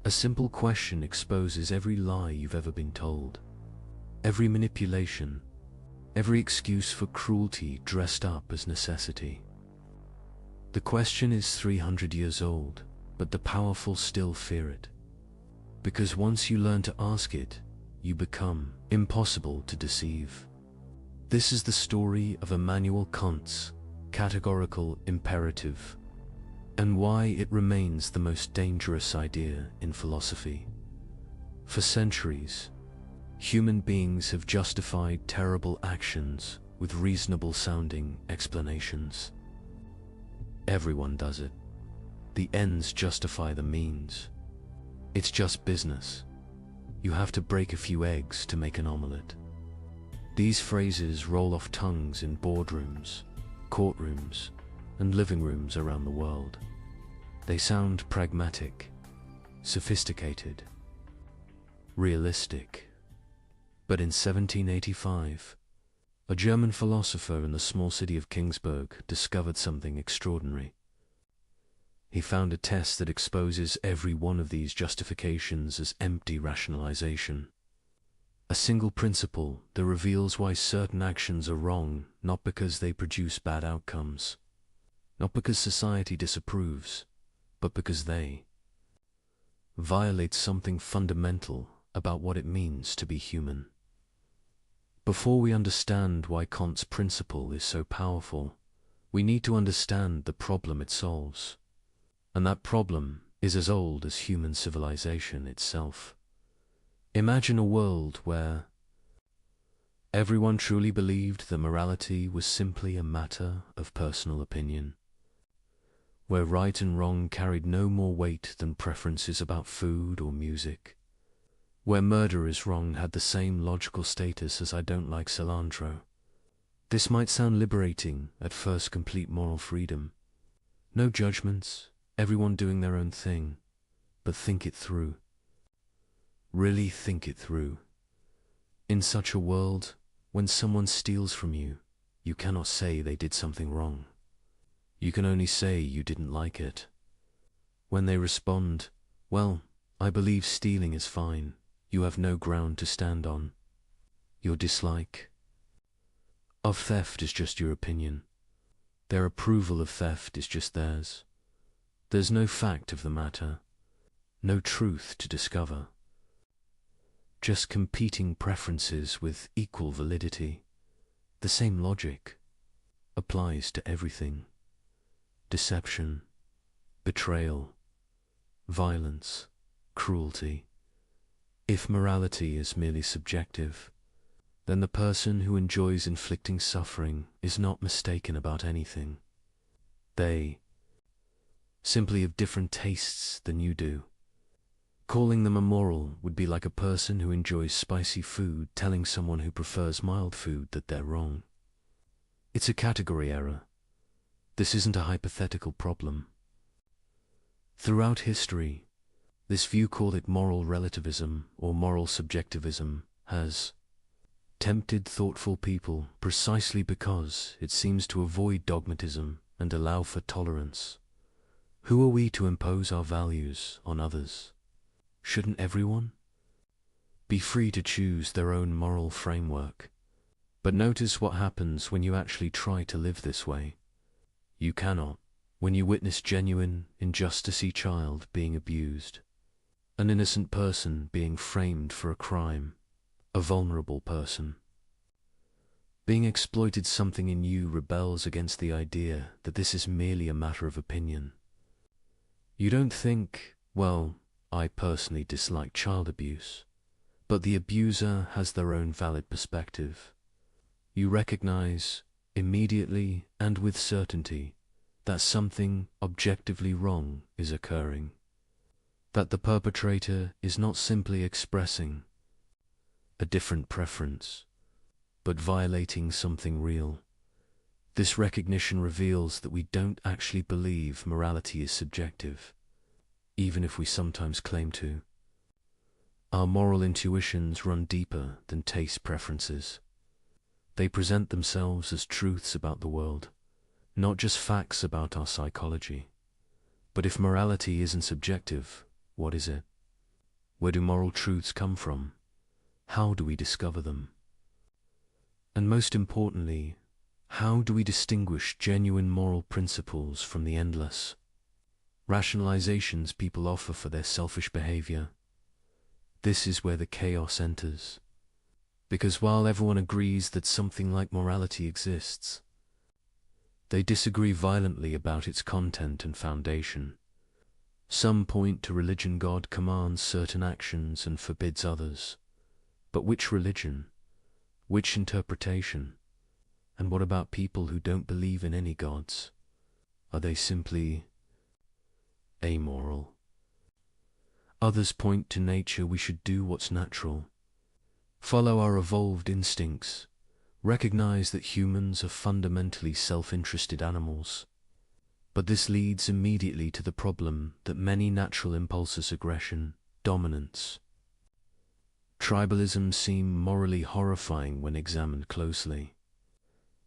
A simple question exposes every lie you've ever been told, every manipulation, every excuse for cruelty dressed up as necessity. The question is 300 years old, but the powerful still fear it. Because once you learn to ask it, you become impossible to deceive. This is the story of Immanuel Kant's categorical imperative, and why it remains the most dangerous idea in philosophy. For centuries, human beings have justified terrible actions with reasonable-sounding explanations. Everyone does it. The ends justify the means. It's just business. You have to break a few eggs to make an omelette. These phrases roll off tongues in boardrooms, courtrooms, and living rooms around the world. They sound pragmatic, sophisticated, realistic. But in 1785, a German philosopher in the small city of Kingsburg discovered something extraordinary. He found a test that exposes every one of these justifications as empty rationalization. A single principle that reveals why certain actions are wrong, not because they produce bad outcomes, not because society disapproves, but because they violate something fundamental about what it means to be human. Before we understand why Kant's principle is so powerful, we need to understand the problem it solves. And that problem is as old as human civilization itself. Imagine a world where everyone truly believed that morality was simply a matter of personal opinion, where right and wrong carried no more weight than preferences about food or music, where murder is wrong had the same logical status as I don't like cilantro. This might sound liberating at first, complete moral freedom. No judgments, everyone doing their own thing. But think it through. Really think it through. In such a world, when someone steals from you, you cannot say they did something wrong. You can only say you didn't like it. When they respond, well, I believe stealing is fine, you have no ground to stand on. Your dislike of theft is just your opinion. Their approval of theft is just theirs. There's no fact of the matter, no truth to discover. Just competing preferences with equal validity. The same logic applies to everything. Deception, betrayal, violence, cruelty. If morality is merely subjective, then the person who enjoys inflicting suffering is not mistaken about anything. They simply have different tastes than you do. Calling them immoral would be like a person who enjoys spicy food telling someone who prefers mild food that they're wrong. It's a category error. This isn't a hypothetical problem. Throughout history, this view, called it moral relativism or moral subjectivism, has tempted thoughtful people precisely because it seems to avoid dogmatism and allow for tolerance. Who are we to impose our values on others? Shouldn't everyone be free to choose their own moral framework? But notice what happens when you actually try to live this way. You cannot. When you witness genuine injustice, a child being abused, an innocent person being framed for a crime, a vulnerable person being exploited, something in you rebels against the idea that this is merely a matter of opinion. You don't think, well, I personally dislike child abuse, but the abuser has their own valid perspective. You recognize immediately and with certainty that something objectively wrong is occurring, that the perpetrator is not simply expressing a different preference, but violating something real. This recognition reveals that we don't actually believe morality is subjective, even if we sometimes claim to. Our moral intuitions run deeper than taste preferences. They present themselves as truths about the world, not just facts about our psychology. But if morality isn't subjective, what is it? Where do moral truths come from? How do we discover them? And most importantly, how do we distinguish genuine moral principles from the endless rationalizations people offer for their selfish behavior? This is where the chaos enters. Because while everyone agrees that something like morality exists, they disagree violently about its content and foundation. Some point to religion. God commands certain actions and forbids others. But which religion? Which interpretation? And what about people who don't believe in any gods? Are they simply amoral? Others point to nature. We should do what's natural, follow our evolved instincts, recognize that humans are fundamentally self-interested animals. But this leads immediately to the problem that many natural impulses, aggression, dominance, tribalism, seem morally horrifying when examined closely.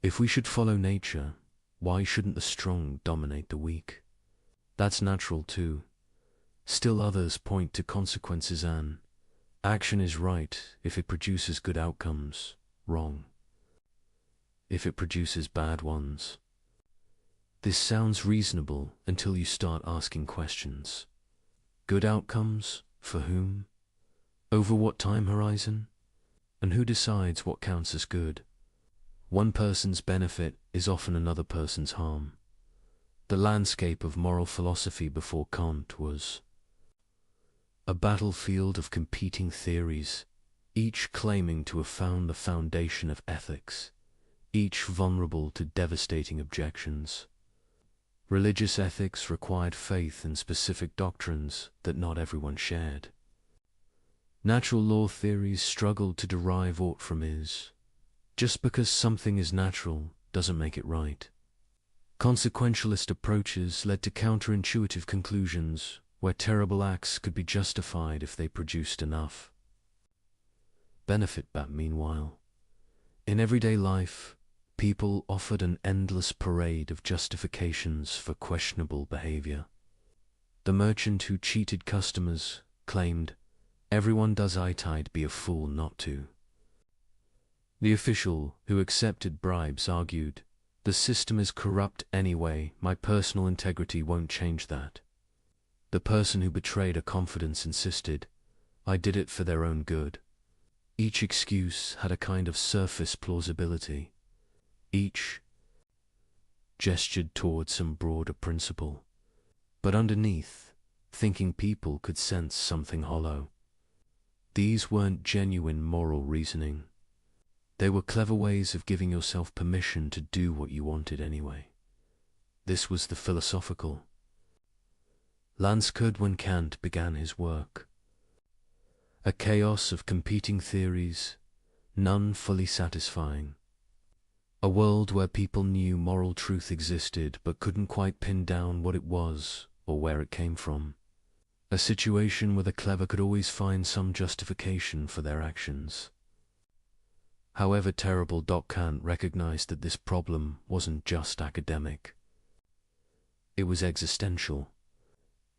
If we should follow nature, why shouldn't the strong dominate the weak? That's natural too. Still others point to consequences. An action is right if it produces good outcomes, wrong if it produces bad ones. This sounds reasonable until you start asking questions. Good outcomes? For whom? Over what time horizon? And who decides what counts as good? One person's benefit is often another person's harm. The landscape of moral philosophy before Kant was a battlefield of competing theories, each claiming to have found the foundation of ethics, each vulnerable to devastating objections. Religious ethics required faith in specific doctrines that not everyone shared. Natural law theories struggled to derive aught from is. Just because something is natural doesn't make it right. Consequentialist approaches led to counterintuitive conclusions where terrible acts could be justified if they produced enough benefit. But meanwhile, in everyday life, people offered an endless parade of justifications for questionable behavior. The merchant who cheated customers claimed, "Everyone does it, I'd be a fool not to." The official who accepted bribes argued, "The system is corrupt anyway, my personal integrity won't change that." The person who betrayed a confidence insisted, "I did it for their own good." Each excuse had a kind of surface plausibility. Each gestured toward some broader principle. But underneath, thinking people could sense something hollow. These weren't genuine moral reasoning. They were clever ways of giving yourself permission to do what you wanted anyway. This was the philosophical landscape when Kant began his work. A chaos of competing theories, none fully satisfying. A world where people knew moral truth existed but couldn't quite pin down what it was or where it came from. A situation where the clever could always find some justification for their actions. However terrible, Kant recognized that this problem wasn't just academic. It was existential.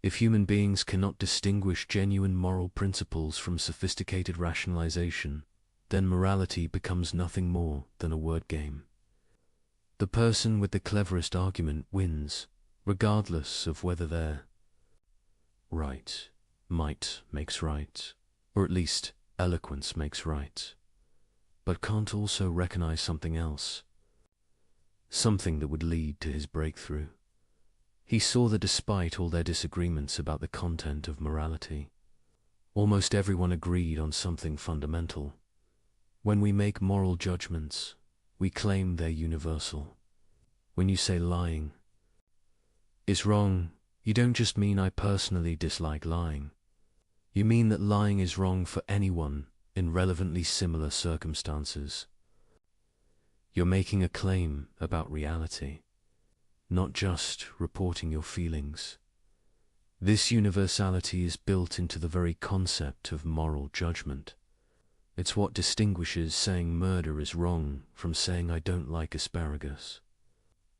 If human beings cannot distinguish genuine moral principles from sophisticated rationalization, then morality becomes nothing more than a word game. The person with the cleverest argument wins, regardless of whether they're right. Might makes right, or at least eloquence makes right. But Kant also recognized something else, something that would lead to his breakthrough. He saw that despite all their disagreements about the content of morality, almost everyone agreed on something fundamental. When we make moral judgments, we claim they're universal. When you say lying is wrong, you don't just mean I personally dislike lying. You mean that lying is wrong for anyone in relevantly similar circumstances. You're making a claim about reality, not just reporting your feelings. This universality is built into the very concept of moral judgment. It's what distinguishes saying murder is wrong from saying I don't like asparagus.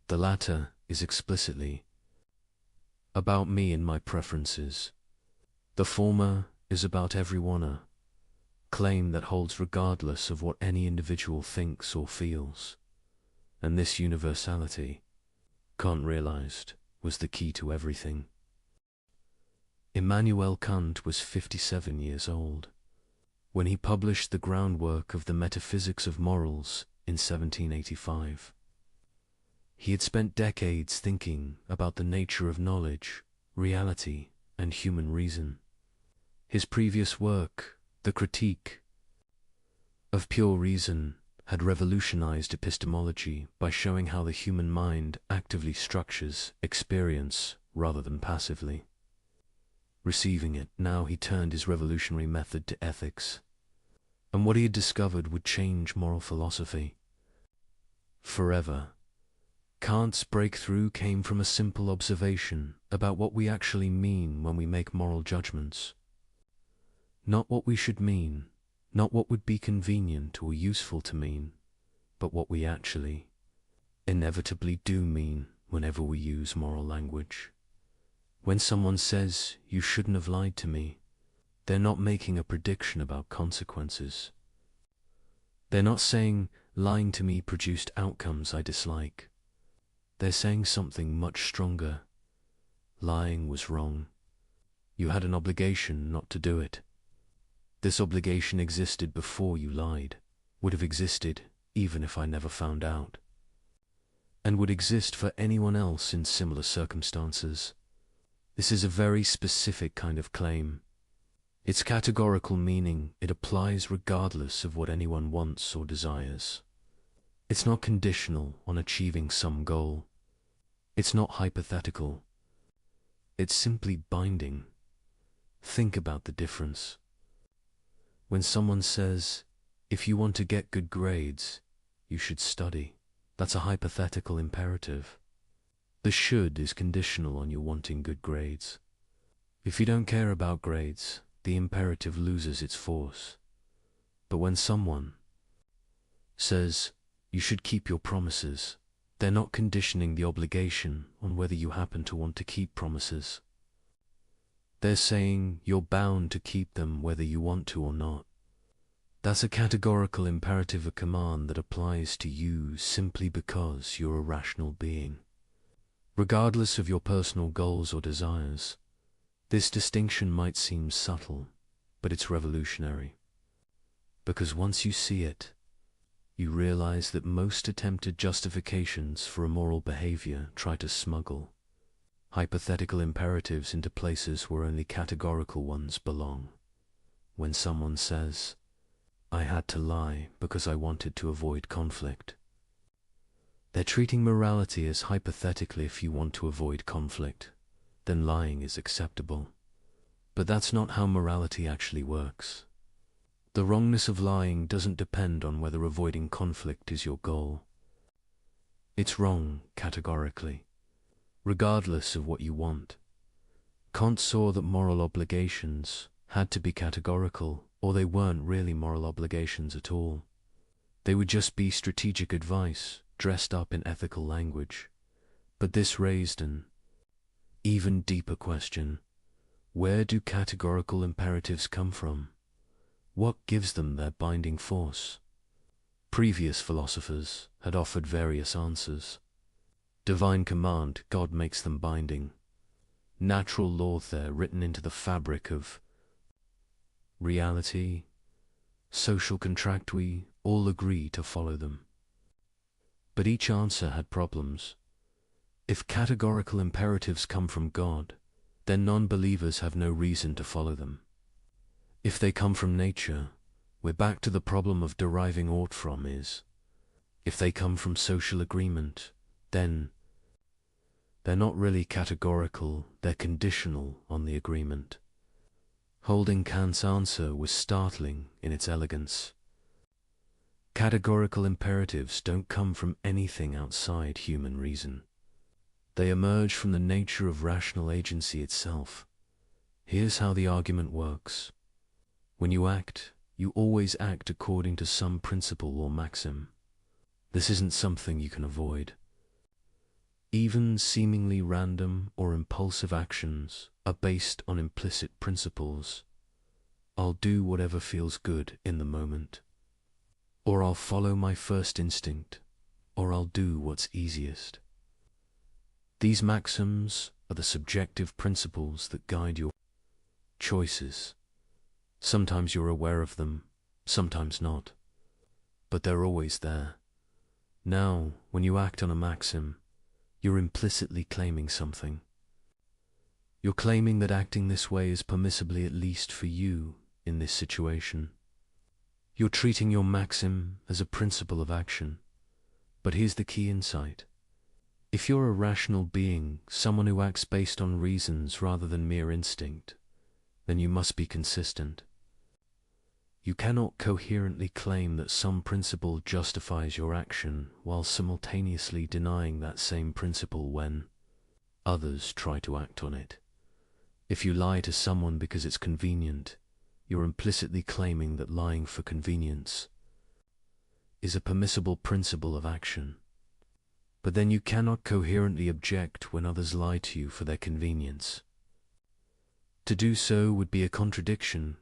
The latter is explicitly about me and my preferences. The former is about everyone, a claim that holds regardless of what any individual thinks or feels. And this universality, Kant realized, was the key to everything. Immanuel Kant was 57 years old when he published the groundwork of the Metaphysics of Morals in 1785. He had spent decades thinking about the nature of knowledge, reality, and human reason. His previous work, The Critique of Pure Reason, had revolutionized epistemology by showing how the human mind actively structures experience rather than passively receiving it. Now he turned his revolutionary method to ethics, and what he had discovered would change moral philosophy forever. Kant's breakthrough came from a simple observation about what we actually mean when we make moral judgments. Not what we should mean, not what would be convenient or useful to mean, but what we actually, inevitably do mean whenever we use moral language. When someone says, "You shouldn't have lied to me," they're not making a prediction about consequences. They're not saying, "Lying to me produced outcomes I dislike." They're saying something much stronger. Lying was wrong. You had an obligation not to do it. This obligation existed before you lied, would have existed even if I never found out, and would exist for anyone else in similar circumstances. This is a very specific kind of claim. Its categorical meaning, it applies regardless of what anyone wants or desires. It's not conditional on achieving some goal. It's not hypothetical. It's simply binding. Think about the difference. When someone says, "If you want to get good grades, you should study," that's a hypothetical imperative. The should is conditional on you wanting good grades. If you don't care about grades, the imperative loses its force. But when someone says, "You should keep your promises," they're not conditioning the obligation on whether you happen to want to keep promises. They're saying you're bound to keep them whether you want to or not. That's a categorical imperative, a command that applies to you simply because you're a rational being, regardless of your personal goals or desires. This distinction might seem subtle, but it's revolutionary. Because once you see it, you realize that most attempted justifications for immoral behavior try to smuggle hypothetical imperatives into places where only categorical ones belong. When someone says, "I had to lie because I wanted to avoid conflict," they're treating morality as hypothetically, if you want to avoid conflict, then lying is acceptable. But that's not how morality actually works. The wrongness of lying doesn't depend on whether avoiding conflict is your goal. It's wrong categorically, regardless of what you want. Kant saw that moral obligations had to be categorical, or they weren't really moral obligations at all. They would just be strategic advice dressed up in ethical language. But this raised an even deeper question. Where do categorical imperatives come from? What gives them their binding force? Previous philosophers had offered various answers. Divine command, God makes them binding. Natural law, they're written into the fabric of reality. Social contract, we all agree to follow them. But each answer had problems. If categorical imperatives come from God, then non-believers have no reason to follow them. If they come from nature, we're back to the problem of deriving ought from is. If they come from social agreement, then they're not really categorical, they're conditional on the agreement. Holding Kant's answer was startling in its elegance. Categorical imperatives don't come from anything outside human reason. They emerge from the nature of rational agency itself. Here's how the argument works. When you act, you always act according to some principle or maxim. This isn't something you can avoid. Even seemingly random or impulsive actions are based on implicit principles. I'll do whatever feels good in the moment, or I'll follow my first instinct, or I'll do what's easiest. These maxims are the subjective principles that guide your choices. Sometimes you're aware of them, sometimes not, but they're always there. Now, when you act on a maxim, you're implicitly claiming something. You're claiming that acting this way is permissibly at least for you in this situation. You're treating your maxim as a principle of action. But here's the key insight. If you're a rational being, someone who acts based on reasons rather than mere instinct, then you must be consistent. You cannot coherently claim that some principle justifies your action while simultaneously denying that same principle when others try to act on it. If you lie to someone because it's convenient, you're implicitly claiming that lying for convenience is a permissible principle of action. But then you cannot coherently object when others lie to you for their convenience. To do so would be a contradiction,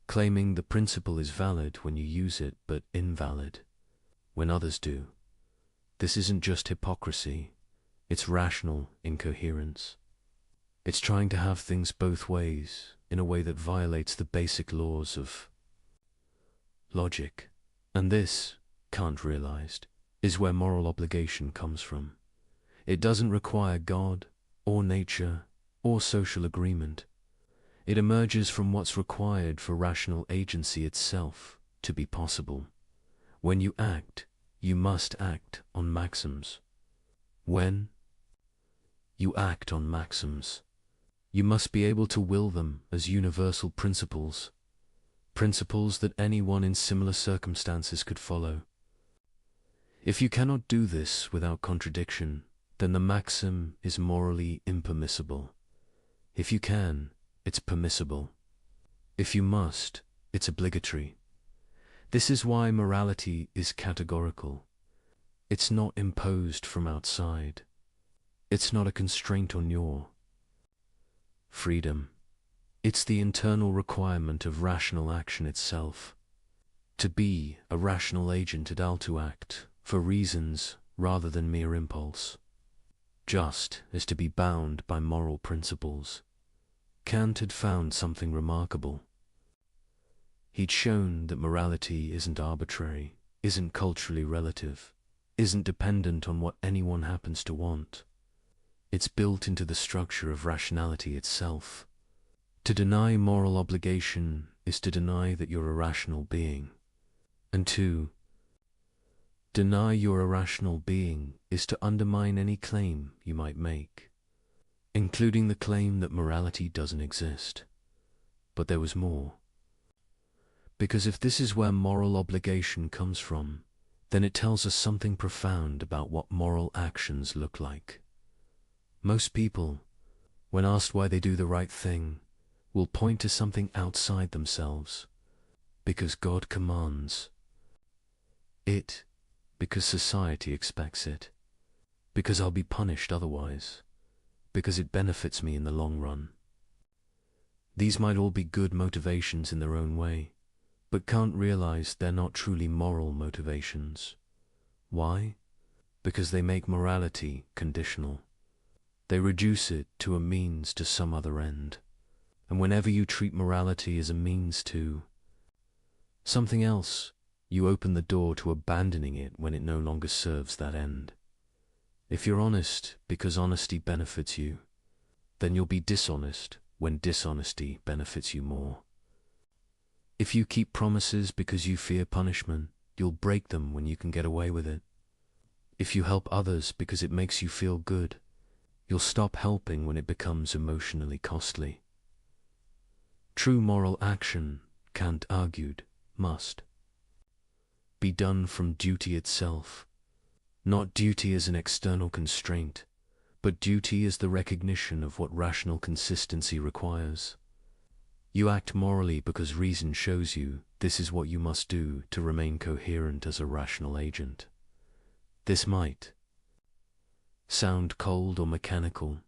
claiming the principle is valid when you use it, but invalid when others do. This isn't just hypocrisy, it's rational incoherence. It's trying to have things both ways in a way that violates the basic laws of logic. And this, Kant realized, is where moral obligation comes from. It doesn't require God, or nature, or social agreement. It emerges from what's required for rational agency itself to be possible. When you act, you must act on maxims. When you act on maxims, you must be able to will them as universal principles, principles that anyone in similar circumstances could follow. If you cannot do this without contradiction, then the maxim is morally impermissible. If you can, it's permissible. If you must, it's obligatory. This is why morality is categorical. It's not imposed from outside. It's not a constraint on your freedom. It's the internal requirement of rational action itself. To be a rational agent, it ought to act for reasons rather than mere impulse. Just as to be bound by moral principles. Kant had found something remarkable. He'd shown that morality isn't arbitrary, isn't culturally relative, isn't dependent on what anyone happens to want. It's built into the structure of rationality itself. To deny moral obligation is to deny that you're a rational being. And to deny you're a rational being is to undermine any claim you might make, including the claim that morality doesn't exist. But there was more. Because if this is where moral obligation comes from, then it tells us something profound about what moral actions look like. Most people, when asked why they do the right thing, will point to something outside themselves, because God commands it, because society expects it, because I'll be punished otherwise, because it benefits me in the long run. These might all be good motivations in their own way, but Kant realized they're not truly moral motivations. Why? Because they make morality conditional. They reduce it to a means to some other end. And whenever you treat morality as a means to something else, you open the door to abandoning it when it no longer serves that end. If you're honest because honesty benefits you, then you'll be dishonest when dishonesty benefits you more. If you keep promises because you fear punishment, you'll break them when you can get away with it. If you help others because it makes you feel good, you'll stop helping when it becomes emotionally costly. True moral action, Kant argued, must be done from duty itself, not duty as an external constraint, but duty as the recognition of what rational consistency requires. You act morally because reason shows you this is what you must do to remain coherent as a rational agent. This might sound cold or mechanical,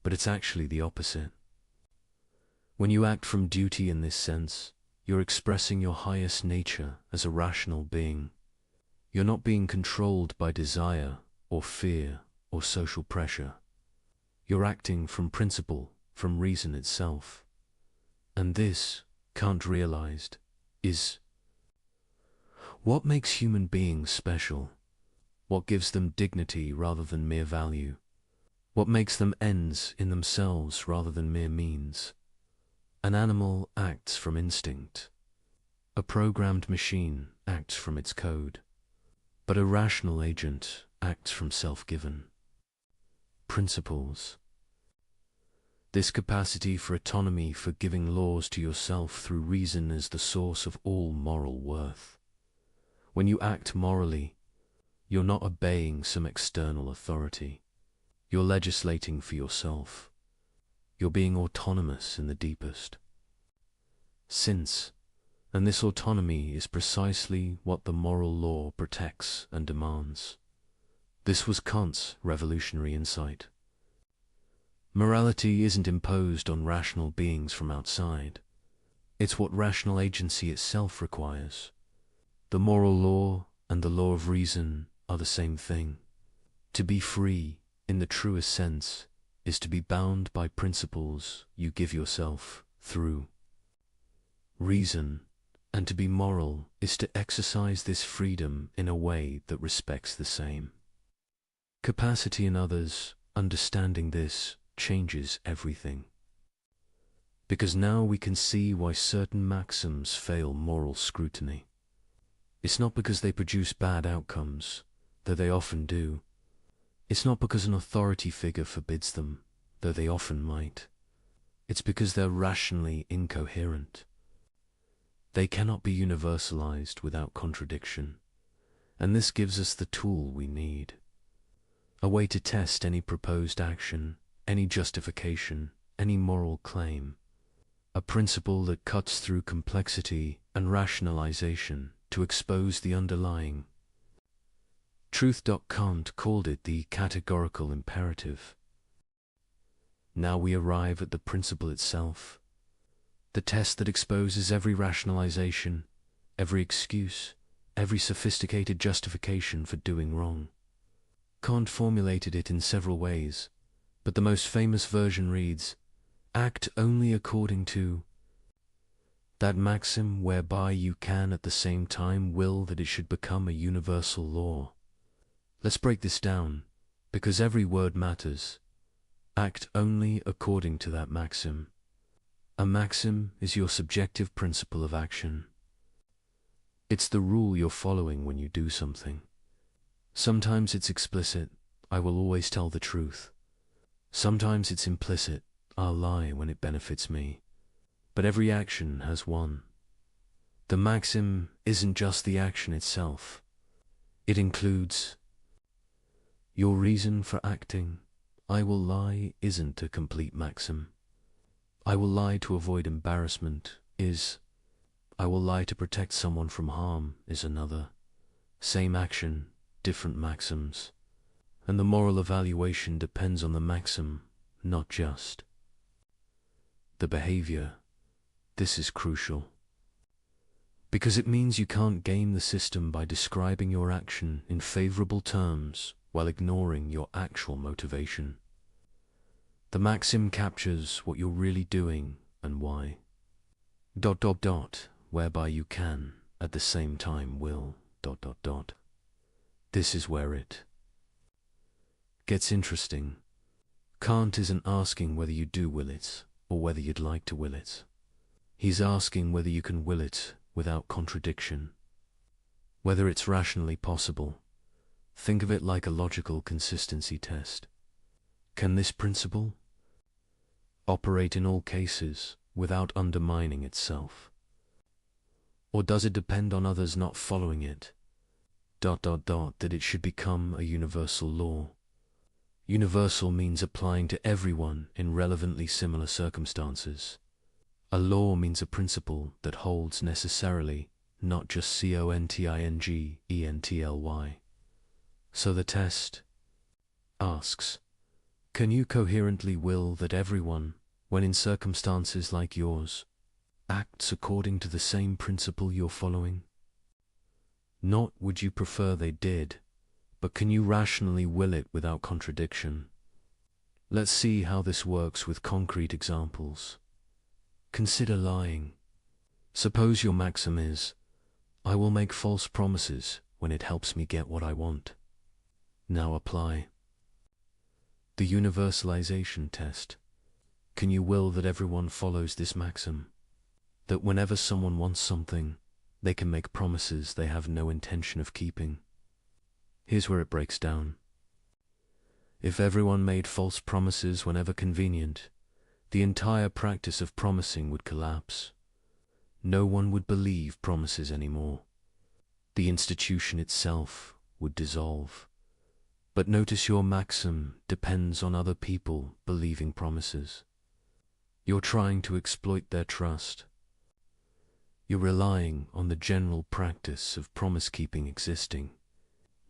but it's actually the opposite. When you act from duty in this sense, You're expressing your highest nature as a rational being. You're not being controlled by desire or fear or social pressure. You're acting from principle, from reason itself. And this, Kant realized, is what makes human beings special, what gives them dignity rather than mere value, what makes them ends in themselves rather than mere means. An animal acts from instinct. A programmed machine acts from its code. But a rational agent acts from self-given principles. This capacity for autonomy, for giving laws to yourself through reason, is the source of all moral worth. When you act morally, you're not obeying some external authority. You're legislating for yourself. You're being autonomous in the deepest sense, and this autonomy is precisely what the moral law protects and demands. This was Kant's revolutionary insight. Morality isn't imposed on rational beings from outside. It's what rational agency itself requires. The moral law and the law of reason are the same thing. To be free, in the truest sense, is to be bound by principles you give yourself through reason, and to be moral is to exercise this freedom in a way that respects the same capacity in others. Understanding this changes everything. Because now we can see why certain maxims fail moral scrutiny. It's not because they produce bad outcomes, though they often do. It's not because an authority figure forbids them, though they often might. It's because they're rationally incoherent. They cannot be universalized without contradiction, and this gives us the tool we need. A way to test any proposed action, any justification, any moral claim. A principle that cuts through complexity and rationalization to expose the underlying truth. Kant called it the categorical imperative. Now we arrive at the principle itself, the test that exposes every rationalization, every excuse, every sophisticated justification for doing wrong. Kant formulated it in several ways, but the most famous version reads, "Act only according to that maxim whereby you can at the same time will that it should become a universal law." Let's break this down, because every word matters. Act only according to that maxim. A maxim is your subjective principle of action. It's the rule you're following when you do something. Sometimes it's explicit, I will always tell the truth. Sometimes it's implicit, I'll lie when it benefits me. But every action has one. The maxim isn't just the action itself. It includes your reason for acting. I will lie isn't a complete maxim. I will lie to avoid embarrassment is. I will lie to protect someone from harm is another. Same action, different maxims. And the moral evaluation depends on the maxim, not just the behavior. This is crucial, because it means you can't game the system by describing your action in favorable terms while ignoring your actual motivation. The maxim captures what you're really doing and why. ... whereby you can, at the same time will ... This is where it gets interesting. Kant isn't asking whether you do will it, or whether you'd like to will it. He's asking whether you can will it without contradiction, whether it's rationally possible. Think of it like a logical consistency test. Can this principle operate in all cases without undermining itself? Or does it depend on others not following it? ... that it should become a universal law. Universal means applying to everyone in relevantly similar circumstances. A law means a principle that holds necessarily, not just contingently. So the test asks, can you coherently will that everyone, when in circumstances like yours, acts according to the same principle you're following? Not would you prefer they did, but can you rationally will it without contradiction? Let's see how this works with concrete examples. Consider lying. Suppose your maxim is, I will make false promises when it helps me get what I want. Now apply the universalization test. Can you will that everyone follows this maxim? That whenever someone wants something, they can make promises they have no intention of keeping? Here's where it breaks down. If everyone made false promises whenever convenient, the entire practice of promising would collapse. No one would believe promises anymore. The institution itself would dissolve. But notice your maxim depends on other people believing promises. You're trying to exploit their trust. You're relying on the general practice of promise-keeping existing,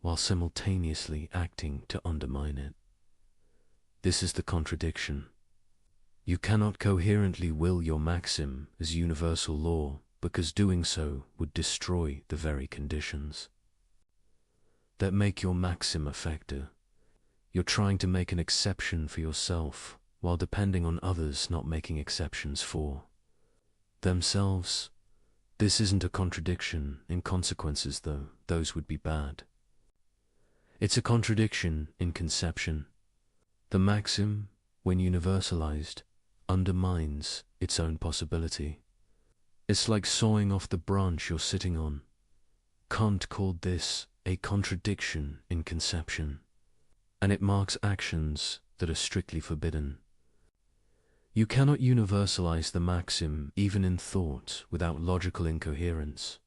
while simultaneously acting to undermine it. This is the contradiction. You cannot coherently will your maxim as universal law, because doing so would destroy the very conditions that make your maxim effective. You're trying to make an exception for yourself, while depending on others not making exceptions for themselves. This isn't a contradiction in consequences, though those would be bad. It's a contradiction in conception. The maxim, when universalized, undermines its own possibility. It's like sawing off the branch you're sitting on. Kant called this a contradiction in conception, and it marks actions that are strictly forbidden. You cannot universalize the maxim even in thought without logical incoherence.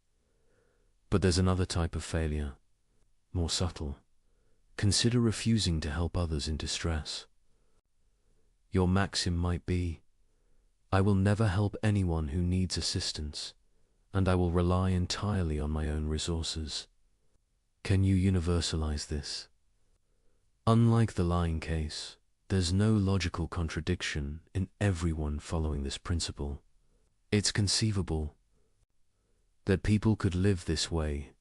But there's another type of failure, more subtle. Consider refusing to help others in distress. Your maxim might be, I will never help anyone who needs assistance, and I will rely entirely on my own resources. Can you universalize this? Unlike the lying case, there's no logical contradiction in everyone following this principle. It's conceivable that people could live this way,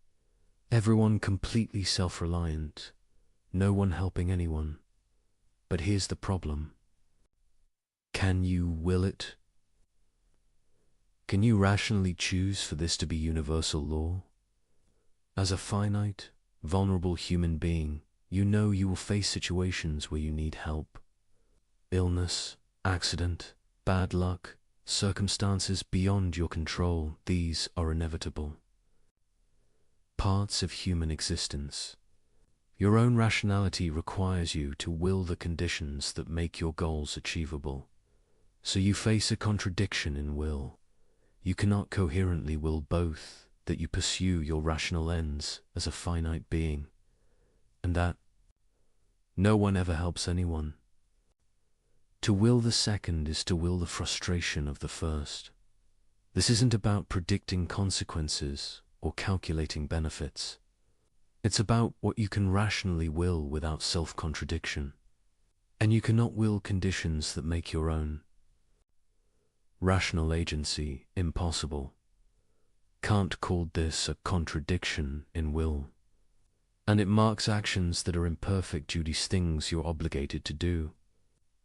everyone completely self-reliant, no one helping anyone. But here's the problem. Can you will it? Can you rationally choose for this to be universal law? As a finite, vulnerable human being, you know you will face situations where you need help. Illness, accident, bad luck, circumstances beyond your control, these are inevitable. Parts of human existence. Your own rationality requires you to will the conditions that make your goals achievable. So you face a contradiction in will. You cannot coherently will both, that you pursue your rational ends as a finite being, and that no one ever helps anyone. To will the second is to will the frustration of the first. This isn't about predicting consequences or calculating benefits. It's about what you can rationally will without self-contradiction. And you cannot will conditions that make your own rational agency impossible. Kant called this a contradiction in will, and it marks actions that are imperfect duties, things you're obligated to do,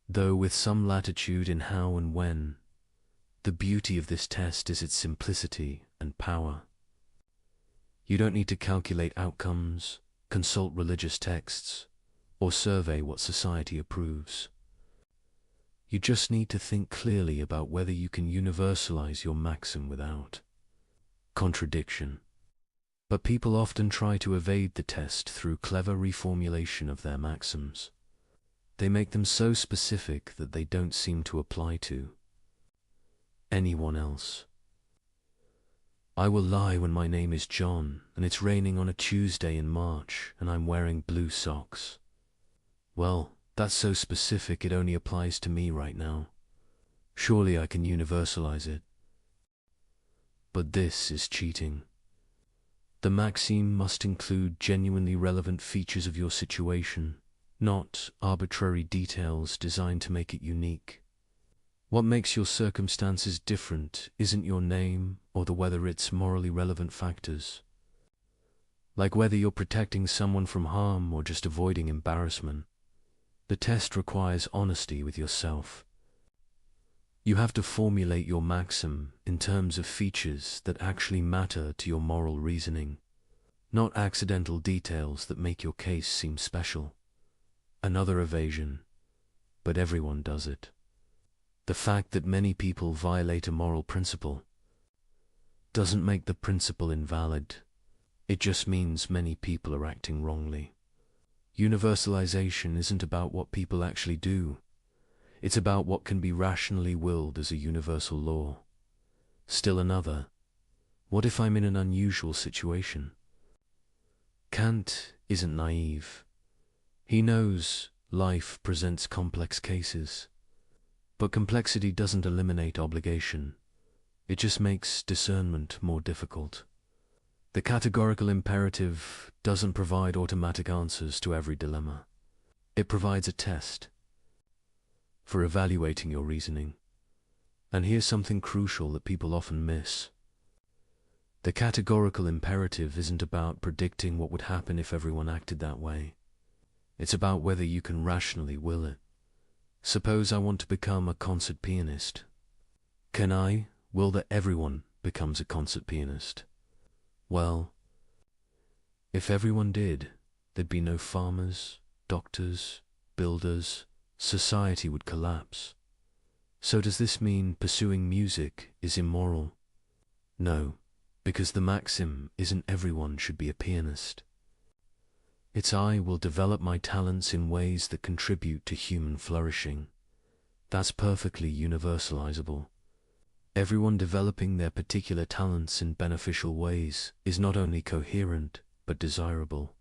though with some latitude in how and when. The beauty of this test is its simplicity and power. You don't need to calculate outcomes, consult religious texts, or survey what society approves. You just need to think clearly about whether you can universalize your maxim without contradiction. But people often try to evade the test through clever reformulation of their maxims. They make them so specific that they don't seem to apply to anyone else. I will lie when my name is John, and it's raining on a Tuesday in March, and I'm wearing blue socks. Well, that's so specific it only applies to me right now. Surely I can universalize it. But this is cheating. The maxim must include genuinely relevant features of your situation, not arbitrary details designed to make it unique. What makes your circumstances different isn't your name or the whether it's morally relevant factors. Like whether you're protecting someone from harm or just avoiding embarrassment. The test requires honesty with yourself. You have to formulate your maxim in terms of features that actually matter to your moral reasoning, not accidental details that make your case seem special. Another evasion, but everyone does it. The fact that many people violate a moral principle doesn't make the principle invalid. It just means many people are acting wrongly. Universalization isn't about what people actually do. It's about what can be rationally willed as a universal law. Still another, what if I'm in an unusual situation? Kant isn't naive. He knows life presents complex cases. But complexity doesn't eliminate obligation. It just makes discernment more difficult. The categorical imperative doesn't provide automatic answers to every dilemma. It provides a test for evaluating your reasoning. And here's something crucial that people often miss. The categorical imperative isn't about predicting what would happen if everyone acted that way. It's about whether you can rationally will it. Suppose I want to become a concert pianist. Can I will that everyone becomes a concert pianist? Well, if everyone did, there'd be no farmers, doctors, builders. Society would collapse. So does this mean pursuing music is immoral? No, because the maxim isn't everyone should be a pianist. It's I will develop my talents in ways that contribute to human flourishing. That's perfectly universalizable. Everyone developing their particular talents in beneficial ways is not only coherent, but desirable.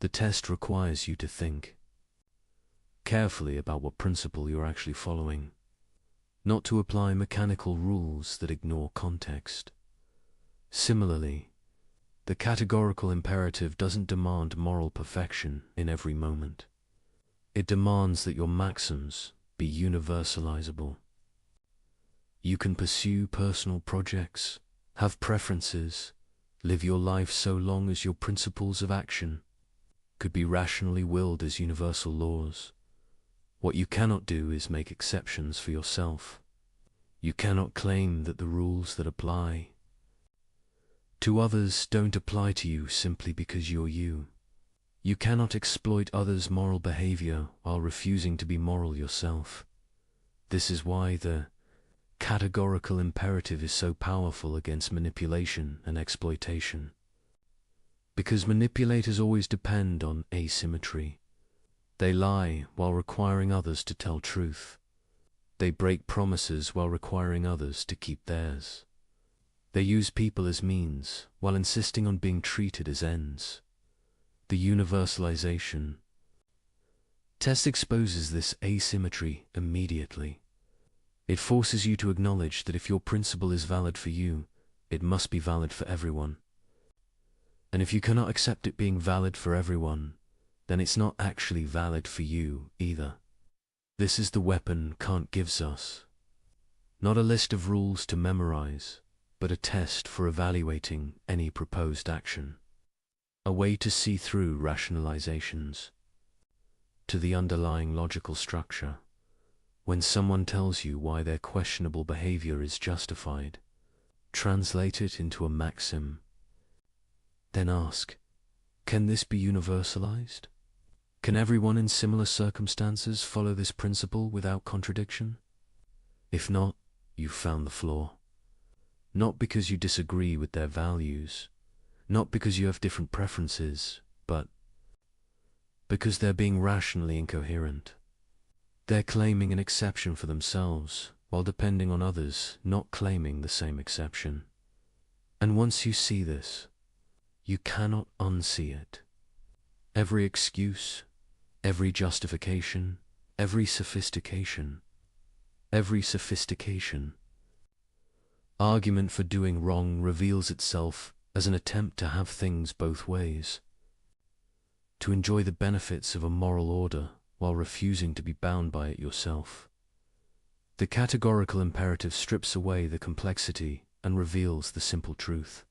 The test requires you to think carefully about what principle you're actually following, not to apply mechanical rules that ignore context. Similarly, the categorical imperative doesn't demand moral perfection in every moment. It demands that your maxims be universalizable. You can pursue personal projects, have preferences, live your life so long as your principles of action could be rationally willed as universal laws. What you cannot do is make exceptions for yourself. You cannot claim that the rules that apply to others don't apply to you simply because you're you. You cannot exploit others' moral behavior while refusing to be moral yourself. This is why the categorical imperative is so powerful against manipulation and exploitation. Because manipulators always depend on asymmetry. They lie while requiring others to tell truth. They break promises while requiring others to keep theirs. They use people as means while insisting on being treated as ends. The universalization test exposes this asymmetry immediately. It forces you to acknowledge that if your principle is valid for you, it must be valid for everyone. And if you cannot accept it being valid for everyone, then it's not actually valid for you either. This is the weapon Kant gives us. Not a list of rules to memorize, but a test for evaluating any proposed action. A way to see through rationalizations to the underlying logical structure. When someone tells you why their questionable behavior is justified, translate it into a maxim. Then ask, can this be universalized? Can everyone in similar circumstances follow this principle without contradiction? If not, you've found the flaw. Not because you disagree with their values, not because you have different preferences, but because they're being rationally incoherent. They're claiming an exception for themselves, while depending on others not claiming the same exception. And once you see this, you cannot unsee it. Every excuse, every justification, every sophistication argument for doing wrong reveals itself as an attempt to have things both ways, to enjoy the benefits of a moral order while refusing to be bound by it yourself. The categorical imperative strips away the complexity and reveals the simple truth.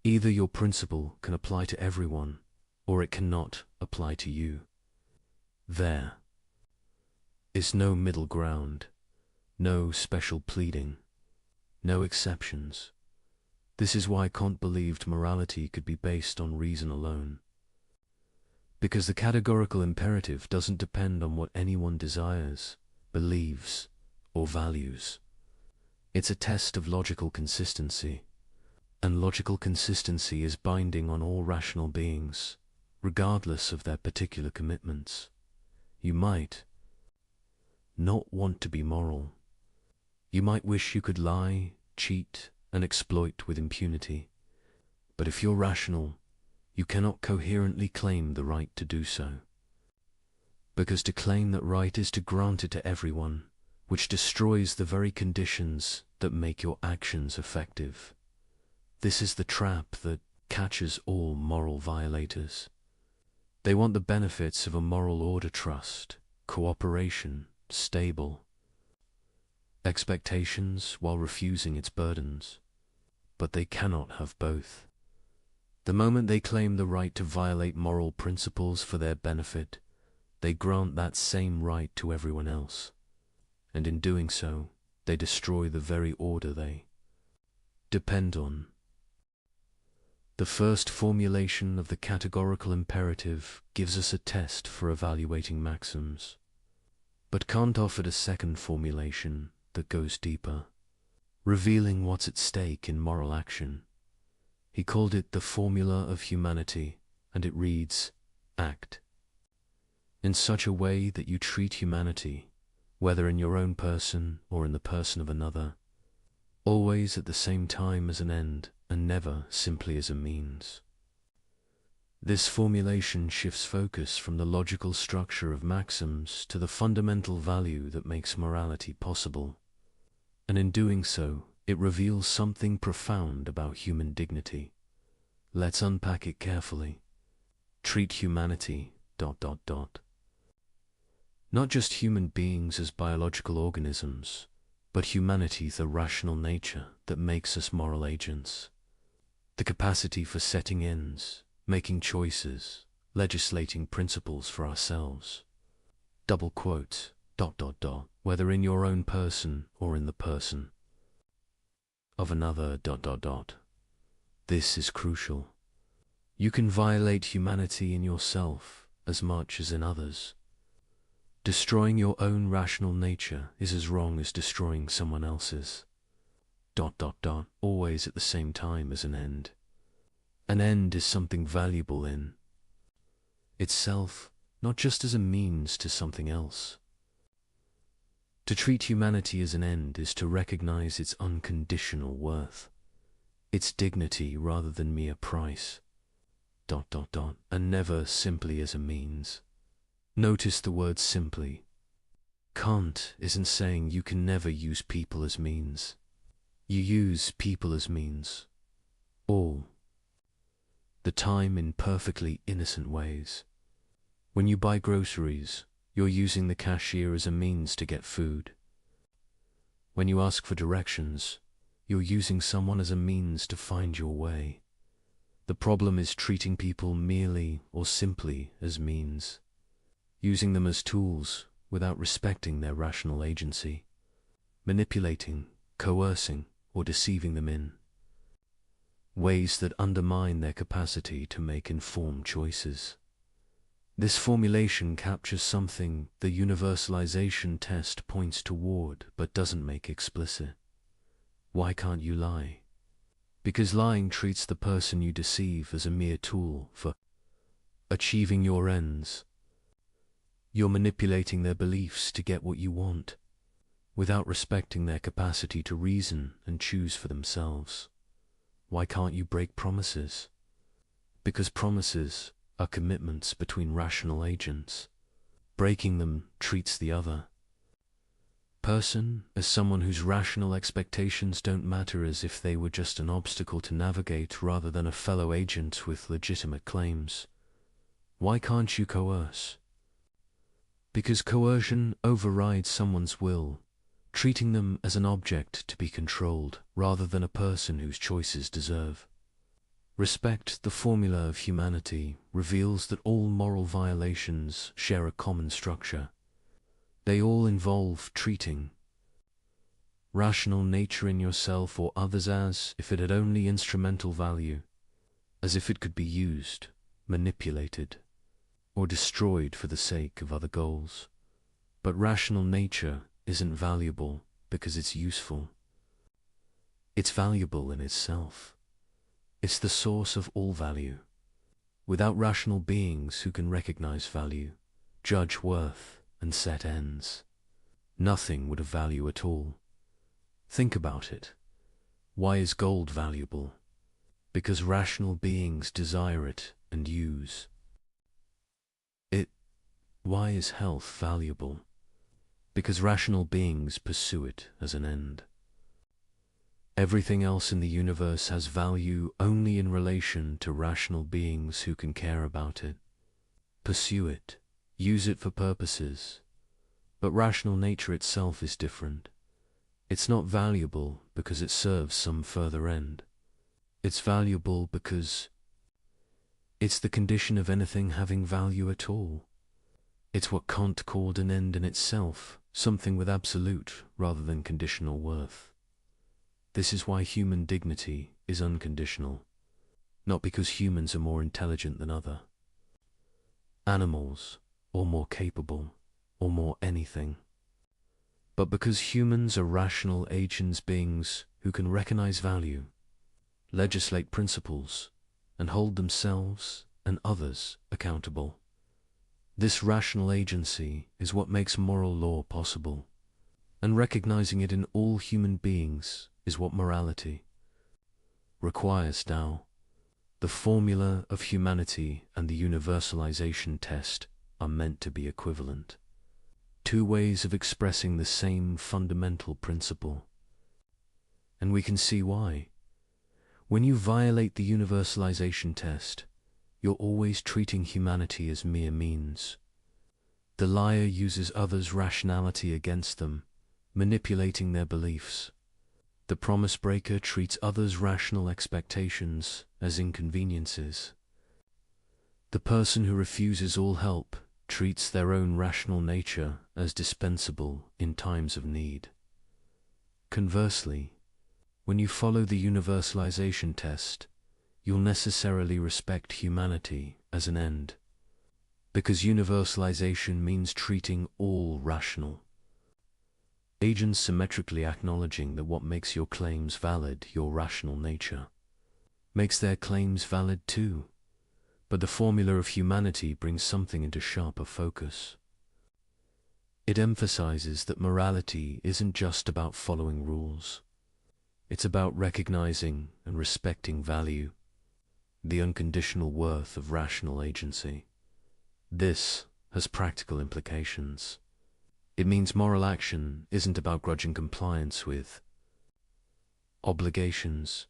Either your principle can apply to everyone, or it cannot apply to you. There is no middle ground, no special pleading, no exceptions. This is why Kant believed morality could be based on reason alone. Because the categorical imperative doesn't depend on what anyone desires, believes, or values. It's a test of logical consistency, and logical consistency is binding on all rational beings, regardless of their particular commitments. You might not want to be moral. You might wish you could lie, cheat, and exploit with impunity. But if you're rational, you cannot coherently claim the right to do so. Because to claim that right is to grant it to everyone, which destroys the very conditions that make your actions effective. This is the trap that catches all moral violators. They want the benefits of a moral order, trust, cooperation, stable expectations while refusing its burdens. But they cannot have both. The moment they claim the right to violate moral principles for their benefit, they grant that same right to everyone else. And in doing so, they destroy the very order they depend on. The first formulation of the categorical imperative gives us a test for evaluating maxims. But Kant offered a second formulation that goes deeper, revealing what's at stake in moral action. He called it the formula of humanity, and it reads, act in such a way that you treat humanity, whether in your own person or in the person of another, always at the same time as an end and never simply as a means. This formulation shifts focus from the logical structure of maxims to the fundamental value that makes morality possible. And in doing so, it reveals something profound about human dignity. Let's unpack it carefully. Treat humanity ... Not just human beings as biological organisms, but humanity, the rational nature that makes us moral agents. The capacity for setting ends, making choices, legislating principles for ourselves. Double quote, ... whether in your own person or in the person of another ... This is crucial. You can violate humanity in yourself as much as in others. Destroying your own rational nature is as wrong as destroying someone else's. ... Always at the same time as an end. An end is something valuable in itself, not just as a means to something else. To treat humanity as an end is to recognize its unconditional worth, its dignity rather than mere price. ... And never simply as a means. Notice the word simply. Kant isn't saying you can never use people as means. You use people as means all the time in perfectly innocent ways. When you buy groceries, you're using the cashier as a means to get food. When you ask for directions, you're using someone as a means to find your way. The problem is treating people merely or simply as means, using them as tools without respecting their rational agency, manipulating, coercing, or deceiving them in ways that undermine their capacity to make informed choices. This formulation captures something the universalization test points toward but doesn't make explicit. Why can't you lie? Because lying treats the person you deceive as a mere tool for achieving your ends. You're manipulating their beliefs to get what you want, without respecting their capacity to reason and choose for themselves. Why can't you break promises? Because promises are commitments between rational agents. Breaking them treats the other person as someone whose rational expectations don't matter, as if they were just an obstacle to navigate rather than a fellow agent with legitimate claims. Why can't you coerce? Because coercion overrides someone's will, treating them as an object to be controlled rather than a person whose choices deserve. Respect, the formula of humanity, reveals that all moral violations share a common structure. They all involve treating rational nature in yourself or others as if it had only instrumental value, as if it could be used, manipulated, or destroyed for the sake of other goals. But rational nature isn't valuable because it's useful. It's valuable in itself. It's the source of all value. Without rational beings who can recognize value, judge worth, and set ends, nothing would have value at all. Think about it. Why is gold valuable? Because rational beings desire it and use it. Why is health valuable? Because rational beings pursue it as an end. Everything else in the universe has value only in relation to rational beings who can care about it, pursue it, use it for purposes. But rational nature itself is different. It's not valuable because it serves some further end. It's valuable because it's the condition of anything having value at all. It's what Kant called an end in itself, something with absolute rather than conditional worth. This is why human dignity is unconditional, not because humans are more intelligent than other animals, or more capable, or more anything, but because humans are rational agents, beings who can recognize value, legislate principles, and hold themselves and others accountable. This rational agency is what makes moral law possible, and recognizing it in all human beings is what morality requires now. The formula of humanity and the universalization test are meant to be equivalent. Two ways of expressing the same fundamental principle. And we can see why. When you violate the universalization test, you're always treating humanity as mere means. The liar uses others' rationality against them, manipulating their beliefs. The promise breaker treats others' rational expectations as inconveniences. The person who refuses all help treats their own rational nature as dispensable in times of need. Conversely, when you follow the universalization test, you'll necessarily respect humanity as an end, because universalization means treating all rational agents symmetrically, acknowledging that what makes your claims valid, your rational nature, makes their claims valid too. But the formula of humanity brings something into sharper focus. It emphasizes that morality isn't just about following rules. It's about recognizing and respecting value, the unconditional worth of rational agency. This has practical implications. It means moral action isn't about grudging compliance with obligations.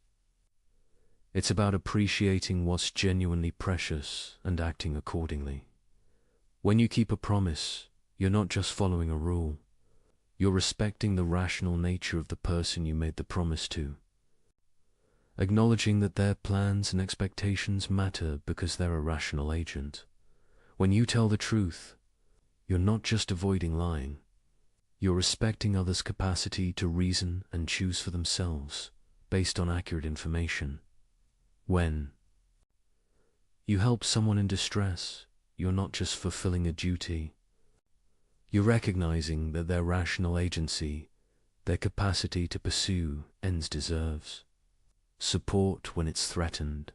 It's about appreciating what's genuinely precious and acting accordingly. When you keep a promise, you're not just following a rule. You're respecting the rational nature of the person you made the promise to, acknowledging that their plans and expectations matter because they're a rational agent. When you tell the truth, you're not just avoiding lying. You're respecting others' capacity to reason and choose for themselves based on accurate information. When you help someone in distress, you're not just fulfilling a duty. You're recognizing that their rational agency, their capacity to pursue ends, deserves support when it's threatened.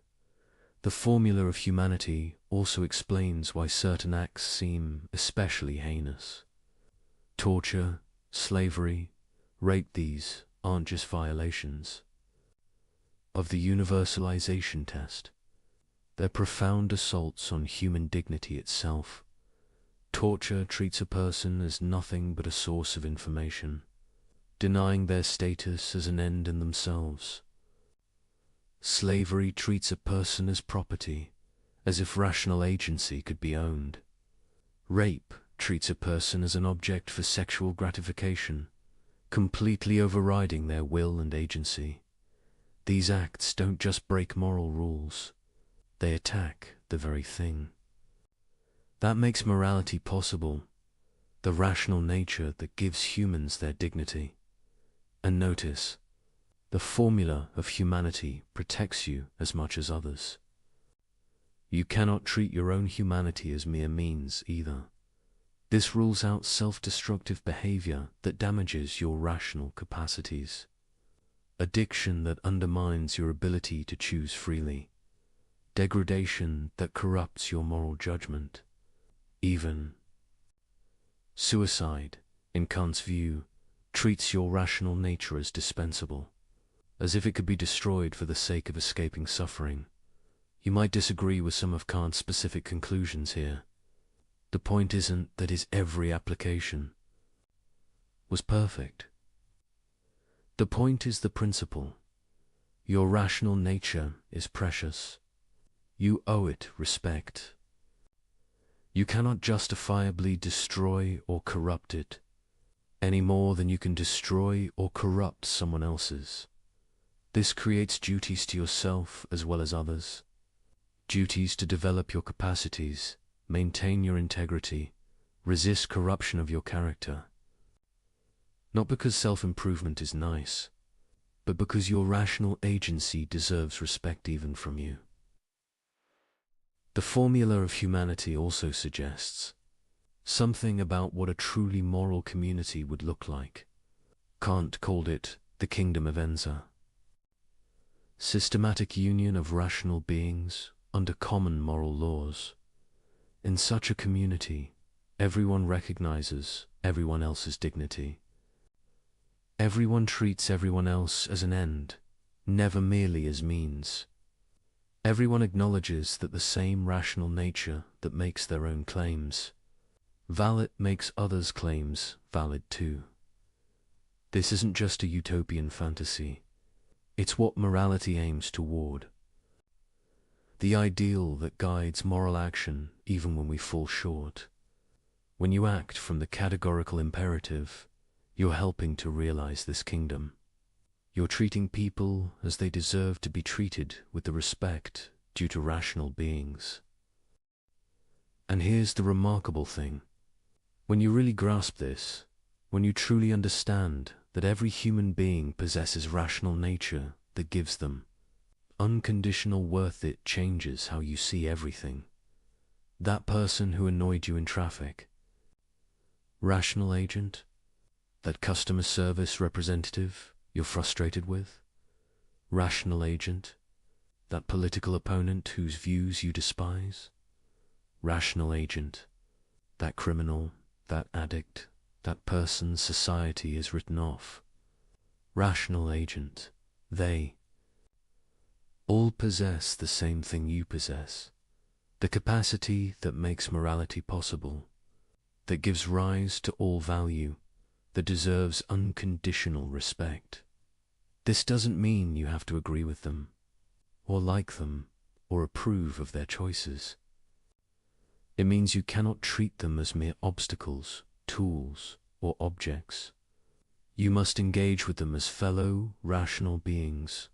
The formula of humanity also explains why certain acts seem especially heinous. Torture, slavery, rape, these aren't just violations of the universalization test. They're profound assaults on human dignity itself. Torture treats a person as nothing but a source of information, denying their status as an end in themselves. Slavery treats a person as property, as if rational agency could be owned. Rape treats a person as an object for sexual gratification, completely overriding their will and agency. These acts don't just break moral rules, they attack the very thing that makes morality possible, the rational nature that gives humans their dignity. And notice, the formula of humanity protects you as much as others. You cannot treat your own humanity as mere means either. This rules out self-destructive behavior that damages your rational capacities, addiction that undermines your ability to choose freely, degradation that corrupts your moral judgment. Even suicide, in Kant's view, treats your rational nature as dispensable, as if it could be destroyed for the sake of escaping suffering. You might disagree with some of Kant's specific conclusions here. The point isn't that his every application was perfect. The point is the principle. Your rational nature is precious. You owe it respect. You cannot justifiably destroy or corrupt it, any more than you can destroy or corrupt someone else's. This creates duties to yourself as well as others. Duties to develop your capacities, maintain your integrity, resist corruption of your character. Not because self-improvement is nice, but because your rational agency deserves respect even from you. The formula of humanity also suggests something about what a truly moral community would look like. Kant called it the kingdom of Enza. Systematic union of rational beings under common moral laws. In such a community, everyone recognizes everyone else's dignity. Everyone treats everyone else as an end, never merely as means. Everyone acknowledges that the same rational nature that makes their own claims valid makes others' claims valid too. This isn't just a utopian fantasy. It's what morality aims toward. The ideal that guides moral action even when we fall short. When you act from the categorical imperative, you're helping to realize this kingdom. You're treating people as they deserve to be treated with the respect due to rational beings. And here's the remarkable thing. When you really grasp this, when you truly understand that every human being possesses rational nature that gives them unconditional worth, it changes how you see everything. That person who annoyed you in traffic, rational agent, that customer service representative you're frustrated with, rational agent, that political opponent whose views you despise, rational agent, that criminal, that addict, that person society has written off, rational agent, they all possess the same thing you possess, the capacity that makes morality possible, that gives rise to all value, that deserves unconditional respect. This doesn't mean you have to agree with them, or like them, or approve of their choices. It means you cannot treat them as mere obstacles, tools, or objects. You must engage with them as fellow, rational beings,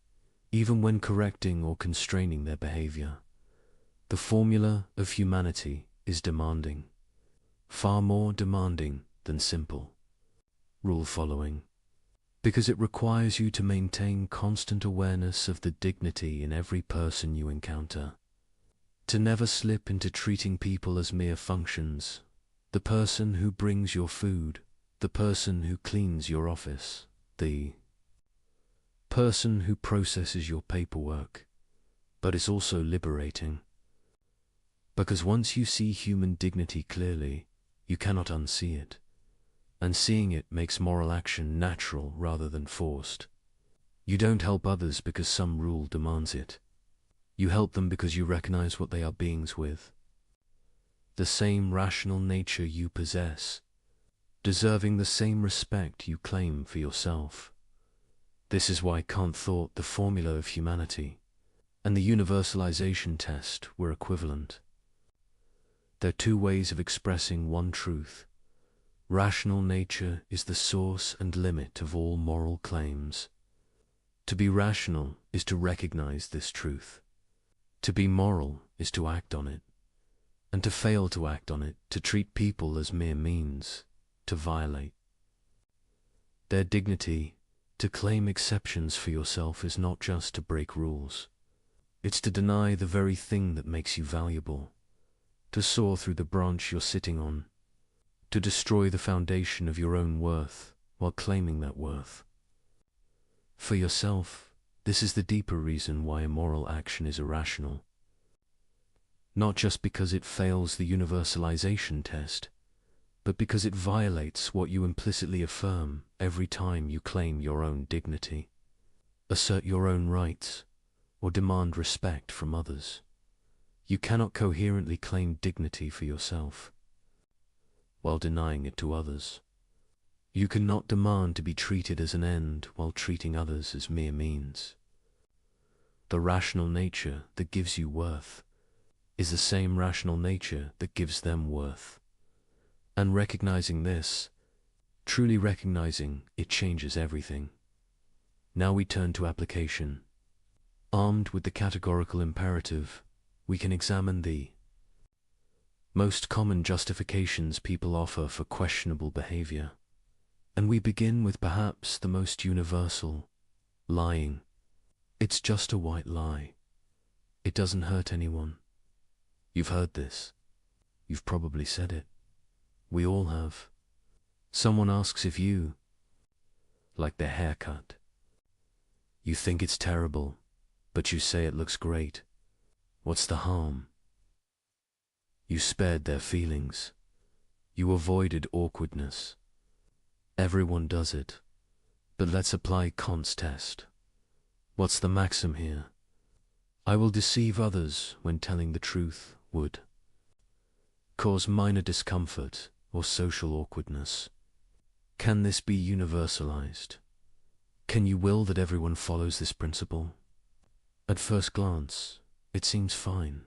even when correcting or constraining their behavior. The formula of humanity is demanding, far more demanding than simple rule following, because it requires you to maintain constant awareness of the dignity in every person you encounter, to never slip into treating people as mere functions, the person who brings your food, the person who cleans your office, the person who processes your paperwork. But it's also liberating, because once you see human dignity clearly, you cannot unsee it. And seeing it makes moral action natural rather than forced. You don't help others because some rule demands it. You help them because you recognize what they are beings with, the same rational nature you possess, deserving the same respect you claim for yourself. This is why Kant thought the formula of humanity and the universalization test were equivalent. They're two ways of expressing one truth. Rational nature is the source and limit of all moral claims. To be rational is to recognize this truth. To be moral is to act on it. And to fail to act on it, to treat people as mere means, to violate their dignity. To claim exceptions for yourself is not just to break rules. It's to deny the very thing that makes you valuable, to saw through the branch you're sitting on, to destroy the foundation of your own worth while claiming that worth. For yourself, this is the deeper reason why immoral action is irrational. Not just because it fails the universalization test, but because it violates what you implicitly affirm every time you claim your own dignity, assert your own rights, or demand respect from others. You cannot coherently claim dignity for yourself while denying it to others. You cannot demand to be treated as an end while treating others as mere means. The rational nature that gives you worth is the same rational nature that gives them worth. And recognizing this, truly recognizing it, changes everything. Now we turn to application. Armed with the categorical imperative, we can examine the most common justifications people offer for questionable behavior. And we begin with perhaps the most universal: lying. It's just a white lie. It doesn't hurt anyone. You've heard this. You've probably said it. We all have. Someone asks if you like their haircut. You think it's terrible, but you say it looks great. What's the harm? You spared their feelings. You avoided awkwardness. Everyone does it. But let's apply Kant's test. What's the maxim here? I will deceive others when telling the truth would cause minor discomfort or social awkwardness. Can this be universalized? Can you will that everyone follows this principle? At first glance, it seems fine.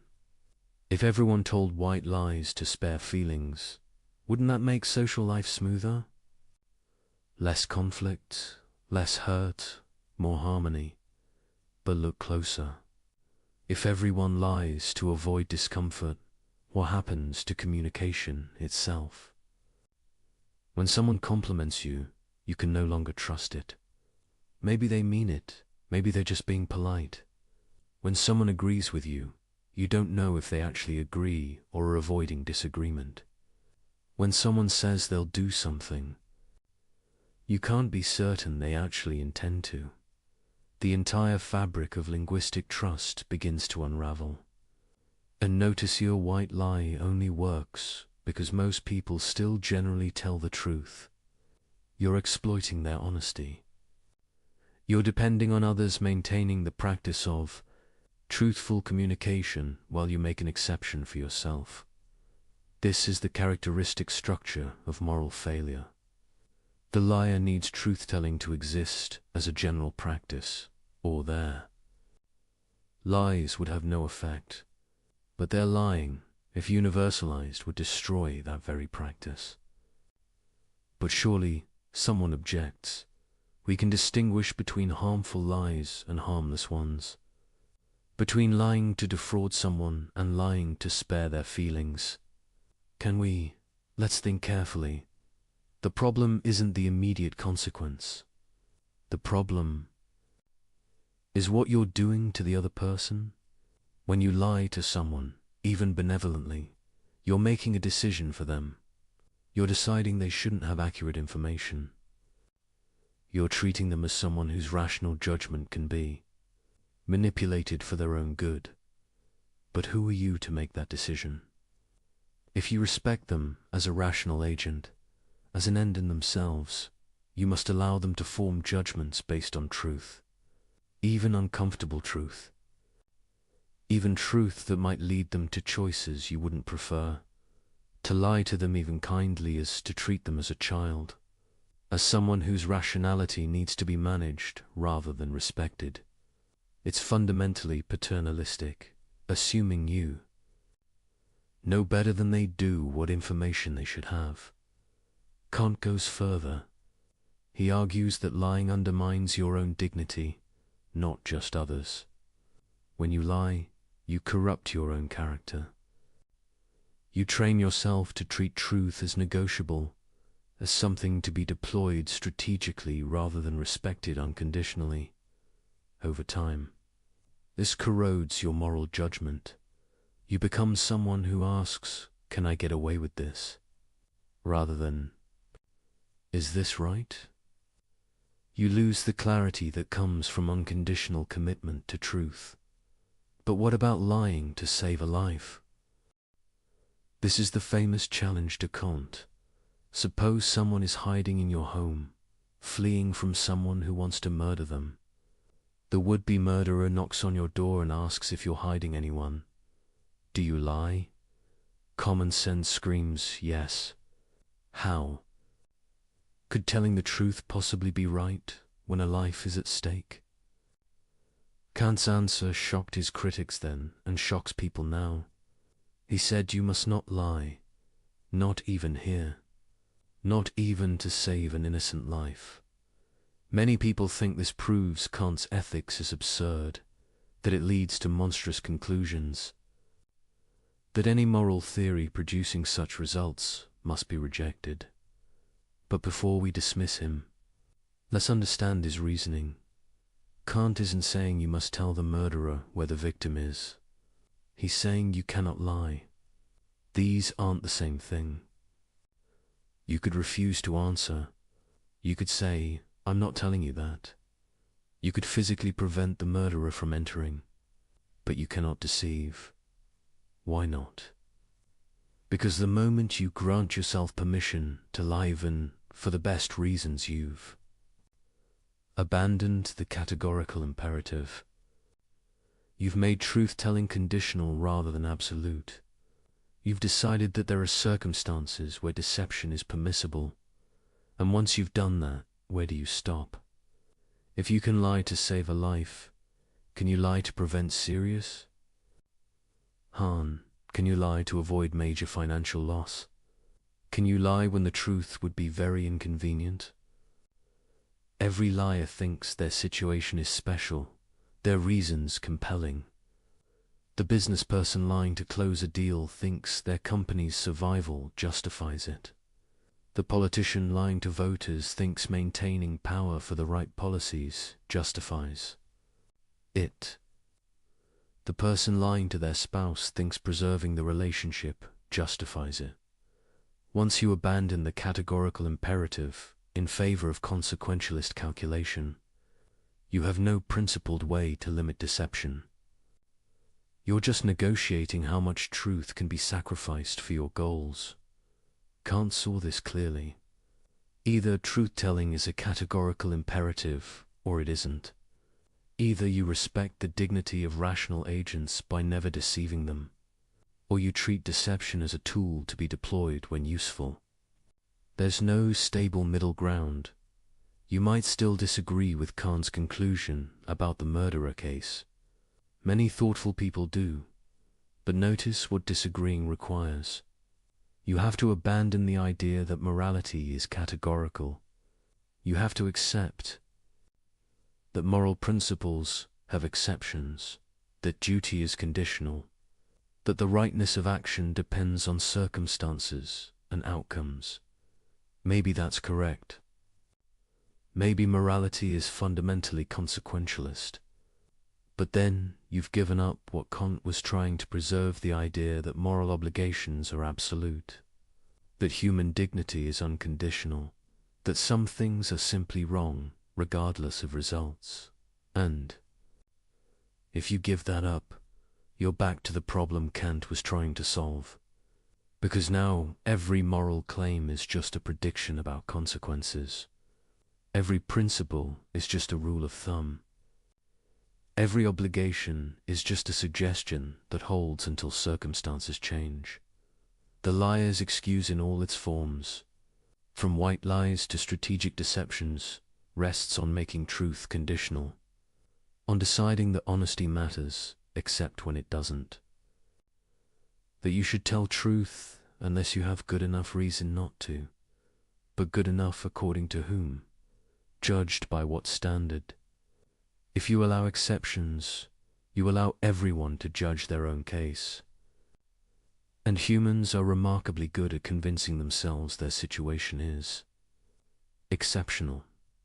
If everyone told white lies to spare feelings, wouldn't that make social life smoother? Less conflict, less hurt, more harmony. But look closer. If everyone lies to avoid discomfort, what happens to communication itself? When someone compliments you, you can no longer trust it. Maybe they mean it, maybe they're just being polite. When someone agrees with you, you don't know if they actually agree or are avoiding disagreement. When someone says they'll do something, you can't be certain they actually intend to. The entire fabric of linguistic trust begins to unravel. And notice your white lie only works because most people still generally tell the truth. You're exploiting their honesty. You're depending on others maintaining the practice of truthful communication while you make an exception for yourself. This is the characteristic structure of moral failure. The liar needs truth-telling to exist as a general practice, or their lies would have no effect, but their lying, if universalized, would destroy that very practice. But surely, someone objects, we can distinguish between harmful lies and harmless ones, between lying to defraud someone and lying to spare their feelings. Can we? Let's think carefully. The problem isn't the immediate consequence. The problem is what you're doing to the other person. When you lie to someone, even benevolently, you're making a decision for them. You're deciding they shouldn't have accurate information. You're treating them as someone whose rational judgment can be manipulated for their own good. But who are you to make that decision? If you respect them as a rational agent, as an end in themselves, you must allow them to form judgments based on truth, even uncomfortable truth, even truth that might lead them to choices you wouldn't prefer. To lie to them even kindly is to treat them as a child, as someone whose rationality needs to be managed rather than respected. It's fundamentally paternalistic, assuming you know better than they do what information they should have. Kant goes further. He argues that lying undermines your own dignity, not just others. When you lie, you corrupt your own character. You train yourself to treat truth as negotiable, as something to be deployed strategically rather than respected unconditionally. Over time, this corrodes your moral judgment. You become someone who asks, "Can I get away with this?" rather than, "Is this right?" You lose the clarity that comes from unconditional commitment to truth. But what about lying to save a life? This is the famous challenge to Kant. Suppose someone is hiding in your home, fleeing from someone who wants to murder them. The would-be murderer knocks on your door and asks if you're hiding anyone. Do you lie? Common sense screams yes. How? Could telling the truth possibly be right when a life is at stake? Kant's answer shocked his critics then and shocks people now. He said you must not lie, not even here, not even to save an innocent life. Many people think this proves Kant's ethics is absurd, that it leads to monstrous conclusions, that any moral theory producing such results must be rejected. But before we dismiss him, let's understand his reasoning. Kant isn't saying you must tell the murderer where the victim is. He's saying you cannot lie. These aren't the same thing. You could refuse to answer. You could say, "I'm not telling you that." You could physically prevent the murderer from entering, but you cannot deceive. Why not? Because the moment you grant yourself permission to lie even for the best reasons, you've abandoned the categorical imperative. You've made truth-telling conditional rather than absolute. You've decided that there are circumstances where deception is permissible, and once you've done that, where do you stop? If you can lie to save a life, can you lie to prevent serious harm? Can you lie to avoid major financial loss? Can you lie when the truth would be very inconvenient? Every liar thinks their situation is special, their reasons compelling. The business person lying to close a deal thinks their company's survival justifies it. The politician lying to voters thinks maintaining power for the right policies justifies it. The person lying to their spouse thinks preserving the relationship justifies it. Once you abandon the categorical imperative in favor of consequentialist calculation, you have no principled way to limit deception. You're just negotiating how much truth can be sacrificed for your goals. Kant saw this clearly. Either truth-telling is a categorical imperative, or it isn't. Either you respect the dignity of rational agents by never deceiving them, or you treat deception as a tool to be deployed when useful. There's no stable middle ground. You might still disagree with Kant's conclusion about the murderer case. Many thoughtful people do, but notice what disagreeing requires. You have to abandon the idea that morality is categorical. You have to accept that moral principles have exceptions, that duty is conditional, that the rightness of action depends on circumstances and outcomes. Maybe that's correct. Maybe morality is fundamentally consequentialist. But then you've given up what Kant was trying to preserve, the idea that moral obligations are absolute, that human dignity is unconditional, that some things are simply wrong regardless of results. And if you give that up, you're back to the problem Kant was trying to solve. Because now every moral claim is just a prediction about consequences. Every principle is just a rule of thumb. Every obligation is just a suggestion that holds until circumstances change. The liar's excuse in all its forms, from white lies to strategic deceptions, rests on making truth conditional, on deciding that honesty matters except when it doesn't, that you should tell truth unless you have good enough reason not to, but good enough according to whom? Judged by what standard? If you allow exceptions, you allow everyone to judge their own case. And humans are remarkably good at convincing themselves their situation is exceptional.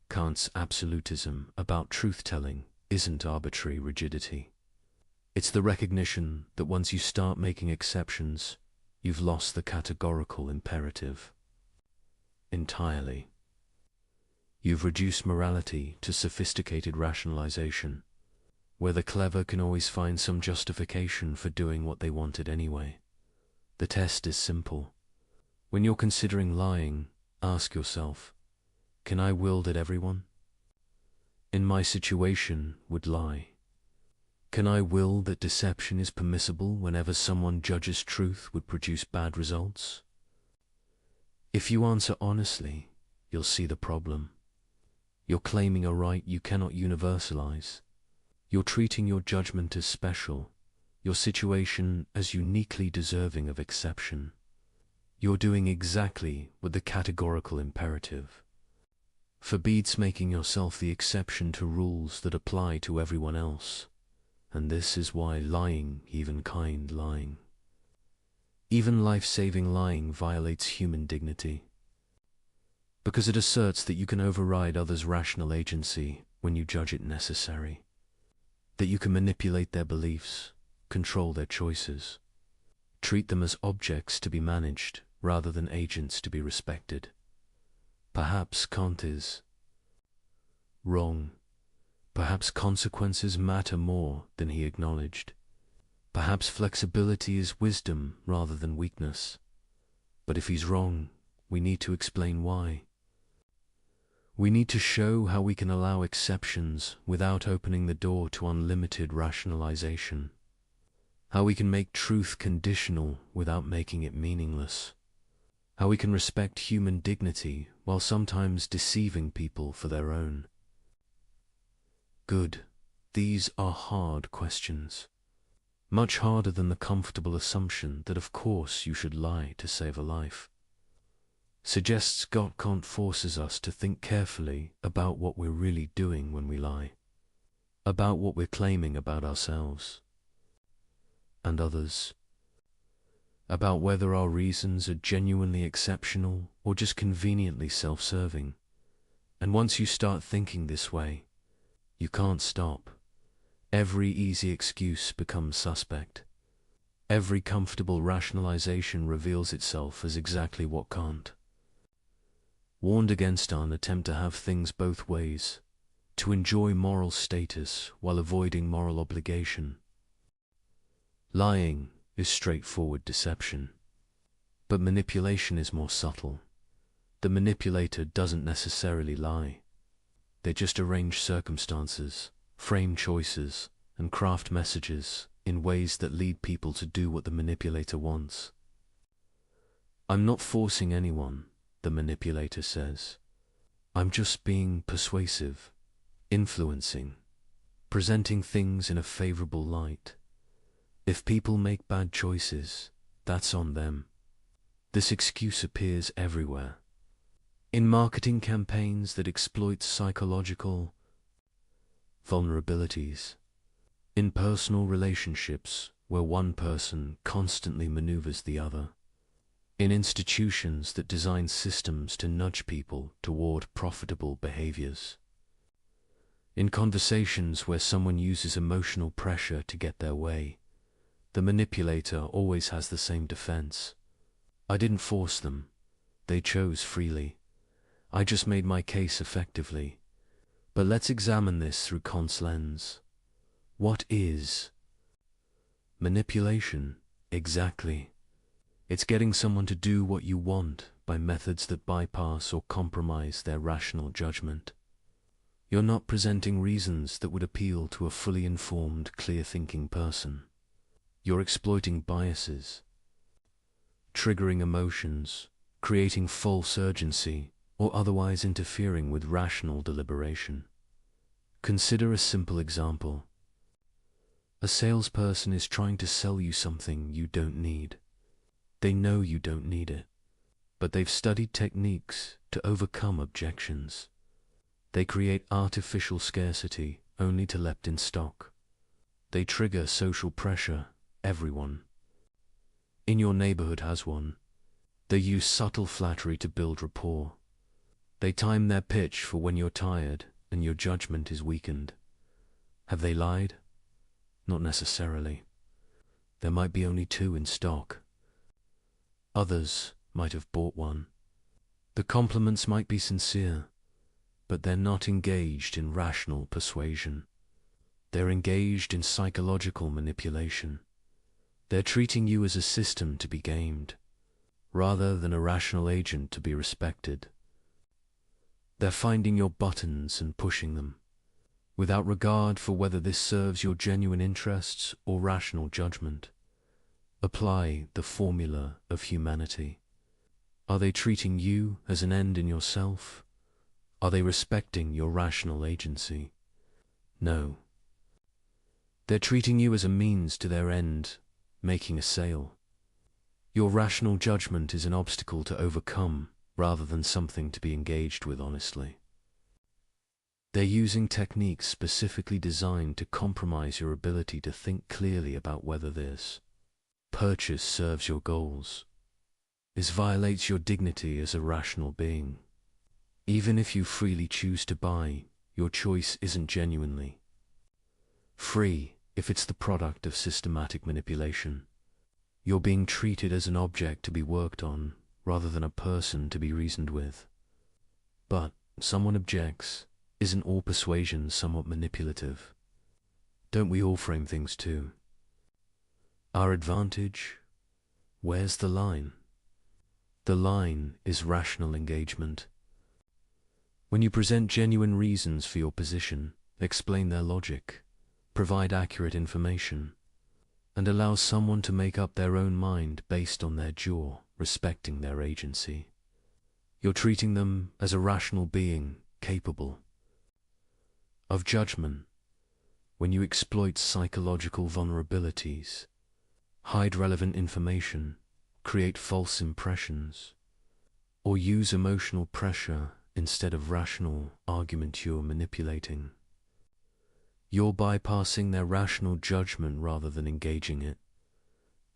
Kant's absolutism about truth-telling isn't arbitrary rigidity. It's the recognition that once you start making exceptions, you've lost the categorical imperative entirely. You've reduced morality to sophisticated rationalization, where the clever can always find some justification for doing what they wanted anyway. The test is simple. When you're considering lying, ask yourself, can I will that everyone in my situation would lie? Can I will that deception is permissible whenever someone judges truth would produce bad results? If you answer honestly, you'll see the problem. You're claiming a right you cannot universalize. You're treating your judgment as special, your situation as uniquely deserving of exception. You're doing exactly what the categorical imperative forbids, making yourself the exception to rules that apply to everyone else. And this is why lying, even kind lying, even life-saving lying, violates human dignity. Because it asserts that you can override others' rational agency when you judge it necessary, that you can manipulate their beliefs, control their choices, treat them as objects to be managed rather than agents to be respected. Perhaps Kant is wrong. Perhaps consequences matter more than he acknowledged. Perhaps flexibility is wisdom rather than weakness. But if he's wrong, we need to explain why. We need to show how we can allow exceptions without opening the door to unlimited rationalization. How we can make truth conditional without making it meaningless. How we can respect human dignity while sometimes deceiving people for their own. Good. These are hard questions. Much harder than the comfortable assumption that of course you should lie to save a life. Suggests Kant forces us to think carefully about what we're really doing when we lie, about what we're claiming about ourselves and others, about whether our reasons are genuinely exceptional or just conveniently self-serving. And once you start thinking this way, you can't stop. Every easy excuse becomes suspect. Every comfortable rationalization reveals itself as exactly what Kant warned against: an attempt to have things both ways, to enjoy moral status while avoiding moral obligation. Lying is straightforward deception, but manipulation is more subtle. The manipulator doesn't necessarily lie. They just arrange circumstances, frame choices, and craft messages in ways that lead people to do what the manipulator wants. I'm not forcing anyone, the manipulator says. I'm just being persuasive, influencing, presenting things in a favorable light. If people make bad choices, that's on them. This excuse appears everywhere. In marketing campaigns that exploit psychological vulnerabilities, in personal relationships where one person constantly maneuvers the other, in institutions that design systems to nudge people toward profitable behaviors, in conversations where someone uses emotional pressure to get their way, the manipulator always has the same defense. I didn't force them. They chose freely. I just made my case effectively. But let's examine this through Kant's lens. What is manipulation? Exactly. It's getting someone to do what you want by methods that bypass or compromise their rational judgment. You're not presenting reasons that would appeal to a fully informed, clear-thinking person. You're exploiting biases, triggering emotions, creating false urgency, or otherwise interfering with rational deliberation. Consider a simple example. A salesperson is trying to sell you something you don't need. They know you don't need it, but they've studied techniques to overcome objections. They create artificial scarcity only to leapt in stock. They trigger social pressure. Everyone in your neighborhood has one. They use subtle flattery to build rapport. They time their pitch for when you're tired and your judgment is weakened. Have they lied? Not necessarily. There might be only two in stock. Others might have bought one. The compliments might be sincere, but they're not engaged in rational persuasion. They're engaged in psychological manipulation. They're treating you as a system to be gamed, rather than a rational agent to be respected. They're finding your buttons and pushing them, without regard for whether this serves your genuine interests or rational judgment. Apply the formula of humanity. Are they treating you as an end in yourself? Are they respecting your rational agency? No. They're treating you as a means to their end, making a sale. Your rational judgment is an obstacle to overcome rather than something to be engaged with honestly. They're using techniques specifically designed to compromise your ability to think clearly about whether this purchase serves your goals. This violates your dignity as a rational being. Even if you freely choose to buy, your choice isn't genuinely free if it's the product of systematic manipulation. You're being treated as an object to be worked on rather than a person to be reasoned with. But someone objects, isn't all persuasion somewhat manipulative? Don't we all frame things too? Our advantage? Where's the line? The line is rational engagement. When you present genuine reasons for your position, explain their logic, provide accurate information, and allow someone to make up their own mind based on their jaw, respecting their agency. You're treating them as a rational being capable of judgment. When you exploit psychological vulnerabilities, hide relevant information, create false impressions, or use emotional pressure instead of rational argument, you're manipulating. You're bypassing their rational judgment rather than engaging it.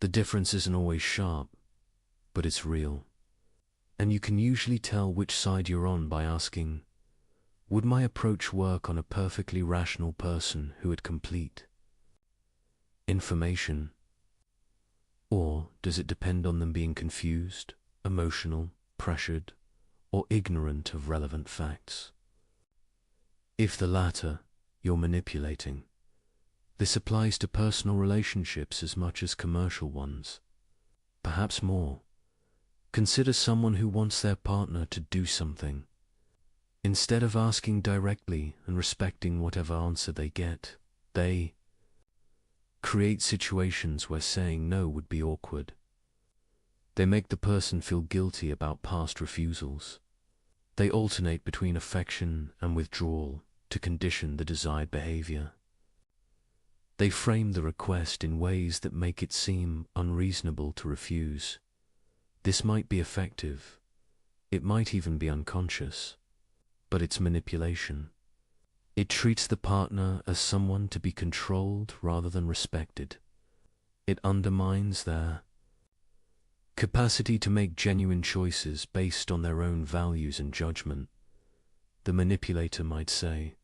The difference isn't always sharp, but it's real. And you can usually tell which side you're on by asking, would my approach work on a perfectly rational person who had complete information? Or does it depend on them being confused, emotional, pressured, or ignorant of relevant facts? If the latter, you're manipulating. This applies to personal relationships as much as commercial ones. Perhaps more. Consider someone who wants their partner to do something. Instead of asking directly and respecting whatever answer they get, they create situations where saying no would be awkward. They make the person feel guilty about past refusals. They alternate between affection and withdrawal to condition the desired behavior. They frame the request in ways that make it seem unreasonable to refuse. This might be effective. It might even be unconscious. But it's manipulation. It treats the partner as someone to be controlled rather than respected. It undermines their capacity to make genuine choices based on their own values and judgment. The manipulator might say,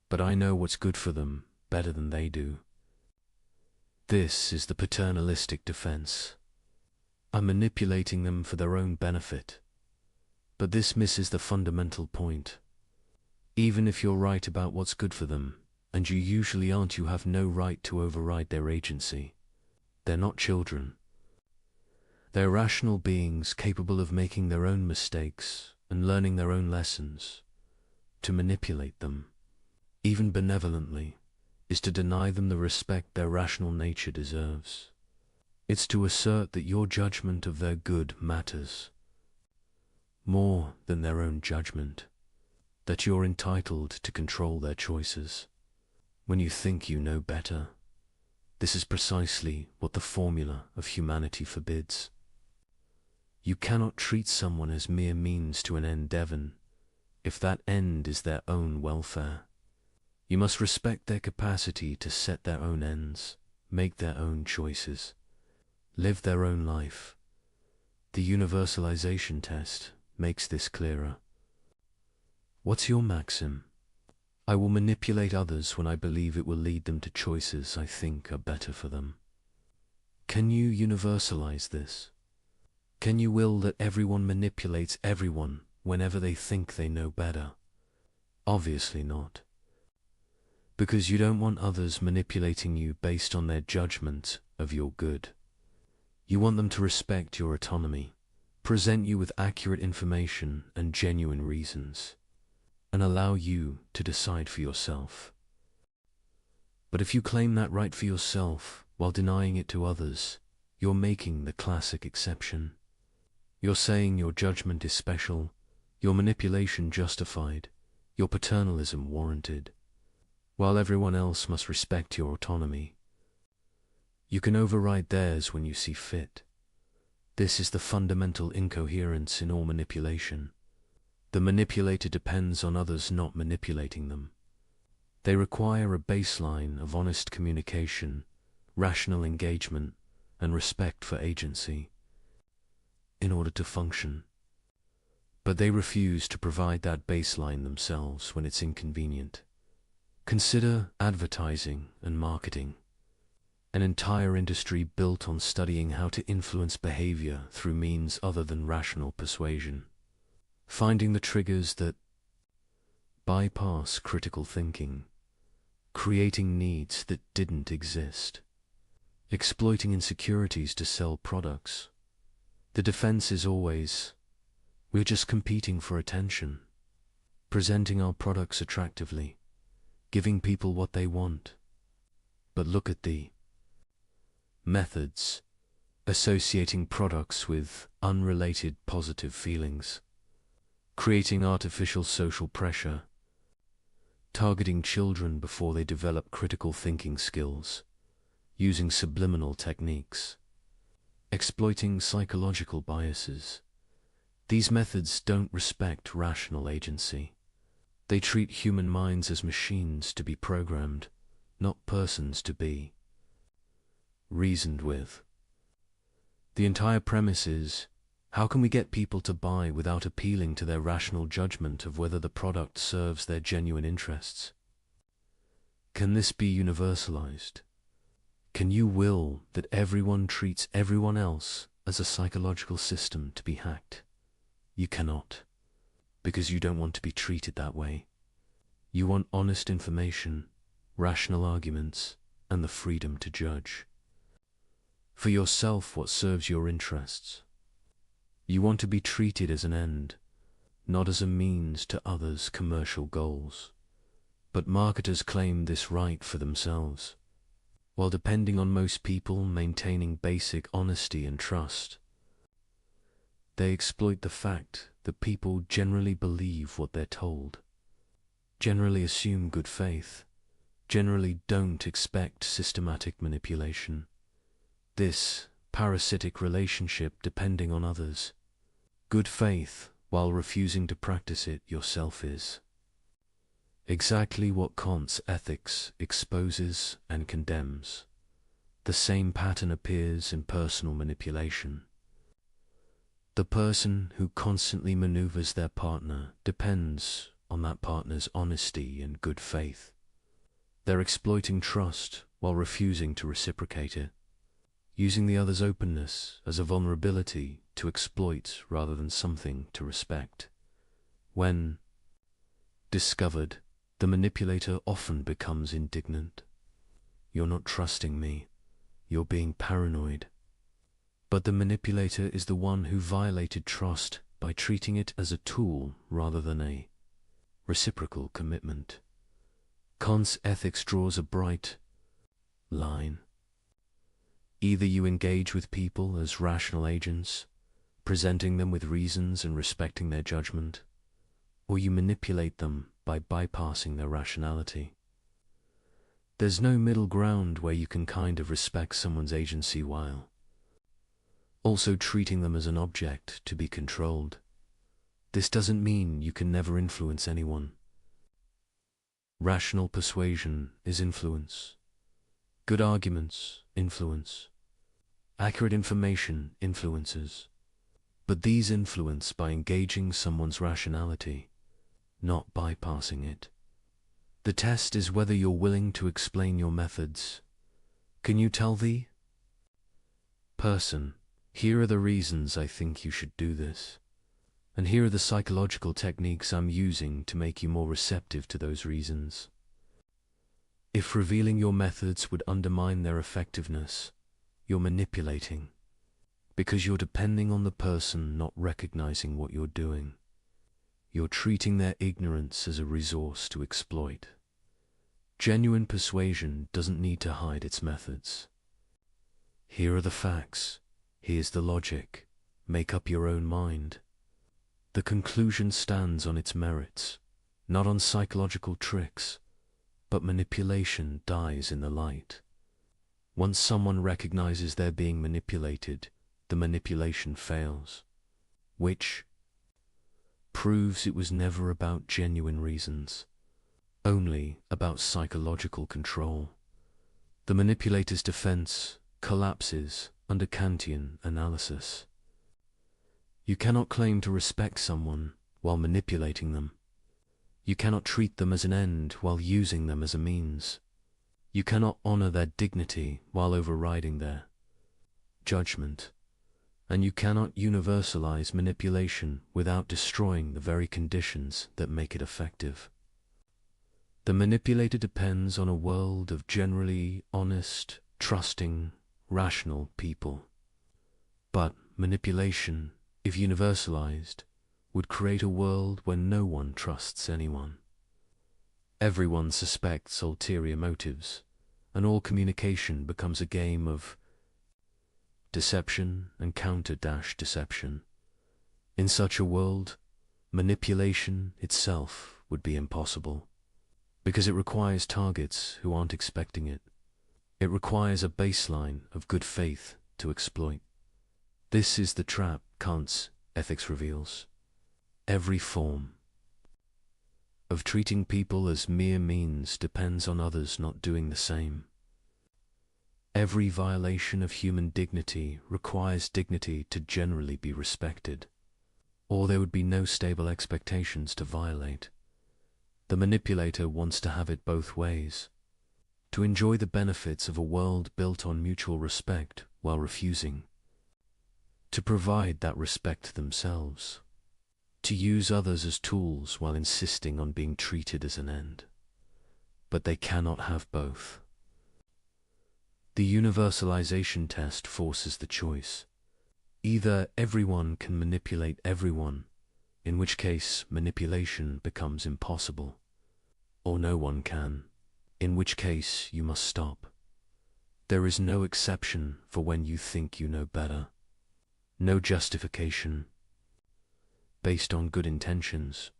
but I know what's good for them better than they do. This is the paternalistic defense. I'm manipulating them for their own benefit. But this misses the fundamental point. Even if you're right about what's good for them, and you usually aren't, you have no right to override their agency. They're not children. They're rational beings capable of making their own mistakes and learning their own lessons. To manipulate them, even benevolently, is to deny them the respect their rational nature deserves. It's to assert that your judgment of their good matters more than their own judgment, that you're entitled to control their choices when you think you know better. This is precisely what the formula of humanity forbids. You cannot treat someone as mere means to an end, Devon, if that end is their own welfare. You must respect their capacity to set their own ends, make their own choices, live their own life. The universalization test makes this clearer. What's your maxim? I will manipulate others when I believe it will lead them to choices I think are better for them. Can you universalize this? Can you will that everyone manipulates everyone whenever they think they know better? Obviously not. Because you don't want others manipulating you based on their judgment of your good. You want them to respect your autonomy, present you with accurate information and genuine reasons, and allow you to decide for yourself. But if you claim that right for yourself while denying it to others, you're making the classic exception. You're saying your judgment is special, your manipulation justified, your paternalism warranted, while everyone else must respect your autonomy. You can override theirs when you see fit. This is the fundamental incoherence in all manipulation. The manipulator depends on others not manipulating them. They require a baseline of honest communication, rational engagement, and respect for agency in order to function. But they refuse to provide that baseline themselves when it's inconvenient. Consider advertising and marketing, an entire industry built on studying how to influence behavior through means other than rational persuasion, finding the triggers that bypass critical thinking, creating needs that didn't exist, exploiting insecurities to sell products. The defense is always, we're just competing for attention, presenting our products attractively, giving people what they want. But look at the methods, associating products with unrelated positive feelings, creating artificial social pressure, targeting children before they develop critical thinking skills, using subliminal techniques, exploiting psychological biases. These methods don't respect rational agency. They treat human minds as machines to be programmed, not persons to be reasoned with. The entire premise is, how can we get people to buy without appealing to their rational judgment of whether the product serves their genuine interests? Can this be universalized? Can you will that everyone treats everyone else as a psychological system to be hacked? You cannot, because you don't want to be treated that way. You want honest information, rational arguments, and the freedom to judge for yourself what serves your interests. You want to be treated as an end, not as a means to others' commercial goals. But marketers claim this right for themselves, while depending on most people maintaining basic honesty and trust. They exploit the fact that people generally believe what they're told, generally assume good faith, generally don't expect systematic manipulation. This parasitic relationship depending on others, good faith while refusing to practice it yourself is exactly what Kant's ethics exposes and condemns. The same pattern appears in personal manipulation. The person who constantly maneuvers their partner depends on that partner's honesty and good faith. They're exploiting trust while refusing to reciprocate it, using the other's openness as a vulnerability to exploit rather than something to respect. When discovered, the manipulator often becomes indignant. You're not trusting me. You're being paranoid. But the manipulator is the one who violated trust by treating it as a tool rather than a reciprocal commitment. Kant's ethics draws a bright line. Either you engage with people as rational agents, presenting them with reasons and respecting their judgment, or you manipulate them by bypassing their rationality. There's no middle ground where you can kind of respect someone's agency while also treating them as an object to be controlled. This doesn't mean you can never influence anyone. Rational persuasion is influence. Good arguments, influence. Accurate information influences. But these influence by engaging someone's rationality, not bypassing it. The test is whether you're willing to explain your methods. Can you tell the person, here are the reasons I think you should do this, and here are the psychological techniques I'm using to make you more receptive to those reasons. If revealing your methods would undermine their effectiveness, you're manipulating, because you're depending on the person not recognizing what you're doing. You're treating their ignorance as a resource to exploit. Genuine persuasion doesn't need to hide its methods. Here are the facts. Here's the logic. Make up your own mind. The conclusion stands on its merits, not on psychological tricks, but manipulation dies in the light. Once someone recognizes they're being manipulated, the manipulation fails, which proves it was never about genuine reasons, only about psychological control. The manipulator's defense collapses under Kantian analysis. You cannot claim to respect someone while manipulating them. You cannot treat them as an end while using them as a means. You cannot honor their dignity while overriding their judgment. And you cannot universalize manipulation without destroying the very conditions that make it effective. The manipulator depends on a world of generally honest, trusting, rational people. But manipulation, if universalized, would create a world where no one trusts anyone. Everyone suspects ulterior motives, and all communication becomes a game of deception and counter-deception. In such a world, manipulation itself would be impossible, because it requires targets who aren't expecting it. It requires a baseline of good faith to exploit. This is the trap Kant's ethics reveals. Every form of treating people as mere means depends on others not doing the same. Every violation of human dignity requires dignity to generally be respected, or there would be no stable expectations to violate. The manipulator wants to have it both ways, to enjoy the benefits of a world built on mutual respect while refusing to provide that respect themselves, to use others as tools while insisting on being treated as an end. But they cannot have both. The universalization test forces the choice. Either everyone can manipulate everyone, in which case manipulation becomes impossible, or no one can, in which case you must stop. There is no exception for when you think you know better. No justification based on good intentions.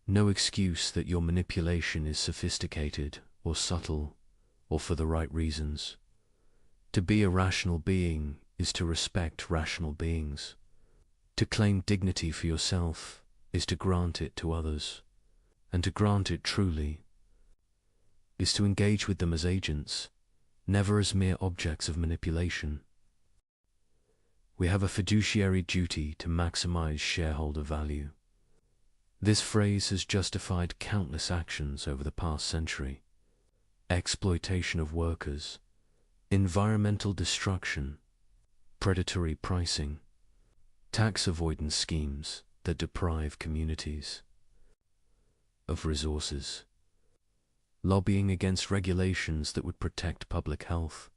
No excuse that your manipulation is sophisticated or subtle or for the right reasons. To be a rational being is to respect rational beings. To claim dignity for yourself is to grant it to others, and to grant it truly is to engage with them as agents, never as mere objects of manipulation. We have a fiduciary duty to maximize shareholder value. This phrase has justified countless actions over the past century. Exploitation of workers, environmental destruction, predatory pricing, tax avoidance schemes that deprive communities of resources, lobbying against regulations that would protect public health,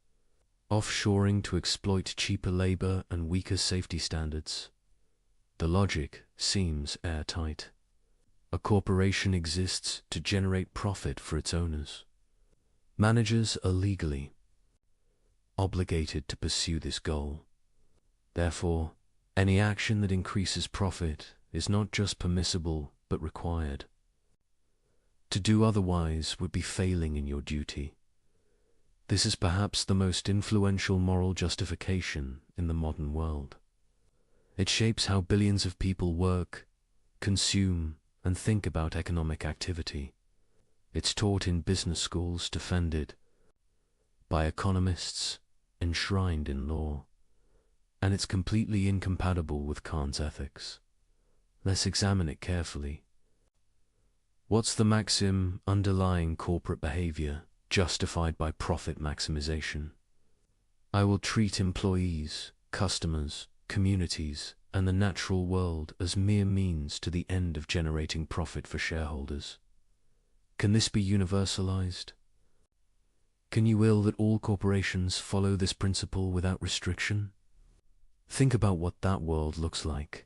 offshoring to exploit cheaper labor and weaker safety standards. The logic seems airtight. A corporation exists to generate profit for its owners. Managers are legally obligated to pursue this goal. Therefore, any action that increases profit is not just permissible but required. To do otherwise would be failing in your duty. This is perhaps the most influential moral justification in the modern world. It shapes how billions of people work, consume, and think about economic activity. It's taught in business schools, defended by economists, enshrined in law, and it's completely incompatible with Kant's ethics. Let's examine it carefully. What's the maxim underlying corporate behavior justified by profit maximization? I will treat employees, customers, communities, and the natural world as mere means to the end of generating profit for shareholders. Can this be universalized? Can you will that all corporations follow this principle without restriction? Think about what that world looks like.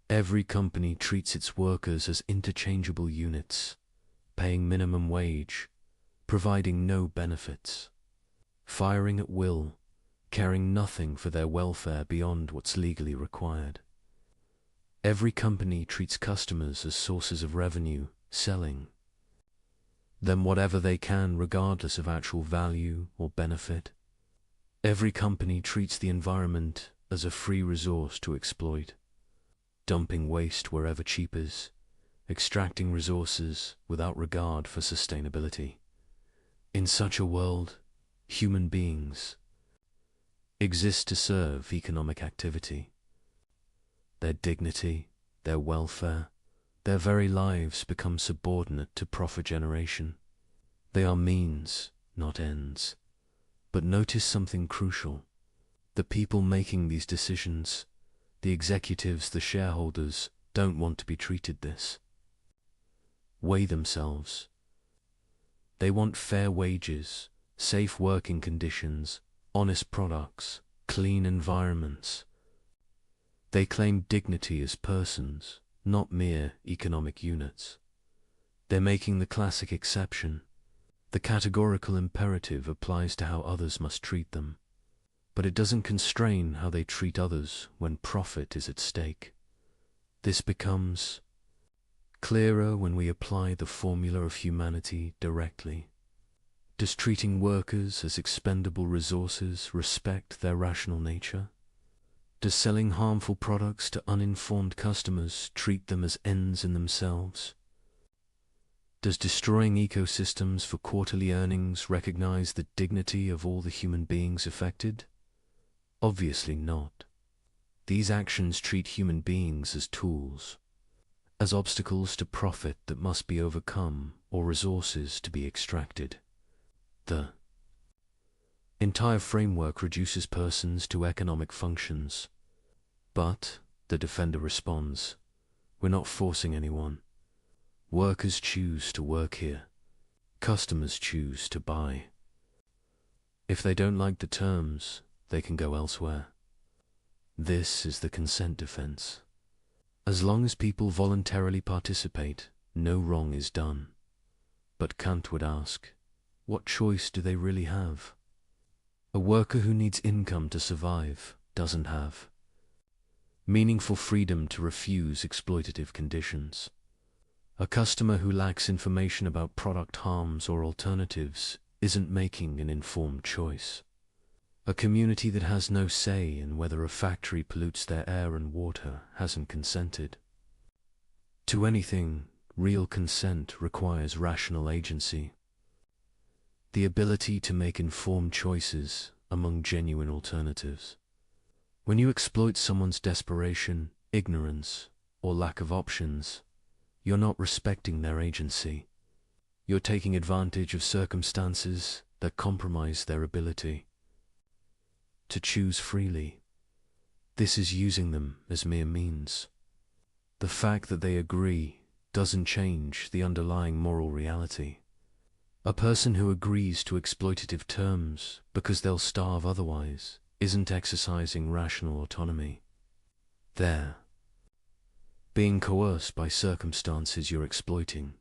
Every company treats its workers as interchangeable units, paying minimum wage, providing no benefits, firing at will, caring nothing for their welfare beyond what's legally required. Every company treats customers as sources of revenue, selling them whatever they can regardless of actual value or benefit. Every company treats the environment as a free resource to exploit, dumping waste wherever cheap is, extracting resources without regard for sustainability. In such a world, human beings exist to serve economic activity. Their dignity, their welfare, their very lives become subordinate to profit generation. They are means, not ends. But notice something crucial. The people making these decisions, the executives, the shareholders, don't want to be treated this way themselves. They want fair wages, safe working conditions, honest products, clean environments. They claim dignity as persons, not mere economic units. They're making the classic exception. The categorical imperative applies to how others must treat them, but it doesn't constrain how they treat others when profit is at stake. This becomes clearer when we apply the formula of humanity directly. Does treating workers as expendable resources respect their rational nature? Does selling harmful products to uninformed customers treat them as ends in themselves? Does destroying ecosystems for quarterly earnings recognize the dignity of all the human beings affected? Obviously not. These actions treat human beings as tools, as obstacles to profit that must be overcome or resources to be extracted. The entire framework reduces persons to economic functions. But, the defender responds, we're not forcing anyone. Workers choose to work here. Customers choose to buy. If they don't like the terms, they can go elsewhere. This is the consent defense. As long as people voluntarily participate, no wrong is done. But Kant would ask, what choice do they really have? A worker who needs income to survive doesn't have meaningful freedom to refuse exploitative conditions. A customer who lacks information about product harms or alternatives isn't making an informed choice. A community that has no say in whether a factory pollutes their air and water hasn't consented. To anything, real consent requires rational agency. The ability to make informed choices among genuine alternatives. When you exploit someone's desperation, ignorance, or lack of options, you're not respecting their agency. You're taking advantage of circumstances that compromise their ability to choose freely. This is using them as mere means. The fact that they agree doesn't change the underlying moral reality. A person who agrees to exploitative terms because they'll starve otherwise isn't exercising rational autonomy. They're being coerced by circumstances you're exploiting.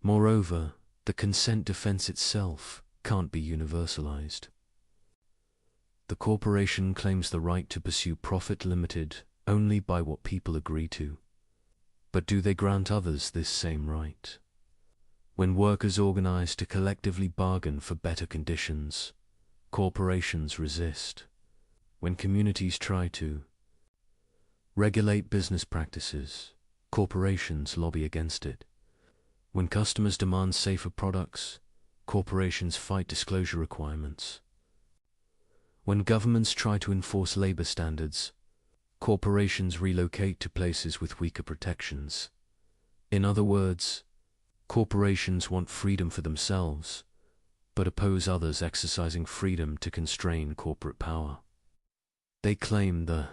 Moreover, the consent defense itself can't be universalized. The corporation claims the right to pursue profit limited only by what people agree to. But do they grant others this same right? When workers organize to collectively bargain for better conditions, corporations resist. When communities try to regulate business practices, corporations lobby against it. When customers demand safer products, corporations fight disclosure requirements. When governments try to enforce labor standards, corporations relocate to places with weaker protections. In other words, corporations want freedom for themselves, but oppose others exercising freedom to constrain corporate power. They claim the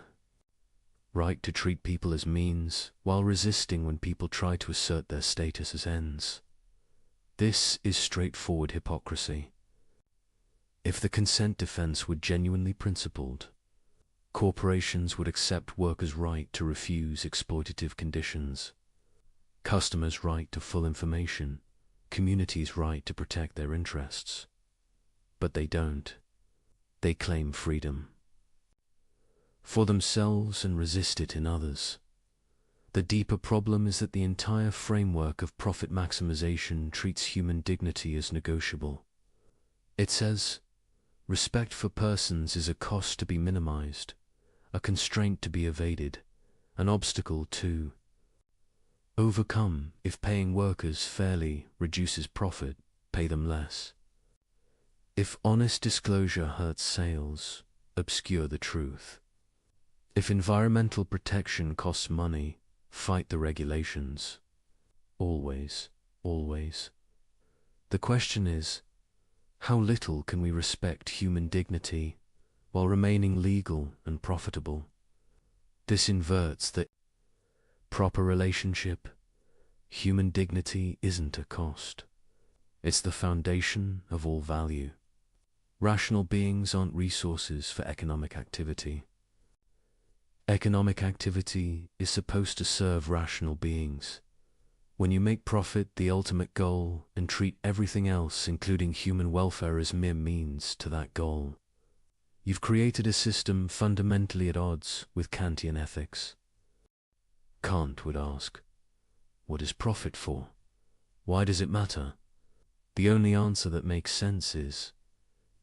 right to treat people as means, while resisting when people try to assert their status as ends. This is straightforward hypocrisy. If the consent defense were genuinely principled, corporations would accept workers' right to refuse exploitative conditions, customers' right to full information, communities' right to protect their interests. But they don't. They claim freedom for themselves and resist it in others. The deeper problem is that the entire framework of profit maximization treats human dignity as negotiable. It says, respect for persons is a cost to be minimized, a constraint to be evaded, an obstacle to overcome. If paying workers fairly reduces profit, pay them less. If honest disclosure hurts sales, obscure the truth. If environmental protection costs money, fight the regulations. Always, always. The question is, how little can we respect human dignity while remaining legal and profitable? This inverts the proper relationship. Human dignity isn't a cost. It's the foundation of all value. Rational beings aren't resources for economic activity. Economic activity is supposed to serve rational beings. When you make profit the ultimate goal and treat everything else, including human welfare, as mere means to that goal, you've created a system fundamentally at odds with Kantian ethics. Kant would ask, what is profit for? Why does it matter? The only answer that makes sense is,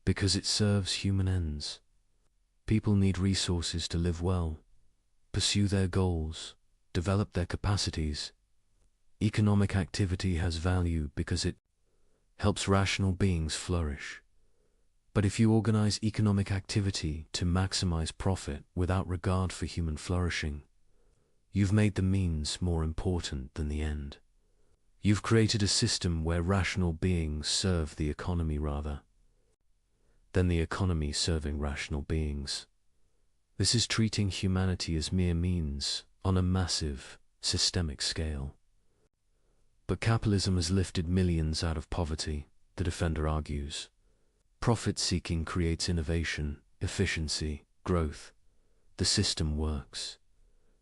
because it serves human ends. People need resources to live well, pursue their goals, develop their capacities. Economic activity has value because it helps rational beings flourish. But if you organize economic activity to maximize profit without regard for human flourishing, you've made the means more important than the end. You've created a system where rational beings serve the economy rather than the economy serving rational beings. This is treating humanity as mere means on a massive, systemic scale. But capitalism has lifted millions out of poverty, the defender argues. Profit-seeking creates innovation, efficiency, growth. The system works.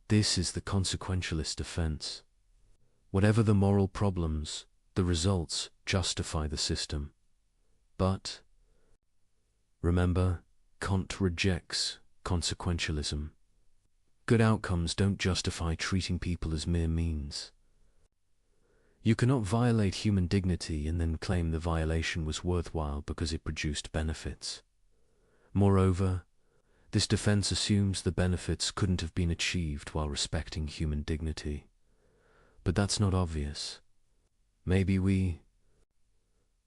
This is the consequentialist defense. Whatever the moral problems, the results justify the system. But remember, Kant rejects consequentialism. Good outcomes don't justify treating people as mere means. You cannot violate human dignity and then claim the violation was worthwhile because it produced benefits. Moreover, this defense assumes the benefits couldn't have been achieved while respecting human dignity. But that's not obvious. Maybe we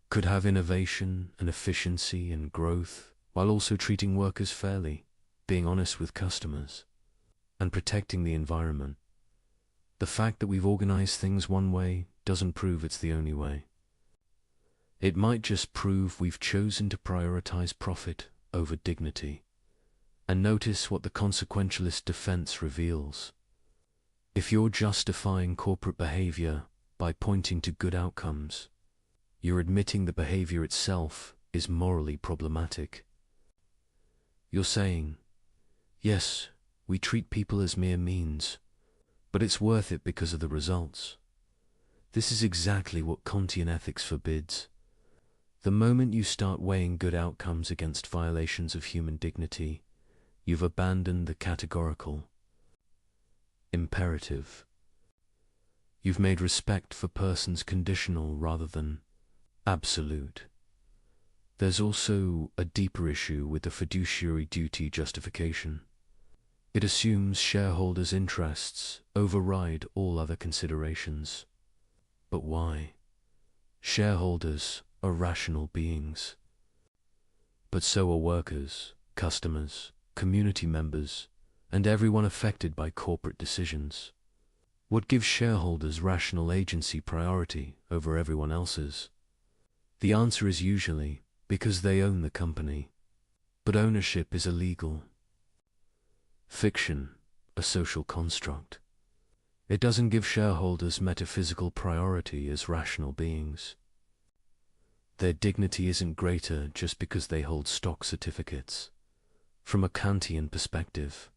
could have innovation and efficiency and growth while also treating workers fairly, being honest with customers, and protecting the environment. The fact that we've organized things one way doesn't prove it's the only way. It might just prove we've chosen to prioritize profit over dignity. And notice what the consequentialist defense reveals. If you're justifying corporate behavior by pointing to good outcomes, you're admitting the behavior itself is morally problematic. You're saying, yes, we treat people as mere means, but it's worth it because of the results. This is exactly what Kantian ethics forbids. The moment you start weighing good outcomes against violations of human dignity, you've abandoned the categorical imperative. You've made respect for persons conditional rather than absolute. There's also a deeper issue with the fiduciary duty justification. It assumes shareholders' interests override all other considerations. But why? Shareholders are rational beings. But so are workers, customers, community members, and everyone affected by corporate decisions. What gives shareholders rational agency priority over everyone else's? The answer is usually because they own the company. But ownership is illegal. Fiction, a social construct. It doesn't give shareholders metaphysical priority as rational beings. Their dignity isn't greater just because they hold stock certificates. From a Kantian perspective,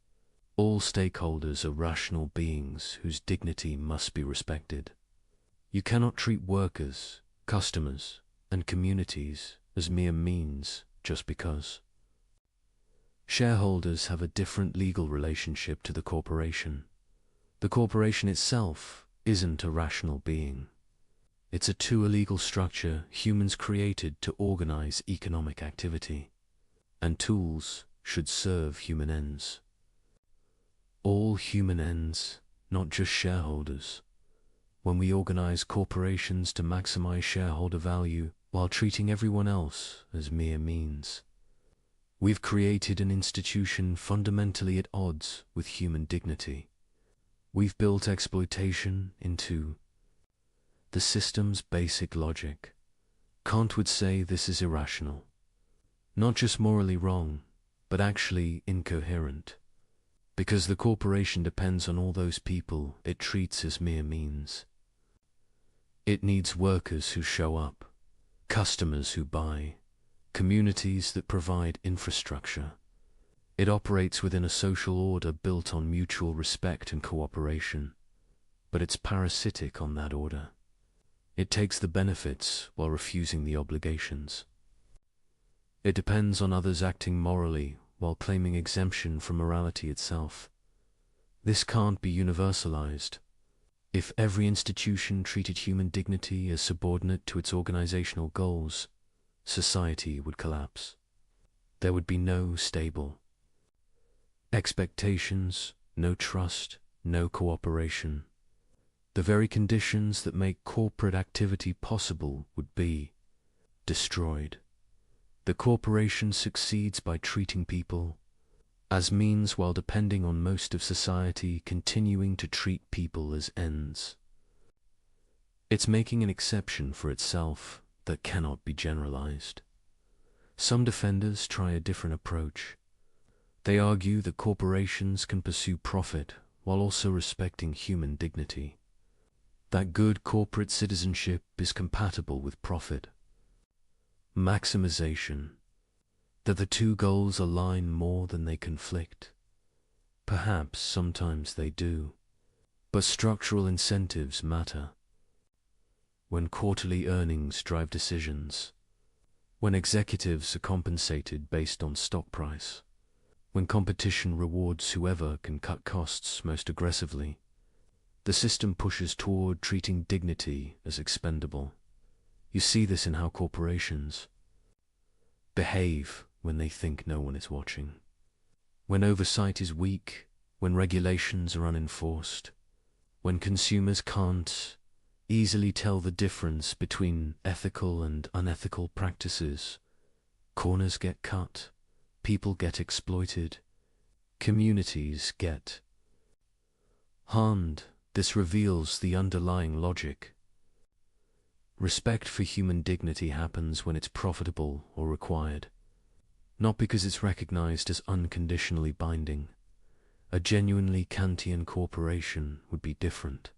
all stakeholders are rational beings whose dignity must be respected. You cannot treat workers, customers, and communities as mere means just because. Shareholders have a different legal relationship to the corporation. The corporation itself isn't a rational being. It's a too illegal structure humans created to organize economic activity. And tools should serve human ends. All human ends, not just shareholders. When we organize corporations to maximize shareholder value while treating everyone else as mere means, we've created an institution fundamentally at odds with human dignity. We've built exploitation into the system's basic logic. Kant would say this is irrational. Not just morally wrong, but actually incoherent. Because the corporation depends on all those people it treats as mere means. It needs workers who show up, customers who buy, communities that provide infrastructure. It operates within a social order built on mutual respect and cooperation, but it's parasitic on that order. It takes the benefits while refusing the obligations. It depends on others acting morally while claiming exemption from morality itself. This can't be universalized. If every institution treated human dignity as subordinate to its organizational goals, society would collapse. There would be no stable expectations, no trust, no cooperation. The very conditions that make corporate activity possible would be destroyed. The corporation succeeds by treating people as means while depending on most of society continuing to treat people as ends. It's making an exception for itself that cannot be generalized. Some defenders try a different approach. They argue that corporations can pursue profit while also respecting human dignity. That good corporate citizenship is compatible with profit. Maximization. That the two goals align more than they conflict. Perhaps sometimes they do, but structural incentives matter. When quarterly earnings drive decisions, when executives are compensated based on stock price, when competition rewards whoever can cut costs most aggressively, the system pushes toward treating dignity as expendable. You see this in how corporations behave when they think no one is watching. When oversight is weak, when regulations are unenforced, when consumers can't easily tell the difference between ethical and unethical practices, corners get cut, people get exploited, communities get harmed. This reveals the underlying logic. Respect for human dignity happens when it's profitable or required, not because it's recognized as unconditionally binding. A genuinely Kantian corporation would be different.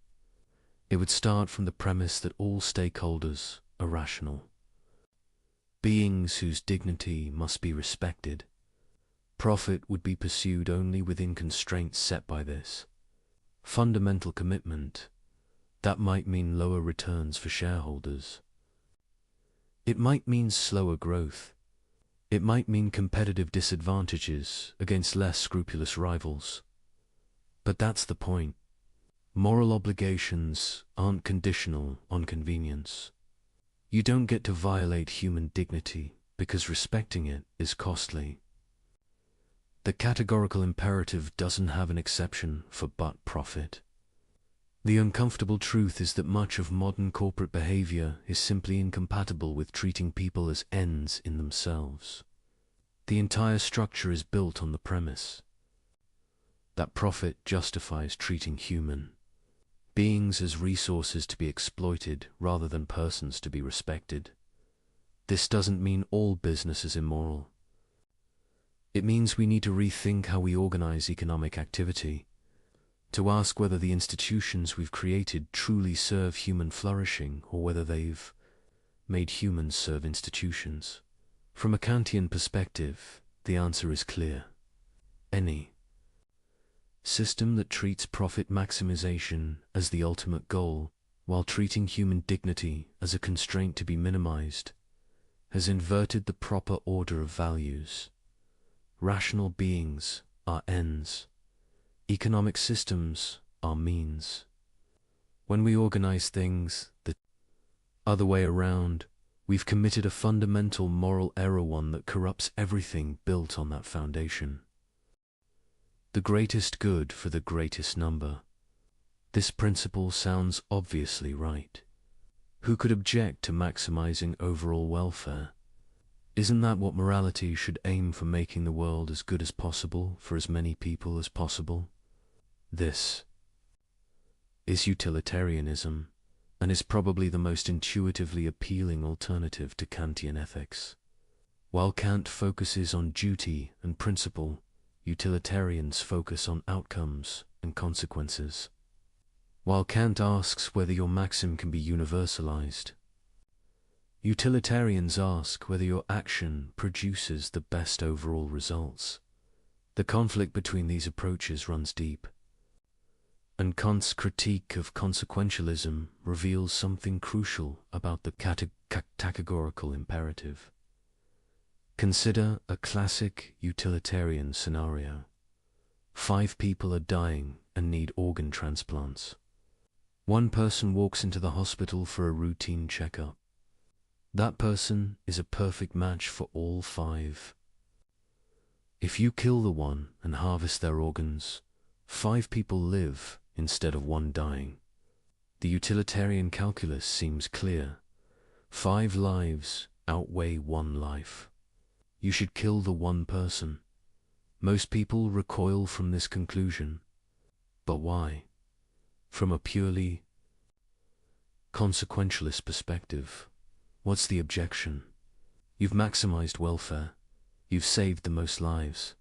It would start from the premise that all stakeholders are rational, beings whose dignity must be respected. Profit would be pursued only within constraints set by this fundamental commitment. That might mean lower returns for shareholders. It might mean slower growth. It might mean competitive disadvantages against less scrupulous rivals. But that's the point. Moral obligations aren't conditional on convenience. You don't get to violate human dignity because respecting it is costly. The categorical imperative doesn't have an exception for but profit. The uncomfortable truth is that much of modern corporate behavior is simply incompatible with treating people as ends in themselves. The entire structure is built on the premise that profit justifies treating human beings as resources to be exploited rather than persons to be respected. This doesn't mean all business is immoral. It means we need to rethink how we organize economic activity, to ask whether the institutions we've created truly serve human flourishing or whether they've made humans serve institutions. From a Kantian perspective, the answer is clear. Any system that treats profit maximization as the ultimate goal, while treating human dignity as a constraint to be minimized, has inverted the proper order of values. Rational beings are ends. Economic systems are means. When we organize things the other way around, we've committed a fundamental moral error, one that corrupts everything built on that foundation. The greatest good for the greatest number. This principle sounds obviously right. Who could object to maximizing overall welfare? Isn't that what morality should aim for, making the world as good as possible for as many people as possible? This is utilitarianism, and is probably the most intuitively appealing alternative to Kantian ethics. While Kant focuses on duty and principle, utilitarians focus on outcomes and consequences. While Kant asks whether your maxim can be universalized, utilitarians ask whether your action produces the best overall results. The conflict between these approaches runs deep, and Kant's critique of consequentialism reveals something crucial about the categorical imperative. Consider a classic utilitarian scenario. 5 people are dying and need organ transplants. One person walks into the hospital for a routine checkup. That person is a perfect match for all 5. If you kill the one and harvest their organs, 5 people live instead of 1 dying. The utilitarian calculus seems clear. 5 lives outweigh 1 life. You should kill the one person. Most people recoil from this conclusion. But why? From a purely consequentialist perspective, what's the objection? You've maximized welfare. You've saved the most lives.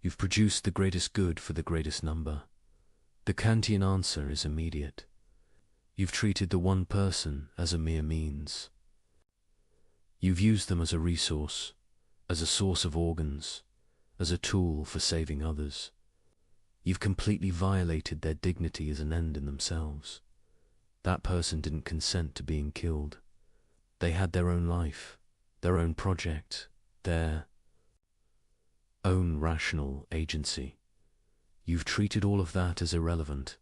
You've produced the greatest good for the greatest number. The Kantian answer is immediate. You've treated the one person as a mere means. You've used them as a resource, as a source of organs, as a tool for saving others. You've completely violated their dignity as an end in themselves. That person didn't consent to being killed. They had their own life, their own project, their own rational agency. You've treated all of that as irrelevant,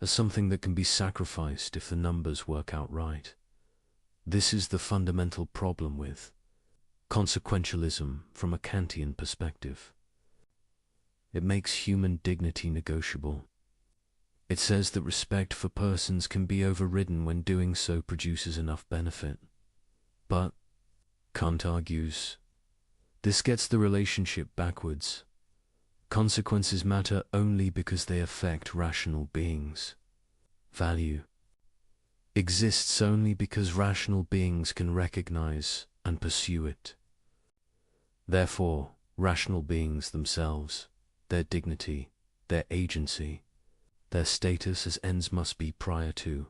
as something that can be sacrificed if the numbers work out right. This is the fundamental problem with consequentialism from a Kantian perspective. It makes human dignity negotiable. It says that respect for persons can be overridden when doing so produces enough benefit. But, Kant argues, this gets the relationship backwards. Consequences matter only because they affect rational beings. Value exists only because rational beings can recognize and pursue it. Therefore, rational beings themselves, their dignity, their agency, their status as ends must be prior to,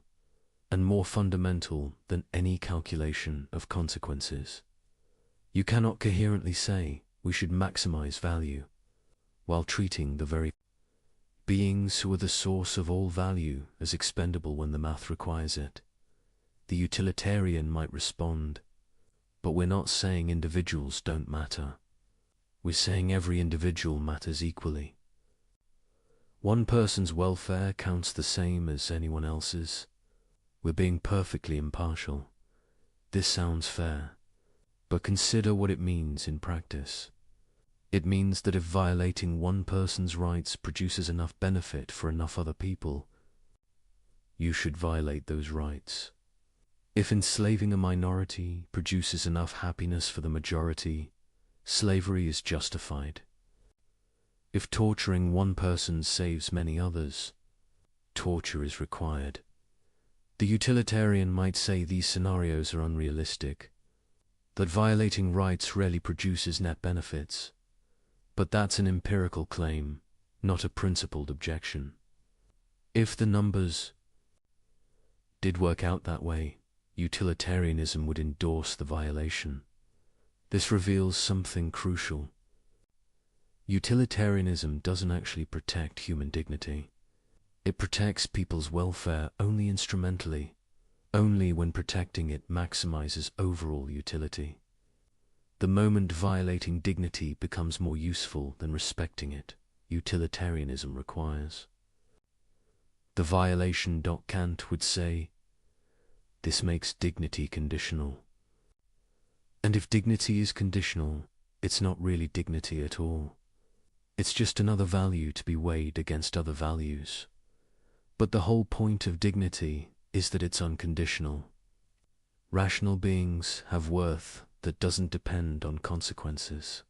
and more fundamental than any calculation of consequences. You cannot coherently say we should maximize value, while treating the very beings who are the source of all value as expendable when the math requires it. The utilitarian might respond, but we're not saying individuals don't matter. We're saying every individual matters equally. One person's welfare counts the same as anyone else's. We're being perfectly impartial. This sounds fair. But consider what it means in practice. It means that if violating one person's rights produces enough benefit for enough other people, you should violate those rights. If enslaving a minority produces enough happiness for the majority, slavery is justified. If torturing one person saves many others, torture is required. The utilitarian might say these scenarios are unrealistic, that violating rights rarely produces net benefits. But that's an empirical claim, not a principled objection. If the numbers did work out that way, utilitarianism would endorse the violation. This reveals something crucial. Utilitarianism doesn't actually protect human dignity. It protects people's welfare only instrumentally, only when protecting it maximizes overall utility. The moment violating dignity becomes more useful than respecting it, utilitarianism requires. The violation. Kant would say, this makes dignity conditional. And if dignity is conditional, it's not really dignity at all. It's just another value to be weighed against other values. But the whole point of dignity is that it's unconditional. Rational beings have worth that doesn't depend on consequences,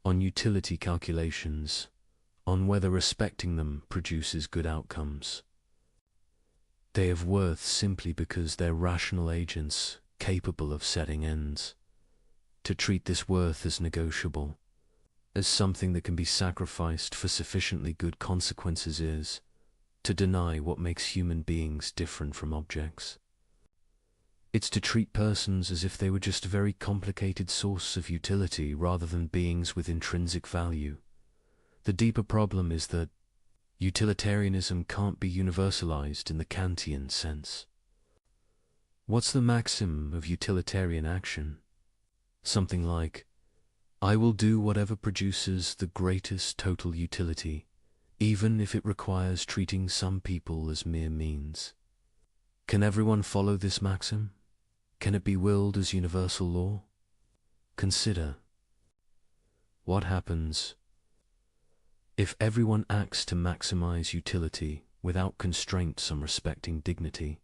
on utility calculations, on whether respecting them produces good outcomes. They have worth simply because they're rational agents capable of setting ends. To treat this worth as negotiable, as something that can be sacrificed for sufficiently good consequences, is to deny what makes human beings different from objects. It's to treat persons as if they were just a very complicated source of utility rather than beings with intrinsic value. The deeper problem is that utilitarianism can't be universalized in the Kantian sense. What's the maxim of utilitarian action? Something like, I will do whatever produces the greatest total utility, even if it requires treating some people as mere means. Can everyone follow this maxim? Can it be willed as universal law? Consider, what happens if everyone acts to maximize utility without constraints on respecting dignity?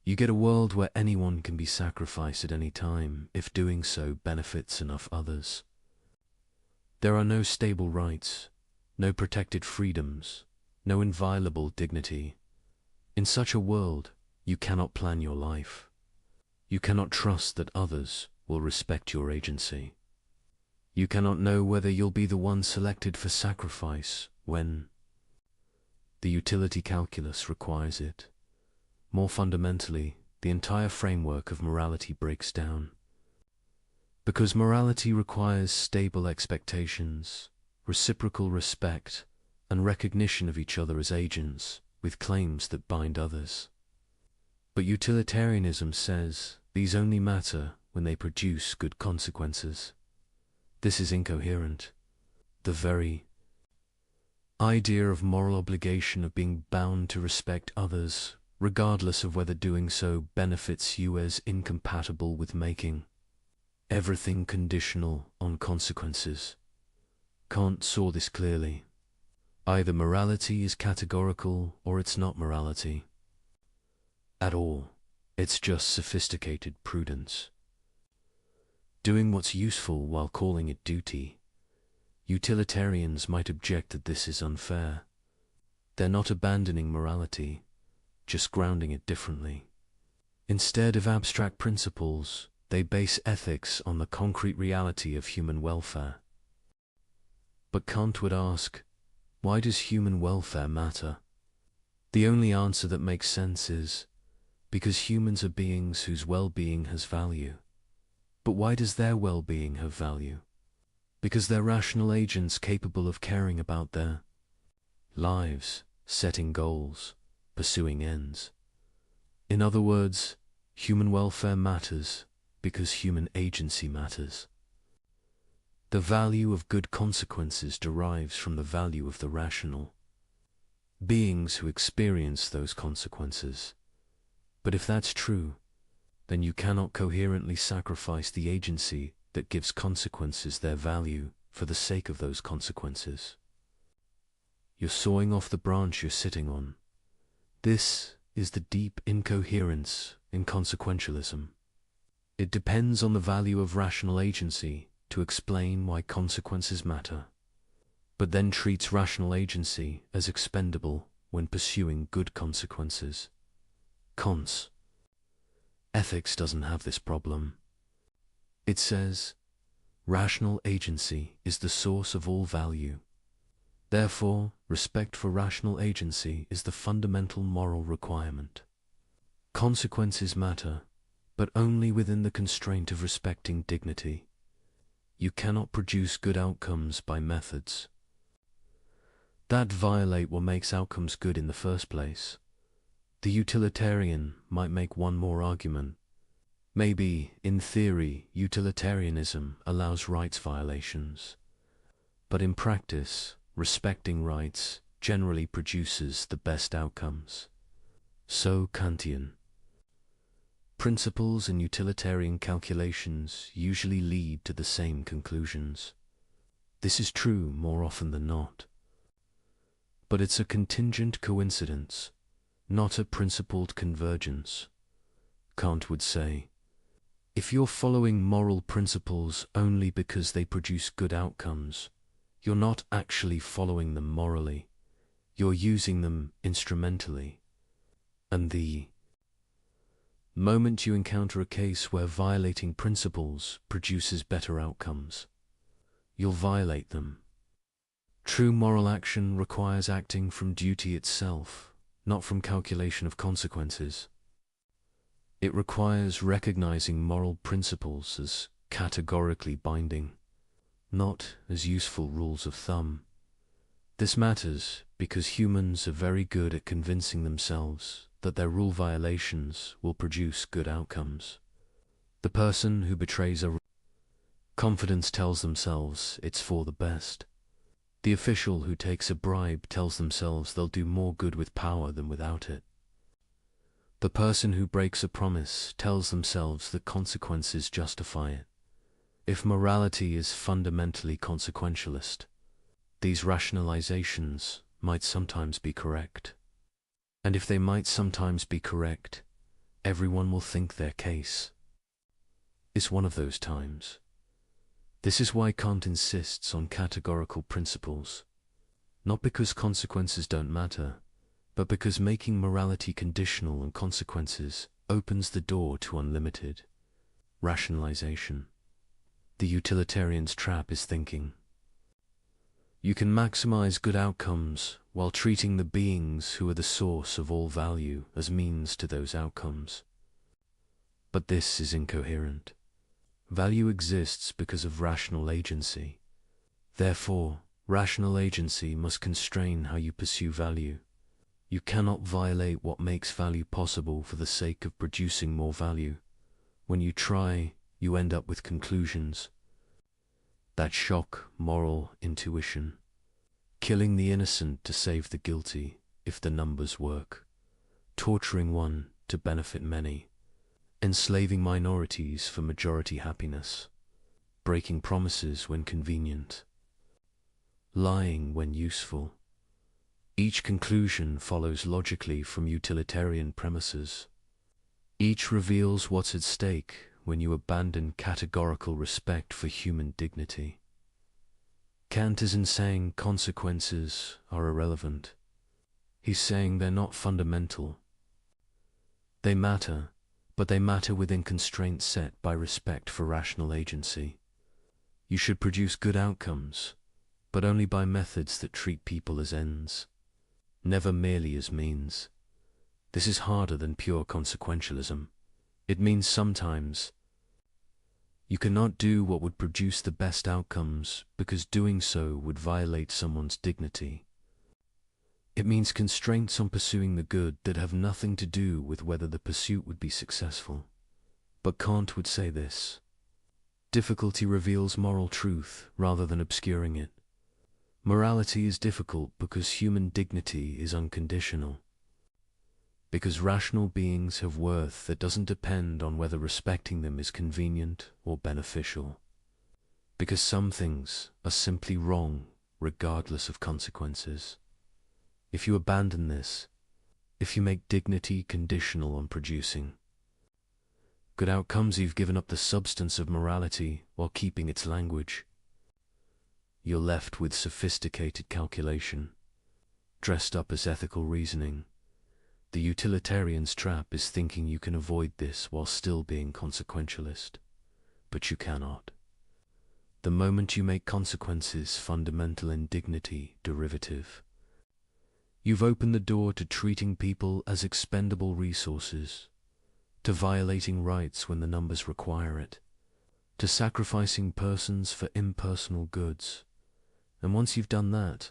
You get a world where anyone can be sacrificed at any time if doing so benefits enough others. There are no stable rights, no protected freedoms, no inviolable dignity. In such a world, you cannot plan your life. You cannot trust that others will respect your agency. You cannot know whether you'll be the one selected for sacrifice when the utility calculus requires it. More fundamentally, the entire framework of morality breaks down. Because morality requires stable expectations, reciprocal respect, and recognition of each other as agents with claims that bind others. But utilitarianism says these only matter when they produce good consequences. This is incoherent. The very idea of moral obligation of being bound to respect others, regardless of whether doing so benefits you, is incompatible with making everything conditional on consequences. Kant saw this clearly. Either morality is categorical or it's not morality at all. It's just sophisticated prudence. Doing what's useful while calling it duty. Utilitarians might object that this is unfair. They're not abandoning morality, just grounding it differently. Instead of abstract principles, they base ethics on the concrete reality of human welfare. But Kant would ask, why does human welfare matter? The only answer that makes sense is, because humans are beings whose well-being has value. But why does their well-being have value? Because they're rational agents capable of caring about their lives, setting goals, pursuing ends. In other words, human welfare matters because human agency matters. The value of good consequences derives from the value of the rational beings who experience those consequences. But if that's true, then you cannot coherently sacrifice the agency that gives consequences their value for the sake of those consequences. You're sawing off the branch you're sitting on. This is the deep incoherence in consequentialism. It depends on the value of rational agency to explain why consequences matter, but then treats rational agency as expendable when pursuing good consequences. Cons. Ethics doesn't have this problem. It says, rational agency is the source of all value. Therefore, respect for rational agency is the fundamental moral requirement. Consequences matter, but only within the constraint of respecting dignity. You cannot produce good outcomes by methods that violate what makes outcomes good in the first place. The utilitarian might make one more argument. Maybe, in theory, utilitarianism allows rights violations, but in practice, respecting rights generally produces the best outcomes. So Kantian. Principles and utilitarian calculations usually lead to the same conclusions. This is true more often than not. But it's a contingent coincidence, not a principled convergence. Kant would say, if you're following moral principles only because they produce good outcomes, you're not actually following them morally, you're using them instrumentally. And the moment you encounter a case where violating principles produces better outcomes, you'll violate them. True moral action requires acting from duty itself, not from calculation of consequences. It requires recognizing moral principles as categorically binding, not as useful rules of thumb. This matters because humans are very good at convincing themselves that their rule violations will produce good outcomes. The person who betrays a confidence tells themselves it's for the best. The official who takes a bribe tells themselves they'll do more good with power than without it. The person who breaks a promise tells themselves that consequences justify it. If morality is fundamentally consequentialist, these rationalizations might sometimes be correct. And if they might sometimes be correct, everyone will think their case is one of those times. This is why Kant insists on categorical principles, not because consequences don't matter, but because making morality conditional on consequences opens the door to unlimited rationalization. The utilitarian's trap is thinking you can maximize good outcomes while treating the beings who are the source of all value as means to those outcomes. But this is incoherent. Value exists because of rational agency. Therefore, rational agency must constrain how you pursue value. You cannot violate what makes value possible for the sake of producing more value. When you try, you end up with conclusions that shock moral intuition. Killing the innocent to save the guilty if the numbers work. Torturing one to benefit many. Enslaving minorities for majority happiness. Breaking promises when convenient. Lying when useful. Each conclusion follows logically from utilitarian premises. Each reveals what's at stake when you abandon categorical respect for human dignity. Kant isn't saying consequences are irrelevant. He's saying they're not fundamental. They matter, but they matter within constraints set by respect for rational agency. You should produce good outcomes, but only by methods that treat people as ends, never merely as means. This is harder than pure consequentialism. It means sometimes you cannot do what would produce the best outcomes because doing so would violate someone's dignity. It means constraints on pursuing the good that have nothing to do with whether the pursuit would be successful. But Kant would say this: difficulty reveals moral truth rather than obscuring it. Morality is difficult because human dignity is unconditional. Because rational beings have worth that doesn't depend on whether respecting them is convenient or beneficial. Because some things are simply wrong regardless of consequences. If you abandon this, if you make dignity conditional on producing good outcomes, you've given up the substance of morality while keeping its language. You're left with sophisticated calculation, dressed up as ethical reasoning. The utilitarian's trap is thinking you can avoid this while still being consequentialist. But you cannot. The moment you make consequences fundamental in dignity derivative, you've opened the door to treating people as expendable resources, to violating rights when the numbers require it, to sacrificing persons for impersonal goods. And once you've done that,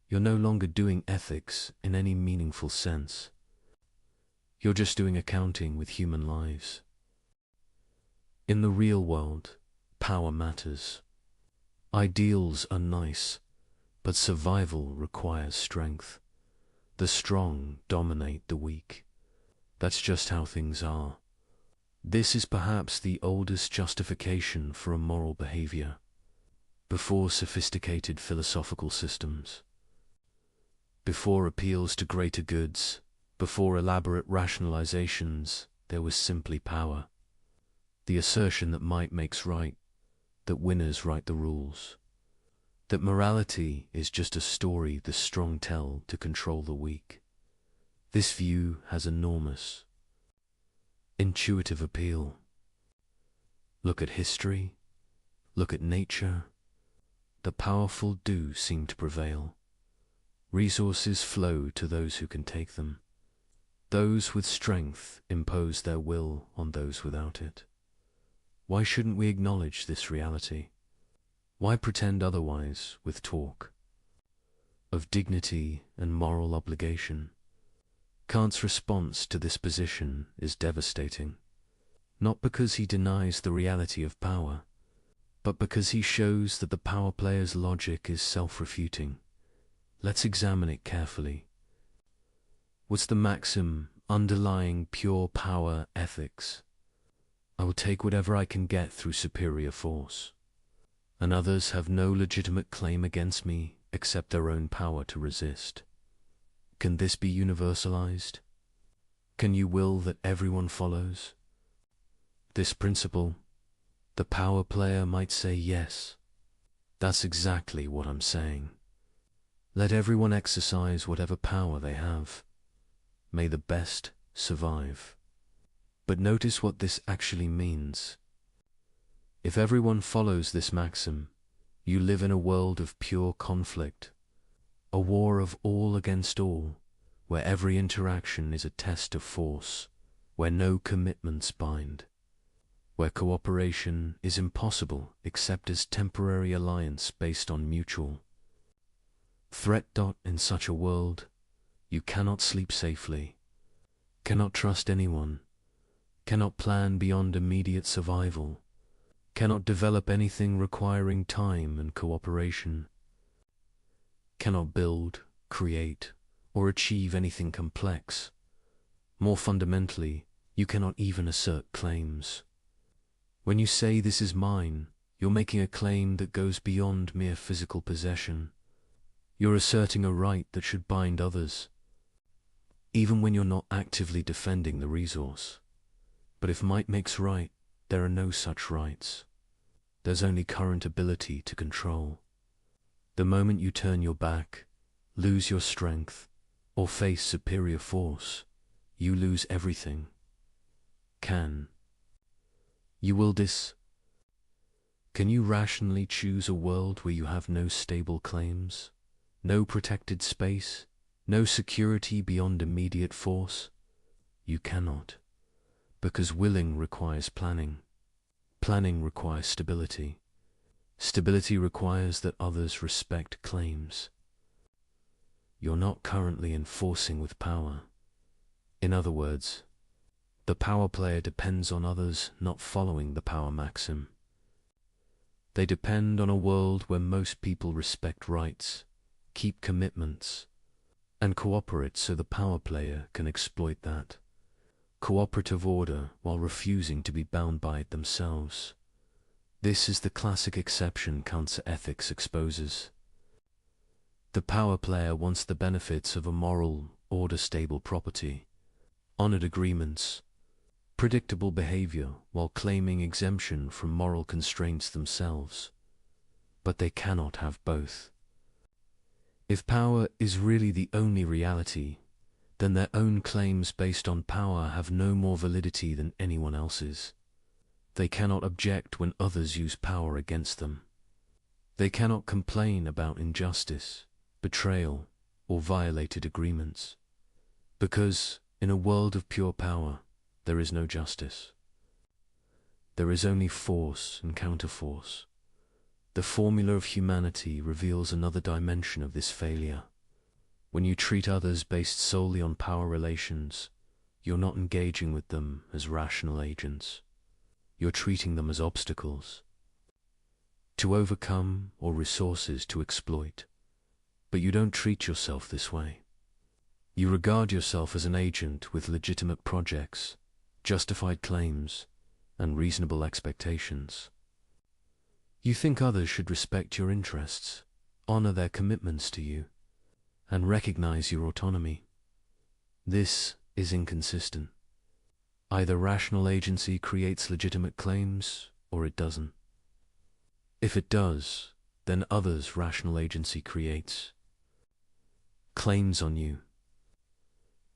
you're no longer doing ethics in any meaningful sense. You're just doing accounting with human lives. In the real world, power matters. Ideals are nice, but survival requires strength. The strong dominate the weak. That's just how things are. This is perhaps the oldest justification for immoral behavior, before sophisticated philosophical systems, before appeals to greater goods, before elaborate rationalizations. There was simply power. The assertion that might makes right, that winners write the rules, that morality is just a story the strong tell to control the weak. This view has enormous, intuitive appeal. Look at history, look at nature. The powerful do seem to prevail. Resources flow to those who can take them. Those with strength impose their will on those without it. Why shouldn't we acknowledge this reality? Why pretend otherwise with talk of dignity and moral obligation? Kant's response to this position is devastating, not because he denies the reality of power, but because he shows that the power player's logic is self-refuting. Let's examine it carefully. What's the maxim underlying pure power ethics? I will take whatever I can get through superior force, and others have no legitimate claim against me except their own power to resist. Can this be universalized? Can you will that everyone follows this principle? The power player might say yes. That's exactly what I'm saying. Let everyone exercise whatever power they have. May the best survive. But notice what this actually means. If everyone follows this maxim, you live in a world of pure conflict, a war of all against all, where every interaction is a test of force, where no commitments bind, where cooperation is impossible except as temporary alliance based on mutual threat. In such a world, you cannot sleep safely, cannot trust anyone, cannot plan beyond immediate survival, cannot develop anything requiring time and cooperation, cannot build, create, or achieve anything complex. More fundamentally, you cannot even assert claims. When you say this is mine, you're making a claim that goes beyond mere physical possession. You're asserting a right that should bind others, even when you're not actively defending the resource. But if might makes right, there are no such rights. There's only current ability to control. The moment you turn your back, lose your strength, or face superior force, you lose everything. Can you will this? Can you rationally choose a world where you have no stable claims, no protected space, no security beyond immediate force? You cannot, because willing requires planning. Planning requires stability. Stability requires that others respect claims. You're not currently enforcing with power. In other words, the power player depends on others not following the power maxim. They depend on a world where most people respect rights, keep commitments, and cooperate so the power player can exploit that cooperative order while refusing to be bound by it themselves. This is the classic exception counter ethics exposes. The power player wants the benefits of a moral order, stable property, honored agreements, predictable behavior, while claiming exemption from moral constraints themselves. But they cannot have both. If power is really the only reality, then their own claims based on power have no more validity than anyone else's. They cannot object when others use power against them. They cannot complain about injustice, betrayal, or violated agreements. Because, in a world of pure power, there is no justice. There is only force and counterforce. The formula of humanity reveals another dimension of this failure. When you treat others based solely on power relations, you're not engaging with them as rational agents. You're treating them as obstacles to overcome or resources to exploit. But you don't treat yourself this way. You regard yourself as an agent with legitimate projects, justified claims, and reasonable expectations. You think others should respect your interests, honor their commitments to you, and recognize your autonomy. This is inconsistent. Either rational agency creates legitimate claims, or it doesn't. If it does, then others' rational agency creates claims on you.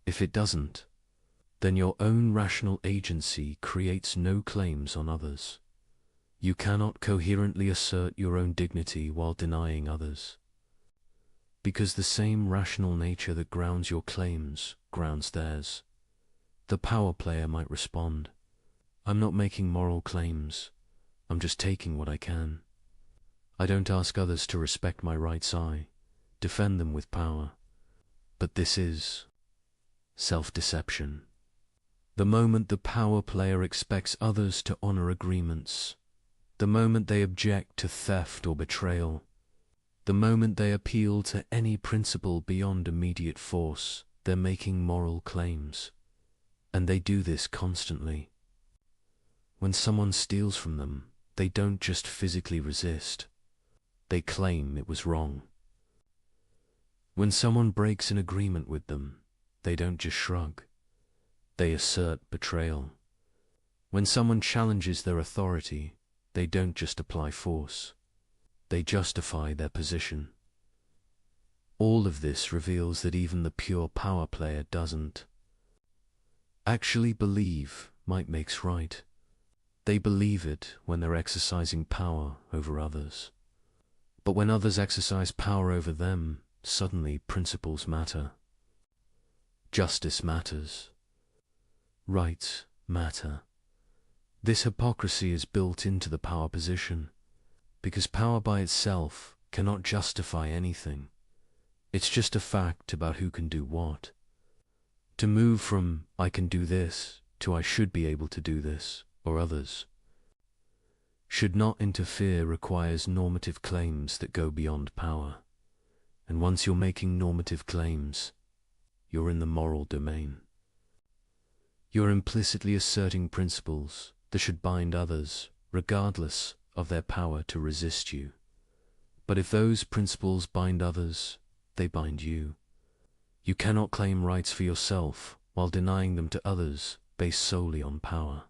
If it doesn't, then your own rational agency creates no claims on others. You cannot coherently assert your own dignity while denying others. Because the same rational nature that grounds your claims grounds theirs. The power player might respond, "I'm not making moral claims. I'm just taking what I can. I don't ask others to respect my rights. I defend them with power." But this is self-deception. The moment the power player expects others to honor agreements, the moment they object to theft or betrayal, the moment they appeal to any principle beyond immediate force, they're making moral claims. And they do this constantly. When someone steals from them, they don't just physically resist. They claim it was wrong. When someone breaks an agreement with them, they don't just shrug. They assert betrayal. When someone challenges their authority, they don't just apply force. They justify their position. All of this reveals that even the pure power player doesn't actually believe might makes right. They believe it when they're exercising power over others. But when others exercise power over them, suddenly principles matter. Justice matters. Rights matter. This hypocrisy is built into the power position, because power by itself cannot justify anything. It's just a fact about who can do what. To move from "I can do this" to "I should be able to do this," or others should not interfere requires normative claims that go beyond power. And once you're making normative claims, you're in the moral domain. You're implicitly asserting principles that should bind others, regardless of their power to resist you. But if those principles bind others, they bind you. You cannot claim rights for yourself while denying them to others based solely on power.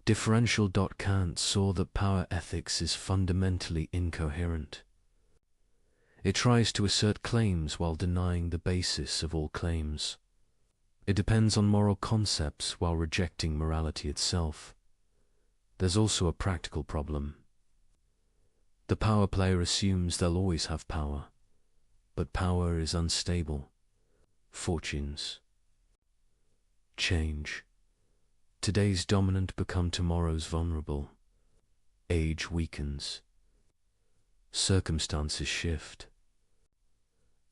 Differential. Kant saw that power ethics is fundamentally incoherent. It tries to assert claims while denying the basis of all claims. It depends on moral concepts while rejecting morality itself. There's also a practical problem. The power player assumes they'll always have power, but power is unstable. Fortunes change. Today's dominant become tomorrow's vulnerable. Age weakens. Circumstances shift.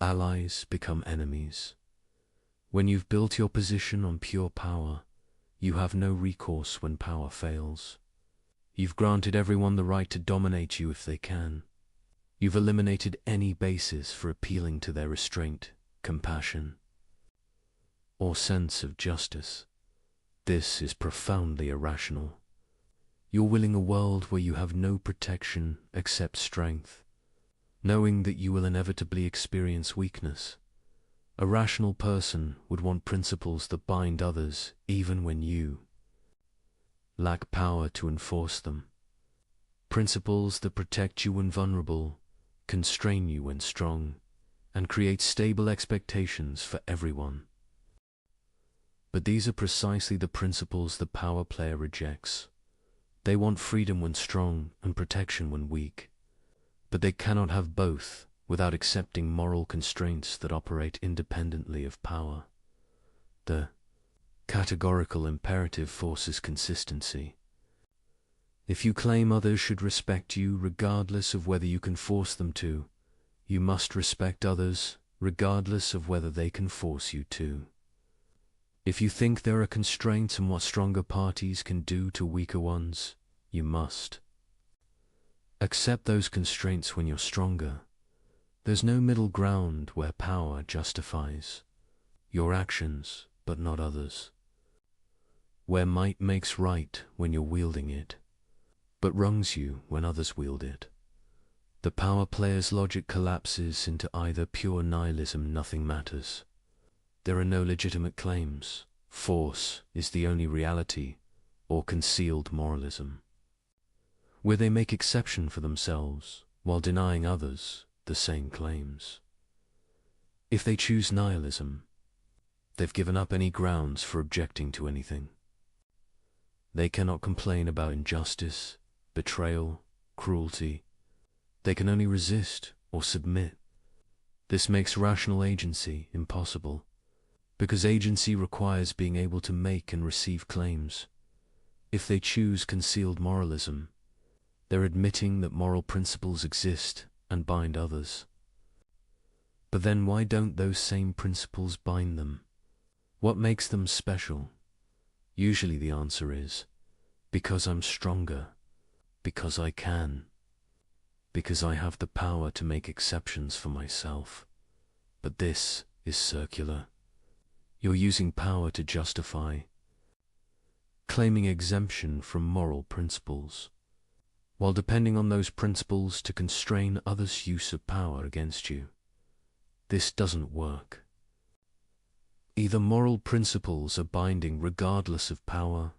Allies become enemies. When you've built your position on pure power, you have no recourse when power fails. You've granted everyone the right to dominate you if they can. You've eliminated any basis for appealing to their restraint, compassion, or sense of justice. This is profoundly irrational. You're willing a world where you have no protection except strength, knowing that you will inevitably experience weakness. A rational person would want principles that bind others even when you lack power to enforce them. Principles that protect you when vulnerable, constrain you when strong, and create stable expectations for everyone. But these are precisely the principles the power player rejects. They want freedom when strong and protection when weak. But they cannot have both without accepting moral constraints that operate independently of power. The categorical imperative forces consistency. If you claim others should respect you regardless of whether you can force them to, you must respect others regardless of whether they can force you to. If you think there are constraints on what stronger parties can do to weaker ones, you must accept those constraints when you're stronger. There's no middle ground where power justifies your actions, but not others. Where might makes right when you're wielding it, but wrongs you when others wield it. The power player's logic collapses into either pure nihilism, nothing matters. There are no legitimate claims, force is the only reality, or concealed moralism, where they make exception for themselves while denying others the same claims. If they choose nihilism, they've given up any grounds for objecting to anything. They cannot complain about injustice, betrayal, cruelty. They can only resist or submit. This makes rational agency impossible, because agency requires being able to make and receive claims. If they choose concealed moralism, they're admitting that moral principles exist and bind others. But then why don't those same principles bind them? What makes them special? Usually the answer is, because I'm stronger, because I can, because I have the power to make exceptions for myself. But this is circular. You're using power to justify, claiming exemption from moral principles, while depending on those principles to constrain others' use of power against you. This doesn't work. Either moral principles are binding regardless of power,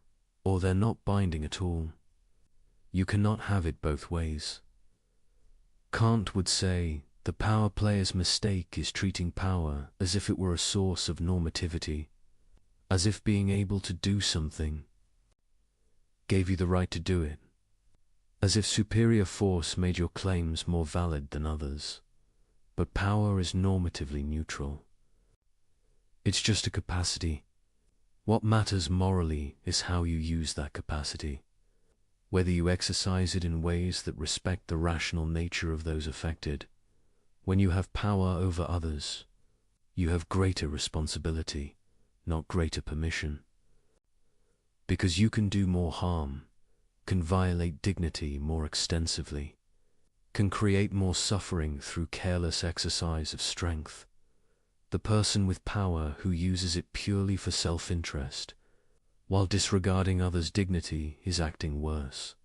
or they're not binding at all. You cannot have it both ways. Kant would say, the power player's mistake is treating power as if it were a source of normativity, as if being able to do something gave you the right to do it, as if superior force made your claims more valid than others. But power is normatively neutral. It's just a capacity. What matters morally is how you use that capacity, whether you exercise it in ways that respect the rational nature of those affected. When you have power over others, you have greater responsibility, not greater permission. Because you can do more harm, can violate dignity more extensively, can create more suffering through careless exercise of strength. The person with power who uses it purely for self-interest, while disregarding others' dignity, is acting worse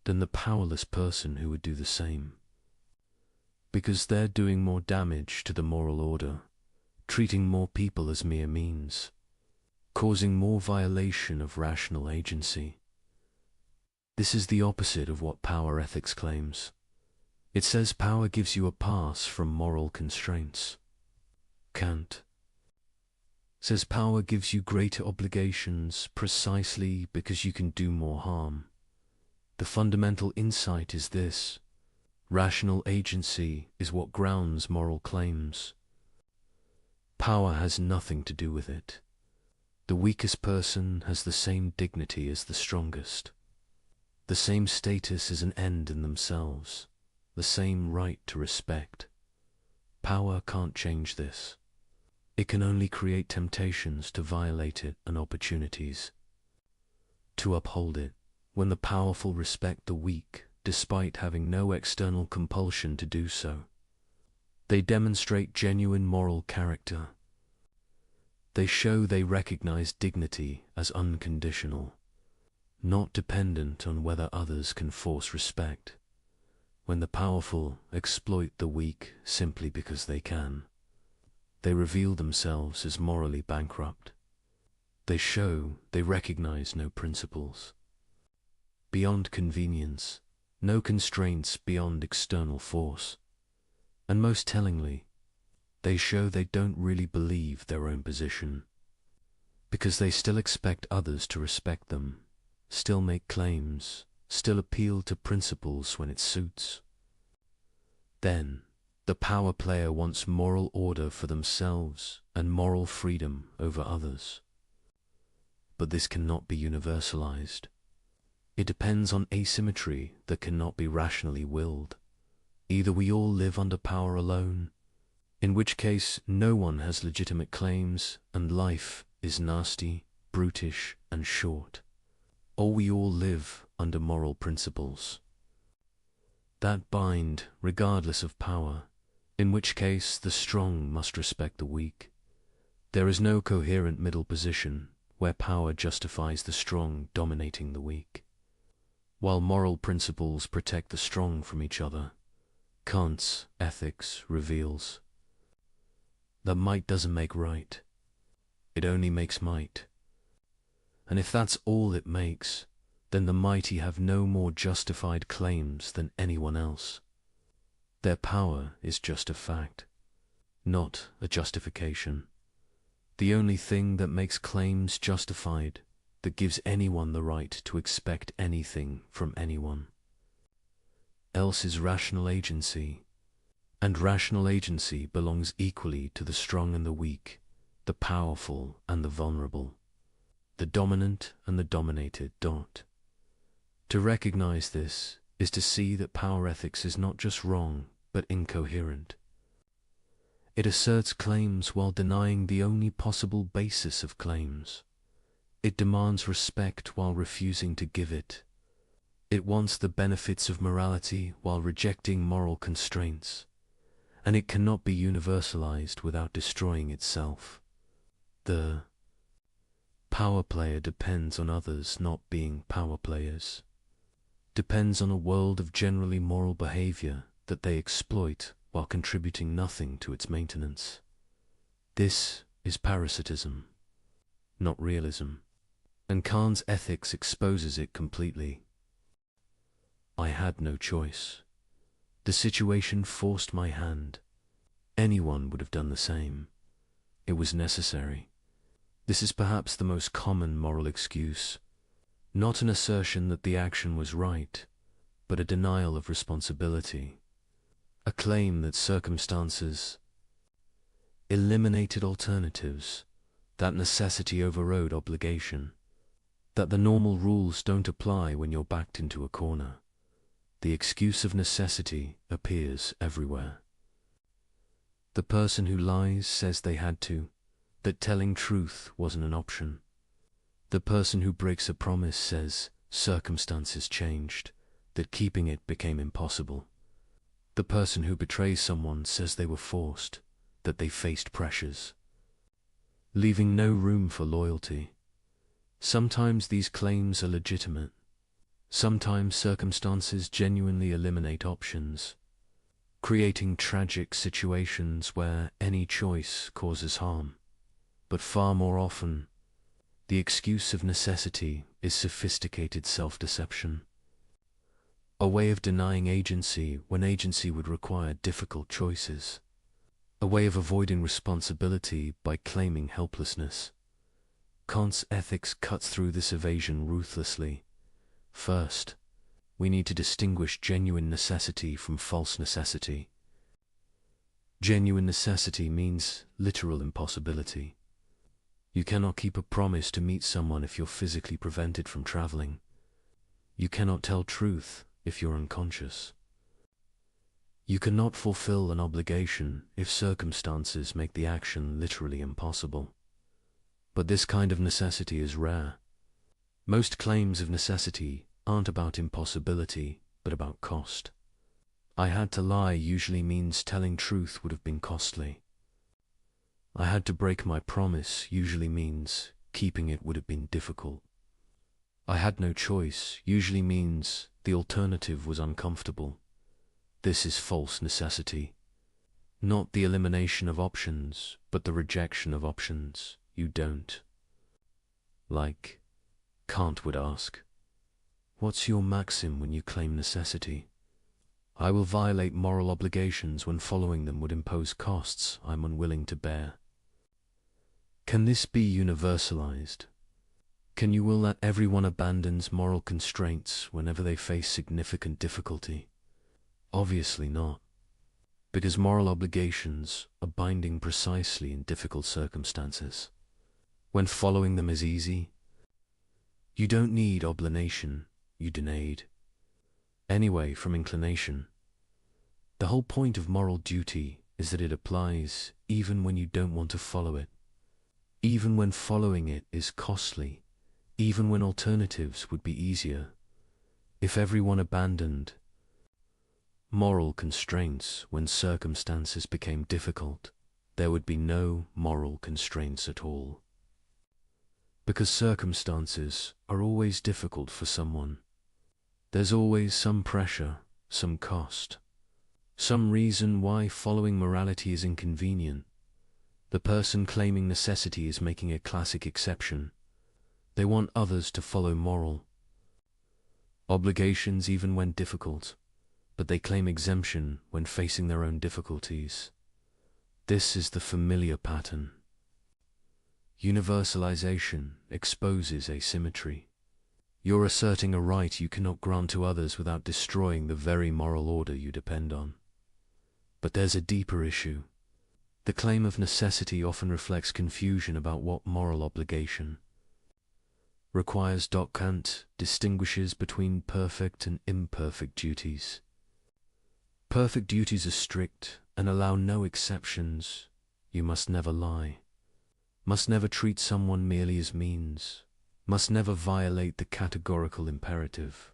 than the powerless person who would do the same. Because they're doing more damage to the moral order, treating more people as mere means, causing more violation of rational agency. This is the opposite of what power ethics claims. It says power gives you a pass from moral constraints. Kant says power gives you greater obligations precisely because you can do more harm. The fundamental insight is this: rational agency is what grounds moral claims. Power has nothing to do with it. The weakest person has the same dignity as the strongest, the same status as an end in themselves, the same right to respect. Power can't change this. It can only create temptations to violate it and opportunities to uphold it. When the powerful respect the weak, despite having no external compulsion to do so. They demonstrate genuine moral character. They show they recognize dignity as unconditional, not dependent on whether others can force respect. When the powerful exploit the weak simply because they can, they reveal themselves as morally bankrupt. They show they recognize no principles beyond convenience, no constraints beyond external force, and most tellingly, they show they don't really believe their own position, because they still expect others to respect them, still make claims, still appeal to principles when it suits. Then, the power player wants moral order for themselves and moral freedom over others. But this cannot be universalized. It depends on asymmetry that cannot be rationally willed. Either we all live under power alone, in which case no one has legitimate claims and life is nasty, brutish, and short, or we all live under moral principles that bind regardless of power, in which case the strong must respect the weak. There is no coherent middle position where power justifies the strong dominating the weak, while moral principles protect the strong from each other. Kant's ethics reveals that might doesn't make right, it only makes might. And if that's all it makes, then the mighty have no more justified claims than anyone else. Their power is just a fact, not a justification. The only thing that makes claims justified, that gives anyone the right to expect anything from anyone else, is rational agency. And rational agency belongs equally to the strong and the weak, the powerful and the vulnerable, the dominant and the dominated. To recognize this is to see that power ethics is not just wrong, but incoherent. It asserts claims while denying the only possible basis of claims. It demands respect while refusing to give it. It wants the benefits of morality while rejecting moral constraints. And it cannot be universalized without destroying itself. The power player depends on others not being power players, depends on a world of generally moral behavior that they exploit while contributing nothing to its maintenance. This is parasitism, not realism, and Kant's ethics exposes it completely. I had no choice. The situation forced my hand. Anyone would have done the same. It was necessary. This is perhaps the most common moral excuse, not an assertion that the action was right, but a denial of responsibility, a claim that circumstances eliminated alternatives, that necessity overrode obligation, that the normal rules don't apply when you're backed into a corner. The excuse of necessity appears everywhere. The person who lies says they had to, that telling truth wasn't an option. The person who breaks a promise says circumstances changed, that keeping it became impossible. The person who betrays someone says they were forced, that they faced pressures, leaving no room for loyalty. Sometimes these claims are legitimate. Sometimes circumstances genuinely eliminate options, creating tragic situations where any choice causes harm. But far more often, the excuse of necessity is sophisticated self-deception, a way of denying agency when agency would require difficult choices, a way of avoiding responsibility by claiming helplessness. Kant's ethics cuts through this evasion ruthlessly. First, we need to distinguish genuine necessity from false necessity. Genuine necessity means literal impossibility. You cannot keep a promise to meet someone if you're physically prevented from traveling. You cannot tell truth if you're unconscious. You cannot fulfill an obligation if circumstances make the action literally impossible. But this kind of necessity is rare. Most claims of necessity aren't about impossibility, but about cost. I had to lie usually means telling truth would have been costly. I had to break my promise usually means keeping it would have been difficult. I had no choice usually means the alternative was uncomfortable. This is false necessity. Not the elimination of options, but the rejection of options you don't. Like, Kant would ask, what's your maxim when you claim necessity? I will violate moral obligations when following them would impose costs I'm unwilling to bear. Can this be universalized? Can you will that everyone abandons moral constraints whenever they face significant difficulty? Obviously not, because moral obligations are binding precisely in difficult circumstances. When following them is easy, you don't need obligation, you denade. Anyway, from inclination. The whole point of moral duty is that it applies even when you don't want to follow it, even when following it is costly, even when alternatives would be easier. If everyone abandoned moral constraints when circumstances became difficult, there would be no moral constraints at all. Because circumstances are always difficult for someone. There's always some pressure, some cost, some reason why following morality is inconvenient. The person claiming necessity is making a classic exception. They want others to follow moral obligations even when difficult, but they claim exemption when facing their own difficulties. This is the familiar pattern. Universalization exposes asymmetry. You're asserting a right you cannot grant to others without destroying the very moral order you depend on. But there's a deeper issue. The claim of necessity often reflects confusion about what moral obligation requires. Kant distinguishes between perfect and imperfect duties. Perfect duties are strict and allow no exceptions. You must never lie, must never treat someone merely as means, must never violate the categorical imperative.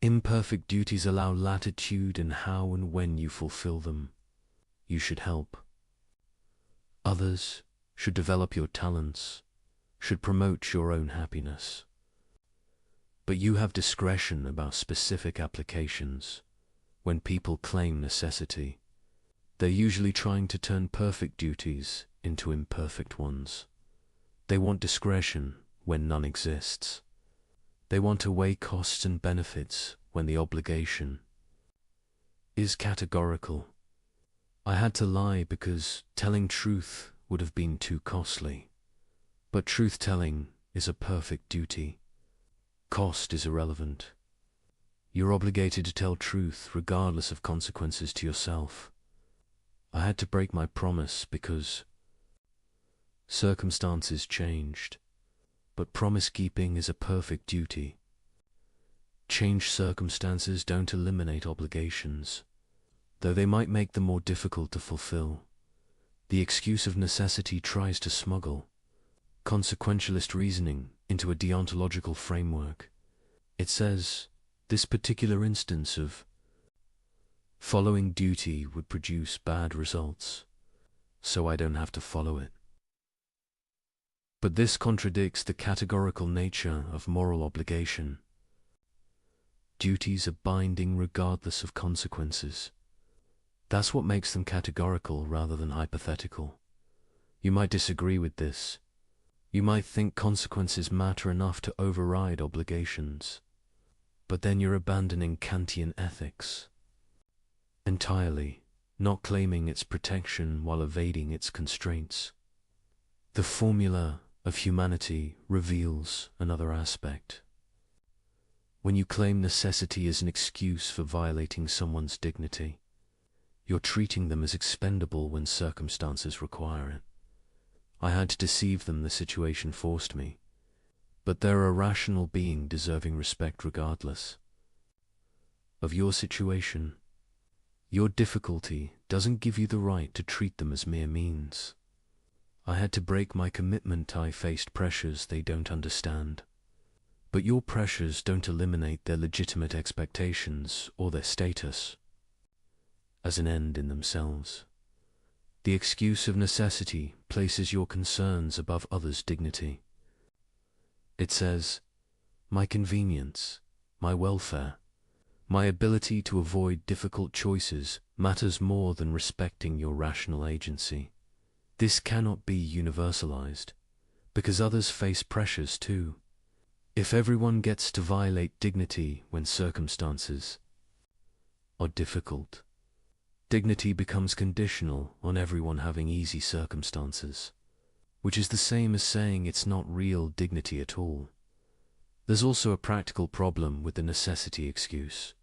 Imperfect duties allow latitude in how and when you fulfill them. You should help others, should develop your talents, should promote your own happiness. But you have discretion about specific applications. When people claim necessity, they're usually trying to turn perfect duties into imperfect ones. They want discretion when none exists. They want to weigh costs and benefits when the obligation is categorical. I had to lie because telling truth would have been too costly. But truth-telling is a perfect duty. Cost is irrelevant. You're obligated to tell truth regardless of consequences to yourself. I had to break my promise because circumstances changed, but promise-keeping is a perfect duty. Changed circumstances don't eliminate obligations, though they might make them more difficult to fulfill. The excuse of necessity tries to smuggle consequentialist reasoning into a deontological framework. It says, this particular instance of following duty would produce bad results, so I don't have to follow it. But this contradicts the categorical nature of moral obligation. Duties are binding regardless of consequences. That's what makes them categorical rather than hypothetical. You might disagree with this. You might think consequences matter enough to override obligations. But then you're abandoning Kantian ethics entirely, not claiming its protection while evading its constraints. The formula of humanity reveals another aspect. When you claim necessity as an excuse for violating someone's dignity, you're treating them as expendable when circumstances require it. I had to deceive them, the situation forced me. But they're a rational being deserving respect regardless of your situation. Your difficulty doesn't give you the right to treat them as mere means. I had to break my commitment. I faced pressures they don't understand. But your pressures don't eliminate their legitimate expectations or their status as an end in themselves. The excuse of necessity places your concerns above others' dignity. It says, my convenience, my welfare, my ability to avoid difficult choices matters more than respecting your rational agency. This cannot be universalized, because others face pressures too. If everyone gets to violate dignity when circumstances are difficult, dignity becomes conditional on everyone having easy circumstances, which is the same as saying it's not real dignity at all. There's also a practical problem with the necessity excuse.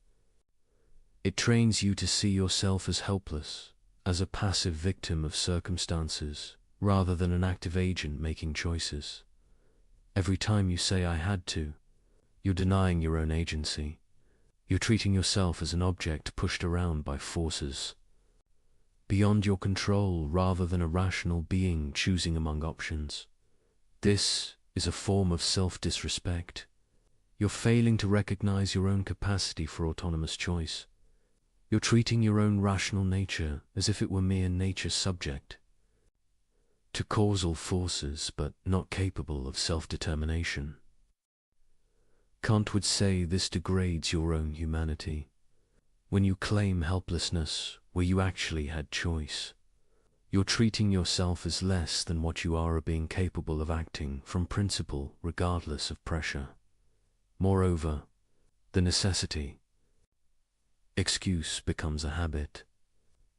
It trains you to see yourself as helpless, as a passive victim of circumstances, rather than an active agent making choices. Every time you say I had to, you're denying your own agency. You're treating yourself as an object pushed around by forces beyond your control rather than a rational being choosing among options. This is a form of self-disrespect. You're failing to recognize your own capacity for autonomous choice. You're treating your own rational nature as if it were mere nature subject to causal forces but not capable of self-determination. Kant would say this degrades your own humanity. When you claim helplessness where you actually had choice, you're treating yourself as less than what you are being capable of acting from principle regardless of pressure. Moreover, the necessity excuse becomes a habit.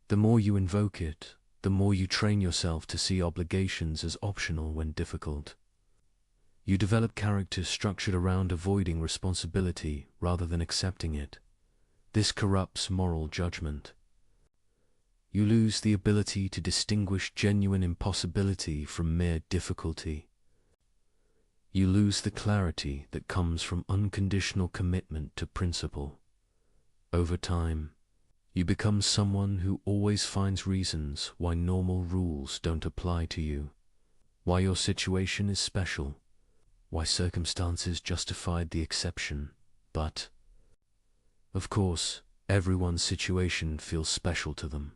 The more you invoke it, the more you train yourself to see obligations as optional when difficult. You develop character structured around avoiding responsibility rather than accepting it. This corrupts moral judgment. You lose the ability to distinguish genuine impossibility from mere difficulty. You lose the clarity that comes from unconditional commitment to principle. Over time, you become someone who always finds reasons why normal rules don't apply to you, why your situation is special, why circumstances justified the exception. But, of course, everyone's situation feels special to them.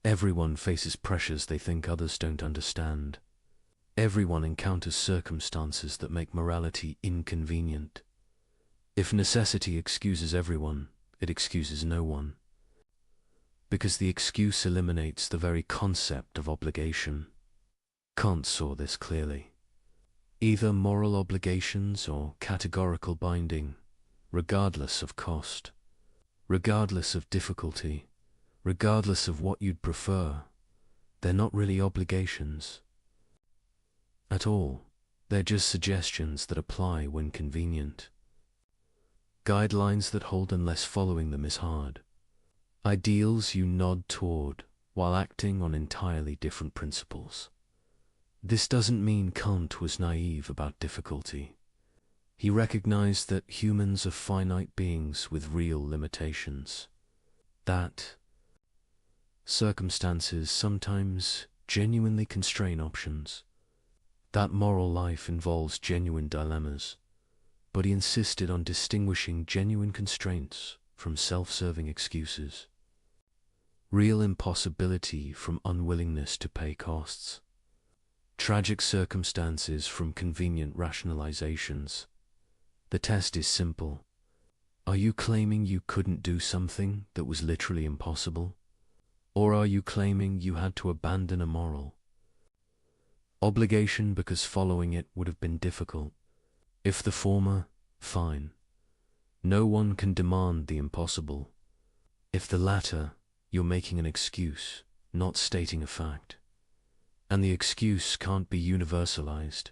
Everyone faces pressures they think others don't understand. Everyone encounters circumstances that make morality inconvenient. If necessity excuses everyone, it excuses no one, because the excuse eliminates the very concept of obligation. Kant saw this clearly. Either moral obligations or categorical binding, regardless of cost, regardless of difficulty, regardless of what you'd prefer, they're not really obligations at all. They're just suggestions that apply when convenient. Guidelines that hold unless following them is hard. Ideals you nod toward while acting on entirely different principles. This doesn't mean Kant was naive about difficulty. He recognized that humans are finite beings with real limitations. That circumstances sometimes genuinely constrain options. That moral life involves genuine dilemmas. But he insisted on distinguishing genuine constraints from self-serving excuses, real impossibility from unwillingness to pay costs, tragic circumstances from convenient rationalizations. The test is simple. Are you claiming you couldn't do something that was literally impossible? Or are you claiming you had to abandon a moral obligation because following it would have been difficult? If the former, fine. No one can demand the impossible. If the latter, you're making an excuse, not stating a fact. And the excuse can't be universalized,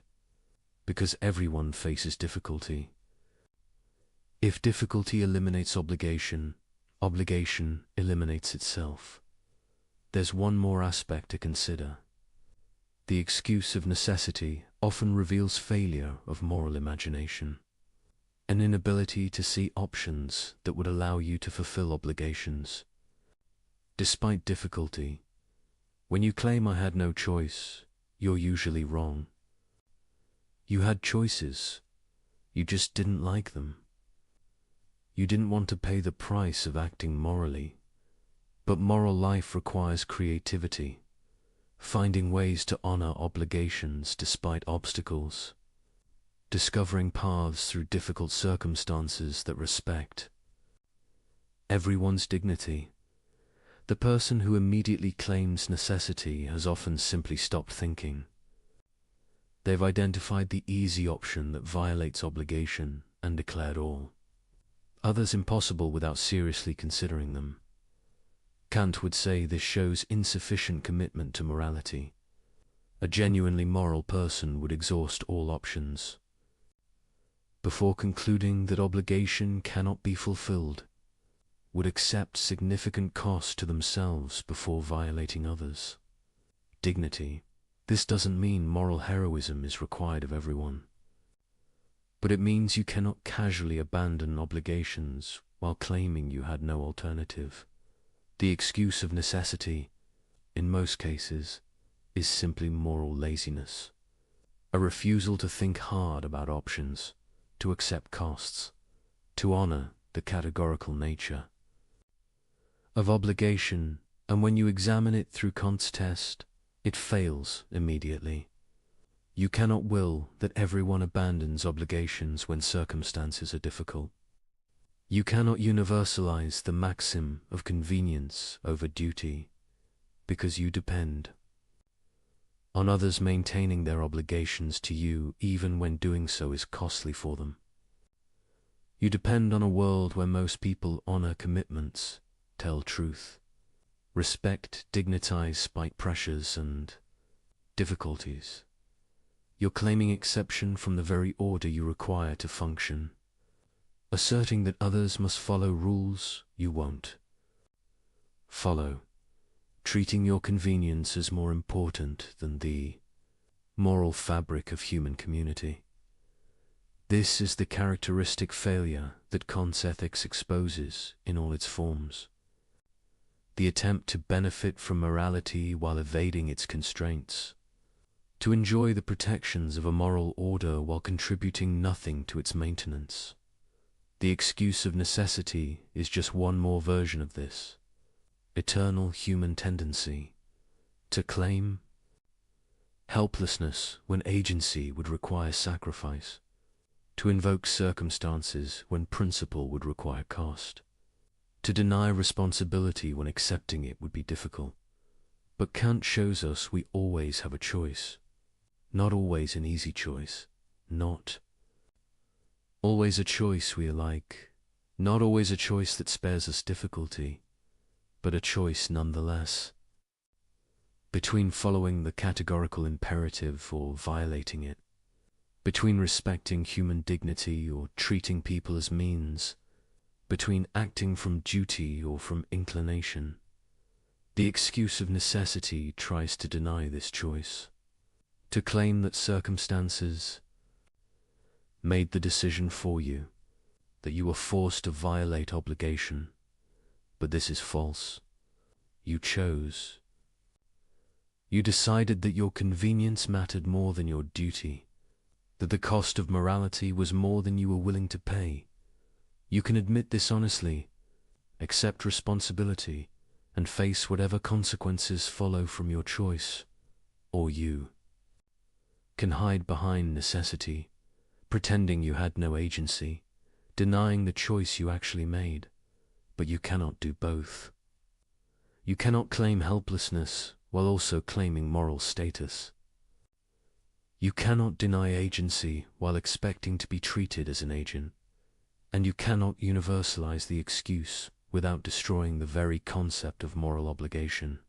because everyone faces difficulty. If difficulty eliminates obligation, obligation eliminates itself. There's one more aspect to consider. The excuse of necessity often reveals failure of moral imagination, an inability to see options that would allow you to fulfill obligations. Despite difficulty, when you claim I had no choice, you're usually wrong. You had choices. You just didn't like them. You didn't want to pay the price of acting morally. But moral life requires creativity, finding ways to honor obligations despite obstacles, discovering paths through difficult circumstances that respect everyone's dignity. The person who immediately claims necessity has often simply stopped thinking. They've identified the easy option that violates obligation and declared all others impossible without seriously considering them. Kant would say this shows insufficient commitment to morality. A genuinely moral person would exhaust all options before concluding that obligation cannot be fulfilled, would accept significant cost to themselves before violating others. Dignity. This doesn't mean moral heroism is required of everyone, but it means you cannot casually abandon obligations while claiming you had no alternative. The excuse of necessity, in most cases, is simply moral laziness, a refusal to think hard about options, to accept costs, to honor the categorical nature of obligation, and when you examine it through Kant's test, it fails immediately. You cannot will that everyone abandons obligations when circumstances are difficult. You cannot universalize the maxim of convenience over duty, because you depend on others maintaining their obligations to you even when doing so is costly for them. You depend on a world where most people honor commitments, tell truth, respect, dignitize spite pressures and difficulties. You're claiming exception from the very order you require to function, asserting that others must follow rules you won't follow, treating your convenience as more important than the moral fabric of human community. This is the characteristic failure that Kant's ethics exposes in all its forms. The attempt to benefit from morality while evading its constraints, to enjoy the protections of a moral order while contributing nothing to its maintenance. The excuse of necessity is just one more version of this eternal human tendency to claim helplessness when agency would require sacrifice, to invoke circumstances when principle would require cost, to deny responsibility when accepting it would be difficult. But Kant shows us we always have a choice. Not always an easy choice, not always a choice we like, not always a choice that spares us difficulty, but a choice nonetheless, between following the categorical imperative or violating it, between respecting human dignity or treating people as means, between acting from duty or from inclination. The excuse of necessity tries to deny this choice, to claim that circumstances made the decision for you, that you were forced to violate obligation. But this is false. You chose. You decided that your convenience mattered more than your duty, that the cost of morality was more than you were willing to pay. You can admit this honestly, accept responsibility, and face whatever consequences follow from your choice, or you can hide behind necessity, pretending you had no agency, denying the choice you actually made. But you cannot do both. You cannot claim helplessness while also claiming moral status. You cannot deny agency while expecting to be treated as an agent, and you cannot universalize the excuse without destroying the very concept of moral obligation,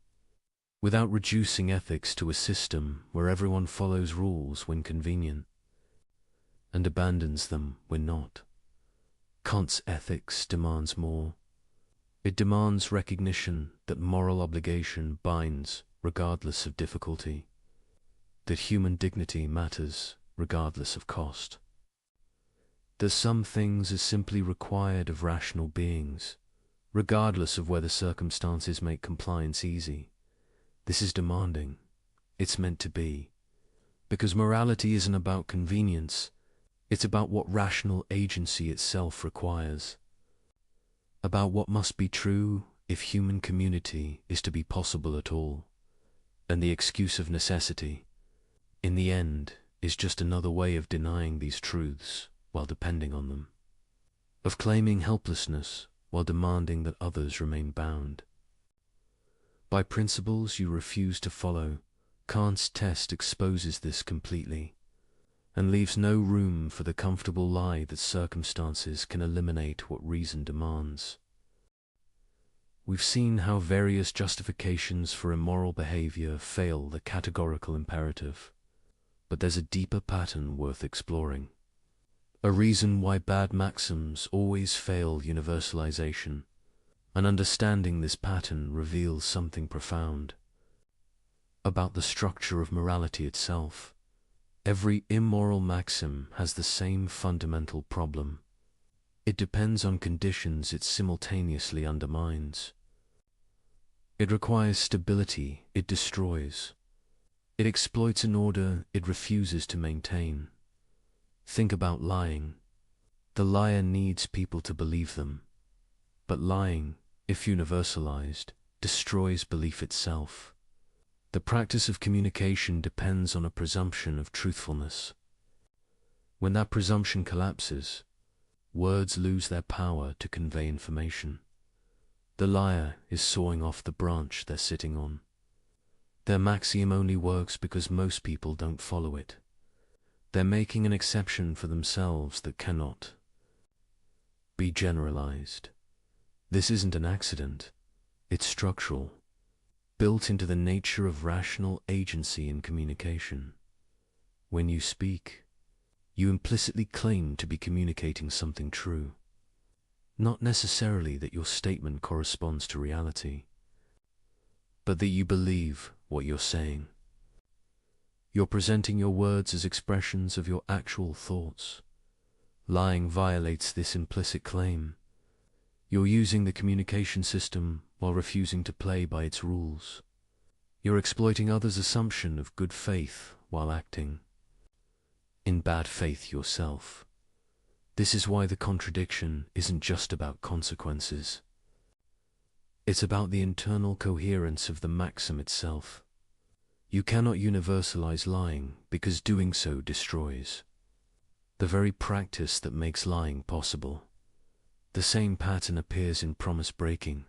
without reducing ethics to a system where everyone follows rules when convenient and abandons them when not. Kant's ethics demands more. It demands recognition that moral obligation binds regardless of difficulty, that human dignity matters regardless of cost, that some things are simply required of rational beings, regardless of whether circumstances make compliance easy. This is demanding. It's meant to be. Because morality isn't about convenience, It's about what rational agency itself requires, about what must be true if human community is to be possible at all, and the excuse of necessity, in the end, is just another way of denying these truths while depending on them, of claiming helplessness while demanding that others remain bound. By principles you refuse to follow, Kant's test exposes this completely, and leaves no room for the comfortable lie that circumstances can eliminate what reason demands. We've seen how various justifications for immoral behavior fail the categorical imperative, but there's a deeper pattern worth exploring. A reason why bad maxims always fail universalization, and understanding this pattern reveals something profound about the structure of morality itself. Every immoral maxim has the same fundamental problem. It depends on conditions it simultaneously undermines. It requires stability it destroys. It exploits an order it refuses to maintain. Think about lying. The liar needs people to believe them. But lying, if universalized, destroys belief itself. The practice of communication depends on a presumption of truthfulness. When that presumption collapses, words lose their power to convey information. The liar is sawing off the branch they're sitting on. Their maxim only works because most people don't follow it. They're making an exception for themselves that cannot be generalized. This isn't an accident. It's structural, built into the nature of rational agency in communication. When you speak, you implicitly claim to be communicating something true. Not necessarily that your statement corresponds to reality, but that you believe what you're saying. You're presenting your words as expressions of your actual thoughts. Lying violates this implicit claim. You're using the communication system while refusing to play by its rules. You're exploiting others' assumption of good faith while acting in bad faith yourself. This is why the contradiction isn't just about consequences. It's about the internal coherence of the maxim itself. You cannot universalize lying because doing so destroys the very practice that makes lying possible. The same pattern appears in promise breaking.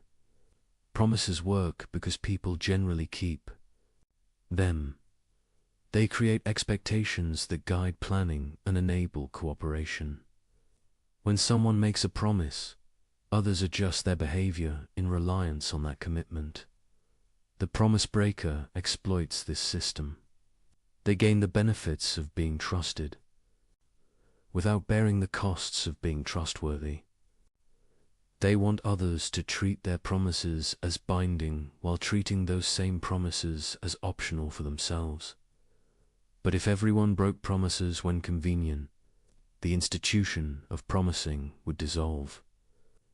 Promises work because people generally keep them. They create expectations that guide planning and enable cooperation. When someone makes a promise, others adjust their behavior in reliance on that commitment. The promise breaker exploits this system. They gain the benefits of being trusted, without bearing the costs of being trustworthy. They want others to treat their promises as binding while treating those same promises as optional for themselves. But if everyone broke promises when convenient, the institution of promising would dissolve.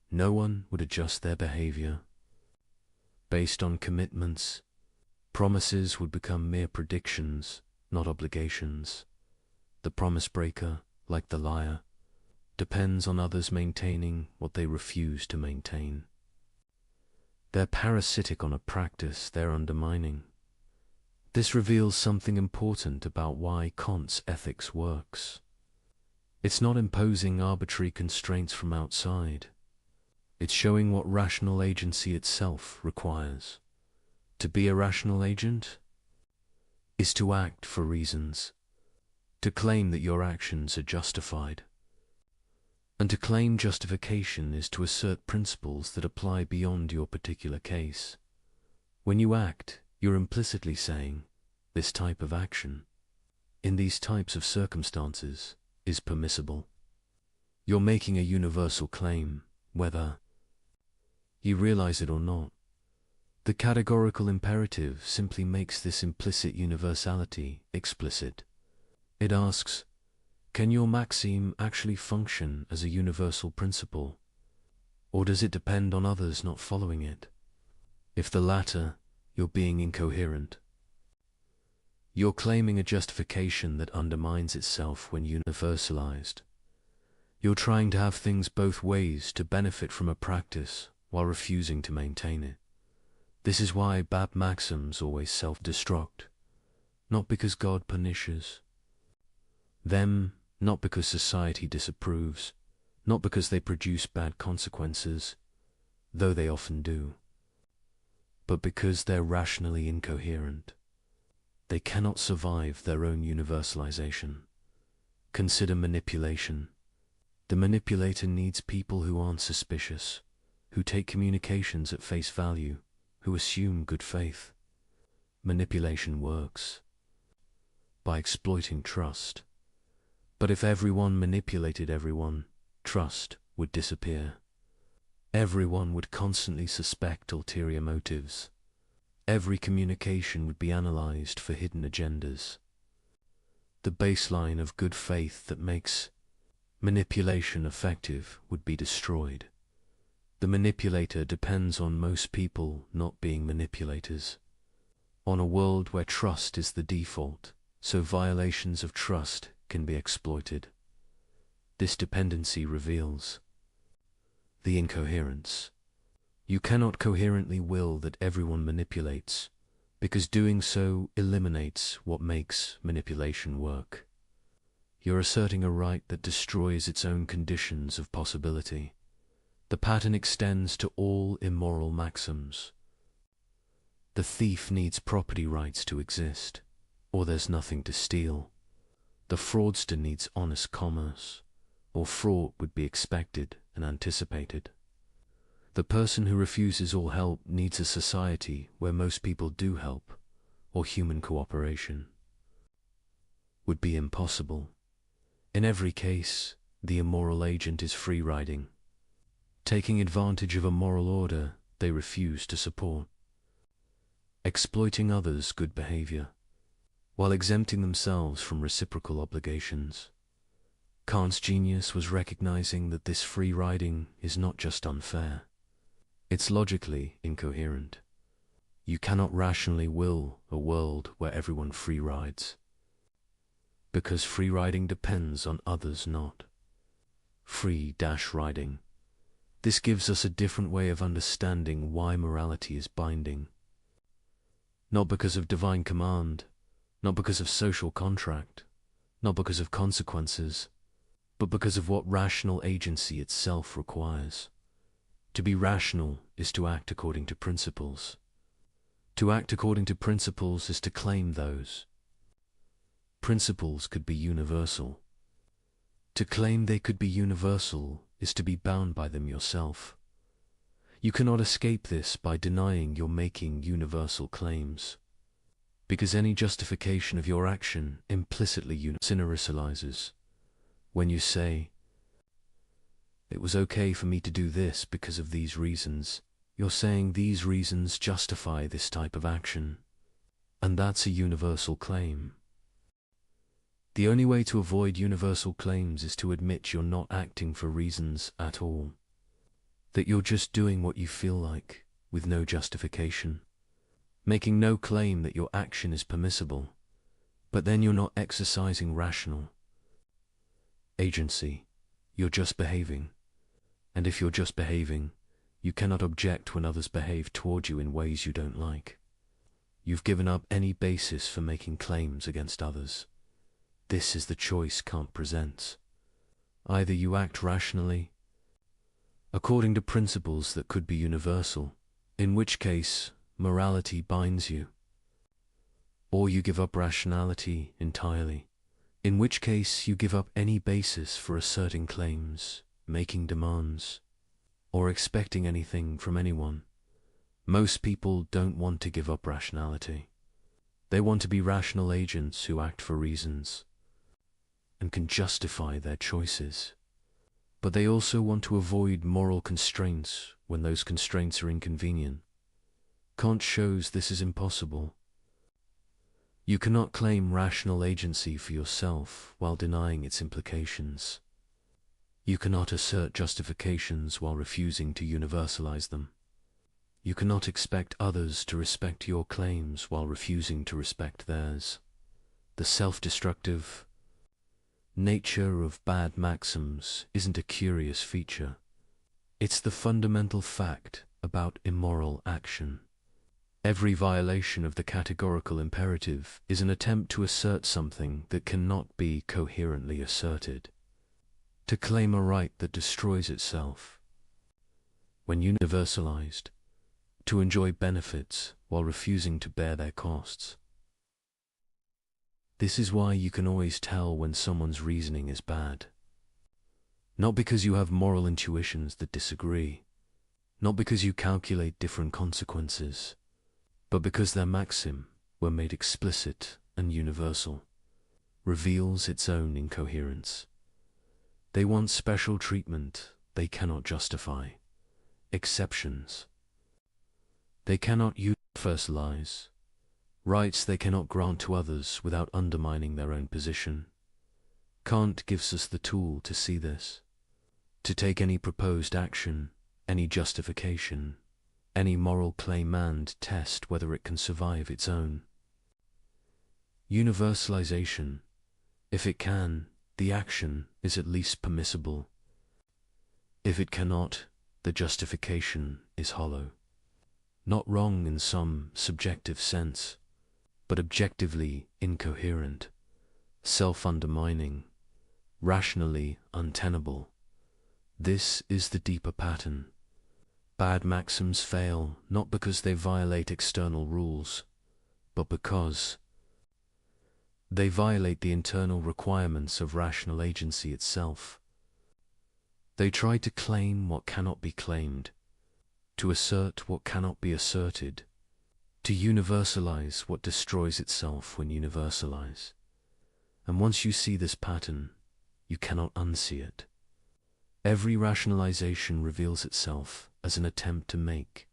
No one would adjust their behavior based on commitments. Promises would become mere predictions, not obligations. The promise breaker, like the liar, depends on others maintaining what they refuse to maintain. They're parasitic on a practice they're undermining. This reveals something important about why Kant's ethics works. It's not imposing arbitrary constraints from outside. It's showing what rational agency itself requires. To be a rational agent is to act for reasons, to claim that your actions are justified. And to claim justification is to assert principles that apply beyond your particular case. When you act, you're implicitly saying, this type of action, in these types of circumstances, is permissible. You're making a universal claim, whether you realize it or not. The categorical imperative simply makes this implicit universality explicit. It asks, can your maxim actually function as a universal principle, or does it depend on others not following it? If the latter, you're being incoherent. You're claiming a justification that undermines itself when universalized. You're trying to have things both ways to benefit from a practice while refusing to maintain it. This is why bad maxims always self-destruct, not because God punishes them, not because society disapproves, not because they produce bad consequences, though they often do, but because they're rationally incoherent. They cannot survive their own universalization. Consider manipulation. The manipulator needs people who aren't suspicious, who take communications at face value, who assume good faith. Manipulation works by exploiting trust. But if everyone manipulated everyone, trust would disappear. Everyone would constantly suspect ulterior motives. Every communication would be analyzed for hidden agendas. The baseline of good faith that makes manipulation effective would be destroyed. The manipulator depends on most people not being manipulators, on a world where trust is the default, so violations of trust can be exploited. This dependency reveals the incoherence. You cannot coherently will that everyone manipulates, because doing so eliminates what makes manipulation work. You're asserting a right that destroys its own conditions of possibility. The pattern extends to all immoral maxims. The thief needs property rights to exist, or there's nothing to steal. The fraudster needs honest commerce, or fraud would be expected and anticipated. The person who refuses all help needs a society where most people do help, or human cooperation would be impossible. In every case, the immoral agent is free-riding, taking advantage of a moral order they refuse to support, exploiting others' good behavior, while exempting themselves from reciprocal obligations. Kant's genius was recognizing that this free-riding is not just unfair, it's logically incoherent. You cannot rationally will a world where everyone free-rides, because free-riding depends on others not free-riding. This gives us a different way of understanding why morality is binding. Not because of divine command, not because of social contract, not because of consequences, but because of what rational agency itself requires. To be rational is to act according to principles. To act according to principles is to claim those. Principles could be universal. To claim they could be universal is to be bound by them yourself. You cannot escape this by denying you're making universal claims, because any justification of your action implicitly universalizes. When you say, "It was okay for me to do this because of these reasons," you're saying these reasons justify this type of action, and that's a universal claim. The only way to avoid universal claims is to admit you're not acting for reasons at all, that you're just doing what you feel like, with no justification, making no claim that your action is permissible, but then you're not exercising rational agency. You're just behaving, and if you're just behaving, you cannot object when others behave toward you in ways you don't like. You've given up any basis for making claims against others. This is the choice Kant presents. Either you act rationally, according to principles that could be universal, in which case morality binds you, or you give up rationality entirely, in which case you give up any basis for asserting claims, making demands, or expecting anything from anyone. Most people don't want to give up rationality. They want to be rational agents who act for reasons and can justify their choices. But they also want to avoid moral constraints when those constraints are inconvenient. Kant shows this is impossible. You cannot claim rational agency for yourself while denying its implications. You cannot assert justifications while refusing to universalize them. You cannot expect others to respect your claims while refusing to respect theirs. the self-destructive nature of bad maxims isn't a curious feature. It's the fundamental fact about immoral action. Every violation of the categorical imperative is an attempt to assert something that cannot be coherently asserted, to claim a right that destroys itself. When universalized, to enjoy benefits while refusing to bear their costs. This is why you can always tell when someone's reasoning is bad. Not because you have moral intuitions that disagree, not because you calculate different consequences, but because their maxim, when made explicit and universal, reveals its own incoherence. They want special treatment they cannot justify, exceptions they cannot universalize, rights they cannot grant to others without undermining their own position. Kant gives us the tool to see this, to take any proposed action, any justification, any moral claim and test whether it can survive its own universalization. If it can, the action is at least permissible. If it cannot, the justification is hollow. Not wrong in some subjective sense, but objectively incoherent, self-undermining, rationally untenable. This is the deeper pattern. Bad maxims fail not because they violate external rules, but because they violate the internal requirements of rational agency itself. They try to claim what cannot be claimed, to assert what cannot be asserted, to universalize what destroys itself when universalized. And once you see this pattern, you cannot unsee it. Every rationalization reveals itself as an attempt to make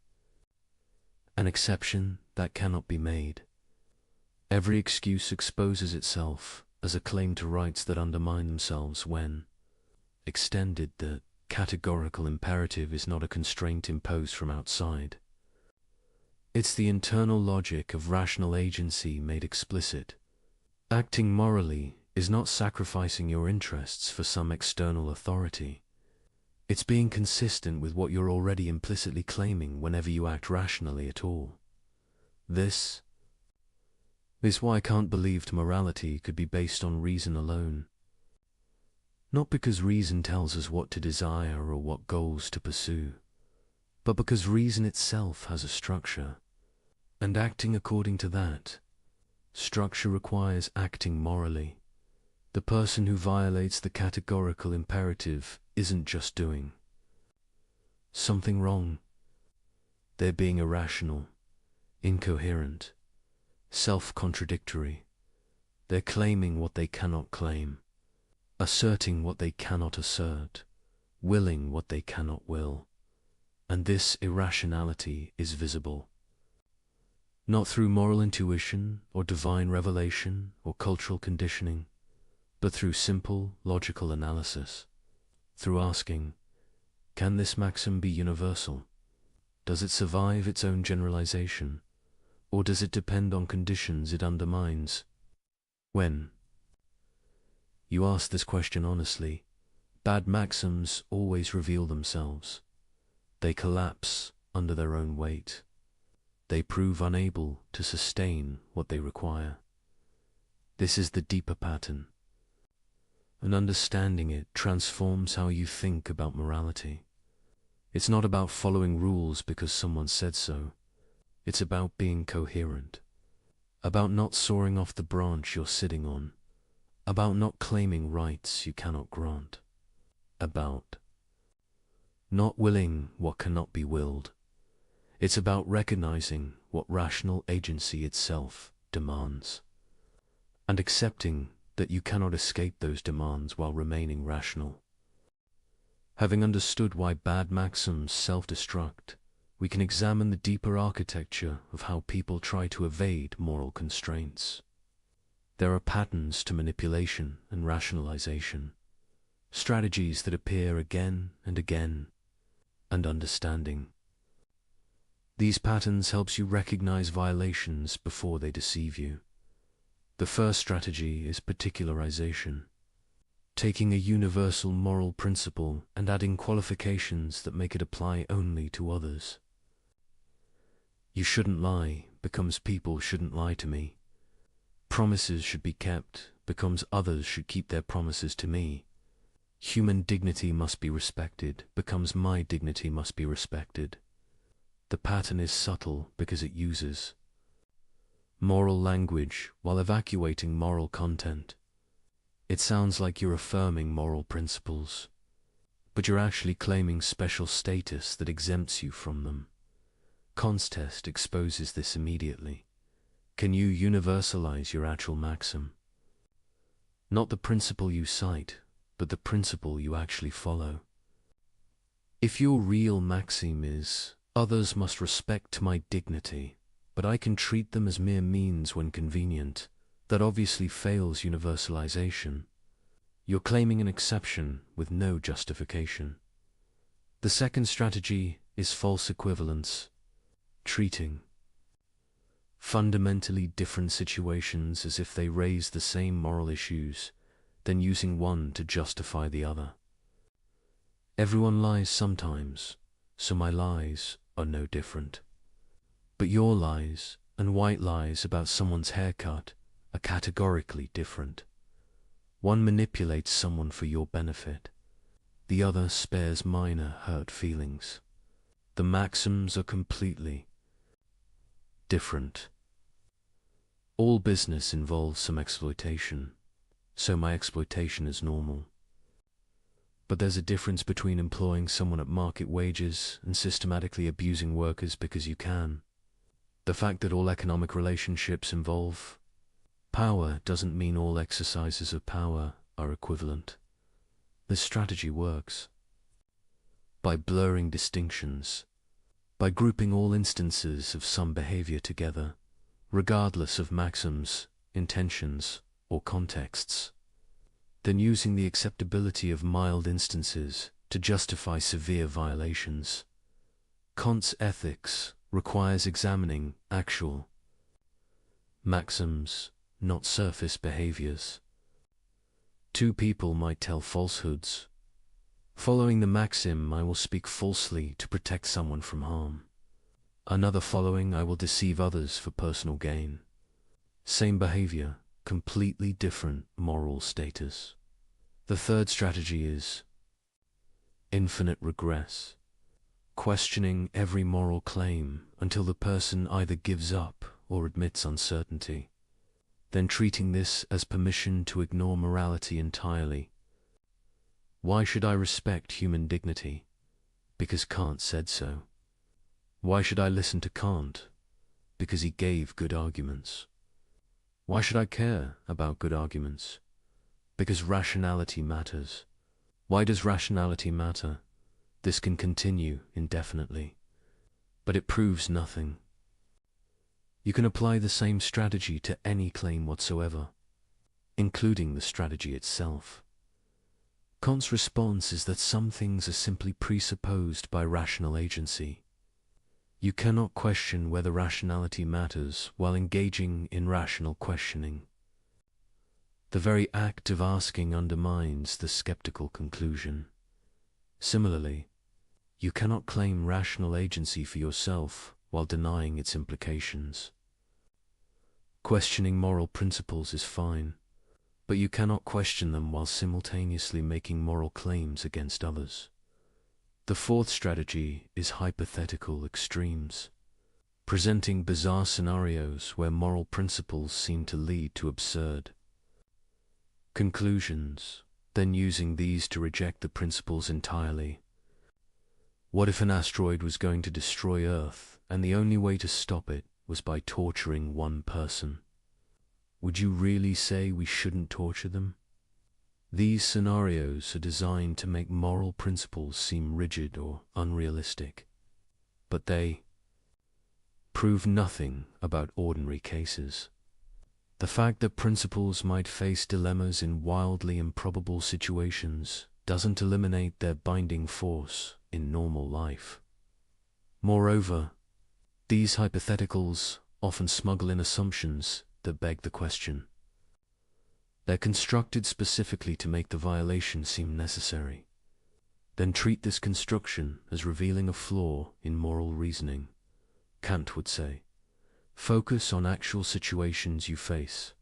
an exception that cannot be made. Every excuse exposes itself as a claim to rights that undermine themselves when, extended, the categorical imperative is not a constraint imposed from outside. It's the internal logic of rational agency made explicit. Acting morally is not sacrificing your interests for some external authority. It's being consistent with what you're already implicitly claiming whenever you act rationally at all. This is why Kant believed morality could be based on reason alone. Not because reason tells us what to desire or what goals to pursue, but because reason itself has a structure, and acting according to that structure requires acting morally. The person who violates the categorical imperative isn't just doing something wrong. They're being irrational, incoherent, self-contradictory. They're claiming what they cannot claim, asserting what they cannot assert, willing what they cannot will. And this irrationality is visible, not through moral intuition or divine revelation or cultural conditioning, but through simple logical analysis, through asking, can this maxim be universal? Does it survive its own generalization, or does it depend on conditions it undermines? When you ask this question honestly, bad maxims always reveal themselves. They collapse under their own weight. They prove unable to sustain what they require. This is the deeper pattern, and understanding it transforms how you think about morality. It's not about following rules because someone said so. It's about being coherent, about not soaring off the branch you're sitting on, about not claiming rights you cannot grant, about not willing what cannot be willed. It's about recognizing what rational agency itself demands, and accepting that you cannot escape those demands while remaining rational. Having understood why bad maxims self-destruct, we can examine the deeper architecture of how people try to evade moral constraints. There are patterns to manipulation and rationalization, strategies that appear again and again, and understanding these patterns helps you recognize violations before they deceive you. The first strategy is particularization, taking a universal moral principle and adding qualifications that make it apply only to others. You shouldn't lie becomes people shouldn't lie to me. Promises should be kept becomes others should keep their promises to me. Human dignity must be respected becomes my dignity must be respected. The pattern is subtle because it uses moral language while evacuating moral content. It sounds like you're affirming moral principles, but you're actually claiming special status that exempts you from them. Kant's test exposes this immediately. Can you universalize your actual maxim? Not the principle you cite, but the principle you actually follow. If your real maxim is, others must respect my dignity, but I can treat them as mere means when convenient, that obviously fails universalization. You're claiming an exception with no justification. The second strategy is false equivalence, treating fundamentally different situations as if they raise the same moral issues, then using one to justify the other. Everyone lies sometimes, so my lies are no different. But your lies and white lies about someone's haircut are categorically different. One manipulates someone for your benefit. The other spares minor hurt feelings. The maxims are completely different. All business involves some exploitation, so my exploitation is normal. But there's a difference between employing someone at market wages and systematically abusing workers because you can. The fact that all economic relationships involve power doesn't mean all exercises of power are equivalent. This strategy works by blurring distinctions, by grouping all instances of some behavior together, regardless of maxims, intentions, or contexts, then using the acceptability of mild instances to justify severe violations. Kant's ethics requires examining actual maxims, not surface behaviors. Two people might tell falsehoods. Following the maxim, I will speak falsely to protect someone from harm. Another following, I will deceive others for personal gain. Same behavior, completely different moral status. The third strategy is infinite regress, questioning every moral claim until the person either gives up or admits uncertainty, then treating this as permission to ignore morality entirely. Why should I respect human dignity? Because Kant said so. Why should I listen to Kant? Because he gave good arguments. Why should I care about good arguments? Because rationality matters. Why does rationality matter? This can continue indefinitely, but it proves nothing. You can apply the same strategy to any claim whatsoever, including the strategy itself. Kant's response is that some things are simply presupposed by rational agency. You cannot question whether rationality matters while engaging in rational questioning. The very act of asking undermines the skeptical conclusion. Similarly, you cannot claim rational agency for yourself while denying its implications. Questioning moral principles is fine, but you cannot question them while simultaneously making moral claims against others. The fourth strategy is hypothetical extremes, presenting bizarre scenarios where moral principles seem to lead to absurd conclusions, then using these to reject the principles entirely. What if an asteroid was going to destroy Earth, and the only way to stop it was by torturing one person? Would you really say we shouldn't torture them? These scenarios are designed to make moral principles seem rigid or unrealistic, but they prove nothing about ordinary cases. The fact that principles might face dilemmas in wildly improbable situations doesn't eliminate their binding force in normal life. Moreover, these hypotheticals often smuggle in assumptions that beg the question: They're constructed specifically to make the violation seem necessary. Then treat this construction as revealing a flaw in moral reasoning. Kant would say, focus on actual situations you face.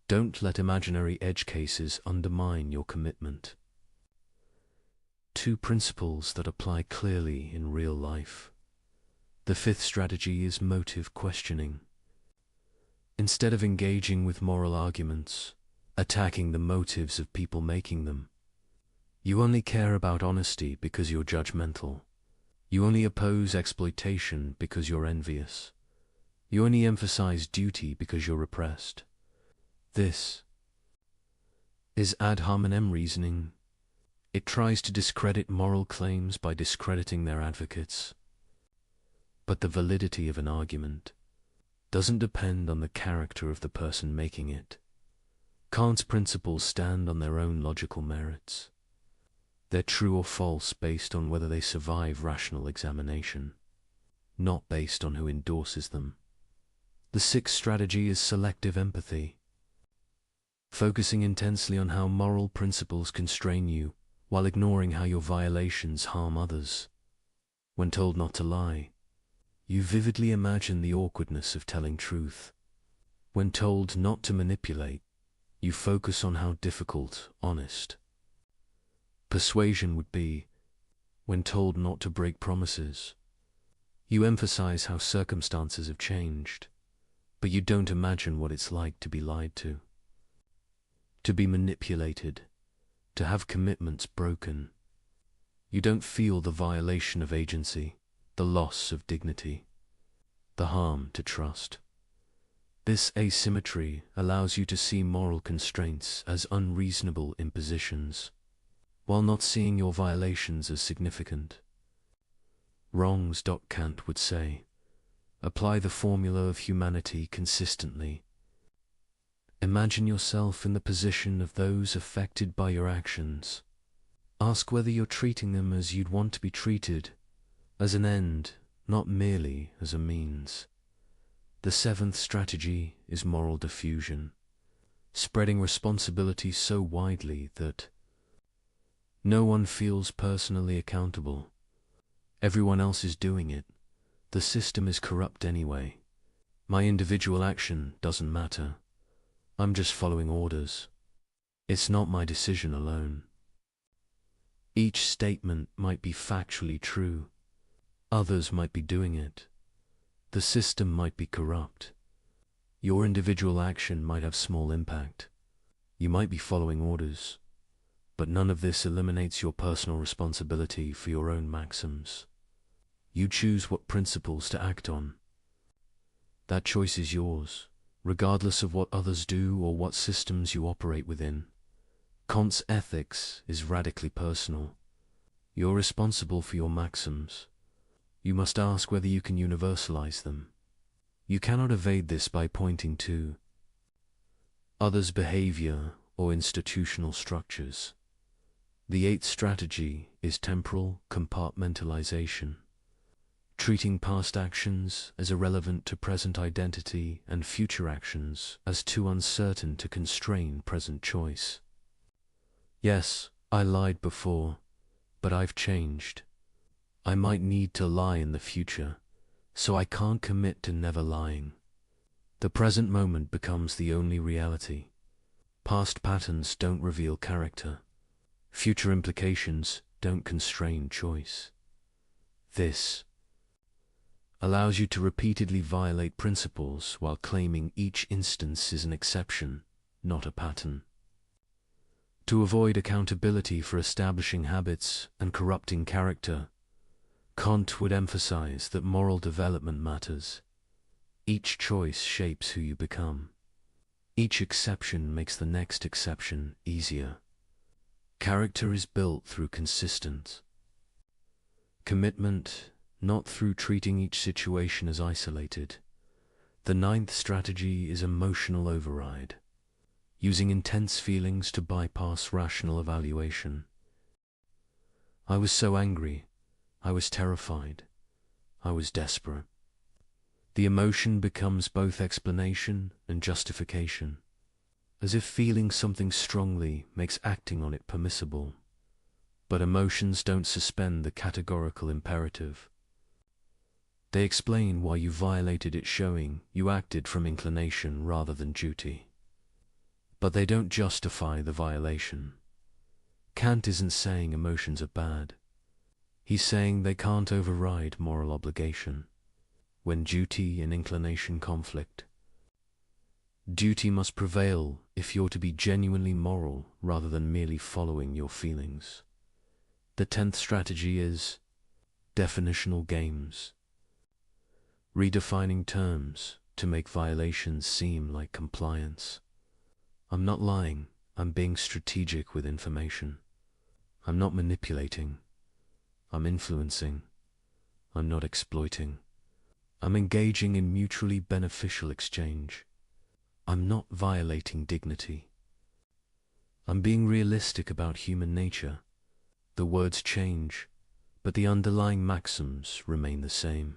Don't let imaginary edge cases undermine your commitment. 2 principles that apply clearly in real life. The 5th strategy is motive questioning. Instead of engaging with moral arguments, attacking the motives of people making them, you only care about honesty because you're judgmental. You only oppose exploitation because you're envious. You only emphasize duty because you're repressed. This is ad hominem reasoning. It tries to discredit moral claims by discrediting their advocates. But the validity of an argument doesn't depend on the character of the person making it. Kant's principles stand on their own logical merits. They're true or false based on whether they survive rational examination, not based on who endorses them. The 6th strategy is selective empathy. Focusing intensely on how moral principles constrain you, while ignoring how your violations harm others. When told not to lie, you vividly imagine the awkwardness of telling truth. When told not to manipulate, you focus on how difficult, honest persuasion would be. When told not to break promises, you emphasize how circumstances have changed, but you don't imagine what it's like to be lied to be manipulated, to have commitments broken. You don't feel the violation of agency, the loss of dignity, the harm to trust. This asymmetry allows you to see moral constraints as unreasonable impositions, while not seeing your violations as significant. Wrongs. Kant would say, apply the formula of humanity consistently. Imagine yourself in the position of those affected by your actions. Ask whether you're treating them as you'd want to be treated, as an end, not merely as a means. The 7th strategy is moral diffusion, spreading responsibility so widely that no one feels personally accountable. Everyone else is doing it. The system is corrupt anyway. My individual action doesn't matter. I'm just following orders. It's not my decision alone. Each statement might be factually true. Others might be doing it. The system might be corrupt. Your individual action might have small impact. You might be following orders. But none of this eliminates your personal responsibility for your own maxims. You choose what principles to act on. That choice is yours, regardless of what others do or what systems you operate within. Kant's ethics is radically personal. You're responsible for your maxims. You must ask whether you can universalize them. You cannot evade this by pointing to others' behavior or institutional structures. The 8th strategy is temporal compartmentalization, treating past actions as irrelevant to present identity and future actions as too uncertain to constrain present choice. Yes, I lied before, but I've changed. I might need to lie in the future, so I can't commit to never lying. The present moment becomes the only reality. Past patterns don't reveal character. Future implications don't constrain choice. This allows you to repeatedly violate principles while claiming each instance is an exception, not a pattern. To avoid accountability for establishing habits and corrupting character, Kant would emphasize that moral development matters. Each choice shapes who you become. Each exception makes the next exception easier. Character is built through consistent commitment, not through treating each situation as isolated. The 9th strategy is emotional override, using intense feelings to bypass rational evaluation. I was so angry. I was terrified. I was desperate. The emotion becomes both explanation and justification. as if feeling something strongly makes acting on it permissible. But emotions don't suspend the categorical imperative. They explain why you violated it, showing you acted from inclination rather than duty. But they don't justify the violation. Kant isn't saying emotions are bad. He's saying they can't override moral obligation. When duty and inclination conflict, duty must prevail if you're to be genuinely moral rather than merely following your feelings. The 10th strategy is definitional games. Redefining terms to make violations seem like compliance. I'm not lying, I'm being strategic with information. I'm not manipulating, I'm influencing. I'm not exploiting. I'm engaging in mutually beneficial exchange. I'm not violating dignity. I'm being realistic about human nature. The words change, but the underlying maxims remain the same.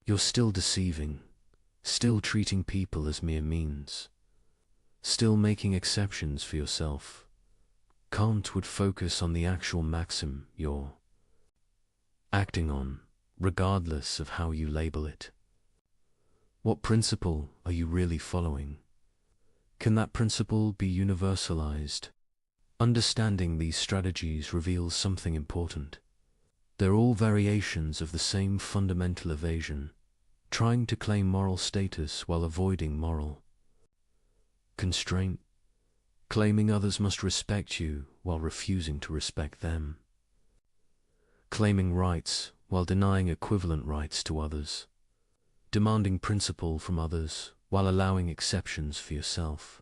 You're still deceiving, still treating people as mere means, still making exceptions for yourself. Kant would focus on the actual maxim you're acting on, regardless of how you label it. What principle are you really following? Can that principle be universalized? Understanding these strategies reveals something important. They're all variations of the same fundamental evasion, trying to claim moral status while avoiding moral constraint, claiming others must respect you while refusing to respect them, claiming rights while denying equivalent rights to others, demanding principle from others while allowing exceptions for yourself.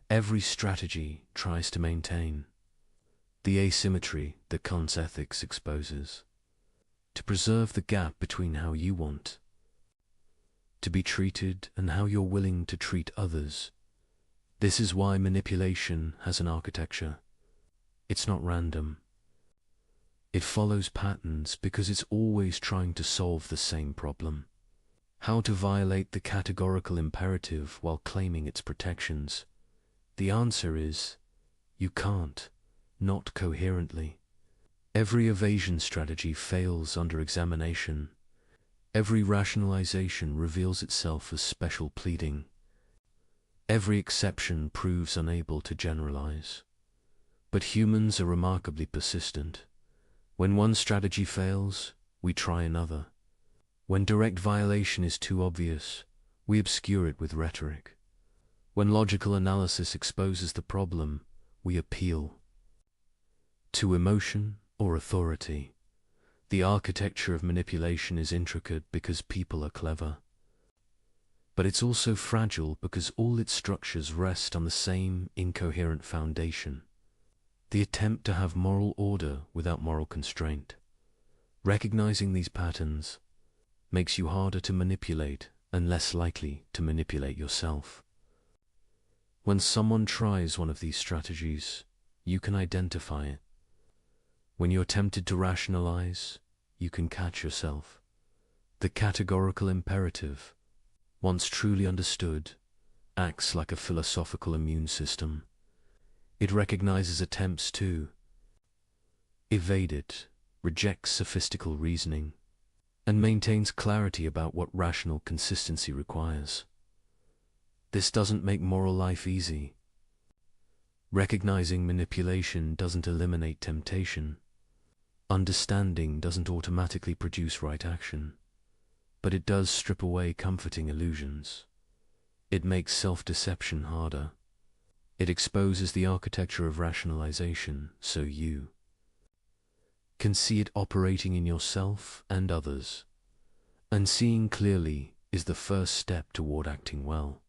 Every strategy tries to maintain the asymmetry that Kant's ethics exposes, to preserve the gap between how you want to be treated and how you're willing to treat others. This is why manipulation has an architecture. It's not random. It follows patterns because it's always trying to solve the same problem. How to violate the categorical imperative while claiming its protections? The answer is, you can't, not coherently. Every evasion strategy fails under examination. Every rationalization reveals itself as special pleading. Every exception proves unable to generalize. But humans are remarkably persistent. When one strategy fails, we try another. When direct violation is too obvious, we obscure it with rhetoric. When logical analysis exposes the problem, we appeal to emotion or authority. The architecture of manipulation is intricate because people are clever. But it's also fragile because all its structures rest on the same incoherent foundation. The attempt to have moral order without moral constraint. Recognizing these patterns makes you harder to manipulate and less likely to manipulate yourself. When someone tries one of these strategies, you can identify it. When you're tempted to rationalize, you can catch yourself. The categorical imperative, once truly understood, acts like a philosophical immune system. It recognizes attempts to evade it, rejects sophistical reasoning, and maintains clarity about what rational consistency requires. This doesn't make moral life easy. Recognizing manipulation doesn't eliminate temptation. Understanding doesn't automatically produce right action. But it does strip away comforting illusions. It makes self-deception harder. It exposes the architecture of rationalization so you can see it operating in yourself and others. And seeing clearly is the first step toward acting well.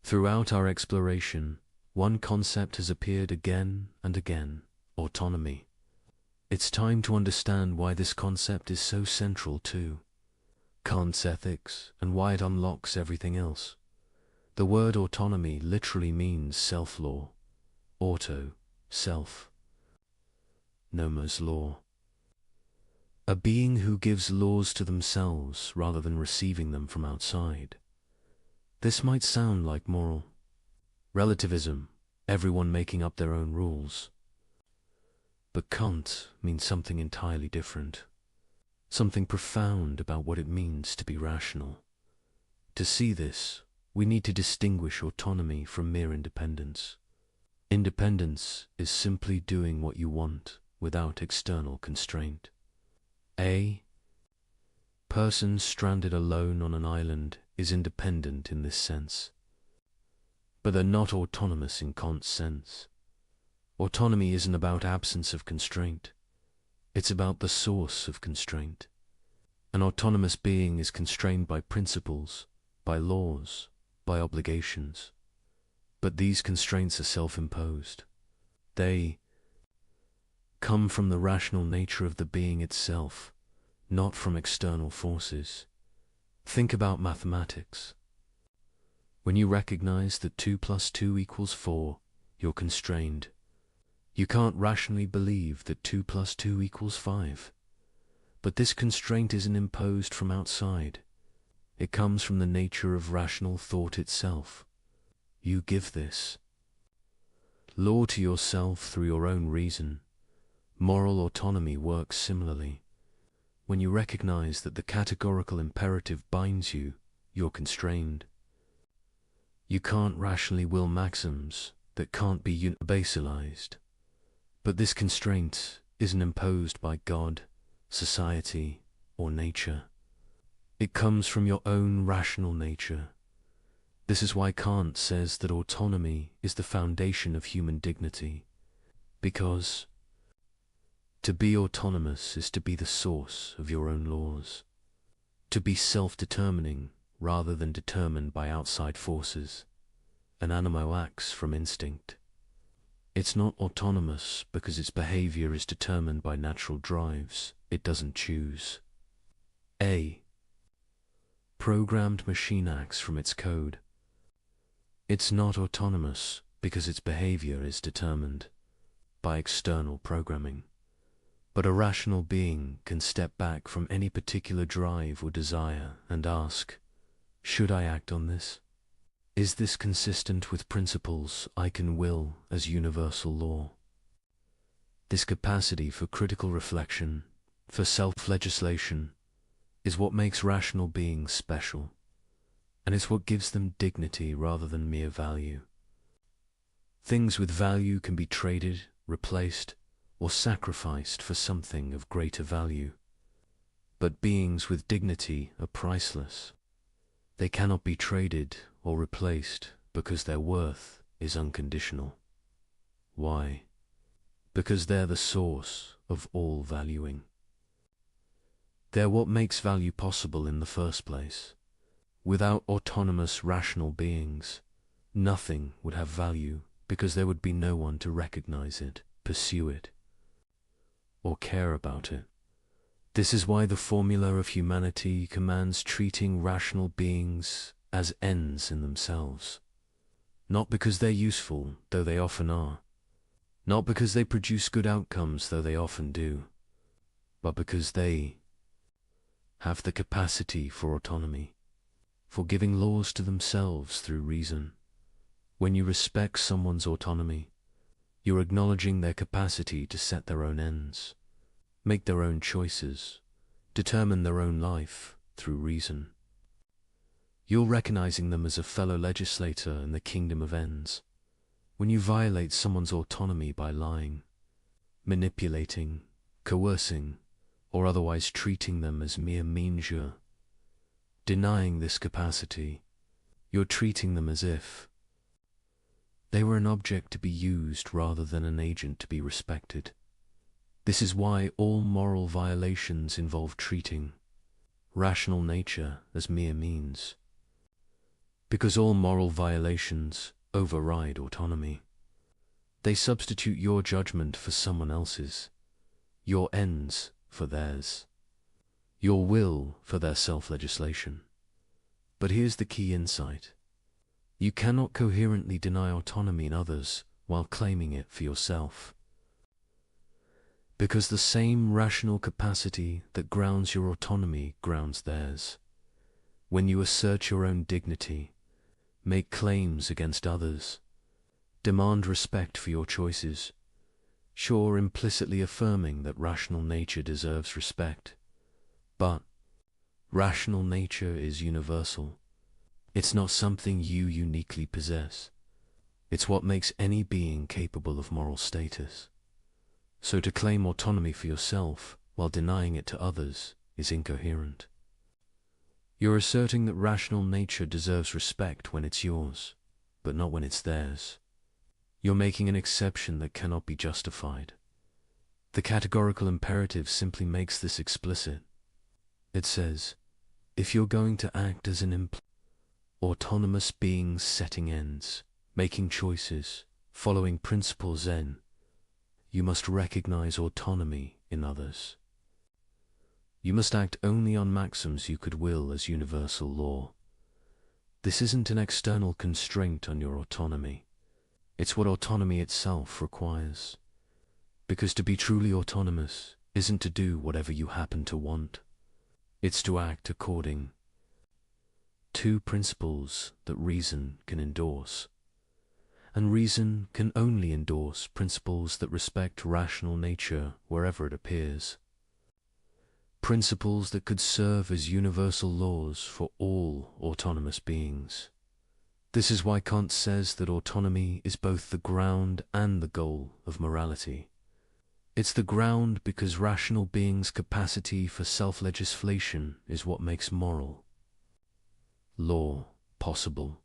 Throughout our exploration, one concept has appeared again and again: autonomy. It's time to understand why this concept is so central to Kant's ethics and why it unlocks everything else. The word autonomy literally means self-law. Auto, self. Nomos law. A being who gives laws to themselves rather than receiving them from outside. This might sound like moral relativism, everyone making up their own rules. But Kant means something entirely different, something profound about what it means to be rational. To see this, we need to distinguish autonomy from mere independence. Independence is simply doing what you want without external constraint. A person stranded alone on an island is independent in this sense, but they're not autonomous in Kant's sense. Autonomy isn't about absence of constraint. It's about the source of constraint. An autonomous being is constrained by principles, by laws, by obligations. But these constraints are self-imposed. They come from the rational nature of the being itself, not from external forces. Think about mathematics. When you recognize that 2 + 2 = 4, you're constrained. You can't rationally believe that 2 + 2 = 5. But this constraint isn't imposed from outside. It comes from the nature of rational thought itself. You give this law to yourself through your own reason. Moral autonomy works similarly. When you recognize that the categorical imperative binds you, you're constrained. You can't rationally will maxims that can't be universalized. But this constraint isn't imposed by God, society, or nature. It comes from your own rational nature. This is why Kant says that autonomy is the foundation of human dignity, because to be autonomous is to be the source of your own laws, to be self-determining rather than determined by outside forces. An animal acts from instinct. It's not autonomous because its behavior is determined by natural drives. It doesn't choose. A programmed machine acts from its code. It's not autonomous because its behavior is determined by external programming. But a rational being can step back from any particular drive or desire and ask, should I act on this? Is this consistent with principles I can will as universal law? This capacity for critical reflection, for self-legislation, is what makes rational beings special, and it's what gives them dignity rather than mere value. Things with value can be traded, replaced, or sacrificed for something of greater value. But beings with dignity are priceless. They cannot be traded or replaced because their worth is unconditional. Why? Because they're the source of all valuing. They're what makes value possible in the first place. Without autonomous, rational beings, nothing would have value because there would be no one to recognize it, pursue it, or care about it. This is why the formula of humanity commands treating rational beings as ends in themselves. Not because they're useful, though they often are. Not because they produce good outcomes, though they often do. But because they have the capacity for autonomy, for giving laws to themselves through reason. When you respect someone's autonomy, you're acknowledging their capacity to set their own ends, make their own choices, determine their own life through reason. You're recognizing them as a fellow legislator in the kingdom of ends. When you violate someone's autonomy by lying, manipulating, coercing, or otherwise treating them as mere means, denying this capacity, you're treating them as if they were an object to be used rather than an agent to be respected. This is why all moral violations involve treating rational nature as mere means. Because all moral violations override autonomy. They substitute your judgment for someone else's, your ends for theirs, your will for their self-legislation. But here's the key insight. You cannot coherently deny autonomy in others while claiming it for yourself. Because the same rational capacity that grounds your autonomy grounds theirs. When you assert your own dignity, make claims against others, Demand respect for your choices, sure, implicitly affirming that rational nature deserves respect. But rational nature is universal. It's not something you uniquely possess. It's what makes any being capable of moral status. So to claim autonomy for yourself while denying it to others is incoherent. You're asserting that rational nature deserves respect when it's yours, but not when it's theirs. You're making an exception that cannot be justified. The categorical imperative simply makes this explicit. It says, if you're going to act as an autonomous being setting ends, making choices, following principles, then you must recognize autonomy in others. You must act only on maxims you could will as universal law. This isn't an external constraint on your autonomy. It's what autonomy itself requires. Because to be truly autonomous isn't to do whatever you happen to want. It's to act according to principles that reason can endorse. And reason can only endorse principles that respect rational nature wherever it appears. Principles that could serve as universal laws for all autonomous beings. This is why Kant says that autonomy is both the ground and the goal of morality. It's the ground because rational beings' capacity for self-legislation is what makes moral law possible.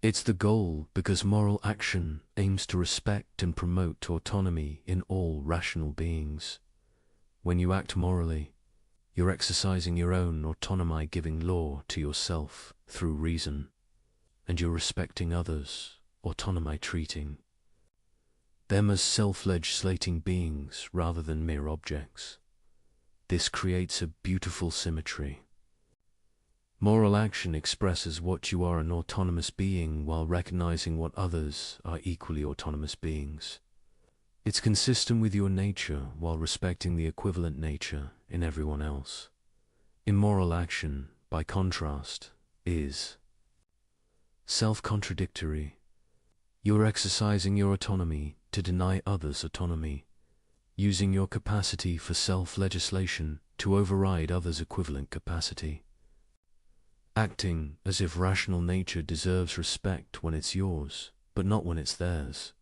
It's the goal because moral action aims to respect and promote autonomy in all rational beings. When you act morally, you're exercising your own autonomy, giving law to yourself through reason, and you're respecting others, autonomy treating them as self-legislating beings rather than mere objects. This creates a beautiful symmetry. Moral action expresses what you are, an autonomous being, while recognizing what others are equally autonomous beings. It's consistent with your nature while respecting the equivalent nature in everyone else. Immoral action, by contrast, is self-contradictory. You're exercising your autonomy to deny others autonomy, using your capacity for self-legislation to override others' equivalent capacity. Acting as if rational nature deserves respect when it's yours, but not when it's theirs.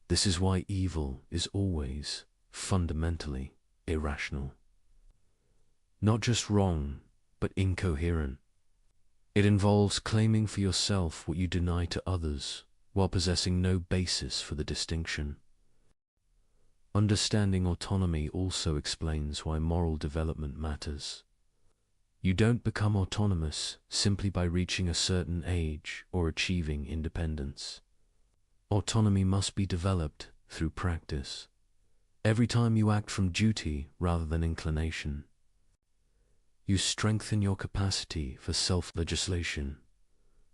This is why evil is always, fundamentally, irrational. Not just wrong, but incoherent. It involves claiming for yourself what you deny to others, while possessing no basis for the distinction. Understanding autonomy also explains why moral development matters. You don't become autonomous simply by reaching a certain age or achieving independence. Autonomy must be developed through practice. Every time you act from duty rather than inclination, you strengthen your capacity for self-legislation.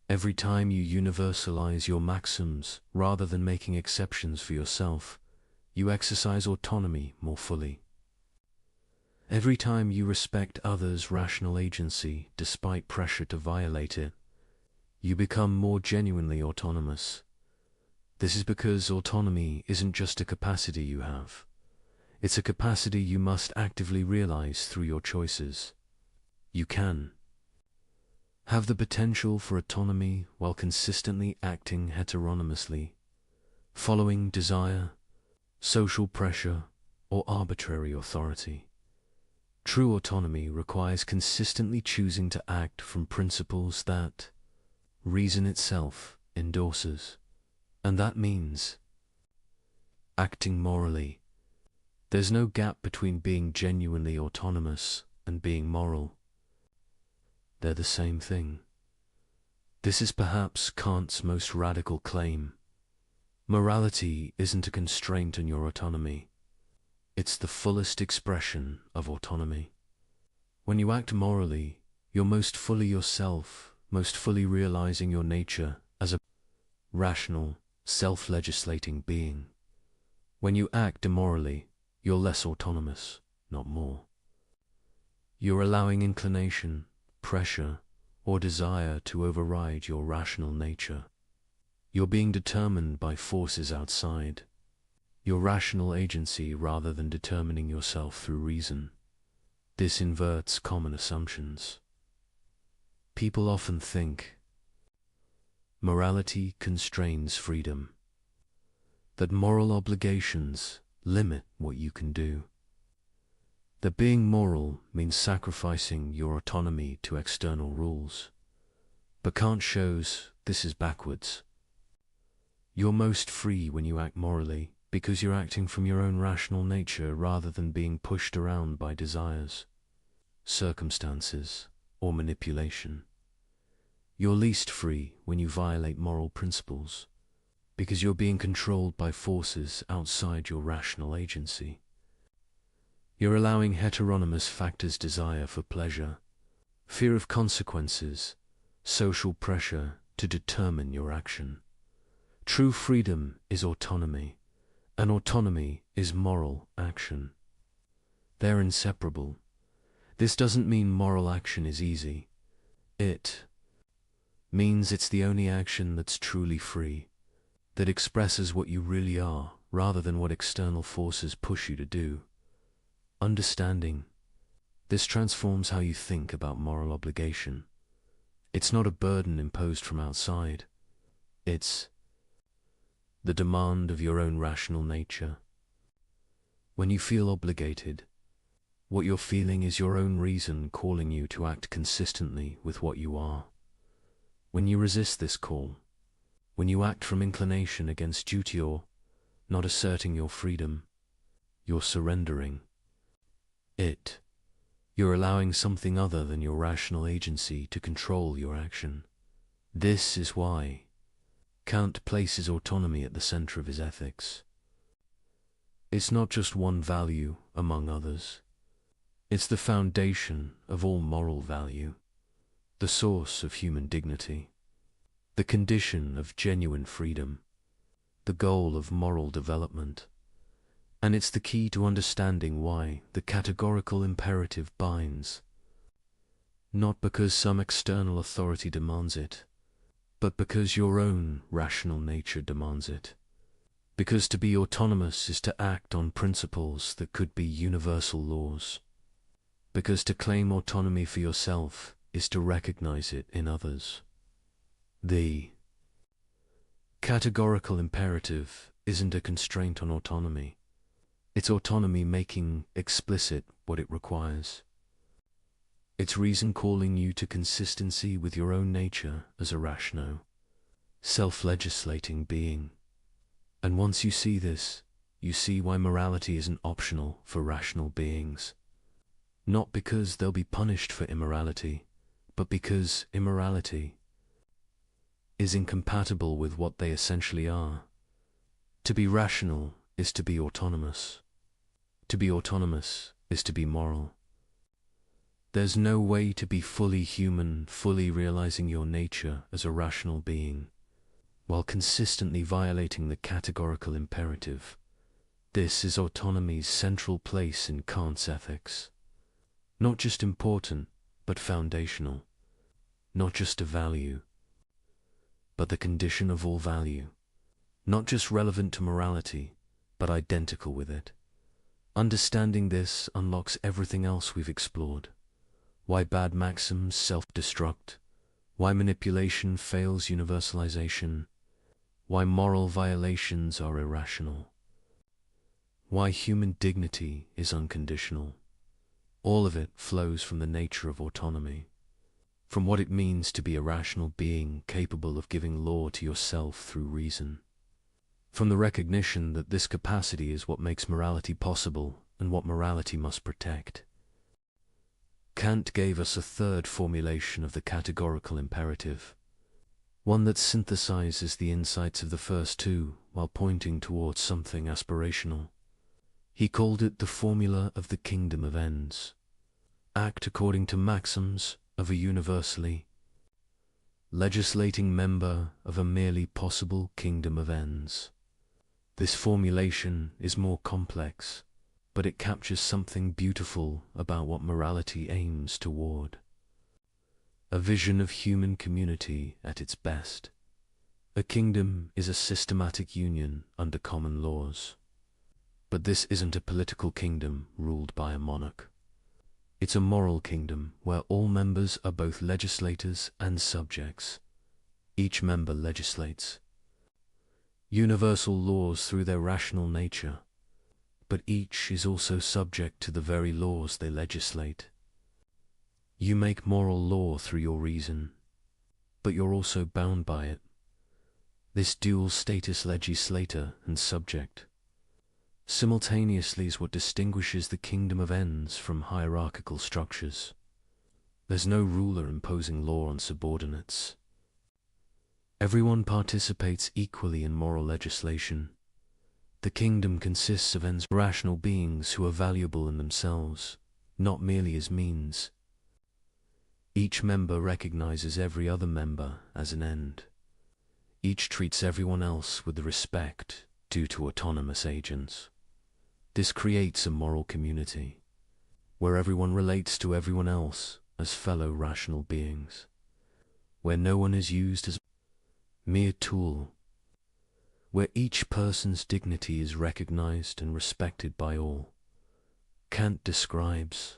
Every time you universalize your maxims rather than making exceptions for yourself, you exercise autonomy more fully. Every time you respect others' rational agency despite pressure to violate it, you become more genuinely autonomous. This is because autonomy isn't just a capacity you have. It's a capacity you must actively realize through your choices. You can have the potential for autonomy while consistently acting heteronomously, following desire, social pressure, or arbitrary authority. True autonomy requires consistently choosing to act from principles that reason itself endorses. And that means acting morally. There's no gap between being genuinely autonomous and being moral. They're the same thing. This is perhaps Kant's most radical claim. Morality isn't a constraint on your autonomy. It's the fullest expression of autonomy. When you act morally, you're most fully yourself, most fully realizing your nature as a rational, self-legislating being. When you act immorally, you're less autonomous, not more. You're allowing inclination, pressure, or desire to override your rational nature. You're being determined by forces outside, your rational agency rather than determining yourself through reason. This inverts common assumptions. People often think morality constrains freedom, that moral obligations limit what you can do, that being moral means sacrificing your autonomy to external rules. But Kant shows this is backwards. You're most free when you act morally because you're acting from your own rational nature rather than being pushed around by desires, circumstances, or manipulation. You're least free when you violate moral principles because you're being controlled by forces outside your rational agency. You're allowing heteronymous factors: desire for pleasure, fear of consequences, social pressure to determine your action. True freedom is autonomy, and autonomy is moral action. They're inseparable. This doesn't mean moral action is easy. It means it's the only action that's truly free, that expresses what you really are rather than what external forces push you to do. Understanding this transforms how you think about moral obligation. It's not a burden imposed from outside. It's the demand of your own rational nature. When you feel obligated, what you're feeling is your own reason calling you to act consistently with what you are. When you resist this call, when you act from inclination against duty or not asserting your freedom, you're surrendering it. You're allowing something other than your rational agency to control your action. This is why Kant places autonomy at the center of his ethics. It's not just one value among others. It's the foundation of all moral value, the source of human dignity, the condition of genuine freedom, the goal of moral development. And it's the key to understanding why the categorical imperative binds, not because some external authority demands it, but because your own rational nature demands it. Because to be autonomous is to act on principles that could be universal laws. Because to claim autonomy for yourself is to recognize it in others. The categorical imperative isn't a constraint on autonomy. It's autonomy making explicit what it requires. It's reason calling you to consistency with your own nature as a rational, self-legislating being. And once you see this, you see why morality isn't optional for rational beings. Not because they'll be punished for immorality, but because immorality is incompatible with what they essentially are. To be rational is to be autonomous. To be autonomous is to be moral. There's no way to be fully human, fully realizing your nature as a rational being, while consistently violating the categorical imperative. This is autonomy's central place in Kant's ethics. Not just important, but foundational. Not just a value, but the condition of all value. Not just relevant to morality, but identical with it. Understanding this unlocks everything else we've explored. Why bad maxims self-destruct, why manipulation fails universalization, why moral violations are irrational, why human dignity is unconditional. All of it flows from the nature of autonomy, from what it means to be a rational being capable of giving law to yourself through reason, from the recognition that this capacity is what makes morality possible and what morality must protect. Kant gave us a third formulation of the categorical imperative, one that synthesizes the insights of the first two while pointing towards something aspirational. He called it the formula of the kingdom of ends. Act according to maxims of a universally legislating member of a merely possible kingdom of ends. This formulation is more complex, but it captures something beautiful about what morality aims toward. A vision of human community at its best. A kingdom is a systematic union under common laws. But this isn't a political kingdom ruled by a monarch. It's a moral kingdom where all members are both legislators and subjects. Each member legislates universal laws through their rational nature, but each is also subject to the very laws they legislate. You make moral law through your reason, but you're also bound by it. This dual status, legislator and subject, simultaneously is what distinguishes the kingdom of ends from hierarchical structures. There's no ruler imposing law on subordinates. Everyone participates equally in moral legislation. The kingdom consists of ends, rational beings who are valuable in themselves, not merely as means. Each member recognizes every other member as an end. Each treats everyone else with the respect due to autonomous agents. This creates a moral community, where everyone relates to everyone else as fellow rational beings, where no one is used as a mere tool, where each person's dignity is recognized and respected by all. Kant describes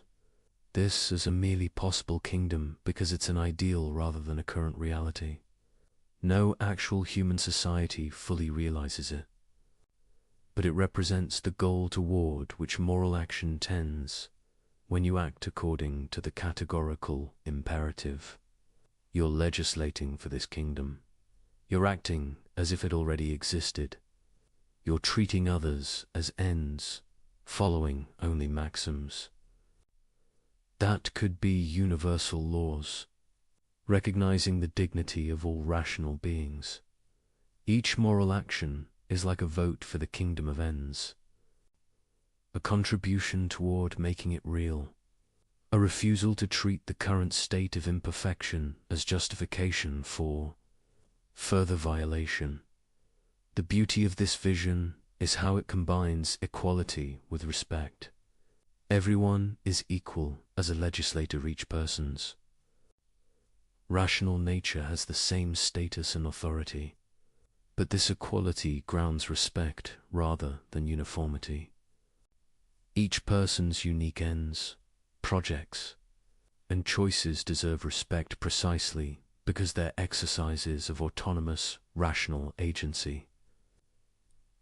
this as a merely possible kingdom because it's an ideal rather than a current reality. No actual human society fully realizes it, but it represents the goal toward which moral action tends when you act according to the categorical imperative. You're legislating for this kingdom. You're acting as if it already existed. You're treating others as ends, following only maxims. That could be universal laws, recognizing the dignity of all rational beings. Each moral action is like a vote for the kingdom of ends, a contribution toward making it real, a refusal to treat the current state of imperfection as justification for further violation. The beauty of this vision is how it combines equality with respect. Everyone is equal as a legislator. Each person's rational nature has the same status and authority, but this equality grounds respect rather than uniformity. Each person's unique ends, projects, and choices deserve respect precisely because they're exercises of autonomous, rational agency.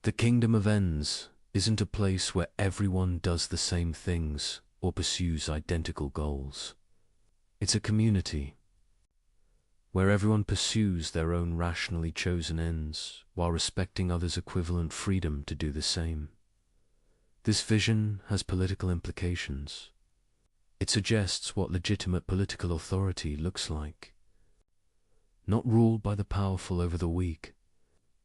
The kingdom of ends isn't a place where everyone does the same things or pursues identical goals. It's a community where everyone pursues their own rationally chosen ends while respecting others' equivalent freedom to do the same. This vision has political implications. It suggests what legitimate political authority looks like. Not ruled by the powerful over the weak,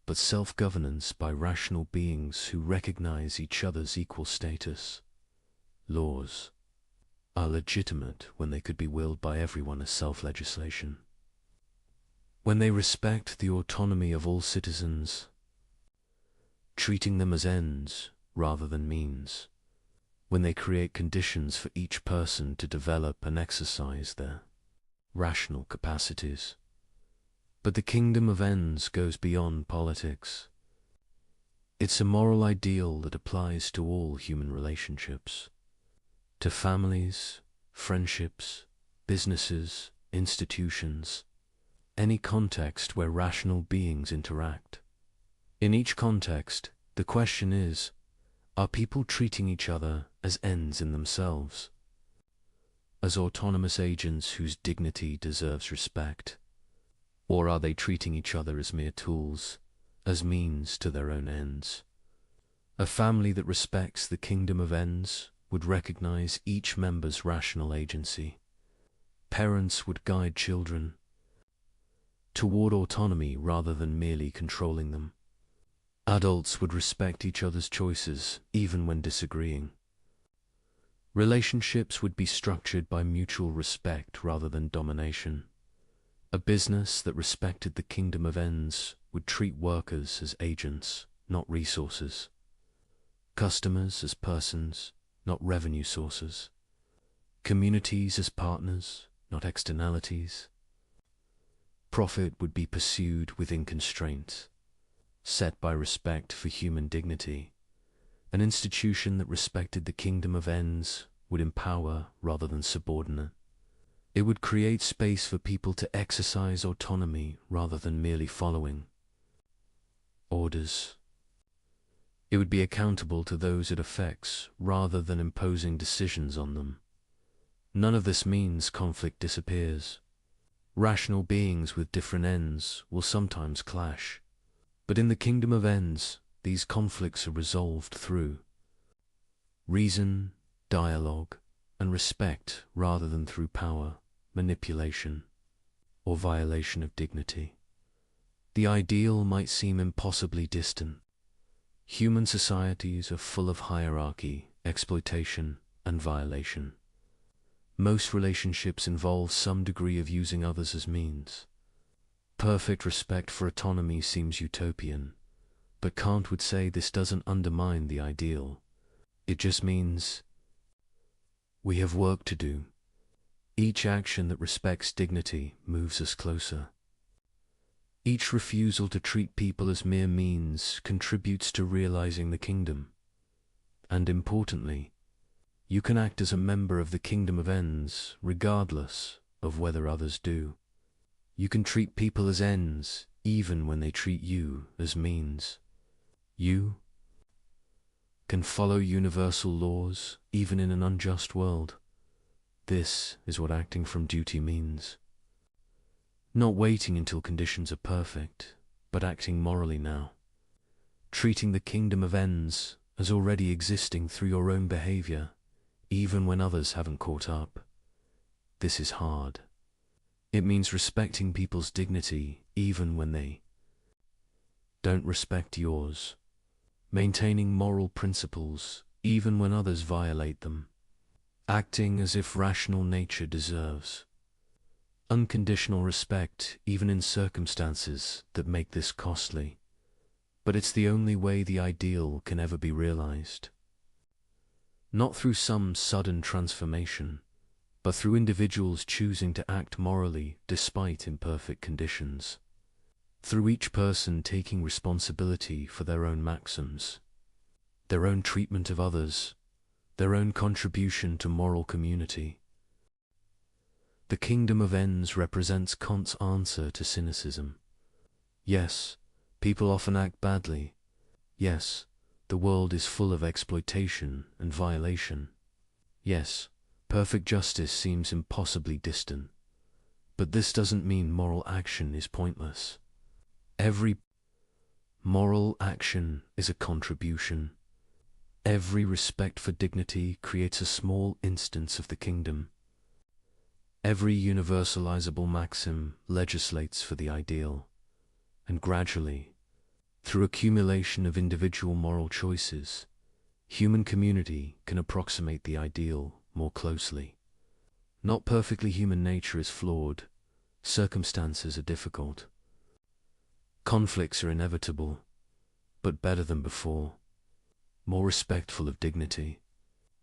but self-governance by rational beings who recognize each other's equal status. Laws are legitimate when they could be willed by everyone as self-legislation. When they respect the autonomy of all citizens, treating them as ends rather than means. When they create conditions for each person to develop and exercise their rational capacities. But the kingdom of ends goes beyond politics. It's a moral ideal that applies to all human relationships, to families, friendships, businesses, institutions, any context where rational beings interact. In each context, the question is, are people treating each other as ends in themselves, as autonomous agents whose dignity deserves respect? Or are they treating each other as mere tools, as means to their own ends? A family that respects the kingdom of ends would recognize each member's rational agency. Parents would guide children toward autonomy rather than merely controlling them. Adults would respect each other's choices, even when disagreeing. Relationships would be structured by mutual respect rather than domination. A business that respected the kingdom of ends would treat workers as agents, not resources. Customers as persons, not revenue sources. Communities as partners, not externalities. Profit would be pursued within constraints, set by respect for human dignity. An institution that respected the kingdom of ends would empower rather than subordinate. It would create space for people to exercise autonomy rather than merely following orders. It would be accountable to those it affects rather than imposing decisions on them. None of this means conflict disappears. Rational beings with different ends will sometimes clash, but in the kingdom of ends, these conflicts are resolved through reason, dialogue, and respect rather than through power, manipulation, or violation of dignity. The ideal might seem impossibly distant. Human societies are full of hierarchy, exploitation, and violation. Most relationships involve some degree of using others as means. Perfect respect for autonomy seems utopian, but Kant would say this doesn't undermine the ideal. It just means we have work to do. Each action that respects dignity moves us closer. Each refusal to treat people as mere means contributes to realizing the kingdom. And importantly, you can act as a member of the kingdom of ends regardless of whether others do. You can treat people as ends even when they treat you as means. You can follow universal laws even in an unjust world. This is what acting from duty means. Not waiting until conditions are perfect, but acting morally now. Treating the kingdom of ends as already existing through your own behavior, even when others haven't caught up. This is hard. It means respecting people's dignity even when they don't respect yours. Maintaining moral principles even when others violate them. Acting as if rational nature deserves unconditional respect even in circumstances that make this costly. But it's the only way the ideal can ever be realized. Not through some sudden transformation, but through individuals choosing to act morally despite imperfect conditions. Through each person taking responsibility for their own maxims, their own treatment of others, their own contribution to moral community. The kingdom of ends represents Kant's answer to cynicism. Yes, people often act badly. Yes, the world is full of exploitation and violation. Yes, perfect justice seems impossibly distant. But this doesn't mean moral action is pointless. Every moral action is a contribution. Every respect for dignity creates a small instance of the kingdom. Every universalizable maxim legislates for the ideal, and gradually, through accumulation of individual moral choices, human community can approximate the ideal more closely. Not perfectly. Human nature is flawed, circumstances are difficult, conflicts are inevitable, but better than before, more respectful of dignity,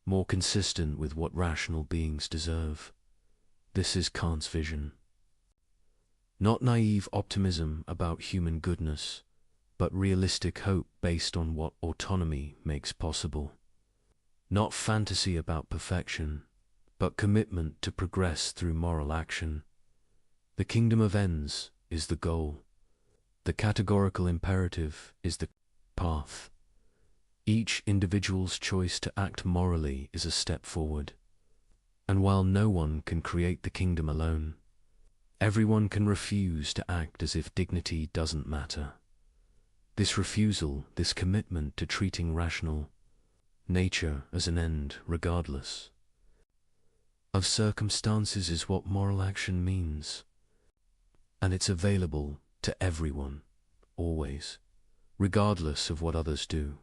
more consistent with what rational beings deserve. This is Kant's vision. Not naive optimism about human goodness, but realistic hope based on what autonomy makes possible. Not fantasy about perfection, but commitment to progress through moral action. The kingdom of ends is the goal. The categorical imperative is the path. Each individual's choice to act morally is a step forward. And while no one can create the kingdom alone, everyone can refuse to act as if dignity doesn't matter. This refusal, this commitment to treating rational nature as an end regardless of circumstances is what moral action means. And it's available to everyone, always, regardless of what others do.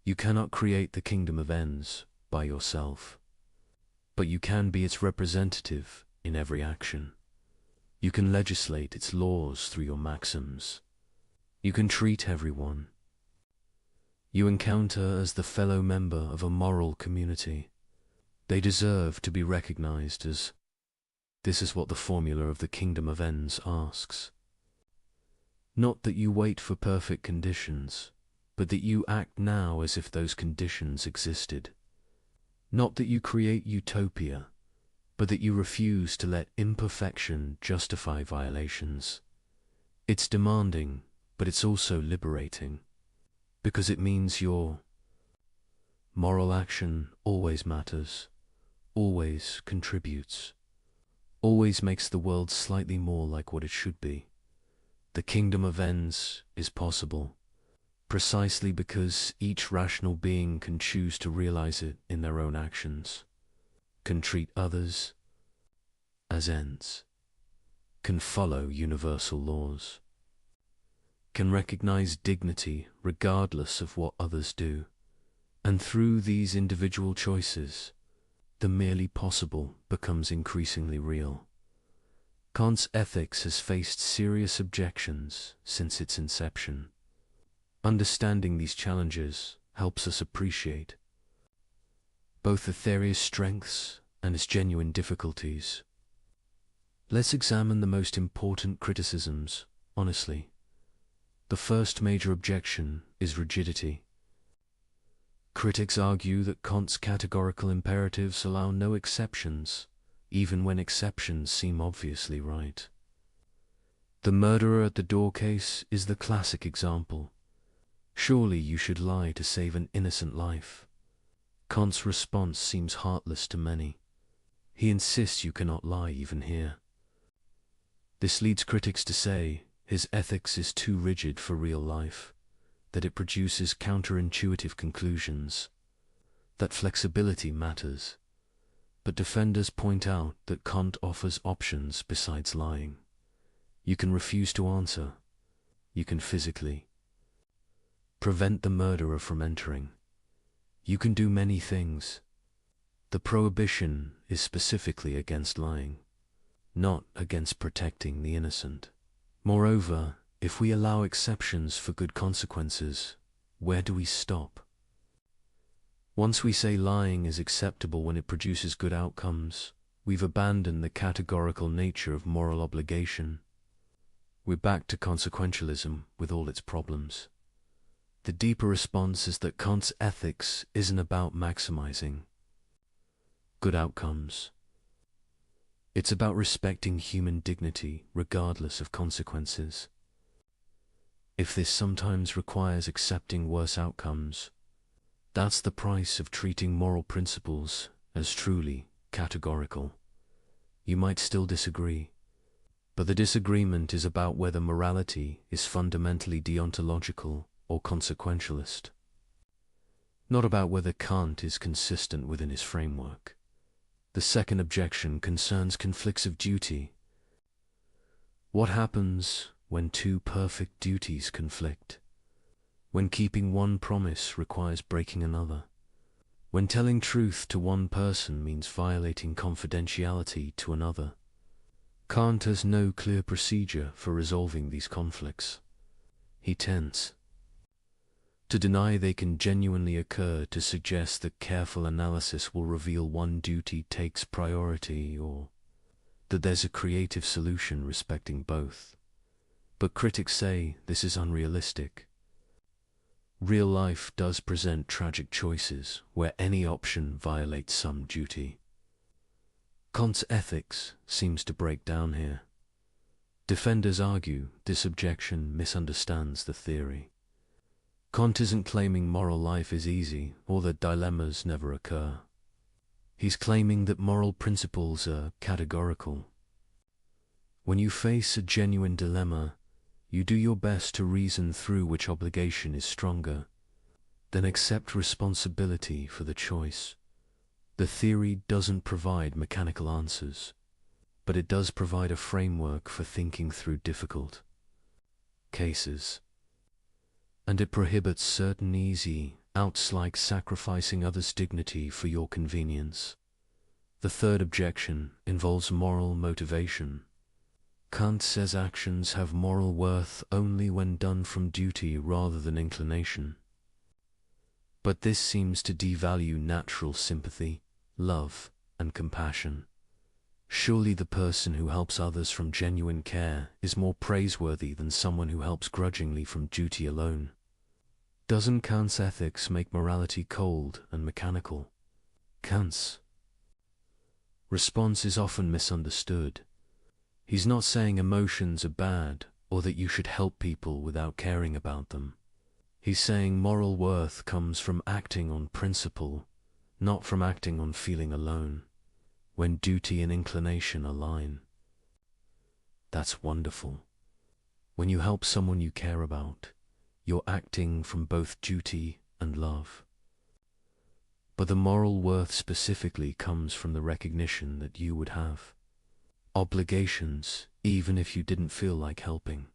You cannot create the kingdom of ends by yourself, but you can be its representative in every action. You can legislate its laws through your maxims. You can treat everyone you encounter as the fellow member of a moral community. They deserve to be recognized as This is what the formula of the kingdom of ends asks. Not that you wait for perfect conditions, but that you act now as if those conditions existed. Not that you create utopia, but that you refuse to let imperfection justify violations. It's demanding, but it's also liberating, because it means your moral action always matters, always contributes, always makes the world slightly more like what it should be. The kingdom of ends is possible, precisely because each rational being can choose to realize it in their own actions, can treat others as ends, can follow universal laws, can recognize dignity regardless of what others do, and through these individual choices, the merely possible becomes increasingly real. Kant's ethics has faced serious objections since its inception. Understanding these challenges helps us appreciate both the theory's strengths and its genuine difficulties. Let's examine the most important criticisms, honestly. The first major objection is rigidity. Critics argue that Kant's categorical imperatives allow no exceptions, even when exceptions seem obviously right. The murderer at the door case is the classic example. Surely you should lie to save an innocent life. Kant's response seems heartless to many. He insists you cannot lie even here. This leads critics to say his ethics is too rigid for real life, that it produces counterintuitive conclusions, that flexibility matters. But defenders point out that Kant offers options besides lying. You can refuse to answer. You can physically prevent the murderer from entering. You can do many things. The prohibition is specifically against lying, not against protecting the innocent. Moreover, if we allow exceptions for good consequences, where do we stop? Once we say lying is acceptable when it produces good outcomes, we've abandoned the categorical nature of moral obligation. We're back to consequentialism with all its problems. The deeper response is that Kant's ethics isn't about maximizing good outcomes. It's about respecting human dignity regardless of consequences. If this sometimes requires accepting worse outcomes, that's the price of treating moral principles as truly categorical. You might still disagree, but the disagreement is about whether morality is fundamentally deontological or consequentialist, not about whether Kant is consistent within his framework. The second objection concerns conflicts of duty. What happens when two perfect duties conflict? When keeping one promise requires breaking another? When telling truth to one person means violating confidentiality to another? Kant has no clear procedure for resolving these conflicts. He tends to deny they can genuinely occur, to suggest that careful analysis will reveal one duty takes priority, or that there's a creative solution respecting both. But critics say this is unrealistic. Real life does present tragic choices where any option violates some duty. Kant's ethics seems to break down here. Defenders argue this objection misunderstands the theory. Kant isn't claiming moral life is easy or that dilemmas never occur. He's claiming that moral principles are categorical. When you face a genuine dilemma, you do your best to reason through which obligation is stronger, then accept responsibility for the choice. The theory doesn't provide mechanical answers, but it does provide a framework for thinking through difficult cases. And it prohibits certain easy outs like sacrificing others' dignity for your convenience. The third objection involves moral motivation. Kant says actions have moral worth only when done from duty rather than inclination. But this seems to devalue natural sympathy, love, and compassion. Surely the person who helps others from genuine care is more praiseworthy than someone who helps grudgingly from duty alone. Doesn't Kant's ethics make morality cold and mechanical? Kant's response is often misunderstood. He's not saying emotions are bad or that you should help people without caring about them. He's saying moral worth comes from acting on principle, not from acting on feeling alone, when duty and inclination align. That's wonderful. When you help someone you care about, you're acting from both duty and love. But the moral worth specifically comes from the recognition that you would have obligations, even if you didn't feel like helping.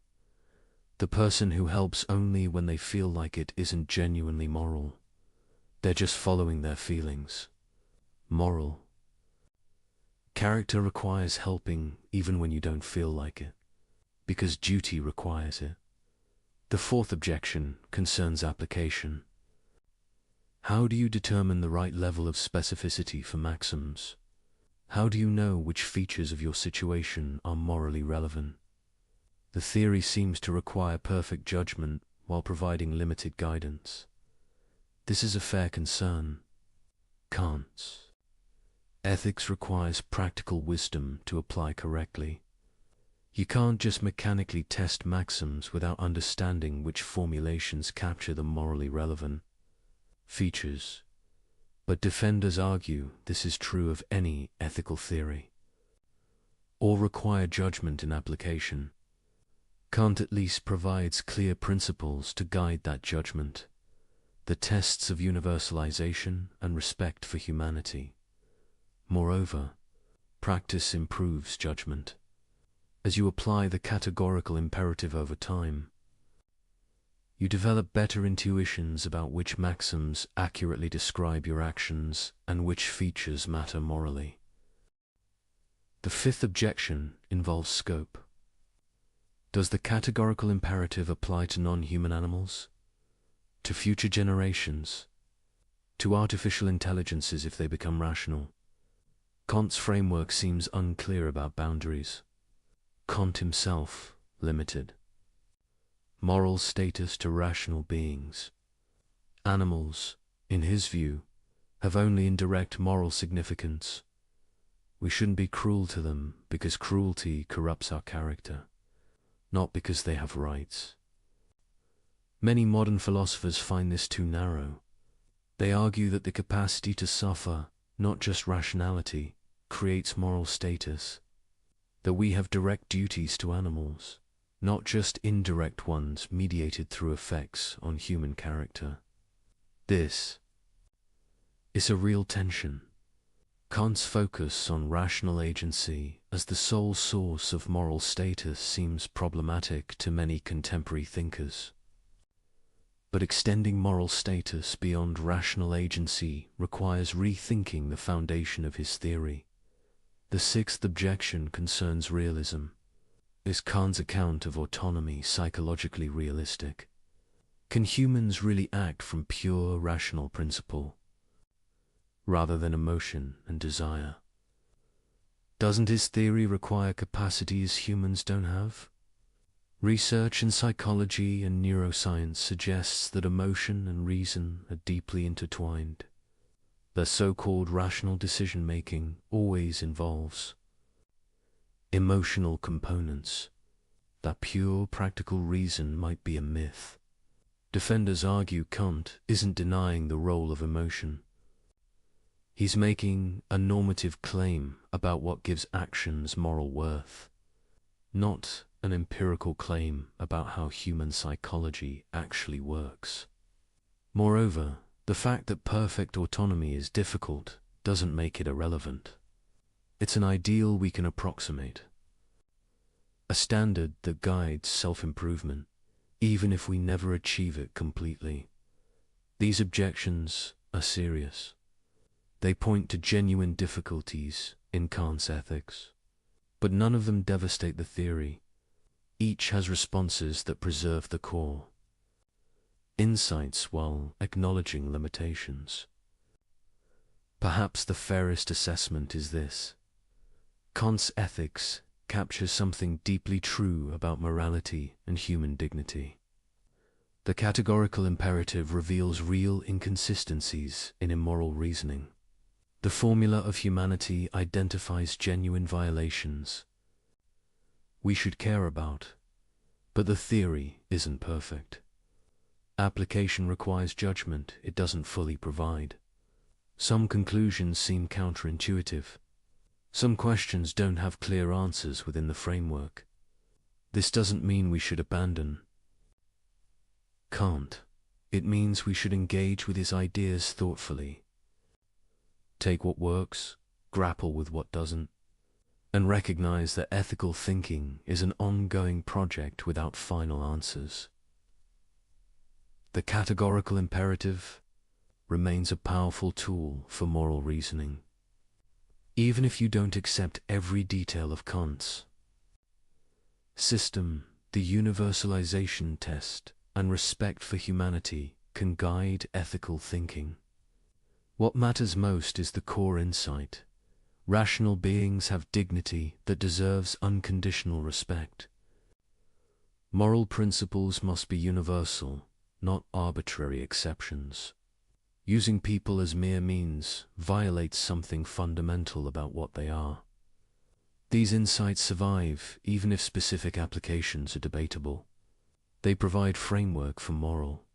The person who helps only when they feel like it isn't genuinely moral. They're just following their feelings. Moral character requires helping even when you don't feel like it, because duty requires it. The fourth objection concerns application. How do you determine the right level of specificity for maxims? How do you know which features of your situation are morally relevant? The theory seems to require perfect judgment while providing limited guidance. This is a fair concern. Kant's ethics requires practical wisdom to apply correctly. You can't just mechanically test maxims without understanding which formulations capture the morally relevant features. But defenders argue this is true of any ethical theory. All require judgment in application. Kant at least provides clear principles to guide that judgment, the tests of universalization and respect for humanity. Moreover, practice improves judgment. As you apply the categorical imperative over time, you develop better intuitions about which maxims accurately describe your actions and which features matter morally. The fifth objection involves scope. Does the categorical imperative apply to non-human animals? To future generations? To artificial intelligences if they become rational? Kant's framework seems unclear about boundaries. Kant himself limited moral status to rational beings. Animals, in his view, have only indirect moral significance. We shouldn't be cruel to them because cruelty corrupts our character, not because they have rights. Many modern philosophers find this too narrow. They argue that the capacity to suffer, not just rationality, creates moral status, that we have direct duties to animals, not just indirect ones mediated through effects on human character. This is a real tension. Kant's focus on rational agency as the sole source of moral status seems problematic to many contemporary thinkers. But extending moral status beyond rational agency requires rethinking the foundation of his theory. The sixth objection concerns realism. Is Kant's account of autonomy psychologically realistic? Can humans really act from pure rational principle, rather than emotion and desire? Doesn't his theory require capacities humans don't have? Research in psychology and neuroscience suggests that emotion and reason are deeply intertwined. The so-called rational decision-making always involves emotional components. That pure practical reason might be a myth. Defenders argue Kant isn't denying the role of emotion. He's making a normative claim about what gives actions moral worth, not an empirical claim about how human psychology actually works. Moreover, the fact that perfect autonomy is difficult doesn't make it irrelevant. It's an ideal we can approximate, a standard that guides self-improvement, even if we never achieve it completely. These objections are serious. They point to genuine difficulties in Kant's ethics, but none of them devastate the theory. Each has responses that preserve the core, insights while acknowledging limitations. Perhaps the fairest assessment is this: Kant's ethics captures something deeply true about morality and human dignity. The categorical imperative reveals real inconsistencies in immoral reasoning. The formula of humanity identifies genuine violations we should care about, but the theory isn't perfect. Application requires judgment it doesn't fully provide. Some conclusions seem counterintuitive. Some questions don't have clear answers within the framework. This doesn't mean we should abandon Kant. It means we should engage with his ideas thoughtfully. Take what works, grapple with what doesn't, and recognize that ethical thinking is an ongoing project without final answers. The categorical imperative remains a powerful tool for moral reasoning, even if you don't accept every detail of Kant's system. The universalization test and respect for humanity can guide ethical thinking. What matters most is the core insight. Rational beings have dignity that deserves unconditional respect. Moral principles must be universal, not arbitrary exceptions. Using people as mere means violates something fundamental about what they are. These insights survive even if specific applications are debatable. They provide framework for moral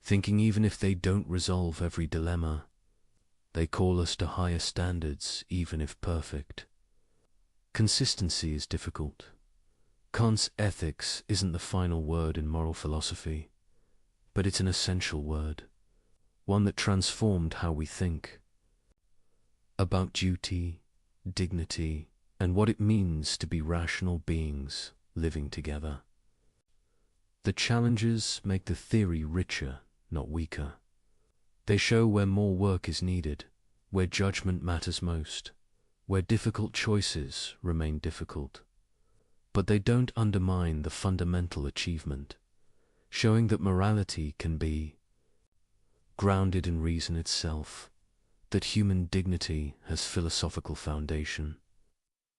thinking even if they don't resolve every dilemma. They call us to higher standards even if perfect. Consistency is difficult. Kant's ethics isn't the final word in moral philosophy, but it's an essential word, one that transformed how we think about duty, dignity, and what it means to be rational beings living together. The challenges make the theory richer, not weaker. They show where more work is needed, where judgment matters most, where difficult choices remain difficult. But they don't undermine the fundamental achievement, showing that morality can be grounded in reason itself, that human dignity has philosophical foundation,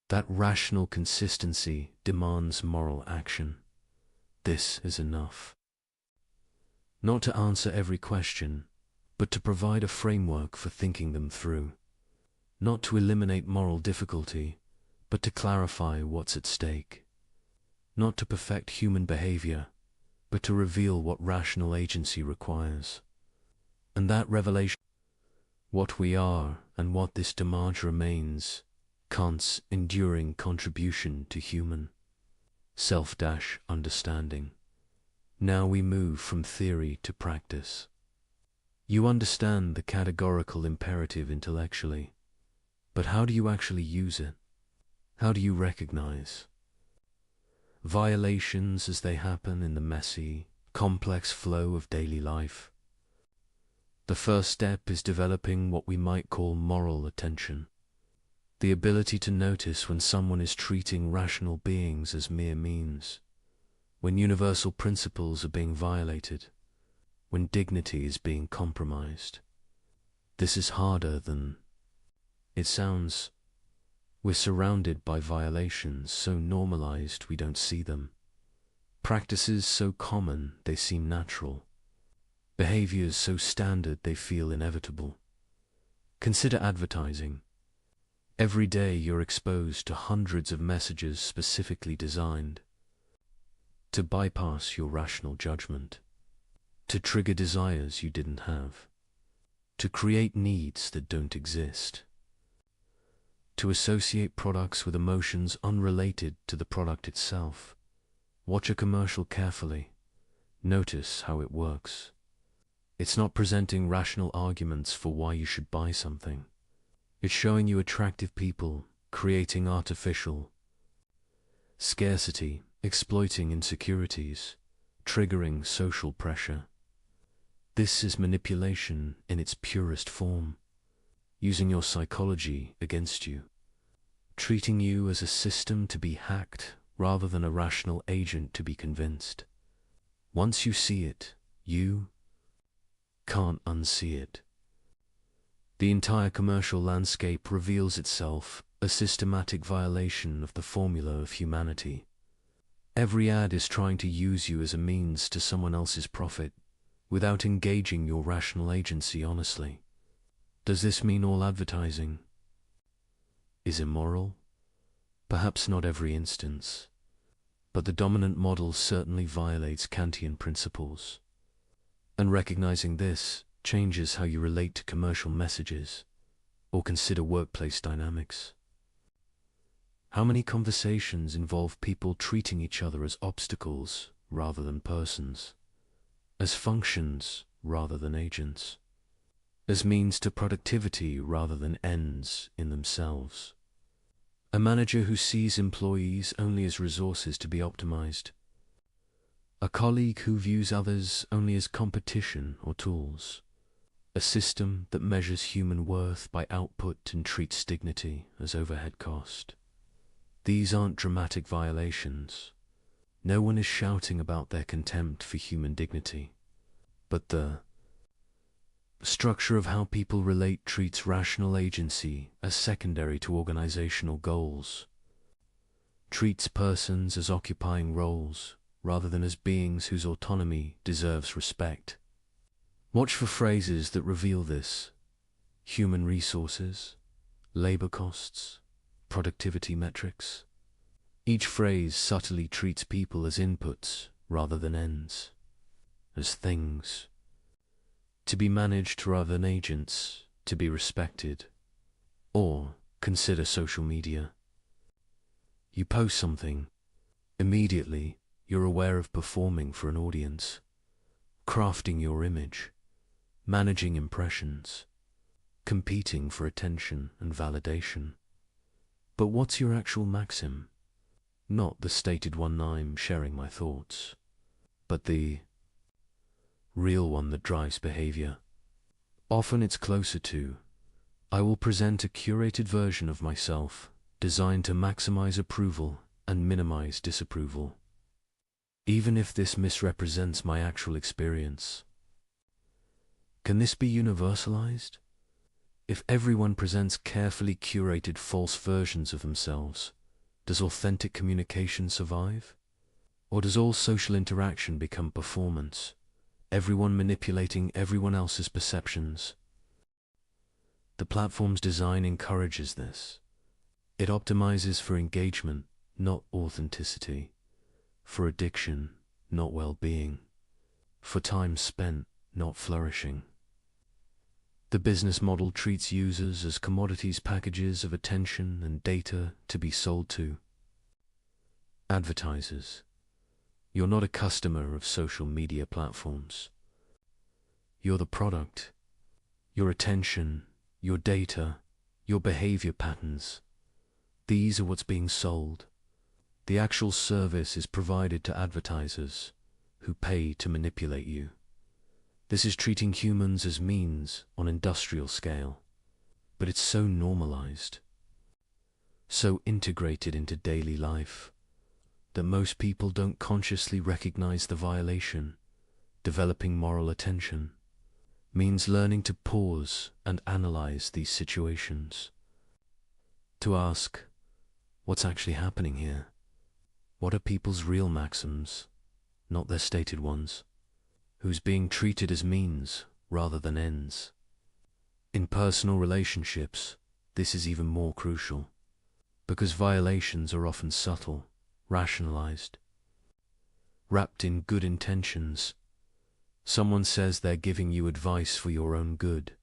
that rational consistency demands moral action. This is enough. Not to answer every question, but to provide a framework for thinking them through. Not to eliminate moral difficulty, but to clarify what's at stake. Not to perfect human behavior, but to reveal what rational agency requires. And that revelation, what we are and what this demands remains, Kant's enduring contribution to human self-understanding. Now we move from theory to practice. You understand the categorical imperative intellectually, but how do you actually use it? How do you recognize violations as they happen in the messy, complex flow of daily life? The first step is developing what we might call moral attention, the ability to notice when someone is treating rational beings as mere means, when universal principles are being violated, when dignity is being compromised. This is harder than it sounds. We're surrounded by violations so normalized we don't see them, practices so common they seem natural, behaviors so standard they feel inevitable. Consider advertising. Every day you're exposed to hundreds of messages specifically designed to bypass your rational judgment, to trigger desires you didn't have, to create needs that don't exist, to associate products with emotions unrelated to the product itself. Watch a commercial carefully. Notice how it works. It's not presenting rational arguments for why you should buy something. It's showing you attractive people, creating artificial scarcity, exploiting insecurities, triggering social pressure. This is manipulation in its purest form, using your psychology against you, treating you as a system to be hacked rather than a rational agent to be convinced. Once you see it, you can't unsee it. The entire commercial landscape reveals itself a systematic violation of the formula of humanity. Every ad is trying to use you as a means to someone else's profit, without engaging your rational agency honestly. Does this mean all advertising is immoral? Perhaps not every instance, but the dominant model certainly violates Kantian principles. And recognizing this changes how you relate to commercial messages or consider workplace dynamics. How many conversations involve people treating each other as obstacles rather than persons, as functions rather than agents, as means to productivity rather than ends in themselves? A manager who sees employees only as resources to be optimized. A colleague who views others only as competition or tools. A system that measures human worth by output and treats dignity as overhead cost. These aren't dramatic violations. No one is shouting about their contempt for human dignity. But the structure of how people relate treats rational agency as secondary to organizational goals. Treats persons as occupying roles rather than as beings whose autonomy deserves respect. Watch for phrases that reveal this: human resources, labor costs, productivity metrics. Each phrase subtly treats people as inputs rather than ends, as things to be managed rather than agents to be respected. Or consider social media. You post something, immediately you're aware of performing for an audience, crafting your image, managing impressions, competing for attention and validation. But what's your actual maxim? Not the stated one I'm sharing my thoughts, but the real one that drives behavior. Often it's closer to, I will present a curated version of myself designed to maximize approval and minimize disapproval, even if this misrepresents my actual experience. Can this be universalized? If everyone presents carefully curated false versions of themselves, does authentic communication survive? Or does all social interaction become performance, everyone manipulating everyone else's perceptions? The platform's design encourages this. It optimizes for engagement, not authenticity, for addiction, not well-being, for time spent, not flourishing. The business model treats users as commodities, packages of attention and data to be sold to. Advertisers, you're not a customer of social media platforms. You're the product. Your attention, your data, your behavior patterns. These are what's being sold. The actual service is provided to advertisers who pay to manipulate you. This is treating humans as means on industrial scale, but it's so normalized, so integrated into daily life, that most people don't consciously recognize the violation. Developing moral attention means learning to pause and analyze these situations. To ask, what's actually happening here? What are people's real maxims, not their stated ones? Who's being treated as means rather than ends? In personal relationships, this is even more crucial, because violations are often subtle, rationalized, wrapped in good intentions. Someone says they're giving you advice for your own good,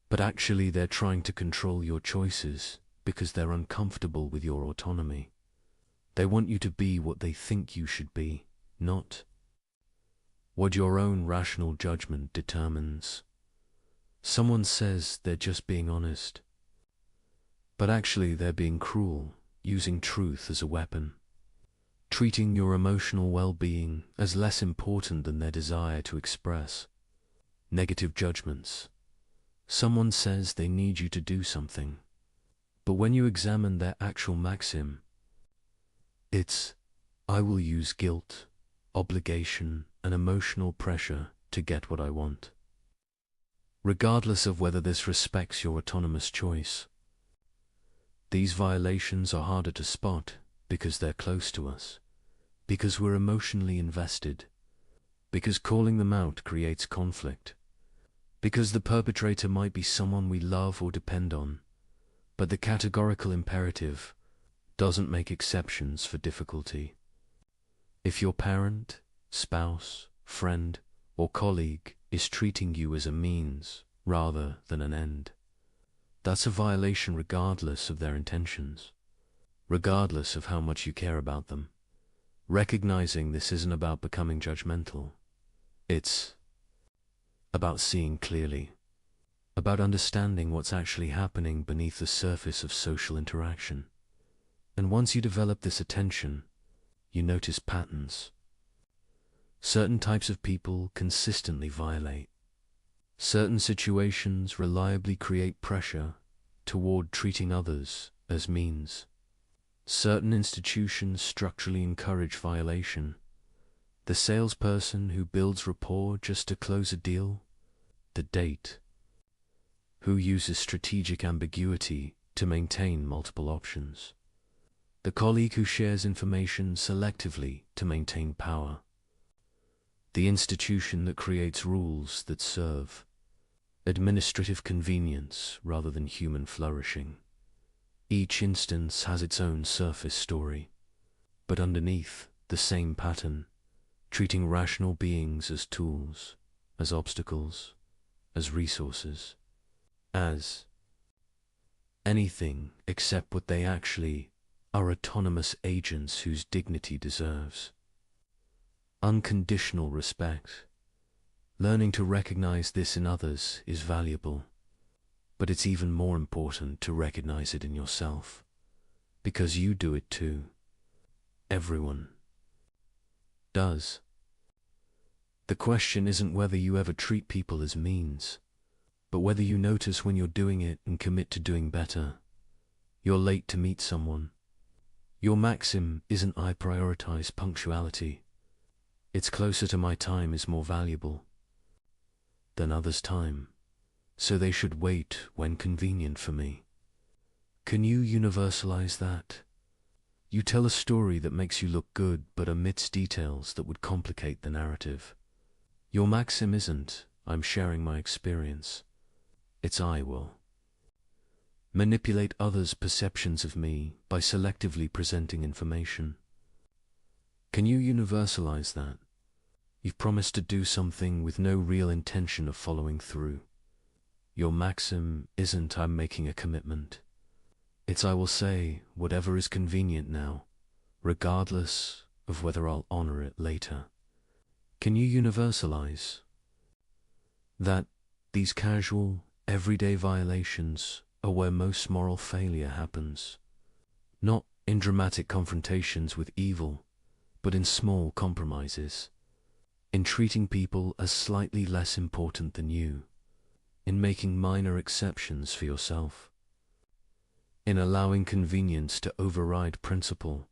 but actually they're trying to control your choices because they're uncomfortable with your autonomy. They want you to be what they think you should be, not what your own rational judgment determines. Someone says they're just being honest, but actually they're being cruel, using truth as a weapon, treating your emotional well-being as less important than their desire to express negative judgments. Someone says they need you to do something, but when you examine their actual maxim, it's, I will use guilt, obligation, and emotional pressure to get what I want. regardless of whether this respects your autonomous choice. These violations are harder to spot because they're close to us, because we're emotionally invested, because calling them out creates conflict, because the perpetrator might be someone we love or depend on, but the categorical imperative doesn't make exceptions for difficulty. If your parent, spouse, friend, or colleague is treating you as a means rather than an end, that's a violation regardless of their intentions, regardless of how much you care about them. Recognizing this isn't about becoming judgmental. It's about seeing clearly, about understanding what's actually happening beneath the surface of social interaction. And once you develop this attention, you notice patterns. Certain types of people consistently violate. Certain situations reliably create pressure toward treating others as means. Certain institutions structurally encourage violation. The salesperson who builds rapport just to close a deal, the date who uses strategic ambiguity to maintain multiple options, the colleague who shares information selectively to maintain power, the institution that creates rules that serve administrative convenience rather than human flourishing. Each instance has its own surface story, but underneath the same pattern, treating rational beings as tools, as obstacles, as resources, as anything except what they actually are: autonomous agents whose dignity deserves unconditional respect. Learning to recognize this in others is valuable, but it's even more important to recognize it in yourself, because you do it too. Everyone does. The question isn't whether you ever treat people as means, but whether you notice when you're doing it and commit to doing better. You're late to meet someone. Your maxim isn't "I prioritize punctuality." It's "closer to my time is more valuable than others' time, so they should wait when convenient for me." Can you universalize that? You tell a story that makes you look good but omits details that would complicate the narrative. Your maxim isn't "I'm sharing my experience." It's "I will manipulate others' perceptions of me by selectively presenting information." Can you universalize that? You've promised to do something with no real intention of following through. Your maxim isn't "I'm making a commitment." It's "I will say whatever is convenient now, regardless of whether I'll honor it later." Can you universalize that these casual, everyday violations are where most moral failure happens? Not in dramatic confrontations with evil, but in small compromises, in treating people as slightly less important than you, in making minor exceptions for yourself, in allowing convenience to override principle.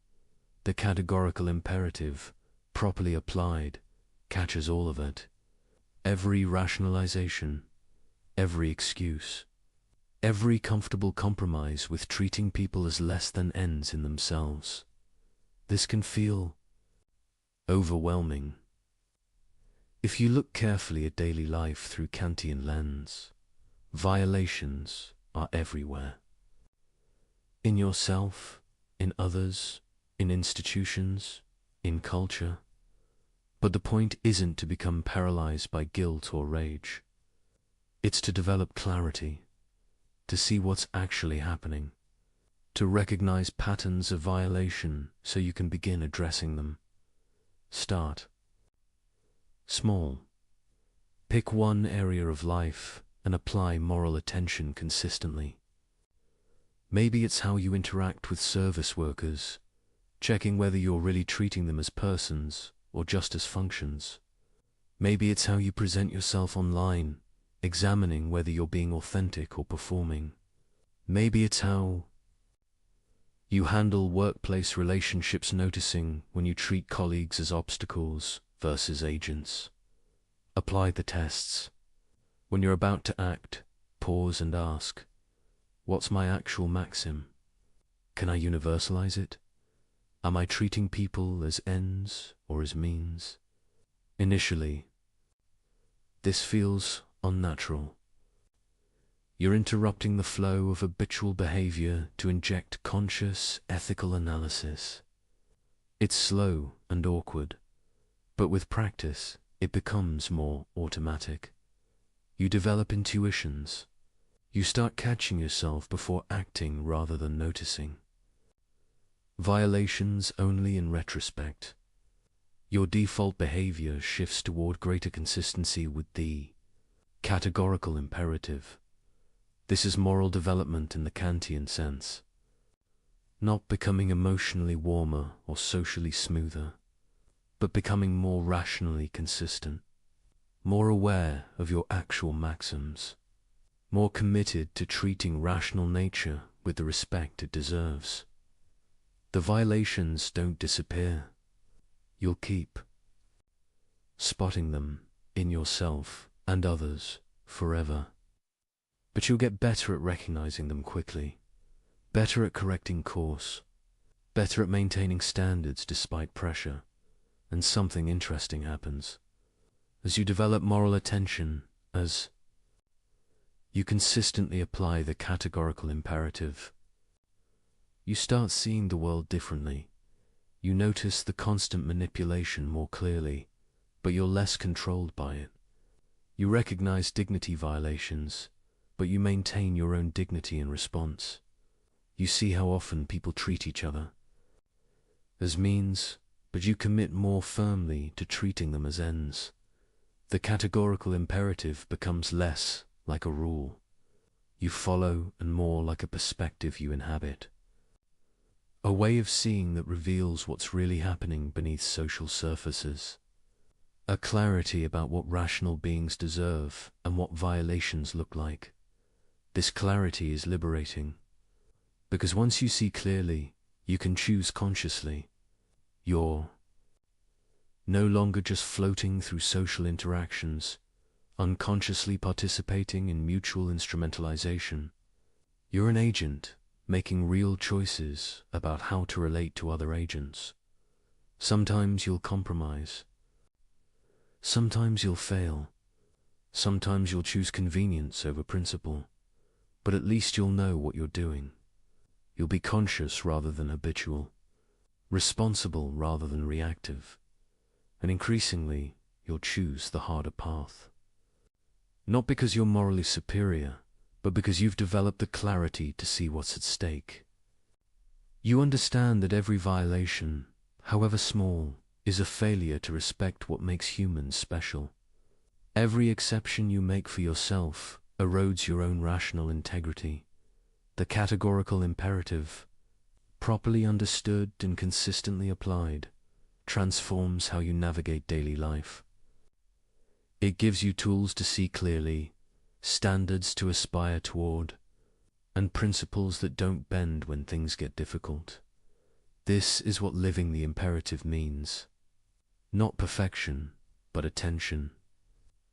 The categorical imperative, properly applied, catches all of it. Every rationalization, every excuse, every comfortable compromise with treating people as less than ends in themselves. This can feel overwhelming. If you look carefully at daily life through Kantian lens, violations are everywhere. In yourself, in others, in institutions, in culture. But the point isn't to become paralyzed by guilt or rage. It's to develop clarity, to see what's actually happening, to recognize patterns of violation so you can begin addressing them. Start small. Pick one area of life and apply moral attention consistently. Maybe it's how you interact with service workers, checking whether you're really treating them as persons or just as functions. Maybe it's how you present yourself online, examining whether you're being authentic or performing. Maybe it's how you handle workplace relationships, noticing when you treat colleagues as obstacles versus agents. Apply the tests. When you're about to act, pause and ask, what's my actual maxim? Can I universalize it? Am I treating people as ends or as means? Initially, this feels unnatural. You're interrupting the flow of habitual behavior to inject conscious, ethical analysis. It's slow and awkward, but with practice, it becomes more automatic. You develop intuitions. You start catching yourself before acting rather than noticing. Violations only in retrospect. Your default behavior shifts toward greater consistency with the categorical imperative. This is moral development in the Kantian sense. Not becoming emotionally warmer or socially smoother, but becoming more rationally consistent, more aware of your actual maxims, more committed to treating rational nature with the respect it deserves. The violations don't disappear. You'll keep spotting them in yourself and others forever. But you'll get better at recognizing them quickly, better at correcting course, better at maintaining standards despite pressure, and something interesting happens. As you develop moral attention, as you consistently apply the categorical imperative, you start seeing the world differently. You notice the constant manipulation more clearly, but you're less controlled by it. You recognize dignity violations, but you maintain your own dignity in response. You see how often people treat each other as means, but you commit more firmly to treating them as ends. The categorical imperative becomes less like a rule you follow and more like a perspective you inhabit. A way of seeing that reveals what's really happening beneath social surfaces. A clarity about what rational beings deserve and what violations look like. This clarity is liberating, because once you see clearly, you can choose consciously. You're no longer just floating through social interactions, unconsciously participating in mutual instrumentalization. You're an agent, making real choices about how to relate to other agents. Sometimes you'll compromise. Sometimes you'll fail. Sometimes you'll choose convenience over principle. But at least you'll know what you're doing. You'll be conscious rather than habitual, responsible rather than reactive, and increasingly you'll choose the harder path. Not because you're morally superior, but because you've developed the clarity to see what's at stake. You understand that every violation, however small, is a failure to respect what makes humans special. Every exception you make for yourself erodes your own rational integrity. The categorical imperative, properly understood and consistently applied, transforms how you navigate daily life. It gives you tools to see clearly, standards to aspire toward, and principles that don't bend when things get difficult. This is what living the imperative means. Not perfection, but attention.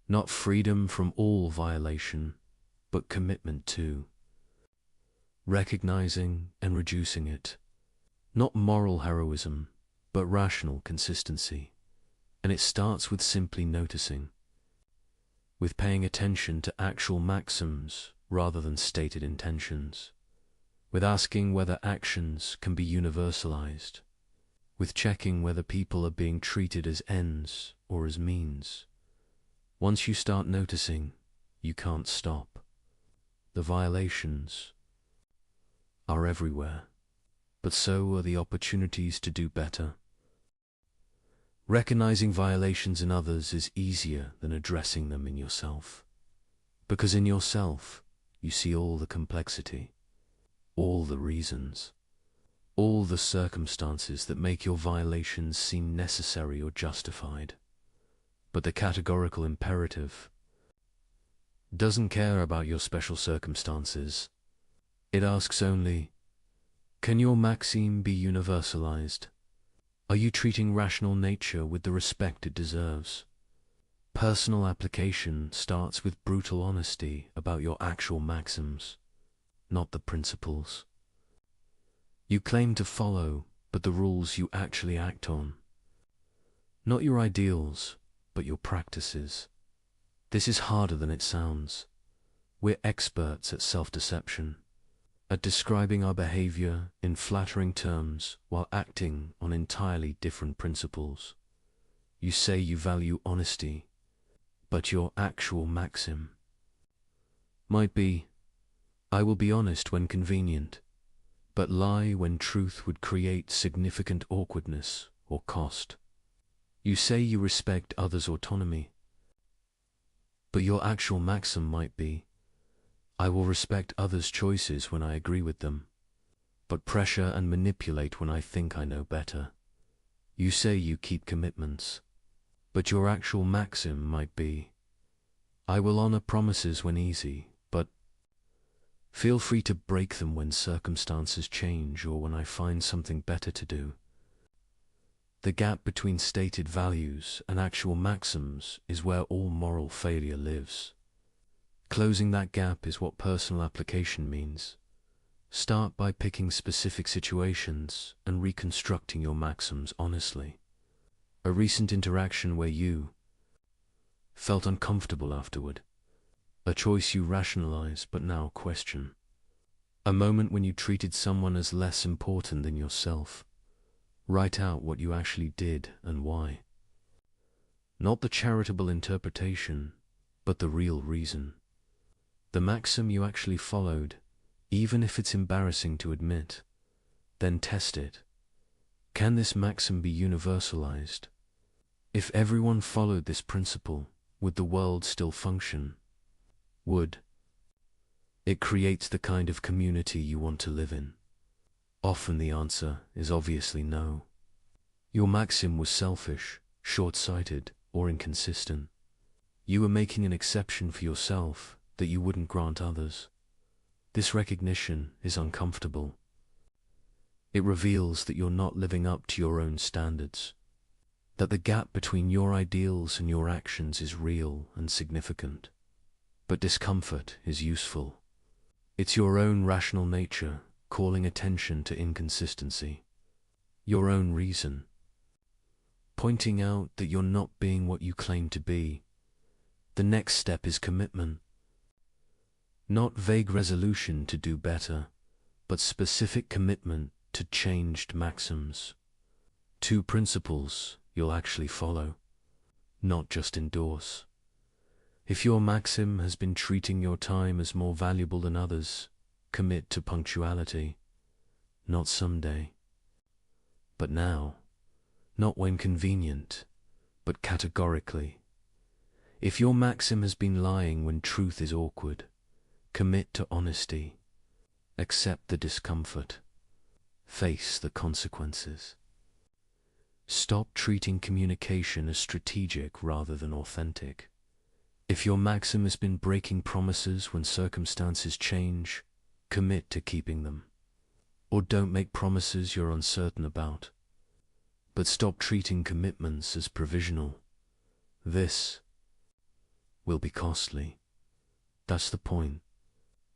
Not freedom from all violation, but commitment to recognizing and reducing it. Not moral heroism, but rational consistency. And it starts with simply noticing, with paying attention to actual maxims rather than stated intentions, with asking whether actions can be universalized, with checking whether people are being treated as ends or as means. Once you start noticing, you can't stop. The violations are everywhere, but so are the opportunities to do better. Recognizing violations in others is easier than addressing them in yourself, because in yourself you see all the complexity, all the reasons, all the circumstances that make your violations seem necessary or justified. But the categorical imperative doesn't care about your special circumstances. It asks only, can your maxim be universalized? Are you treating rational nature with the respect it deserves? Personal application starts with brutal honesty about your actual maxims, not the principles you claim to follow, but the rules you actually act on. Not your ideals, but your practices. This is harder than it sounds. We're experts at self-deception, at describing our behavior in flattering terms while acting on entirely different principles. You say you value honesty, but your actual maxim might be, I will be honest when convenient, but lie when truth would create significant awkwardness or cost. You say you respect others' autonomy, but your actual maxim might be, I will respect others' choices when I agree with them, but pressure and manipulate when I think I know better. You say you keep commitments, but your actual maxim might be, I will honor promises when easy, but feel free to break them when circumstances change or when I find something better to do. The gap between stated values and actual maxims is where all moral failure lives. Closing that gap is what personal application means. Start by picking specific situations and reconstructing your maxims honestly. A recent interaction where you felt uncomfortable afterward. A choice you rationalize but now question. A moment when you treated someone as less important than yourself. Write out what you actually did and why. Not the charitable interpretation, but the real reason. The maxim you actually followed, even if it's embarrassing to admit. Then test it. Can this maxim be universalized? If everyone followed this principle, would the world still function? Would it create the kind of community you want to live in? Often the answer is obviously no. Your maxim was selfish, short-sighted, or inconsistent. You were making an exception for yourself that you wouldn't grant others. This recognition is uncomfortable. It reveals that you're not living up to your own standards, that the gap between your ideals and your actions is real and significant. But discomfort is useful. It's your own rational nature calling attention to inconsistency, your own reason, pointing out that you're not being what you claim to be. The next step is commitment. Not vague resolution to do better, but specific commitment to changed maxims. 2 principles you'll actually follow, not just endorse. If your maxim has been treating your time as more valuable than others, commit to punctuality. Not someday, but now. Not when convenient, but categorically. If your maxim has been lying when truth is awkward, commit to honesty. Accept the discomfort. Face the consequences. Stop treating communication as strategic rather than authentic. If your maxim has been breaking promises when circumstances change, commit to keeping them. Or don't make promises you're uncertain about. But stop treating commitments as provisional. This will be costly. That's the point.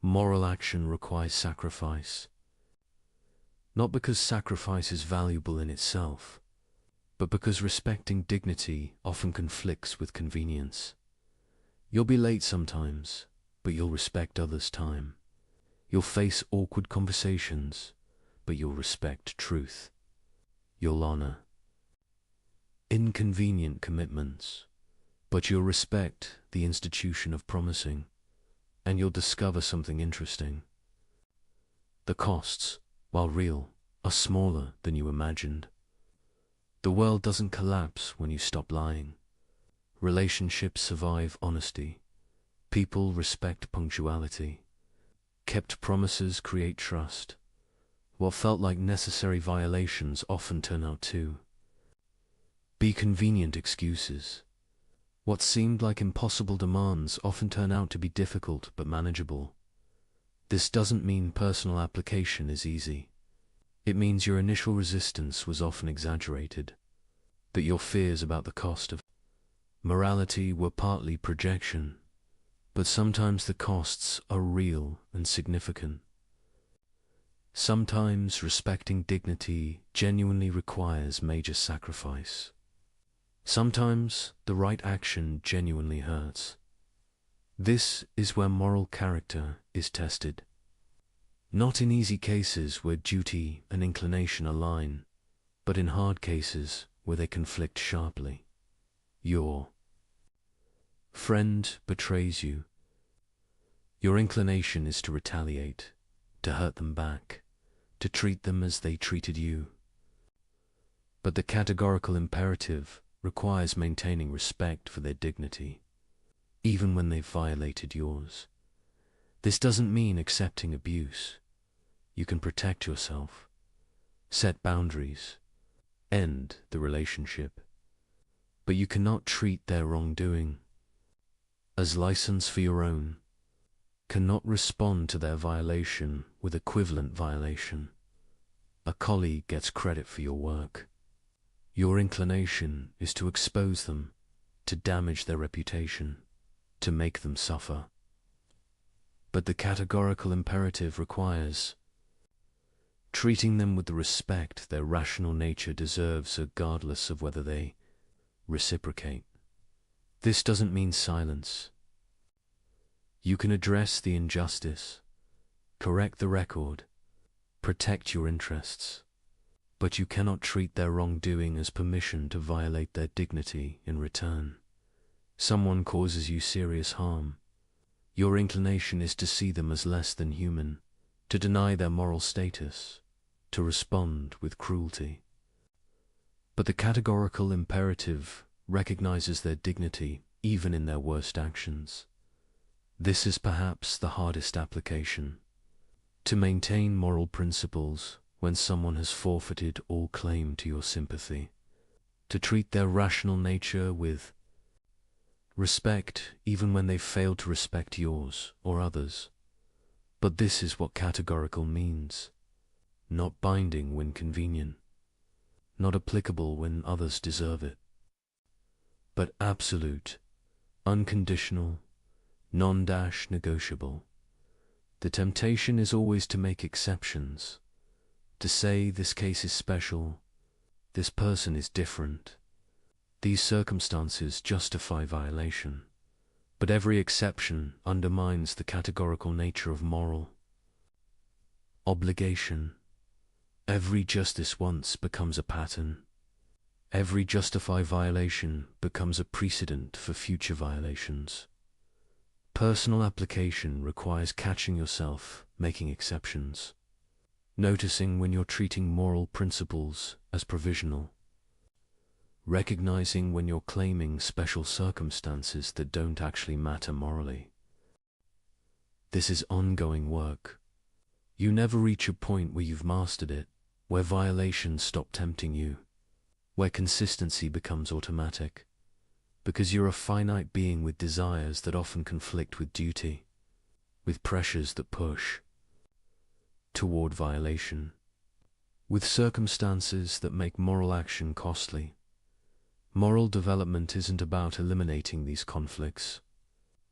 Moral action requires sacrifice. Not because sacrifice is valuable in itself, but because respecting dignity often conflicts with convenience. You'll be late sometimes, but you'll respect others' time. You'll face awkward conversations, but you'll respect truth. You'll honor inconvenient commitments, but you'll respect the institution of promising, and you'll discover something interesting. The costs, while real, are smaller than you imagined. The world doesn't collapse when you stop lying. Relationships survive honesty. People respect punctuality. Kept promises create trust. What felt like necessary violations often turn out to be convenient excuses. What seemed like impossible demands often turn out to be difficult but manageable. This doesn't mean personal application is easy. It means your initial resistance was often exaggerated, that your fears about the cost of morality were partly projection, but sometimes the costs are real and significant. Sometimes respecting dignity genuinely requires major sacrifice. Sometimes the right action genuinely hurts. This is where moral character is tested. Not in easy cases where duty and inclination align, but in hard cases where they conflict sharply. Your friend betrays you. Your inclination is to retaliate, to hurt them back, to treat them as they treated you. But the categorical imperative requires maintaining respect for their dignity, even when they've violated yours. This doesn't mean accepting abuse. You can protect yourself, set boundaries, end the relationship, but you cannot treat their wrongdoing as license for your own, cannot respond to their violation with equivalent violation. A colleague gets credit for your work. Your inclination is to expose them, to damage their reputation, to make them suffer. But the categorical imperative requires treating them with the respect their rational nature deserves, regardless of whether they reciprocate. This doesn't mean silence. You can address the injustice, correct the record, protect your interests, but you cannot treat their wrongdoing as permission to violate their dignity in return. Someone causes you serious harm. Your inclination is to see them as less than human, to deny their moral status, to respond with cruelty. But the categorical imperative recognizes their dignity even in their worst actions. This is perhaps the hardest application. To maintain moral principles when someone has forfeited all claim to your sympathy. To treat their rational nature with respect even when they've failed to respect yours or others. But this is what categorical means. Not binding when convenient. Not applicable when others deserve it. But absolute, unconditional, non-negotiable. The temptation is always to make exceptions, to say this case is special, this person is different. These circumstances justify violation, but every exception undermines the categorical nature of moral obligation. Every justice once becomes a pattern. Every justified violation becomes a precedent for future violations. Personal application requires catching yourself making exceptions, noticing when you're treating moral principles as provisional, recognizing when you're claiming special circumstances that don't actually matter morally. This is ongoing work. You never reach a point where you've mastered it, where violations stop tempting you, where consistency becomes automatic, because you're a finite being with desires that often conflict with duty, with pressures that push toward violation, with circumstances that make moral action costly. Moral development isn't about eliminating these conflicts.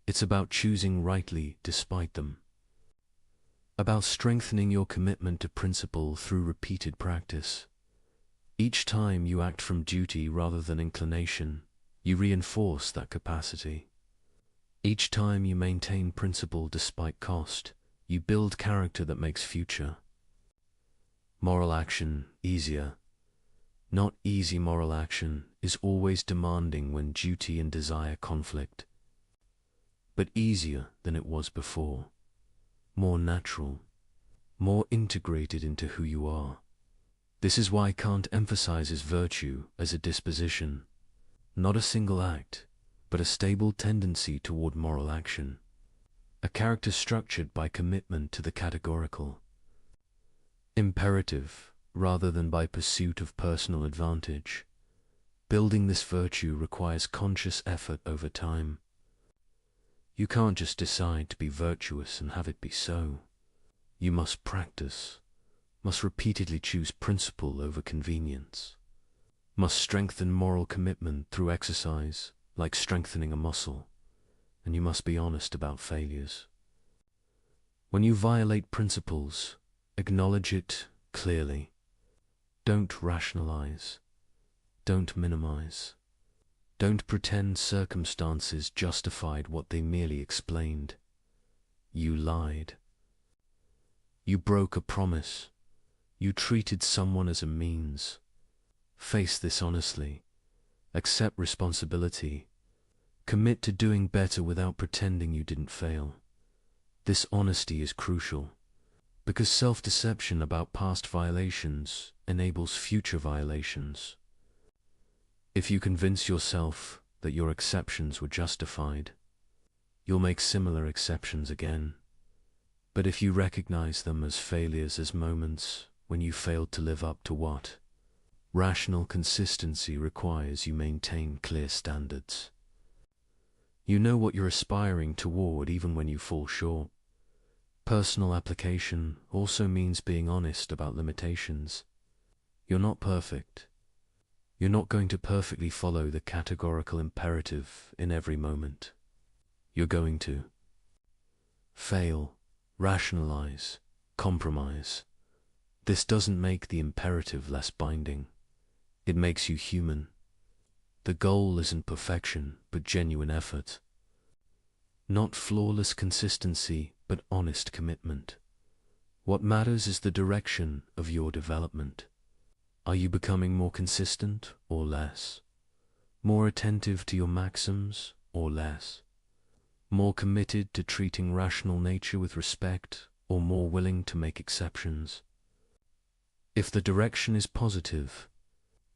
It's about choosing rightly despite them, about strengthening your commitment to principle through repeated practice. Each time you act from duty rather than inclination, you reinforce that capacity. Each time you maintain principle despite cost, you build character that makes future moral action easier. Not easy moral action is always demanding when duty and desire conflict, but easier than it was before, more natural, more integrated into who you are. This is why Kant emphasizes virtue as a disposition, not a single act, but a stable tendency toward moral action, a character structured by commitment to the categorical imperative rather than by pursuit of personal advantage. Building this virtue requires conscious effort over time. You can't just decide to be virtuous and have it be so. You must practice, must repeatedly choose principle over convenience, must strengthen moral commitment through exercise, like strengthening a muscle, and you must be honest about failures. When you violate principles, acknowledge it clearly. Don't rationalize. Don't minimize. Don't pretend circumstances justified what they merely explained. You lied. You broke a promise. You treated someone as a means. Face this honestly. Accept responsibility. Commit to doing better without pretending you didn't fail. This honesty is crucial, because self-deception about past violations enables future violations. If you convince yourself that your exceptions were justified, you'll make similar exceptions again. But if you recognize them as failures, as moments when you failed to live up to what rational consistency requires, you maintain clear standards. You know what you're aspiring toward even when you fall short. Personal application also means being honest about limitations. You're not perfect. You're not going to perfectly follow the categorical imperative in every moment. You're going to fail, rationalize, compromise. This doesn't make the imperative less binding. It makes you human. The goal isn't perfection, but genuine effort. Not flawless consistency, but honest commitment. What matters is the direction of your development. Are you becoming more consistent or less? More attentive to your maxims or less? More committed to treating rational nature with respect or more willing to make exceptions? If the direction is positive,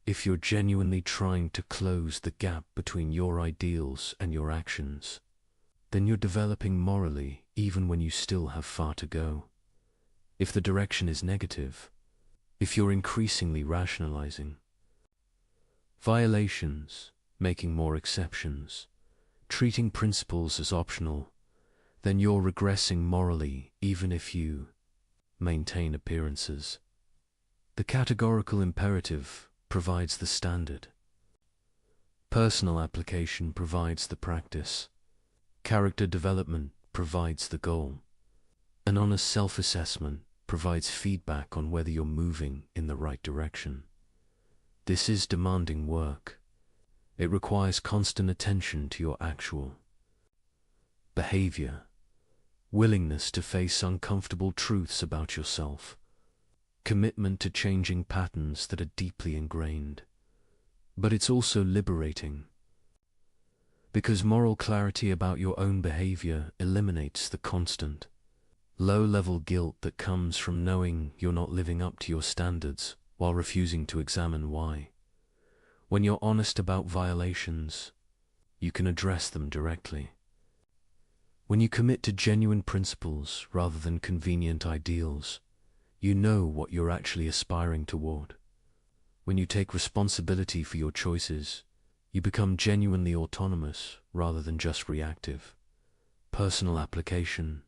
if you're genuinely trying to close the gap between your ideals and your actions, then you're developing morally even when you still have far to go. If the direction is negative, if you're increasingly rationalizing violations, making more exceptions, treating principles as optional, then you're regressing morally even if you maintain appearances. The categorical imperative provides the standard. Personal application provides the practice. Character development provides the goal. An honest self-assessment provides feedback on whether you're moving in the right direction. This is demanding work. It requires constant attention to your actual behavior, willingness to face uncomfortable truths about yourself, commitment to changing patterns that are deeply ingrained. But it's also liberating, because moral clarity about your own behavior eliminates the constant, low-level guilt that comes from knowing you're not living up to your standards while refusing to examine why. When you're honest about violations, you can address them directly. When you commit to genuine principles rather than convenient ideals, you know what you're actually aspiring toward. When you take responsibility for your choices, you become genuinely autonomous rather than just reactive. Personal application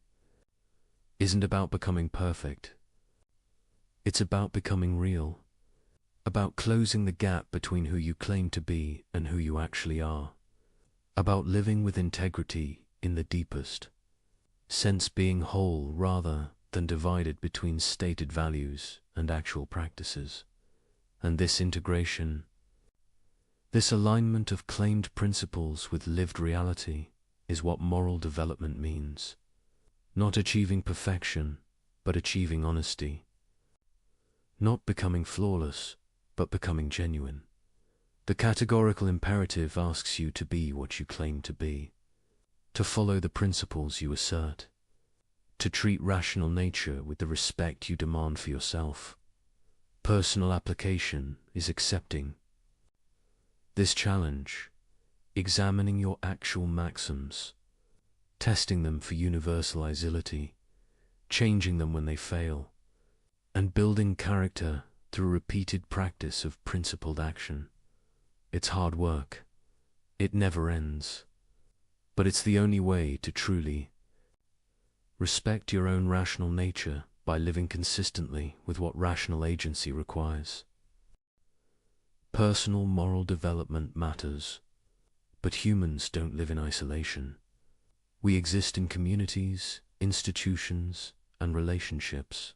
isn't about becoming perfect. It's about becoming real, about closing the gap between who you claim to be and who you actually are, about living with integrity in the deepest sense, being whole rather than divided between stated values and actual practices. And this integration, this alignment of claimed principles with lived reality, is what moral development means. Not achieving perfection, but achieving honesty. Not becoming flawless, but becoming genuine. The categorical imperative asks you to be what you claim to be, to follow the principles you assert, to treat rational nature with the respect you demand for yourself. Personal application is accepting this challenge, examining your actual maxims, testing them for universality, changing them when they fail, and building character through repeated practice of principled action. It's hard work. It never ends. But it's the only way to truly respect your own rational nature by living consistently with what rational agency requires. Personal moral development matters. But humans don't live in isolation. We exist in communities, institutions, and relationships.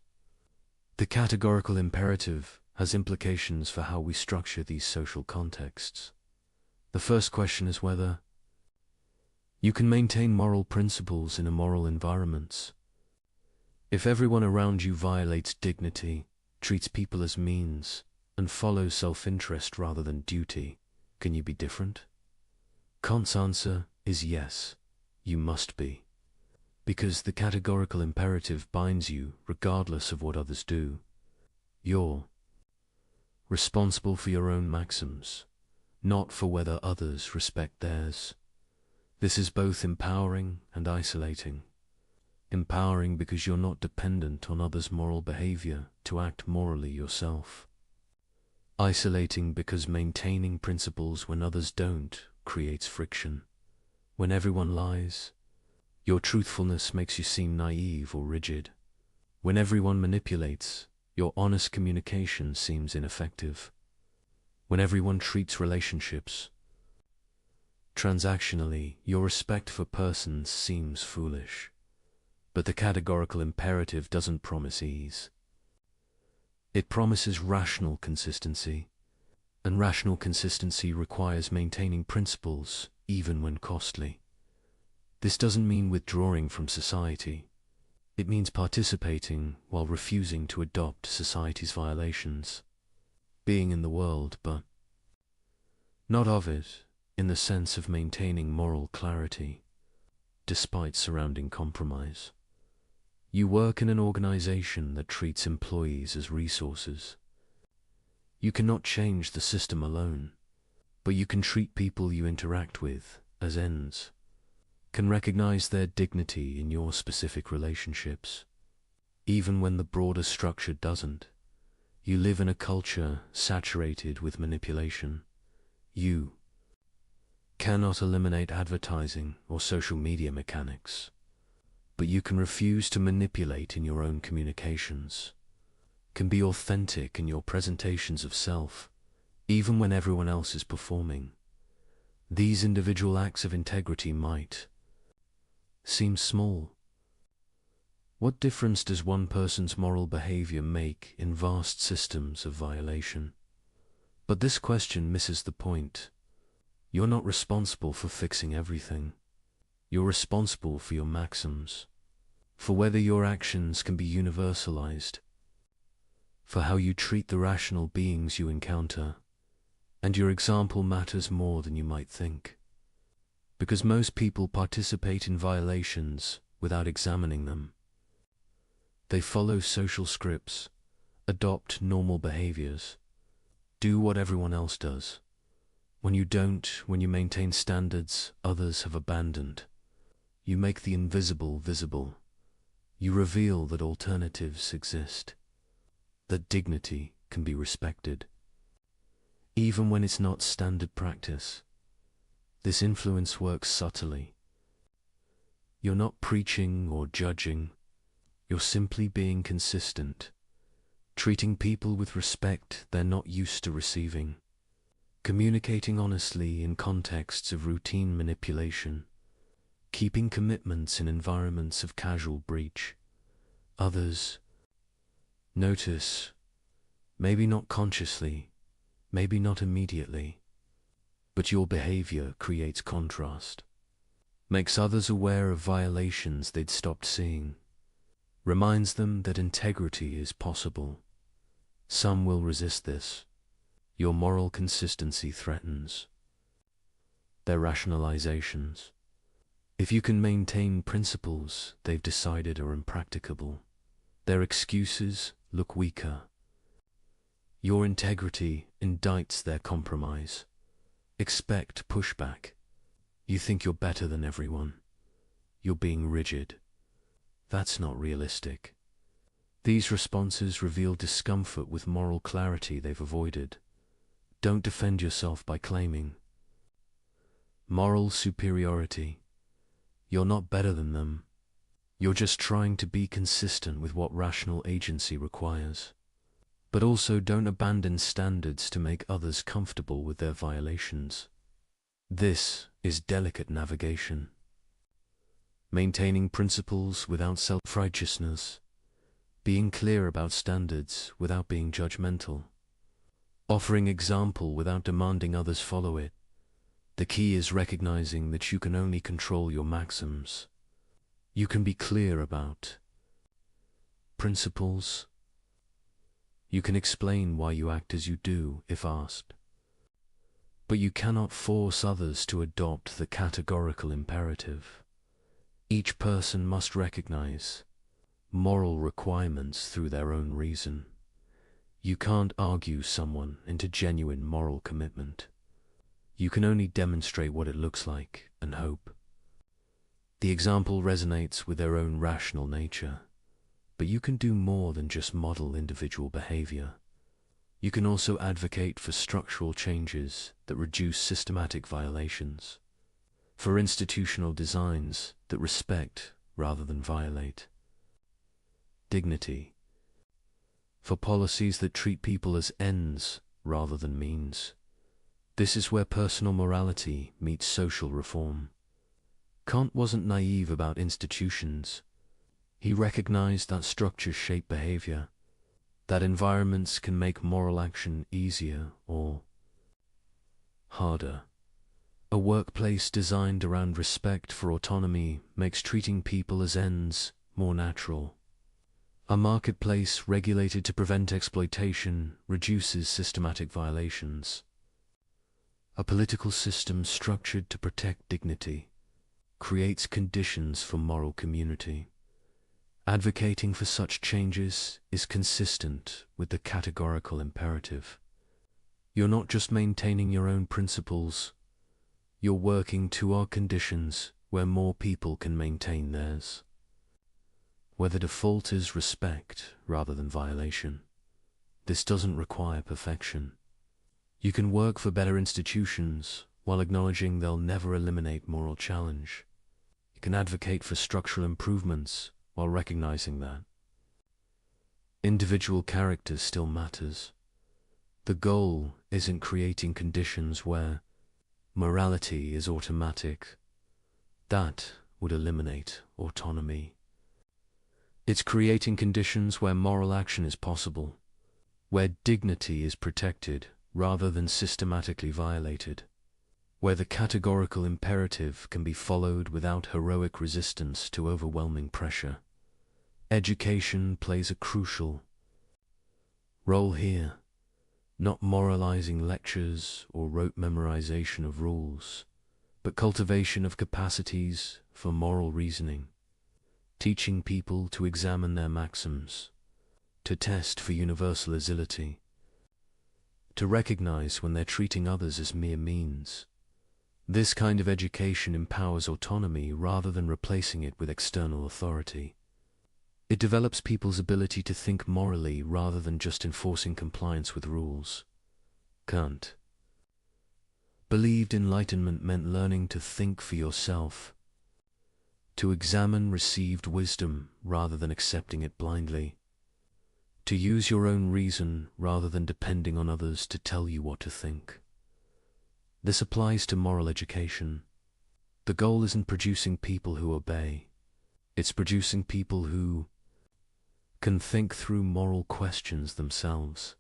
The categorical imperative has implications for how we structure these social contexts. The first question is whether you can maintain moral principles in immoral environments. If everyone around you violates dignity, treats people as means, and follows self-interest rather than duty, can you be different? Kant's answer is yes, you must be. Because the categorical imperative binds you regardless of what others do. You're responsible for your own maxims, not for whether others respect theirs. This is both empowering and isolating. Empowering because you're not dependent on others' moral behavior to act morally yourself. Isolating because maintaining principles when others don't creates friction. When everyone lies, your truthfulness makes you seem naive or rigid. When everyone manipulates, your honest communication seems ineffective. When everyone treats relationships transactionally, your respect for persons seems foolish. But the categorical imperative doesn't promise ease. It promises rational consistency, and rational consistency requires maintaining principles even when costly. This doesn't mean withdrawing from society. It means participating while refusing to adopt society's violations. Being in the world, but not of it, in the sense of maintaining moral clarity, despite surrounding compromise. You work in an organization that treats employees as resources. You cannot change the system alone, but you can treat people you interact with as ends, can recognize their dignity in your specific relationships. Even when the broader structure doesn't, you live in a culture saturated with manipulation. You cannot eliminate advertising or social media mechanics, but you can refuse to manipulate in your own communications, can be authentic in your presentations of self, even when everyone else is performing. These individual acts of integrity might seem small. What difference does one person's moral behavior make in vast systems of violation? But this question misses the point. You're not responsible for fixing everything. You're responsible for your maxims, for whether your actions can be universalized, for how you treat the rational beings you encounter, and your example matters more than you might think. Because most people participate in violations without examining them. They follow social scripts, adopt normal behaviors, do what everyone else does. When you don't, when you maintain standards others have abandoned, you make the invisible visible. You reveal that alternatives exist, that dignity can be respected, even when it's not standard practice. This influence works subtly. You're not preaching or judging. You're simply being consistent, treating people with respect they're not used to receiving, communicating honestly in contexts of routine manipulation, keeping commitments in environments of casual breach. Others notice, maybe not consciously, maybe not immediately, but your behavior creates contrast, makes others aware of violations they'd stopped seeing, reminds them that integrity is possible. Some will resist this. Your moral consistency threatens their rationalizations. If you can maintain principles they've decided are impracticable, their excuses look weaker. Your integrity indicts their compromise. Expect pushback. You think you're better than everyone. You're being rigid. That's not realistic. These responses reveal discomfort with moral clarity they've avoided. Don't defend yourself by claiming moral superiority. You're not better than them. You're just trying to be consistent with what rational agency requires. But also don't abandon standards to make others comfortable with their violations. This is delicate navigation. Maintaining principles without self-righteousness, being clear about standards without being judgmental, offering example without demanding others follow it. The key is recognizing that you can only control your maxims. You can be clear about principles. You can explain why you act as you do if asked. But you cannot force others to adopt the categorical imperative. Each person must recognize moral requirements through their own reason. You can't argue someone into genuine moral commitment. You can only demonstrate what it looks like and hope. The example resonates with their own rational nature, but you can do more than just model individual behavior. You can also advocate for structural changes that reduce systematic violations, for institutional designs that respect rather than violate, dignity, for policies that treat people as ends rather than means. This is where personal morality meets social reform. Kant wasn't naive about institutions. He recognized that structures shape behavior, that environments can make moral action easier or harder. A workplace designed around respect for autonomy makes treating people as ends more natural. A marketplace regulated to prevent exploitation reduces systematic violations. A political system structured to protect dignity creates conditions for moral community. Advocating for such changes is consistent with the categorical imperative. You're not just maintaining your own principles, you're working toward conditions where more people can maintain theirs. Where the default is respect rather than violation. This doesn't require perfection. You can work for better institutions while acknowledging they'll never eliminate moral challenge. You can advocate for structural improvements while recognizing that individual character still matters. The goal isn't creating conditions where morality is automatic. That would eliminate autonomy. It's creating conditions where moral action is possible, where dignity is protected rather than systematically violated, where the categorical imperative can be followed without heroic resistance to overwhelming pressure. Education plays a crucial role here, not moralizing lectures or rote memorization of rules, but cultivation of capacities for moral reasoning, teaching people to examine their maxims, to test for universality, to recognize when they're treating others as mere means. This kind of education empowers autonomy rather than replacing it with external authority. It develops people's ability to think morally rather than just enforcing compliance with rules. Kant believed enlightenment meant learning to think for yourself, to examine received wisdom rather than accepting it blindly, to use your own reason rather than depending on others to tell you what to think. This applies to moral education. The goal isn't producing people who obey. It's producing people who can think through moral questions themselves,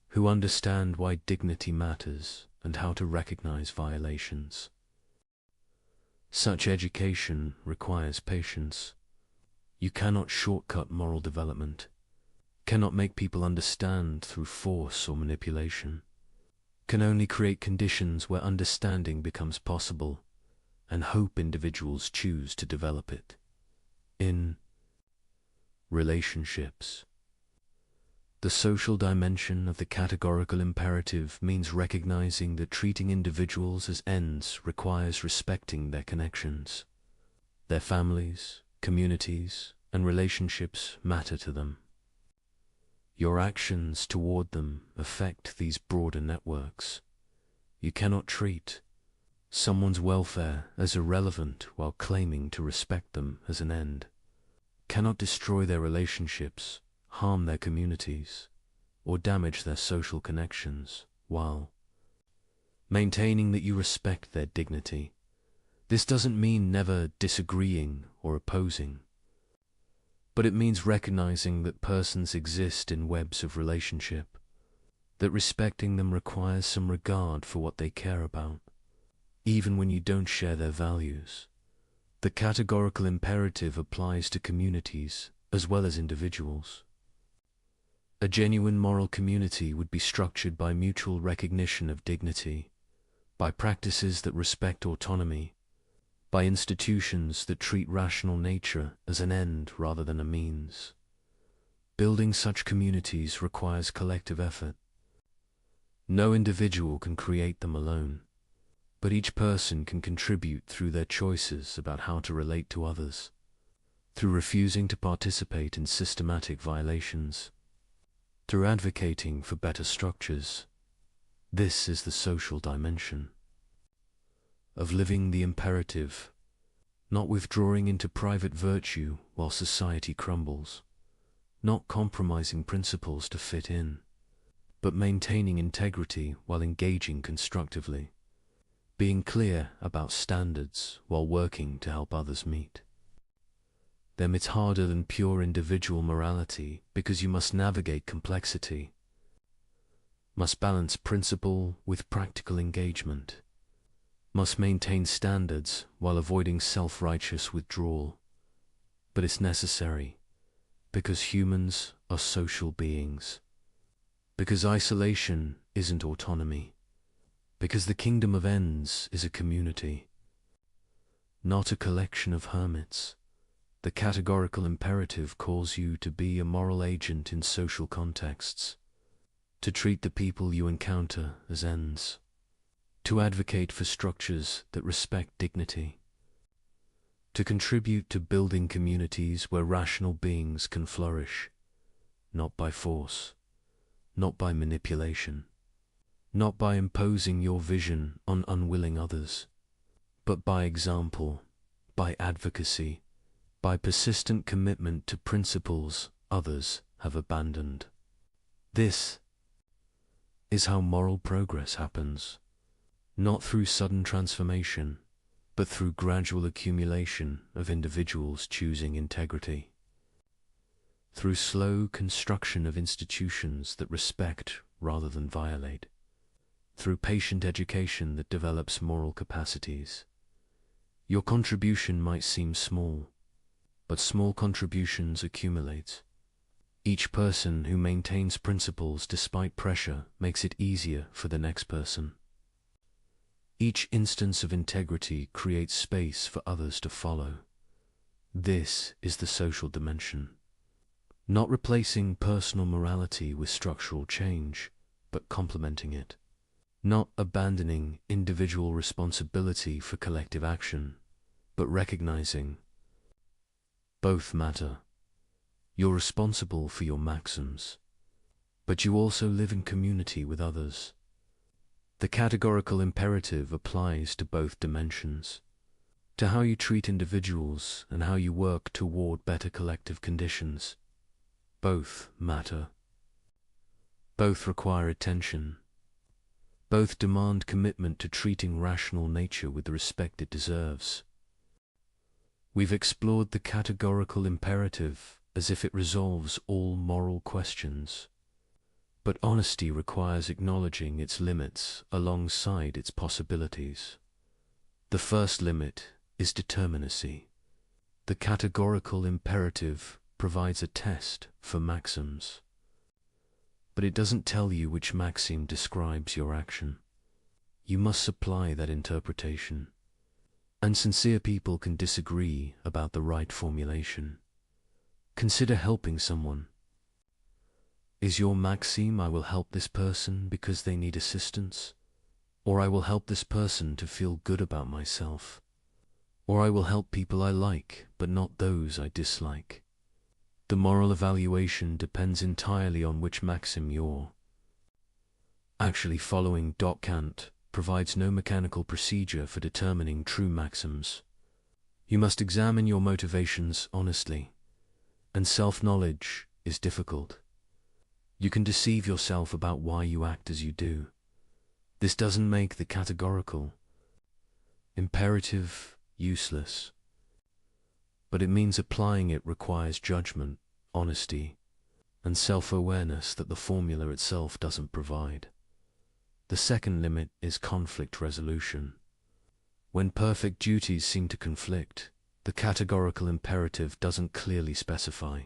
who understand why dignity matters and how to recognize violations. Such education requires patience. You cannot shortcut moral development, cannot make people understand through force or manipulation, can only create conditions where understanding becomes possible and hope individuals choose to develop it. In relationships, the social dimension of the categorical imperative means recognizing that treating individuals as ends requires respecting their connections. Their families, communities, and relationships matter to them. Your actions toward them affect these broader networks. You cannot treat someone's welfare as irrelevant while claiming to respect them as an end. Cannot destroy their relationships, harm their communities, or damage their social connections while maintaining that you respect their dignity. This doesn't mean never disagreeing or opposing, but it means recognizing that persons exist in webs of relationship, that respecting them requires some regard for what they care about, even when you don't share their values. The categorical imperative applies to communities as well as individuals. A genuine moral community would be structured by mutual recognition of dignity, by practices that respect autonomy, by institutions that treat rational nature as an end rather than a means. Building such communities requires collective effort. No individual can create them alone, but each person can contribute through their choices about how to relate to others, through refusing to participate in systematic violations, through advocating for better structures. This is the social dimension of living the imperative, not withdrawing into private virtue while society crumbles, not compromising principles to fit in, but maintaining integrity while engaging constructively, being clear about standards while working to help others meet them. It's harder than pure individual morality because you must navigate complexity, must balance principle with practical engagement, must maintain standards while avoiding self-righteous withdrawal. But it's necessary because humans are social beings, because isolation isn't autonomy, because the kingdom of ends is a community, not a collection of hermits. The categorical imperative calls you to be a moral agent in social contexts, to treat the people you encounter as ends, to advocate for structures that respect dignity, to contribute to building communities where rational beings can flourish, not by force, not by manipulation, not by imposing your vision on unwilling others, but by example, by advocacy, by persistent commitment to principles others have abandoned. This is how moral progress happens, not through sudden transformation, but through gradual accumulation of individuals choosing integrity, through slow construction of institutions that respect rather than violate, through patient education that develops moral capacities. Your contribution might seem small, but small contributions accumulate. Each person who maintains principles despite pressure makes it easier for the next person. Each instance of integrity creates space for others to follow. This is the social dimension. Not replacing personal morality with structural change, but complementing it. Not abandoning individual responsibility for collective action, but recognizing both matter. You're responsible for your maxims, but you also live in community with others. The categorical imperative applies to both dimensions, to how you treat individuals and how you work toward better collective conditions. Both matter. Both require attention. Both demand commitment to treating rational nature with the respect it deserves. We've explored the categorical imperative as if it resolves all moral questions. But honesty requires acknowledging its limits alongside its possibilities. The first limit is determinacy. The categorical imperative provides a test for maxims, but it doesn't tell you which maxim describes your action. You must supply that interpretation, and sincere people can disagree about the right formulation. Consider helping someone. Is your maxim, I will help this person because they need assistance? Or I will help this person to feel good about myself? Or I will help people I like, but not those I dislike? The moral evaluation depends entirely on which maxim you're actually following. Kant provides no mechanical procedure for determining true maxims. You must examine your motivations honestly, and self-knowledge is difficult. You can deceive yourself about why you act as you do, This doesn't make the categorical imperative useless, but it means applying it requires judgment, honesty, and self-awareness that the formula itself doesn't provide. The second limit is conflict resolution. When perfect duties seem to conflict, the categorical imperative doesn't clearly specify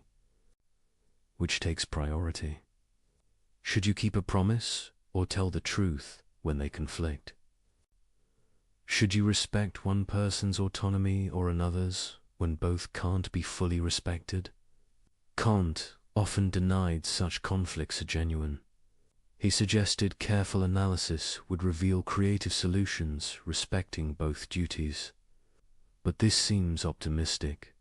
which takes priority. Should you keep a promise or tell the truth when they conflict? Should you respect one person's autonomy or another's when both can't be fully respected? Kant often denied such conflicts are genuine. He suggested careful analysis would reveal creative solutions respecting both duties. But this seems optimistic.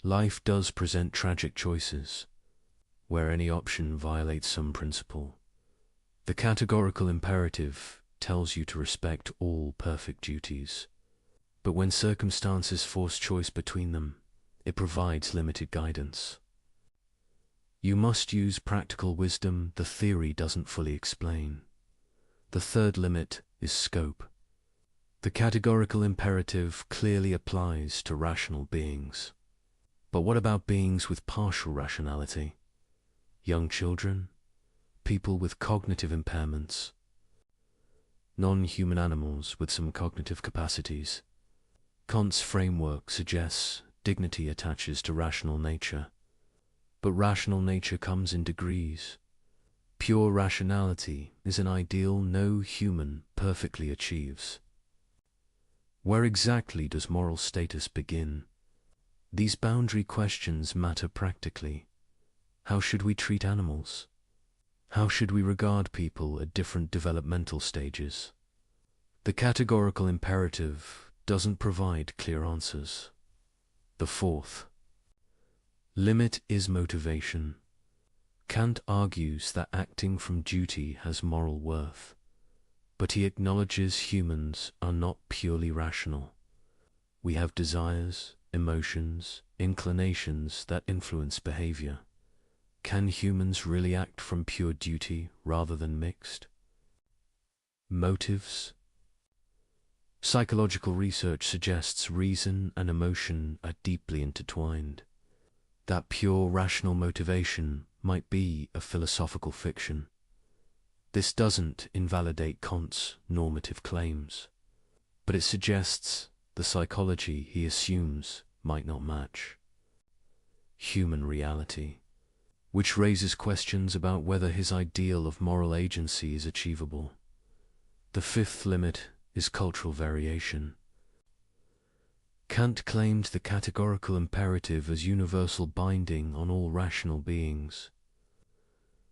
Life does present tragic choices, where any option violates some principle. The categorical imperative tells you to respect all perfect duties, but when circumstances force choice between them, it provides limited guidance. You must use practical wisdom the theory doesn't fully explain. The third limit is scope. The categorical imperative clearly applies to rational beings. But what about beings with partial rationality? Young children? People with cognitive impairments? Non-human animals with some cognitive capacities? Kant's framework suggests dignity attaches to rational nature. But rational nature comes in degrees. Pure rationality is an ideal no human perfectly achieves. Where exactly does moral status begin? These boundary questions matter practically. How should we treat animals? How should we regard people at different developmental stages? The categorical imperative doesn't provide clear answers. The fourth limit is motivation. Kant argues that acting from duty has moral worth, but he acknowledges humans are not purely rational. We have desires, emotions, inclinations that influence behavior. Can humans really act from pure duty rather than mixed? Motives. Psychological research suggests reason and emotion are deeply intertwined. That pure rational motivation might be a philosophical fiction. This doesn't invalidate Kant's normative claims, but it suggests the psychology he assumes might not match human reality, which raises questions about whether his ideal of moral agency is achievable. The fifth limit is cultural variation. Kant claimed the categorical imperative as universal binding on all rational beings.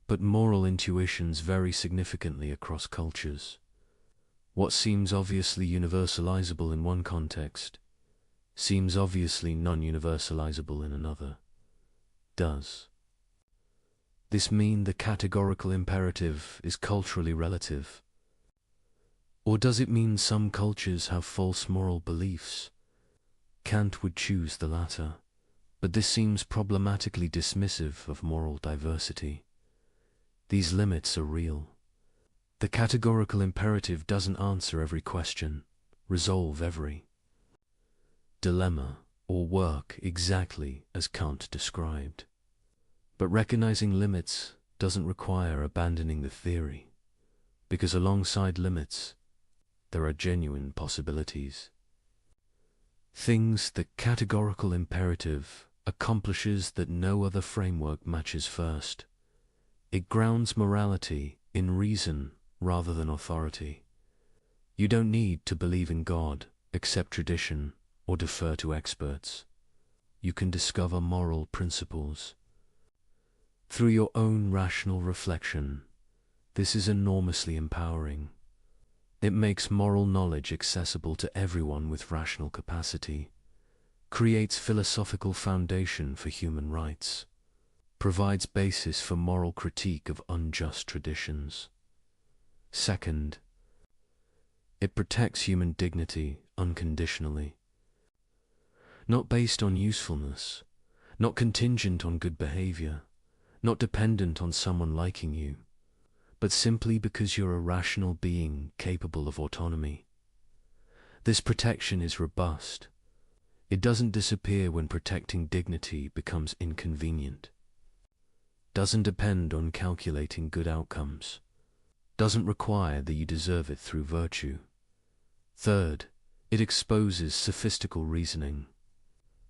But moral intuitions vary significantly across cultures. What seems obviously universalizable in one context seems obviously non-universalizable in another. Does this mean the categorical imperative is culturally relative? Or does it mean some cultures have false moral beliefs? Kant would choose the latter, but this seems problematically dismissive of moral diversity. These limits are real. The categorical imperative doesn't answer every question, resolve every dilemma, or work exactly as Kant described. But recognizing limits doesn't require abandoning the theory, because alongside limits, there are genuine possibilities. Things the categorical imperative accomplishes that no other framework matches first. It grounds morality in reason rather than authority. You don't need to believe in God, accept tradition, or defer to experts. You can discover moral principles through your own rational reflection. This is enormously empowering. It makes moral knowledge accessible to everyone with rational capacity, creates philosophical foundation for human rights, provides basis for moral critique of unjust traditions. Second, it protects human dignity unconditionally. Not based on usefulness, not contingent on good behavior, not dependent on someone liking you, but simply because you're a rational being capable of autonomy. This protection is robust. It doesn't disappear when protecting dignity becomes inconvenient. Doesn't depend on calculating good outcomes. Doesn't require that you deserve it through virtue. Third, it exposes sophistical reasoning.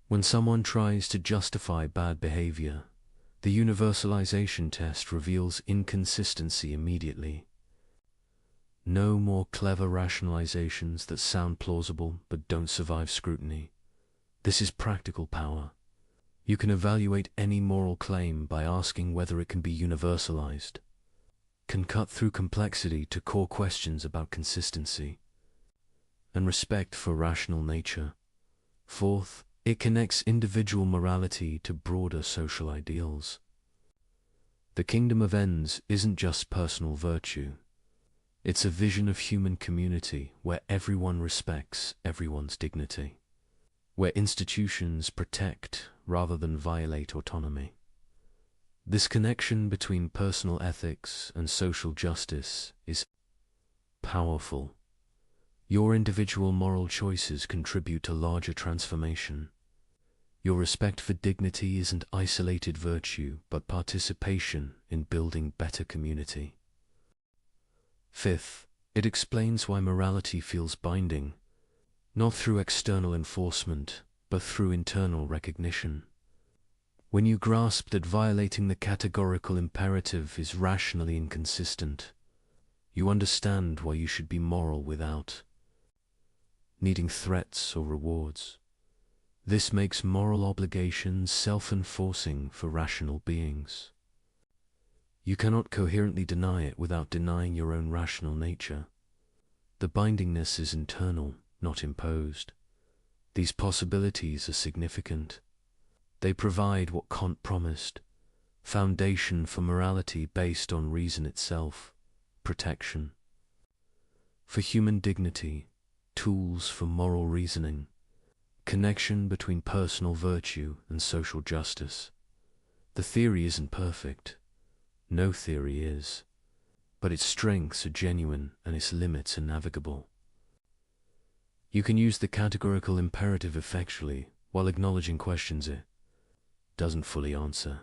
When someone tries to justify bad behavior, the universalization test reveals inconsistency immediately. No more clever rationalizations that sound plausible but don't survive scrutiny. This is practical power. You can evaluate any moral claim by asking whether it can be universalized. Can cut through complexity to core questions about consistency and respect for rational nature. Fourth, it connects individual morality to broader social ideals. The kingdom of ends isn't just personal virtue. It's a vision of human community where everyone respects everyone's dignity, where institutions protect rather than violate autonomy. This connection between personal ethics and social justice is powerful. Your individual moral choices contribute to larger transformation. Your respect for dignity isn't isolated virtue, but participation in building better community. Fifth, it explains why morality feels binding, not through external enforcement, but through internal recognition. When you grasp that violating the categorical imperative is rationally inconsistent, you understand why you should be moral without needing threats or rewards. This makes moral obligations self-enforcing for rational beings. You cannot coherently deny it without denying your own rational nature. The bindingness is internal, not imposed. These possibilities are significant. They provide what Kant promised, foundation for morality based on reason itself, protection. For human dignity, tools for moral reasoning, connection between personal virtue and social justice. The theory isn't perfect. No theory is. But its strengths are genuine and its limits are navigable. You can use the categorical imperative effectually while acknowledging questions it doesn't fully answer.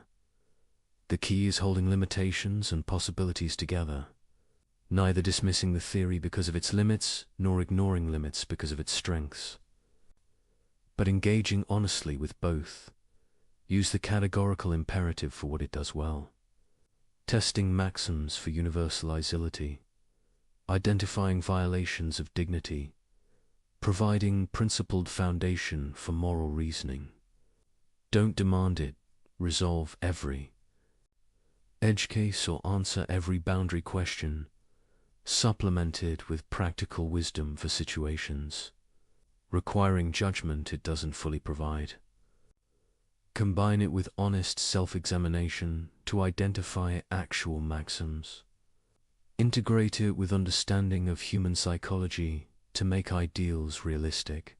The key is holding limitations and possibilities together, neither dismissing the theory because of its limits nor ignoring limits because of its strengths, but engaging honestly with both. Use the categorical imperative for what it does well, testing maxims for universalizability, identifying violations of dignity, providing principled foundation for moral reasoning. Don't demand it resolve every edge case or answer every boundary question. Supplement it with practical wisdom for situations requiring judgment it doesn't fully provide. Combine it with honest self-examination to identify actual maxims. Integrate it with understanding of human psychology to make ideals realistic,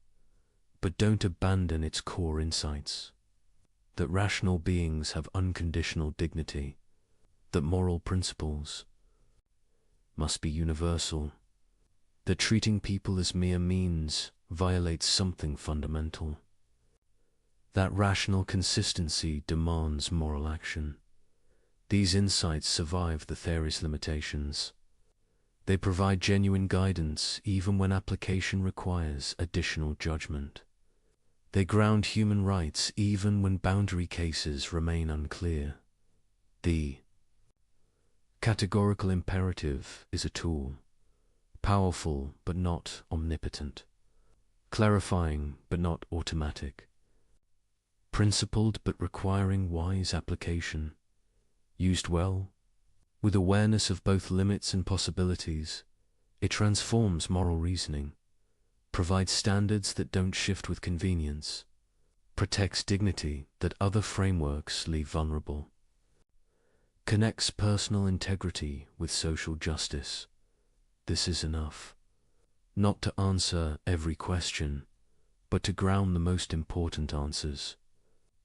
but don't abandon its core insights. That rational beings have unconditional dignity, that moral principles must be universal, that treating people as mere means violates something fundamental. That rational consistency demands moral action. These insights survive the theory's limitations. They provide genuine guidance even when application requires additional judgment. They ground human rights even when boundary cases remain unclear. The categorical imperative is a tool, powerful but not omnipotent, clarifying but not automatic, principled but requiring wise application. Used well, with awareness of both limits and possibilities, it transforms moral reasoning, provides standards that don't shift with convenience, protects dignity that other frameworks leave vulnerable, connects personal integrity with social justice. This is enough, not to answer every question, but to ground the most important answers,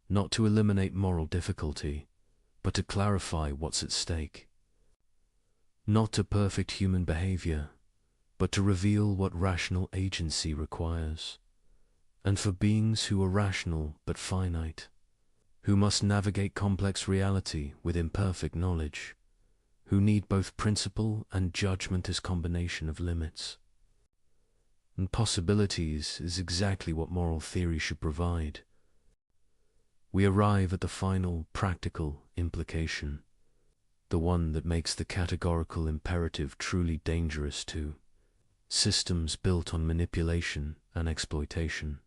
not to eliminate moral difficulty, but to clarify what's at stake. not to perfect human behavior, but to reveal what rational agency requires, and for beings who are rational but finite, who must navigate complex reality with imperfect knowledge, who need both principle and judgment as combination of limits and possibilities, is exactly what moral theory should provide. We arrive at the final, practical implication, the one that makes the categorical imperative truly dangerous to systems built on manipulation and exploitation.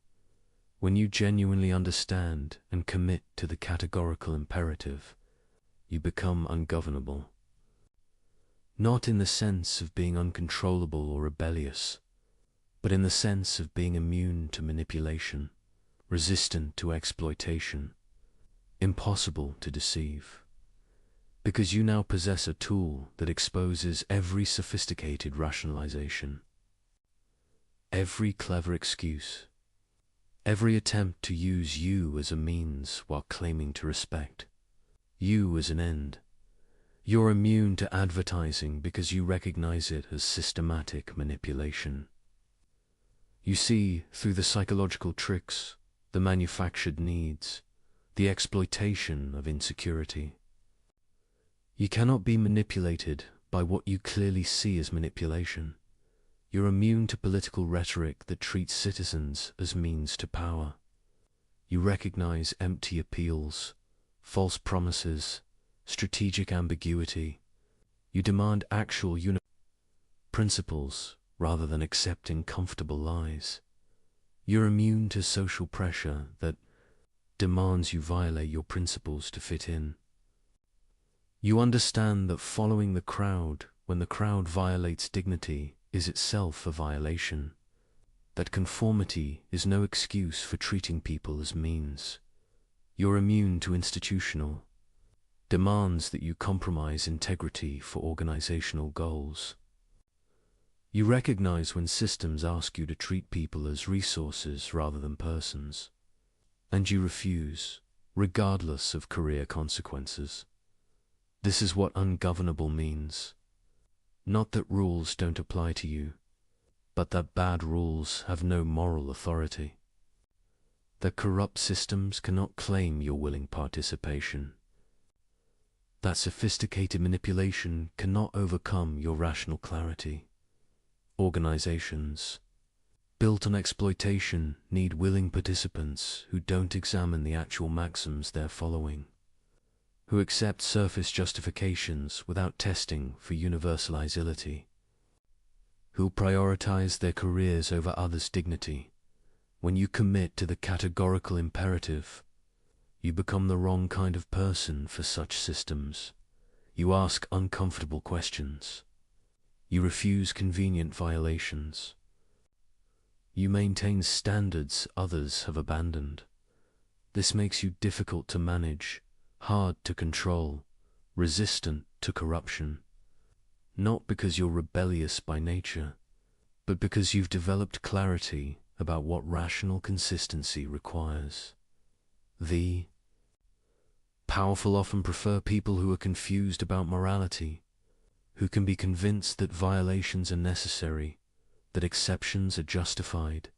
When you genuinely understand and commit to the categorical imperative, you become ungovernable. Not in the sense of being uncontrollable or rebellious, but in the sense of being immune to manipulation, resistant to exploitation, impossible to deceive. Because you now possess a tool that exposes every sophisticated rationalization, every clever excuse, every attempt to use you as a means while claiming to respect you as an end. You're immune to advertising because you recognize it as systematic manipulation. You see through the psychological tricks, the manufactured needs, the exploitation of insecurity. You cannot be manipulated by what you clearly see as manipulation. You're immune to political rhetoric that treats citizens as means to power. You recognize empty appeals, false promises, strategic ambiguity. You demand actual principles rather than accepting comfortable lies. You're immune to social pressure that demands you violate your principles to fit in. You understand that following the crowd when the crowd violates dignity is itself a violation, that conformity is no excuse for treating people as means. You're immune to institutional demands that you compromise integrity for organizational goals. You recognize when systems ask you to treat people as resources rather than persons, and you refuse, regardless of career consequences. This is what ungovernable means. Not that rules don't apply to you, but that bad rules have no moral authority. That corrupt systems cannot claim your willing participation. That sophisticated manipulation cannot overcome your rational clarity. Organizations built on exploitation need willing participants who don't examine the actual maxims they're following, who accept surface justifications without testing for universality, who prioritize their careers over others' dignity. When you commit to the categorical imperative, you become the wrong kind of person for such systems. You ask uncomfortable questions. You refuse convenient violations. You maintain standards others have abandoned. This makes you difficult to manage, hard to control, resistant to corruption. Not because you're rebellious by nature, but because you've developed clarity about what rational consistency requires. The powerful often prefer people who are confused about morality, who can be convinced that violations are necessary, that exceptions are justified,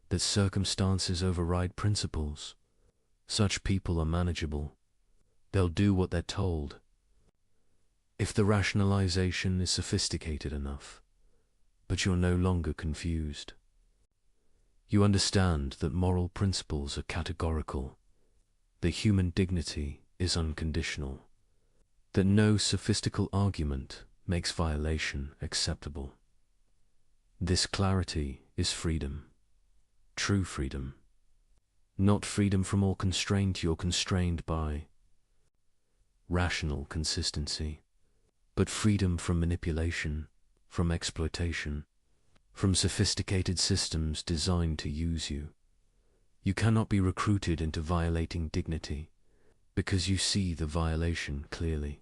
that circumstances override principles. Such people are manageable. They'll do what they're told. If the rationalization is sophisticated enough, but you're no longer confused. You understand that moral principles are categorical, that human dignity is unconditional, that no sophistical argument makes violation acceptable. This clarity is freedom, true freedom. Not freedom from all constraint you're constrained by rational consistency, but freedom from manipulation, from exploitation, from sophisticated systems designed to use you. You cannot be recruited into violating dignity because you see the violation clearly.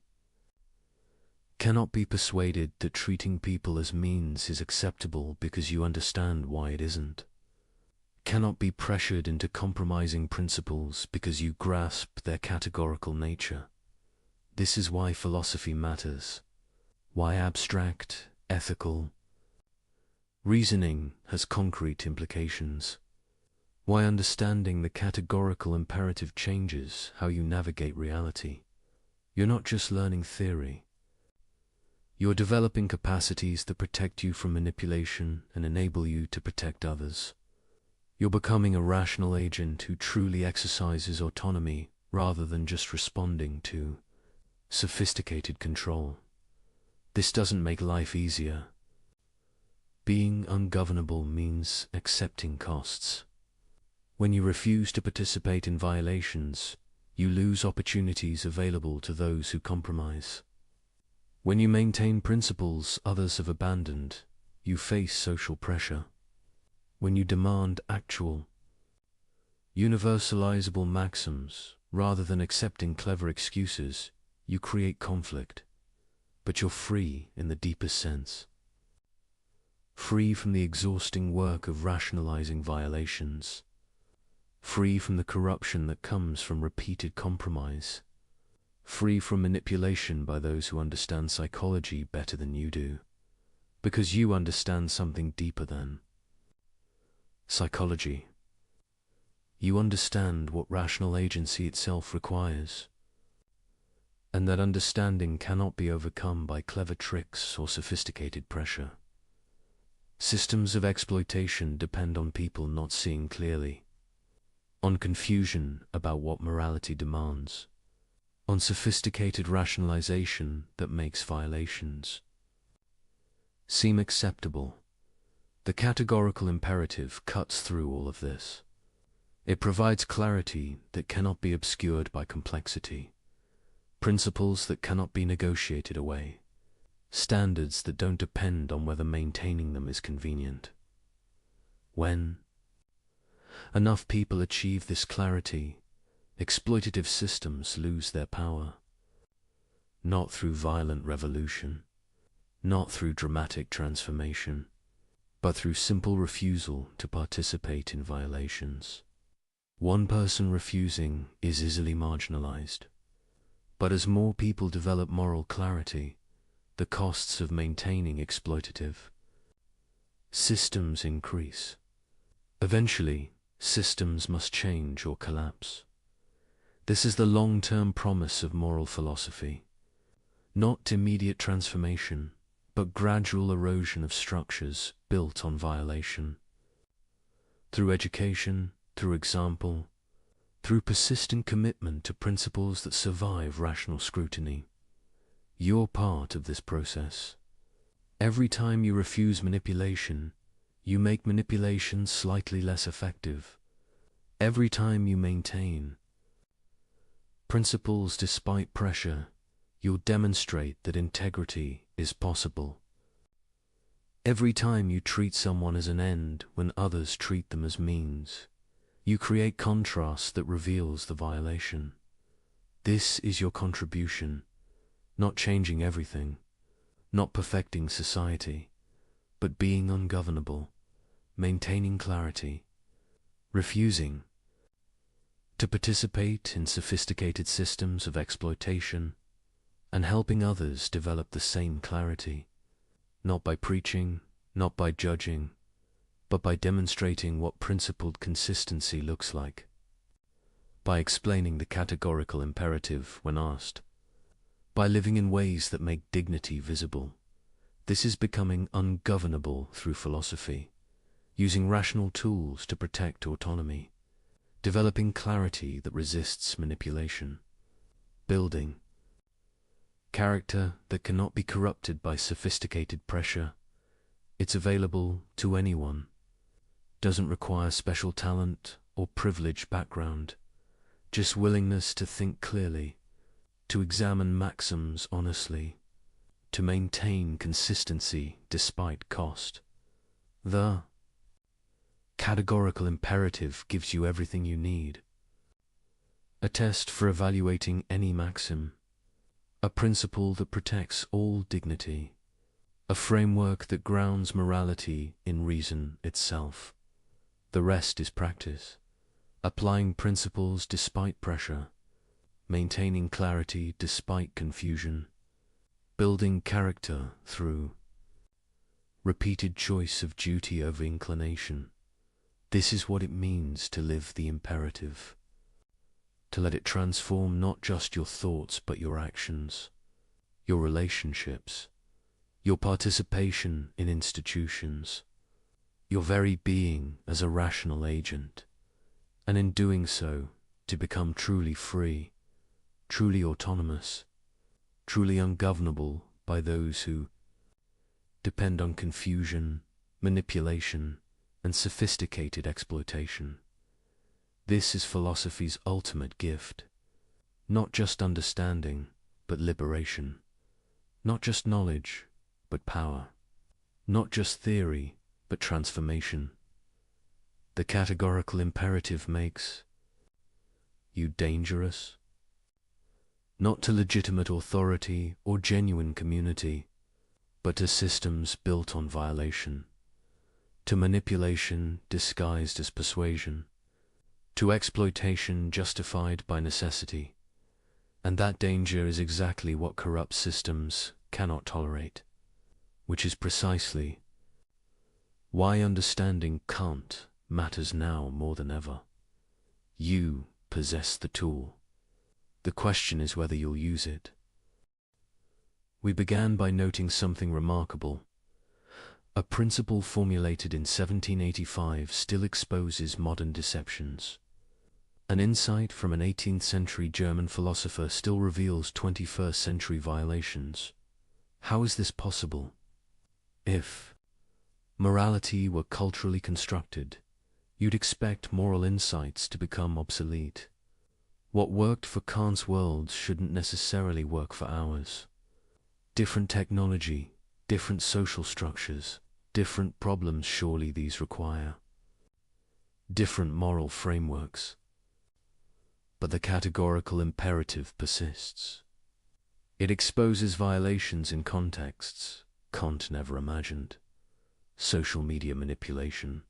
Cannot be persuaded that treating people as means is acceptable because you understand why it isn't. Cannot be pressured into compromising principles because you grasp their categorical nature. This is why philosophy matters, Why abstract, ethical reasoning has concrete implications. Why understanding the categorical imperative changes how you navigate reality. You're not just learning theory. You're developing capacities that protect you from manipulation and enable you to protect others. You're becoming a rational agent who truly exercises autonomy rather than just responding to sophisticated control. This doesn't make life easier. Being ungovernable means accepting costs. When you refuse to participate in violations, you lose opportunities available to those who compromise. When you maintain principles others have abandoned, you face social pressure. When you demand actual, universalizable maxims rather than accepting clever excuses, you create conflict. But you're free in the deepest sense. Free from the exhausting work of rationalizing violations. Free from the corruption that comes from repeated compromise. Free from manipulation by those who understand psychology better than you do. Because you understand something deeper than psychology. You understand what rational agency itself requires. And that understanding cannot be overcome by clever tricks or sophisticated pressure. Systems of exploitation depend on people not seeing clearly, on confusion about what morality demands, on sophisticated rationalization that makes violations seem acceptable. The categorical imperative cuts through all of this. It provides clarity that cannot be obscured by complexity. Principles that cannot be negotiated away. Standards that don't depend on whether maintaining them is convenient. When enough people achieve this clarity, exploitative systems lose their power. Not through violent revolution, not through dramatic transformation, but through simple refusal to participate in violations. One person refusing is easily marginalized. But as more people develop moral clarity, the costs of maintaining exploitative systems increase. Eventually, systems must change or collapse. This is the long-term promise of moral philosophy. Not immediate transformation, but gradual erosion of structures built on violation. Through education, through example, through persistent commitment to principles that survive rational scrutiny. You're part of this process. Every time you refuse manipulation, you make manipulation slightly less effective. Every time you maintain principles despite pressure, you'll demonstrate that integrity is possible. Every time you treat someone as an end when others treat them as means, you create contrast that reveals the violation. This is your contribution, not changing everything, not perfecting society, but being ungovernable, maintaining clarity, refusing to participate in sophisticated systems of exploitation, and helping others develop the same clarity, not by preaching, not by judging, but by demonstrating what principled consistency looks like, by explaining the categorical imperative when asked, by living in ways that make dignity visible. This is becoming ungovernable through philosophy, using rational tools to protect autonomy, developing clarity that resists manipulation, building character that cannot be corrupted by sophisticated pressure. It's available to anyone. Doesn't require special talent or privileged background, just willingness to think clearly, to examine maxims honestly, to maintain consistency despite cost. The categorical imperative gives you everything you need. A test for evaluating any maxim, a principle that protects all dignity, a framework that grounds morality in reason itself. The rest is practice, applying principles despite pressure, maintaining clarity despite confusion, building character through repeated choice of duty over inclination. This is what it means to live the imperative, to let it transform not just your thoughts but your actions, your relationships, your participation in institutions, your very being as a rational agent, and in doing so, to become truly free, truly autonomous, truly ungovernable by those who depend on confusion, manipulation, and sophisticated exploitation. This is philosophy's ultimate gift. Not just understanding, but liberation. Not just knowledge, but power. Not just theory, but transformation. The categorical imperative makes you dangerous, not to legitimate authority or genuine community, but to systems built on violation, to manipulation disguised as persuasion, to exploitation justified by necessity. And that danger is exactly what corrupt systems cannot tolerate, which is precisely why understanding Kant matters now more than ever. You possess the tool. The question is whether you'll use it. We began by noting something remarkable. A principle formulated in 1785 still exposes modern deceptions. An insight from an 18th century German philosopher still reveals 21st century violations. How is this possible? If morality were culturally constructed, you'd expect moral insights to become obsolete. What worked for Kant's world shouldn't necessarily work for ours. Different technology, different social structures, different problems surely these require. Different moral frameworks. But the categorical imperative persists. It exposes violations in contexts Kant never imagined. Social media manipulation,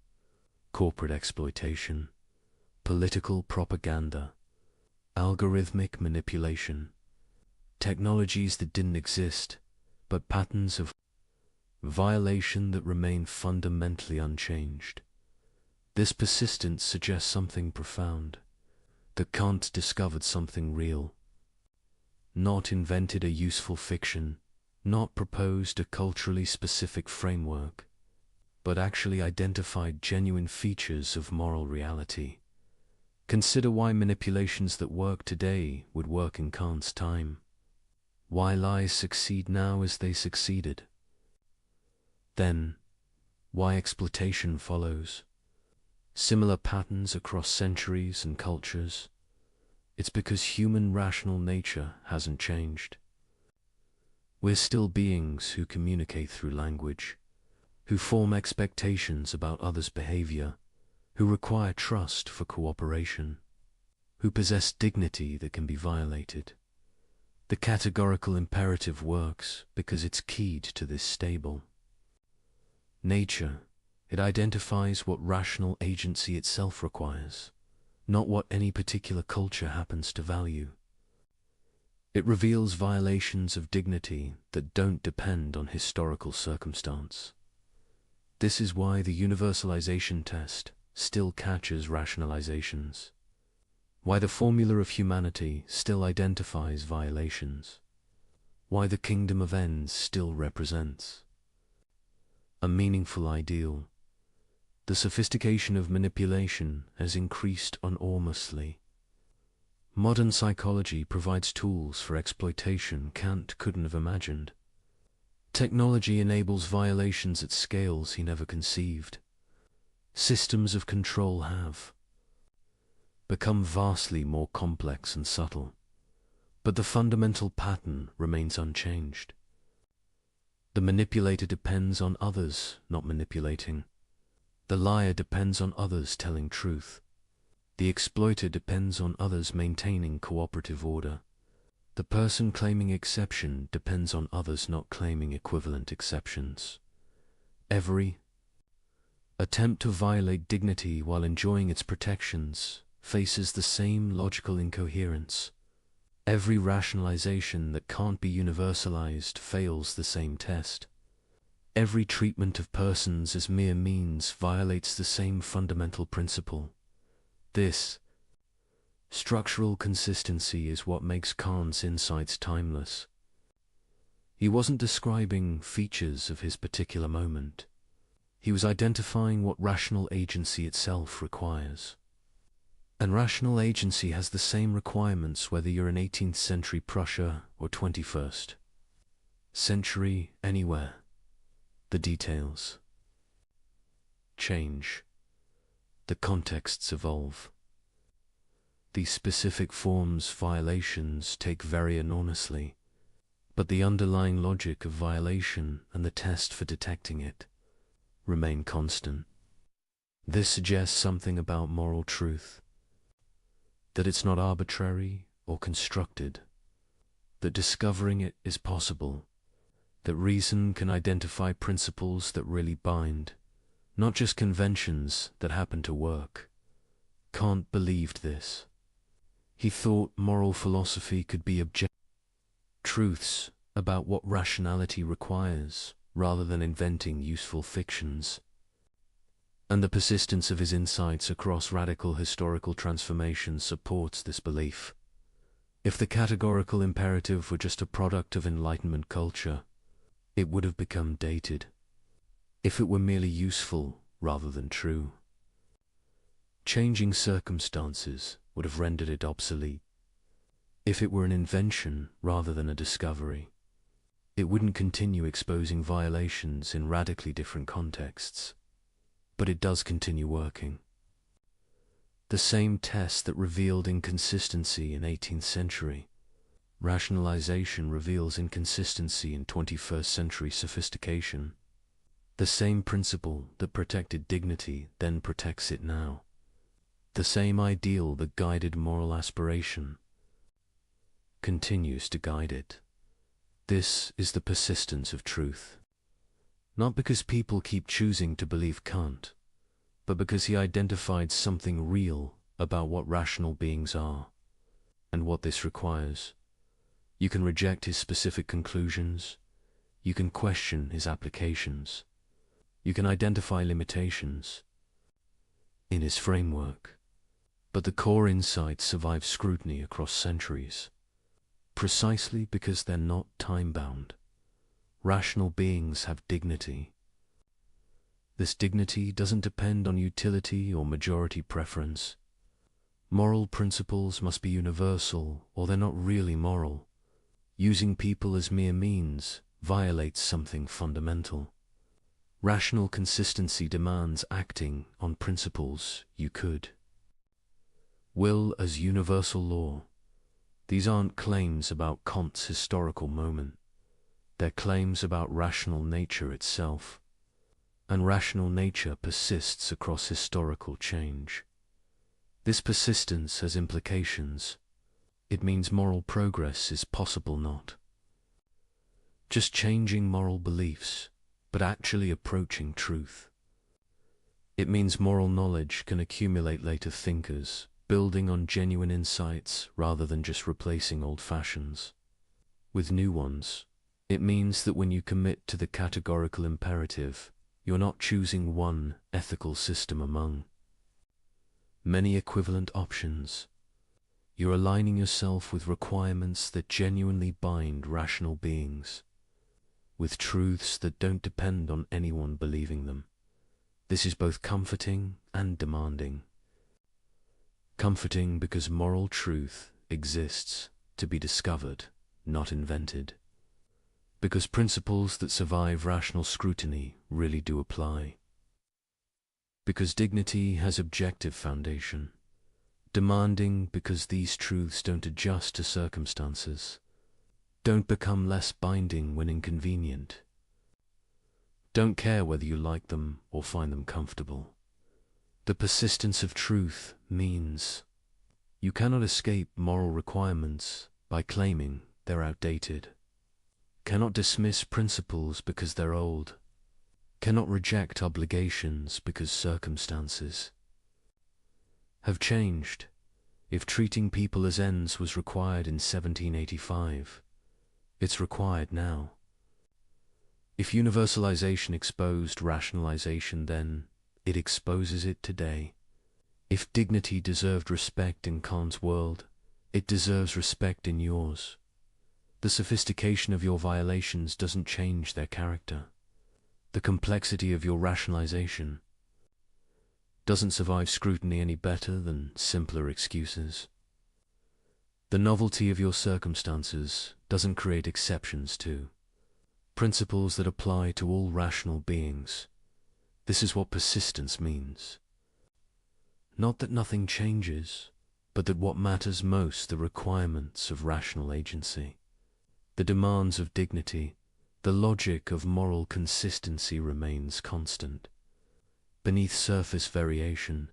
corporate exploitation, political propaganda, algorithmic manipulation, technologies that didn't exist, but patterns of violation that remain fundamentally unchanged. This persistence suggests something profound, that Kant discovered something real, not invented a useful fiction, not proposed a culturally specific framework, but actually identified genuine features of moral reality. Consider why manipulations that work today would work in Kant's time. Why lies succeed now as they succeeded. Then, why exploitation follows. Similar patterns across centuries and cultures. It's because human rational nature hasn't changed. We're still beings who communicate through language, who form expectations about others' behavior, who require trust for cooperation, who possess dignity that can be violated. The categorical imperative works because it's keyed to this stable nature. It identifies what rational agency itself requires, not what any particular culture happens to value. It reveals violations of dignity that don't depend on historical circumstance. This is why the universalization test still catches rationalizations, why the formula of humanity still identifies violations, why the kingdom of ends still represents a meaningful ideal. The sophistication of manipulation has increased enormously. Modern psychology provides tools for exploitation Kant couldn't have imagined. Technology enables violations at scales he never conceived. Systems of control have become vastly more complex and subtle, but the fundamental pattern remains unchanged. The manipulator depends on others not manipulating. The liar depends on others telling truth. The exploiter depends on others maintaining cooperative order. The person claiming exception depends on others not claiming equivalent exceptions. Every attempt to violate dignity while enjoying its protections faces the same logical incoherence. Every rationalization that can't be universalized fails the same test. Every treatment of persons as mere means violates the same fundamental principle. This structural consistency is what makes Kant's insights timeless. He wasn't describing features of his particular moment. He was identifying what rational agency itself requires. And rational agency has the same requirements whether you're in 18th century Prussia or 21st century anywhere. The details change. The contexts evolve. These specific forms violations take very enormously, but the underlying logic of violation and the test for detecting it remain constant. This suggests something about moral truth, that it's not arbitrary or constructed, that discovering it is possible, that reason can identify principles that really bind, not just conventions that happen to work. Kant believed this. He thought moral philosophy could be objective truths about what rationality requires, rather than inventing useful fictions. And the persistence of his insights across radical historical transformations supports this belief. If the categorical imperative were just a product of Enlightenment culture, it would have become dated. If it were merely useful rather than true, changing circumstances would have rendered it obsolete. If it were an invention rather than a discovery, it wouldn't continue exposing violations in radically different contexts. But it does continue working. The same test that revealed inconsistency in 18th century rationalization reveals inconsistency in 21st century sophistication. The same principle that protected dignity then protects it now. The same ideal that guided moral aspiration continues to guide it. This is the persistence of truth. Not because people keep choosing to believe Kant, but because he identified something real about what rational beings are, and what this requires. You can reject his specific conclusions, you can question his applications, you can identify limitations in his framework, but the core insights survive scrutiny across centuries, precisely because they're not time-bound. Rational beings have dignity. This dignity doesn't depend on utility or majority preference. Moral principles must be universal, or they're not really moral. Using people as mere means violates something fundamental. Rational consistency demands acting on principles you could. Will as universal law. These aren't claims about Kant's historical moment. They're claims about rational nature itself, and rational nature persists across historical change. This persistence has implications. It means moral progress is possible not just changing moral beliefs, but actually approaching truth. It means moral knowledge can accumulate later thinkers, building on genuine insights rather than just replacing old fashions with new ones. It means that when you commit to the categorical imperative, you're not choosing one ethical system among many equivalent options. You're aligning yourself with requirements that genuinely bind rational beings, with truths that don't depend on anyone believing them. This is both comforting and demanding. Comforting because moral truth exists to be discovered, not invented. Because principles that survive rational scrutiny really do apply. Because dignity has objective foundation. Demanding because these truths don't adjust to circumstances, don't become less binding when inconvenient, don't care whether you like them or find them comfortable. The persistence of truth means you cannot escape moral requirements by claiming they're outdated. Cannot dismiss principles because they're old, cannot reject obligations because circumstances have changed. If treating people as ends was required in 1785, it's required now. If universalization exposed rationalization then, it exposes it today. If dignity deserved respect in Kant's world, it deserves respect in yours. The sophistication of your violations doesn't change their character. The complexity of your rationalization doesn't survive scrutiny any better than simpler excuses. The novelty of your circumstances doesn't create exceptions to principles that apply to all rational beings. This is what persistence means. Not that nothing changes, but that what matters most, the requirements of rational agency, the demands of dignity, the logic of moral consistency remains constant, beneath surface variation,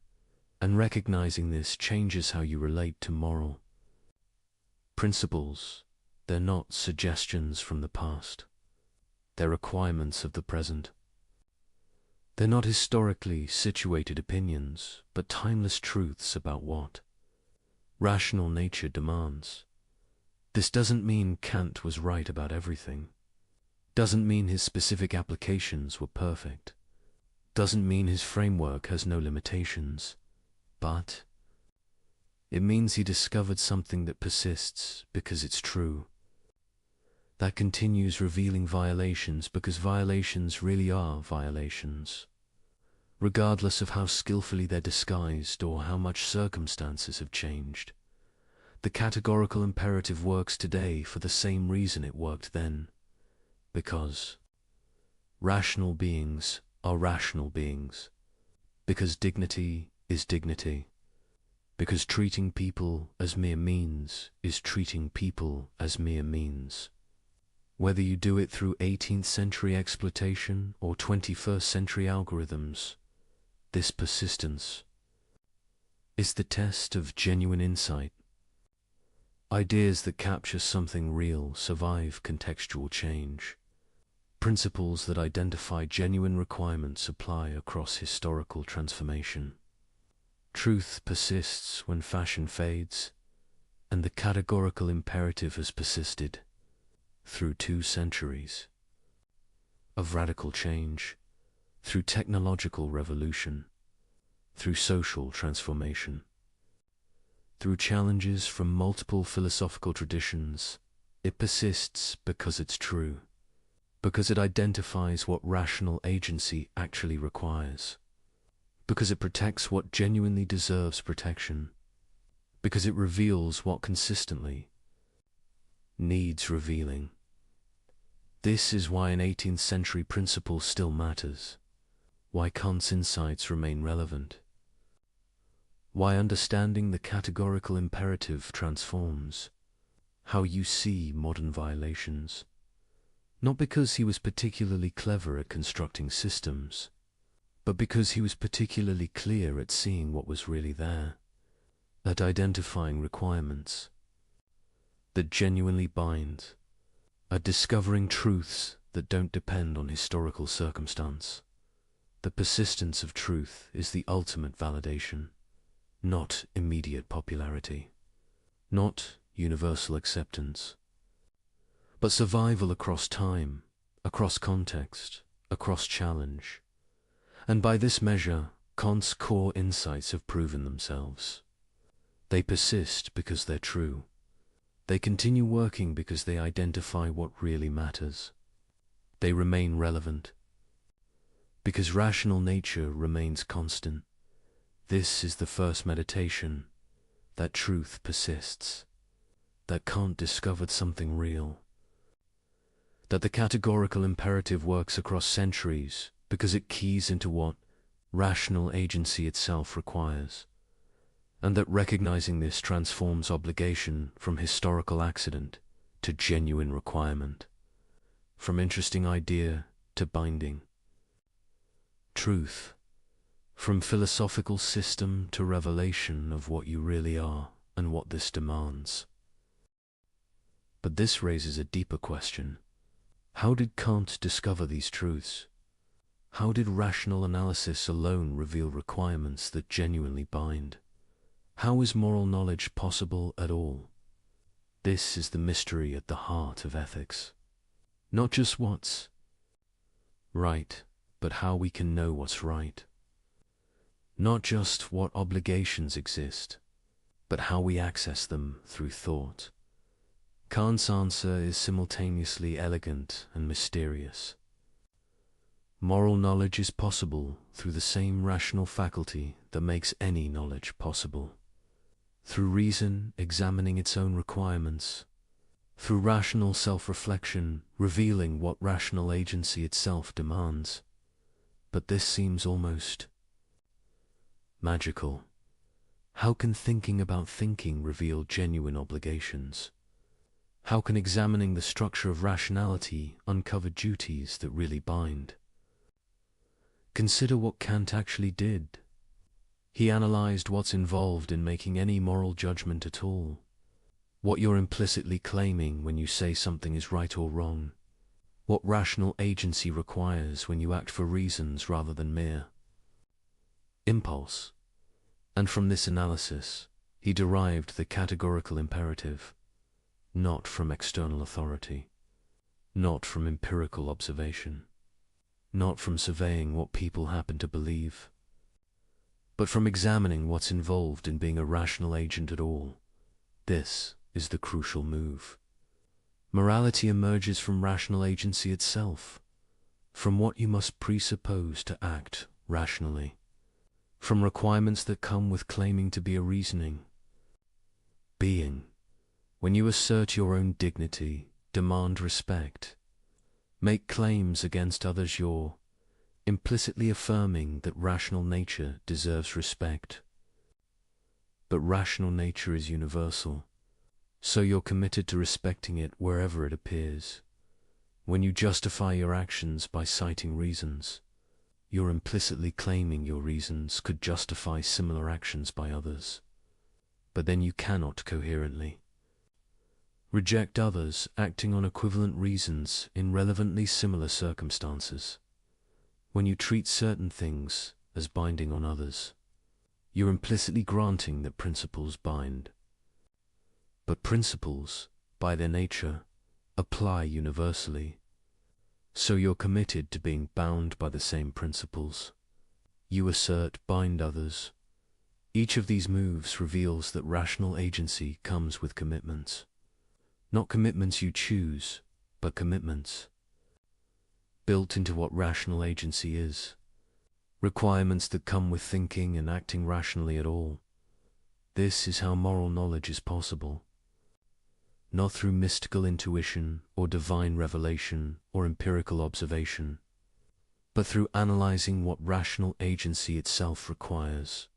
and recognizing this changes how you relate to moral principles. They're not suggestions from the past. They're requirements of the present. They're not historically situated opinions, but timeless truths about what rational nature demands. This doesn't mean Kant was right about everything. Doesn't mean his specific applications were perfect. Doesn't mean his framework has no limitations. But it means he discovered something that persists because it's true. That continues revealing violations because violations really are violations, regardless of how skillfully they're disguised or how much circumstances have changed. The categorical imperative works today for the same reason it worked then, because rational beings are rational beings, because dignity is dignity, because treating people as mere means is treating people as mere means. Whether you do it through 18th century exploitation or 21st century algorithms, this persistence is the test of genuine insight. Ideas that capture something real survive contextual change. Principles that identify genuine requirements apply across historical transformation. Truth persists when fashion fades, and the categorical imperative has persisted through 2 centuries of radical change, through technological revolution, through social transformation, through challenges from multiple philosophical traditions. It persists because it's true, because it identifies what rational agency actually requires, because it protects what genuinely deserves protection, because it reveals what consistently needs revealing. This is why an 18th century principle still matters, why Kant's insights remain relevant, why understanding the categorical imperative transforms how you see modern violations. Not because he was particularly clever at constructing systems, but because he was particularly clear at seeing what was really there, at identifying requirements that genuinely bind, at discovering truths that don't depend on historical circumstance. The persistence of truth is the ultimate validation, not immediate popularity, not universal acceptance, but survival across time, across context, across challenge. And by this measure, Kant's core insights have proven themselves. They persist because they're true. They continue working because they identify what really matters. They remain relevant because rational nature remains constant. This is the first meditation, that truth persists, that Kant discovered something real, that the categorical imperative works across centuries because it keys into what rational agency itself requires, and that recognizing this transforms obligation from historical accident to genuine requirement, from interesting idea to binding. Truth, from philosophical system to revelation of what you really are and what this demands. But this raises a deeper question. How did Kant discover these truths? How did rational analysis alone reveal requirements that genuinely bind? How is moral knowledge possible at all? This is the mystery at the heart of ethics. Not just what's right, but how we can know what's right. Not just what obligations exist, but how we access them through thought. Kant's answer is simultaneously elegant and mysterious. Moral knowledge is possible through the same rational faculty that makes any knowledge possible. Through reason examining its own requirements, through rational self-reflection revealing what rational agency itself demands. But this seems almost magical. How can thinking about thinking reveal genuine obligations? How can examining the structure of rationality uncover duties that really bind? Consider what Kant actually did. He analyzed what's involved in making any moral judgment at all. What you're implicitly claiming when you say something is right or wrong. What rational agency requires when you act for reasons rather than mere impulse. And from this analysis, he derived the categorical imperative, not from external authority, not from empirical observation, not from surveying what people happen to believe, but from examining what's involved in being a rational agent at all. This is the crucial move. Morality emerges from rational agency itself, from what you must presuppose to act rationally, from requirements that come with claiming to be a reasoning being. When you assert your own dignity, demand respect, make claims against others, you're implicitly affirming that rational nature deserves respect. But rational nature is universal, so you're committed to respecting it wherever it appears. When you justify your actions by citing reasons, you're implicitly claiming your reasons could justify similar actions by others. But then you cannot coherently reject others acting on equivalent reasons in relevantly similar circumstances. When you treat certain things as binding on others, you're implicitly granting that principles bind. But principles, by their nature, apply universally, so you're committed to being bound by the same principles. You assert bind others. Each of these moves reveals that rational agency comes with commitments. Not commitments you choose, but commitments built into what rational agency is. Requirements that come with thinking and acting rationally at all. This is how moral knowledge is possible. Not through mystical intuition or divine revelation or empirical observation, but through analyzing what rational agency itself requires.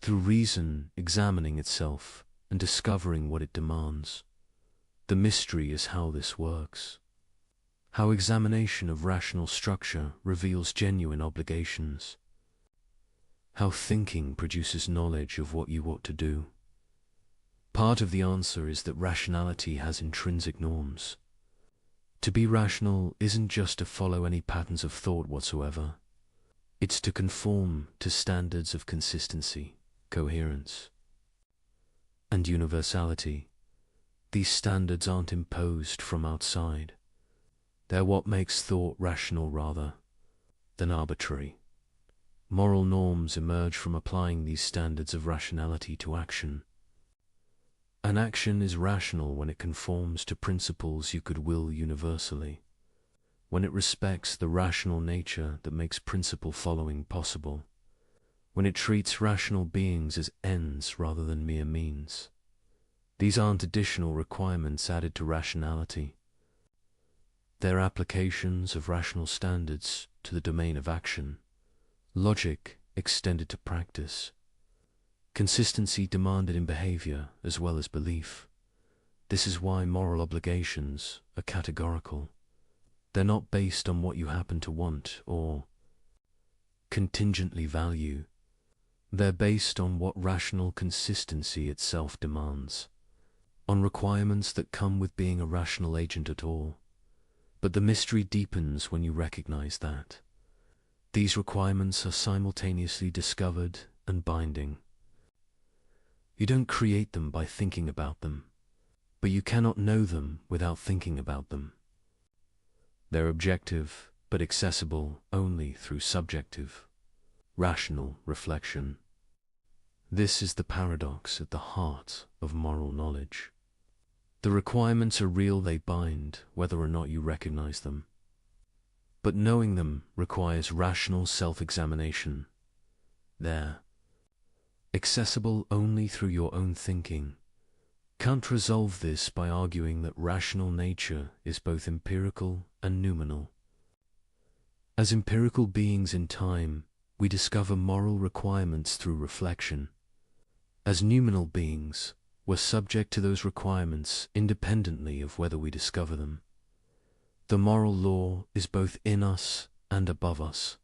Through reason examining itself and discovering what it demands. The mystery is how this works. How examination of rational structure reveals genuine obligations. How thinking produces knowledge of what you ought to do. Part of the answer is that rationality has intrinsic norms. To be rational isn't just to follow any patterns of thought whatsoever. It's to conform to standards of consistency, coherence, and universality. These standards aren't imposed from outside. They're what makes thought rational rather than arbitrary. Moral norms emerge from applying these standards of rationality to action. An action is rational when it conforms to principles you could will universally, when it respects the rational nature that makes principle following possible, when it treats rational beings as ends rather than mere means. These aren't additional requirements added to rationality. They're applications of rational standards to the domain of action, logic extended to practice, consistency demanded in behavior as well as belief. This is why moral obligations are categorical. They're not based on what you happen to want or contingently value. They're based on what rational consistency itself demands, on requirements that come with being a rational agent at all. But the mystery deepens when you recognize that these requirements are simultaneously discovered and binding. You don't create them by thinking about them, but you cannot know them without thinking about them. They're objective, but accessible only through subjective, rational reflection. This is the paradox at the heart of moral knowledge. The requirements are real, they bind, whether or not you recognize them. But knowing them requires rational self-examination. They're accessible only through your own thinking. Can't resolve this by arguing that rational nature is both empirical and noumenal. As empirical beings in time, we discover moral requirements through reflection. As noumenal beings, we're subject to those requirements independently of whether we discover them. The moral law is both in us and above us.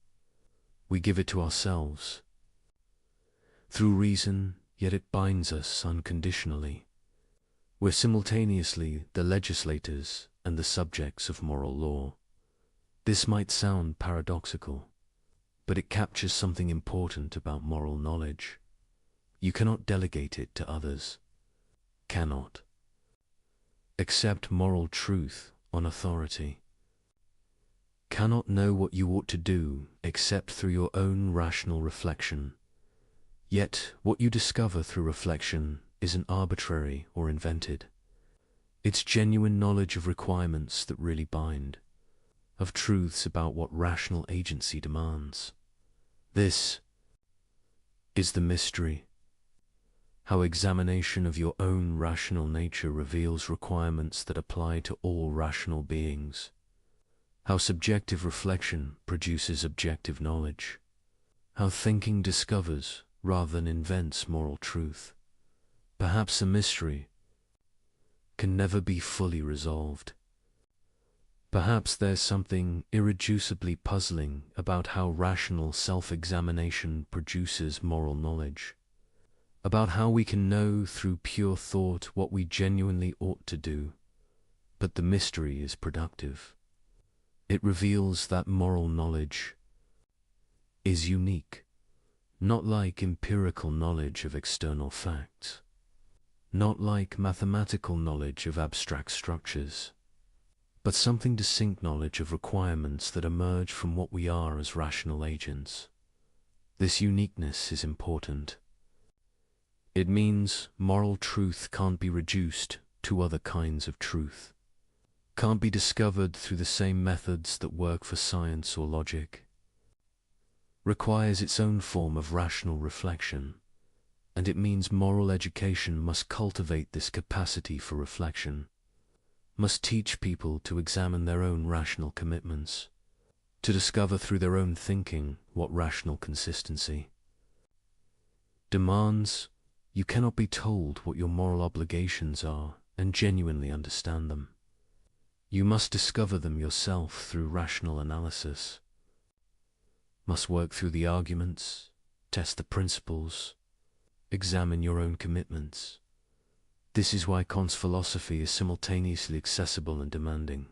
We give it to ourselves through reason, yet it binds us unconditionally. We're simultaneously the legislators and the subjects of moral law. This might sound paradoxical, but it captures something important about moral knowledge. You cannot delegate it to others. Cannot accept moral truth on authority. Cannot know what you ought to do except through your own rational reflection. Yet what you discover through reflection isn't arbitrary or invented. It's genuine knowledge of requirements that really bind, of truths about what rational agency demands. This is the mystery. How examination of your own rational nature reveals requirements that apply to all rational beings. How subjective reflection produces objective knowledge. How thinking discovers rather than invents moral truth. Perhaps a mystery can never be fully resolved. Perhaps there's something irreducibly puzzling about how rational self-examination produces moral knowledge, about how we can know through pure thought what we genuinely ought to do. But the mystery is productive. It reveals that moral knowledge is unique, not like empirical knowledge of external facts, not like mathematical knowledge of abstract structures, but something distinct knowledge of requirements that emerge from what we are as rational agents. This uniqueness is important. It means moral truth can't be reduced to other kinds of truth, can't be discovered through the same methods that work for science or logic. Requires its own form of rational reflection, and it means moral education must cultivate this capacity for reflection, must teach people to examine their own rational commitments, to discover through their own thinking what rational consistency demands. You cannot be told what your moral obligations are and genuinely understand them. You must discover them yourself through rational analysis, must work through the arguments, test the principles, examine your own commitments. This is why Kant's philosophy is simultaneously accessible and demanding.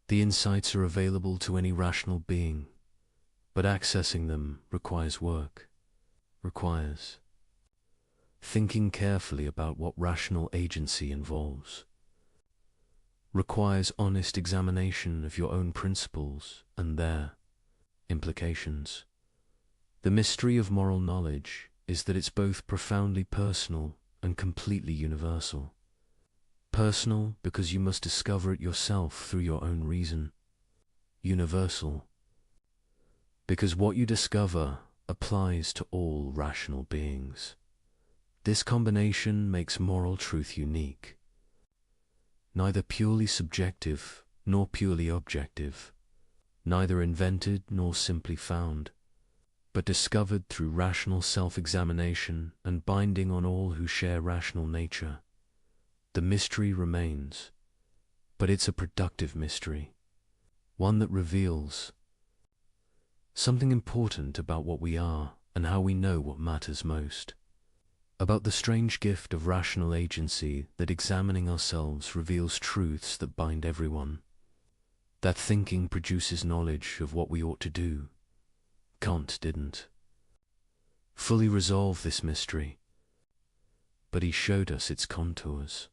The insights are available to any rational being, but accessing them requires work, requires thinking carefully about what rational agency involves, requires honest examination of your own principles and their implications. The mystery of moral knowledge is that it's both profoundly personal and completely universal. Personal because you must discover it yourself through your own reason. Universal because what you discover applies to all rational beings. This combination makes moral truth unique, neither purely subjective nor purely objective, neither invented nor simply found, but discovered through rational self-examination and binding on all who share rational nature. The mystery remains, but it's a productive mystery, one that reveals something important about what we are and how we know what matters most, about the strange gift of rational agency that examining ourselves reveals truths that bind everyone, that thinking produces knowledge of what we ought to do. Kant didn't fully resolve this mystery. but he showed us its contours,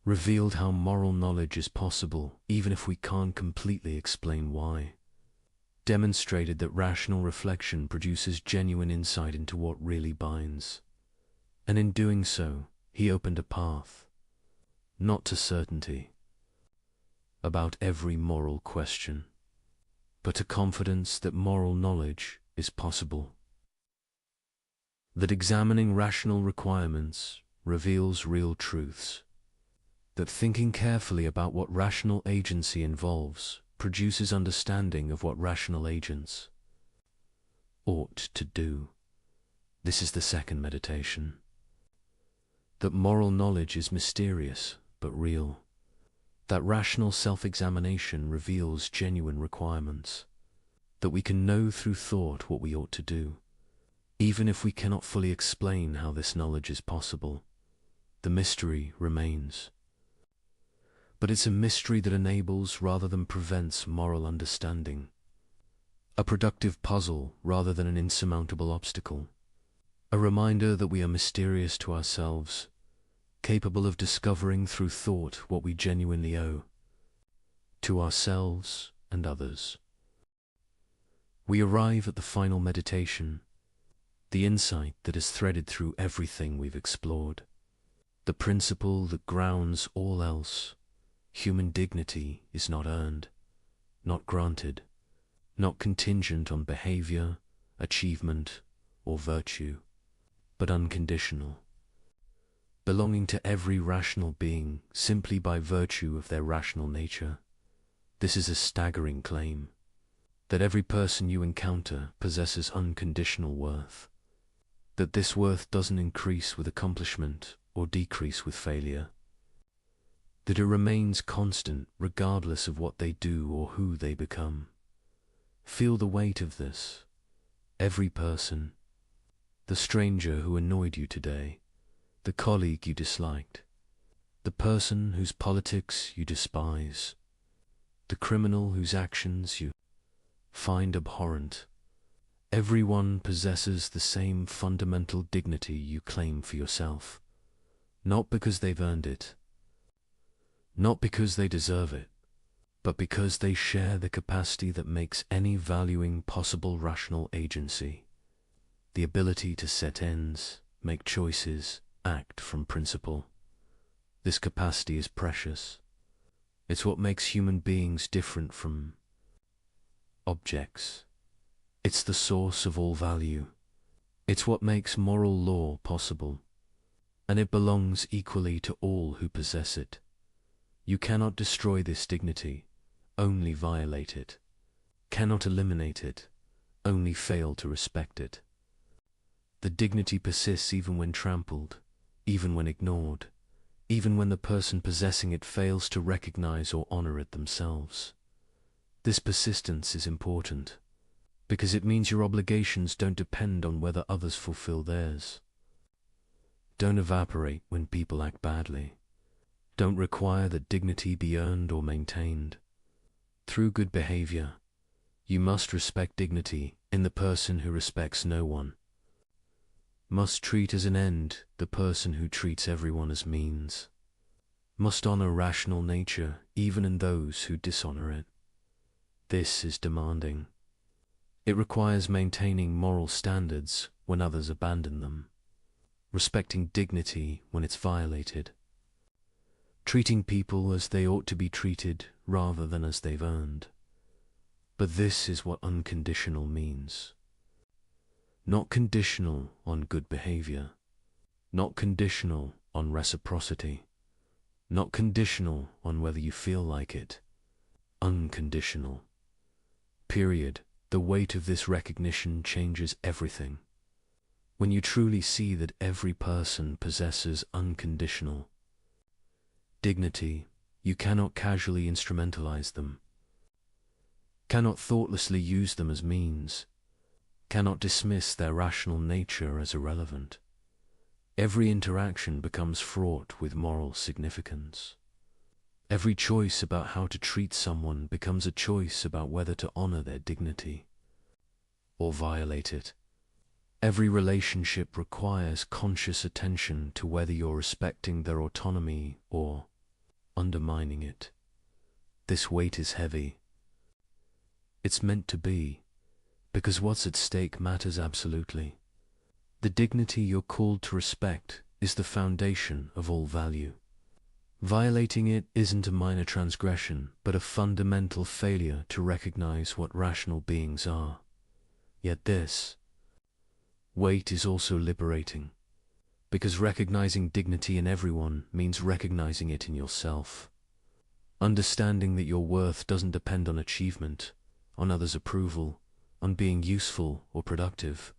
revealed how moral knowledge is possible even if we can't completely explain why, demonstrated that rational reflection produces genuine insight into what really binds, and in doing so, he opened a path, not to certainty about every moral question, but to confidence that moral knowledge is possible, that examining rational requirements reveals real truths, that thinking carefully about what rational agency involves produces understanding of what rational agents ought to do. This is the second meditation. That moral knowledge is mysterious but real. That rational self-examination reveals genuine requirements. That we can know through thought what we ought to do, even if we cannot fully explain how this knowledge is possible. The mystery remains. But it's a mystery that enables rather than prevents moral understanding. A productive puzzle rather than an insurmountable obstacle. A reminder that we are mysterious to ourselves, capable of discovering through thought what we genuinely owe to ourselves and others. We arrive at the final meditation, the insight that is threaded through everything we've explored, the principle that grounds all else. Human dignity is not earned, not granted, not contingent on behavior, achievement, or virtue, but unconditional, belonging to every rational being simply by virtue of their rational nature. This is a staggering claim, that every person you encounter possesses unconditional worth, that this worth doesn't increase with accomplishment or decrease with failure, that it remains constant regardless of what they do or who they become. Feel the weight of this. Every person, the stranger who annoyed you today, the colleague you disliked, the person whose politics you despise, the criminal whose actions you find abhorrent, everyone possesses the same fundamental dignity you claim for yourself, not because they've earned it, not because they deserve it, but because they share the capacity that makes any valuing possible rational agency, the ability to set ends, make choices, act from principle. This capacity is precious. It's what makes human beings different from objects. It's the source of all value. It's what makes moral law possible, and it belongs equally to all who possess it. You cannot destroy this dignity, only violate it. Cannot eliminate it, only fail to respect it. The dignity persists even when trampled, even when ignored, even when the person possessing it fails to recognize or honor it themselves. This persistence is important, because it means your obligations don't depend on whether others fulfill theirs. Don't evaporate when people act badly. Don't require that dignity be earned or maintained. Through good behavior, you must respect dignity in the person who respects no one. Must treat as an end the person who treats everyone as means. Must honor rational nature even in those who dishonor it. This is demanding. It requires maintaining moral standards when others abandon them, respecting dignity when it's violated, treating people as they ought to be treated rather than as they've earned. But this is what unconditional means. Not conditional on good behavior, not conditional on reciprocity, not conditional on whether you feel like it. Unconditional. Period. The weight of this recognition changes everything. When you truly see that every person possesses unconditional dignity, you cannot casually instrumentalize them, cannot thoughtlessly use them as means, cannot dismiss their rational nature as irrelevant. Every interaction becomes fraught with moral significance. Every choice about how to treat someone becomes a choice about whether to honor their dignity or violate it. Every relationship requires conscious attention to whether you're respecting their autonomy or undermining it. This weight is heavy. It's meant to be, because what's at stake matters absolutely. The dignity you're called to respect is the foundation of all value. Violating it isn't a minor transgression, but a fundamental failure to recognize what rational beings are. Yet this weight is also liberating, because recognizing dignity in everyone means recognizing it in yourself. Understanding that your worth doesn't depend on achievement, on others' approval, on being useful or productive,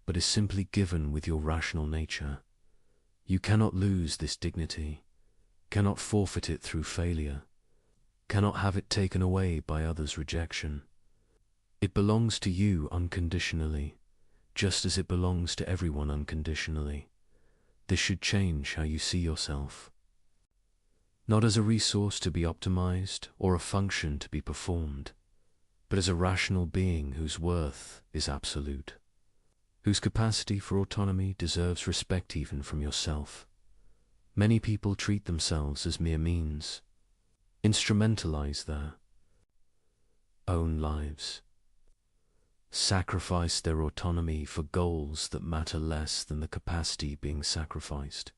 but is simply given with your rational nature. You cannot lose this dignity, cannot forfeit it through failure, cannot have it taken away by others' rejection. It belongs to you unconditionally, just as it belongs to everyone unconditionally. This should change how you see yourself. Not as a resource to be optimized or a function to be performed, but as a rational being whose worth is absolute, whose capacity for autonomy deserves respect even from yourself. Many people treat themselves as mere means, instrumentalize their own lives, sacrifice their autonomy for goals that matter less than the capacity being sacrificed,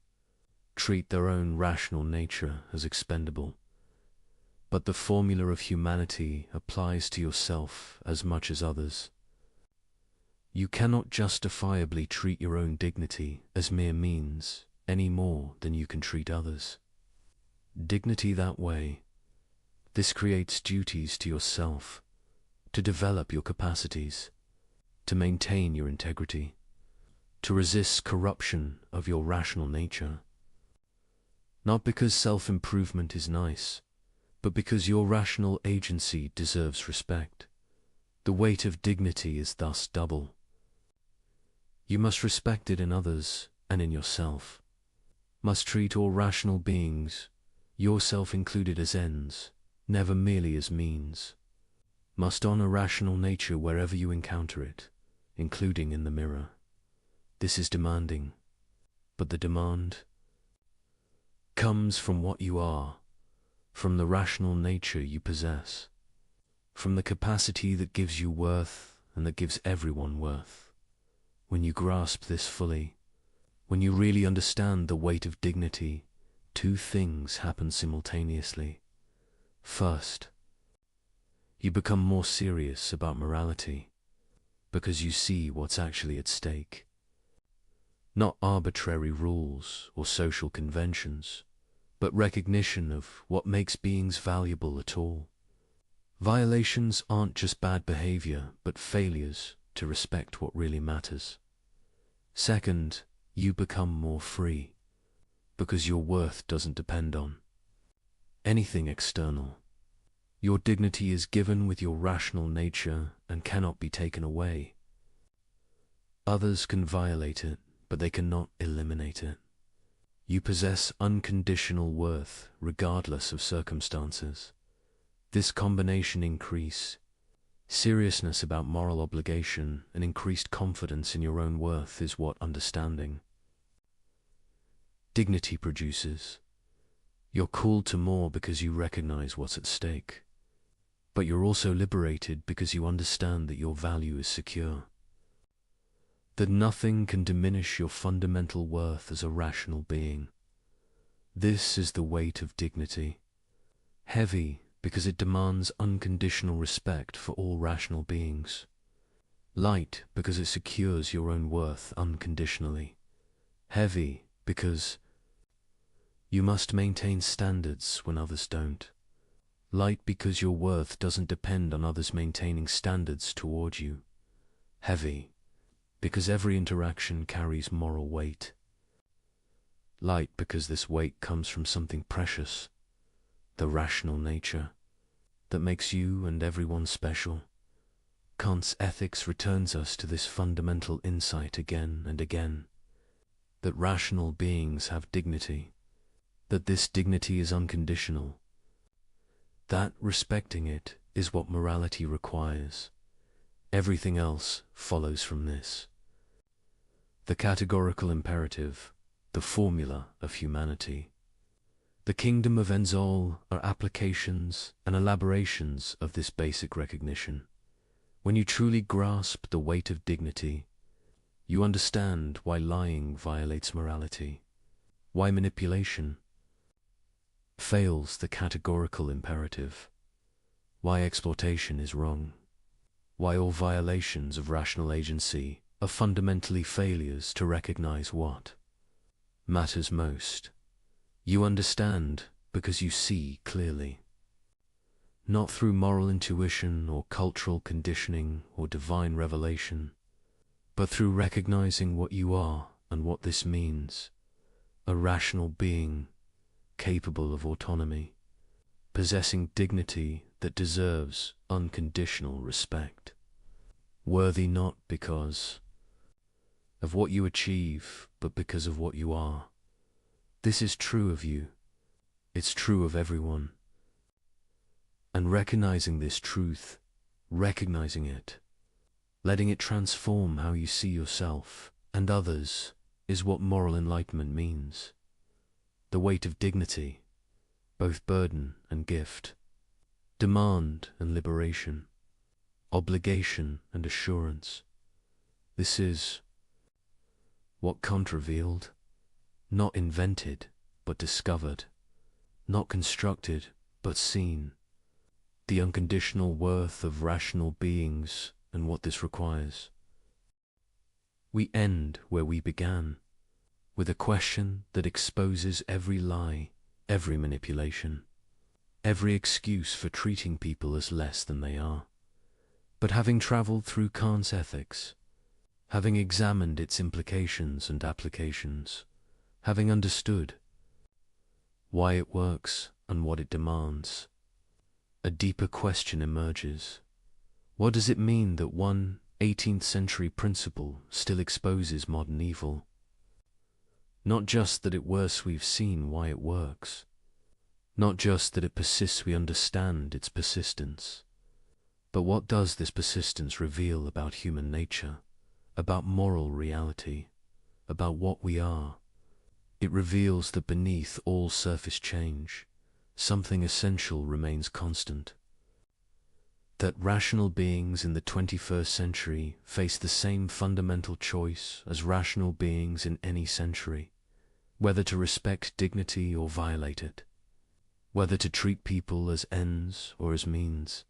treat their own rational nature as expendable. But the formula of humanity applies to yourself as much as others. You cannot justifiably treat your own dignity as mere means any more than you can treat others. Dignity that way, this creates duties to yourself, to develop your capacities, to maintain your integrity, to resist corruption of your rational nature. Not because self-improvement is nice, but because your rational agency deserves respect. The weight of dignity is thus double. You must respect it in others and in yourself, must treat all rational beings, yourself included, as ends, never merely as means, must honor rational nature wherever you encounter it, including in the mirror. This is demanding, but the demand comes from what you are, from the rational nature you possess, from the capacity that gives you worth and that gives everyone worth. When you grasp this fully, when you really understand the weight of dignity, two things happen simultaneously. First, you become more serious about morality, because you see what's actually at stake. Not arbitrary rules or social conventions, but recognition of what makes beings valuable at all. Violations aren't just bad behavior, but failures to respect what really matters. Second, you become more free, because your worth doesn't depend on anything external. Your dignity is given with your rational nature and cannot be taken away. Others can violate it, but they cannot eliminate it. You possess unconditional worth regardless of circumstances. This combination increase seriousness about moral obligation and increased confidence in your own worth is what understanding dignity produces. You're called to more because you recognize what's at stake, but you're also liberated because you understand that your value is secure, that nothing can diminish your fundamental worth as a rational being. This is the weight of dignity, heavy because it demands unconditional respect for all rational beings, light because it secures your own worth unconditionally, heavy because you must maintain standards when others don't, light because your worth doesn't depend on others maintaining standards toward you, heavy because every interaction carries moral weight, light because this weight comes from something precious, the rational nature that makes you and everyone special. Kant's ethics returns us to this fundamental insight again and again, that rational beings have dignity, that this dignity is unconditional, that respecting it is what morality requires. Everything else follows from this. The categorical imperative, the formula of humanity. The kingdom of Enzol are applications and elaborations of this basic recognition. When you truly grasp the weight of dignity, you understand why lying violates morality, why manipulation fails the categorical imperative, why exploitation is wrong, why all violations of rational agency are fundamentally failures to recognize what matters most. You understand because you see clearly, not through moral intuition or cultural conditioning or divine revelation, but through recognizing what you are and what this means: a rational being capable of autonomy, possessing dignity that deserves unconditional respect, worthy not because of what you achieve, but because of what you are. This is true of you. It's true of everyone. And recognizing this truth, recognizing it, letting it transform how you see yourself and others, is what moral enlightenment means. The weight of dignity, both burden and gift, demand and liberation, obligation and assurance. This is what Kant revealed, not invented, but discovered, not constructed, but seen. The unconditional worth of rational beings and what this requires. We end where we began, with a question that exposes every lie, every manipulation, every excuse for treating people as less than they are. But having traveled through Kant's ethics, having examined its implications and applications, having understood why it works and what it demands, a deeper question emerges. What does it mean that one 18th century principle still exposes modern evil? Not just that it works, we've seen why it works. Not just that it persists, we understand its persistence. But what does this persistence reveal about human nature, about moral reality, about what we are? It reveals that beneath all surface change, something essential remains constant. That rational beings in the 21st century face the same fundamental choice as rational beings in any century, whether to respect dignity or violate it, whether to treat people as ends or as means,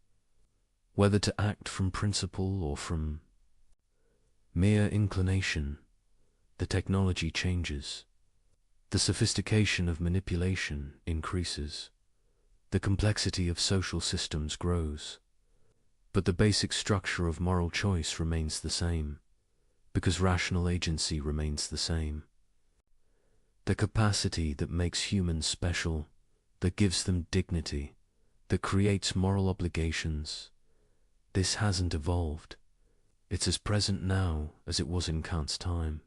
whether to act from principle or from mere inclination. The technology changes. The sophistication of manipulation increases. The complexity of social systems grows. But the basic structure of moral choice remains the same, because rational agency remains the same. The capacity that makes humans special, that gives them dignity, that creates moral obligations, this hasn't evolved. It's as present now as it was in Kant's time,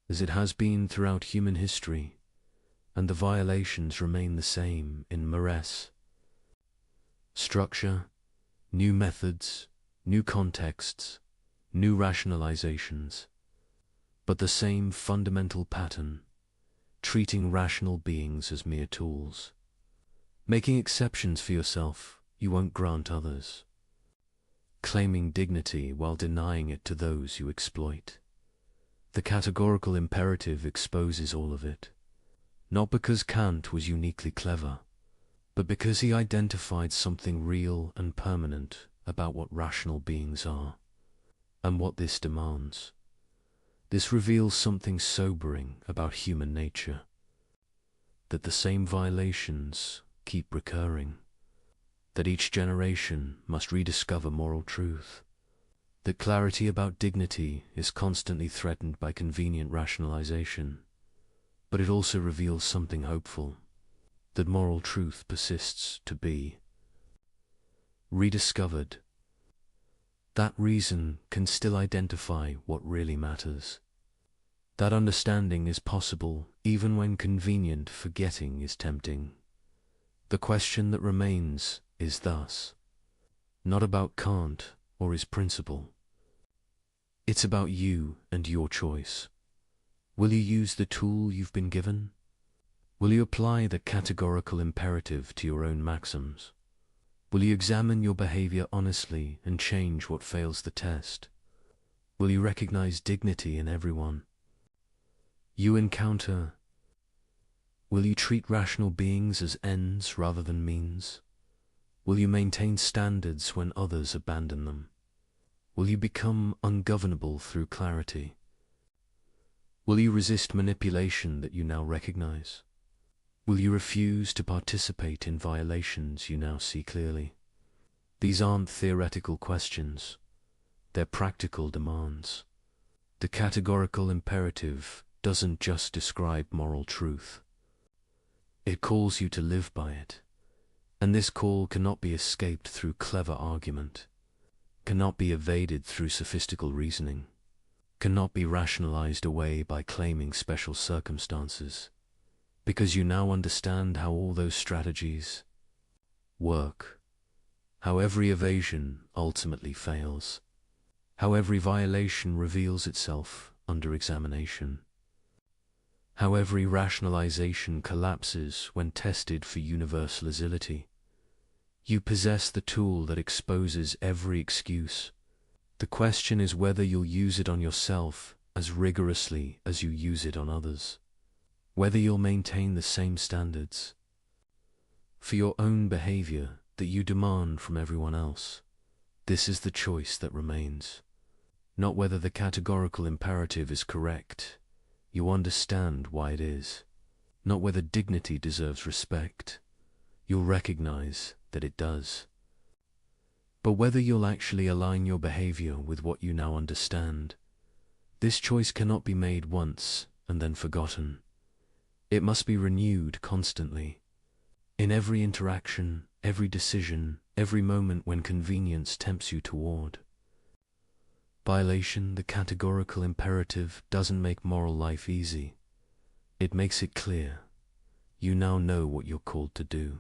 as it has been throughout human history, and the violations remain the same in Marès. Structure, new methods, new contexts, new rationalizations, but the same fundamental pattern, treating rational beings as mere tools. Making exceptions for yourself, you won't grant others. Claiming dignity while denying it to those you exploit. The categorical imperative exposes all of it, not because Kant was uniquely clever, but because he identified something real and permanent about what rational beings are, and what this demands. This reveals something sobering about human nature, that the same violations keep recurring, that each generation must rediscover moral truth, that clarity about dignity is constantly threatened by convenient rationalization, but it also reveals something hopeful, that moral truth persists to be rediscovered. That reason can still identify what really matters. That understanding is possible even when convenient forgetting is tempting. The question that remains is thus not about Kant or his principle. It's about you and your choice. Will you use the tool you've been given? Will you apply the categorical imperative to your own maxims? Will you examine your behavior honestly and change what fails the test? Will you recognize dignity in everyone you encounter? Will you treat rational beings as ends rather than means? Will you maintain standards when others abandon them? Will you become ungovernable through clarity? Will you resist manipulation that you now recognize? Will you refuse to participate in violations you now see clearly? These aren't theoretical questions. They're practical demands. The categorical imperative doesn't just describe moral truth. It calls you to live by it. And this call cannot be escaped through clever argument, cannot be evaded through sophistical reasoning, cannot be rationalized away by claiming special circumstances, because you now understand how all those strategies work, how every evasion ultimately fails, how every violation reveals itself under examination, how every rationalization collapses when tested for universality. You possess the tool that exposes every excuse. The question is whether you'll use it on yourself as rigorously as you use it on others, whether you'll maintain the same standards for your own behavior that you demand from everyone else. This is the choice that remains, not whether the categorical imperative is correct. You understand why it is, not whether dignity deserves respect. You'll recognize that it does. But whether you'll actually align your behavior with what you now understand. This choice cannot be made once and then forgotten. It must be renewed constantly. In every interaction, every decision, every moment when convenience tempts you toward violation, the categorical imperative doesn't make moral life easy. It makes it clear. You now know what you're called to do.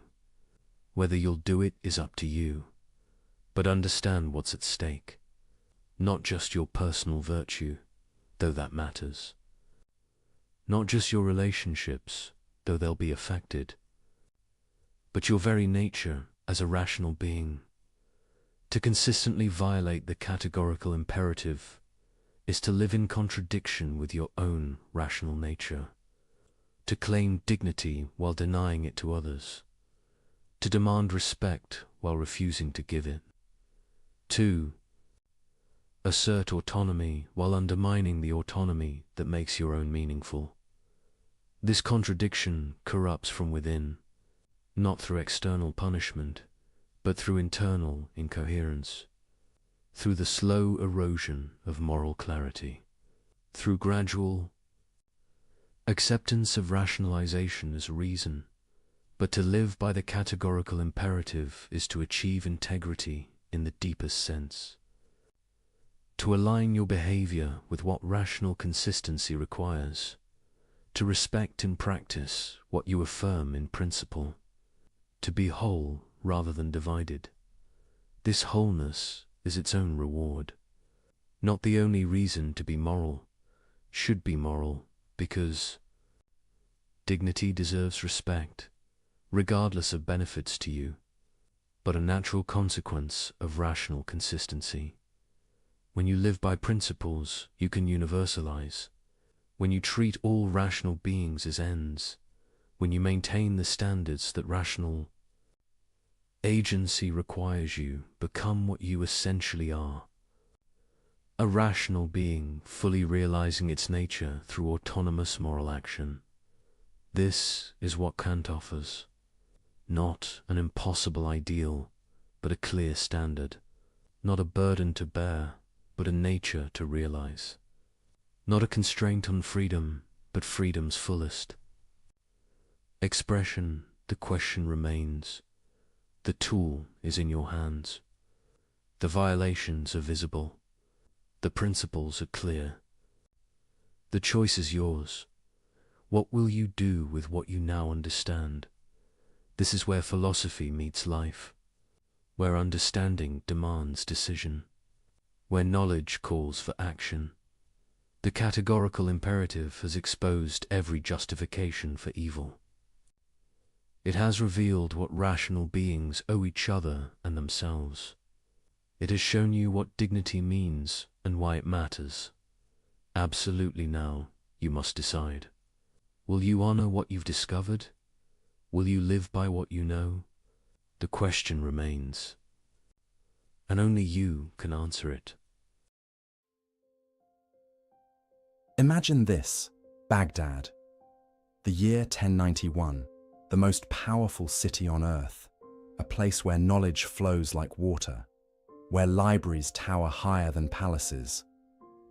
Whether you'll do it is up to you. But understand what's at stake. Not just your personal virtue, though that matters. Not just your relationships, though they'll be affected. But your very nature as a rational being. To consistently violate the categorical imperative is to live in contradiction with your own rational nature. To claim dignity while denying it to others. To demand respect while refusing to give it. 2. Assert autonomy while undermining the autonomy that makes your own meaningful. This contradiction corrupts from within, not through external punishment, but through internal incoherence, through the slow erosion of moral clarity, through gradual acceptance of rationalization as reason. But to live by the categorical imperative is to achieve integrity in the deepest sense. To align your behavior with what rational consistency requires. To respect in practice what you affirm in principle. To be whole rather than divided. This wholeness is its own reward. Not the only reason to be moral, should be moral, because dignity deserves respect, regardless of benefits to you, but a natural consequence of rational consistency. When you live by principles, you can universalize. When you treat all rational beings as ends, when you maintain the standards that rational agency requires, you become what you essentially are. A rational being fully realizing its nature through autonomous moral action. This is what Kant offers. Not an impossible ideal, but a clear standard. Not a burden to bear, but a nature to realize. Not a constraint on freedom, but freedom's fullest expression. The question remains. The tool is in your hands. The violations are visible. The principles are clear. The choice is yours. What will you do with what you now understand? This is where philosophy meets life, where understanding demands decision, where knowledge calls for action. The categorical imperative has exposed every justification for evil. It has revealed what rational beings owe each other and themselves. It has shown you what dignity means and why it matters. Absolutely now, you must decide. Will you honor what you've discovered? Will you live by what you know? The question remains, and only you can answer it. Imagine this, Baghdad, the year 1091, the most powerful city on earth, a place where knowledge flows like water, where libraries tower higher than palaces,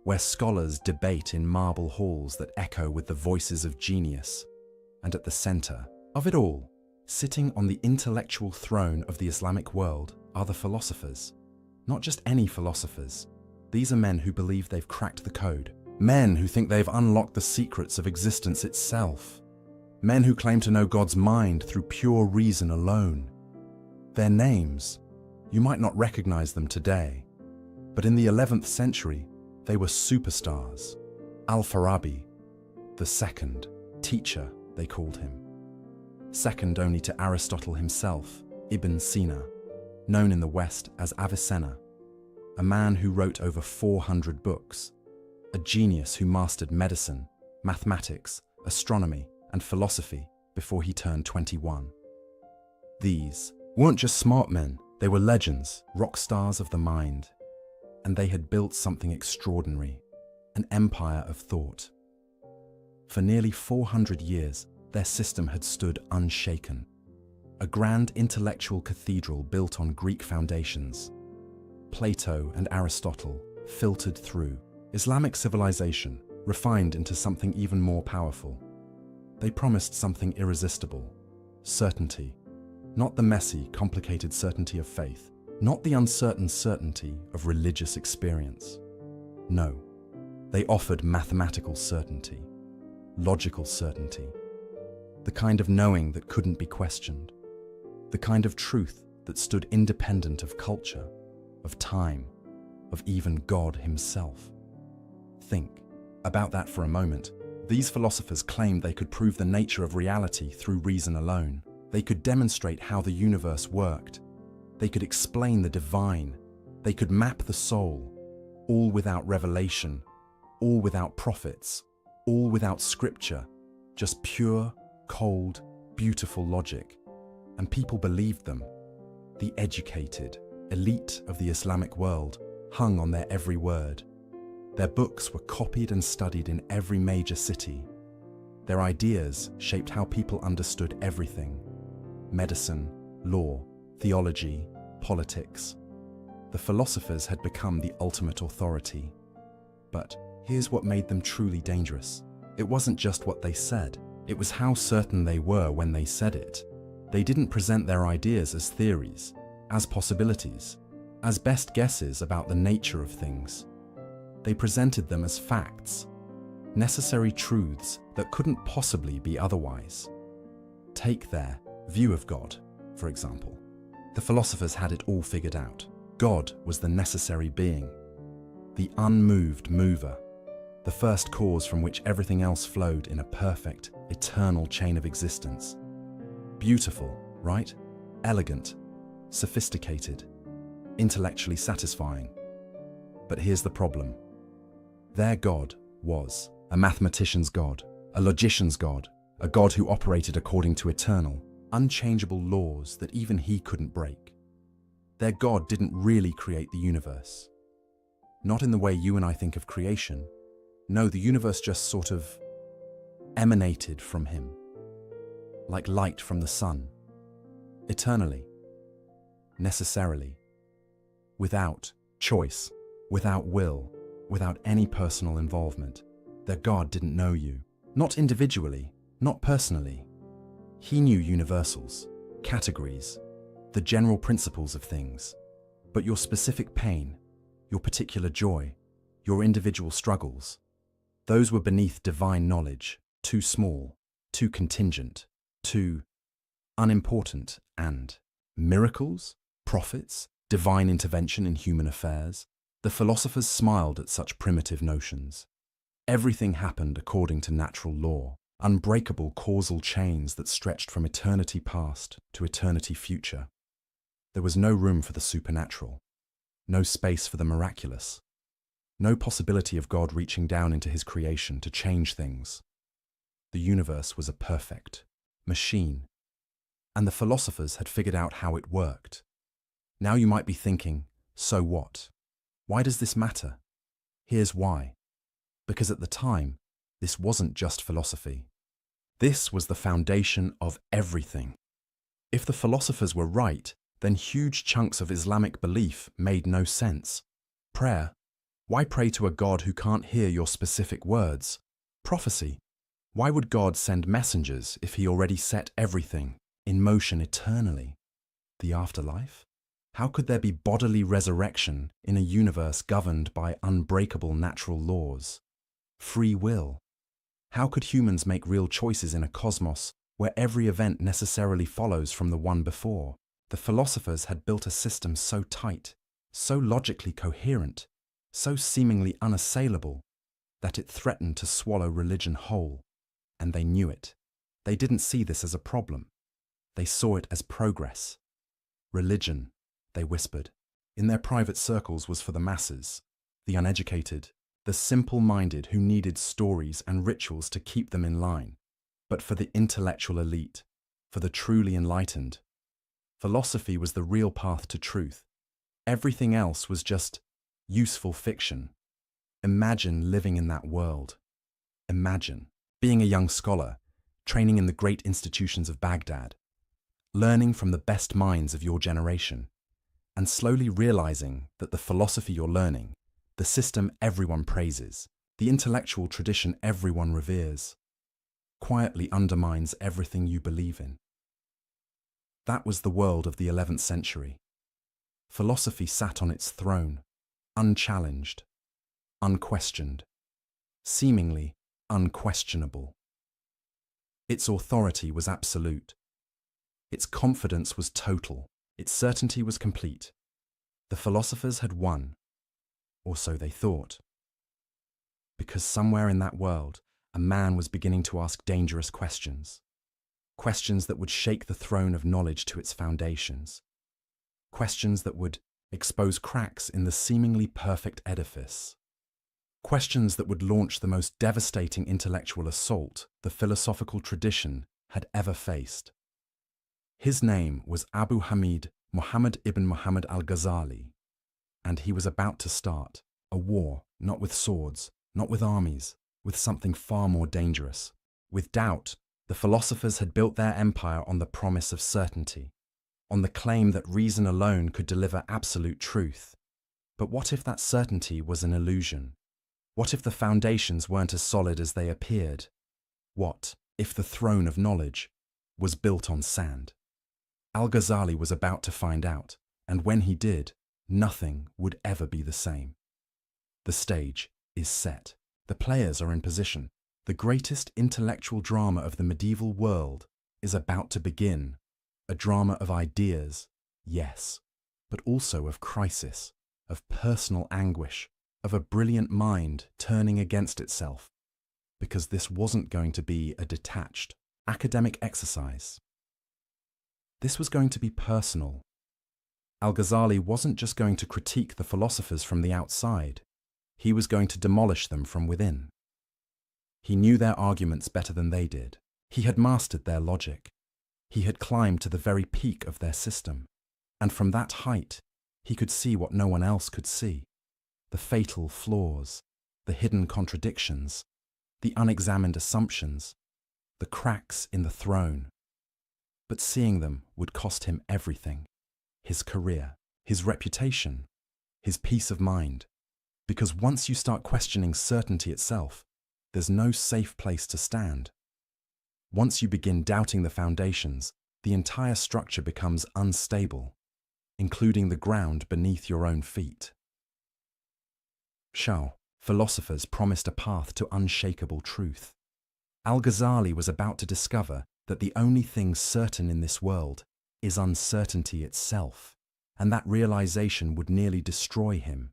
where scholars debate in marble halls that echo with the voices of genius, and at the center of it all, sitting on the intellectual throne of the Islamic world, are the philosophers. Not just any philosophers. These are men who believe they've cracked the code. Men who think they've unlocked the secrets of existence itself. Men who claim to know God's mind through pure reason alone. Their names, you might not recognize them today, but in the 11th century, they were superstars. Al-Farabi, the second, teacher, they called him. Second only to Aristotle himself, Ibn Sina, known in the West as Avicenna, a man who wrote over 400 books, a genius who mastered medicine, mathematics, astronomy, and philosophy before he turned 21. These weren't just smart men, they were legends, rock stars of the mind, and they had built something extraordinary, an empire of thought. For nearly 400 years, their system had stood unshaken, a grand intellectual cathedral built on Greek foundations. Plato and Aristotle filtered through, Islamic civilization refined into something even more powerful. They promised something irresistible, certainty, not the messy, complicated certainty of faith, not the uncertain certainty of religious experience. No, they offered mathematical certainty, logical certainty, the kind of knowing that couldn't be questioned, the kind of truth that stood independent of culture, of time, of even God himself. Think about that for a moment. These philosophers claimed they could prove the nature of reality through reason alone. They could demonstrate how the universe worked. They could explain the divine. They could map the soul, all without revelation, all without prophets, all without scripture, just pure, cold, beautiful logic. And people believed them. The educated, elite of the Islamic world hung on their every word. Their books were copied and studied in every major city. Their ideas shaped how people understood everything: medicine, law, theology, politics. The philosophers had become the ultimate authority. But here's what made them truly dangerous. It wasn't just what they said, it was how certain they were when they said it. They didn't present their ideas as theories, as possibilities, as best guesses about the nature of things. They presented them as facts, necessary truths that couldn't possibly be otherwise. Take their view of God, for example. The philosophers had it all figured out. God was the necessary being, the unmoved mover, the first cause from which everything else flowed in a perfect, eternal chain of existence. Beautiful, right? Elegant, sophisticated, intellectually satisfying. But here's the problem. Their God was a mathematician's God, a logician's God, a God who operated according to eternal, unchangeable laws that even he couldn't break. Their God didn't really create the universe. Not in the way you and I think of creation. No, the universe just sort of emanated from him, like light from the sun, eternally, necessarily, without choice, without will, without any personal involvement. Their God didn't know you, not individually, not personally. He knew universals, categories, the general principles of things. But your specific pain, your particular joy, your individual struggles, those were beneath divine knowledge, too small, too contingent, too unimportant. And miracles, prophets, divine intervention in human affairs, the philosophers smiled at such primitive notions. Everything happened according to natural law, unbreakable causal chains that stretched from eternity past to eternity future. There was no room for the supernatural, no space for the miraculous, no possibility of God reaching down into his creation to change things. The universe was a perfect machine, and the philosophers had figured out how it worked. Now you might be thinking, so what? Why does this matter? Here's why. Because at the time, this wasn't just philosophy. This was the foundation of everything. If the philosophers were right, then huge chunks of Islamic belief made no sense. Prayer. Why pray to a God who can't hear your specific words? Prophecy. Why would God send messengers if he already set everything in motion eternally? The afterlife? How could there be bodily resurrection in a universe governed by unbreakable natural laws? Free will. How could humans make real choices in a cosmos where every event necessarily follows from the one before? The philosophers had built a system so tight, so logically coherent, so seemingly unassailable, that it threatened to swallow religion whole. And they knew it. They didn't see this as a problem. They saw it as progress. Religion, they whispered, in their private circles was for the masses, the uneducated, the simple-minded who needed stories and rituals to keep them in line. But for the intellectual elite, for the truly enlightened, philosophy was the real path to truth. Everything else was just useful fiction. Imagine living in that world. Imagine being a young scholar, training in the great institutions of Baghdad, learning from the best minds of your generation, and slowly realizing that the philosophy you're learning, the system everyone praises, the intellectual tradition everyone reveres, quietly undermines everything you believe in. That was the world of the 11th century. Philosophy sat on its throne, unchallenged, unquestioned, seemingly unquestionable. Its authority was absolute. Its confidence was total. Its certainty was complete. The philosophers had won, or so they thought. Because somewhere in that world, a man was beginning to ask dangerous questions. Questions that would shake the throne of knowledge to its foundations. Questions that would expose cracks in the seemingly perfect edifice. Questions that would launch the most devastating intellectual assault the philosophical tradition had ever faced. His name was Abu Hamid Muhammad ibn Muhammad al-Ghazali, and he was about to start a war, not with swords, not with armies, with something far more dangerous. With doubt, the philosophers had built their empire on the promise of certainty, on the claim that reason alone could deliver absolute truth. But what if that certainty was an illusion? What if the foundations weren't as solid as they appeared? What if the throne of knowledge was built on sand? Al-Ghazali was about to find out, and when he did, nothing would ever be the same. The stage is set. The players are in position. The greatest intellectual drama of the medieval world is about to begin. A drama of ideas, yes, but also of crisis, of personal anguish, of a brilliant mind turning against itself, because this wasn't going to be a detached, academic exercise. This was going to be personal. Al-Ghazali wasn't just going to critique the philosophers from the outside, he was going to demolish them from within. He knew their arguments better than they did. He had mastered their logic. He had climbed to the very peak of their system, and from that height, he could see what no one else could see. The fatal flaws, the hidden contradictions, the unexamined assumptions, the cracks in the throne. But seeing them would cost him everything: his career, his reputation, his peace of mind. Because once you start questioning certainty itself, there's no safe place to stand. Once you begin doubting the foundations, the entire structure becomes unstable, including the ground beneath your own feet. Philosophers promised a path to unshakable truth. Al-Ghazali was about to discover that the only thing certain in this world is uncertainty itself, and that realization would nearly destroy him.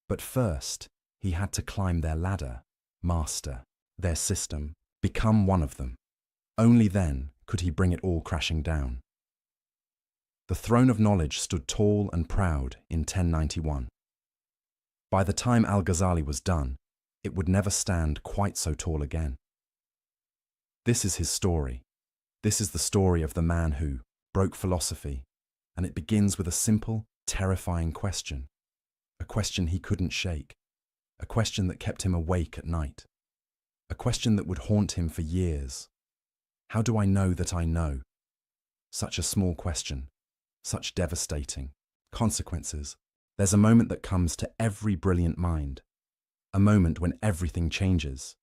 But first, he had to climb their ladder. master their system, become one of them. Only then could he bring it all crashing down. The throne of knowledge stood tall and proud in 1091. By the time Al-Ghazali was done, it would never stand quite so tall again. This is his story. This is the story of the man who broke philosophy, and it begins with a simple, terrifying question. A question he couldn't shake. A question that kept him awake at night. A question that would haunt him for years. How do I know that I know? Such a small question. Such devastating consequences. There's a moment that comes to every brilliant mind. A moment when everything changes.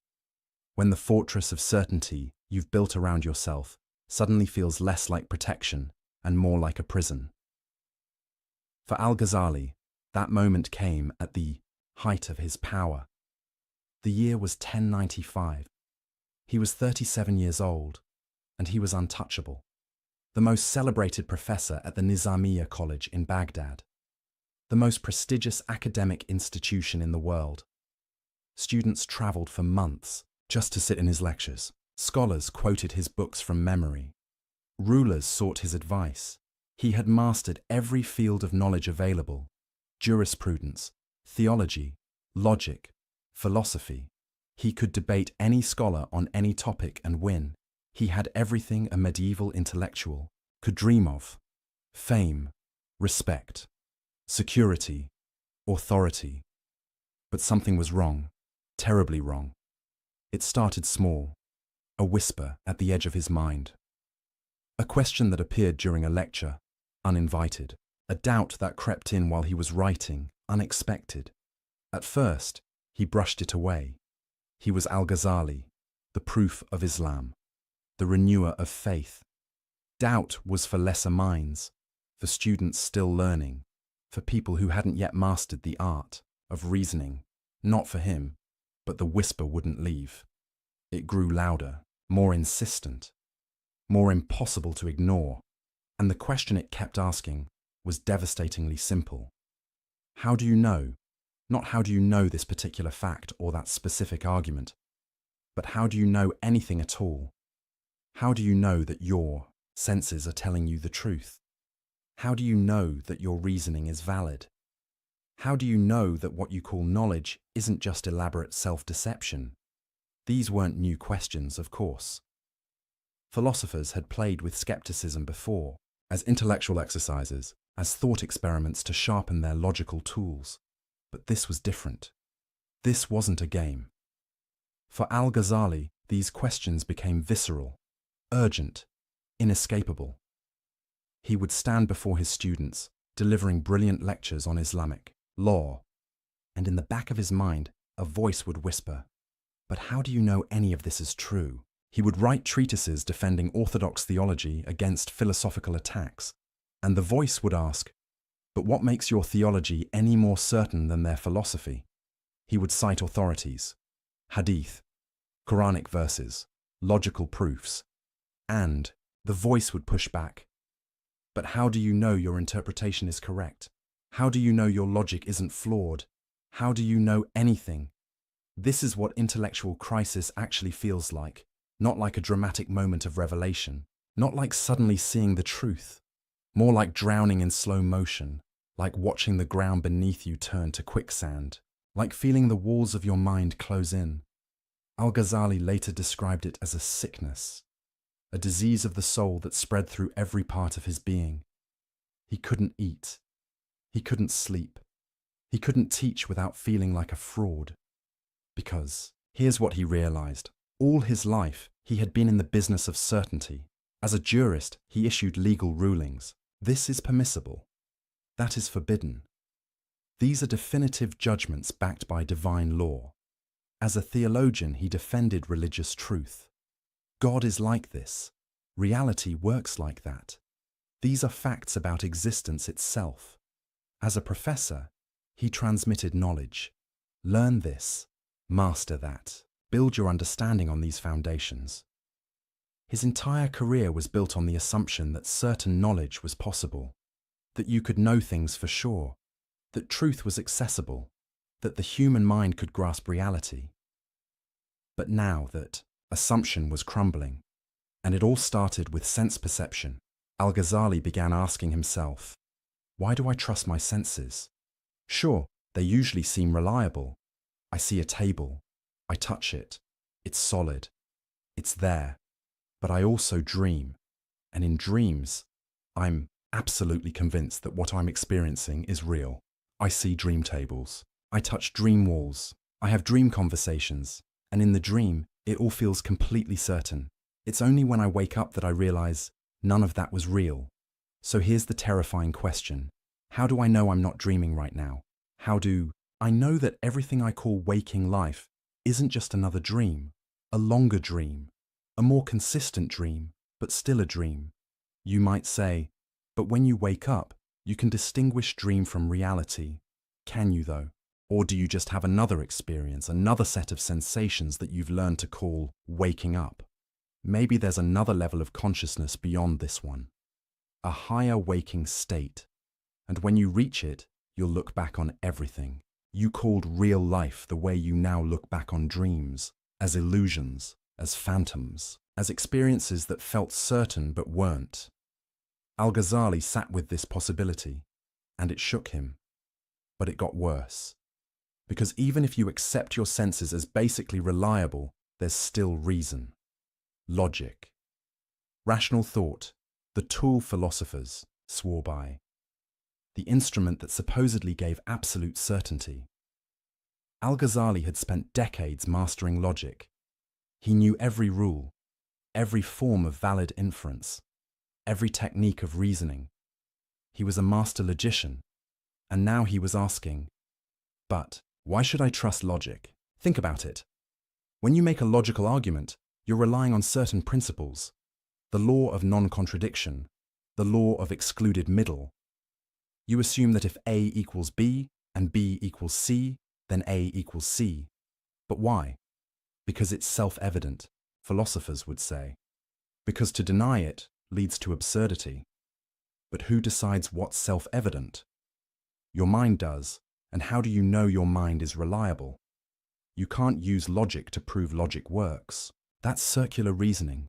When the fortress of certainty you've built around yourself suddenly feels less like protection and more like a prison. For Al-Ghazali, that moment came at the height of his power. The year was 1095. He was 37 years old, and he was untouchable. The most celebrated professor at the Nizamiya College in Baghdad. The most prestigious academic institution in the world. Students traveled for months just to sit in his lectures. Scholars quoted his books from memory. Rulers sought his advice. He had mastered every field of knowledge available: jurisprudence, theology, logic, philosophy. He could debate any scholar on any topic and win. He had everything a medieval intellectual could dream of: fame, respect, security, authority. But something was wrong, terribly wrong. It started small, a whisper at the edge of his mind. A question that appeared during a lecture, uninvited. A doubt that crept in while he was writing, unexpected. At first, he brushed it away. He was Al-Ghazali, the proof of Islam, the renewer of faith. Doubt was for lesser minds, for students still learning, for people who hadn't yet mastered the art of reasoning. Not for him, but the whisper wouldn't leave. It grew louder, more insistent, more impossible to ignore, and the question it kept asking was devastatingly simple. How do you know? Not how do you know this particular fact or that specific argument, but how do you know anything at all? How do you know that your senses are telling you the truth? How do you know that your reasoning is valid? How do you know that what you call knowledge isn't just elaborate self-deception? These weren't new questions, of course. Philosophers had played with skepticism before, as intellectual exercises, as thought experiments to sharpen their logical tools. But this was different. This wasn't a game. For Al-Ghazali, these questions became visceral, urgent, inescapable. He would stand before his students, delivering brilliant lectures on Islamic law, and in the back of his mind, a voice would whisper, "But how do you know any of this is true?" He would write treatises defending orthodox theology against philosophical attacks, and the voice would ask, "But what makes your theology any more certain than their philosophy?" He would cite authorities, hadith, Quranic verses, logical proofs, and the voice would push back. "But how do you know your interpretation is correct? How do you know your logic isn't flawed? How do you know anything?" This is what intellectual crisis actually feels like, not like a dramatic moment of revelation, not like suddenly seeing the truth, more like drowning in slow motion, like watching the ground beneath you turn to quicksand, like feeling the walls of your mind close in. Al-Ghazali later described it as a sickness, a disease of the soul that spread through every part of his being. He couldn't eat. He couldn't sleep. He couldn't teach without feeling like a fraud. Because, here's what he realized. All his life, he had been in the business of certainty. As a jurist, he issued legal rulings. This is permissible. That is forbidden. These are definitive judgments backed by divine law. As a theologian, he defended religious truth. God is like this. Reality works like that. These are facts about existence itself. As a professor, he transmitted knowledge. Learn this, master that, build your understanding on these foundations. His entire career was built on the assumption that certain knowledge was possible, that you could know things for sure, that truth was accessible, that the human mind could grasp reality. But now that assumption was crumbling, and it all started with sense perception, Al-Ghazali began asking himself, why do I trust my senses? Sure, they usually seem reliable. I see a table, I touch it, it's solid, it's there. But I also dream, and in dreams, I'm absolutely convinced that what I'm experiencing is real. I see dream tables, I touch dream walls, I have dream conversations, and in the dream, it all feels completely certain. It's only when I wake up that I realize none of that was real. So here's the terrifying question. How do I know I'm not dreaming right now? How do I know that everything I call waking life isn't just another dream, a longer dream, a more consistent dream, but still a dream? You might say, but when you wake up, you can distinguish dream from reality. Can you though? Or do you just have another experience, another set of sensations that you've learned to call waking up? Maybe there's another level of consciousness beyond this one, a higher waking state. And when you reach it, you'll look back on everything you called real life the way you now look back on dreams, as illusions, as phantoms, as experiences that felt certain but weren't. Al-Ghazali sat with this possibility, and it shook him. But it got worse. Because even if you accept your senses as basically reliable, there's still reason. Logic. Rational thought, the tool philosophers swore by. The instrument that supposedly gave absolute certainty. Al-Ghazali had spent decades mastering logic. He knew every rule, every form of valid inference, every technique of reasoning. He was a master logician, and now he was asking, but why should I trust logic? Think about it. When you make a logical argument, you're relying on certain principles. The law of non-contradiction, the law of excluded middle. You assume that if A equals B and B equals C, then A equals C. But why? Because it's self-evident, philosophers would say. Because to deny it leads to absurdity. But who decides what's self-evident? Your mind does, and how do you know your mind is reliable? You can't use logic to prove logic works. That's circular reasoning.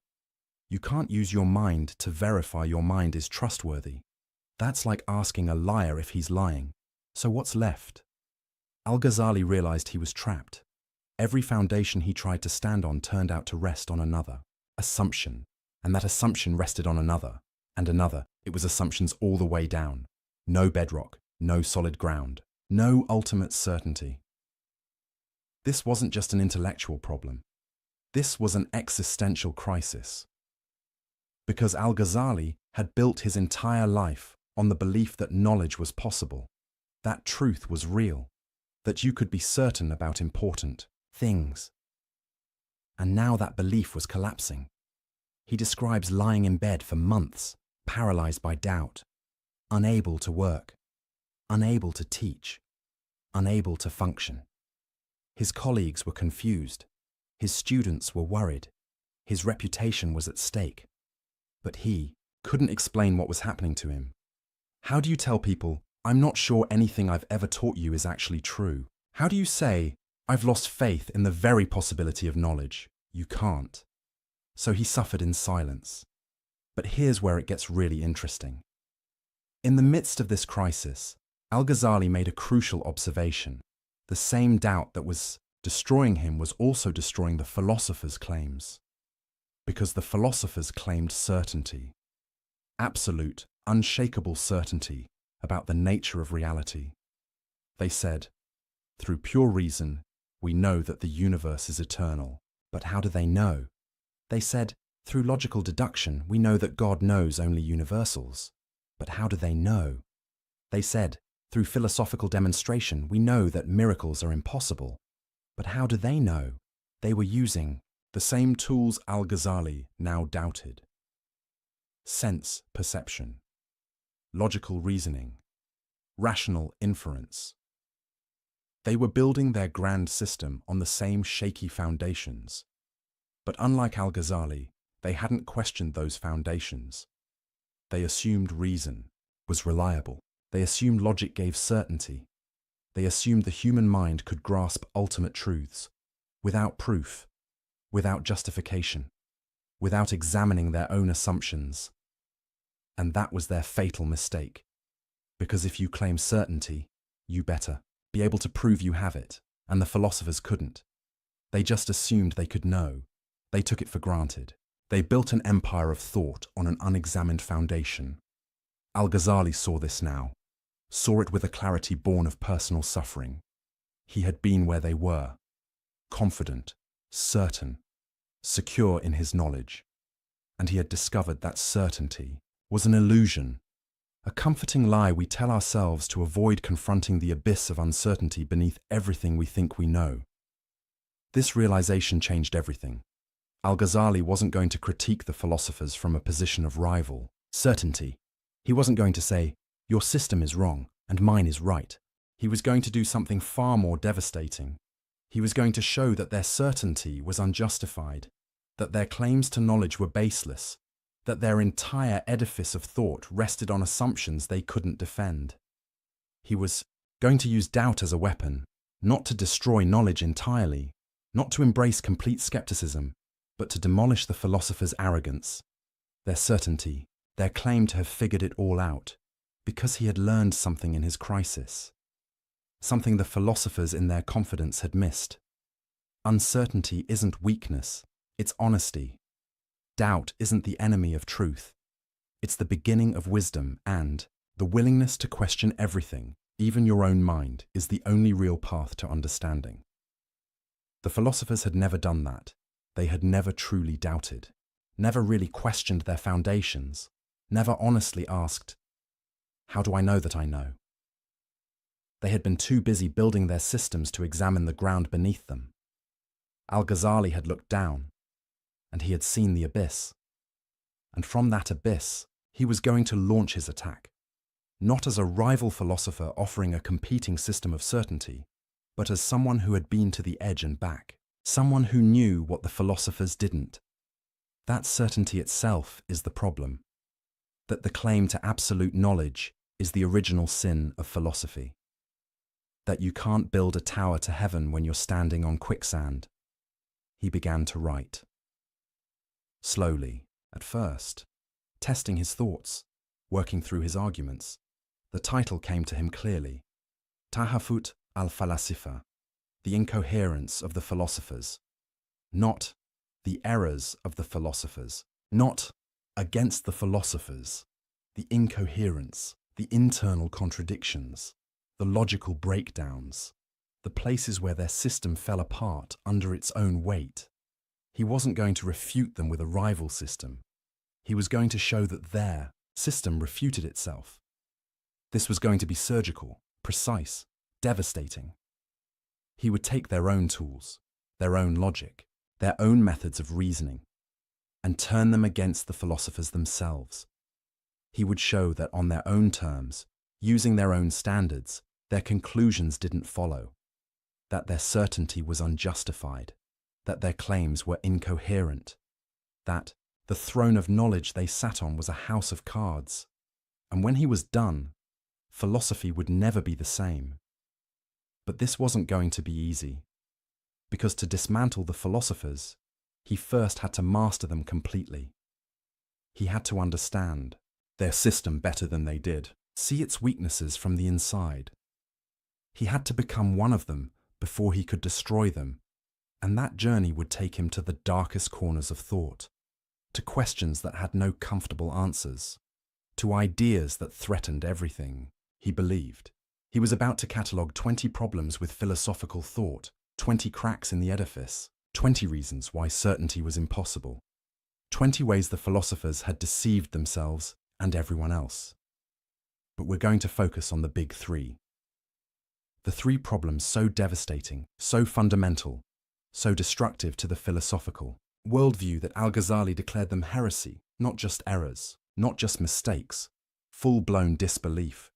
You can't use your mind to verify your mind is trustworthy. That's like asking a liar if he's lying. So what's left? Al-Ghazali realized he was trapped. Every foundation he tried to stand on turned out to rest on another. Assumption. And that assumption rested on another. And another. It was assumptions all the way down. No bedrock. No solid ground. No ultimate certainty. This wasn't just an intellectual problem. This was an existential crisis. Because Al-Ghazali had built his entire life on the belief that knowledge was possible, that truth was real, that you could be certain about important things. And now that belief was collapsing. He describes lying in bed for months, paralyzed by doubt, unable to work, unable to teach, unable to function. His colleagues were confused. His students were worried. His reputation was at stake. But he couldn't explain what was happening to him. How do you tell people, I'm not sure anything I've ever taught you is actually true? How do you say, I've lost faith in the very possibility of knowledge? You can't. So he suffered in silence. But here's where it gets really interesting. In the midst of this crisis, Al-Ghazali made a crucial observation. The same doubt that was destroying him was also destroying the philosophers' claims. Because the philosophers claimed certainty. Absolute, unshakable certainty about the nature of reality. They said, through pure reason, we know that the universe is eternal. But how do they know? They said, through logical deduction, we know that God knows only universals. But how do they know? They said, through philosophical demonstration, we know that miracles are impossible. But how do they know? They were using the same tools Al-Ghazali now doubted. Sense perception, logical reasoning, rational inference. They were building their grand system on the same shaky foundations. But unlike Al-Ghazali, they hadn't questioned those foundations. They assumed reason was reliable. They assumed logic gave certainty. They assumed the human mind could grasp ultimate truths without proof, without justification, without examining their own assumptions. And that was their fatal mistake. Because if you claim certainty, you better be able to prove you have it, and the philosophers couldn't. They just assumed they could know. They took it for granted. They built an empire of thought on an unexamined foundation. Al-Ghazali saw this now, saw it with a clarity born of personal suffering. He had been where they were, confident, certain, secure in his knowledge, and he had discovered that certainty was an illusion, a comforting lie we tell ourselves to avoid confronting the abyss of uncertainty beneath everything we think we know. This realization changed everything. Al-Ghazali wasn't going to critique the philosophers from a position of rival, certainty. He wasn't going to say, your system is wrong and mine is right. He was going to do something far more devastating. He was going to show that their certainty was unjustified, that their claims to knowledge were baseless, that their entire edifice of thought rested on assumptions they couldn't defend. He was going to use doubt as a weapon, not to destroy knowledge entirely, not to embrace complete skepticism, but to demolish the philosophers' arrogance, their certainty, their claim to have figured it all out, because he had learned something in his crisis, something the philosophers in their confidence had missed. Uncertainty isn't weakness, it's honesty. Doubt isn't the enemy of truth. It's the beginning of wisdom, and the willingness to question everything, even your own mind, is the only real path to understanding. The philosophers had never done that. They had never truly doubted, never really questioned their foundations, never honestly asked, how do I know that I know? They had been too busy building their systems to examine the ground beneath them. Al-Ghazali had looked down, and he had seen the abyss. And from that abyss, he was going to launch his attack, not as a rival philosopher offering a competing system of certainty, but as someone who had been to the edge and back, someone who knew what the philosophers didn't. That certainty itself is the problem, that the claim to absolute knowledge is the original sin of philosophy, that you can't build a tower to heaven when you're standing on quicksand. He began to write. Slowly, at first, testing his thoughts, working through his arguments. The title came to him clearly. Tahafut al-Falasifa, the incoherence of the philosophers. Not the errors of the philosophers, not against the philosophers. The incoherence, the internal contradictions, the logical breakdowns, the places where their system fell apart under its own weight. He wasn't going to refute them with a rival system. He was going to show that their system refuted itself. This was going to be surgical, precise, devastating. He would take their own tools, their own logic, their own methods of reasoning, and turn them against the philosophers themselves. He would show that on their own terms, using their own standards, their conclusions didn't follow, that their certainty was unjustified, that their claims were incoherent, that the throne of knowledge they sat on was a house of cards. And when he was done, philosophy would never be the same. But this wasn't going to be easy, because to dismantle the philosophers, he first had to master them completely. He had to understand their system better than they did, see its weaknesses from the inside. He had to become one of them before he could destroy them, and that journey would take him to the darkest corners of thought, to questions that had no comfortable answers, to ideas that threatened everything he believed. He was about to catalogue 20 problems with philosophical thought, 20 cracks in the edifice, 20 reasons why certainty was impossible, 20 ways the philosophers had deceived themselves and everyone else. But we're going to focus on the big three. The three problems so devastating, so fundamental, so destructive to the philosophical worldview that Al-Ghazali declared them heresy, not just errors, not just mistakes, full-blown disbelief.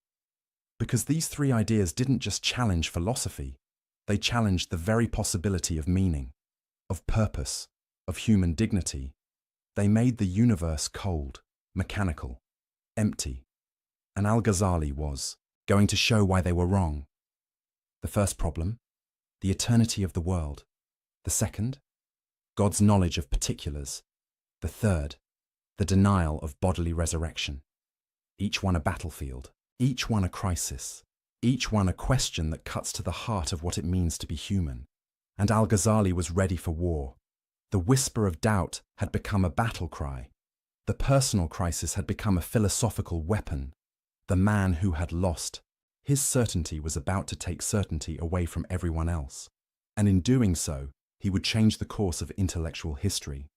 Because these three ideas didn't just challenge philosophy, they challenged the very possibility of meaning, of purpose, of human dignity. They made the universe cold, mechanical, empty. And Al-Ghazali was going to show why they were wrong. The first problem, the eternity of the world. The second, God's knowledge of particulars. The third, the denial of bodily resurrection. Each one a battlefield, each one a crisis, each one a question that cuts to the heart of what it means to be human. And Al-Ghazali was ready for war. The whisper of doubt had become a battle cry. The personal crisis had become a philosophical weapon. The man who had lost, his certainty was about to take certainty away from everyone else. And in doing so, he would change the course of intellectual history.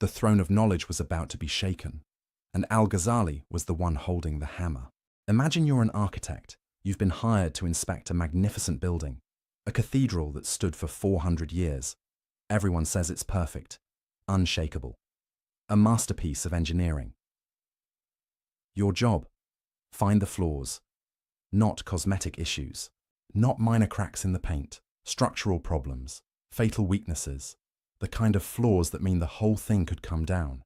The throne of knowledge was about to be shaken, and Al-Ghazali was the one holding the hammer. Imagine you're an architect. You've been hired to inspect a magnificent building, a cathedral that stood for 400 years. Everyone says it's perfect, unshakable, a masterpiece of engineering. Your job: find the flaws, not cosmetic issues, not minor cracks in the paint, structural problems, fatal weaknesses, the kind of flaws that mean the whole thing could come down.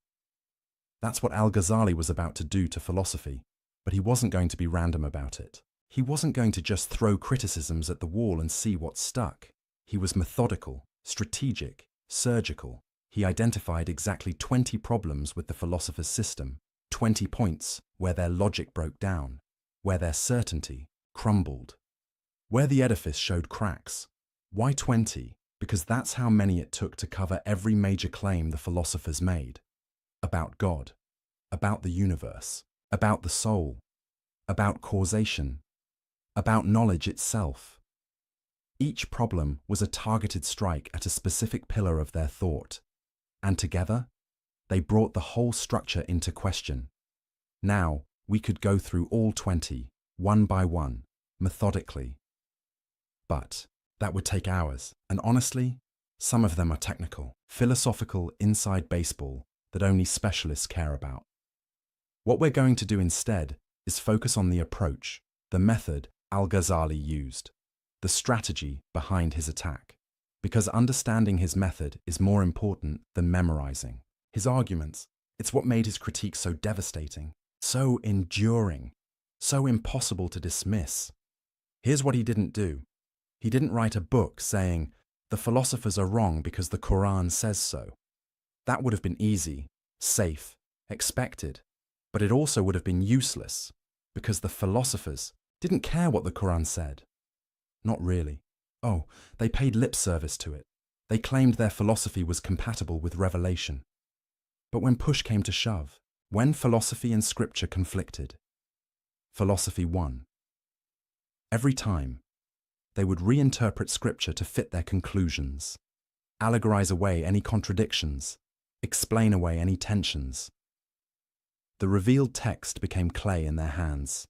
That's what Al-Ghazali was about to do to philosophy, but he wasn't going to be random about it. He wasn't going to just throw criticisms at the wall and see what stuck. He was methodical, strategic, surgical. He identified exactly 20 problems with the philosopher's system, 20 points where their logic broke down, where their certainty crumbled, where the edifice showed cracks. Why 20? Because that's how many it took to cover every major claim the philosophers made. About God, about the universe, about the soul, about causation, about knowledge itself. Each problem was a targeted strike at a specific pillar of their thought, and together, they brought the whole structure into question. Now, we could go through all 20, one by one, methodically. But that would take hours, and honestly, some of them are technical, philosophical inside baseball that only specialists care about. What we're going to do instead is focus on the approach, the method Al-Ghazali used, the strategy behind his attack, because understanding his method is more important than memorizing. His arguments, it's what made his critique so devastating, so enduring, so impossible to dismiss. Here's what he didn't do. He didn't write a book saying, the philosophers are wrong because the Quran says so. That would have been easy, safe, expected, but it also would have been useless, because the philosophers didn't care what the Quran said. Not really. Oh, they paid lip service to it. They claimed their philosophy was compatible with revelation. But when push came to shove, when philosophy and scripture conflicted, philosophy won. Every time, they would reinterpret scripture to fit their conclusions, allegorize away any contradictions, explain away any tensions. The revealed text became clay in their hands,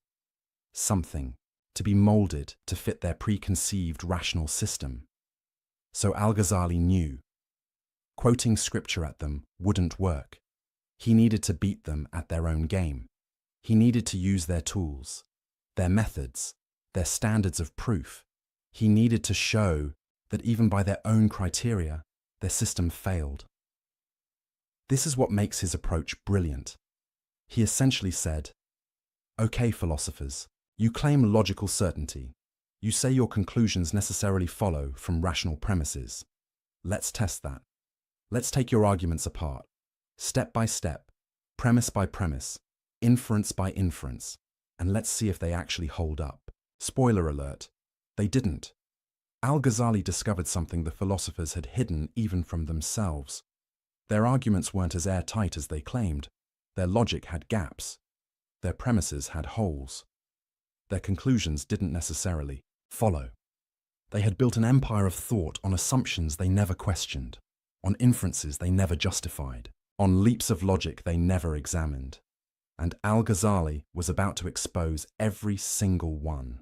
something to be molded to fit their preconceived rational system. So Al-Ghazali knew, quoting scripture at them wouldn't work. He needed to beat them at their own game. He needed to use their tools, their methods, their standards of proof. He needed to show that even by their own criteria, their system failed. This is what makes his approach brilliant. He essentially said, okay, philosophers, you claim logical certainty. You say your conclusions necessarily follow from rational premises. Let's test that. Let's take your arguments apart, step by step, premise by premise, inference by inference, and let's see if they actually hold up. Spoiler alert, they didn't. Al-Ghazali discovered something the philosophers had hidden even from themselves. Their arguments weren't as airtight as they claimed. Their logic had gaps. Their premises had holes. Their conclusions didn't necessarily follow. They had built an empire of thought on assumptions they never questioned, on inferences they never justified, on leaps of logic they never examined. And Al-Ghazali was about to expose every single one.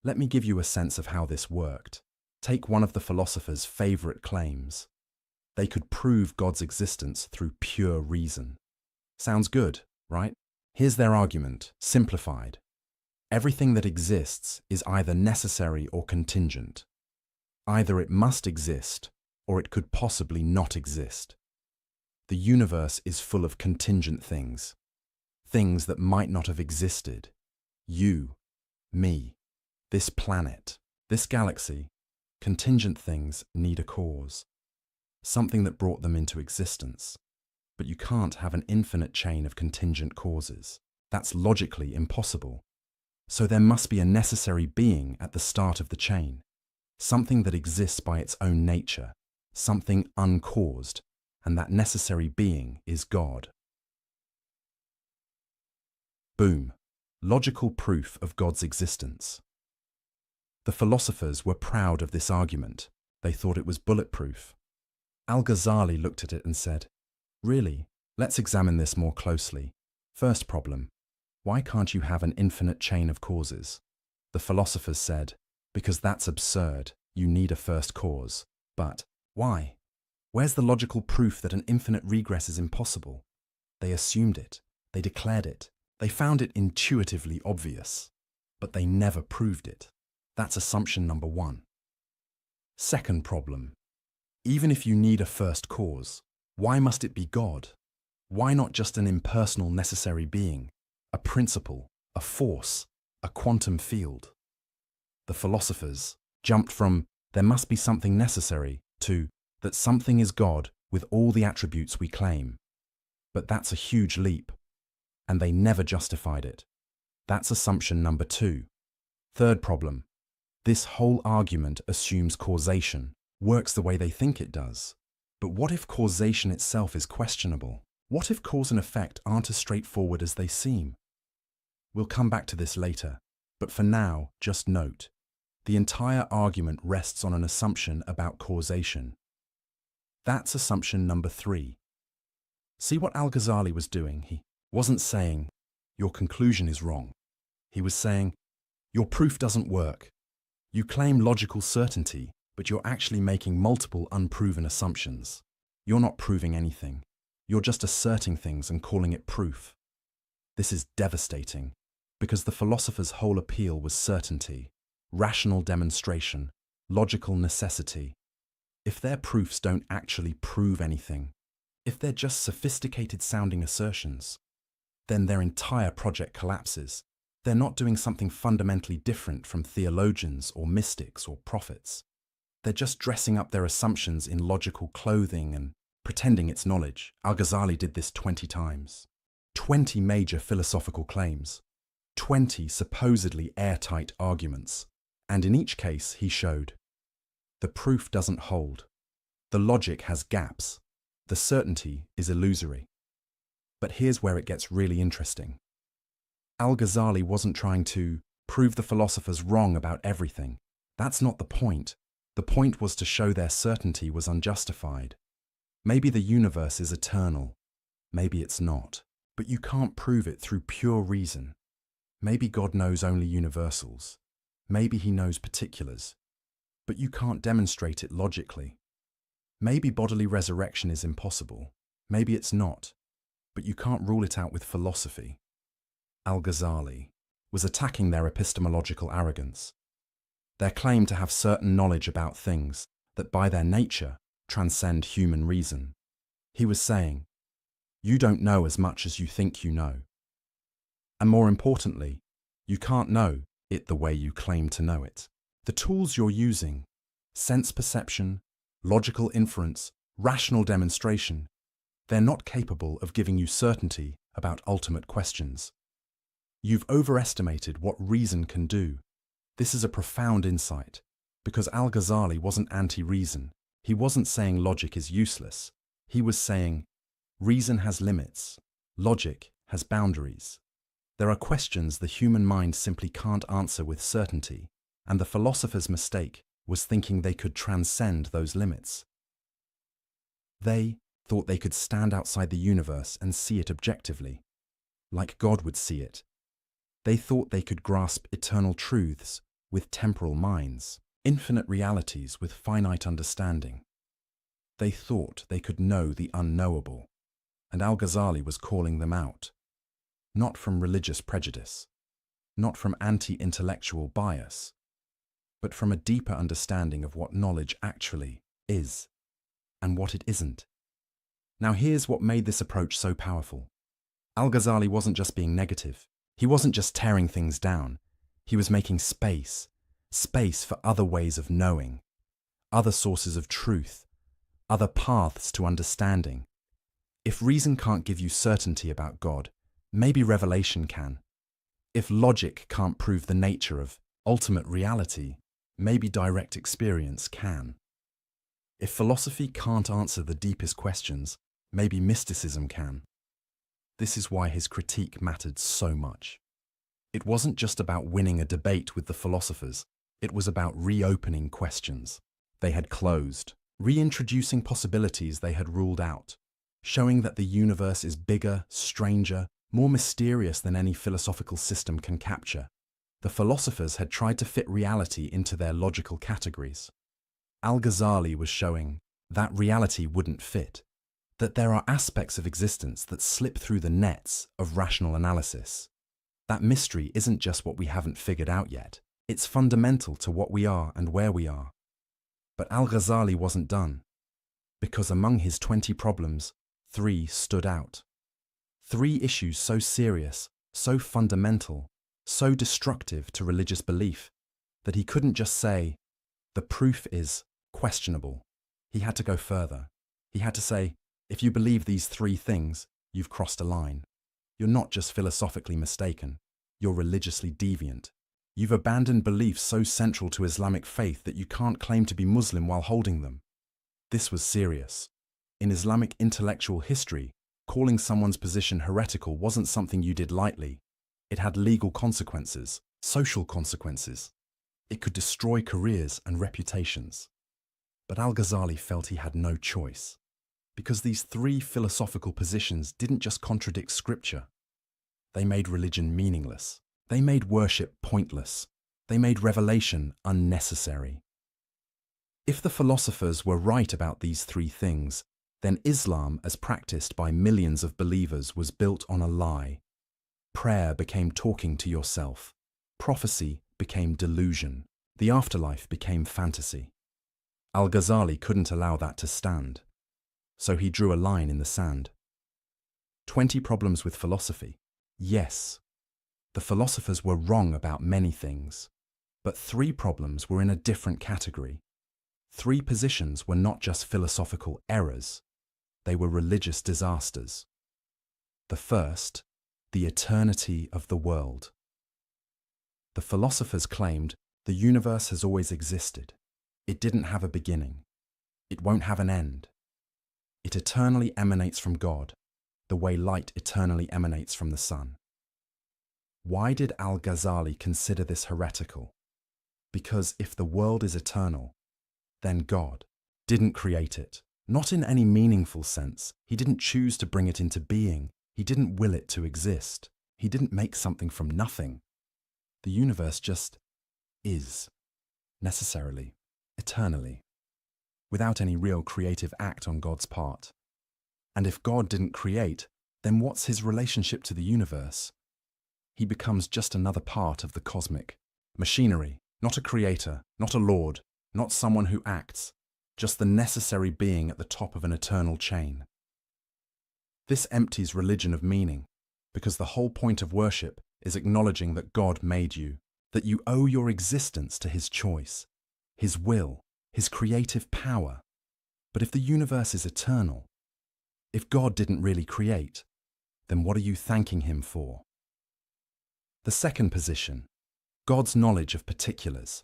Let me give you a sense of how this worked. Take one of the philosophers' favorite claims. They could prove God's existence through pure reason. Sounds good, right? Here's their argument, simplified. Everything that exists is either necessary or contingent. Either it must exist, or it could possibly not exist. The universe is full of contingent things, things that might not have existed. You, me, this planet, this galaxy, contingent things need a cause. something that brought them into existence. But you can't have an infinite chain of contingent causes. That's logically impossible. So there must be a necessary being at the start of the chain, something that exists by its own nature, something uncaused, and that necessary being is God. Boom. Logical proof of God's existence. The philosophers were proud of this argument. They thought it was bulletproof. Al-Ghazali looked at it and said, "Really, let's examine this more closely. First problem, why can't you have an infinite chain of causes?" The philosophers said, "Because that's absurd. You need a first cause." But why? Where's the logical proof that an infinite regress is impossible? They assumed it. They declared it. They found it intuitively obvious. But they never proved it. That's assumption number one. Second problem. Even if you need a first cause, why must it be God? Why not just an impersonal necessary being, a principle, a force, a quantum field? The philosophers jumped from "there must be something necessary" to "that something is God with all the attributes we claim." But that's a huge leap, and they never justified it. That's assumption number two. Third problem. This whole argument assumes causation, works the way they think it does. But what if causation itself is questionable? What if cause and effect aren't as straightforward as they seem? We'll come back to this later, but for now, just note, the entire argument rests on an assumption about causation. That's assumption number three. See what Al-Ghazali was doing? He wasn't saying, "Your conclusion is wrong." He was saying, "Your proof doesn't work. You claim logical certainty, but you're actually making multiple unproven assumptions. You're not proving anything. You're just asserting things and calling it proof." This is devastating, because the philosopher's whole appeal was certainty, rational demonstration, logical necessity. If their proofs don't actually prove anything, if they're just sophisticated-sounding assertions, then their entire project collapses. They're not doing something fundamentally different from theologians or mystics or prophets. They're just dressing up their assumptions in logical clothing and pretending it's knowledge. Al-Ghazali did this 20 times. 20 major philosophical claims. 20 supposedly airtight arguments. And in each case, he showed the proof doesn't hold. The logic has gaps. The certainty is illusory. But here's where it gets really interesting. Al-Ghazali wasn't trying to prove the philosophers wrong about everything. That's not the point. The point was to show their certainty was unjustified. Maybe the universe is eternal. Maybe it's not. But you can't prove it through pure reason. Maybe God knows only universals. Maybe he knows particulars. But you can't demonstrate it logically. Maybe bodily resurrection is impossible. Maybe it's not. But you can't rule it out with philosophy. Al-Ghazali was attacking their epistemological arrogance, their claim to have certain knowledge about things that by their nature transcend human reason. He was saying, you don't know as much as you think you know. And more importantly, you can't know it the way you claim to know it. The tools you're using, sense perception, logical inference, rational demonstration, they're not capable of giving you certainty about ultimate questions. You've overestimated what reason can do. This is a profound insight, because Al-Ghazali wasn't anti-reason. He wasn't saying logic is useless. He was saying, reason has limits. Logic has boundaries. There are questions the human mind simply can't answer with certainty, and the philosopher's mistake was thinking they could transcend those limits. They thought they could stand outside the universe and see it objectively, like God would see it. They thought they could grasp eternal truths with temporal minds, infinite realities with finite understanding. They thought they could know the unknowable, and Al-Ghazali was calling them out, not from religious prejudice, not from anti-intellectual bias, but from a deeper understanding of what knowledge actually is and what it isn't. Now here's what made this approach so powerful. Al-Ghazali wasn't just being negative. He wasn't just tearing things down. He was making space for other ways of knowing, other sources of truth, other paths to understanding. If reason can't give you certainty about God, maybe revelation can. If logic can't prove the nature of ultimate reality, maybe direct experience can. If philosophy can't answer the deepest questions, maybe mysticism can. This is why his critique mattered so much. It wasn't just about winning a debate with the philosophers, it was about reopening questions they had closed, reintroducing possibilities they had ruled out, showing that the universe is bigger, stranger, more mysterious than any philosophical system can capture. The philosophers had tried to fit reality into their logical categories. Al-Ghazali was showing that reality wouldn't fit, that there are aspects of existence that slip through the nets of rational analysis. That mystery isn't just what we haven't figured out yet, it's fundamental to what we are and where we are. But Al-Ghazali wasn't done, because among his 20 problems, 3 stood out. 3 issues so serious, so fundamental, so destructive to religious belief, that he couldn't just say, the proof is questionable. He had to go further. He had to say, if you believe these 3 things, you've crossed a line. You're not just philosophically mistaken, you're religiously deviant. You've abandoned beliefs so central to Islamic faith that you can't claim to be Muslim while holding them. This was serious. In Islamic intellectual history, calling someone's position heretical wasn't something you did lightly. It had legal consequences, social consequences. It could destroy careers and reputations. But Al-Ghazali felt he had no choice, because these 3 philosophical positions didn't just contradict scripture. They made religion meaningless. They made worship pointless. They made revelation unnecessary. If the philosophers were right about these 3 things, then Islam, as practiced by millions of believers, was built on a lie. Prayer became talking to yourself. Prophecy became delusion. The afterlife became fantasy. Al-Ghazali couldn't allow that to stand, so he drew a line in the sand. 20 problems with philosophy. Yes, the philosophers were wrong about many things, but 3 problems were in a different category. 3 positions were not just philosophical errors, they were religious disasters. The first, the eternity of the world. The philosophers claimed the universe has always existed. It didn't have a beginning. It won't have an end. It eternally emanates from God, the way light eternally emanates from the sun. Why did Al-Ghazali consider this heretical? Because if the world is eternal, then God didn't create it. Not in any meaningful sense. He didn't choose to bring it into being. He didn't will it to exist. He didn't make something from nothing. The universe just is, necessarily, eternally, without any real creative act on God's part. And if God didn't create, then what's his relationship to the universe? He becomes just another part of the cosmic machinery, not a creator, not a lord, not someone who acts, just the necessary being at the top of an eternal chain. This empties religion of meaning, because the whole point of worship is acknowledging that God made you, that you owe your existence to his choice, his will, his creative power. But if the universe is eternal, if God didn't really create, then what are you thanking him for? The second position, God's knowledge of particulars.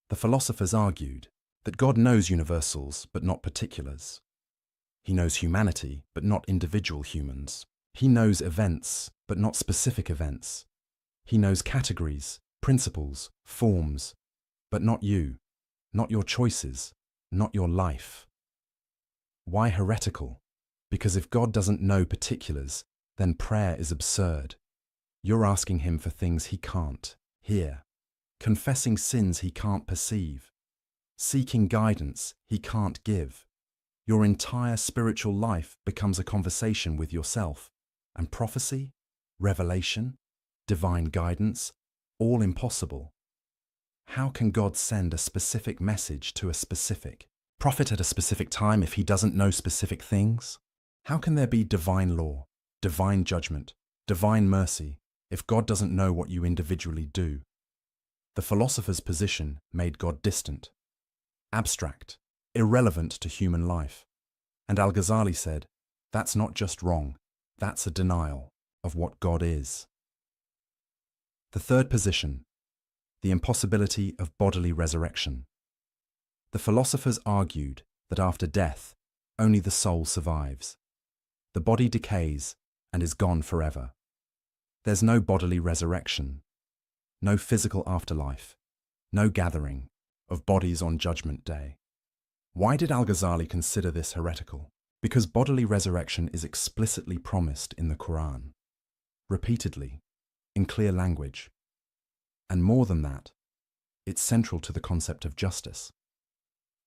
The philosophers argued that God knows universals but not particulars. He knows humanity but not individual humans. He knows events but not specific events. He knows categories, principles, forms, but not you, not your choices, not your life. Why heretical? Because if God doesn't know particulars, then prayer is absurd. You're asking him for things he can't hear, confessing sins he can't perceive, seeking guidance he can't give. Your entire spiritual life becomes a conversation with yourself, and prophecy, revelation, divine guidance, all impossible. How can God send a specific message to a specific prophet at a specific time if he doesn't know specific things? How can there be divine law, divine judgment, divine mercy, if God doesn't know what you individually do? The philosopher's position made God distant, abstract, irrelevant to human life. And Al-Ghazali said, that's not just wrong, that's a denial of what God is. The third position, the impossibility of bodily resurrection. The philosophers argued that after death, only the soul survives. The body decays and is gone forever. There's no bodily resurrection, no physical afterlife, no gathering of bodies on Judgment Day. Why did Al-Ghazali consider this heretical? Because bodily resurrection is explicitly promised in the Quran, repeatedly, in clear language. And more than that, it's central to the concept of justice.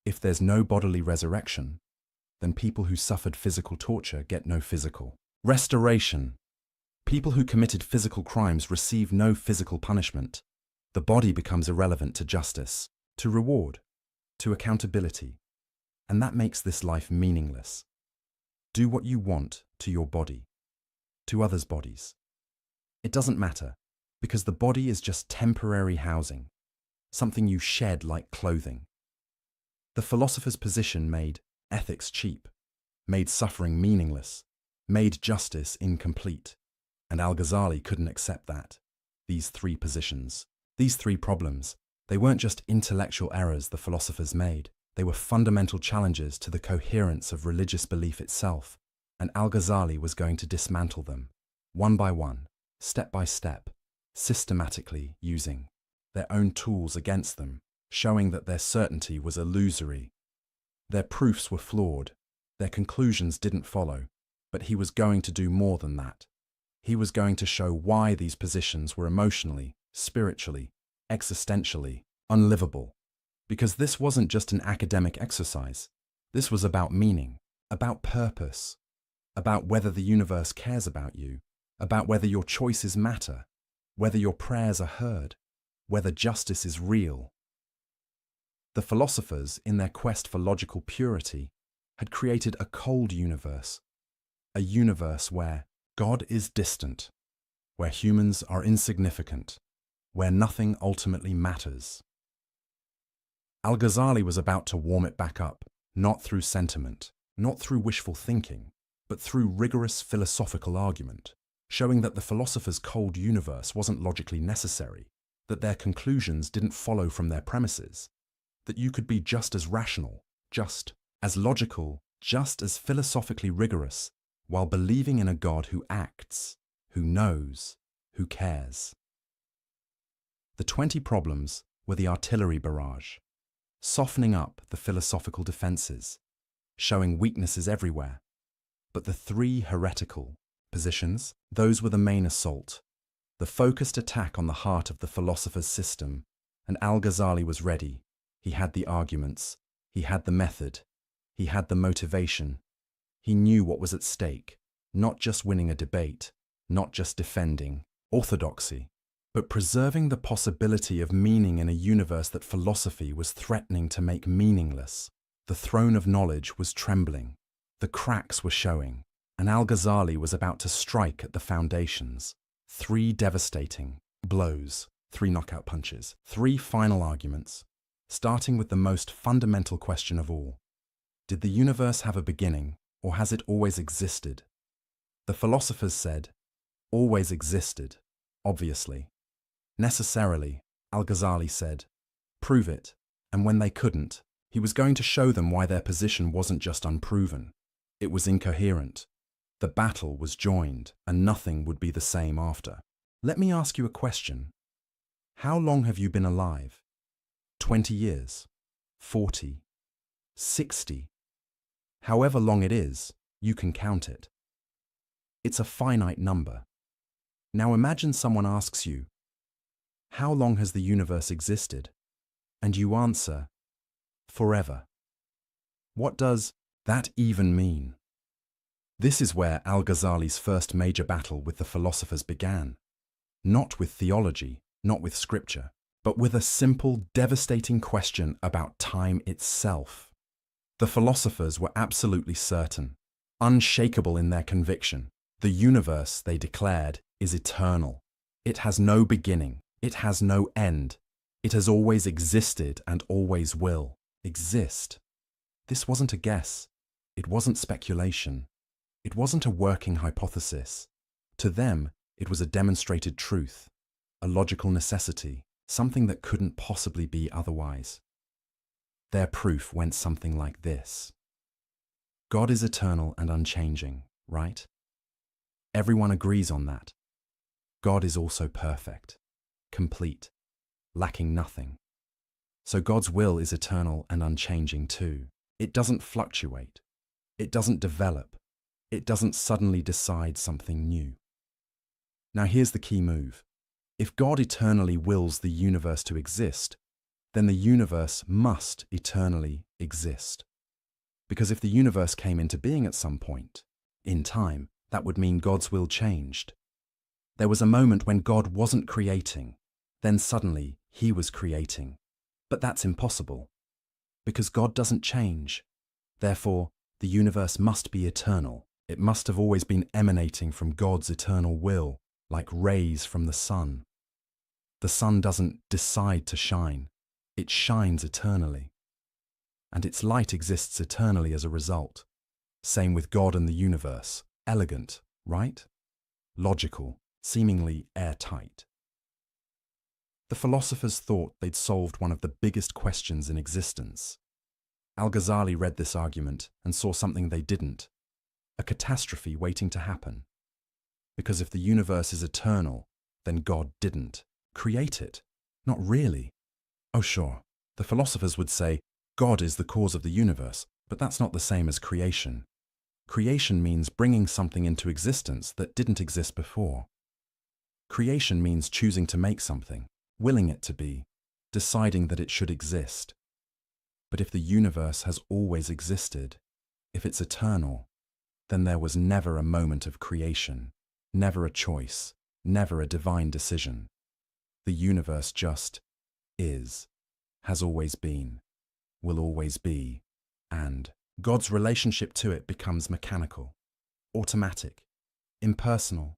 If there's no bodily resurrection, then people who suffered physical torture get no physical restoration. People who committed physical crimes receive no physical punishment. The body becomes irrelevant to justice, to reward, to accountability, and that makes this life meaningless. Do what you want to your body, to others' bodies. It doesn't matter, because the body is just temporary housing, something you shed like clothing. The philosopher's position made ethics cheap, made suffering meaningless, made justice incomplete, and Al-Ghazali couldn't accept that. These three positions, these three problems, they weren't just intellectual errors the philosophers made, they were fundamental challenges to the coherence of religious belief itself, and Al-Ghazali was going to dismantle them, one by one, step by step, systematically using their own tools against them, showing that their certainty was illusory. Their proofs were flawed, their conclusions didn't follow, but he was going to do more than that. He was going to show why these positions were emotionally, spiritually, existentially unlivable. Because this wasn't just an academic exercise. This was about meaning, about purpose, about whether the universe cares about you, about whether your choices matter, whether your prayers are heard, whether justice is real. The philosophers, in their quest for logical purity, had created a cold universe, a universe where God is distant, where humans are insignificant, where nothing ultimately matters. Al-Ghazali was about to warm it back up, not through sentiment, not through wishful thinking, but through rigorous philosophical argument, showing that the philosophers' cold universe wasn't logically necessary, that their conclusions didn't follow from their premises, that you could be just as rational, just as logical, just as philosophically rigorous, while believing in a God who acts, who knows, who cares. The 20 problems were the artillery barrage, softening up the philosophical defenses, showing weaknesses everywhere. But the 3 heretical positions, those were the main assault, the focused attack on the heart of the philosopher's system, and Al-Ghazali was ready. He had the arguments, he had the method, he had the motivation. He knew what was at stake, not just winning a debate, not just defending orthodoxy, but preserving the possibility of meaning in a universe that philosophy was threatening to make meaningless. The throne of knowledge was trembling, the cracks were showing, and Al-Ghazali was about to strike at the foundations. 3 devastating blows, 3 knockout punches, 3 final arguments, starting with the most fundamental question of all. Did the universe have a beginning, or has it always existed? The philosophers said, always existed, obviously. Necessarily, Al-Ghazali said, prove it, and when they couldn't, he was going to show them why their position wasn't just unproven, it was incoherent. The battle was joined, and nothing would be the same after. Let me ask you a question. How long have you been alive? 20 years? 40? 60? However long it is, you can count it. It's a finite number. Now imagine someone asks you, how long has the universe existed? And you answer, forever. What does that even mean? This is where Al-Ghazali's first major battle with the philosophers began. Not with theology, not with scripture, but with a simple, devastating question about time itself. The philosophers were absolutely certain, unshakable in their conviction. The universe, they declared, is eternal. It has no beginning. It has no end. It has always existed and always will exist. This wasn't a guess. It wasn't speculation. It wasn't a working hypothesis. To them, it was a demonstrated truth, a logical necessity, something that couldn't possibly be otherwise. Their proof went something like this. God is eternal and unchanging, right? Everyone agrees on that. God is also perfect, complete, lacking nothing. So God's will is eternal and unchanging too. It doesn't fluctuate. It doesn't develop. It doesn't suddenly decide something new. Now here's the key move. If God eternally wills the universe to exist, then the universe must eternally exist. Because if the universe came into being at some point, in time, that would mean God's will changed. There was a moment when God wasn't creating, then suddenly he was creating. But that's impossible, because God doesn't change. Therefore, the universe must be eternal. It must have always been emanating from God's eternal will, like rays from the sun. The sun doesn't decide to shine. It shines eternally. And its light exists eternally as a result. Same with God and the universe. Elegant, right? Logical, seemingly airtight. The philosophers thought they'd solved one of the biggest questions in existence. Al-Ghazali read this argument and saw something they didn't, a catastrophe waiting to happen. Because if the universe is eternal, then God didn't create it. Not really. Oh sure, the philosophers would say, God is the cause of the universe, but that's not the same as creation. Creation means bringing something into existence that didn't exist before. Creation means choosing to make something, willing it to be, deciding that it should exist. But if the universe has always existed, if it's eternal, then there was never a moment of creation, never a choice, never a divine decision. The universe just is, has always been, will always be, and God's relationship to it becomes mechanical, automatic, impersonal,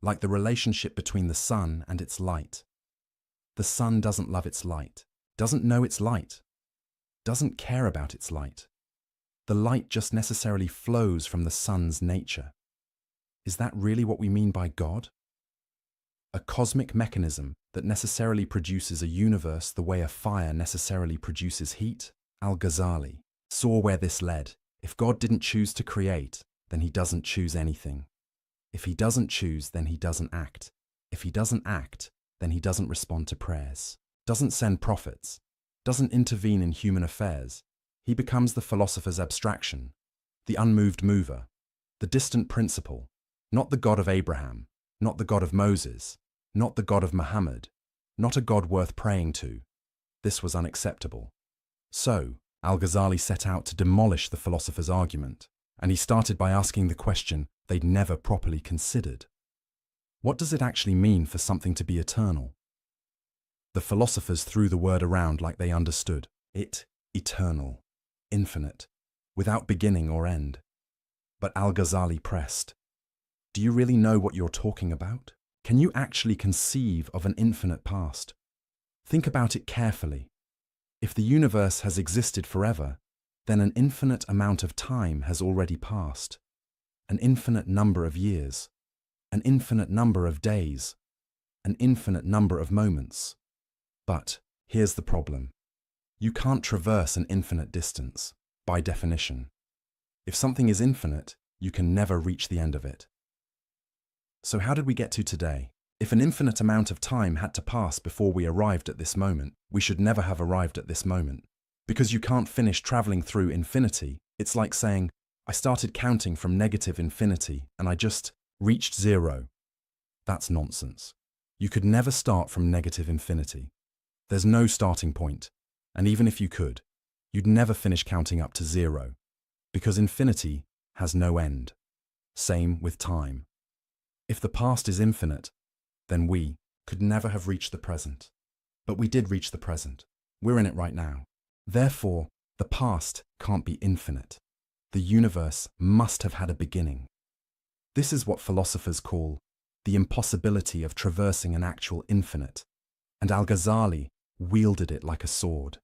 like the relationship between the sun and its light. The sun doesn't love its light, doesn't know its light, doesn't care about its light. The light just necessarily flows from the sun's nature. Is that really what we mean by God? A cosmic mechanism that necessarily produces a universe the way a fire necessarily produces heat? Al-Ghazali saw where this led. If God didn't choose to create, then he doesn't choose anything. If he doesn't choose, then he doesn't act. If he doesn't act, then he doesn't respond to prayers, doesn't send prophets, doesn't intervene in human affairs. He becomes the philosopher's abstraction, the unmoved mover, the distant principle, not the God of Abraham, not the God of Moses, not the God of Muhammad, not a God worth praying to. This was unacceptable. So, Al-Ghazali set out to demolish the philosopher's argument, and he started by asking the question they'd never properly considered. What does it actually mean for something to be eternal? The philosophers threw the word around like they understood it, eternal, infinite, without beginning or end. But Al-Ghazali pressed, do you really know what you're talking about? Can you actually conceive of an infinite past? Think about it carefully. If the universe has existed forever, then an infinite amount of time has already passed, an infinite number of years, an infinite number of days, an infinite number of moments. But here's the problem. You can't traverse an infinite distance, by definition. If something is infinite, you can never reach the end of it. So how did we get to today? If an infinite amount of time had to pass before we arrived at this moment, we should never have arrived at this moment. Because you can't finish traveling through infinity, it's like saying, I started counting from negative infinity and I just reached zero. That's nonsense. You could never start from negative infinity. There's no starting point, and even if you could, you'd never finish counting up to zero, because infinity has no end. Same with time. If the past is infinite, then we could never have reached the present. But we did reach the present. We're in it right now. Therefore, the past can't be infinite. The universe must have had a beginning. This is what philosophers call the impossibility of traversing an actual infinite, and Al-Ghazali wielded it like a sword.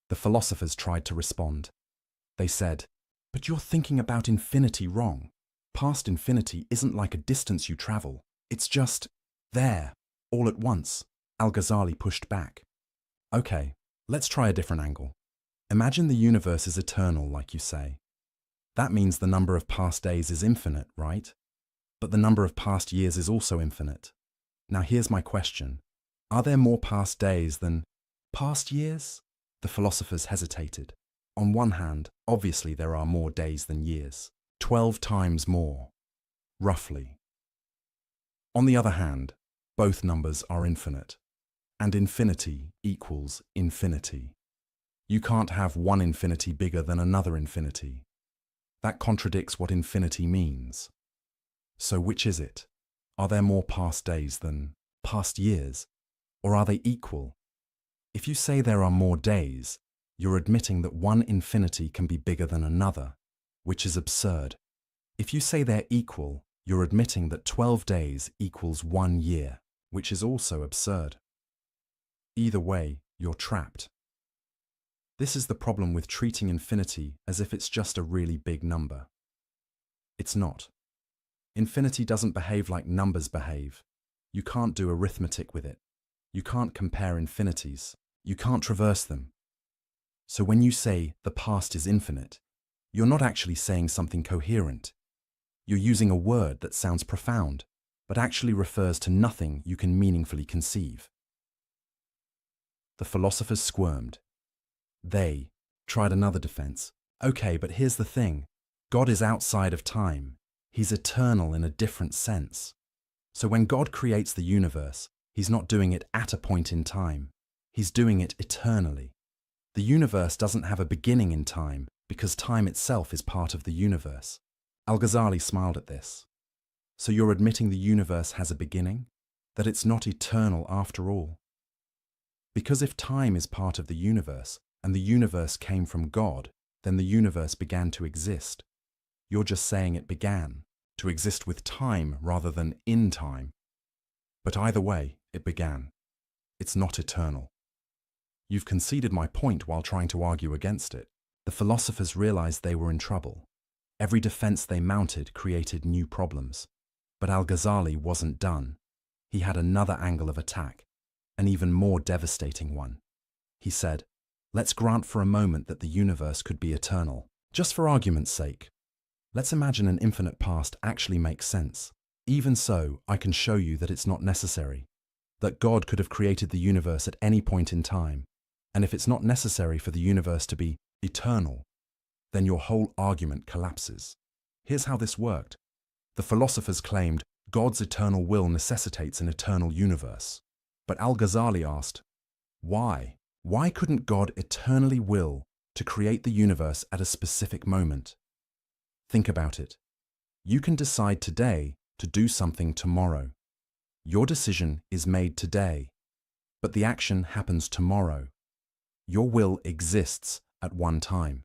The philosophers tried to respond. They said, "But you're thinking about infinity wrong. Past infinity isn't like a distance you travel. It's just there, all at once." Al-Ghazali pushed back. "Okay, let's try a different angle. Imagine the universe is eternal, like you say. That means the number of past days is infinite, right? But the number of past years is also infinite. Now here's my question. Are there more past days than past years?" The philosophers hesitated. On one hand, obviously there are more days than years. 12 times more, roughly. On the other hand, both numbers are infinite. And infinity equals infinity. You can't have one infinity bigger than another infinity. That contradicts what infinity means. So which is it? Are there more past days than past years? Or are they equal? If you say there are more days, you're admitting that one infinity can be bigger than another, which is absurd. If you say they're equal, you're admitting that 12 days equals 1 year, which is also absurd. Either way, you're trapped. This is the problem with treating infinity as if it's just a really big number. It's not. Infinity doesn't behave like numbers behave. You can't do arithmetic with it. You can't compare infinities. You can't traverse them. So when you say the past is infinite, you're not actually saying something coherent. You're using a word that sounds profound, but actually refers to nothing you can meaningfully conceive. The philosophers squirmed. They tried another defense. Okay, but here's the thing. God is outside of time. He's eternal in a different sense. So when God creates the universe, he's not doing it at a point in time. He's doing it eternally. The universe doesn't have a beginning in time because time itself is part of the universe. Al-Ghazali smiled at this. So you're admitting the universe has a beginning? That it's not eternal after all? Because if time is part of the universe, and the universe came from God, then the universe began to exist. You're just saying it began, to exist with time rather than in time. But either way, it began. It's not eternal. You've conceded my point while trying to argue against it. The philosophers realized they were in trouble. Every defense they mounted created new problems. But Al-Ghazali wasn't done. He had another angle of attack, an even more devastating one. He said, "Let's grant for a moment that the universe could be eternal. Just for argument's sake. Let's imagine an infinite past actually makes sense. Even so, I can show you that it's not necessary. That God could have created the universe at any point in time. And if it's not necessary for the universe to be eternal, then your whole argument collapses." Here's how this worked. The philosophers claimed God's eternal will necessitates an eternal universe. But Al-Ghazali asked, why? Why couldn't God eternally will to create the universe at a specific moment? Think about it. You can decide today to do something tomorrow. Your decision is made today, but the action happens tomorrow. Your will exists at one time.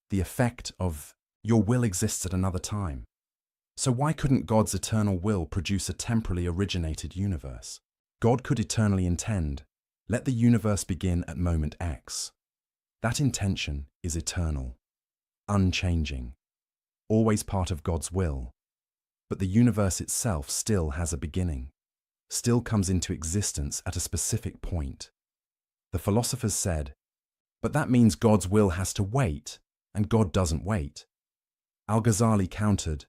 The effect of your will exists at another time. So why couldn't God's eternal will produce a temporally originated universe? God could eternally intend, let the universe begin at moment X. That intention is eternal, unchanging, always part of God's will. But the universe itself still has a beginning, still comes into existence at a specific point. The philosophers said, but that means God's will has to wait, and God doesn't wait. Al-Ghazali countered,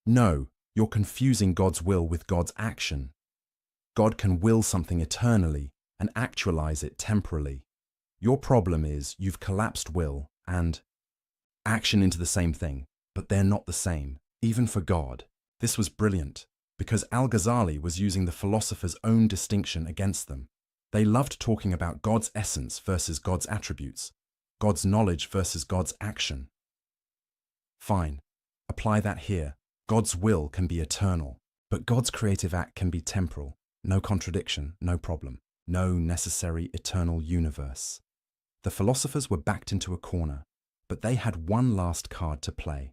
no, you're confusing God's will with God's action. God can will something eternally and actualize it temporally. Your problem is you've collapsed will and action into the same thing, but they're not the same, even for God. This was brilliant, because Al-Ghazali was using the philosophers' own distinction against them. They loved talking about God's essence versus God's attributes, God's knowledge versus God's action. Fine, apply that here. God's will can be eternal, but God's creative act can be temporal. No contradiction, no problem. No necessary eternal universe. The philosophers were backed into a corner, but they had one last card to play.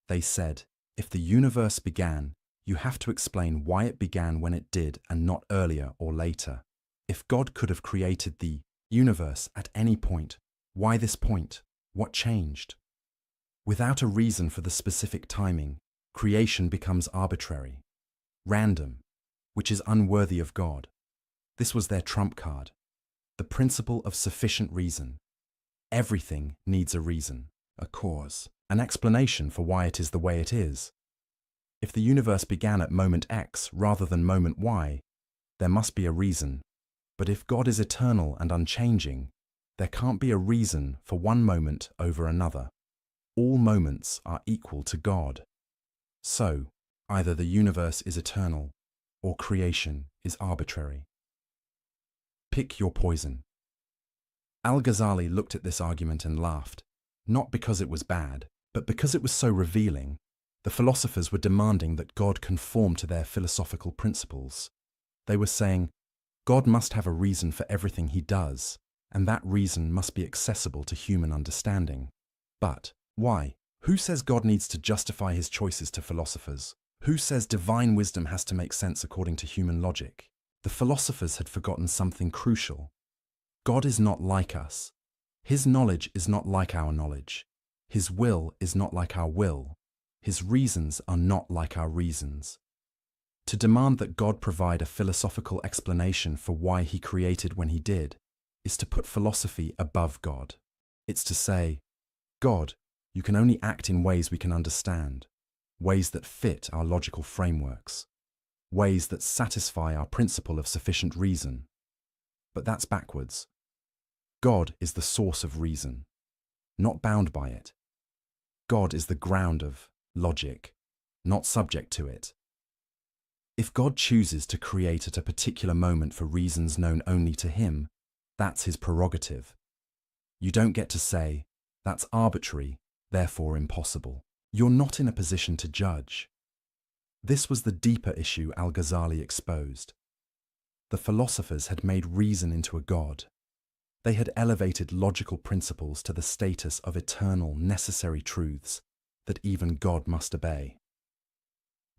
They said, if the universe began, you have to explain why it began when it did and not earlier or later. If God could have created the universe at any point, why this point? What changed? Without a reason for the specific timing, creation becomes arbitrary, random, which is unworthy of God. This was their trump card, the principle of sufficient reason. Everything needs a reason, a cause, an explanation for why it is the way it is. If the universe began at moment X rather than moment Y, there must be a reason. But if God is eternal and unchanging, there can't be a reason for one moment over another. All moments are equal to God. So, either the universe is eternal or creation is arbitrary. Pick your poison. Al-Ghazali looked at this argument and laughed, not because it was bad, but because it was so revealing. The philosophers were demanding that God conform to their philosophical principles. They were saying, God must have a reason for everything he does, and that reason must be accessible to human understanding. But why? Who says God needs to justify his choices to philosophers? Who says divine wisdom has to make sense according to human logic? The philosophers had forgotten something crucial. God is not like us. His knowledge is not like our knowledge. His will is not like our will. His reasons are not like our reasons. To demand that God provide a philosophical explanation for why he created when he did is to put philosophy above God. It's to say, God, you can only act in ways we can understand, ways that fit our logical frameworks, ways that satisfy our principle of sufficient reason. But that's backwards. God is the source of reason, not bound by it. God is the ground of logic, not subject to it. If God chooses to create at a particular moment for reasons known only to him, that's his prerogative. You don't get to say, that's arbitrary, therefore impossible. You're not in a position to judge. This was the deeper issue Al-Ghazali exposed. The philosophers had made reason into a god. They had elevated logical principles to the status of eternal, necessary truths that even God must obey.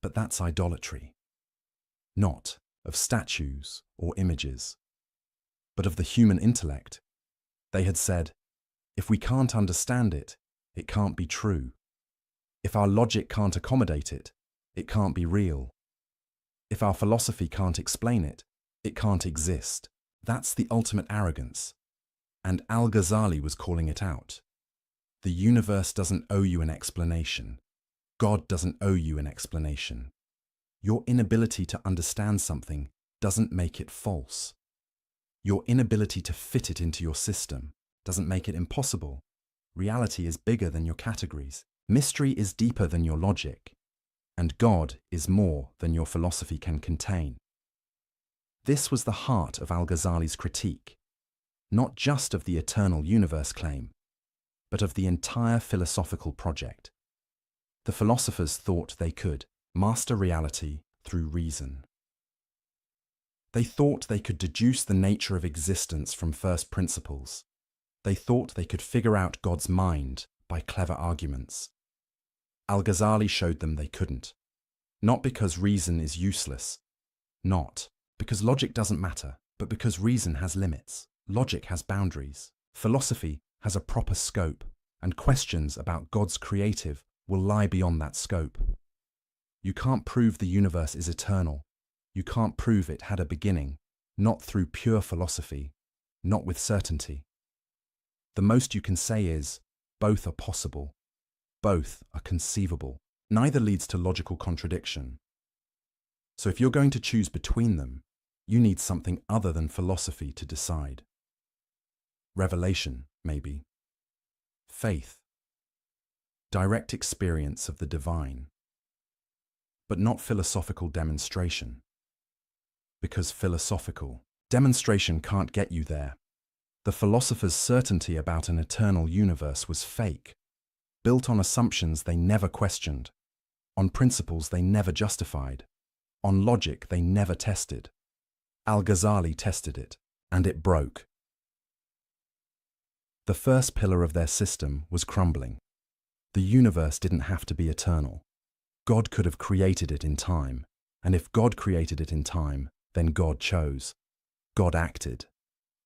But that's idolatry. Not of statues or images, but of the human intellect. They had said, if we can't understand it, it can't be true. If our logic can't accommodate it, it can't be real. If our philosophy can't explain it, it can't exist. That's the ultimate arrogance. And Al-Ghazali was calling it out. The universe doesn't owe you an explanation. God doesn't owe you an explanation. Your inability to understand something doesn't make it false. Your inability to fit it into your system doesn't make it impossible. Reality is bigger than your categories. Mystery is deeper than your logic. And God is more than your philosophy can contain. This was the heart of Al-Ghazali's critique, not just of the eternal universe claim, but of the entire philosophical project. The philosophers thought they could master reality through reason. They thought they could deduce the nature of existence from first principles. They thought they could figure out God's mind by clever arguments. Al-Ghazali showed them they couldn't. Not because reason is useless. Not because logic doesn't matter, but because reason has limits. Logic has boundaries. Philosophy has a proper scope, and questions about God's creative will lie beyond that scope. You can't prove the universe is eternal. You can't prove it had a beginning, not through pure philosophy, not with certainty. The most you can say is, both are possible. Both are conceivable. Neither leads to logical contradiction. So if you're going to choose between them, you need something other than philosophy to decide. Revelation, maybe. Faith. Direct experience of the divine. But not philosophical demonstration. Because philosophical demonstration can't get you there. The philosophers' certainty about an eternal universe was fake, built on assumptions they never questioned, on principles they never justified, on logic they never tested. Al-Ghazali tested it, and it broke. The first pillar of their system was crumbling. The universe didn't have to be eternal. God could have created it in time, and if God created it in time, then God chose. God acted.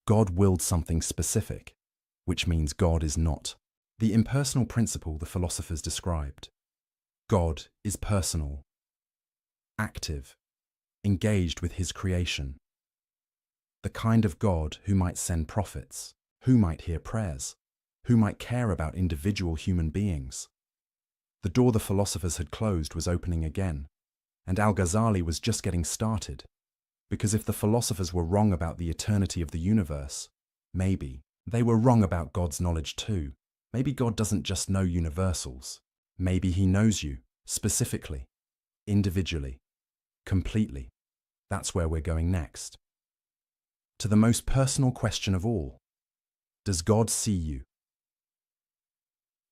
God willed something specific, which means God is not The impersonal principle the philosophers described. God is personal, active, engaged with his creation. The kind of God who might send prophets, who might hear prayers, who might care about individual human beings. The door the philosophers had closed was opening again, and Al-Ghazali was just getting started. Because if the philosophers were wrong about the eternity of the universe, maybe they were wrong about God's knowledge too. Maybe God doesn't just know universals. Maybe he knows you, specifically, individually, completely. That's where we're going next. To the most personal question of all. Does God see you?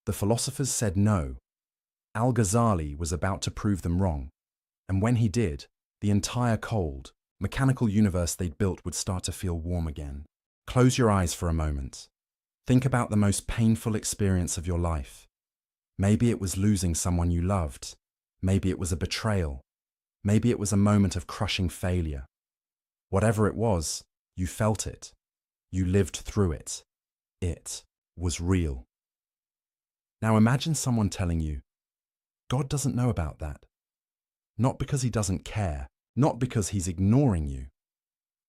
The philosophers said no. Al-Ghazali was about to prove them wrong. And when he did, the entire cold, mechanical universe they'd built would start to feel warm again. Close your eyes for a moment. Think about the most painful experience of your life. Maybe it was losing someone you loved. Maybe it was a betrayal. Maybe it was a moment of crushing failure. Whatever it was, you felt it. You lived through it. It was real. Now imagine someone telling you, God doesn't know about that. Not because he doesn't care, not because he's ignoring you,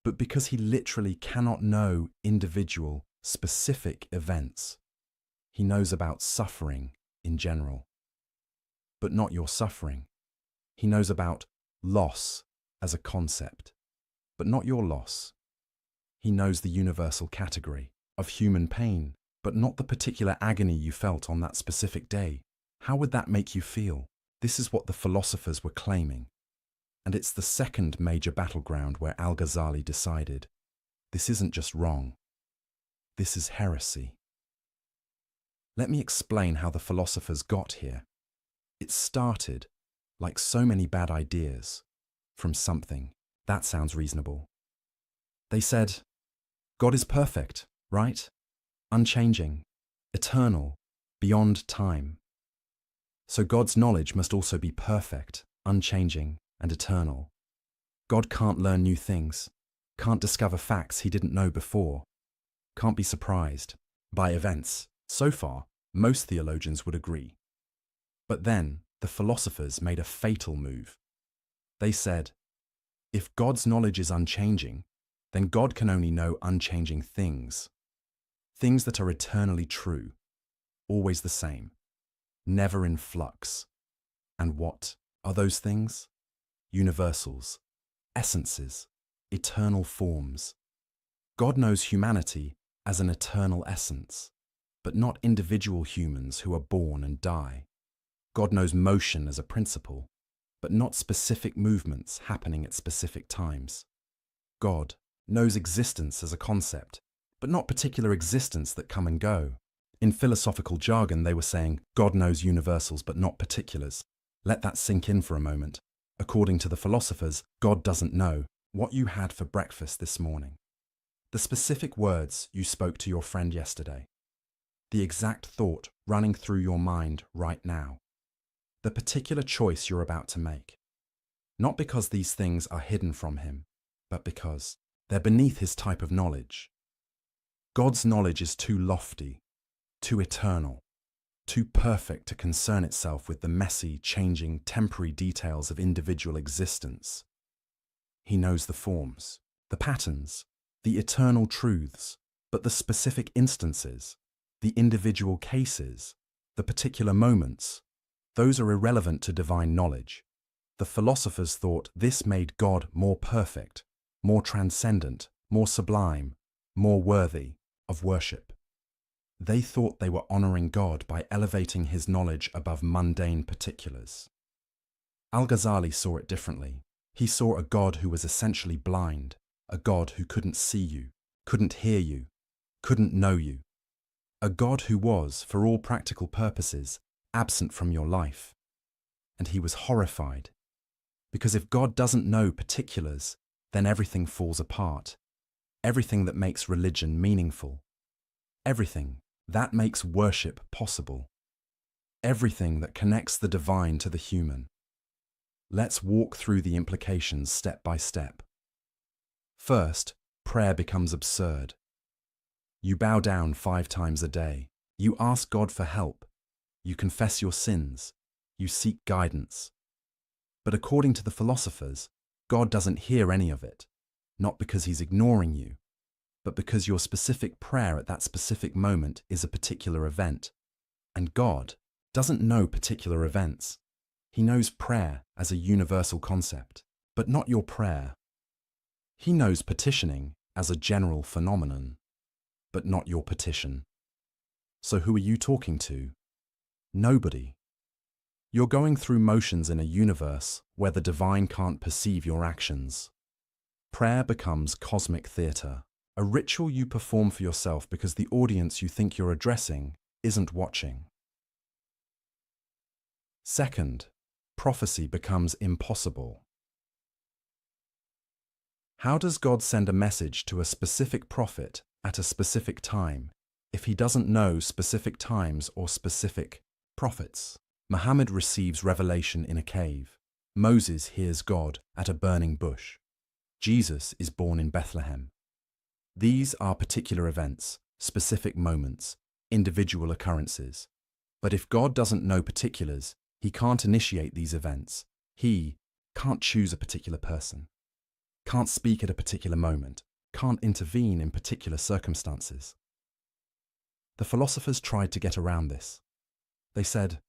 but because he literally cannot know individual, specific events. He knows about suffering in general, but not your suffering. He knows about loss as a concept, but not your loss. He knows the universal category of human pain, but not the particular agony you felt on that specific day. How would that make you feel? This is what the philosophers were claiming. And it's the second major battleground where Al-Ghazali decided, this isn't just wrong. This is heresy. Let me explain how the philosophers got here. It started, like so many bad ideas, from something. That sounds reasonable. They said, God is perfect, right? Unchanging, eternal, beyond time. So God's knowledge must also be perfect, unchanging, and eternal. God can't learn new things, can't discover facts he didn't know before, can't be surprised by events. So far, most theologians would agree. But then, the philosophers made a fatal move. They said, if God's knowledge is unchanging, then God can only know unchanging things. Things that are eternally true, always the same, never in flux. And what are those things? Universals, essences, eternal forms. God knows humanity as an eternal essence, but not individual humans who are born and die. God knows motion as a principle, but not specific movements happening at specific times. God knows existence as a concept, but not particular existence that come and go. In philosophical jargon, they were saying, God knows universals but not particulars. Let that sink in for a moment. According to the philosophers, God doesn't know what you had for breakfast this morning, the specific words you spoke to your friend yesterday, the exact thought running through your mind right now, the particular choice you're about to make. Not because these things are hidden from him, but because they're beneath his type of knowledge. God's knowledge is too lofty, too eternal, too perfect to concern itself with the messy, changing, temporary details of individual existence. He knows the forms, the patterns, the eternal truths, but the specific instances, the individual cases, the particular moments, those are irrelevant to divine knowledge. The philosophers thought this made God more perfect, more transcendent, more sublime, more worthy of worship. They thought they were honoring God by elevating his knowledge above mundane particulars. Al-Ghazali saw it differently. He saw a God who was essentially blind, a God who couldn't see you, couldn't hear you, couldn't know you. A God who was, for all practical purposes, absent from your life. And he was horrified. Because if God doesn't know particulars, then everything falls apart. Everything that makes religion meaningful. Everything that makes worship possible. Everything that connects the divine to the human. Let's walk through the implications step by step. First, prayer becomes absurd. You bow down 5 times a day. You ask God for help. You confess your sins. You seek guidance. But according to the philosophers, God doesn't hear any of it, not because he's ignoring you, but because your specific prayer at that specific moment is a particular event. And God doesn't know particular events. He knows prayer as a universal concept, but not your prayer. He knows petitioning as a general phenomenon, but not your petition. So who are you talking to? Nobody. You're going through motions in a universe where the divine can't perceive your actions. Prayer becomes cosmic theatre, a ritual you perform for yourself because the audience you think you're addressing isn't watching. Second, prophecy becomes impossible. How does God send a message to a specific prophet at a specific time if he doesn't know specific times or specific prophets? Muhammad receives revelation in a cave. Moses hears God at a burning bush. Jesus is born in Bethlehem. These are particular events, specific moments, individual occurrences. But if God doesn't know particulars, he can't initiate these events. He can't choose a particular person, can't speak at a particular moment, can't intervene in particular circumstances. The philosophers tried to get around this. They said,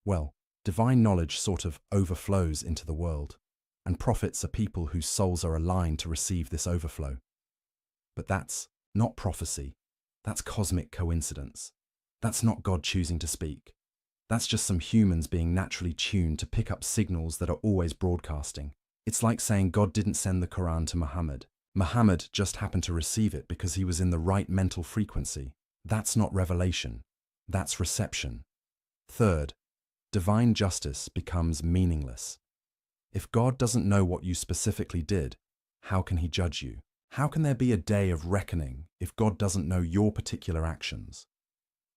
well, divine knowledge sort of overflows into the world, and prophets are people whose souls are aligned to receive this overflow. But that's not prophecy. That's cosmic coincidence. That's not God choosing to speak. That's just some humans being naturally tuned to pick up signals that are always broadcasting. It's like saying God didn't send the Quran to Muhammad. Muhammad just happened to receive it because he was in the right mental frequency. That's not revelation. That's reception. Third, divine justice becomes meaningless. If God doesn't know what you specifically did, how can he judge you? How can there be a day of reckoning if God doesn't know your particular actions?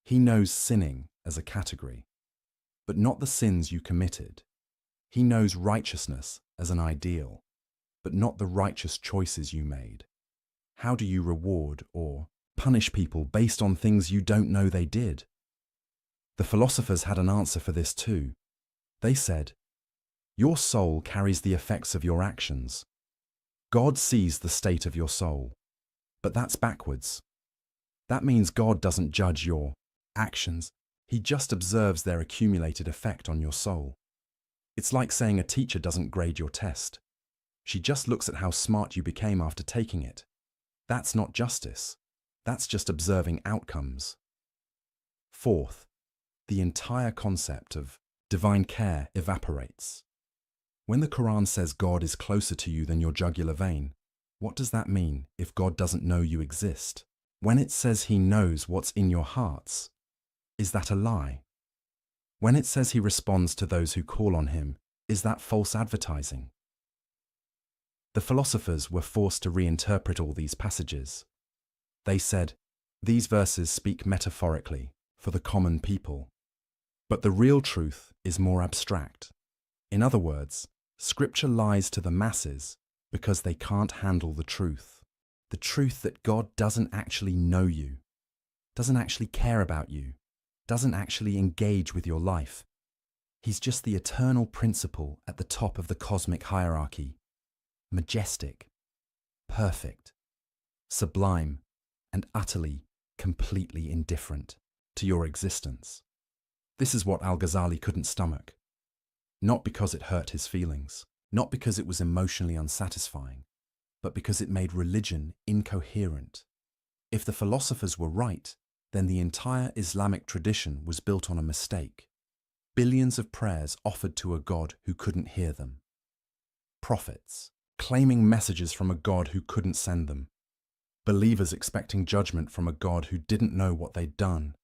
He knows sinning as a category, but not the sins you committed. He knows righteousness as an ideal, but not the righteous choices you made. How do you reward or punish people based on things you don't know they did? The philosophers had an answer for this too. They said, your soul carries the effects of your actions. God sees the state of your soul, but that's backwards. That means God doesn't judge your actions. He just observes their accumulated effect on your soul. It's like saying a teacher doesn't grade your test. She just looks at how smart you became after taking it. That's not justice. That's just observing outcomes. Fourth, the entire concept of divine care evaporates. When the Quran says God is closer to you than your jugular vein, what does that mean if God doesn't know you exist? When it says he knows what's in your hearts, is that a lie? When it says he responds to those who call on him, is that false advertising? The philosophers were forced to reinterpret all these passages. They said, these verses speak metaphorically for the common people, but the real truth is more abstract. In other words, Scripture lies to the masses because they can't handle the truth that God doesn't actually know you, doesn't actually care about you, doesn't actually engage with your life. He's just the eternal principle at the top of the cosmic hierarchy, majestic, perfect, sublime, and utterly, completely indifferent to your existence. This is what Al-Ghazali couldn't stomach. Not because it hurt his feelings, not because it was emotionally unsatisfying, but because it made religion incoherent. If the philosophers were right, then the entire Islamic tradition was built on a mistake. Billions of prayers offered to a God who couldn't hear them. Prophets claiming messages from a God who couldn't send them. Believers expecting judgment from a God who didn't know what they'd done.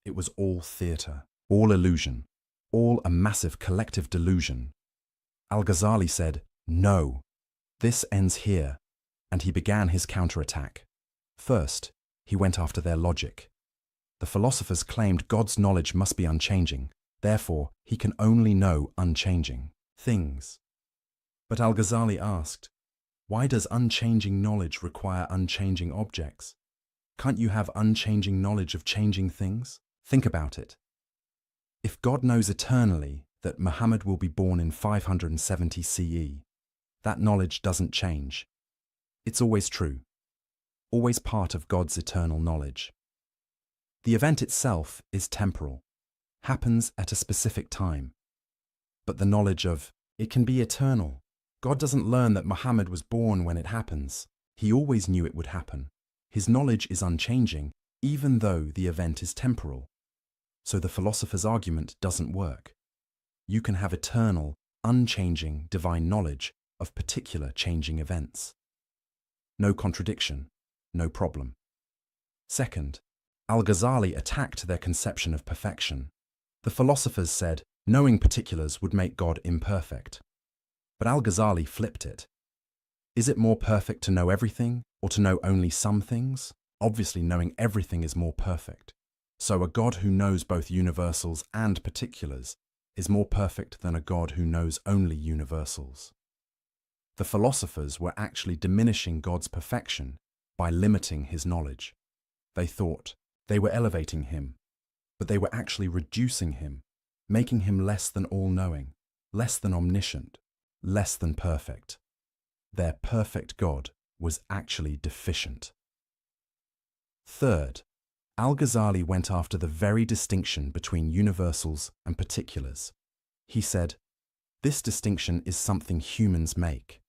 It was all theatre, all illusion, all a massive collective delusion. Al-Ghazali said, no, this ends here, and he began his counterattack. First, he went after their logic. The philosophers claimed God's knowledge must be unchanging, therefore he can only know unchanging things. But Al-Ghazali asked, why does unchanging knowledge require unchanging objects? Can't you have unchanging knowledge of changing things? Think about it. If God knows eternally that Muhammad will be born in 570 CE, that knowledge doesn't change. It's always true, always part of God's eternal knowledge. The event itself is temporal, happens at a specific time. But the knowledge of it can be eternal. God doesn't learn that Muhammad was born when it happens. He always knew it would happen. His knowledge is unchanging, even though the event is temporal. So the philosopher's argument doesn't work. You can have eternal, unchanging divine knowledge of particular changing events. No contradiction, no problem. Second, Al-Ghazali attacked their conception of perfection. The philosophers said knowing particulars would make God imperfect. But Al-Ghazali flipped it. Is it more perfect to know everything or to know only some things? Obviously, knowing everything is more perfect. So a God who knows both universals and particulars is more perfect than a God who knows only universals. The philosophers were actually diminishing God's perfection by limiting his knowledge. They thought they were elevating him, but they were actually reducing him, making him less than all-knowing, less than omniscient, less than perfect. Their perfect God was actually deficient. Third, Al-Ghazali went after the very distinction between universals and particulars. He said, this distinction is something humans make.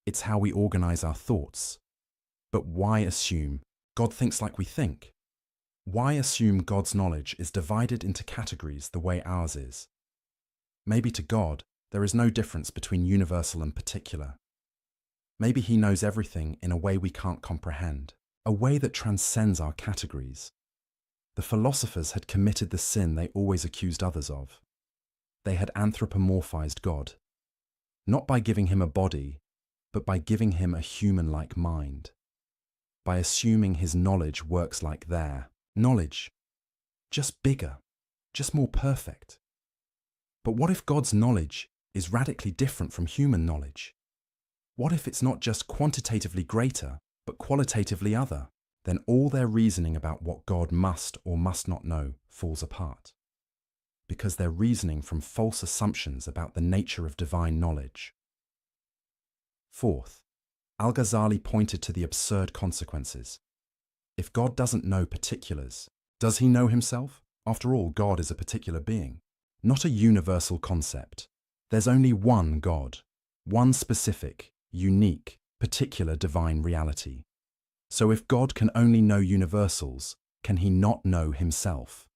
It's how we organize our thoughts. But why assume God thinks like we think? Why assume God's knowledge is divided into categories the way ours is? Maybe to God, there is no difference between universal and particular. Maybe he knows everything in a way we can't comprehend, a way that transcends our categories. The philosophers had committed the sin they always accused others of. They had anthropomorphized God, not by giving him a body, but by giving him a human-like mind, by assuming his knowledge works like their knowledge, just bigger, just more perfect. But what if God's knowledge is radically different from human knowledge? What if it's not just quantitatively greater, but qualitatively other? Then all their reasoning about what God must or must not know falls apart, because they're reasoning from false assumptions about the nature of divine knowledge. Fourth, Al-Ghazali pointed to the absurd consequences. If God doesn't know particulars, does he know himself? After all, God is a particular being, not a universal concept. There's only one God, one specific, unique, particular divine reality. So if God can only know universals, can he not know himself?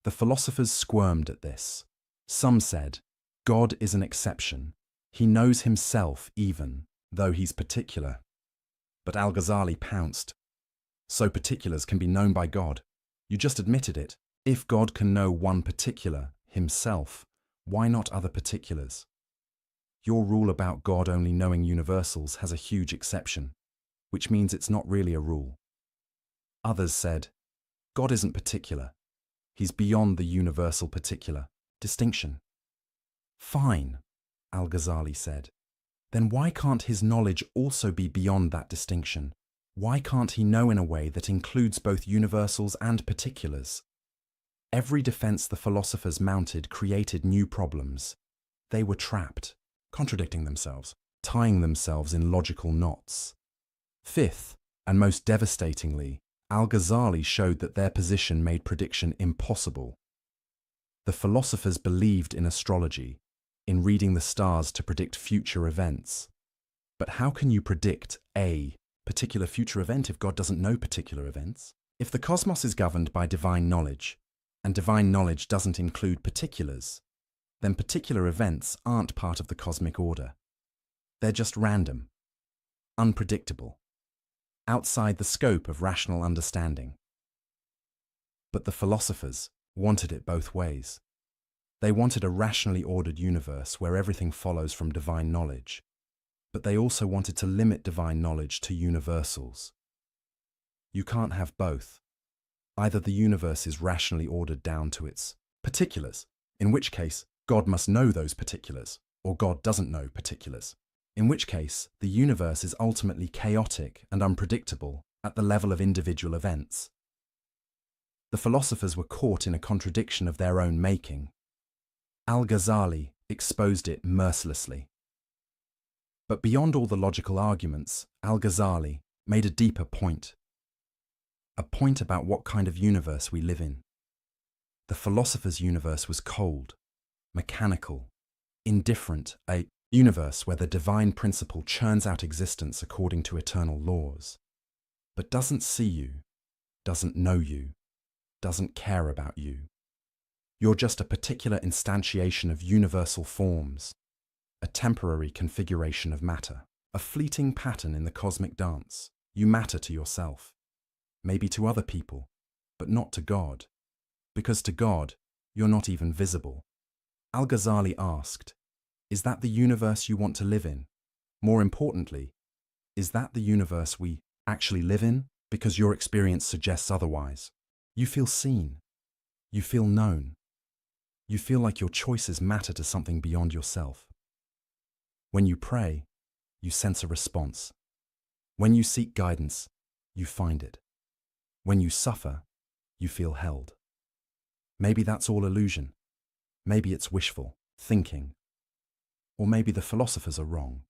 The philosophers squirmed at this. Some said, God is an exception. He knows himself even, though he's particular. But Al-Ghazali pounced. So particulars can be known by God. You just admitted it. If God can know one particular, himself, why not other particulars? Your rule about God only knowing universals has a huge exception, which means it's not really a rule. Others said, God isn't particular. He's beyond the universal particular distinction. Fine, Al-Ghazali said. Then why can't his knowledge also be beyond that distinction? Why can't he know in a way that includes both universals and particulars? Every defense the philosophers mounted created new problems. They were trapped, contradicting themselves, tying themselves in logical knots. Fifth, and most devastatingly, Al-Ghazali showed that their position made prediction impossible. The philosophers believed in astrology, in reading the stars to predict future events. But how can you predict a particular future event if God doesn't know particular events? If the cosmos is governed by divine knowledge, and divine knowledge doesn't include particulars, then particular events aren't part of the cosmic order. They're just random, unpredictable, outside the scope of rational understanding. But the philosophers wanted it both ways. They wanted a rationally ordered universe where everything follows from divine knowledge, but they also wanted to limit divine knowledge to universals. You can't have both. Either the universe is rationally ordered down to its particulars, in which case God must know those particulars, or God doesn't know particulars, in which case the universe is ultimately chaotic and unpredictable at the level of individual events. The philosophers were caught in a contradiction of their own making. Al-Ghazali exposed it mercilessly. But beyond all the logical arguments, Al-Ghazali made a deeper point. A point about what kind of universe we live in. The philosopher's universe was cold, mechanical, indifferent, a universe where the divine principle churns out existence according to eternal laws, but doesn't see you, doesn't know you, doesn't care about you. You're just a particular instantiation of universal forms, a temporary configuration of matter, a fleeting pattern in the cosmic dance. You matter to yourself, maybe to other people, but not to God, because to God, you're not even visible. Al-Ghazali asked, is that the universe you want to live in? More importantly, is that the universe we actually live in? Because your experience suggests otherwise. You feel seen. You feel known. You feel like your choices matter to something beyond yourself. When you pray, you sense a response. When you seek guidance, you find it. When you suffer, you feel held. Maybe that's all illusion. Maybe it's wishful thinking. Or maybe the philosophers are wrong.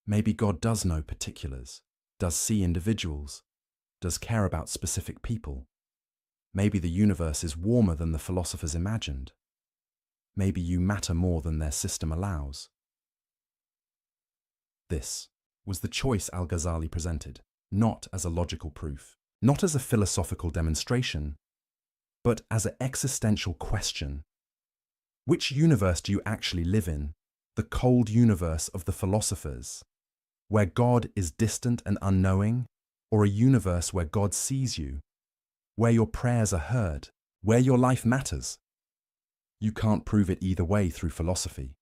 Maybe God does know particulars, does see individuals, does care about specific people. Maybe the universe is warmer than the philosophers imagined. Maybe you matter more than their system allows. This was the choice Al-Ghazali presented, not as a logical proof, not as a philosophical demonstration, but as an existential question. Which universe do you actually live in? The cold universe of the philosophers, where God is distant and unknowing, or a universe where God sees you, where your prayers are heard, where your life matters? You can't prove it either way through philosophy,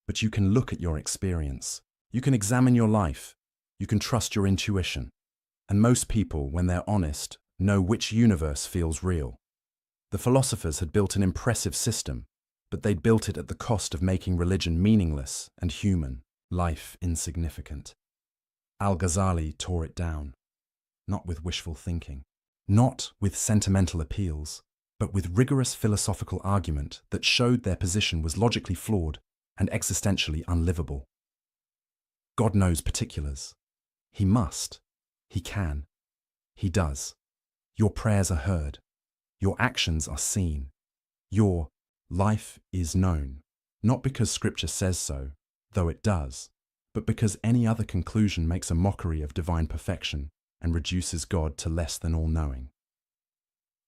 but you can look at your experience. You can examine your life. You can trust your intuition. And most people, when they're honest, know which universe feels real. The philosophers had built an impressive system, but they'd built it at the cost of making religion meaningless and human, life insignificant. Al-Ghazali tore it down, not with wishful thinking, not with sentimental appeals, but with rigorous philosophical argument that showed their position was logically flawed and existentially unlivable. God knows particulars. He must. He can. He does. Your prayers are heard. Your actions are seen. Your life is known, not because Scripture says so, though it does, but because any other conclusion makes a mockery of divine perfection and reduces God to less than all-knowing.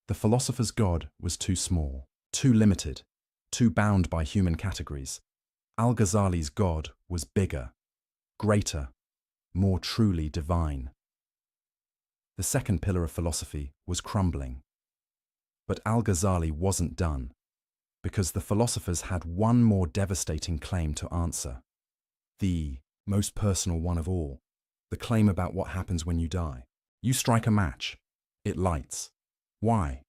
The philosopher's God was too small, too limited, too bound by human categories. Al-Ghazali's God was bigger, greater, more truly divine. The second pillar of philosophy was crumbling. But Al-Ghazali wasn't done, because the philosophers had one more devastating claim to answer. The most personal one of all, the claim about what happens when you die. You strike a match, it lights. Why?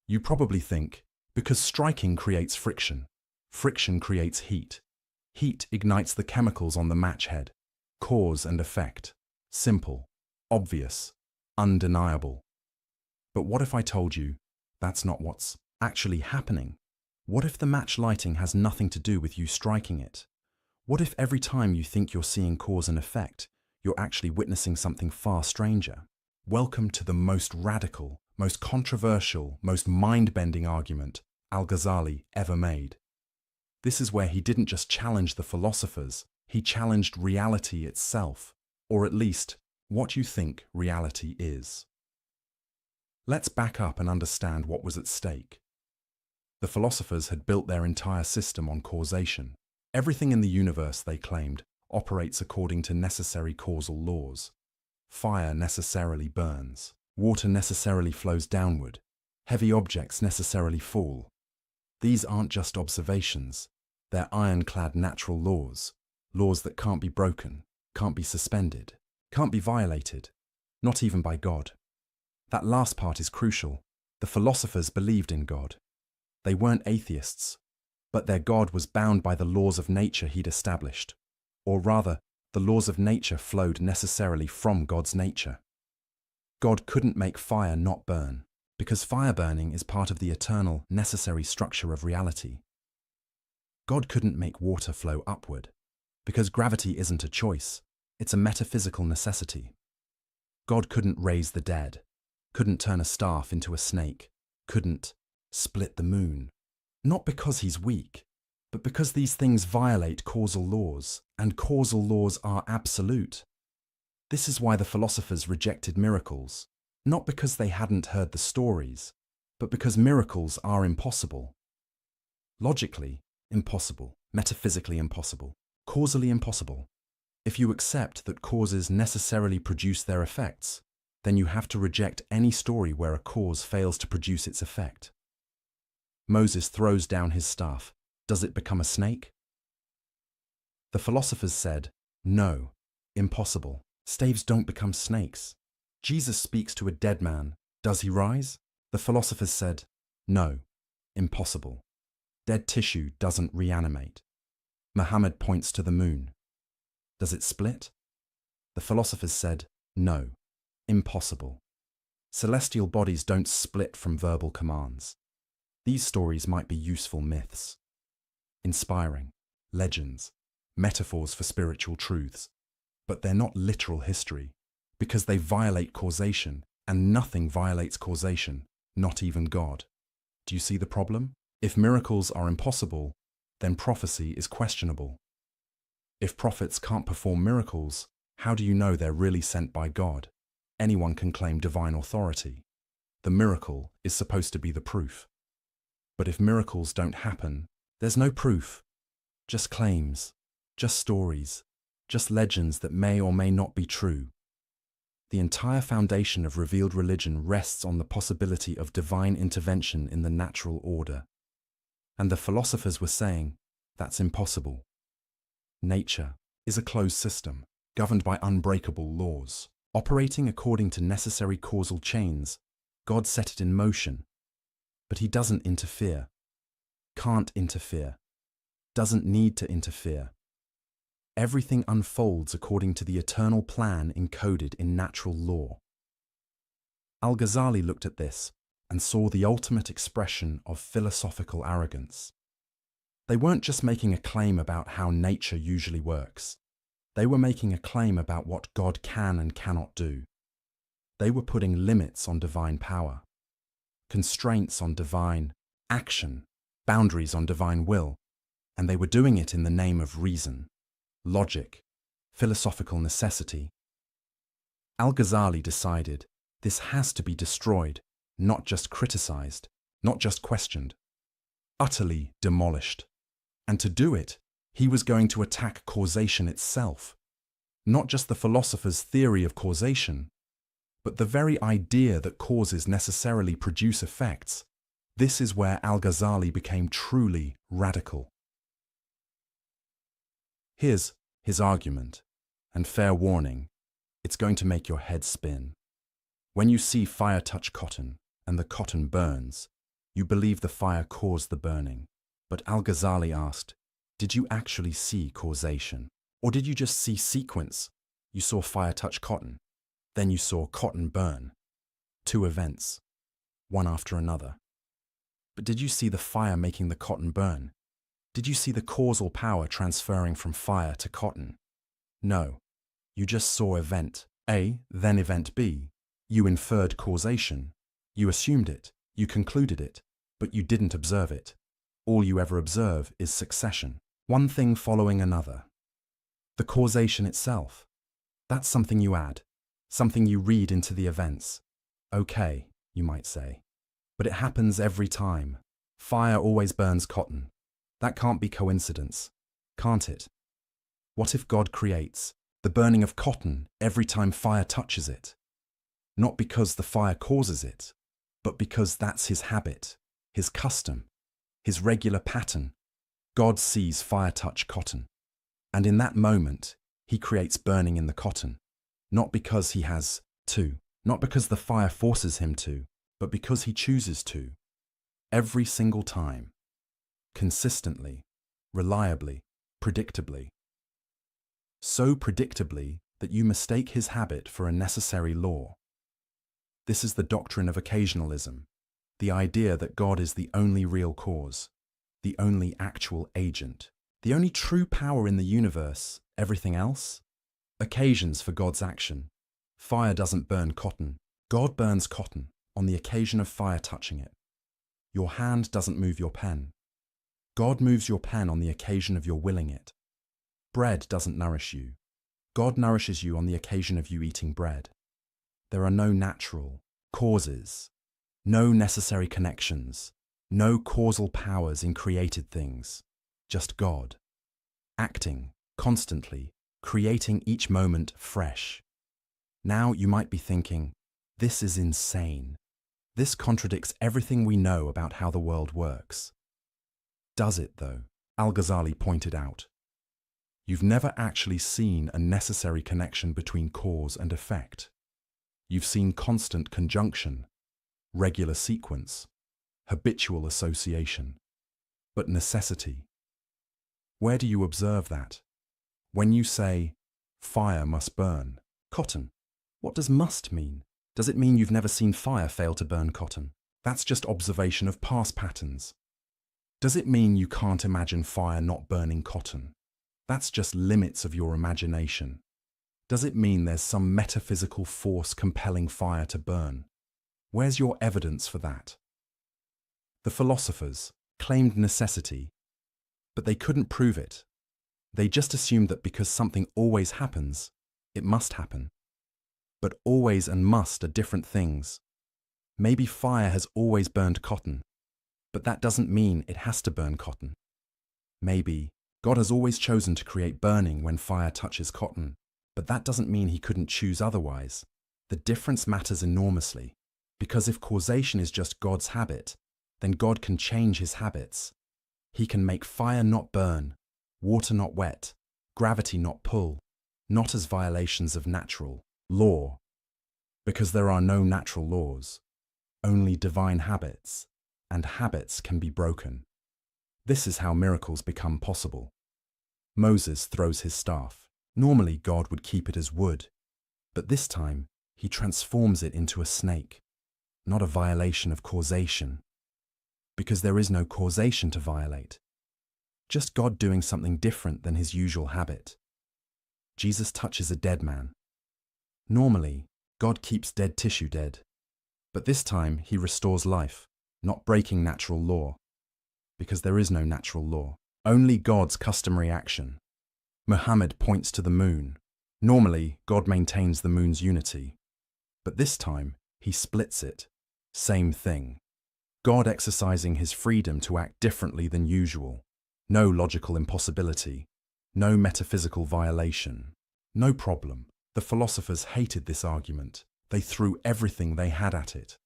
You probably think, because striking creates friction. Friction creates heat. Heat ignites the chemicals on the match head. Cause and effect. Simple, obvious, undeniable. But what if I told you that's not what's actually happening? What if the match lighting has nothing to do with you striking it? What if every time you think you're seeing cause and effect, you're actually witnessing something far stranger? Welcome to the most radical, most controversial, most mind-bending argument Al-Ghazali ever made. This is where he didn't just challenge the philosophers, he challenged reality itself, or at least what you think reality is. Let's back up and understand what was at stake. The philosophers had built their entire system on causation. Everything in the universe, they claimed, operates according to necessary causal laws. Fire necessarily burns. Water necessarily flows downward. Heavy objects necessarily fall. These aren't just observations. They're ironclad natural laws. Laws that can't be broken, can't be suspended, can't be violated, not even by God. That last part is crucial. The philosophers believed in God. They weren't atheists, but their God was bound by the laws of nature he'd established. Or rather, the laws of nature flowed necessarily from God's nature. God couldn't make fire not burn. Because fire burning is part of the eternal, necessary structure of reality. God couldn't make water flow upward, because gravity isn't a choice, it's a metaphysical necessity. God couldn't raise the dead, couldn't turn a staff into a snake, couldn't split the moon. Not because he's weak, but because these things violate causal laws, and causal laws are absolute. This is why the philosophers rejected miracles, not because they hadn't heard the stories, but because miracles are impossible. Logically impossible, metaphysically impossible, causally impossible. If you accept that causes necessarily produce their effects, then you have to reject any story where a cause fails to produce its effect. Moses throws down his staff. Does it become a snake? The philosophers said, no, impossible. Staves don't become snakes. Jesus speaks to a dead man. Does he rise? The philosophers said, no, impossible. Dead tissue doesn't reanimate. Muhammad points to the moon. Does it split? The philosophers said, no, impossible. Celestial bodies don't split from verbal commands. These stories might be useful myths, inspiring, legends, metaphors for spiritual truths, but they're not literal history, because they violate causation, and nothing violates causation, not even God. Do you see the problem? If miracles are impossible, then prophecy is questionable. If prophets can't perform miracles, how do you know they're really sent by God? Anyone can claim divine authority. The miracle is supposed to be the proof. But if miracles don't happen, there's no proof, just claims, just stories, just legends that may or may not be true. The entire foundation of revealed religion rests on the possibility of divine intervention in the natural order. And the philosophers were saying, that's impossible. Nature is a closed system, governed by unbreakable laws. Operating according to necessary causal chains, God set it in motion. But he doesn't interfere, can't interfere, doesn't need to interfere. Everything unfolds according to the eternal plan encoded in natural law. Al-Ghazali looked at this and saw the ultimate expression of philosophical arrogance. They weren't just making a claim about how nature usually works. They were making a claim about what God can and cannot do. They were putting limits on divine power, constraints on divine action, boundaries on divine will, and they were doing it in the name of reason, logic, philosophical necessity. Al-Ghazali decided this has to be destroyed, not just criticized, not just questioned, utterly demolished. And to do it, he was going to attack causation itself, not just the philosopher's theory of causation, but the very idea that causes necessarily produce effects. This is where Al-Ghazali became truly radical. Here's his argument, and fair warning, it's going to make your head spin. When you see fire touch cotton, and the cotton burns, you believe the fire caused the burning. But Al-Ghazali asked, did you actually see causation? Or did you just see sequence? You saw fire touch cotton, then you saw cotton burn. Two events, one after another. But did you see the fire making the cotton burn? Did you see the causal power transferring from fire to cotton? No, you just saw event A, then event B. You inferred causation. You assumed it, you concluded it, but you didn't observe it. All you ever observe is succession, one thing following another. The causation itself, that's something you add, something you read into the events. Okay, you might say, but it happens every time. Fire always burns cotton. That can't be coincidence, can't it? What if God creates the burning of cotton every time fire touches it? Not because the fire causes it, but because that's his habit, his custom, his regular pattern. God sees fire touch cotton, and in that moment, he creates burning in the cotton, not because he has to, not because the fire forces him to, but because he chooses to. Every single time, consistently, reliably, predictably. So predictably that you mistake his habit for a necessary law. This is the doctrine of occasionalism, the idea that God is the only real cause, the only actual agent, the only true power in the universe. Everything else? Occasions for God's action. Fire doesn't burn cotton. God burns cotton on the occasion of fire touching it. Your hand doesn't move your pen. God moves your pen on the occasion of your willing it. Bread doesn't nourish you. God nourishes you on the occasion of you eating bread. There are no natural causes, no necessary connections, no causal powers in created things, just God, acting constantly, creating each moment fresh. Now you might be thinking, this is insane. This contradicts everything we know about how the world works. Does it, though? Al-Ghazali pointed out. You've never actually seen a necessary connection between cause and effect. You've seen constant conjunction, regular sequence, habitual association. But necessity. Where do you observe that? When you say, fire must burn cotton, what does must mean? Does it mean you've never seen fire fail to burn cotton? That's just observation of past patterns. Does it mean you can't imagine fire not burning cotton? That's just limits of your imagination. Does it mean there's some metaphysical force compelling fire to burn? Where's your evidence for that? The philosophers claimed necessity, but they couldn't prove it. They just assumed that because something always happens, it must happen. But always and must are different things. Maybe fire has always burned cotton, but that doesn't mean it has to burn cotton. Maybe God has always chosen to create burning when fire touches cotton, but that doesn't mean he couldn't choose otherwise. The difference matters enormously, because if causation is just God's habit, then God can change his habits. He can make fire not burn, water not wet, gravity not pull, not as violations of natural law, because there are no natural laws, only divine habits, and habits can be broken. This is how miracles become possible. Moses throws his staff. Normally God would keep it as wood, but this time he transforms it into a snake, not a violation of causation, because there is no causation to violate, just God doing something different than his usual habit. Jesus touches a dead man. Normally, God keeps dead tissue dead, but this time he restores life, not breaking natural law, because there is no natural law, only God's customary action. Muhammad points to the moon. Normally, God maintains the moon's unity, but this time he splits it. Same thing. God exercising his freedom to act differently than usual. No logical impossibility, no metaphysical violation, no problem. The philosophers hated this argument. They threw everything they had at it.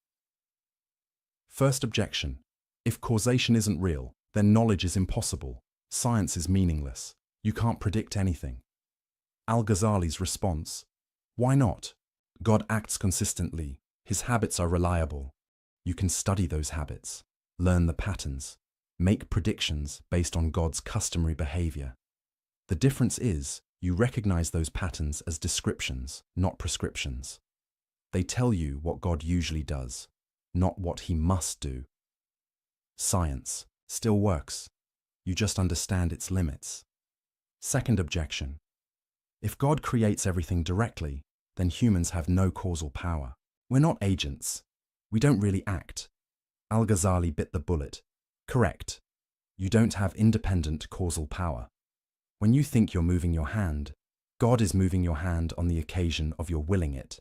First objection. If causation isn't real, then knowledge is impossible. Science is meaningless. You can't predict anything. Al-Ghazali's response. Why not? God acts consistently. His habits are reliable. You can study those habits, learn the patterns, make predictions based on God's customary behavior. The difference is, you recognize those patterns as descriptions, not prescriptions. They tell you what God usually does, not what he must do. Science still works. You just understand its limits. Second objection. If God creates everything directly, then humans have no causal power. We're not agents. We don't really act. Al-Ghazali bit the bullet. Correct. You don't have independent causal power. When you think you're moving your hand, God is moving your hand on the occasion of your willing it.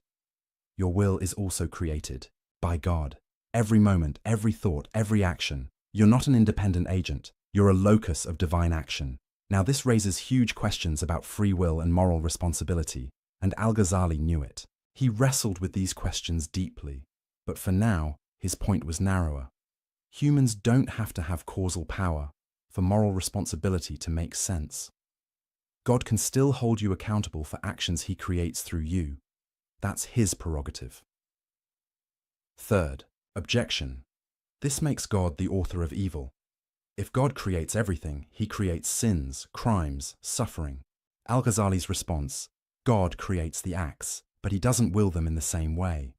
Your will is also created by God. Every moment, every thought, every action. You're not an independent agent. You're a locus of divine action. Now this raises huge questions about free will and moral responsibility, and Al-Ghazali knew it. He wrestled with these questions deeply, but for now, his point was narrower. Humans don't have to have causal power for moral responsibility to make sense. God can still hold you accountable for actions he creates through you. That's his prerogative. Third, objection. This makes God the author of evil. If God creates everything, he creates sins, crimes, suffering. Al-Ghazali's response, God creates the acts, but he doesn't will them in the same way.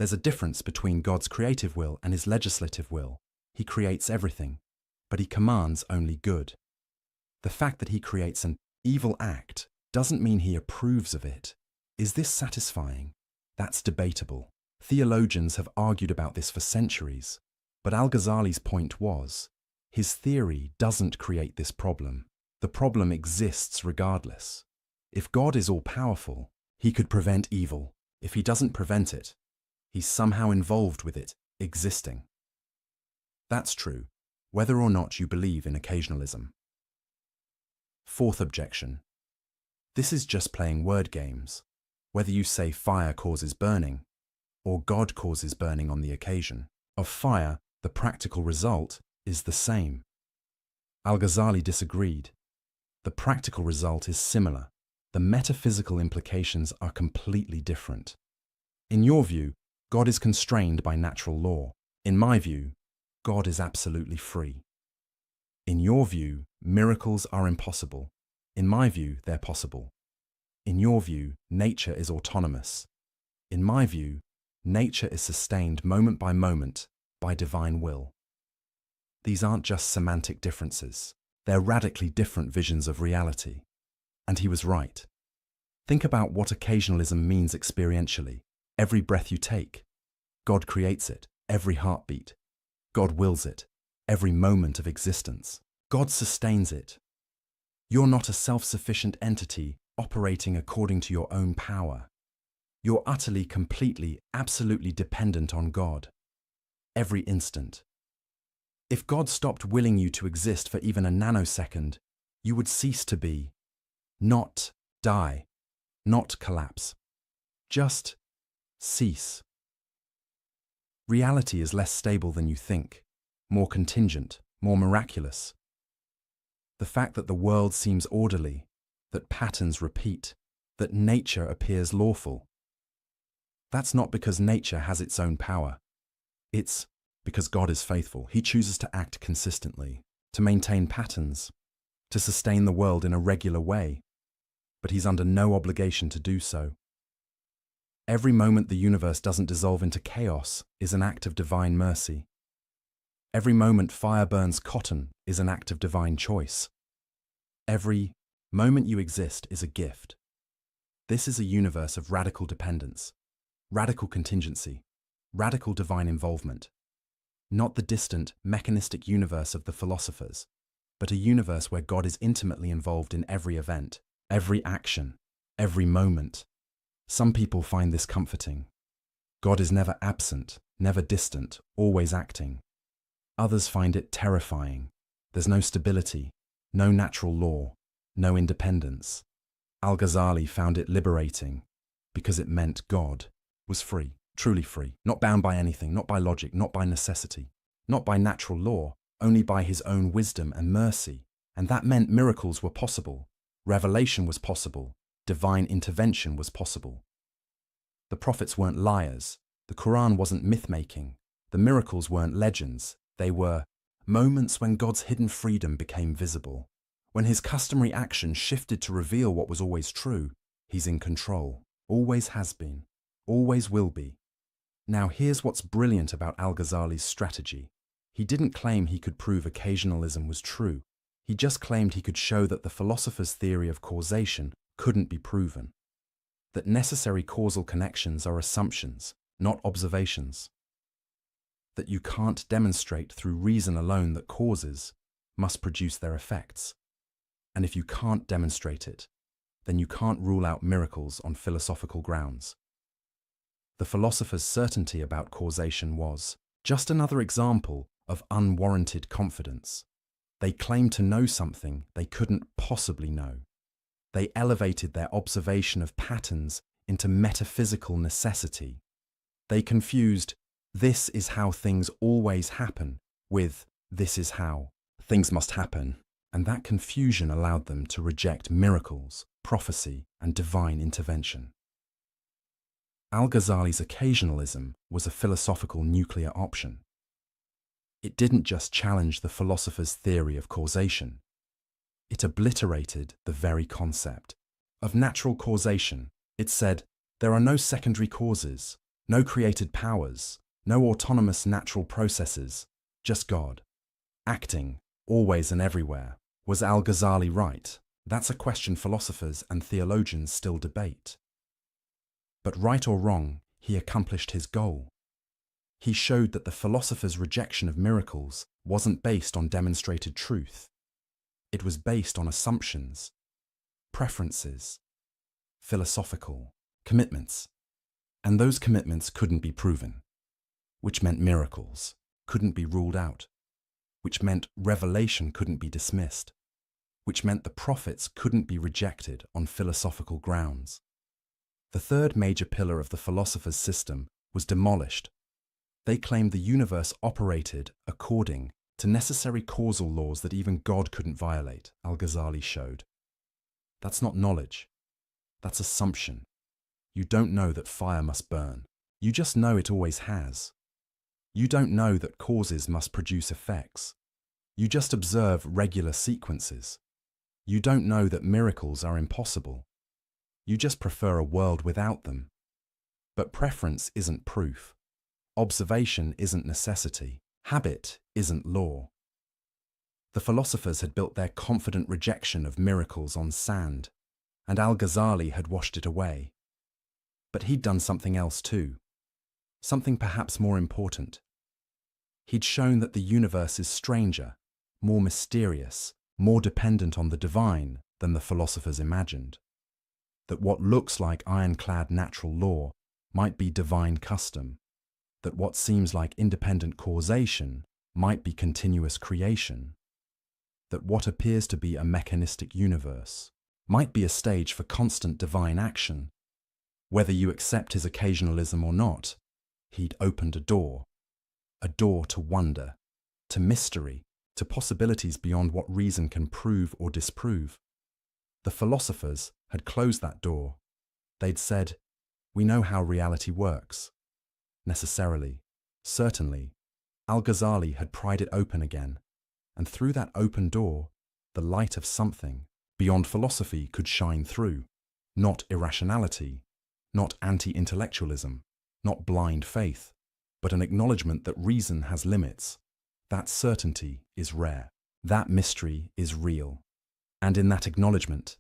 There's a difference between God's creative will and his legislative will. He creates everything, but he commands only good. The fact that he creates an evil act doesn't mean he approves of it. Is this satisfying? That's debatable. Theologians have argued about this for centuries, but Al-Ghazali's point was, his theory doesn't create this problem. The problem exists regardless. If God is all-powerful, he could prevent evil. If he doesn't prevent it, he's somehow involved with it existing. That's true, whether or not you believe in occasionalism. Fourth objection. This is just playing word games. Whether you say fire causes burning, or God causes burning on the occasion of fire, the practical result is the same. Al-Ghazali disagreed. The practical result is similar. The metaphysical implications are completely different. In your view, God is constrained by natural law. In my view, God is absolutely free. In your view, miracles are impossible. In my view, they're possible. In your view, nature is autonomous. In my view, nature is sustained moment by divine will. These aren't just semantic differences. They're radically different visions of reality. And he was right. Think about what occasionalism means experientially. Every breath you take, God creates it. Every heartbeat, God wills it. Every moment of existence, God sustains it. You're not a self-sufficient entity operating according to your own power. You're utterly, completely, absolutely dependent on God. Every instant. If God stopped willing you to exist for even a nanosecond, you would cease to be. Not die. Not collapse. Just cease. Reality is less stable than you think, more contingent, more miraculous. The fact that the world seems orderly, that patterns repeat, that nature appears lawful. That's not because nature has its own power. It's because God is faithful. He chooses to act consistently, to maintain patterns, to sustain the world in a regular way, but he's under no obligation to do so. Every moment the universe doesn't dissolve into chaos is an act of divine mercy. Every moment fire burns cotton is an act of divine choice. Every moment you exist is a gift. This is a universe of radical dependence, radical contingency, radical divine involvement. Not the distant, mechanistic universe of the philosophers, but a universe where God is intimately involved in every event, every action, every moment. Some people find this comforting. God is never absent, never distant, always acting. Others find it terrifying. There's no stability, no natural law, no independence. Al-Ghazali found it liberating because it meant God was free, truly free, not bound by anything, not by logic, not by necessity, not by natural law, only by his own wisdom and mercy. And that meant miracles were possible, revelation was possible, divine intervention was possible. The prophets weren't liars, the Quran wasn't myth-making, the miracles weren't legends, they were moments when God's hidden freedom became visible. When his customary action shifted to reveal what was always true, he's in control, always has been, always will be. Now here's what's brilliant about Al-Ghazali's strategy. He didn't claim he could prove occasionalism was true. He just claimed he could show that the philosopher's theory of causation couldn't be proven. That necessary causal connections are assumptions, not observations. That you can't demonstrate through reason alone that causes must produce their effects. And if you can't demonstrate it, then you can't rule out miracles on philosophical grounds. The philosopher's certainty about causation was just another example of unwarranted confidence. They claimed to know something they couldn't possibly know. They elevated their observation of patterns into metaphysical necessity. They confused, "This is how things always happen," with, "This is how things must happen." And that confusion allowed them to reject miracles, prophecy, and divine intervention. Al-Ghazali's occasionalism was a philosophical nuclear option. It didn't just challenge the philosopher's theory of causation. It obliterated the very concept of natural causation. It said, there are no secondary causes, No created powers, no autonomous natural processes, just God. Acting, always and everywhere. Was Al-Ghazali right? That's a question philosophers and theologians still debate. But right or wrong, he accomplished his goal. He showed that the philosopher's rejection of miracles wasn't based on demonstrated truth. It was based on assumptions, preferences, philosophical commitments. And those commitments couldn't be proven, which meant miracles couldn't be ruled out, which meant revelation couldn't be dismissed, which meant the prophets couldn't be rejected on philosophical grounds. The third major pillar of the philosopher's system was demolished. They claimed the universe operated according to necessary causal laws that even God couldn't violate, Al-Ghazali showed. That's not knowledge. That's assumption. You don't know that fire must burn. You just know it always has. You don't know that causes must produce effects. You just observe regular sequences. You don't know that miracles are impossible. You just prefer a world without them. But preference isn't proof. Observation isn't necessity. Habit isn't law. The philosophers had built their confident rejection of miracles on sand, and Al-Ghazali had washed it away. But he'd done something else too. Something perhaps more important. He'd shown that the universe is stranger, more mysterious, more dependent on the divine than the philosophers imagined. That what looks like ironclad natural law might be divine custom. That what seems like independent causation might be continuous creation. That what appears to be a mechanistic universe might be a stage for constant divine action. Whether you accept his occasionalism or not, he'd opened a door to wonder, to mystery, to possibilities beyond what reason can prove or disprove. The philosophers had closed that door. They'd said, we know how reality works. Necessarily, certainly, Al-Ghazali had pried it open again, and through that open door, the light of something beyond philosophy could shine through. Not irrationality, not anti-intellectualism, not blind faith, but an acknowledgement that reason has limits. That certainty is rare. That mystery is real. And in that acknowledgement,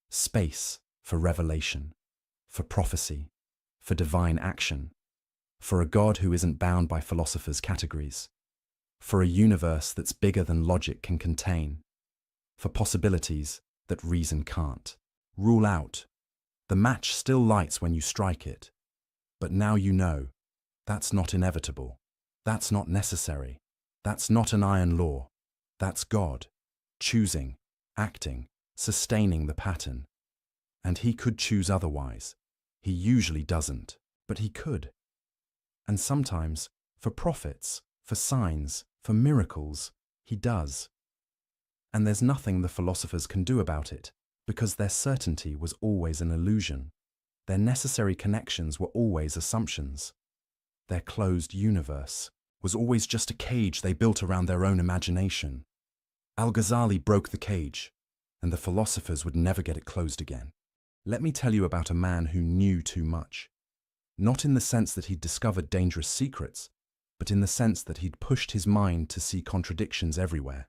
space for revelation, for prophecy, for divine action, for a God who isn't bound by philosophers' categories, for a universe that's bigger than logic can contain, for possibilities that reason can't rule out. The match still lights when you strike it, but now you know that's not inevitable, that's not necessary, that's not an iron law, that's God, choosing, acting, sustaining the pattern. And he could choose otherwise. He usually doesn't, but he could. And sometimes, for prophets, for signs, for miracles, he does. And there's nothing the philosophers can do about it, because their certainty was always an illusion. Their necessary connections were always assumptions. Their closed universe was always just a cage they built around their own imagination. Al-Ghazali broke the cage, and the philosophers would never get it closed again. Let me tell you about a man who knew too much. Not in the sense that he'd discovered dangerous secrets, but in the sense that he'd pushed his mind to see contradictions everywhere,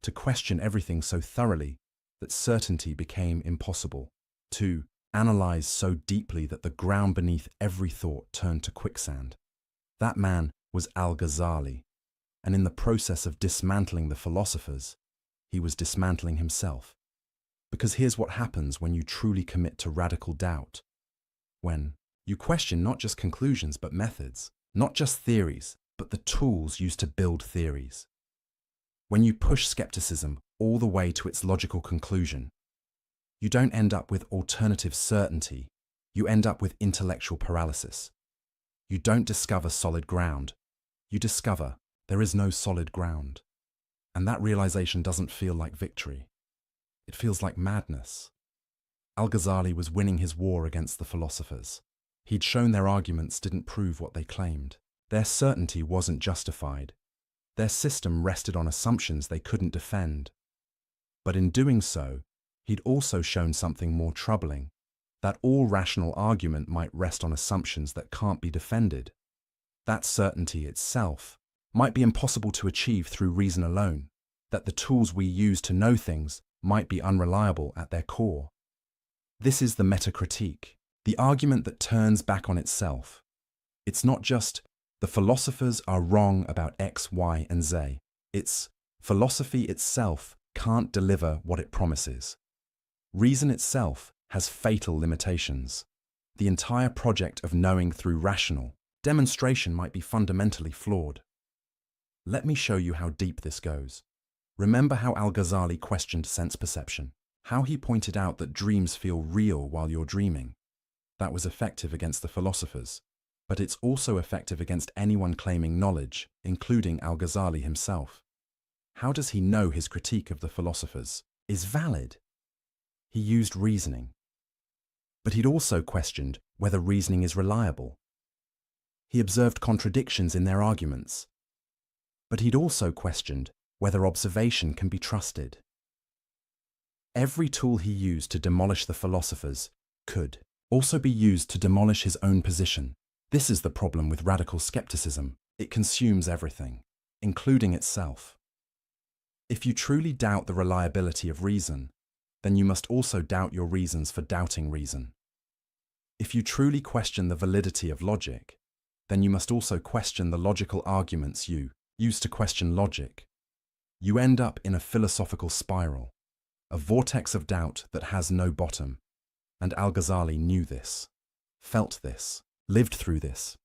to question everything so thoroughly that certainty became impossible, to analyze so deeply that the ground beneath every thought turned to quicksand. That man was Al-Ghazali, and in the process of dismantling the philosophers, he was dismantling himself. Because here's what happens when you truly commit to radical doubt. When you question not just conclusions but methods, not just theories, but the tools used to build theories. When you push skepticism all the way to its logical conclusion, you don't end up with alternative certainty, you end up with intellectual paralysis. You don't discover solid ground, you discover there is no solid ground. And that realization doesn't feel like victory. It feels like madness. Al-Ghazali was winning his war against the philosophers. He'd shown their arguments didn't prove what they claimed. Their certainty wasn't justified. Their system rested on assumptions they couldn't defend. But in doing so, he'd also shown something more troubling, that all rational argument might rest on assumptions that can't be defended. That certainty itself might be impossible to achieve through reason alone, that the tools we use to know things might be unreliable at their core. This is the metacritique, the argument that turns back on itself. It's not just, the philosophers are wrong about X, Y, and Z. It's, philosophy itself can't deliver what it promises. Reason itself has fatal limitations. The entire project of knowing through rational demonstration might be fundamentally flawed. Let me show you how deep this goes. Remember how Al-Ghazali questioned sense perception, how he pointed out that dreams feel real while you're dreaming. That was effective against the philosophers, but it's also effective against anyone claiming knowledge, including Al-Ghazali himself. How does he know his critique of the philosophers is valid? He used reasoning. But he'd also questioned whether reasoning is reliable. He observed contradictions in their arguments. But he'd also questioned whether observation can be trusted. Every tool he used to demolish the philosophers could also be used to demolish his own position. This is the problem with radical skepticism. It consumes everything, including itself. If you truly doubt the reliability of reason, then you must also doubt your reasons for doubting reason. If you truly question the validity of logic, then you must also question the logical arguments you use to question logic. You end up in a philosophical spiral, a vortex of doubt that has no bottom. And Al-Ghazali knew this, felt this, lived through this.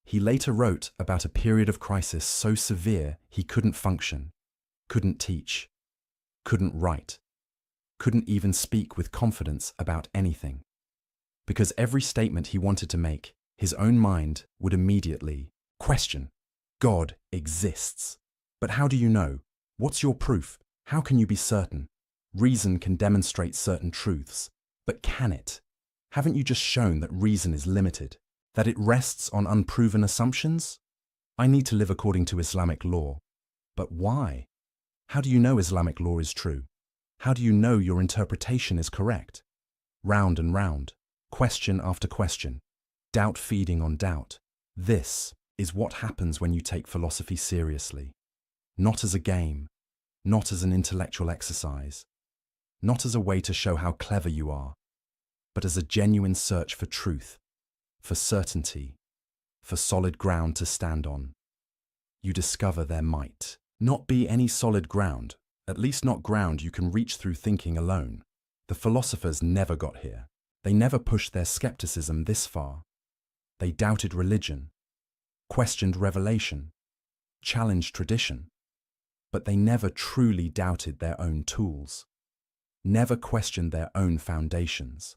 He later wrote about a period of crisis so severe he couldn't function, couldn't teach, couldn't write, couldn't even speak with confidence about anything. Because every statement he wanted to make, his own mind would immediately question. God exists. But how do you know? What's your proof? How can you be certain? Reason can demonstrate certain truths, but can it? Haven't you just shown that reason is limited, that it rests on unproven assumptions? I need to live according to Islamic law. But why? How do you know Islamic law is true? How do you know your interpretation is correct? Round and round, question after question, doubt feeding on doubt. This is what happens when you take philosophy seriously. Not as a game, not as an intellectual exercise, not as a way to show how clever you are, but as a genuine search for truth, for certainty, for solid ground to stand on. You discover there might not be any solid ground, at least not ground you can reach through thinking alone. The philosophers never got here. They never pushed their skepticism this far. They doubted religion, questioned revelation, challenged tradition, but they never truly doubted their own tools, never questioned their own foundations,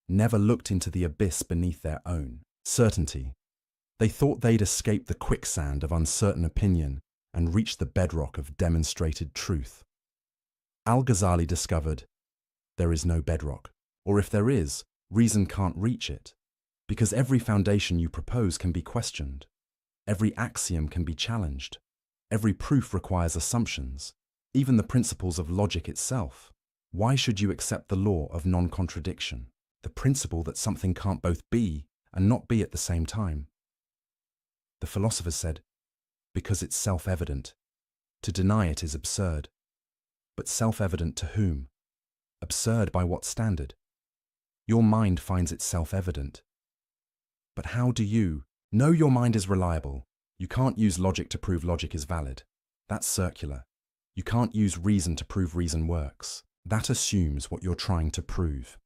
never looked into the abyss beneath their own certainty. They thought they'd escaped the quicksand of uncertain opinion and reached the bedrock of demonstrated truth. Al-Ghazali discovered there is no bedrock, or if there is, reason can't reach it, because every foundation you propose can be questioned. Every axiom can be challenged. Every proof requires assumptions, even the principles of logic itself. Why should you accept the law of non-contradiction, the principle that something can't both be and not be at the same time? The philosophers said, because it's self-evident. To deny it is absurd. But self-evident to whom? Absurd by what standard? Your mind finds it self-evident. But how do you know your mind is reliable? You can't use logic to prove logic is valid. That's circular. You can't use reason to prove reason works. That assumes what you're trying to prove.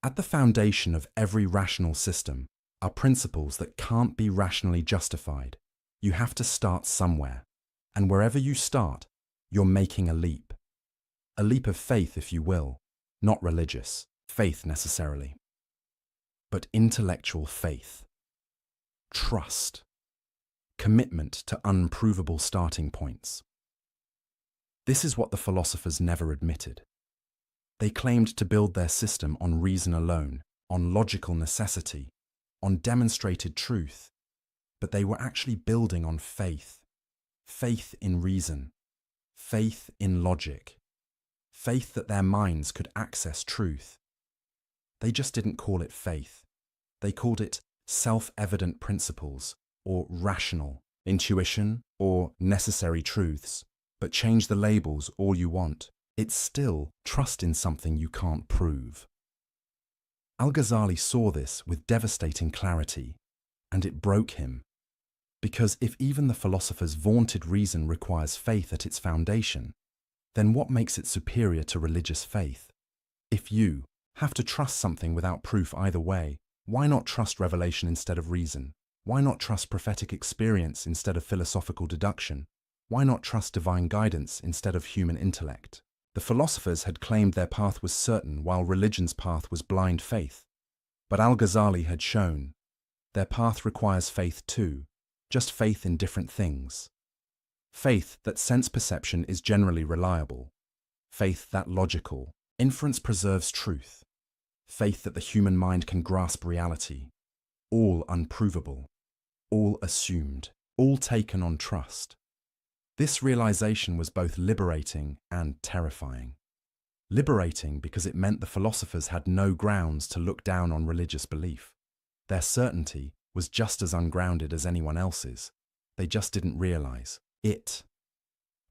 At the foundation of every rational system are principles that can't be rationally justified. You have to start somewhere. And wherever you start, you're making a leap. A leap of faith, if you will, not religious faith necessarily, but intellectual faith. Trust, commitment to unprovable starting points. This is what the philosophers never admitted. They claimed to build their system on reason alone, on logical necessity, on demonstrated truth, but they were actually building on faith. Faith in reason, faith in logic, faith that their minds could access truth, They just didn't call it faith. They called it self-evident principles, or rational, intuition, or necessary truths. But change the labels all you want. It's still trust in something you can't prove. Al-Ghazali saw this with devastating clarity, and it broke him. Because if even the philosopher's vaunted reason requires faith at its foundation, then what makes it superior to religious faith? If you have to trust something without proof either way, why not trust revelation instead of reason? Why not trust prophetic experience instead of philosophical deduction? Why not trust divine guidance instead of human intellect? The philosophers had claimed their path was certain while religion's path was blind faith. But Al-Ghazali had shown their path requires faith too, just faith in different things. Faith that sense perception is generally reliable. Faith that logical inference preserves truth. Faith that the human mind can grasp reality. All unprovable. All assumed. All taken on trust. This realization was both liberating and terrifying. Liberating because it meant the philosophers had no grounds to look down on religious belief. Their certainty was just as ungrounded as anyone else's. They just didn't realize it.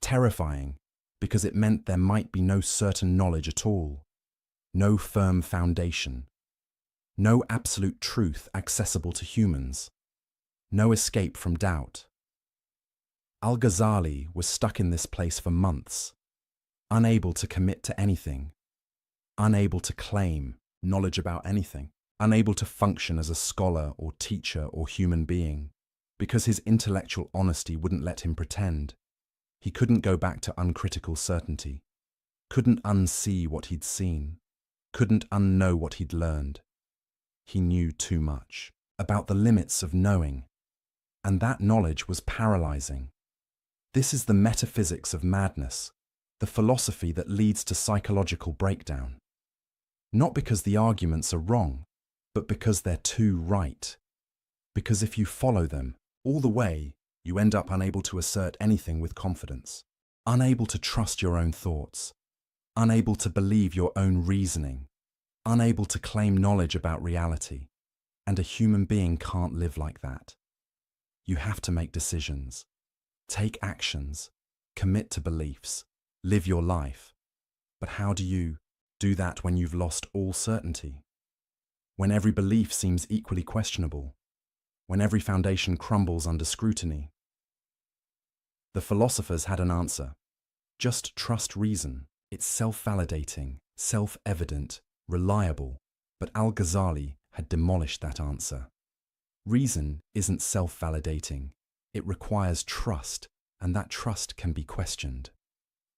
Terrifying because it meant there might be no certain knowledge at all. No firm foundation. No absolute truth accessible to humans. No escape from doubt. Al-Ghazali was stuck in this place for months, unable to commit to anything, unable to claim knowledge about anything, unable to function as a scholar or teacher or human being, because his intellectual honesty wouldn't let him pretend. He couldn't go back to uncritical certainty, couldn't unsee what he'd seen, couldn't unknow what he'd learned. He knew too much about the limits of knowing, and that knowledge was paralyzing. This is the metaphysics of madness, the philosophy that leads to psychological breakdown. Not because the arguments are wrong, but because they're too right. Because if you follow them all the way, you end up unable to assert anything with confidence, unable to trust your own thoughts, unable to believe your own reasoning, unable to claim knowledge about reality. And a human being can't live like that. You have to make decisions. Take actions, commit to beliefs, live your life. But how do you do that when you've lost all certainty? When every belief seems equally questionable? When every foundation crumbles under scrutiny? The philosophers had an answer. Just trust reason. It's self-validating, self-evident, reliable. But Al-Ghazali had demolished that answer. Reason isn't self-validating. It requires trust, and that trust can be questioned.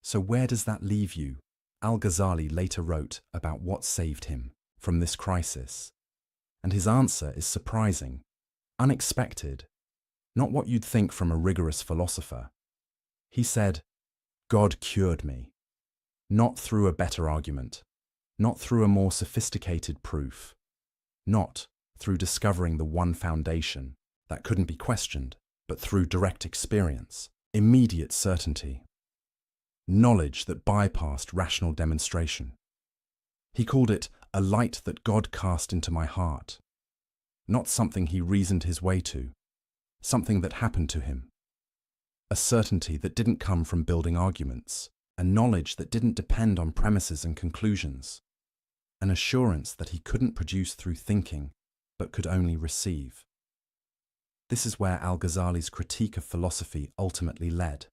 So where does that leave you? Al-Ghazali later wrote about what saved him from this crisis. And his answer is surprising, unexpected, not what you'd think from a rigorous philosopher. He said, God cured me, not through a better argument, not through a more sophisticated proof, not through discovering the one foundation that couldn't be questioned, but through direct experience, immediate certainty, knowledge that bypassed rational demonstration. He called it a light that God cast into my heart, not something he reasoned his way to, something that happened to him, a certainty that didn't come from building arguments, a knowledge that didn't depend on premises and conclusions, an assurance that he couldn't produce through thinking, but could only receive. This is where Al-Ghazali's critique of philosophy ultimately led.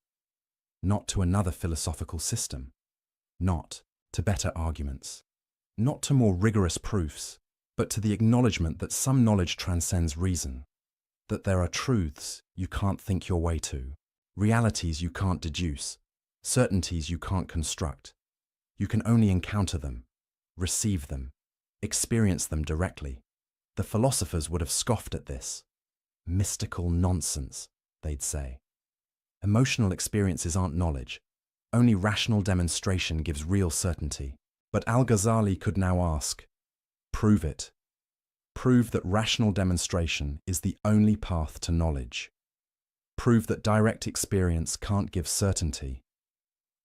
Not to another philosophical system, not to better arguments, not to more rigorous proofs, but to the acknowledgement that some knowledge transcends reason, that there are truths you can't think your way to, realities you can't deduce, certainties you can't construct. You can only encounter them, receive them, experience them directly. The philosophers would have scoffed at this. Mystical nonsense, they'd say. Emotional experiences aren't knowledge. Only rational demonstration gives real certainty. But Al-Ghazali could now ask, prove it. Prove that rational demonstration is the only path to knowledge. Prove that direct experience can't give certainty.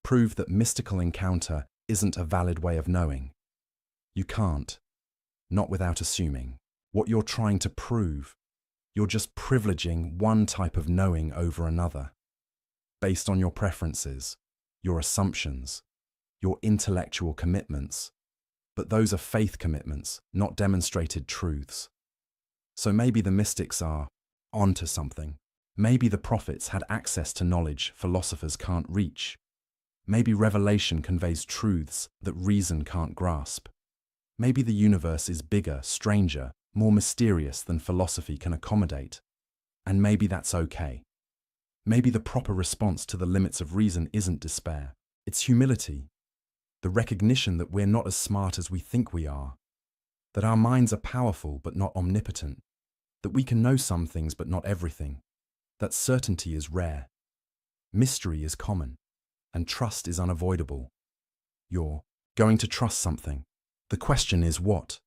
Prove that mystical encounter isn't a valid way of knowing. You can't. not without assuming. What you're trying to prove, you're just privileging one type of knowing over another, based on your preferences, your assumptions, your intellectual commitments. But those are faith commitments, not demonstrated truths. So maybe the mystics are onto something. Maybe the prophets had access to knowledge philosophers can't reach. Maybe revelation conveys truths that reason can't grasp. Maybe the universe is bigger, stranger, more mysterious than philosophy can accommodate. And maybe that's okay. Maybe the proper response to the limits of reason isn't despair. It's humility. The recognition that we're not as smart as we think we are. That our minds are powerful but not omnipotent. That we can know some things but not everything. That certainty is rare. Mystery is common. And trust is unavoidable. You're going to trust something. The question is what?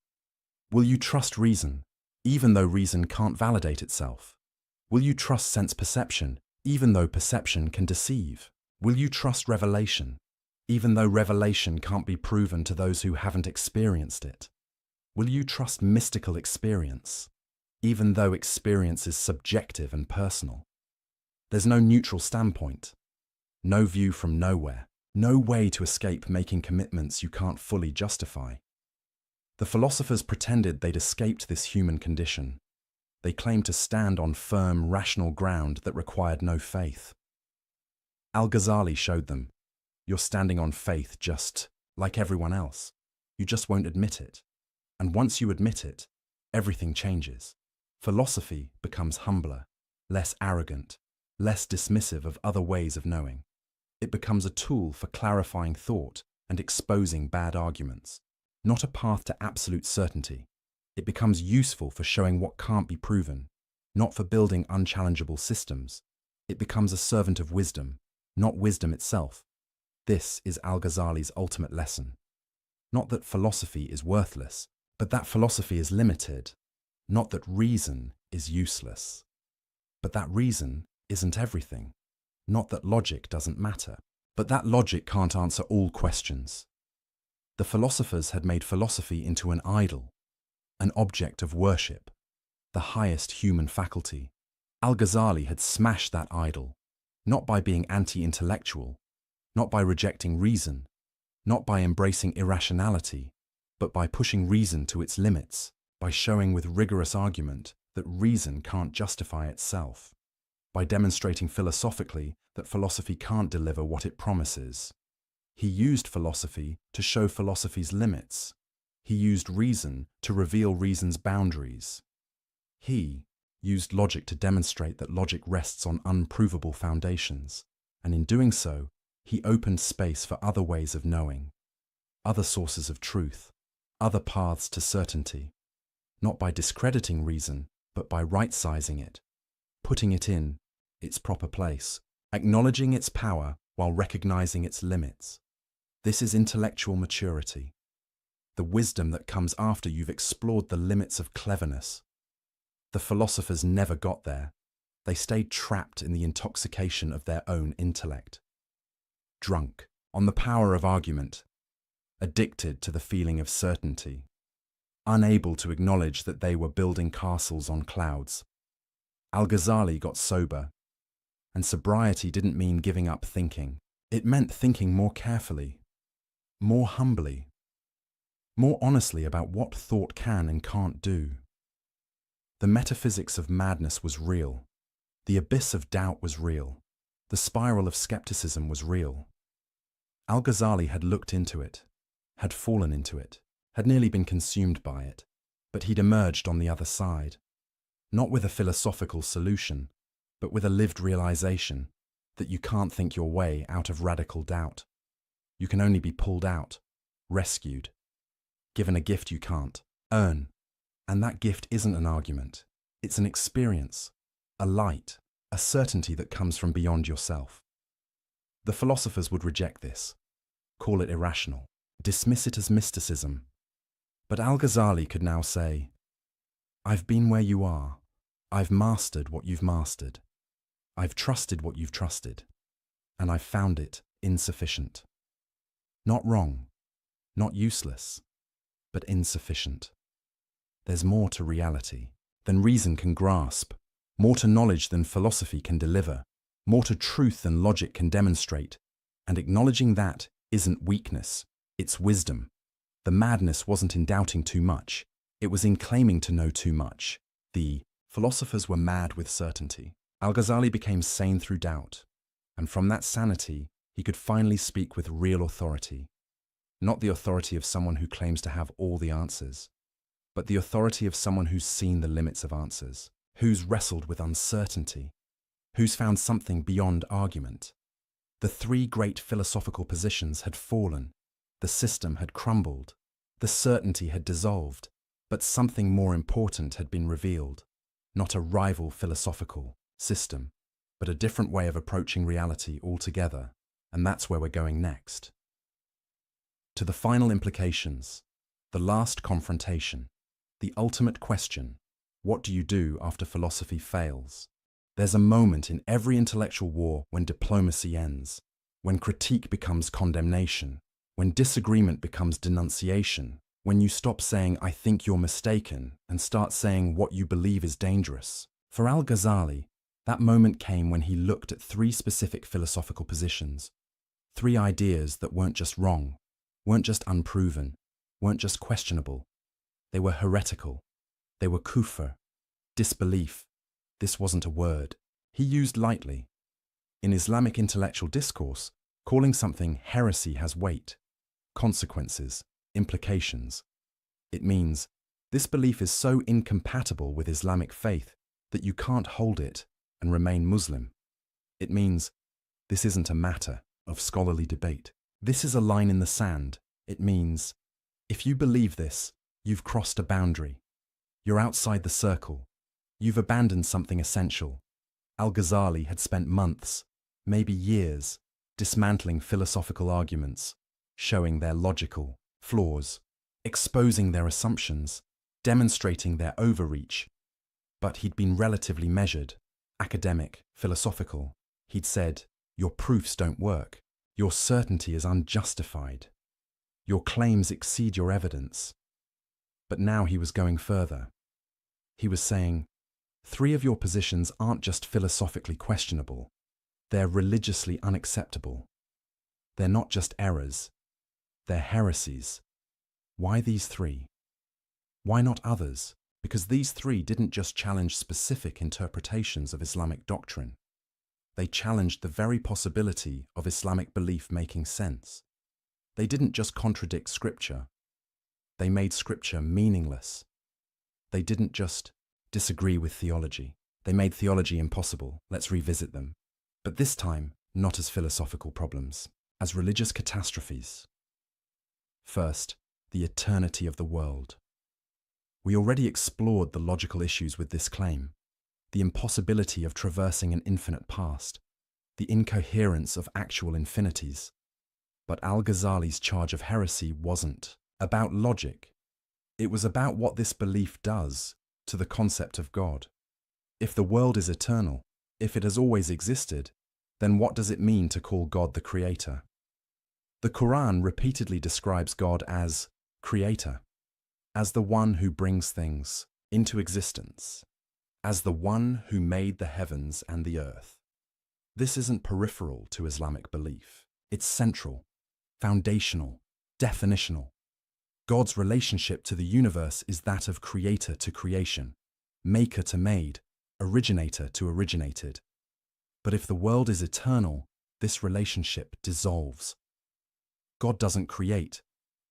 Will you trust reason, even though reason can't validate itself? Will you trust sense perception, even though perception can deceive? Will you trust revelation, even though revelation can't be proven to those who haven't experienced it? Will you trust mystical experience, even though experience is subjective and personal? There's no neutral standpoint, no view from nowhere, no way to escape making commitments you can't fully justify. The philosophers pretended they'd escaped this human condition. They claimed to stand on firm, rational ground that required no faith. Al-Ghazali showed them, you're standing on faith just like everyone else. You just won't admit it. And once you admit it, everything changes. Philosophy becomes humbler, less arrogant, less dismissive of other ways of knowing. It becomes a tool for clarifying thought and exposing bad arguments, not a path to absolute certainty. It becomes useful for showing what can't be proven, not for building unchallengeable systems. It becomes a servant of wisdom, not wisdom itself. This is Al-Ghazali's ultimate lesson. Not that philosophy is worthless, but that philosophy is limited. Not that reason is useless, but that reason isn't everything. Not that logic doesn't matter, but that logic can't answer all questions. The philosophers had made philosophy into an idol, an object of worship, the highest human faculty. Al-Ghazali had smashed that idol, not by being anti-intellectual, not by rejecting reason, not by embracing irrationality, but by pushing reason to its limits, by showing with rigorous argument that reason can't justify itself, by demonstrating philosophically that philosophy can't deliver what it promises. He used philosophy to show philosophy's limits. He used reason to reveal reason's boundaries. He used logic to demonstrate that logic rests on unprovable foundations, and in doing so, he opened space for other ways of knowing, other sources of truth, other paths to certainty, not by discrediting reason, but by right-sizing it, putting it in its proper place, acknowledging its power while recognizing its limits. This is intellectual maturity, the wisdom that comes after you've explored the limits of cleverness. The philosophers never got there. They stayed trapped in the intoxication of their own intellect, drunk on the power of argument, addicted to the feeling of certainty, unable to acknowledge that they were building castles on clouds. Al-Ghazali got sober, and sobriety didn't mean giving up thinking. It meant thinking more carefully, more humbly, more honestly about what thought can and can't do. The metaphysics of madness was real. The abyss of doubt was real. The spiral of skepticism was real. Al-Ghazali had looked into it, had fallen into it, had nearly been consumed by it, but he'd emerged on the other side, not with a philosophical solution, but with a lived realization that you can't think your way out of radical doubt. You can only be pulled out, rescued, given a gift you can't earn. And that gift isn't an argument. It's an experience, a light, a certainty that comes from beyond yourself. The philosophers would reject this, call it irrational, dismiss it as mysticism. But Al-Ghazali could now say, I've been where you are. I've mastered what you've mastered. I've trusted what you've trusted. And I've found it insufficient. Not wrong, not useless, but insufficient. There's more to reality than reason can grasp, more to knowledge than philosophy can deliver, more to truth than logic can demonstrate, and acknowledging that isn't weakness, it's wisdom. The madness wasn't in doubting too much, it was in claiming to know too much. The philosophers were mad with certainty. Al-Ghazali became sane through doubt, and from that sanity, he could finally speak with real authority. Not the authority of someone who claims to have all the answers, but the authority of someone who's seen the limits of answers, who's wrestled with uncertainty, who's found something beyond argument. The three great philosophical positions had fallen, the system had crumbled, the certainty had dissolved, but something more important had been revealed. Not a rival philosophical system, but a different way of approaching reality altogether, and that's where we're going next. To the final implications, the last confrontation, the ultimate question, what do you do after philosophy fails? There's a moment in every intellectual war when diplomacy ends, when critique becomes condemnation, when disagreement becomes denunciation, when you stop saying, "I think you're mistaken," and start saying what you believe is dangerous. For Al-Ghazali, that moment came when he looked at three specific philosophical positions, three ideas that weren't just wrong, weren't just unproven, weren't just questionable. They were heretical. They were kufr, disbelief. This wasn't a word he used lightly. In Islamic intellectual discourse, calling something heresy has weight, consequences, implications. It means this belief is so incompatible with Islamic faith that you can't hold it and remain Muslim. It means this isn't a matter of scholarly debate. This is a line in the sand. It means if you believe this, you've crossed a boundary. You're outside the circle. You've abandoned something essential. Al-Ghazali had spent months, maybe years, dismantling philosophical arguments, showing their logical flaws, exposing their assumptions, demonstrating their overreach. But he'd been relatively measured, academic, philosophical. He'd said, "Your proofs don't work. Your certainty is unjustified. Your claims exceed your evidence." But now he was going further. He was saying, three of your positions aren't just philosophically questionable, they're religiously unacceptable. They're not just errors, they're heresies. Why these three? Why not others? Because these three didn't just challenge specific interpretations of Islamic doctrine. They challenged the very possibility of Islamic belief making sense. They didn't just contradict scripture. They made scripture meaningless. They didn't just disagree with theology. They made theology impossible. Let's revisit them. But this time, not as philosophical problems, as religious catastrophes. First, the eternity of the world. We already explored the logical issues with this claim, the impossibility of traversing an infinite past, the incoherence of actual infinities. But Al-Ghazali's charge of heresy wasn't about logic. It was about what this belief does to the concept of God. If the world is eternal, if it has always existed, then what does it mean to call God the Creator? The Quran repeatedly describes God as Creator, as the one who brings things into existence, as the one who made the heavens and the earth. This isn't peripheral to Islamic belief. It's central, foundational, definitional. God's relationship to the universe is that of creator to creation, maker to made, originator to originated. But if the world is eternal, this relationship dissolves. God doesn't create.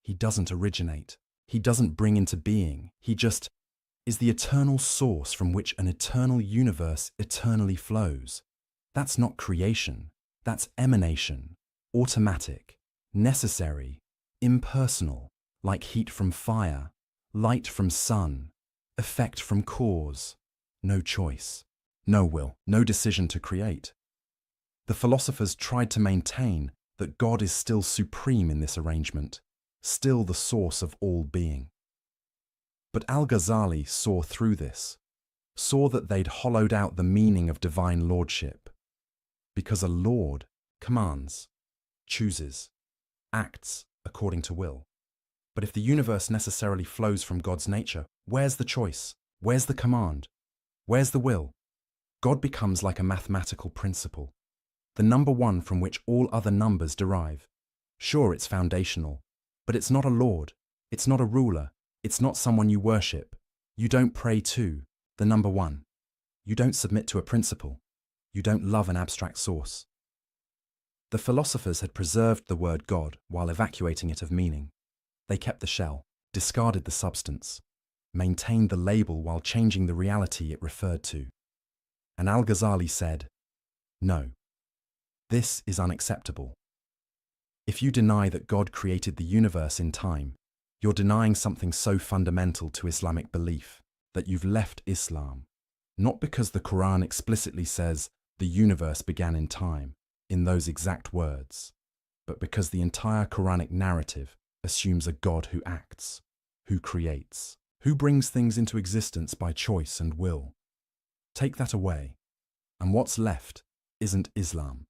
He doesn't originate. He doesn't bring into being. He just is the eternal source from which an eternal universe eternally flows. That's not creation. That's emanation, automatic, necessary, impersonal, like heat from fire, light from sun, effect from cause. No choice, no will, no decision to create. The philosophers tried to maintain that God is still supreme in this arrangement, still the source of all being. But Al-Ghazali saw through this, saw that they'd hollowed out the meaning of divine lordship. Because a lord commands, chooses, acts according to will. But if the universe necessarily flows from God's nature, where's the choice? Where's the command? Where's the will? God becomes like a mathematical principle, the number one from which all other numbers derive. Sure, it's foundational, but it's not a lord, it's not a ruler, it's not someone you worship. You don't pray to the number one. You don't submit to a principle. You don't love an abstract source. The philosophers had preserved the word God while evacuating it of meaning. They kept the shell, discarded the substance, maintained the label while changing the reality it referred to. And Al-Ghazali said, "No, this is unacceptable. If you deny that God created the universe in time, you're denying something so fundamental to Islamic belief that you've left Islam, not because the Quran explicitly says the universe began in time, in those exact words, but because the entire Quranic narrative assumes a God who acts, who creates, who brings things into existence by choice and will. Take that away, and what's left isn't Islam.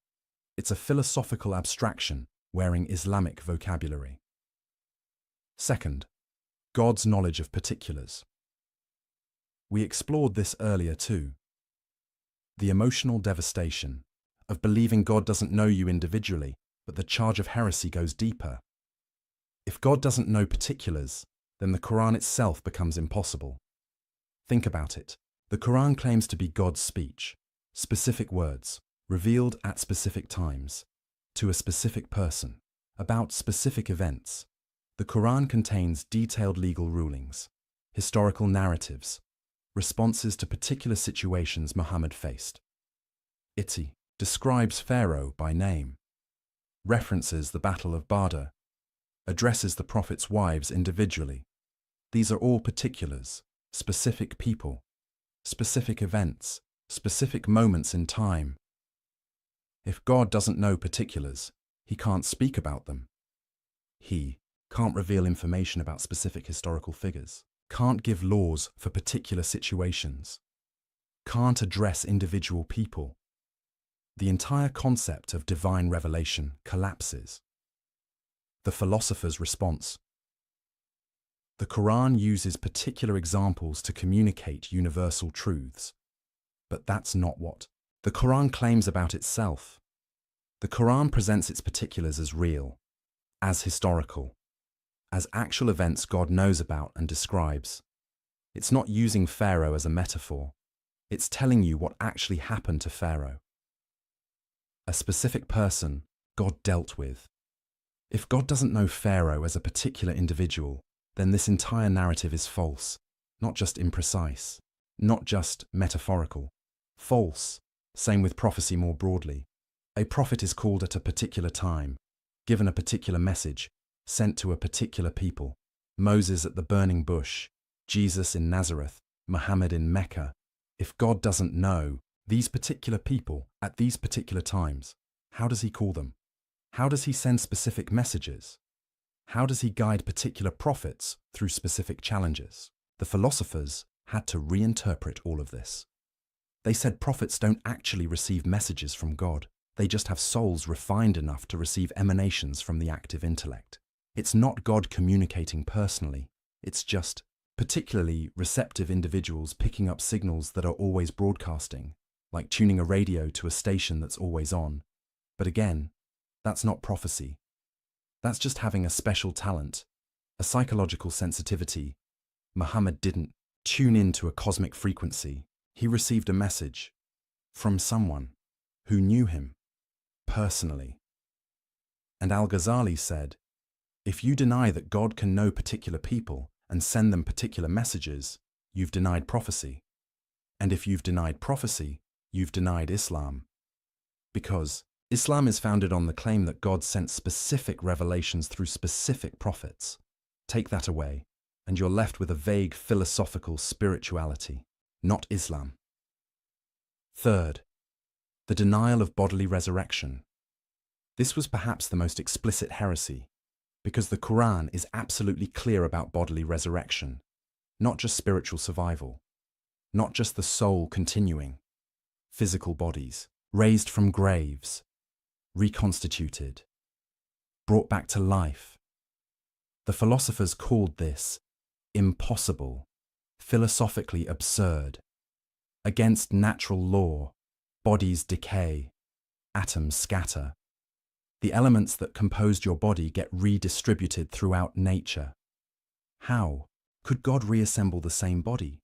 It's a philosophical abstraction wearing Islamic vocabulary. Second, God's knowledge of particulars. We explored this earlier too. The emotional devastation of believing God doesn't know you individually, but the charge of heresy goes deeper. If God doesn't know particulars, then the Quran itself becomes impossible. Think about it. The Quran claims to be God's speech, specific words, revealed at specific times, to a specific person, about specific events. The Quran contains detailed legal rulings, historical narratives, responses to particular situations Muhammad faced. It describes Pharaoh by name, references the Battle of Badr, addresses the Prophet's wives individually. These are all particulars, specific people, specific events, specific moments in time. If God doesn't know particulars, he can't speak about them. He can't reveal information about specific historical figures, can't give laws for particular situations, can't address individual people. The entire concept of divine revelation collapses. The philosopher's response. The Quran uses particular examples to communicate universal truths, but that's not what the Quran claims about itself. The Quran presents its particulars as real, as historical, as actual events God knows about and describes. It's not using Pharaoh as a metaphor. It's telling you what actually happened to Pharaoh. A specific person God dealt with. If God doesn't know Pharaoh as a particular individual, then this entire narrative is false, not just imprecise, not just metaphorical. False. Same with prophecy more broadly. A prophet is called at a particular time, given a particular message, sent to a particular people. Moses at the burning bush, Jesus in Nazareth, Muhammad in Mecca. If God doesn't know these particular people at these particular times, how does he call them? How does he send specific messages? How does he guide particular prophets through specific challenges? The philosophers had to reinterpret all of this. They said prophets don't actually receive messages from God. They just have souls refined enough to receive emanations from the active intellect. It's not God communicating personally. It's just particularly receptive individuals picking up signals that are always broadcasting, like tuning a radio to a station that's always on. But again, that's not prophecy. That's just having a special talent, a psychological sensitivity. Muhammad didn't tune into a cosmic frequency. He received a message from someone who knew him personally. And Al-Ghazali said, if you deny that God can know particular people and send them particular messages, you've denied prophecy. And if you've denied prophecy, you've denied Islam. Because Islam is founded on the claim that God sent specific revelations through specific prophets. Take that away, and you're left with a vague philosophical spirituality, not Islam. Third, the denial of bodily resurrection. This was perhaps the most explicit heresy, because the Quran is absolutely clear about bodily resurrection, not just spiritual survival, not just the soul continuing, physical bodies, raised from graves, reconstituted, brought back to life. The philosophers called this impossible, philosophically absurd, against natural law. Bodies decay, atoms scatter. The elements that composed your body get redistributed throughout nature. How could God reassemble the same body?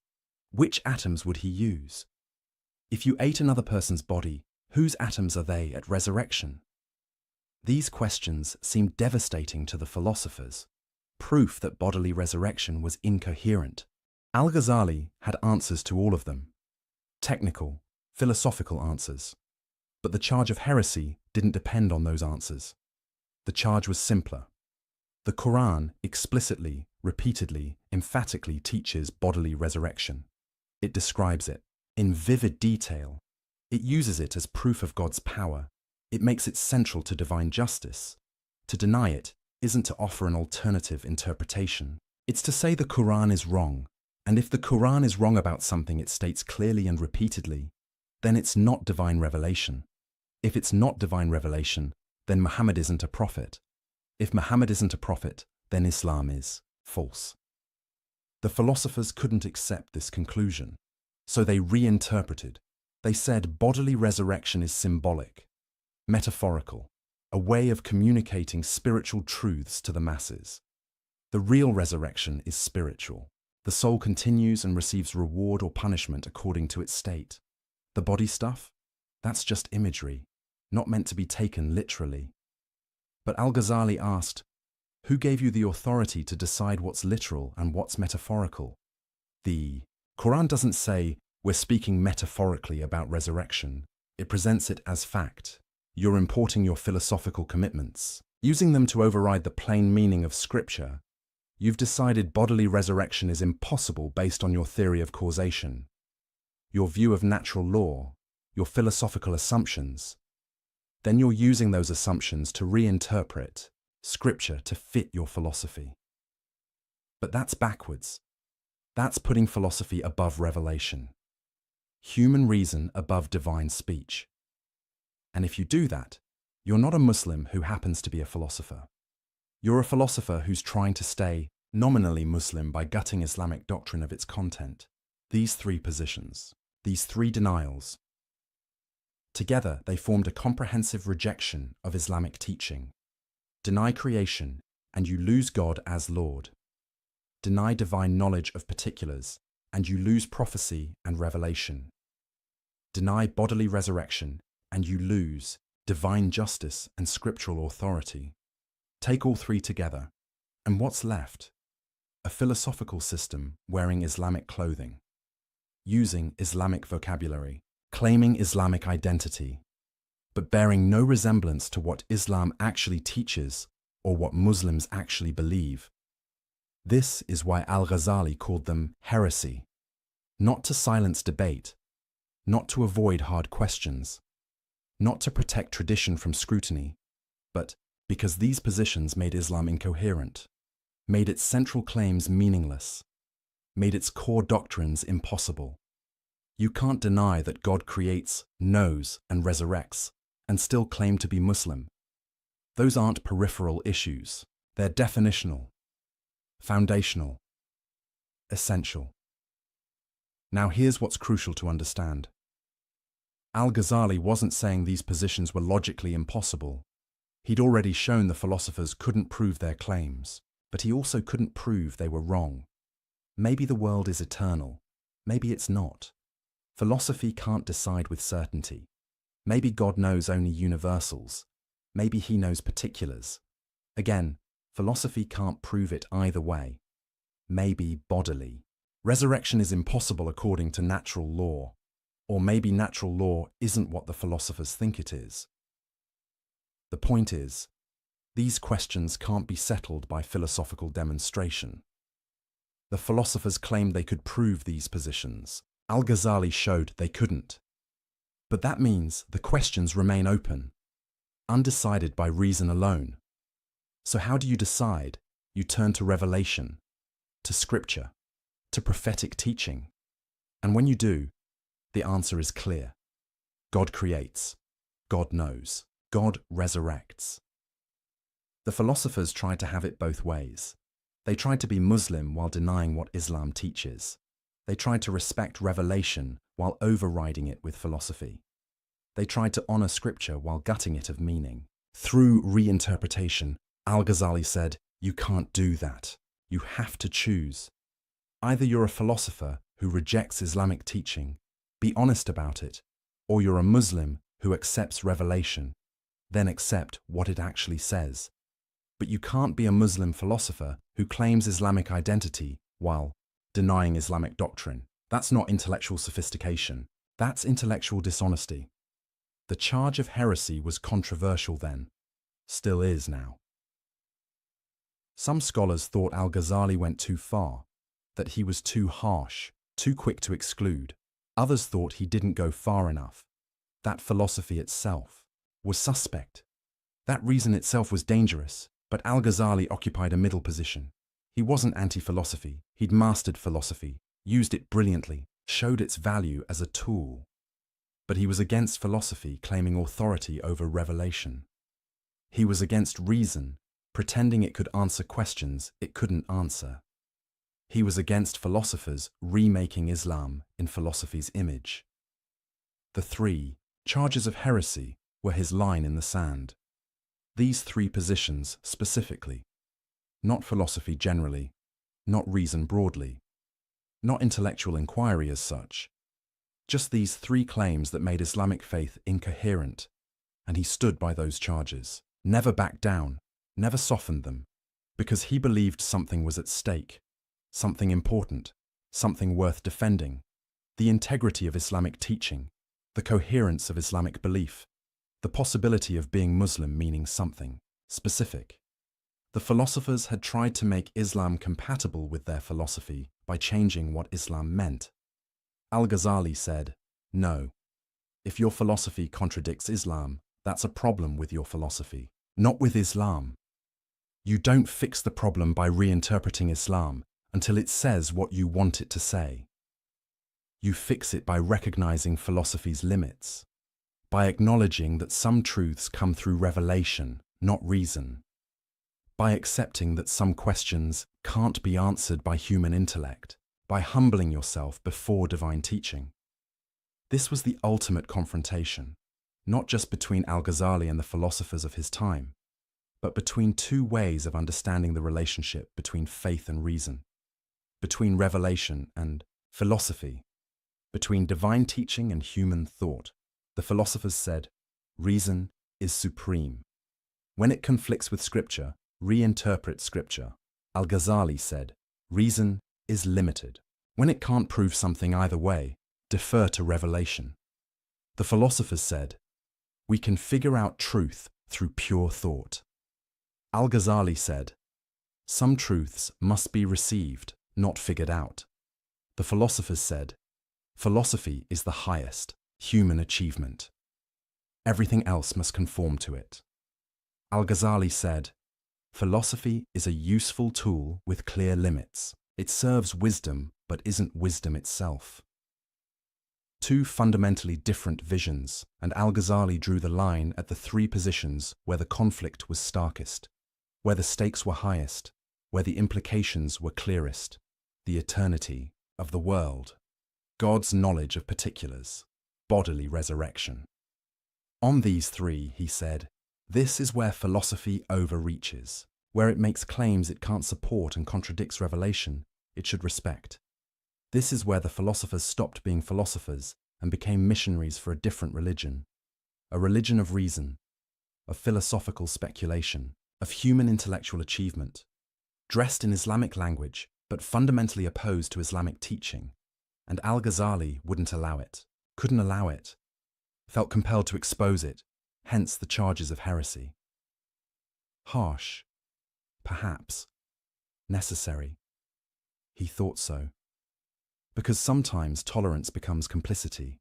Which atoms would he use? If you ate another person's body, whose atoms are they at resurrection? These questions seemed devastating to the philosophers, proof that bodily resurrection was incoherent. Al-Ghazali had answers to all of them. Technical, philosophical answers. But the charge of heresy didn't depend on those answers. The charge was simpler. The Quran explicitly, repeatedly, emphatically teaches bodily resurrection. It describes it in vivid detail. It uses it as proof of God's power. It makes it central to divine justice. To deny it isn't to offer an alternative interpretation. It's to say the Quran is wrong. And if the Quran is wrong about something it states clearly and repeatedly, then it's not divine revelation. If it's not divine revelation, then Muhammad isn't a prophet. If Muhammad isn't a prophet, then Islam is false. The philosophers couldn't accept this conclusion, so they reinterpreted. They said bodily resurrection is symbolic, metaphorical, a way of communicating spiritual truths to the masses. The real resurrection is spiritual. The soul continues and receives reward or punishment according to its state. The body stuff? That's just imagery, not meant to be taken literally. But Al-Ghazali asked, who gave you the authority to decide what's literal and what's metaphorical? The Quran doesn't say, we're speaking metaphorically about resurrection. It presents it as fact. You're importing your philosophical commitments, using them to override the plain meaning of Scripture. You've decided bodily resurrection is impossible based on your theory of causation, your view of natural law, your philosophical assumptions. Then you're using those assumptions to reinterpret Scripture to fit your philosophy. But that's backwards. That's putting philosophy above revelation, human reason above divine speech. And if you do that, you're not a Muslim who happens to be a philosopher. You're a philosopher who's trying to stay nominally Muslim by gutting Islamic doctrine of its content. These three positions, these three denials, together they formed a comprehensive rejection of Islamic teaching. Deny creation, and you lose God as Lord. Deny divine knowledge of particulars, and you lose prophecy and revelation. Deny bodily resurrection, and you lose divine justice and scriptural authority. Take all three together, and what's left? A philosophical system wearing Islamic clothing, using Islamic vocabulary, claiming Islamic identity, but bearing no resemblance to what Islam actually teaches or what Muslims actually believe. This is why Al-Ghazali called them heresy, not to silence debate, not to avoid hard questions, not to protect tradition from scrutiny, but because these positions made Islam incoherent, made its central claims meaningless, made its core doctrines impossible. You can't deny that God creates, knows, and resurrects, and still claim to be Muslim. Those aren't peripheral issues. They're definitional, foundational, essential. Now here's what's crucial to understand. Al-Ghazali wasn't saying these positions were logically impossible. He'd already shown the philosophers couldn't prove their claims, but he also couldn't prove they were wrong. Maybe the world is eternal. Maybe it's not. Philosophy can't decide with certainty. Maybe God knows only universals. Maybe he knows particulars. Again, philosophy can't prove it either way. Maybe bodily. Resurrection is impossible according to natural law. Or maybe natural law isn't what the philosophers think it is. The point is, these questions can't be settled by philosophical demonstration. The philosophers claimed they could prove these positions. Al-Ghazali showed they couldn't. But that means the questions remain open, undecided by reason alone. So how do you decide? You turn to revelation, to scripture, to prophetic teaching. And when you do, the answer is clear. God creates. God knows. God resurrects. The philosophers tried to have it both ways. They tried to be Muslim while denying what Islam teaches. They tried to respect revelation while overriding it with philosophy. They tried to honor scripture while gutting it of meaning. Through reinterpretation, Al-Ghazali said, "You can't do that. You have to choose. Either you're a philosopher who rejects Islamic teaching, be honest about it, or you're a Muslim who accepts revelation, then accept what it actually says. But you can't be a Muslim philosopher who claims Islamic identity while denying Islamic doctrine. That's not intellectual sophistication. That's intellectual dishonesty." The charge of heresy was controversial then, still is now. Some scholars thought Al-Ghazali went too far, that he was too harsh, too quick to exclude. Others thought he didn't go far enough. That philosophy itself was suspect. That reason itself was dangerous, but Al-Ghazali occupied a middle position. He wasn't anti-philosophy. He'd mastered philosophy, used it brilliantly, showed its value as a tool. But he was against philosophy claiming authority over revelation. He was against reason, pretending it could answer questions it couldn't answer. He was against philosophers remaking Islam in philosophy's image. The three charges of heresy were his line in the sand. These three positions specifically, not philosophy generally, not reason broadly, not intellectual inquiry as such, just these three claims that made Islamic faith incoherent, and he stood by those charges, never backed down, never softened them, because he believed something was at stake, something important, something worth defending, the integrity of Islamic teaching, the coherence of Islamic belief, the possibility of being Muslim meaning something specific. The philosophers had tried to make Islam compatible with their philosophy by changing what Islam meant. Al-Ghazali said, "No, if your philosophy contradicts Islam, that's a problem with your philosophy, not with Islam. You don't fix the problem by reinterpreting Islam until it says what you want it to say. You fix it by recognizing philosophy's limits, by acknowledging that some truths come through revelation, not reason, by accepting that some questions can't be answered by human intellect, by humbling yourself before divine teaching." This was the ultimate confrontation, not just between Al-Ghazali and the philosophers of his time, but between two ways of understanding the relationship between faith and reason, between revelation and philosophy, between divine teaching and human thought. The philosophers said, reason is supreme. When it conflicts with scripture, reinterpret scripture. Al-Ghazali said, reason is limited. When it can't prove something either way, defer to revelation. The philosophers said, we can figure out truth through pure thought. Al-Ghazali said, some truths must be received, not figured out. The philosophers said, philosophy is the highest human achievement. Everything else must conform to it. Al-Ghazali said, philosophy is a useful tool with clear limits. It serves wisdom, but isn't wisdom itself. Two fundamentally different visions, and Al-Ghazali drew the line at the three positions where the conflict was starkest, where the stakes were highest, where the implications were clearest: the eternity of the world, God's knowledge of particulars, bodily resurrection. On these three, he said, this is where philosophy overreaches, where it makes claims it can't support and contradicts revelation it should respect. This is where the philosophers stopped being philosophers and became missionaries for a different religion, a religion of reason, of philosophical speculation, of human intellectual achievement, dressed in Islamic language but fundamentally opposed to Islamic teaching. And Al-Ghazali wouldn't allow it, couldn't allow it, felt compelled to expose it, hence the charges of heresy. Harsh, perhaps, necessary. He thought so. Because sometimes tolerance becomes complicity.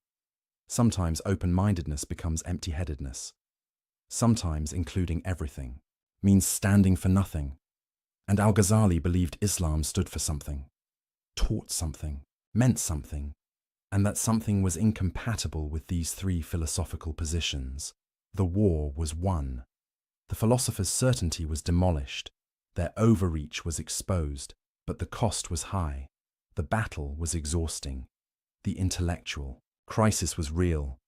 Sometimes open-mindedness becomes empty-headedness. Sometimes including everything means standing for nothing. And Al-Ghazali believed Islam stood for something, taught something, meant something, and that something was incompatible with these three philosophical positions. The war was won. The philosopher's certainty was demolished. Their overreach was exposed, but the cost was high. The battle was exhausting. The intellectual crisis was real.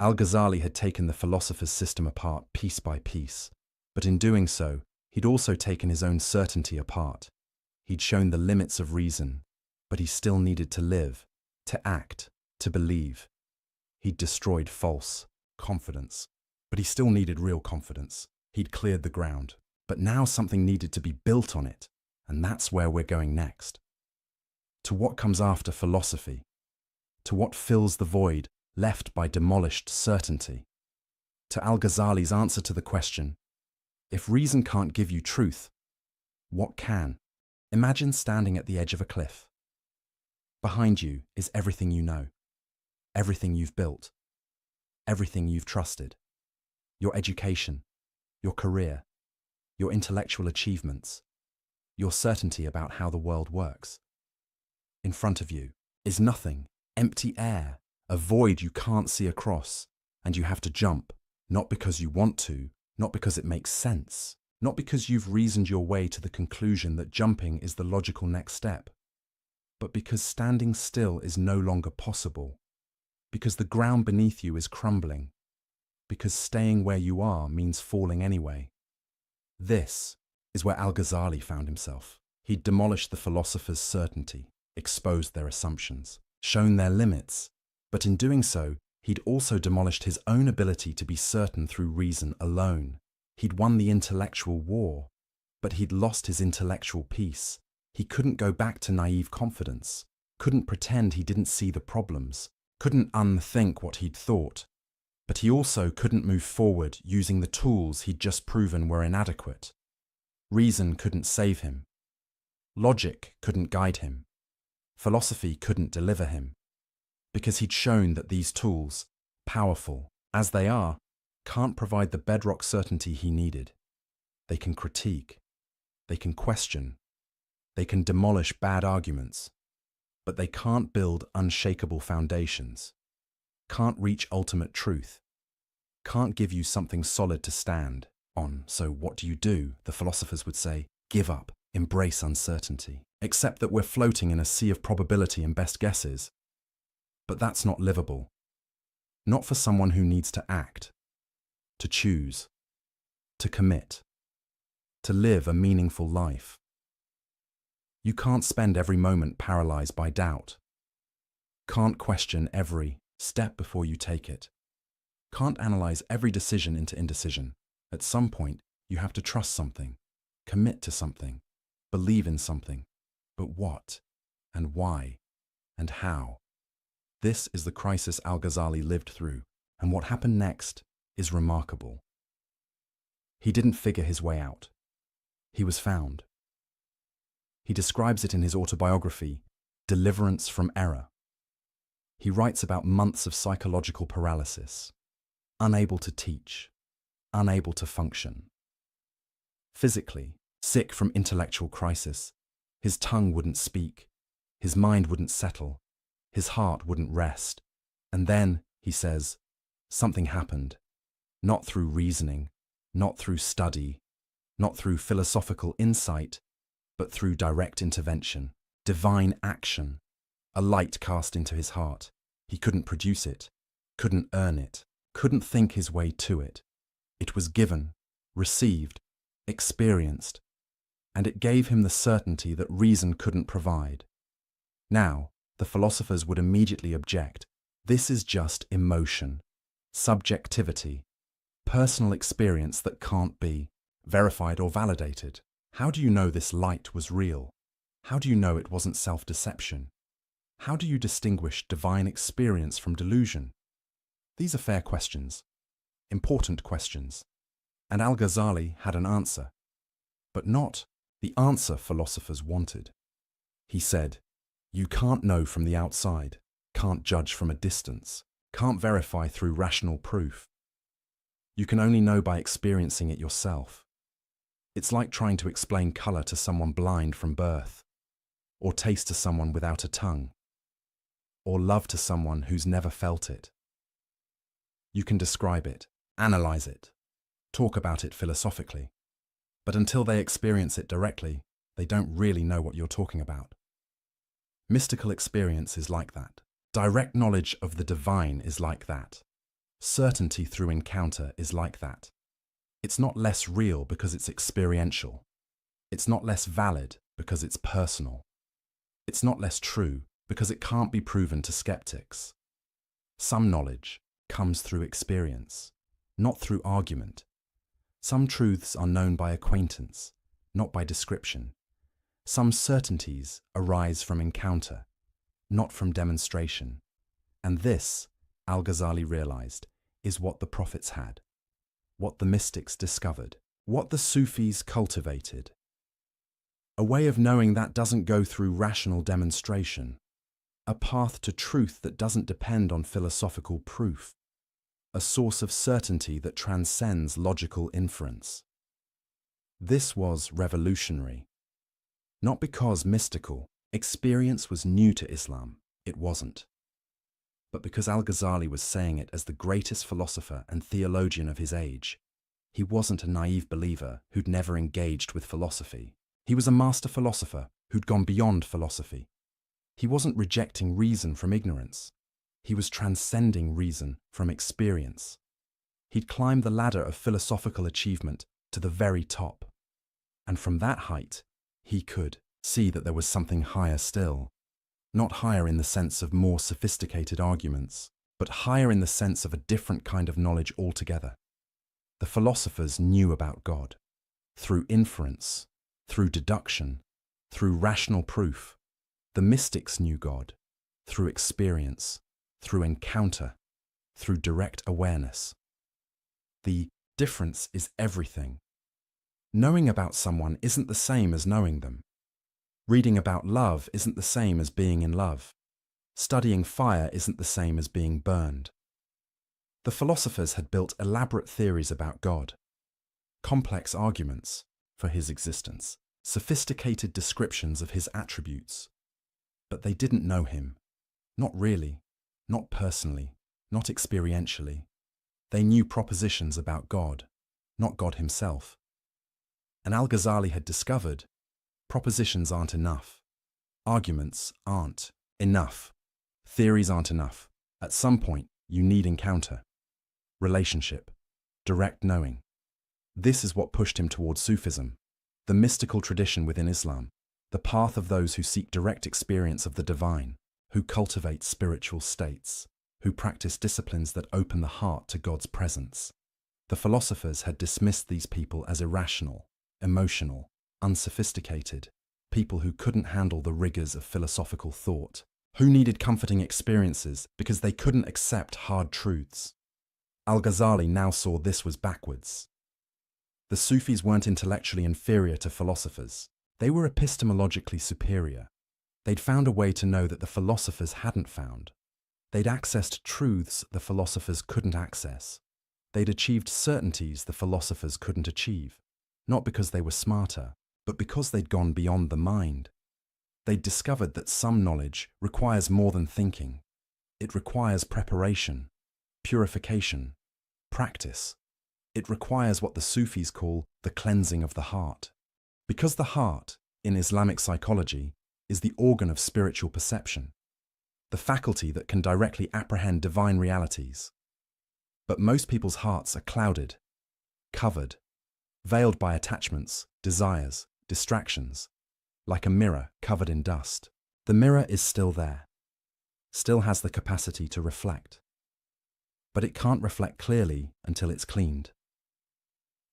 Al-Ghazali had taken the philosopher's system apart piece by piece, but in doing so, he'd also taken his own certainty apart. He'd shown the limits of reason, but he still needed to live, to act, to believe. He'd destroyed false confidence, but he still needed real confidence. He'd cleared the ground, but now something needed to be built on it, and that's where we're going next. To what comes after philosophy, to what fills the void left by demolished certainty, to Al-Ghazali's answer to the question, if reason can't give you truth, what can? Imagine standing at the edge of a cliff. Behind you is everything you know, everything you've built, everything you've trusted, your education, your career, your intellectual achievements, your certainty about how the world works. In front of you is nothing, empty air, a void you can't see across, and you have to jump, not because you want to, not because it makes sense, not because you've reasoned your way to the conclusion that jumping is the logical next step, but because standing still is no longer possible, because the ground beneath you is crumbling, because staying where you are means falling anyway. This is where Al-Ghazali found himself. He'd demolished the philosopher's certainty, exposed their assumptions, shown their limits, but in doing so, he'd also demolished his own ability to be certain through reason alone. He'd won the intellectual war, but he'd lost his intellectual peace. He couldn't go back to naive confidence, couldn't pretend he didn't see the problems, couldn't unthink what he'd thought, but he also couldn't move forward using the tools he'd just proven were inadequate. Reason couldn't save him. Logic couldn't guide him. Philosophy couldn't deliver him, because he'd shown that these tools, powerful as they are, can't provide the bedrock certainty he needed. They can critique, they can question, they can demolish bad arguments, but they can't build unshakable foundations, can't reach ultimate truth, can't give you something solid to stand on. So what do? The philosophers would say, give up, embrace uncertainty, accept that we're floating in a sea of probability and best guesses. But that's not livable. Not for someone who needs to act, to choose, to commit, to live a meaningful life. You can't spend every moment paralyzed by doubt. Can't question every step before you take it. Can't analyze every decision into indecision. At some point, you have to trust something, commit to something, believe in something. But what, and why, and how? This is the crisis Al-Ghazali lived through, and what happened next is remarkable. He didn't figure his way out. He was found. He describes it in his autobiography, Deliverance from Error. He writes about months of psychological paralysis, unable to teach, unable to function. Physically, sick from intellectual crisis, his tongue wouldn't speak, his mind wouldn't settle, his heart wouldn't rest. And then, he says, something happened, not through reasoning, not through study, not through philosophical insight, but through direct intervention, divine action, a light cast into his heart. He couldn't produce it, couldn't earn it, couldn't think his way to it. It was given, received, experienced, and it gave him the certainty that reason couldn't provide. Now, the philosophers would immediately object. This is just emotion, subjectivity, personal experience that can't be verified or validated. How do you know this light was real? How do you know it wasn't self-deception? How do you distinguish divine experience from delusion? These are fair questions, important questions, and Al-Ghazali had an answer, but not the answer philosophers wanted. He said, you can't know from the outside, can't judge from a distance, can't verify through rational proof. You can only know by experiencing it yourself. It's like trying to explain color to someone blind from birth, or taste to someone without a tongue, or love to someone who's never felt it. You can describe it, analyze it, talk about it philosophically, But until they experience it directly, they don't really know what you're talking about. Mystical experience is like that. Direct knowledge of the divine is like that. Certainty through encounter is like that. It's not less real because it's experiential. It's not less valid because it's personal. It's not less true because it can't be proven to skeptics. Some knowledge comes through experience, not through argument. Some truths are known by acquaintance, not by description. Some certainties arise from encounter, not from demonstration. And this, Al-Ghazali realized, is what the prophets had, what the mystics discovered, what the Sufis cultivated. A way of knowing that doesn't go through rational demonstration, a path to truth that doesn't depend on philosophical proof, a source of certainty that transcends logical inference. This was revolutionary. Not because mystical experience was new to Islam, it wasn't. But because Al-Ghazali was saying it as the greatest philosopher and theologian of his age, he wasn't a naive believer who'd never engaged with philosophy. He was a master philosopher who'd gone beyond philosophy. He wasn't rejecting reason from ignorance. He was transcending reason from experience. He'd climbed the ladder of philosophical achievement to the very top. And from that height, he could see that there was something higher still. Not higher in the sense of more sophisticated arguments, but higher in the sense of a different kind of knowledge altogether. The philosophers knew about God, through inference, through deduction, through rational proof. The mystics knew God, through experience, through encounter, through direct awareness. The difference is everything. Knowing about someone isn't the same as knowing them. Reading about love isn't the same as being in love. Studying fire isn't the same as being burned. The philosophers had built elaborate theories about God, complex arguments for his existence, sophisticated descriptions of his attributes. But they didn't know him. Not really, not personally, not experientially. They knew propositions about God, not God himself. And Al-Ghazali had discovered propositions aren't enough. Arguments aren't enough. Theories aren't enough. At some point, you need encounter, relationship, direct knowing. This is what pushed him towards Sufism, the mystical tradition within Islam, the path of those who seek direct experience of the divine, who cultivate spiritual states, who practice disciplines that open the heart to God's presence. The philosophers had dismissed these people as irrational, emotional, unsophisticated, people who couldn't handle the rigors of philosophical thought, who needed comforting experiences because they couldn't accept hard truths. Al-Ghazali now saw this was backwards. The Sufis weren't intellectually inferior to philosophers. They were epistemologically superior. They'd found a way to know that the philosophers hadn't found. They'd accessed truths the philosophers couldn't access. They'd achieved certainties the philosophers couldn't achieve, not because they were smarter, but because they'd gone beyond the mind. They'd discovered that some knowledge requires more than thinking. It requires preparation, purification, practice. It requires what the Sufis call the cleansing of the heart. Because the heart, in Islamic psychology, is the organ of spiritual perception, the faculty that can directly apprehend divine realities. But most people's hearts are clouded, covered, veiled by attachments, desires, distractions, like a mirror covered in dust. The mirror is still there, still has the capacity to reflect, but it can't reflect clearly until it's cleaned.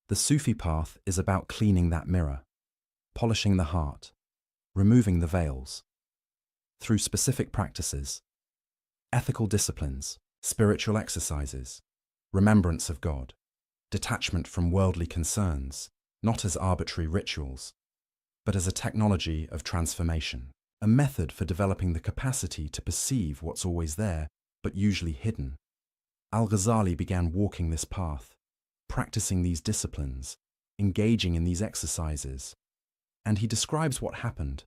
The Sufi path is about cleaning that mirror, polishing the heart, removing the veils. Through specific practices, ethical disciplines, spiritual exercises, remembrance of God, detachment from worldly concerns, not as arbitrary rituals, but as a technology of transformation, a method for developing the capacity to perceive what's always there, but usually hidden. Al-Ghazali began walking this path, practicing these disciplines, engaging in these exercises, and he describes what happened,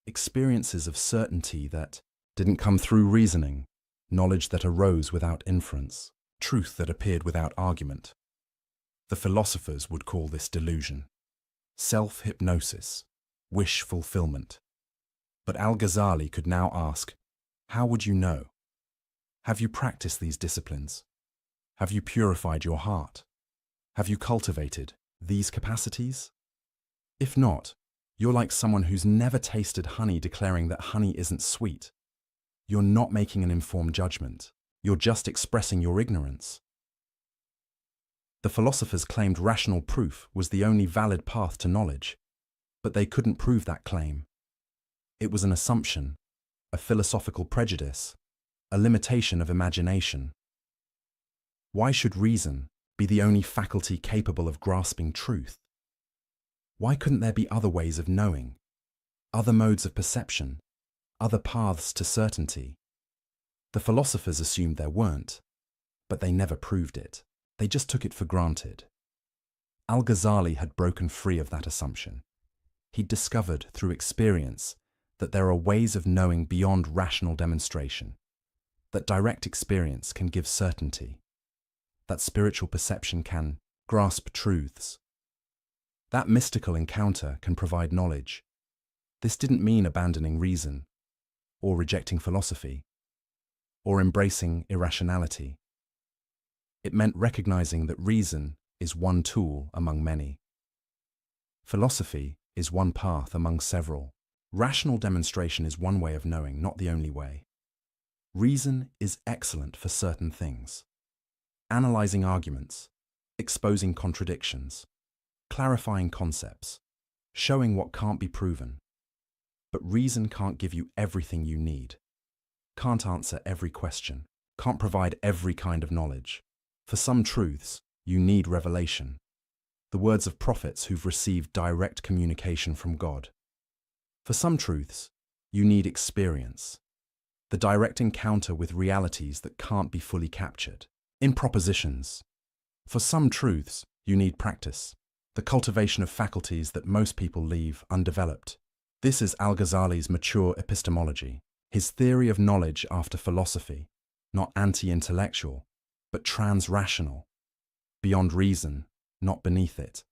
experiences of certainty that didn't come through reasoning, knowledge that arose without inference, truth that appeared without argument. The philosophers would call this delusion. self-hypnosis, wish fulfillment. But Al-Ghazali could now ask, how would you know? Have you practiced these disciplines? Have you purified your heart? Have you cultivated these capacities? If not, you're like someone who's never tasted honey declaring that honey isn't sweet. You're not making an informed judgment. You're just expressing your ignorance. The philosophers claimed rational proof was the only valid path to knowledge, but they couldn't prove that claim. It was an assumption, a philosophical prejudice, a limitation of imagination. Why should reason be the only faculty capable of grasping truth? Why couldn't there be other ways of knowing, other modes of perception, other paths to certainty? The philosophers assumed there weren't, but they never proved it. They just took it for granted. Al-Ghazali had broken free of that assumption. He'd discovered through experience that there are ways of knowing beyond rational demonstration, that direct experience can give certainty, that spiritual perception can grasp truths. That mystical encounter can provide knowledge. This didn't mean abandoning reason, or rejecting philosophy, or embracing irrationality. It meant recognizing that reason is one tool among many. Philosophy is one path among several. Rational demonstration is one way of knowing, not the only way. Reason is excellent for certain things. Analyzing arguments, exposing contradictions, clarifying concepts, showing what can't be proven. But reason can't give you everything you need, can't answer every question, can't provide every kind of knowledge. For some truths, you need revelation, the words of prophets who've received direct communication from God. For some truths, you need experience, the direct encounter with realities that can't be fully captured in propositions. For some truths, you need practice, the cultivation of faculties that most people leave undeveloped. This is Al-Ghazali's mature epistemology, his theory of knowledge after philosophy, not anti-intellectual, but trans-rational, beyond reason, not beneath it.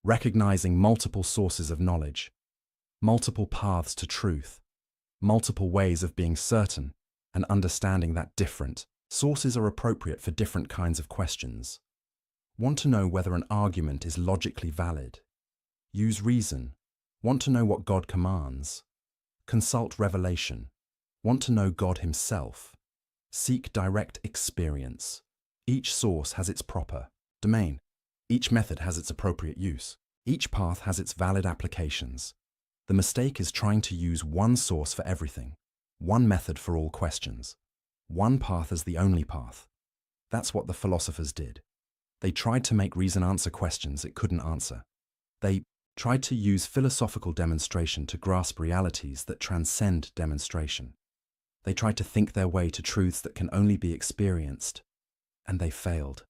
Recognizing multiple sources of knowledge, multiple paths to truth, multiple ways of being certain, and understanding that different sources are appropriate for different kinds of questions. Want to know whether an argument is logically valid? Use reason. Want to know what God commands? Consult revelation. Want to know God himself? Seek direct experience. Each source has its proper domain. Each method has its appropriate use. Each path has its valid applications. The mistake is trying to use one source for everything, one method for all questions, one path as the only path. That's what the philosophers did. They tried to make reason answer questions it couldn't answer. They tried to use philosophical demonstration to grasp realities that transcend demonstration. They tried to think their way to truths that can only be experienced, and they failed.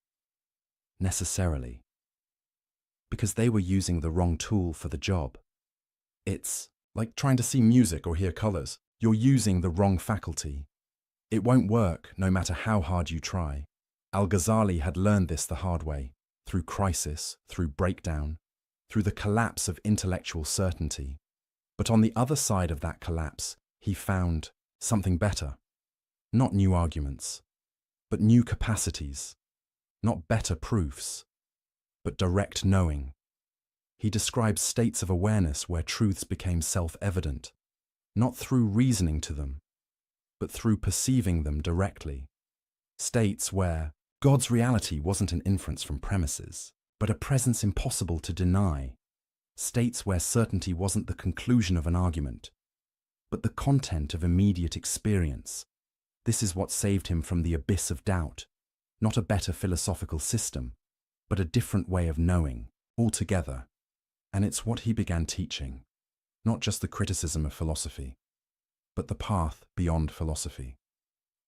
Necessarily. Because they were using the wrong tool for the job. It's like trying to see music or hear colors. You're using the wrong faculty. It won't work no matter how hard you try. Al-Ghazali had learned this the hard way, through crisis, through breakdown, through the collapse of intellectual certainty. But on the other side of that collapse, he found something better. Not new arguments, but new capacities. Not better proofs, but direct knowing. He describes states of awareness where truths became self-evident, not through reasoning to them, but through perceiving them directly. States where God's reality wasn't an inference from premises, but a presence impossible to deny. States where certainty wasn't the conclusion of an argument, but the content of immediate experience. This is what saved him from the abyss of doubt. Not a better philosophical system, but a different way of knowing, altogether. And it's what he began teaching. Not just the criticism of philosophy, but the path beyond philosophy.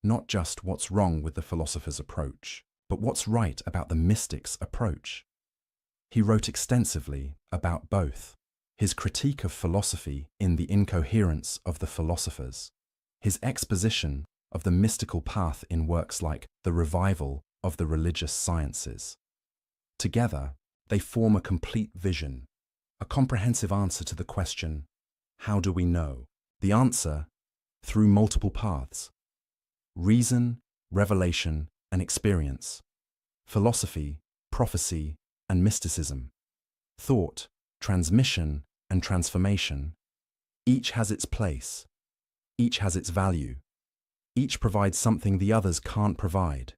Not just what's wrong with the philosopher's approach, but what's right about the mystic's approach. He wrote extensively about both. His critique of philosophy in The Incoherence of the Philosophers, his exposition of the mystical path in works like The Revival of the Religious Sciences. Together, they form a complete vision, a comprehensive answer to the question, how do we know? The answer, through multiple paths: reason, revelation, and experience; philosophy, prophecy, and mysticism; thought, transmission, and transformation. Each has its place. Each has its value. Each provides something the others can't provide.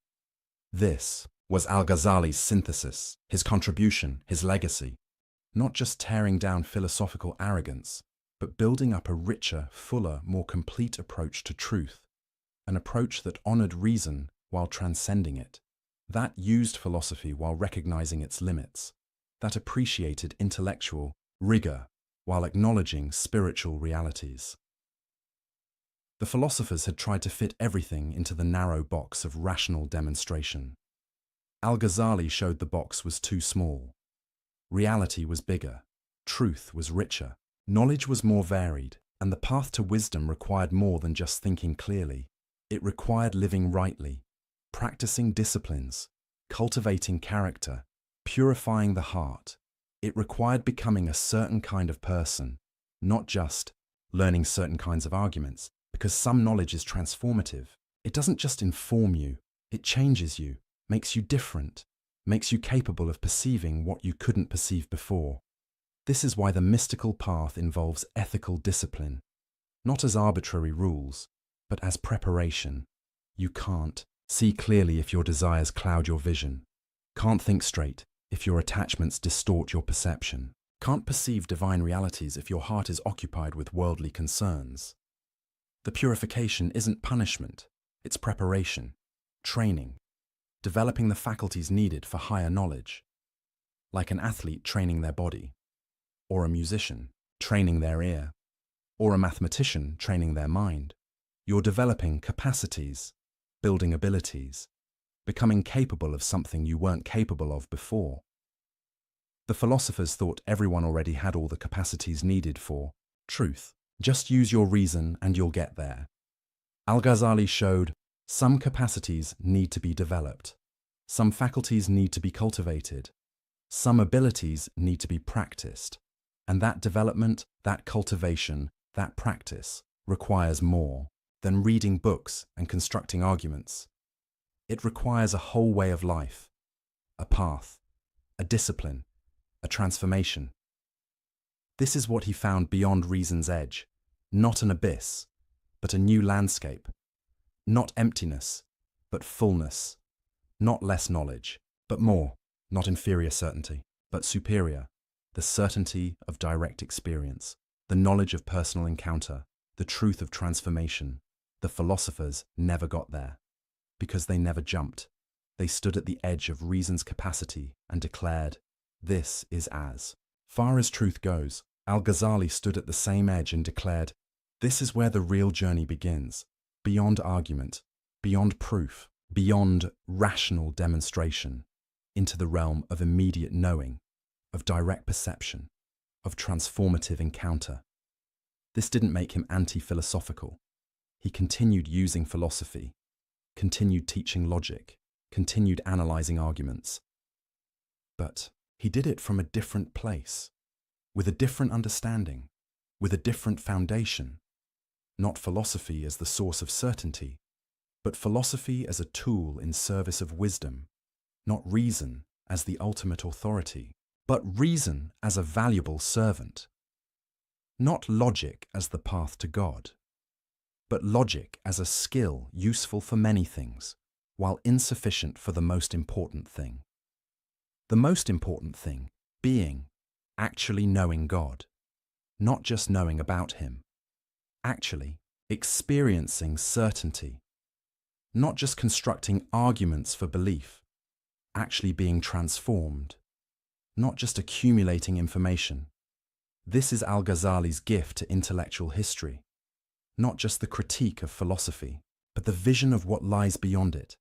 This was Al-Ghazali's synthesis, his contribution, his legacy. Not just tearing down philosophical arrogance, but building up a richer, fuller, more complete approach to truth. An approach that honored reason while transcending it. That used philosophy while recognizing its limits. That appreciated intellectual rigor while acknowledging spiritual realities. The philosophers had tried to fit everything into the narrow box of rational demonstration. Al-Ghazali showed the box was too small. Reality was bigger, truth was richer, knowledge was more varied, and the path to wisdom required more than just thinking clearly. It required living rightly, practicing disciplines, cultivating character, purifying the heart. It required becoming a certain kind of person, not just learning certain kinds of arguments, because some knowledge is transformative. It doesn't just inform you, it changes you, makes you different, makes you capable of perceiving what you couldn't perceive before. This is why the mystical path involves ethical discipline, not as arbitrary rules, but as preparation. You can't see clearly if your desires cloud your vision, can't think straight if your attachments distort your perception, can't perceive divine realities if your heart is occupied with worldly concerns. The purification isn't punishment, it's preparation, training, developing the faculties needed for higher knowledge, like an athlete training their body, or a musician training their ear, or a mathematician training their mind. You're developing capacities, building abilities, becoming capable of something you weren't capable of before. The philosophers thought everyone already had all the capacities needed for truth. Just use your reason and you'll get there. Al-Ghazali showed some capacities need to be developed, some faculties need to be cultivated, some abilities need to be practiced, and that development, that cultivation, that practice requires more than reading books and constructing arguments. It requires a whole way of life, a path, a discipline, a transformation. This is what he found beyond reason's edge, not an abyss, but a new landscape, not emptiness, but fullness, not less knowledge, but more, not inferior certainty, but superior, the certainty of direct experience, the knowledge of personal encounter, the truth of transformation. The philosophers never got there, because they never jumped. They stood at the edge of reason's capacity and declared, "This is as far as truth goes." Al-Ghazali stood at the same edge and declared, "This is where the real journey begins, beyond argument, beyond proof, beyond rational demonstration, into the realm of immediate knowing, of direct perception, of transformative encounter." This didn't make him anti-philosophical. He continued using philosophy, continued teaching logic, continued analyzing arguments. But he did it from a different place, with a different understanding, with a different foundation. Not philosophy as the source of certainty, but philosophy as a tool in service of wisdom. Not reason as the ultimate authority, but reason as a valuable servant. Not logic as the path to God, but logic as a skill useful for many things, while insufficient for the most important thing. The most important thing being actually knowing God, not just knowing about Him, actually experiencing certainty, not just constructing arguments for belief, actually being transformed, not just accumulating information. This is Al-Ghazali's gift to intellectual history, not just the critique of philosophy, but the vision of what lies beyond it,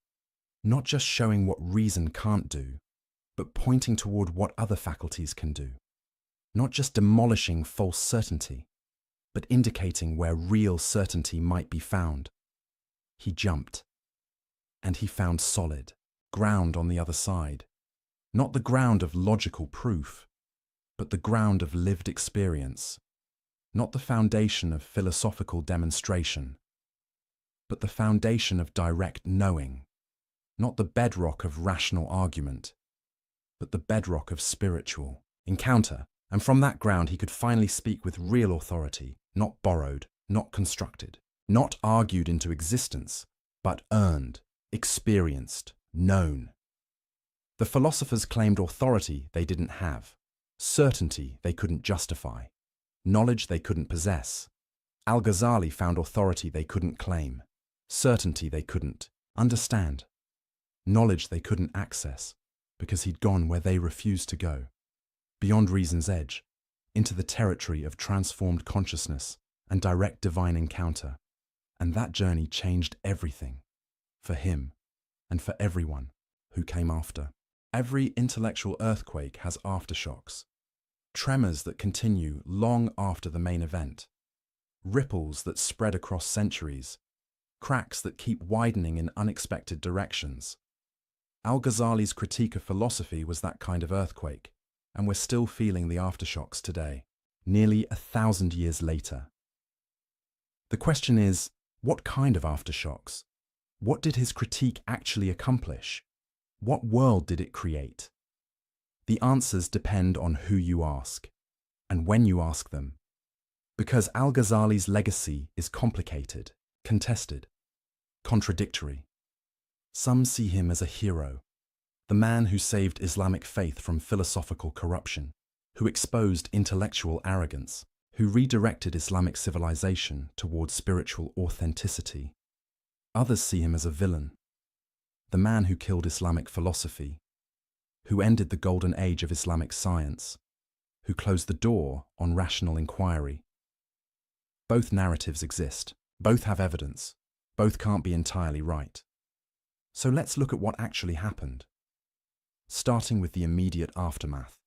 not just showing what reason can't do, but pointing toward what other faculties can do, not just demolishing false certainty, but indicating where real certainty might be found. He jumped, and he found solid ground on the other side, not the ground of logical proof, but the ground of lived experience, not the foundation of philosophical demonstration, but the foundation of direct knowing, not the bedrock of rational argument, but the bedrock of spiritual encounter. And from that ground he could finally speak with real authority, not borrowed, not constructed, not argued into existence, but earned, experienced, known. The philosophers claimed authority they didn't have, certainty they couldn't justify, knowledge they couldn't possess. Al-Ghazali found authority they couldn't claim, certainty they couldn't understand, knowledge they couldn't access, because he'd gone where they refused to go, beyond reason's edge, into the territory of transformed consciousness and direct divine encounter. And that journey changed everything, for him and for everyone who came after. Every intellectual earthquake has aftershocks, tremors that continue long after the main event, ripples that spread across centuries, cracks that keep widening in unexpected directions. Al-Ghazali's critique of philosophy was that kind of earthquake, and we're still feeling the aftershocks today, nearly 1,000 years later. The question is, what kind of aftershocks? What did his critique actually accomplish? What world did it create? The answers depend on who you ask, and when you ask them. Because Al-Ghazali's legacy is complicated, contested, contradictory. Some see him as a hero, the man who saved Islamic faith from philosophical corruption, who exposed intellectual arrogance, who redirected Islamic civilization towards spiritual authenticity. Others see him as a villain, the man who killed Islamic philosophy, who ended the golden age of Islamic science, who closed the door on rational inquiry. Both narratives exist, both have evidence, both can't be entirely right. So let's look at what actually happened, starting with the immediate aftermath.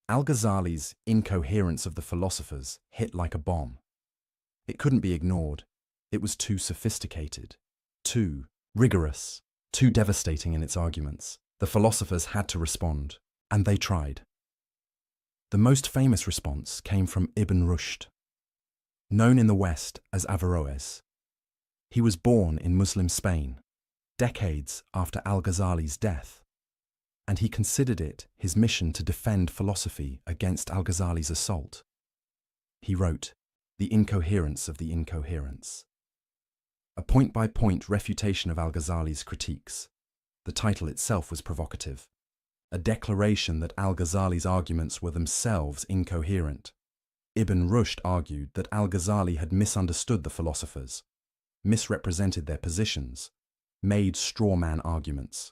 Al-Ghazali's incoherence of the philosophers hit like a bomb. It couldn't be ignored. It was too sophisticated, too rigorous, too devastating in its arguments. The philosophers had to respond, and they tried. The most famous response came from Ibn Rushd, known in the West as Averroes. He was born in Muslim Spain, decades after Al-Ghazali's death, and he considered it his mission to defend philosophy against Al-Ghazali's assault. He wrote, "The Incoherence of the Incoherence," a point-by-point refutation of Al-Ghazali's critiques. The title itself was provocative, a declaration that Al-Ghazali's arguments were themselves incoherent. Ibn Rushd argued that Al-Ghazali had misunderstood the philosophers, misrepresented their positions, made straw-man arguments.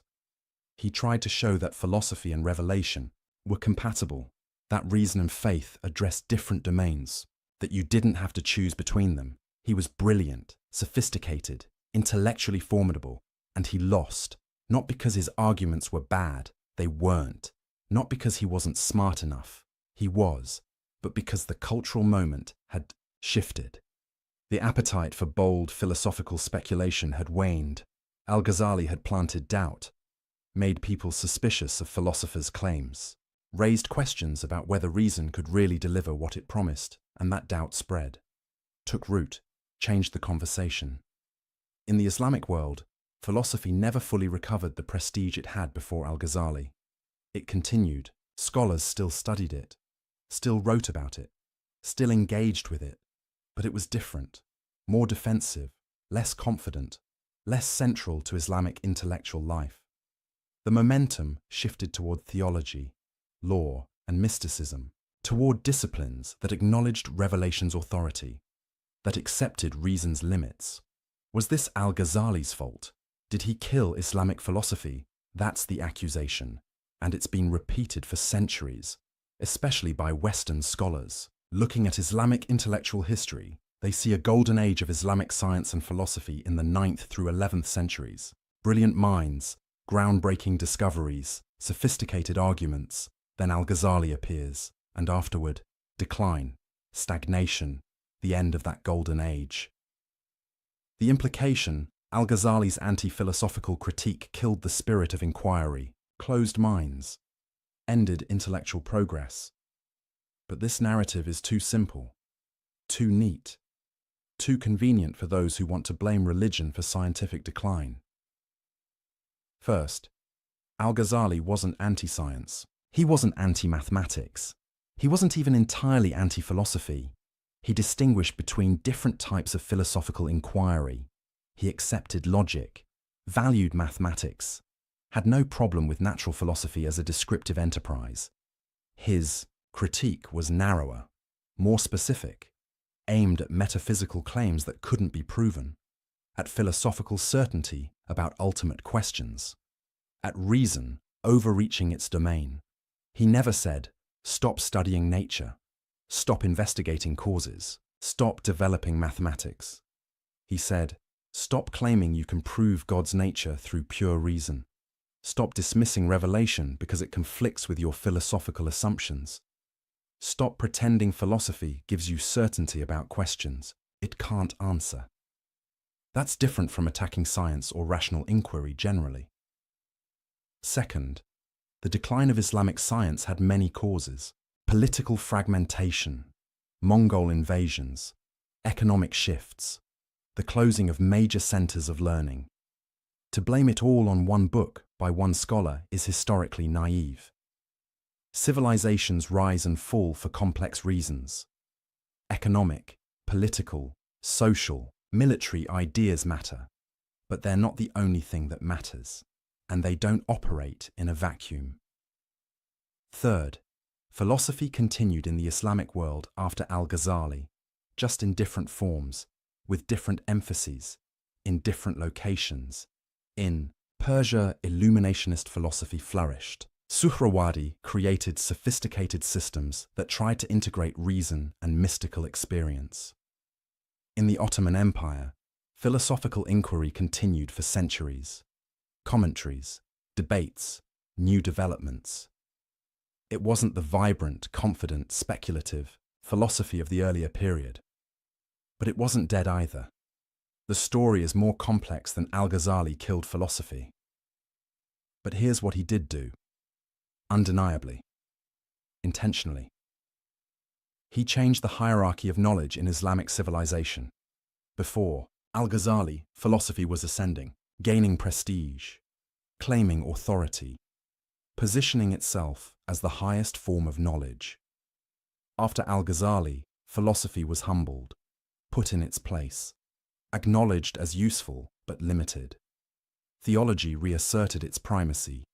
He tried to show that philosophy and revelation were compatible, that reason and faith addressed different domains, that you didn't have to choose between them. He was brilliant, sophisticated, intellectually formidable, and he lost, not because his arguments were bad, they weren't, not because he wasn't smart enough, he was, but because the cultural moment had shifted. The appetite for bold philosophical speculation had waned. Al-Ghazali had planted doubt, made people suspicious of philosophers' claims, raised questions about whether reason could really deliver what it promised, and that doubt spread, took root, changed the conversation. In the Islamic world, philosophy never fully recovered the prestige it had before Al-Ghazali. It continued, scholars still studied it, still wrote about it, still engaged with it, but it was different, more defensive, less confident, less central to Islamic intellectual life. The momentum shifted toward theology, law, and mysticism, toward disciplines that acknowledged revelation's authority, that accepted reason's limits. Was this Al-Ghazali's fault? Did he kill Islamic philosophy? That's the accusation, and it's been repeated for centuries, especially by Western scholars. Looking at Islamic intellectual history, they see a golden age of Islamic science and philosophy in the 9th through 11th centuries. Brilliant minds, groundbreaking discoveries, sophisticated arguments. Then Al-Ghazali appears, and afterward, decline, stagnation, the end of that golden age. The implication, Al-Ghazali's anti-philosophical critique killed the spirit of inquiry, closed minds. ended intellectual progress. But this narrative is too simple, too neat, too convenient for those who want to blame religion for scientific decline. First, Al-Ghazali wasn't anti-science. He wasn't anti-mathematics. He wasn't even entirely anti-philosophy. He distinguished between different types of philosophical inquiry. He accepted logic, valued mathematics, had no problem with natural philosophy as a descriptive enterprise. His critique was narrower, more specific, aimed at metaphysical claims that couldn't be proven, at philosophical certainty about ultimate questions, at reason overreaching its domain. He never said, stop studying nature, stop investigating causes, stop developing mathematics. He said, stop claiming you can prove God's nature through pure reason. Stop dismissing revelation because it conflicts with your philosophical assumptions. Stop pretending philosophy gives you certainty about questions it can't answer. That's different from attacking science or rational inquiry generally. Second, the decline of Islamic science had many causes: political fragmentation, Mongol invasions, economic shifts, the closing of major centers of learning. To blame it all on one book by one scholar is historically naive. Civilizations rise and fall for complex reasons. Economic, political, social, military ideas matter, but they're not the only thing that matters, and they don't operate in a vacuum. Third, philosophy continued in the Islamic world after Al-Ghazali, just in different forms, with different emphases, in different locations. In Persia, illuminationist philosophy flourished. Suhrawardi created sophisticated systems that tried to integrate reason and mystical experience. In the Ottoman Empire, philosophical inquiry continued for centuries. Commentaries, debates, new developments. It wasn't the vibrant, confident, speculative philosophy of the earlier period. But it wasn't dead either. The story is more complex than Al-Ghazali killed philosophy. But here's what he did do. Undeniably. Intentionally. He changed the hierarchy of knowledge in Islamic civilization. Before Al-Ghazali, philosophy was ascending, gaining prestige, claiming authority, positioning itself as the highest form of knowledge. After Al-Ghazali, philosophy was humbled, put in its place, acknowledged as useful but limited. Theology reasserted its primacy.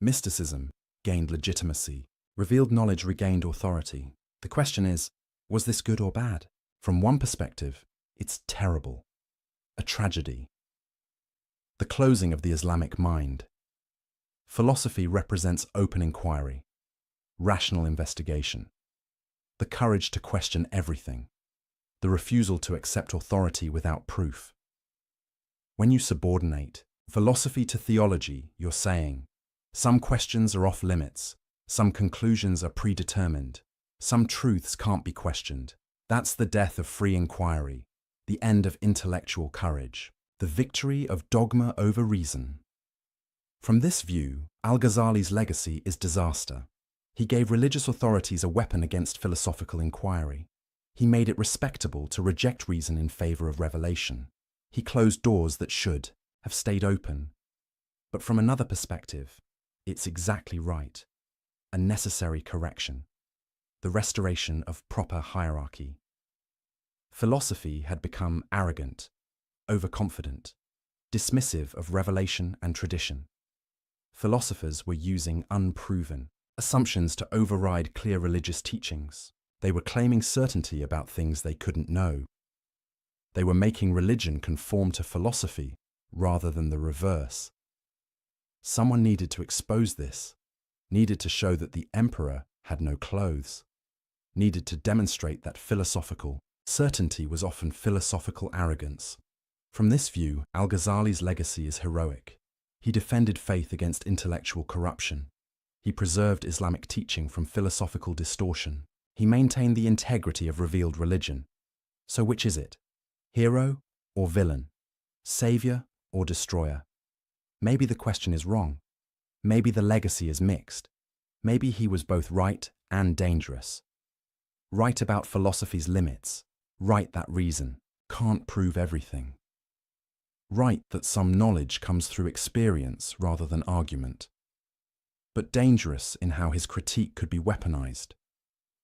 Mysticism gained legitimacy. Revealed knowledge regained authority. The question is, was this good or bad? From one perspective, it's terrible. A tragedy. The closing of the Islamic mind. Philosophy represents open inquiry, rational investigation, the courage to question everything, the refusal to accept authority without proof. When you subordinate philosophy to theology, you're saying, some questions are off limits, some conclusions are predetermined, some truths can't be questioned. That's the death of free inquiry, the end of intellectual courage, the victory of dogma over reason. From this view, Al-Ghazali's legacy is disaster. He gave religious authorities a weapon against philosophical inquiry. He made it respectable to reject reason in favor of revelation. He closed doors that should have stayed open. But from another perspective, it's exactly right. A necessary correction. The restoration of proper hierarchy. Philosophy had become arrogant, overconfident, dismissive of revelation and tradition. Philosophers were using unproven assumptions to override clear religious teachings. They were claiming certainty about things they couldn't know. They were making religion conform to philosophy rather than the reverse. Someone needed to expose this, needed to show that the emperor had no clothes, needed to demonstrate that philosophical certainty was often philosophical arrogance. From this view, Al-Ghazali's legacy is heroic. He defended faith against intellectual corruption. He preserved Islamic teaching from philosophical distortion. He maintained the integrity of revealed religion. So which is it? Hero or villain? Savior or destroyer? Maybe the question is wrong. Maybe the legacy is mixed. Maybe he was both right and dangerous. Right about philosophy's limits, right that reason can't prove everything. Right that some knowledge comes through experience rather than argument. But dangerous in how his critique could be weaponized,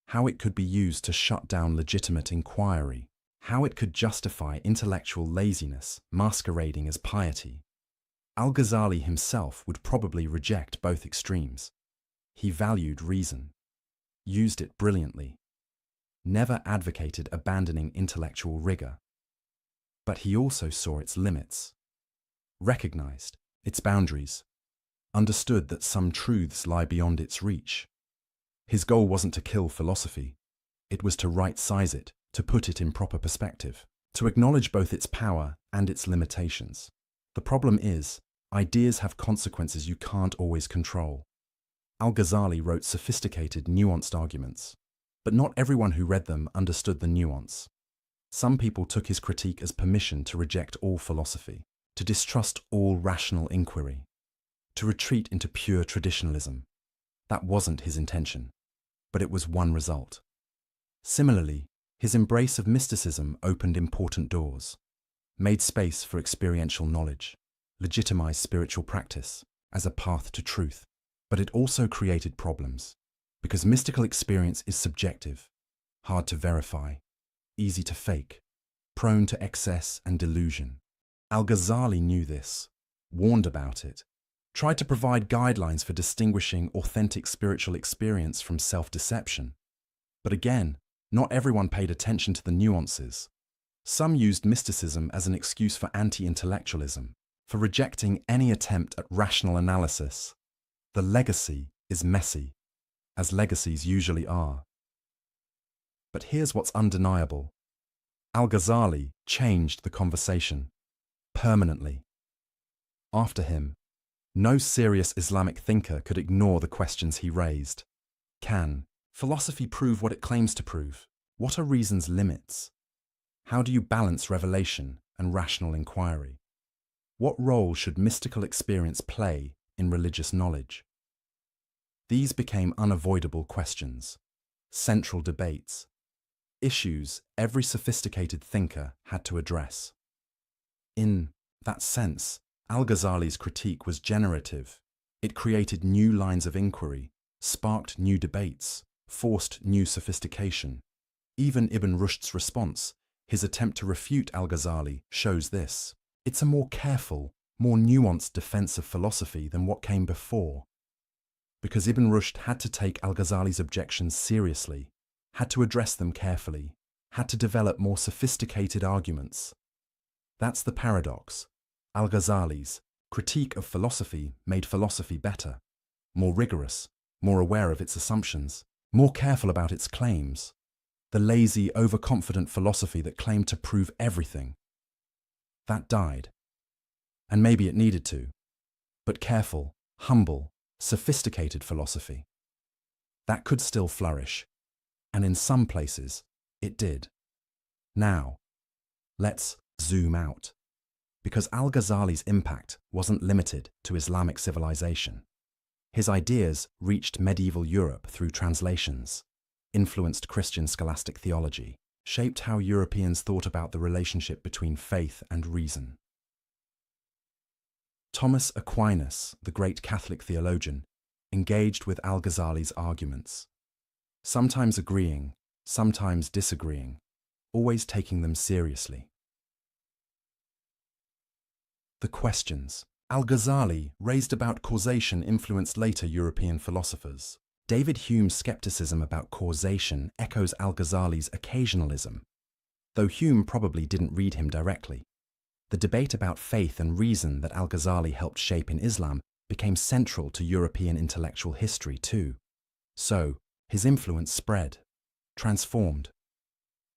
how it could be used to shut down legitimate inquiry, how it could justify intellectual laziness masquerading as piety. Al-Ghazali himself would probably reject both extremes. He valued reason, used it brilliantly, never advocated abandoning intellectual rigor. But he also saw its limits, recognized its boundaries, understood that some truths lie beyond its reach. His goal wasn't to kill philosophy. It was to right-size it, to put it in proper perspective, to acknowledge both its power and its limitations. The problem is, ideas have consequences you can't always control. Al-Ghazali wrote sophisticated, nuanced arguments, but not everyone who read them understood the nuance. Some people took his critique as permission to reject all philosophy, to distrust all rational inquiry, to retreat into pure traditionalism. That wasn't his intention, but it was one result. Similarly, his embrace of mysticism opened important doors, made space for experiential knowledge, legitimized spiritual practice as a path to truth. But it also created problems, because mystical experience is subjective, hard to verify, easy to fake, prone to excess and delusion. Al-Ghazali knew this, warned about it, tried to provide guidelines for distinguishing authentic spiritual experience from self-deception. But again, not everyone paid attention to the nuances. Some used mysticism as an excuse for anti-intellectualism, for rejecting any attempt at rational analysis. The legacy is messy, as legacies usually are. But here's what's undeniable. Al-Ghazali changed the conversation, permanently. After him, no serious Islamic thinker could ignore the questions he raised. Can philosophy prove what it claims to prove? What are reason's limits? How do you balance revelation and rational inquiry? What role should mystical experience play in religious knowledge? These became unavoidable questions, central debates, issues every sophisticated thinker had to address. In that sense, Al-Ghazali's critique was generative. It created new lines of inquiry, sparked new debates, forced new sophistication. Even Ibn Rushd's response, his attempt to refute Al-Ghazali, shows this. It's a more careful, more nuanced defense of philosophy than what came before. Because Ibn Rushd had to take Al-Ghazali's objections seriously, had to address them carefully, had to develop more sophisticated arguments. That's the paradox. Al-Ghazali's critique of philosophy made philosophy better, more rigorous, more aware of its assumptions, more careful about its claims. The lazy, overconfident philosophy that claimed to prove everything. That died. And maybe it needed to. But careful, humble, sophisticated philosophy, that could still flourish. And in some places, it did. Now, let's zoom out. Because Al-Ghazali's impact wasn't limited to Islamic civilization. His ideas reached medieval Europe through translations, influenced Christian scholastic theology, shaped how Europeans thought about the relationship between faith and reason. Thomas Aquinas, the great Catholic theologian, engaged with Al-Ghazali's arguments, sometimes agreeing, sometimes disagreeing, always taking them seriously. The questions Al-Ghazali raised about causation influenced later European philosophers. David Hume's skepticism about causation echoes Al-Ghazali's occasionalism, though Hume probably didn't read him directly. The debate about faith and reason that Al-Ghazali helped shape in Islam became central to European intellectual history too. So, his influence spread, transformed,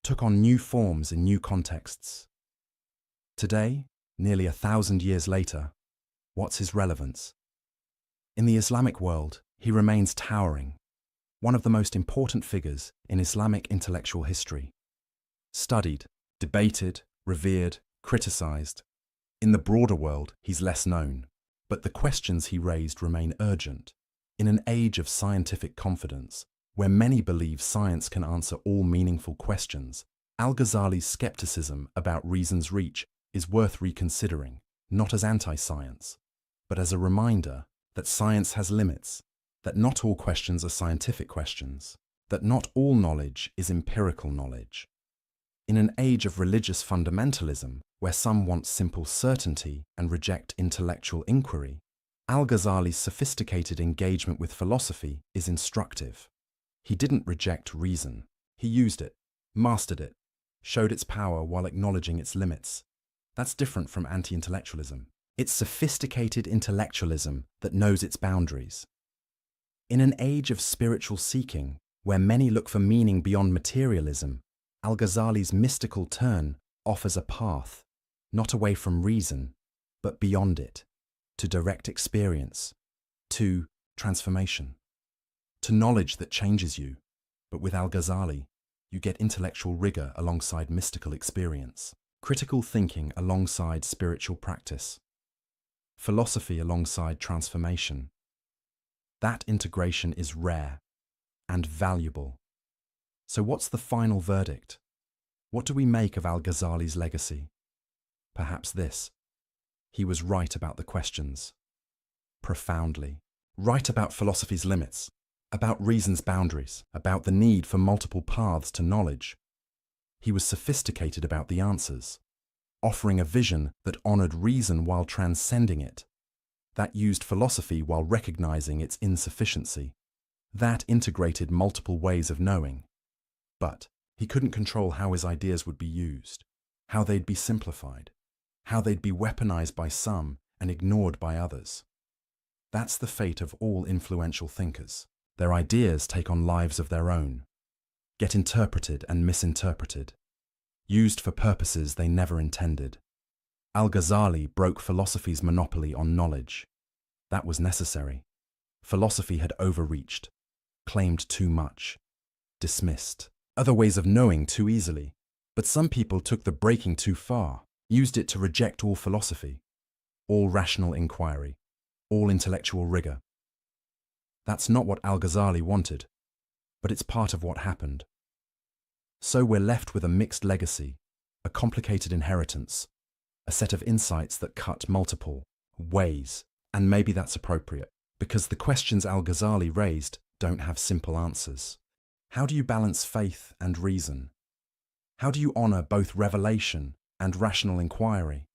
took on new forms in new contexts. Today, nearly 1,000 years later, what's his relevance? In the Islamic world, he remains towering, one of the most important figures in Islamic intellectual history. Studied, debated, revered, criticized. In the broader world, he's less known, but the questions he raised remain urgent. In an age of scientific confidence, where many believe science can answer all meaningful questions, Al-Ghazali's skepticism about reason's reach is worth reconsidering, not as anti-science, but as a reminder that science has limits, that not all questions are scientific questions, that not all knowledge is empirical knowledge. In an age of religious fundamentalism, where some want simple certainty and reject intellectual inquiry, Al-Ghazali's sophisticated engagement with philosophy is instructive. He didn't reject reason. He used it, mastered it, showed its power while acknowledging its limits. That's different from anti-intellectualism. It's sophisticated intellectualism that knows its boundaries. In an age of spiritual seeking, where many look for meaning beyond materialism, Al-Ghazali's mystical turn offers a path, not away from reason, but beyond it, to direct experience, to transformation, to knowledge that changes you. But with Al-Ghazali, you get intellectual rigor alongside mystical experience, critical thinking alongside spiritual practice, philosophy alongside transformation. That integration is rare and valuable. So what's the final verdict? What do we make of Al-Ghazali's legacy? Perhaps this: he was right about the questions, profoundly, right about philosophy's limits, about reason's boundaries, about the need for multiple paths to knowledge. He was sophisticated about the answers, offering a vision that honored reason while transcending it, that used philosophy while recognizing its insufficiency, that integrated multiple ways of knowing. But he couldn't control how his ideas would be used, how they'd be simplified, how they'd be weaponized by some and ignored by others. That's the fate of all influential thinkers. Their ideas take on lives of their own, get interpreted and misinterpreted, used for purposes they never intended. Al-Ghazali broke philosophy's monopoly on knowledge. That was necessary. Philosophy had overreached, claimed too much, dismissed other ways of knowing too easily. But some people took the breaking too far, used it to reject all philosophy, all rational inquiry, all intellectual rigor. That's not what Al-Ghazali wanted, but it's part of what happened. So we're left with a mixed legacy, a complicated inheritance, a set of insights that cut multiple ways. And maybe that's appropriate, because the questions Al-Ghazali raised don't have simple answers. How do you balance faith and reason? How do you honor both revelation and rational inquiry?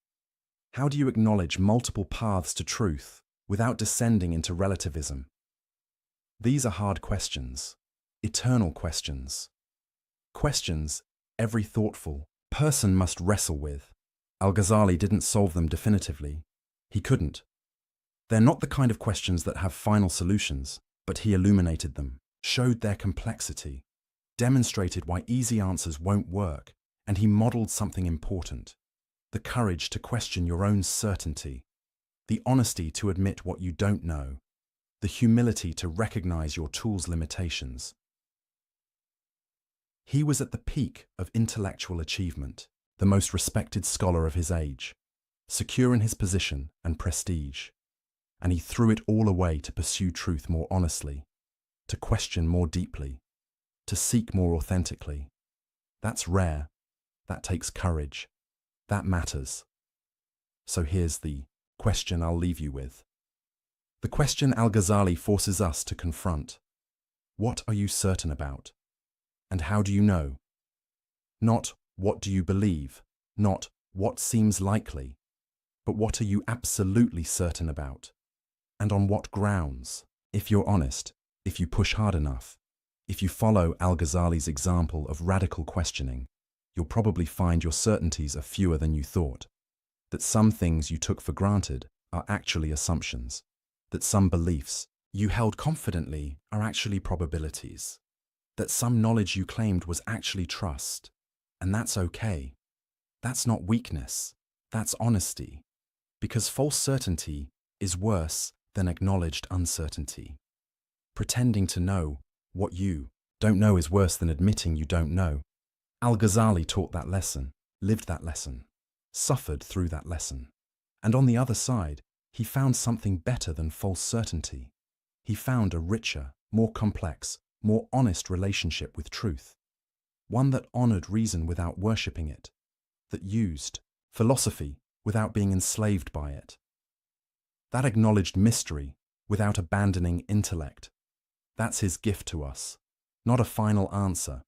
How do you acknowledge multiple paths to truth without descending into relativism? These are hard questions, eternal questions. Questions every thoughtful person must wrestle with. Al-Ghazali didn't solve them definitively. He couldn't. They're not the kind of questions that have final solutions, but he illuminated them, showed their complexity, demonstrated why easy answers won't work, and he modeled something important: the courage to question your own certainty, the honesty to admit what you don't know, the humility to recognize your tool's limitations. He was at the peak of intellectual achievement, the most respected scholar of his age, secure in his position and prestige, and he threw it all away to pursue truth more honestly, to question more deeply, to seek more authentically. That's rare. That takes courage. That matters. So here's the question I'll leave you with. The question Al-Ghazali forces us to confront. What are you certain about? And how do you know? Not what do you believe, not what seems likely, but what are you absolutely certain about? And on what grounds? If you're honest, if you push hard enough, if you follow Al-Ghazali's example of radical questioning, you'll probably find your certainties are fewer than you thought, that some things you took for granted are actually assumptions, that some beliefs you held confidently are actually probabilities, that some knowledge you claimed was actually trust, and that's okay. That's not weakness, that's honesty, because false certainty is worse than acknowledged uncertainty. Pretending to know what you don't know is worse than admitting you don't know. Al-Ghazali taught that lesson, lived that lesson, suffered through that lesson. And on the other side, he found something better than false certainty. he found a richer, more complex, more honest relationship with truth. One that honored reason without worshipping it, that used philosophy without being enslaved by it, that acknowledged mystery without abandoning intellect. That's his gift to us, not a final answer,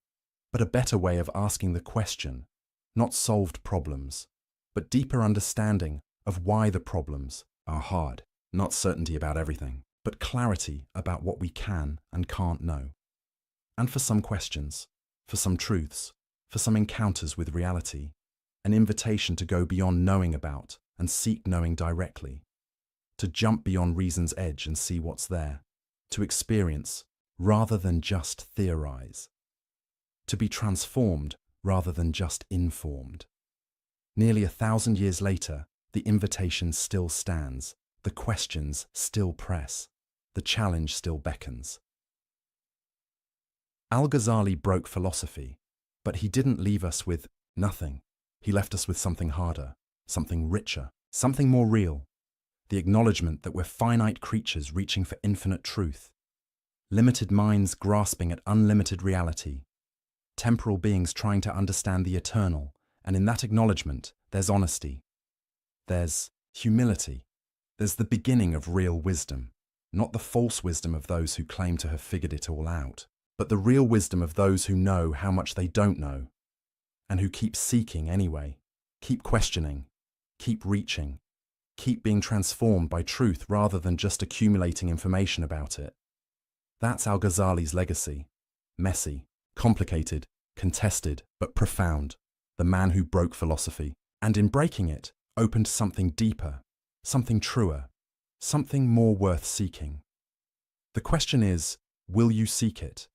but a better way of asking the question, not solved problems, but deeper understanding of why the problems are hard, not certainty about everything, but clarity about what we can and can't know. And for some questions, for some truths, for some encounters with reality, an invitation to go beyond knowing about and seek knowing directly, to jump beyond reason's edge and see what's there, to experience rather than just theorize, to be transformed rather than just informed. Nearly 1,000 years later, the invitation still stands, the questions still press, the challenge still beckons. Al-Ghazali broke philosophy, but he didn't leave us with nothing. He left us with something harder, something richer, something more real. The acknowledgement that we're finite creatures reaching for infinite truth, limited minds grasping at unlimited reality, temporal beings trying to understand the eternal, and in that acknowledgement, there's honesty, there's humility, there's the beginning of real wisdom, not the false wisdom of those who claim to have figured it all out, but the real wisdom of those who know how much they don't know, and who keep seeking anyway, keep questioning, keep reaching, keep being transformed by truth rather than just accumulating information about it. That's Al-Ghazali's legacy. Messy, complicated, contested, but profound. The man who broke philosophy, and in breaking it, opened something deeper, something truer, something more worth seeking. The question is, will you seek it?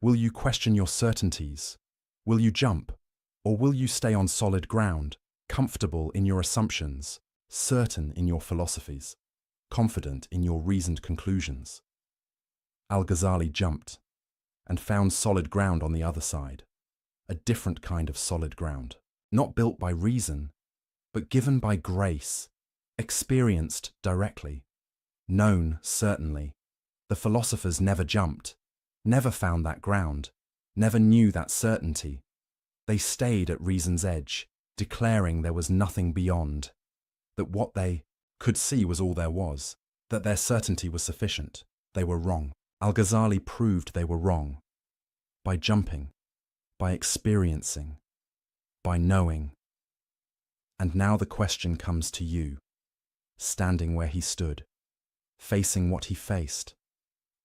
Will you question your certainties? Will you jump? Or will you stay on solid ground, comfortable in your assumptions, certain in your philosophies, confident in your reasoned conclusions? Al-Ghazali jumped and found solid ground on the other side, a different kind of solid ground, not built by reason, but given by grace, experienced directly, known certainly. The philosophers never jumped, never found that ground, never knew that certainty. They stayed at reason's edge, declaring there was nothing beyond, that what they could see was all there was, that their certainty was sufficient. They were wrong. Al-Ghazali proved they were wrong by jumping, by experiencing, by knowing. And now the question comes to you, standing where he stood, facing what he faced,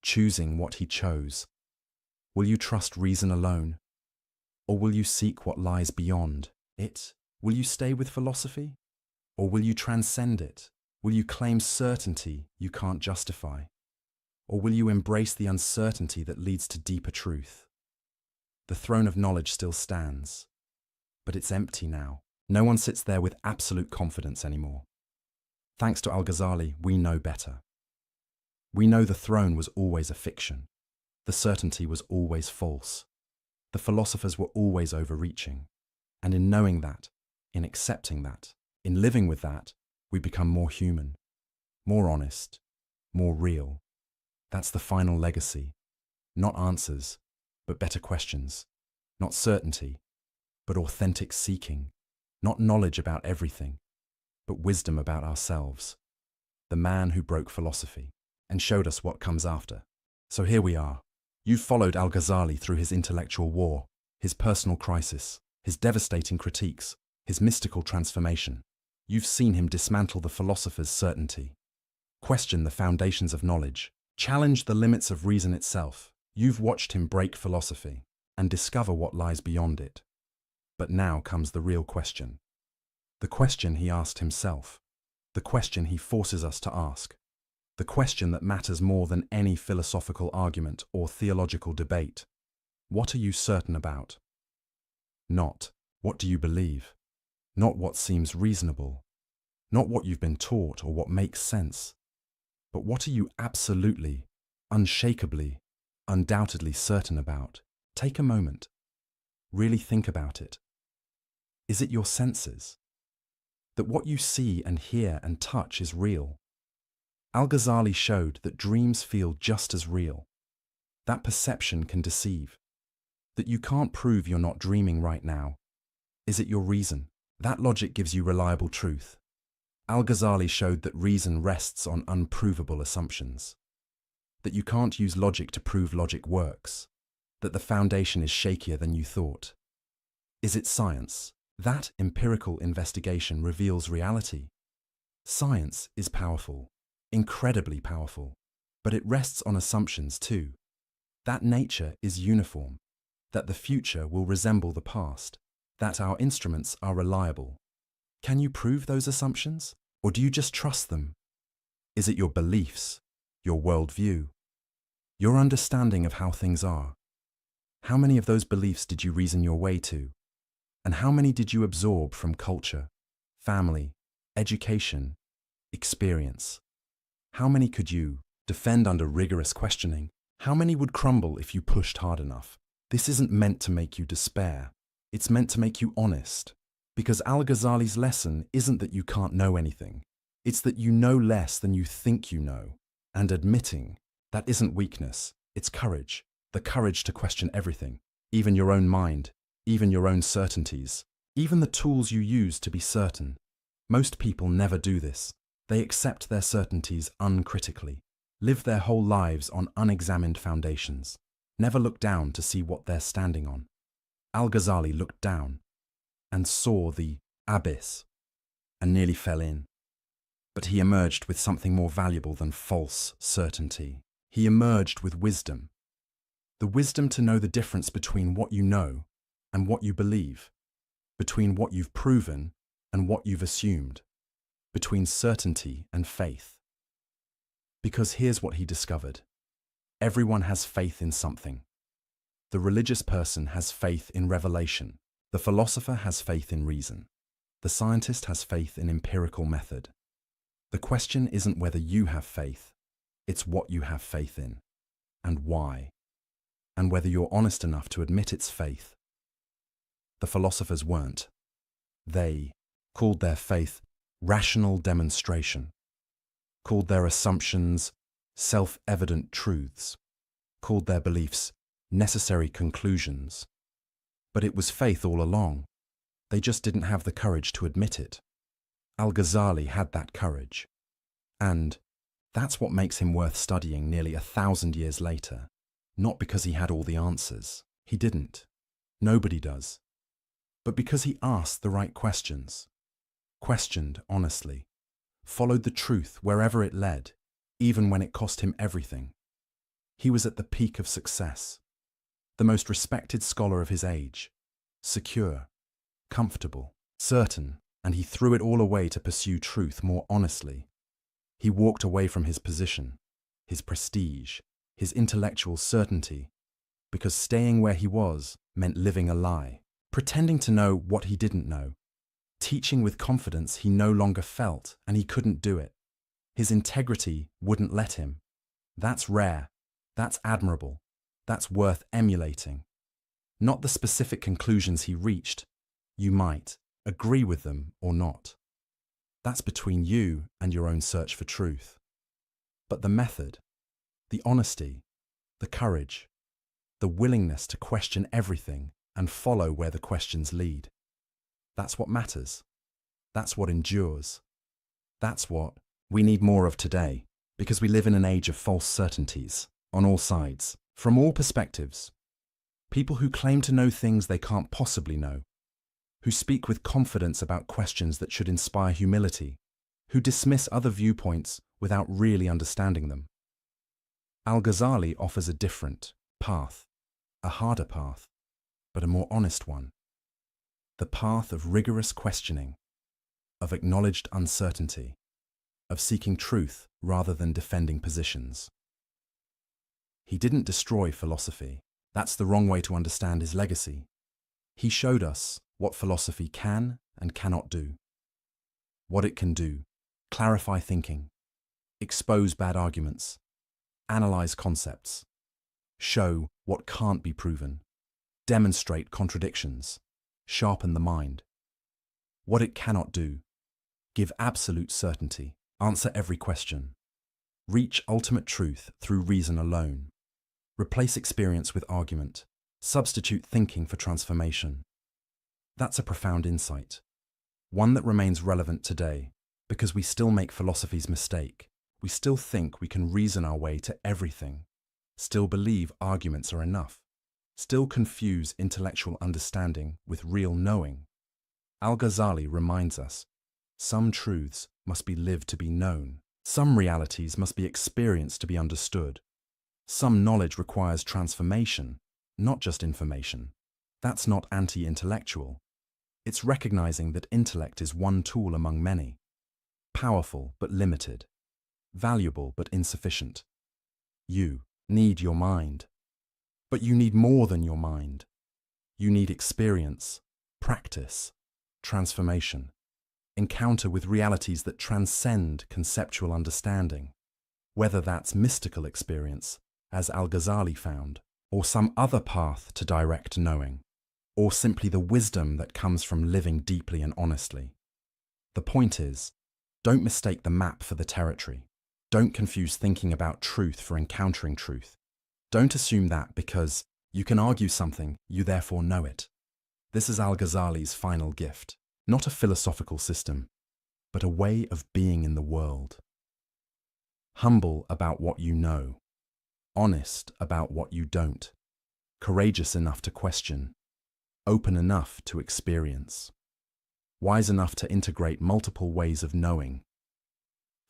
choosing what he chose. Will you trust reason alone? Or will you seek what lies beyond it? Will you stay with philosophy? Or will you transcend it? Will you claim certainty you can't justify? Or will you embrace the uncertainty that leads to deeper truth? The throne of knowledge still stands, but it's empty now. No one sits there with absolute confidence anymore. Thanks to Al-Ghazali, we know better. We know the throne was always a fiction. The certainty was always false. The philosophers were always overreaching. And in knowing that, in accepting that, in living with that, we become more human, more honest, more real. That's the final legacy. Not answers, but better questions. Not certainty, but authentic seeking. Not knowledge about everything, but wisdom about ourselves. The man who broke philosophy and showed us what comes after. So here we are. You've followed Al-Ghazali through his intellectual war, his personal crisis, his devastating critiques, his mystical transformation. You've seen him dismantle the philosopher's certainty, question the foundations of knowledge, challenge the limits of reason itself. You've watched him break philosophy and discover what lies beyond it. But now comes the real question. The question he asked himself. The question he forces us to ask. The question that matters more than any philosophical argument or theological debate. What are you certain about? Not, what do you believe? Not what seems reasonable. Not what you've been taught or what makes sense. But what are you absolutely, unshakably, undoubtedly certain about? Take a moment. Really think about it. Is it your senses? That what you see and hear and touch is real? Al-Ghazali showed that dreams feel just as real. That perception can deceive. That you can't prove you're not dreaming right now. Is it your reason? That logic gives you reliable truth. Al-Ghazali showed that reason rests on unprovable assumptions. That you can't use logic to prove logic works. That the foundation is shakier than you thought. Is it science? That empirical investigation reveals reality. Science is powerful, incredibly powerful, but it rests on assumptions too. That nature is uniform, that the future will resemble the past, that our instruments are reliable. Can you prove those assumptions, or do you just trust them? Is it your beliefs, your worldview, your understanding of how things are? How many of those beliefs did you reason your way to? And how many did you absorb from culture, family, education, experience? How many could you defend under rigorous questioning? How many would crumble if you pushed hard enough? This isn't meant to make you despair. It's meant to make you honest. Because Al-Ghazali's lesson isn't that you can't know anything. It's that you know less than you think you know. And admitting that isn't weakness, it's courage. The courage to question everything, even your own mind, even your own certainties, even the tools you use to be certain. Most people never do this. They accept their certainties uncritically, live their whole lives on unexamined foundations, never look down to see what they're standing on. Al-Ghazali looked down and saw the abyss and nearly fell in. But he emerged with something more valuable than false certainty. He emerged with wisdom. The wisdom to know the difference between what you know and what you believe, between what you've proven and what you've assumed, between certainty and faith. Because here's what he discovered. Everyone has faith in something. The religious person has faith in revelation. The philosopher has faith in reason. The scientist has faith in empirical method. The question isn't whether you have faith, it's what you have faith in, and why, and whether you're honest enough to admit it's faith. The philosophers weren't. They called their faith rational demonstration, called their assumptions self-evident truths, called their beliefs necessary conclusions. But it was faith all along. They just didn't have the courage to admit it. Al-Ghazali had that courage. And that's what makes him worth studying nearly 1,000 years later. Not because he had all the answers. He didn't. Nobody does. But because he asked the right questions, questioned honestly, followed the truth wherever it led, even when it cost him everything. He was at the peak of success, the most respected scholar of his age, secure, comfortable, certain, and he threw it all away to pursue truth more honestly. He walked away from his position, his prestige, his intellectual certainty, because staying where he was meant living a lie, pretending to know what he didn't know, teaching with confidence he no longer felt and he couldn't do it. His integrity wouldn't let him. That's rare. That's admirable. That's worth emulating. Not the specific conclusions he reached. You might agree with them or not. That's between you and your own search for truth. But the method, the honesty, the courage, the willingness to question everything and follow where the questions lead. That's what matters. That's what endures. That's what we need more of today, because we live in an age of false certainties, on all sides, from all perspectives. People who claim to know things they can't possibly know, who speak with confidence about questions that should inspire humility, who dismiss other viewpoints without really understanding them. Al-Ghazali offers a different path, a harder path, but a more honest one. The path of rigorous questioning, of acknowledged uncertainty, of seeking truth rather than defending positions. He didn't destroy philosophy. That's the wrong way to understand his legacy. He showed us what philosophy can and cannot do. What it can do: clarify thinking, expose bad arguments, analyze concepts, show what can't be proven, demonstrate contradictions, sharpen the mind. What it cannot do: give absolute certainty, answer every question. Reach ultimate truth through reason alone. Replace experience with argument. Substitute thinking for transformation. That's a profound insight. One that remains relevant today, because we still make philosophy's mistake. We still think we can reason our way to everything. Still believe arguments are enough. Still confuse intellectual understanding with real knowing. Al-Ghazali reminds us, some truths must be lived to be known. Some realities must be experienced to be understood. Some knowledge requires transformation, not just information. That's not anti-intellectual. It's recognizing that intellect is one tool among many. Powerful but limited. Valuable but insufficient. You need your mind. But you need more than your mind. You need experience, practice, transformation, encounter with realities that transcend conceptual understanding, whether that's mystical experience, as Al-Ghazali found, or some other path to direct knowing, or simply the wisdom that comes from living deeply and honestly. The point is, don't mistake the map for the territory. Don't confuse thinking about truth for encountering truth. Don't assume that because you can argue something, you therefore know it. This is Al-Ghazali's final gift, not a philosophical system, but a way of being in the world. Humble about what you know, honest about what you don't, courageous enough to question, open enough to experience, wise enough to integrate multiple ways of knowing,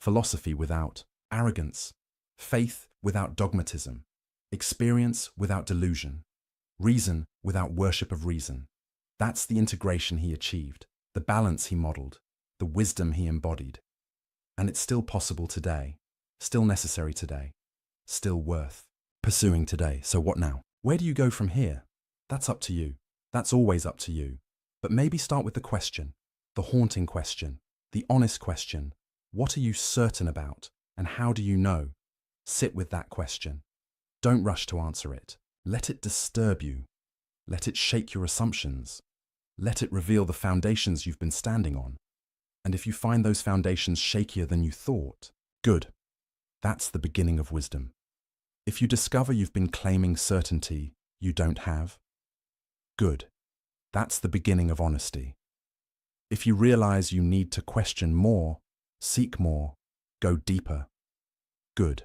philosophy without arrogance, faith without dogmatism, experience without delusion, reason without worship of reason. That's the integration he achieved, the balance he modeled, the wisdom he embodied. And it's still possible today, still necessary today, still worth pursuing today. So what now? Where do you go from here? That's up to you. That's always up to you. But maybe start with the question, the haunting question, the honest question. What are you certain about? And how do you know? Sit with that question. Don't rush to answer it. Let it disturb you. Let it shake your assumptions. Let it reveal the foundations you've been standing on. And if you find those foundations shakier than you thought, good. That's the beginning of wisdom. If you discover you've been claiming certainty you don't have, good. That's the beginning of honesty. If you realize you need to question more, seek more, go deeper, good.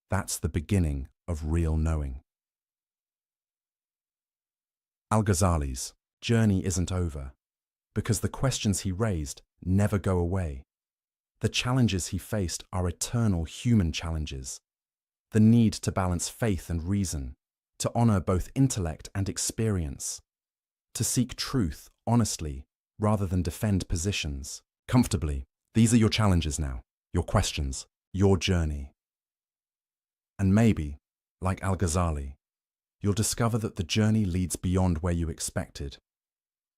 That's the beginning of real knowing. Al-Ghazali's journey isn't over, because the questions he raised never go away. The challenges he faced are eternal human challenges. The need to balance faith and reason, to honor both intellect and experience, to seek truth honestly rather than defend positions comfortably. These are your challenges now, your questions, your journey. And maybe, like Al-Ghazali, you'll discover that the journey leads beyond where you expected.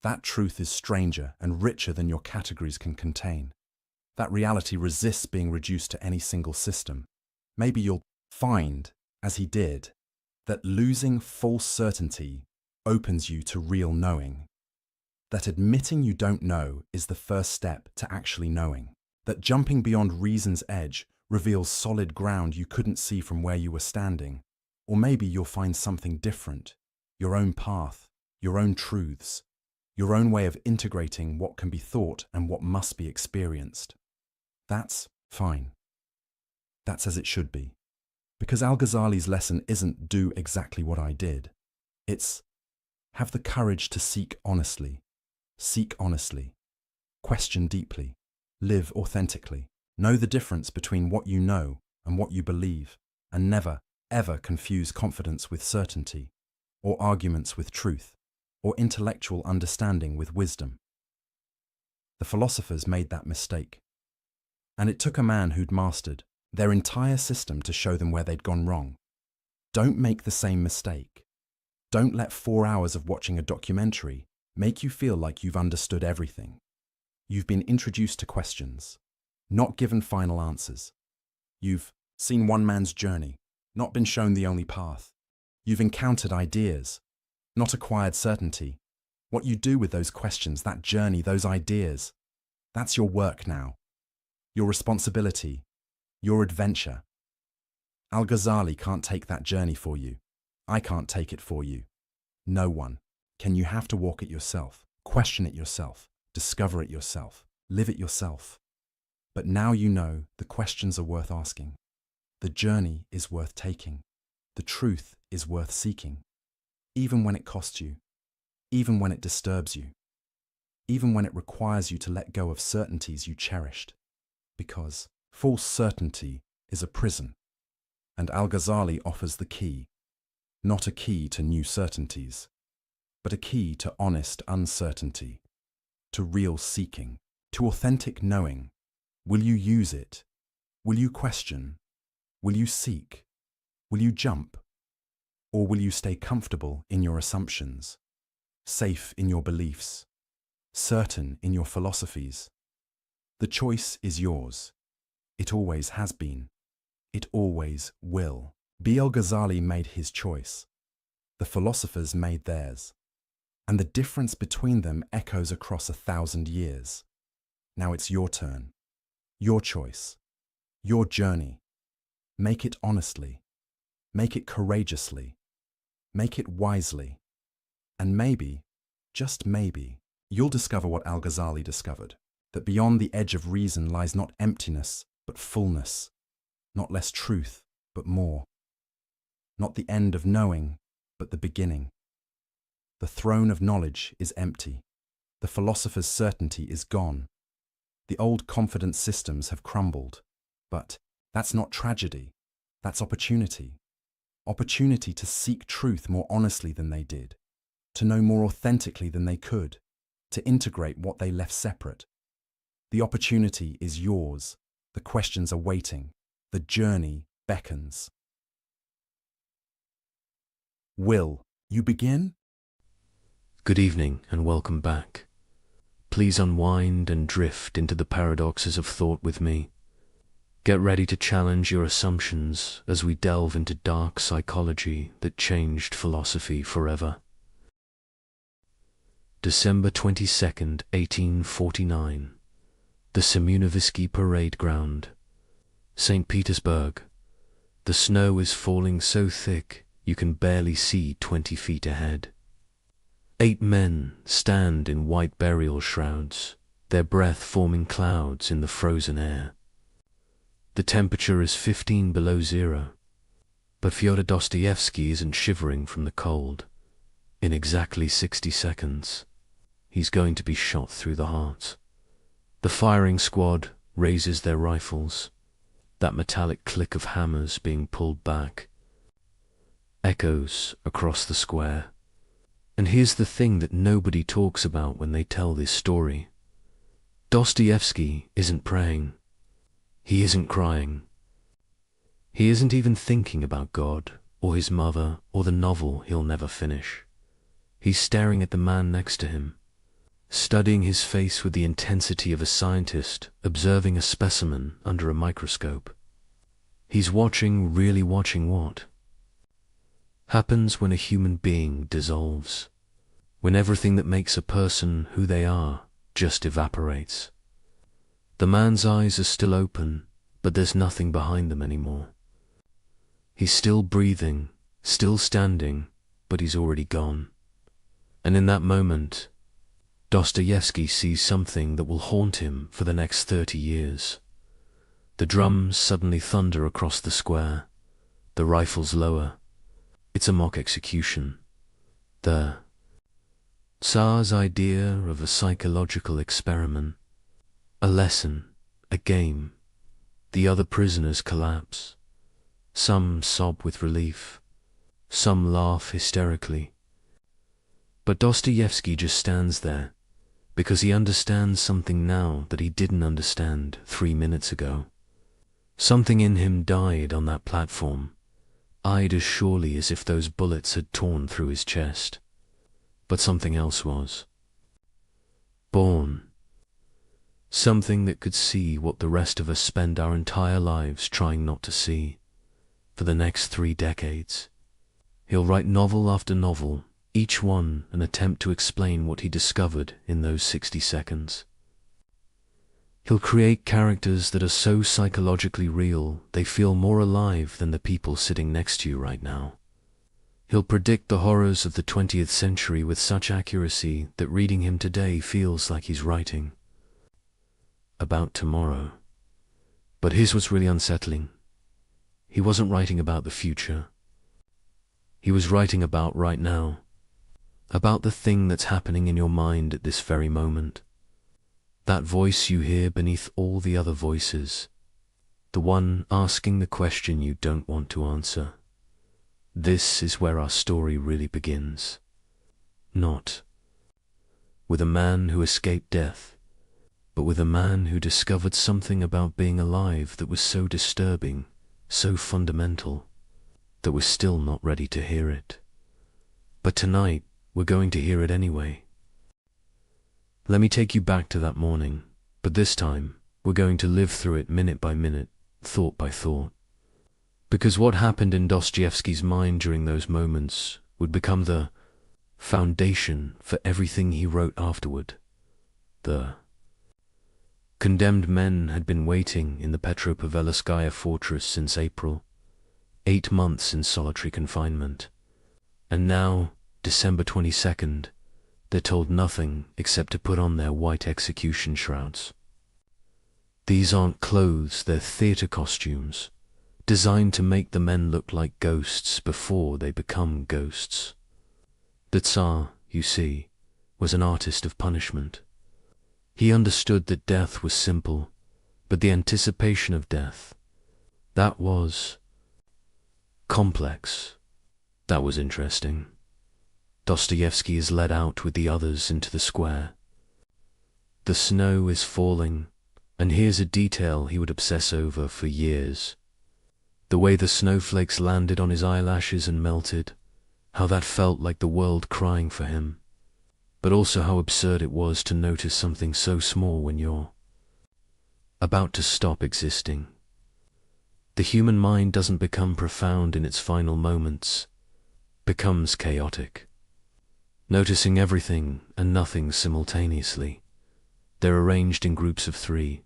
That truth is stranger and richer than your categories can contain. That reality resists being reduced to any single system. Maybe you'll find, as he did, that losing false certainty opens you to real knowing. That admitting you don't know is the first step to actually knowing. That jumping beyond reason's edge reveals solid ground you couldn't see from where you were standing. Or maybe you'll find something different, your own path, your own truths, your own way of integrating what can be thought and what must be experienced. That's fine. That's as it should be. Because Al-Ghazali's lesson isn't do exactly what I did. It's have the courage to seek honestly, question deeply, live authentically, know the difference between what you know and what you believe, and never, ever confuse confidence with certainty, or arguments with truth, or intellectual understanding with wisdom. The philosophers made that mistake. And it took a man who'd mastered their entire system to show them where they'd gone wrong. Don't make the same mistake. Don't let 4 hours of watching a documentary make you feel like you've understood everything. You've been introduced to questions, not given final answers. You've seen one man's journey, not been shown the only path. You've encountered ideas, not acquired certainty. What you do with those questions, that journey, those ideas, that's your work now. Your responsibility, your adventure. Al-Ghazali can't take that journey for you. I can't take it for you. No one. You have to walk it yourself, question it yourself, discover it yourself, live it yourself. But now you know the questions are worth asking. The journey is worth taking. The truth is worth seeking. Even when it costs you, even when it disturbs you, even when it requires you to let go of certainties you cherished. Because false certainty is a prison, and Al-Ghazali offers the key, not a key to new certainties, but a key to honest uncertainty, to real seeking, to authentic knowing. Will you use it? Will you question? Will you seek? Will you jump? Or will you stay comfortable in your assumptions, safe in your beliefs, certain in your philosophies? The choice is yours. It always has been. It always will. Al-Ghazali made his choice. The philosophers made theirs. And the difference between them echoes across 1,000 years. Now it's your turn, your choice, your journey. Make it honestly, make it courageously, make it wisely. And maybe, just maybe, you'll discover what Al-Ghazali discovered, that beyond the edge of reason lies not emptiness, but fullness, not less truth, but more, not the end of knowing, but the beginning. The throne of knowledge is empty. The philosopher's certainty is gone. The old confident systems have crumbled. But that's not tragedy. That's opportunity. Opportunity to seek truth more honestly than they did, to know more authentically than they could, to integrate what they left separate. The opportunity is yours. The questions are waiting. The journey beckons. Will you begin? Good evening and welcome back. Please unwind and drift into the paradoxes of thought with me. Get ready to challenge your assumptions as we delve into dark psychology that changed philosophy forever. December 22nd, 1849. The Siemianowski Parade Ground. St. Petersburg. The snow is falling so thick you can barely see 20 feet ahead. 8 men stand in white burial shrouds, their breath forming clouds in the frozen air. The temperature is 15 below zero, but Fyodor Dostoevsky isn't shivering from the cold. In exactly 60 seconds, he's going to be shot through the heart. The firing squad raises their rifles. That metallic click of hammers being pulled back echoes across the square. And here's the thing that nobody talks about when they tell this story. Dostoevsky isn't praying. He isn't crying. He isn't even thinking about God, or his mother, or the novel he'll never finish. He's staring at the man next to him, studying his face with the intensity of a scientist observing a specimen under a microscope. He's watching, really watching what happens when a human being dissolves, when everything that makes a person who they are just evaporates. The man's eyes are still open, but there's nothing behind them anymore. He's still breathing, still standing, but he's already gone. And in that moment, Dostoevsky sees something that will haunt him for the next 30 years. The drums suddenly thunder across the square. The rifles lower. It's a mock execution. The Tsar's idea of a psychological experiment. A lesson, a game. The other prisoners collapse. Some sob with relief. Some laugh hysterically. But Dostoevsky just stands there, because he understands something now that he didn't understand 3 minutes ago. Something in him died on that platform, eyed as surely as if those bullets had torn through his chest. But something else was born. Something that could see what the rest of us spend our entire lives trying not to see. For the next 3 decades, he'll write novel after novel, each one an attempt to explain what he discovered in those 60 seconds. He'll create characters that are so psychologically real, they feel more alive than the people sitting next to you right now. He'll predict the horrors of the 20th century with such accuracy that reading him today feels like he's writing about tomorrow. But here's what's really unsettling. He wasn't writing about the future. He was writing about right now, about the thing that's happening in your mind at this very moment. That voice you hear beneath all the other voices, the one asking the question you don't want to answer. This is where our story really begins. Not with a man who escaped death, but with a man who discovered something about being alive that was so disturbing, so fundamental, that we're still not ready to hear it. But tonight, we're going to hear it anyway. Let me take you back to that morning, but this time, we're going to live through it minute by minute, thought by thought. Because what happened in Dostoevsky's mind during those moments would become the foundation for everything he wrote afterward. The condemned men had been waiting in the Petropavelskaya fortress since April, 8 months in solitary confinement. And now, December 22nd, they're told nothing except to put on their white execution shrouds. These aren't clothes, they're theater costumes, designed to make the men look like ghosts before they become ghosts. The Tsar, you see, was an artist of punishment. He understood that death was simple, but the anticipation of death, that was complex. That was interesting. Dostoevsky is led out with the others into the square. The snow is falling, and here's a detail he would obsess over for years. The way the snowflakes landed on his eyelashes and melted, how that felt like the world crying for him, but also how absurd it was to notice something so small when you're about to stop existing. The human mind doesn't become profound in its final moments, becomes chaotic, noticing everything and nothing simultaneously. They're arranged in groups of 3.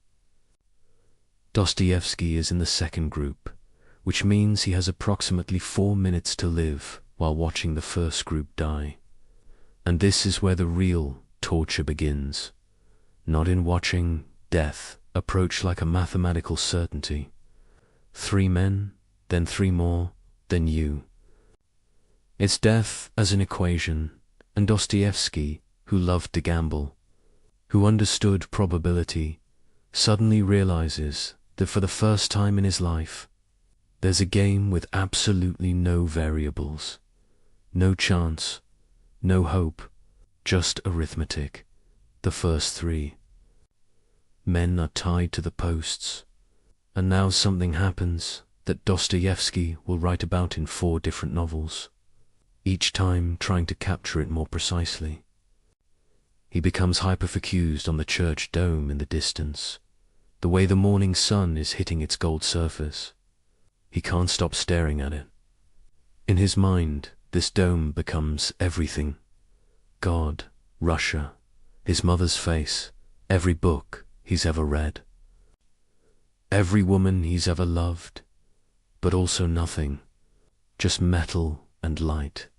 Dostoevsky is in the second group, which means he has approximately 4 minutes to live while watching the first group die. And this is where the real torture begins, not in watching death approach like a mathematical certainty. 3 men, then 3 more, then you. It's death as an equation, and Dostoevsky, who loved to gamble, who understood probability, suddenly realizes that for the first time in his life, there's a game with absolutely no variables, no chance, no hope, just arithmetic. The first 3 men are tied to the posts, and now something happens that Dostoevsky will write about in 4 different novels, each time trying to capture it more precisely. He becomes hyperfocused on the church dome in the distance, the way the morning sun is hitting its gold surface. He can't stop staring at it. In his mind, this dome becomes everything. God, Russia, his mother's face, every book he's ever read, every woman he's ever loved, but also nothing, just metal and light,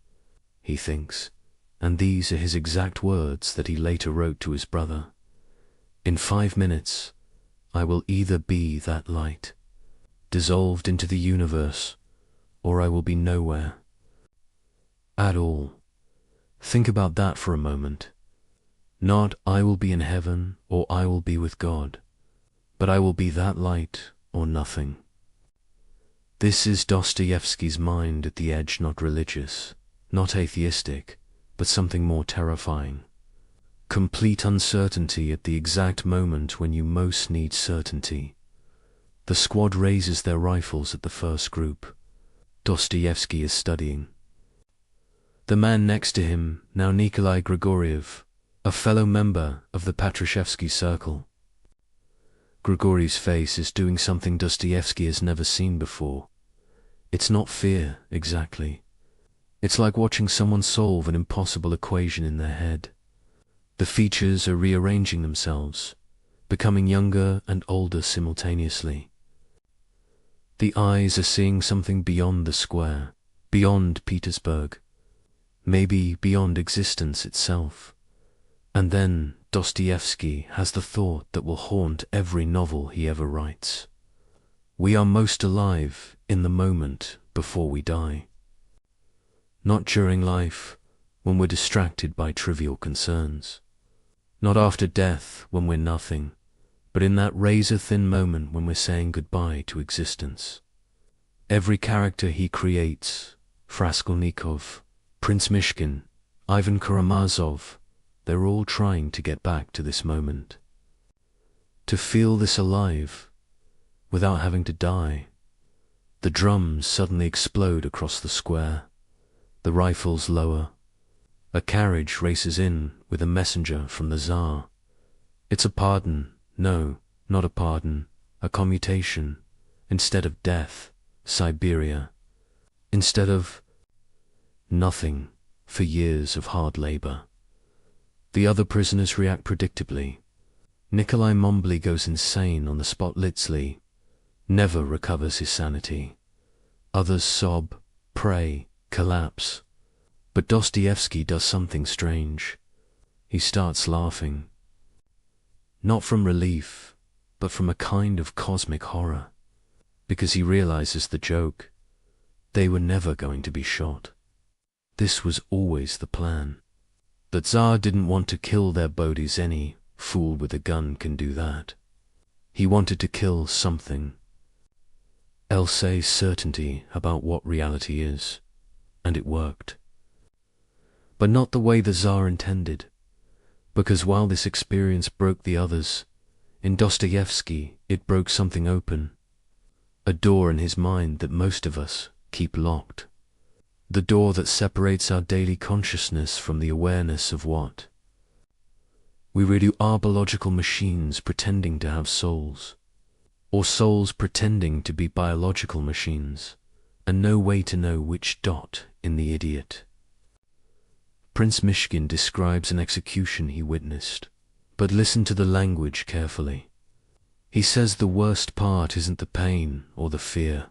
he thinks. And these are his exact words that he later wrote to his brother. In 5 minutes, I will either be that light, dissolved into the universe, or I will be nowhere at all. Think about that for a moment. Not I will be in heaven or I will be with God, but I will be that light or nothing. This is Dostoevsky's mind at the edge, not religious, not atheistic, but something more terrifying. Complete uncertainty at the exact moment when you most need certainty. The squad raises their rifles at the first group. Dostoevsky is studying. The man next to him, now Nikolai Grigoriev, a fellow member of the Patrashevsky circle. Grigoriev's face is doing something Dostoevsky has never seen before. It's not fear, exactly. It's like watching someone solve an impossible equation in their head. The features are rearranging themselves, becoming younger and older simultaneously. The eyes are seeing something beyond the square, beyond Petersburg, maybe beyond existence itself. And then Dostoevsky has the thought that will haunt every novel he ever writes. We are most alive in the moment before we die. Not during life, when we're distracted by trivial concerns. Not after death, when we're nothing, but in that razor-thin moment when we're saying goodbye to existence. Every character he creates, Raskolnikov, Prince Mishkin, Ivan Karamazov, they're all trying to get back to this moment. To feel this alive, without having to die. The drums suddenly explode across the square. The rifles lower. A carriage races in with a messenger from the Tsar. It's a pardon. No, not a pardon. A commutation. Instead of death, Siberia. Instead of nothing for years of hard labor. The other prisoners react predictably. Nikolai Mombly goes insane on the spot. Litzly never recovers his sanity. Others sob, pray, collapse. But Dostoevsky does something strange. He starts laughing. Not from relief, but from a kind of cosmic horror. Because he realizes the joke. They were never going to be shot. This was always the plan. The Tsar didn't want to kill their bodies. Any fool with a gun can do that. He wanted to kill something. Else certainty about what reality is. And it worked. But not the way the Tsar intended. Because while this experience broke the others, in Dostoevsky it broke something open. A door in his mind that most of us keep locked. The door that separates our daily consciousness from the awareness of what we really are: biological machines pretending to have souls, or souls pretending to be biological machines, and no way to know which dot in the idiot. Prince Mishkin describes an execution he witnessed, but listen to the language carefully. He says the worst part isn't the pain or the fear,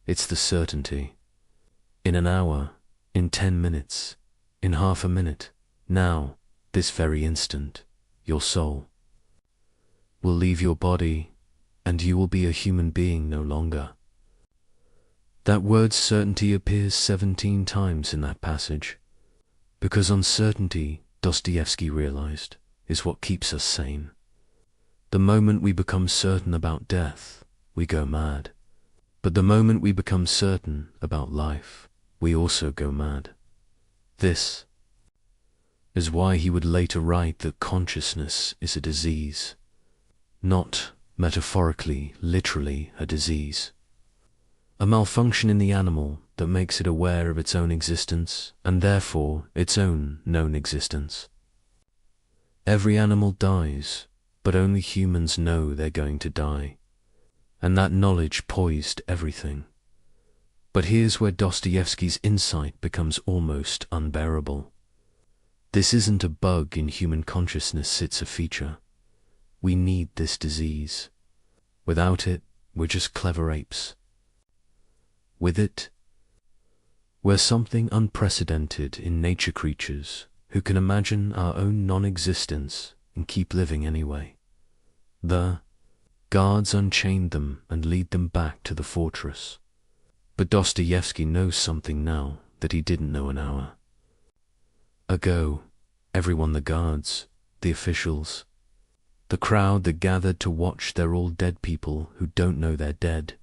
it's the certainty. In an hour, in 10 minutes, in half a minute, now, this very instant, your soul will leave your body, and you will be a human being no longer. That word certainty appears 17 times in that passage, because uncertainty, Dostoevsky realized, is what keeps us sane. The moment we become certain about death, we go mad. But the moment we become certain about life, we also go mad. This is why he would later write that consciousness is a disease, not metaphorically, literally a disease. A malfunction in the animal that makes it aware of its own existence and therefore its own known existence. Every animal dies, but only humans know they're going to die, and that knowledge poised everything. But here's where Dostoevsky's insight becomes almost unbearable. This isn't a bug in human consciousness, it's a feature. We need this disease. Without it, we're just clever apes. With it, we're something unprecedented in nature creatures who can imagine our own non-existence and keep living anyway. The guards unchained them and lead them back to the fortress. But Dostoevsky knows something now that he didn't know an hour ago. Everyone, the guards, the officials, the crowd that gathered to watch, they're all dead people who don't know they're dead.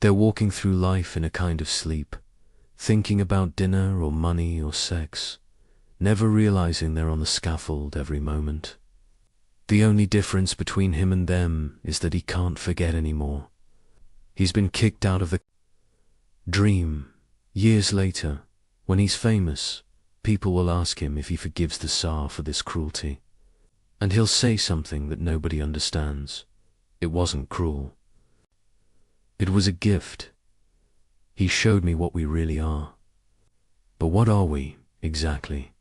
They're walking through life in a kind of sleep, thinking about dinner or money or sex, never realizing they're on the scaffold every moment. The only difference between him and them is that he can't forget anymore. He's been kicked out of the dream. Years later, when he's famous, people will ask him if he forgives the Tsar for this cruelty. And he'll say something that nobody understands. It wasn't cruel. It was a gift. He showed me what we really are. But what are we, exactly?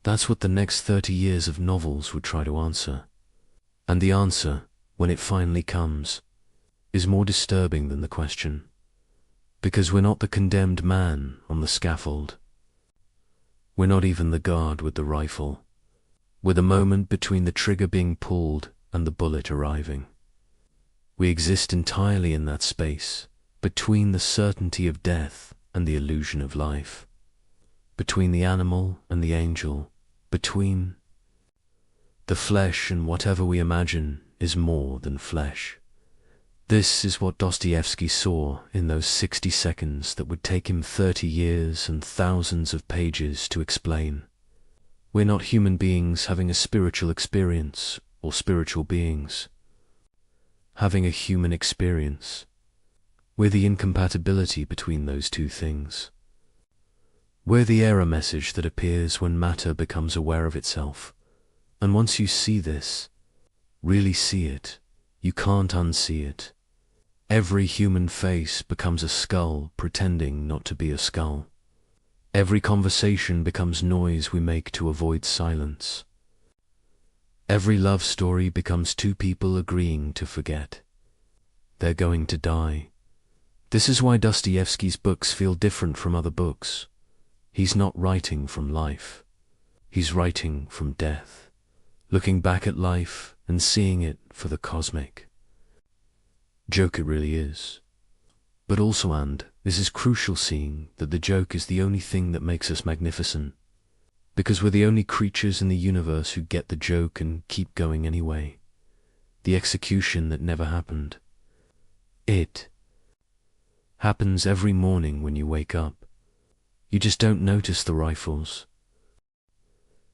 That's what the next 30 years of novels would try to answer. And the answer, when it finally comes, is more disturbing than the question. Because we're not the condemned man on the scaffold. We're not even the guard with the rifle. We're the moment between the trigger being pulled and the bullet arriving. We exist entirely in that space, between the certainty of death and the illusion of life, between the animal and the angel, between the flesh and whatever we imagine is more than flesh. This is what Dostoevsky saw in those 60 seconds that would take him 30 years and thousands of pages to explain. We're not human beings having a spiritual experience or spiritual beings having a human experience. We're the incompatibility between those two things. We're the error message that appears when matter becomes aware of itself. And once you see this, really see it, you can't unsee it. Every human face becomes a skull pretending not to be a skull. Every conversation becomes noise we make to avoid silence. Every love story becomes two people agreeing to forget. They're going to die. This is why Dostoevsky's books feel different from other books. He's not writing from life. He's writing from death, looking back at life and seeing it for the cosmic joke it really is. But also, and this is crucial, seeing that the joke is the only thing that makes us magnificent, because we're the only creatures in the universe who get the joke and keep going anyway. The execution that never happened. It happens every morning when you wake up. You just don't notice the rifles.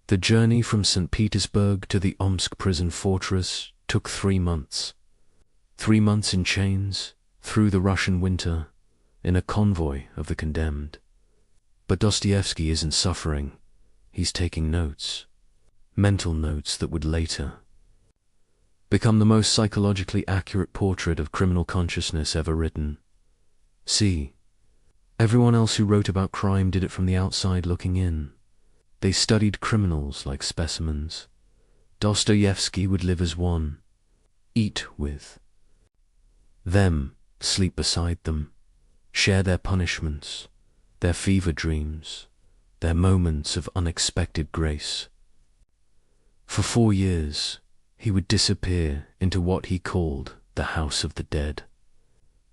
The journey from St. Petersburg to the Omsk prison fortress took 3 months. 3 months in chains, through the Russian winter, in a convoy of the condemned. But Dostoevsky isn't suffering. He's taking notes. Mental notes that would later become the most psychologically accurate portrait of criminal consciousness ever written. See, everyone else who wrote about crime did it from the outside looking in. They studied criminals like specimens. Dostoevsky would live as one, eat with them, sleep beside them, share their punishments, their fever dreams, their moments of unexpected grace. For 4 years, he would disappear into what he called the House of the Dead.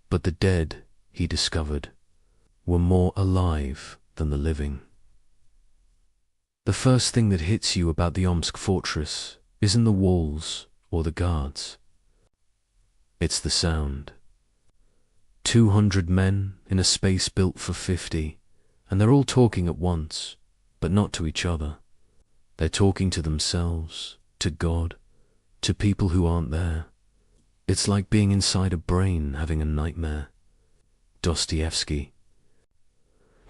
But the dead, he discovered, were more alive than the living. The first thing that hits you about the Omsk fortress isn't the walls or the guards. It's the sound. 200 men in a space built for 50, and they're all talking at once, but not to each other. They're talking to themselves, to God, to people who aren't there. It's like being inside a brain having a nightmare. Dostoevsky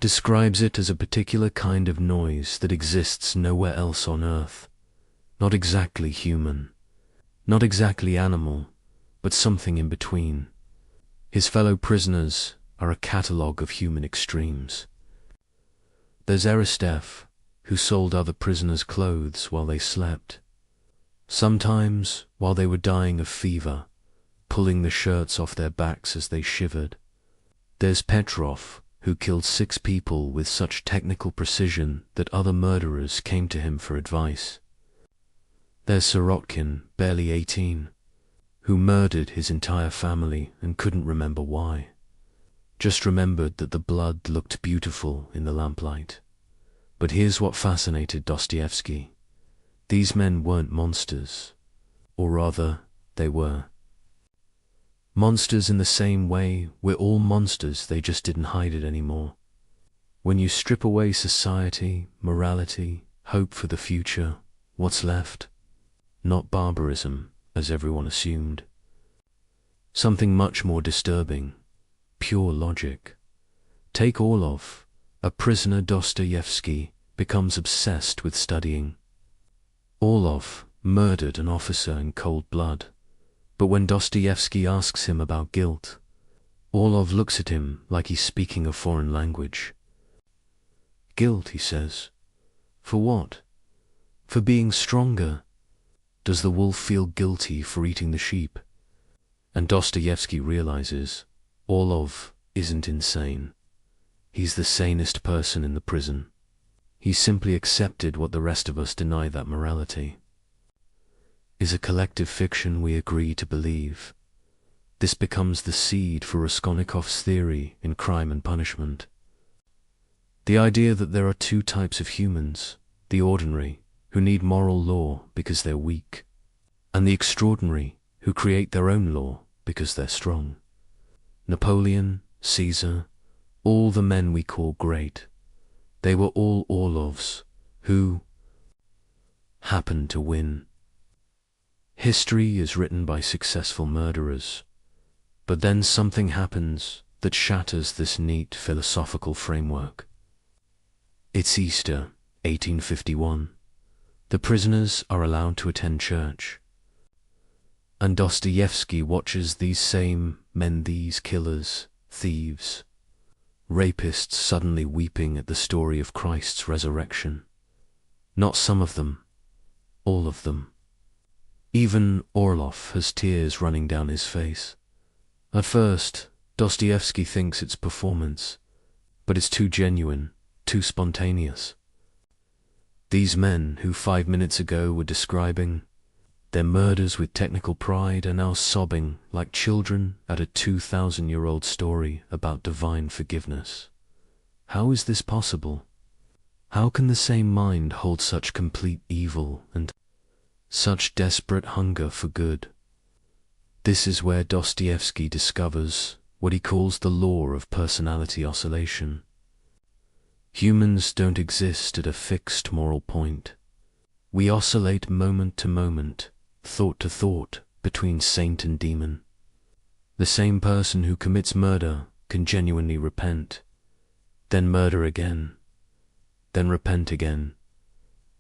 describes it as a particular kind of noise that exists nowhere else on earth. Not exactly human, not exactly animal, but something in between. His fellow prisoners are a catalogue of human extremes. There's Aristeph, who sold other prisoners clothes while they slept. Sometimes, while they were dying of fever, pulling the shirts off their backs as they shivered. There's Petrov, who killed 6 people with such technical precision that other murderers came to him for advice. There's Sirotkin, barely 18, who murdered his entire family and couldn't remember why. Just remembered that the blood looked beautiful in the lamplight. But here's what fascinated Dostoevsky. These men weren't monsters, or rather, they were. Monsters in the same way we're all monsters, they just didn't hide it anymore. When you strip away society, morality, hope for the future, what's left? Not barbarism, as everyone assumed. Something much more disturbing, pure logic. Take Orlov, a prisoner Dostoevsky becomes obsessed with studying. Orlov murdered an officer in cold blood, but when Dostoevsky asks him about guilt, Orlov looks at him like he's speaking a foreign language. Guilt, he says. For what? For being stronger. Does the wolf feel guilty for eating the sheep? And Dostoevsky realizes Orlov isn't insane. He's the sanest person in the prison. He simply accepted what the rest of us deny that morality is a collective fiction we agree to believe. This becomes the seed for Raskolnikov's theory in Crime and Punishment. The idea that there are two types of humans, the ordinary, who need moral law because they're weak, and the extraordinary, who create their own law because they're strong. Napoleon, Caesar, all the men we call great, they were all Orlovs who happened to win. History is written by successful murderers, but then something happens that shatters this neat philosophical framework. It's Easter, 1851. The prisoners are allowed to attend church. And Dostoevsky watches these same men, these killers, thieves, rapists suddenly weeping at the story of Christ's resurrection. Not some of them, all of them. Even Orlov has tears running down his face. At first, Dostoevsky thinks it's performance, but it's too genuine, too spontaneous. These men who 5 minutes ago were describing their murders with technical pride are now sobbing like children at a 2,000-year-old story about divine forgiveness. How is this possible? How can the same mind hold such complete evil and such desperate hunger for good? This is where Dostoevsky discovers what he calls the law of personality oscillation. Humans don't exist at a fixed moral point. We oscillate moment to moment, thought to thought, between saint and demon. The same person who commits murder can genuinely repent, then murder again, then repent again,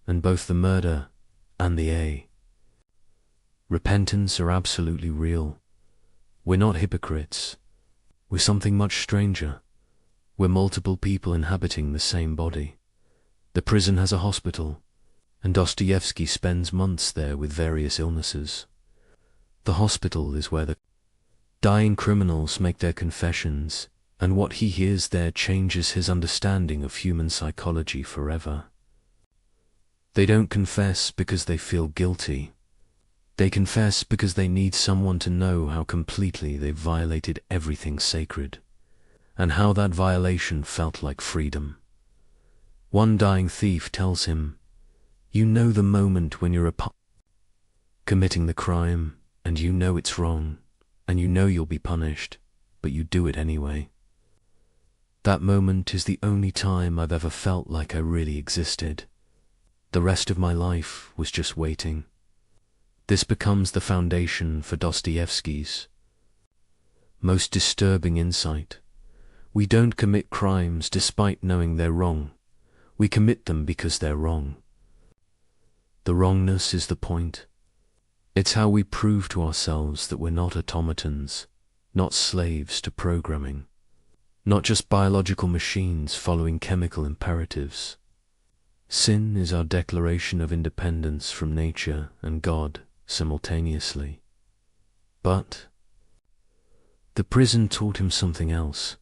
and both the murder and the repentance are absolutely real. We're not hypocrites. We're something much stranger. We're multiple people inhabiting the same body. The prison has a hospital, and Dostoevsky spends months there with various illnesses. The hospital is where the dying criminals make their confessions, and what he hears there changes his understanding of human psychology forever. They don't confess because they feel guilty. They confess because they need someone to know how completely they've violated everything sacred, and how that violation felt like freedom. One dying thief tells him, "You know the moment when you're committing the crime, and you know it's wrong, and you know you'll be punished, but you do it anyway. That moment is the only time I've ever felt like I really existed. The rest of my life was just waiting." This becomes the foundation for Dostoevsky's most disturbing insight. We don't commit crimes despite knowing they're wrong. We commit them because they're wrong. The wrongness is the point. It's how we prove to ourselves that we're not automatons, not slaves to programming, not just biological machines following chemical imperatives. Sin is our declaration of independence from nature and God simultaneously. But the prison taught him something else,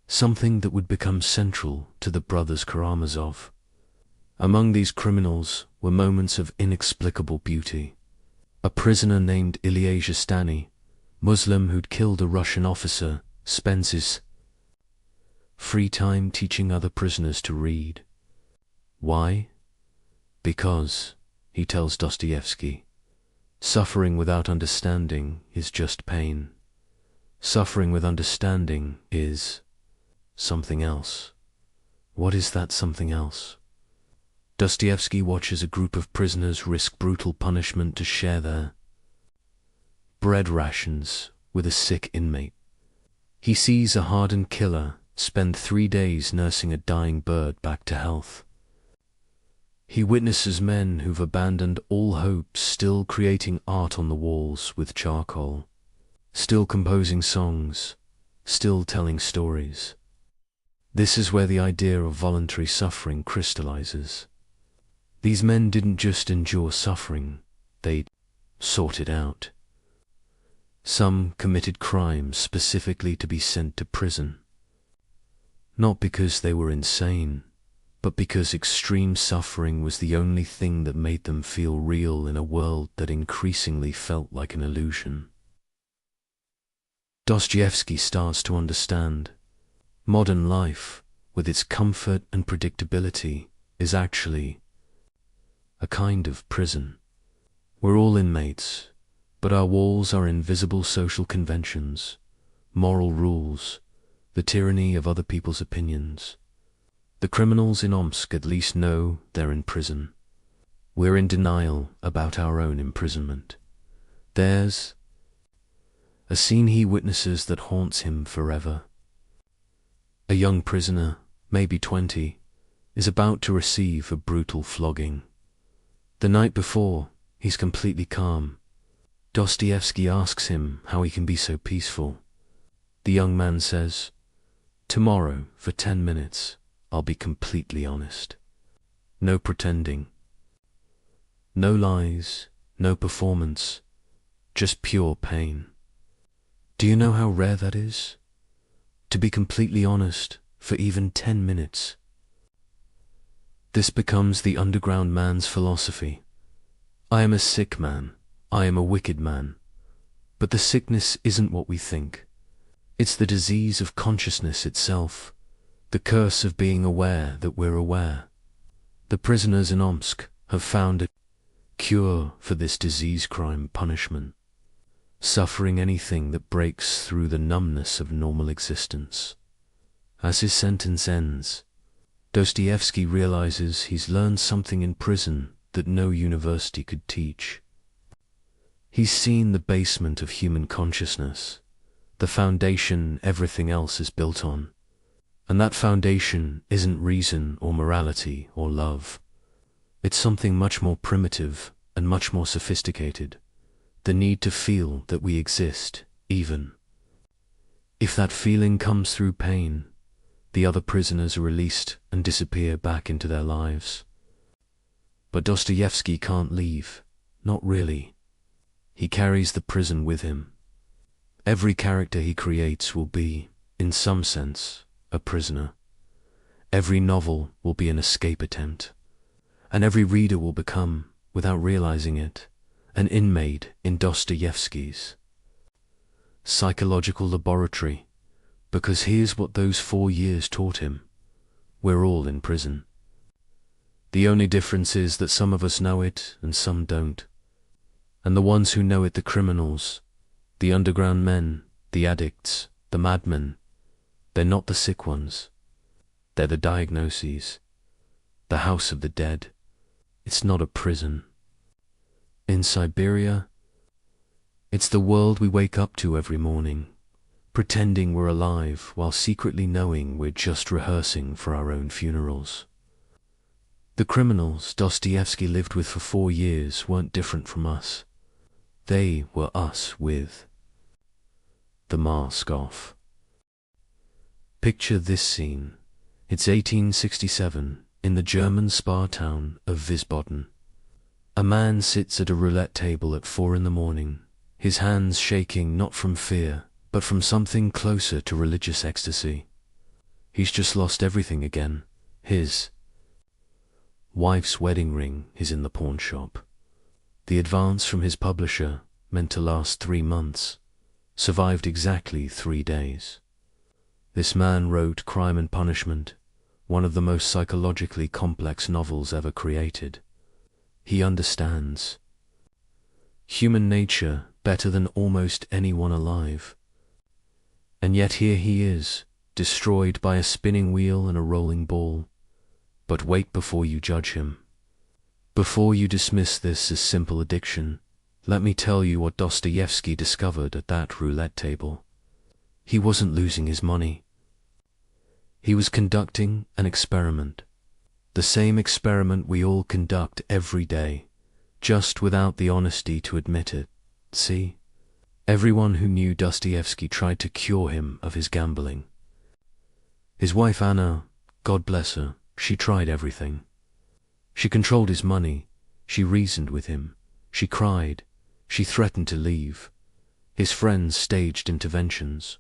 something that would become central to the brothers Karamazov. Among these criminals were moments of inexplicable beauty. A prisoner named Ilya Zhestany, Muslim who'd killed a Russian officer, spends his free time teaching other prisoners to read. Why? Because, he tells Dostoevsky, suffering without understanding is just pain. Suffering with understanding is something else. What is that something else? Dostoevsky watches a group of prisoners risk brutal punishment to share their bread rations with a sick inmate. He sees a hardened killer spend 3 days nursing a dying bird back to health. He witnesses men who've abandoned all hope still creating art on the walls with charcoal, still composing songs, still telling stories. This is where the idea of voluntary suffering crystallizes. These men didn't just endure suffering, they sorted out. Some committed crimes specifically to be sent to prison. Not because they were insane, but because extreme suffering was the only thing that made them feel real in a world that increasingly felt like an illusion. Dostoevsky starts to understand modern life, with its comfort and predictability, is actually a kind of prison. We're all inmates, but our walls are invisible social conventions, moral rules, the tyranny of other people's opinions. The criminals in Omsk at least know they're in prison. We're in denial about our own imprisonment. There's a scene he witnesses that haunts him forever. A young prisoner, maybe 20, is about to receive a brutal flogging. The night before, he's completely calm. Dostoevsky asks him how he can be so peaceful. The young man says, "Tomorrow, for 10 minutes, I'll be completely honest. No pretending. No lies, no performance, just pure pain." Do you know how rare that is? To be completely honest for even 10 minutes. This becomes the underground man's philosophy. I am a sick man. I am a wicked man. But the sickness isn't what we think. It's the disease of consciousness itself, the curse of being aware that we're aware. The prisoners in Omsk have found a cure for this disease crime punishment, suffering anything that breaks through the numbness of normal existence. As his sentence ends, Dostoevsky realizes he's learned something in prison that no university could teach. He's seen the basement of human consciousness, the foundation everything else is built on. And that foundation isn't reason or morality or love. It's something much more primitive and much more sophisticated. The need to feel that we exist, even if that feeling comes through pain. The other prisoners are released and disappear back into their lives. But Dostoevsky can't leave, not really. He carries the prison with him. Every character he creates will be, in some sense, a prisoner. Every novel will be an escape attempt, and every reader will become, without realizing it, an inmate in Dostoevsky's psychological laboratory, because here's what those 4 years taught him. We're all in prison. The only difference is that some of us know it and some don't. And the ones who know it, the criminals, the underground men, the addicts, the madmen, they're not the sick ones. They're the diagnoses, the house of the dead. It's not a prison. In Siberia, it's the world we wake up to every morning, pretending we're alive while secretly knowing we're just rehearsing for our own funerals. The criminals Dostoevsky lived with for 4 years weren't different from us. They were us with the mask off. Picture this scene. It's 1867 in the German spa town of Wiesbaden. A man sits at a roulette table at 4 in the morning, his hands shaking not from fear, but from something closer to religious ecstasy. He's just lost everything again. His wife's wedding ring is in the pawn shop. The advance from his publisher, meant to last 3 months, survived exactly 3 days. This man wrote Crime and Punishment, one of the most psychologically complex novels ever created. He understands human nature better than almost anyone alive. And yet here he is, destroyed by a spinning wheel and a rolling ball. But wait before you judge him. Before you dismiss this as simple addiction, let me tell you what Dostoevsky discovered at that roulette table. He wasn't losing his money. He was conducting an experiment. The same experiment we all conduct every day, just without the honesty to admit it. See? Everyone who knew Dostoevsky tried to cure him of his gambling. His wife Anna, God bless her, she tried everything. She controlled his money, she reasoned with him, she cried, She threatened to leave. His friends staged interventions.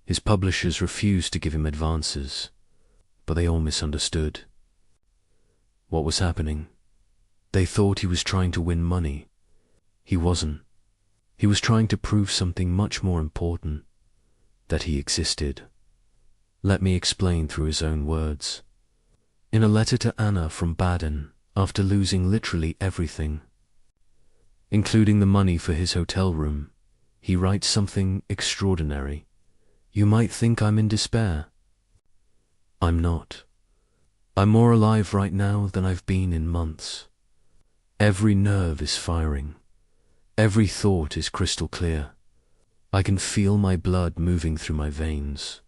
His publishers refused to give him advances, but they all misunderstood what was happening. They thought he was trying to win money. He wasn't. He was trying to prove something much more important, that he existed. Let me explain through his own words. In a letter to Anna from Baden, after losing literally everything, including the money for his hotel room, he writes something extraordinary. You might think I'm in despair. I'm not. I'm more alive right now than I've been in months. Every nerve is firing. Every thought is crystal clear. I can feel my blood moving through my veins.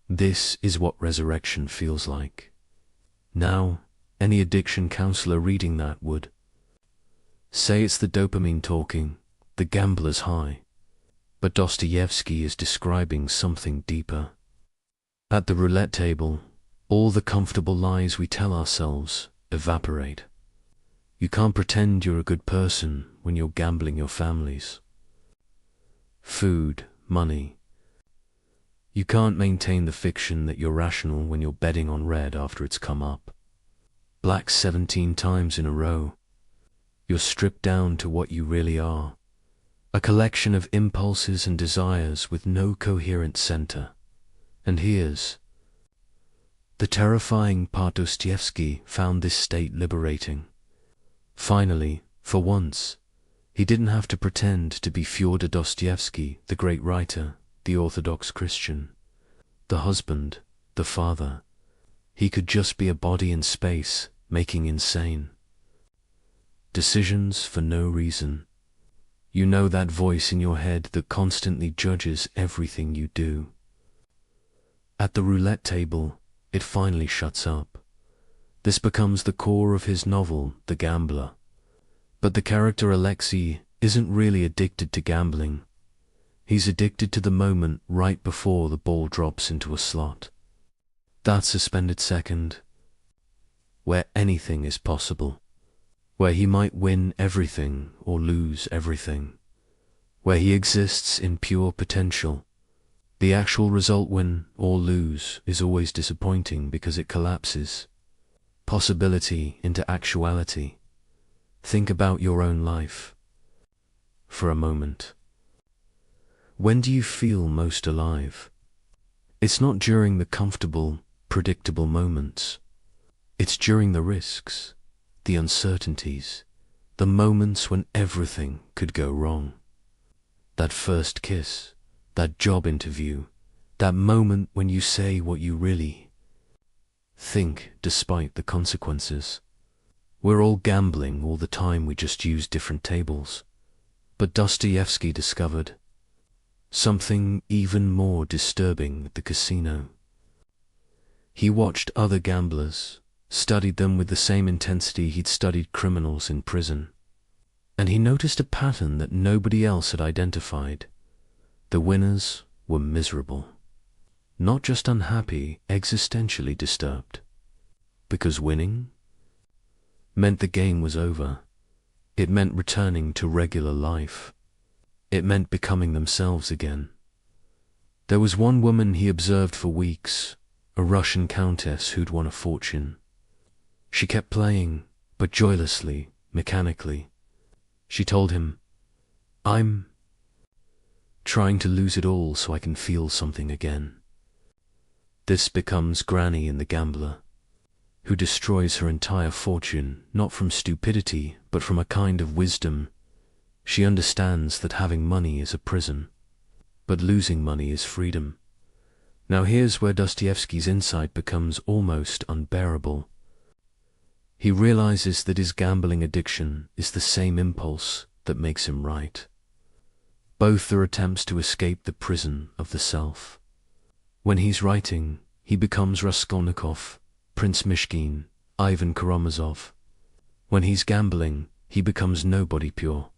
This is what resurrection feels like. Now, any addiction counselor reading that would say it's the dopamine talking, the gambler's high. But Dostoevsky is describing something deeper. At the roulette table, all the comfortable lies we tell ourselves evaporate. You can't pretend you're a good person when you're gambling your families. Food, money. You can't maintain the fiction that you're rational when you're betting on red after it's come up. Black 17 times in a row. You're stripped down to what you really are. A collection of impulses and desires with no coherent center. And here's the terrifying part. Dostoevsky found this state liberating. Finally, for once, he didn't have to pretend to be Fyodor Dostoevsky, the great writer, the Orthodox Christian, the husband, the father. He could just be a body in space, making insane decisions for no reason. You know that voice in your head that constantly judges everything you do. At the roulette table, it finally shuts up. This becomes the core of his novel, The Gambler. But the character Alexei isn't really addicted to gambling. He's addicted to the moment right before the ball drops into a slot. That suspended second, where anything is possible. Where he might win everything or lose everything, where he exists in pure potential. The actual result, win or lose, is always disappointing because it collapses possibility into actuality. Think about your own life for a moment. When do you feel most alive? It's not during the comfortable, predictable moments. It's during the risks, the uncertainties, the moments when everything could go wrong. That first kiss, that job interview, that moment when you say what you really think despite the consequences. We're all gambling all the time, we just use different tables. But Dostoevsky discovered something even more disturbing at the casino. He watched other gamblers, studied them with the same intensity he'd studied criminals in prison. And he noticed a pattern that nobody else had identified. The winners were miserable. Not just unhappy, existentially disturbed. Because winning meant the game was over. It meant returning to regular life. It meant becoming themselves again. There was one woman he observed for weeks, a Russian countess who'd won a fortune. She kept playing, but joylessly, mechanically. She told him, "I'm trying to lose it all so I can feel something again." This becomes Granny in The Gambler, who destroys her entire fortune, not from stupidity, but from a kind of wisdom. She understands that having money is a prison, but losing money is freedom. Now here's where Dostoevsky's insight becomes almost unbearable. He realizes that his gambling addiction is the same impulse that makes him write. Both are attempts to escape the prison of the self. When he's writing, he becomes Raskolnikov, Prince Mishkin, Ivan Karamazov. When he's gambling, he becomes nobody pure.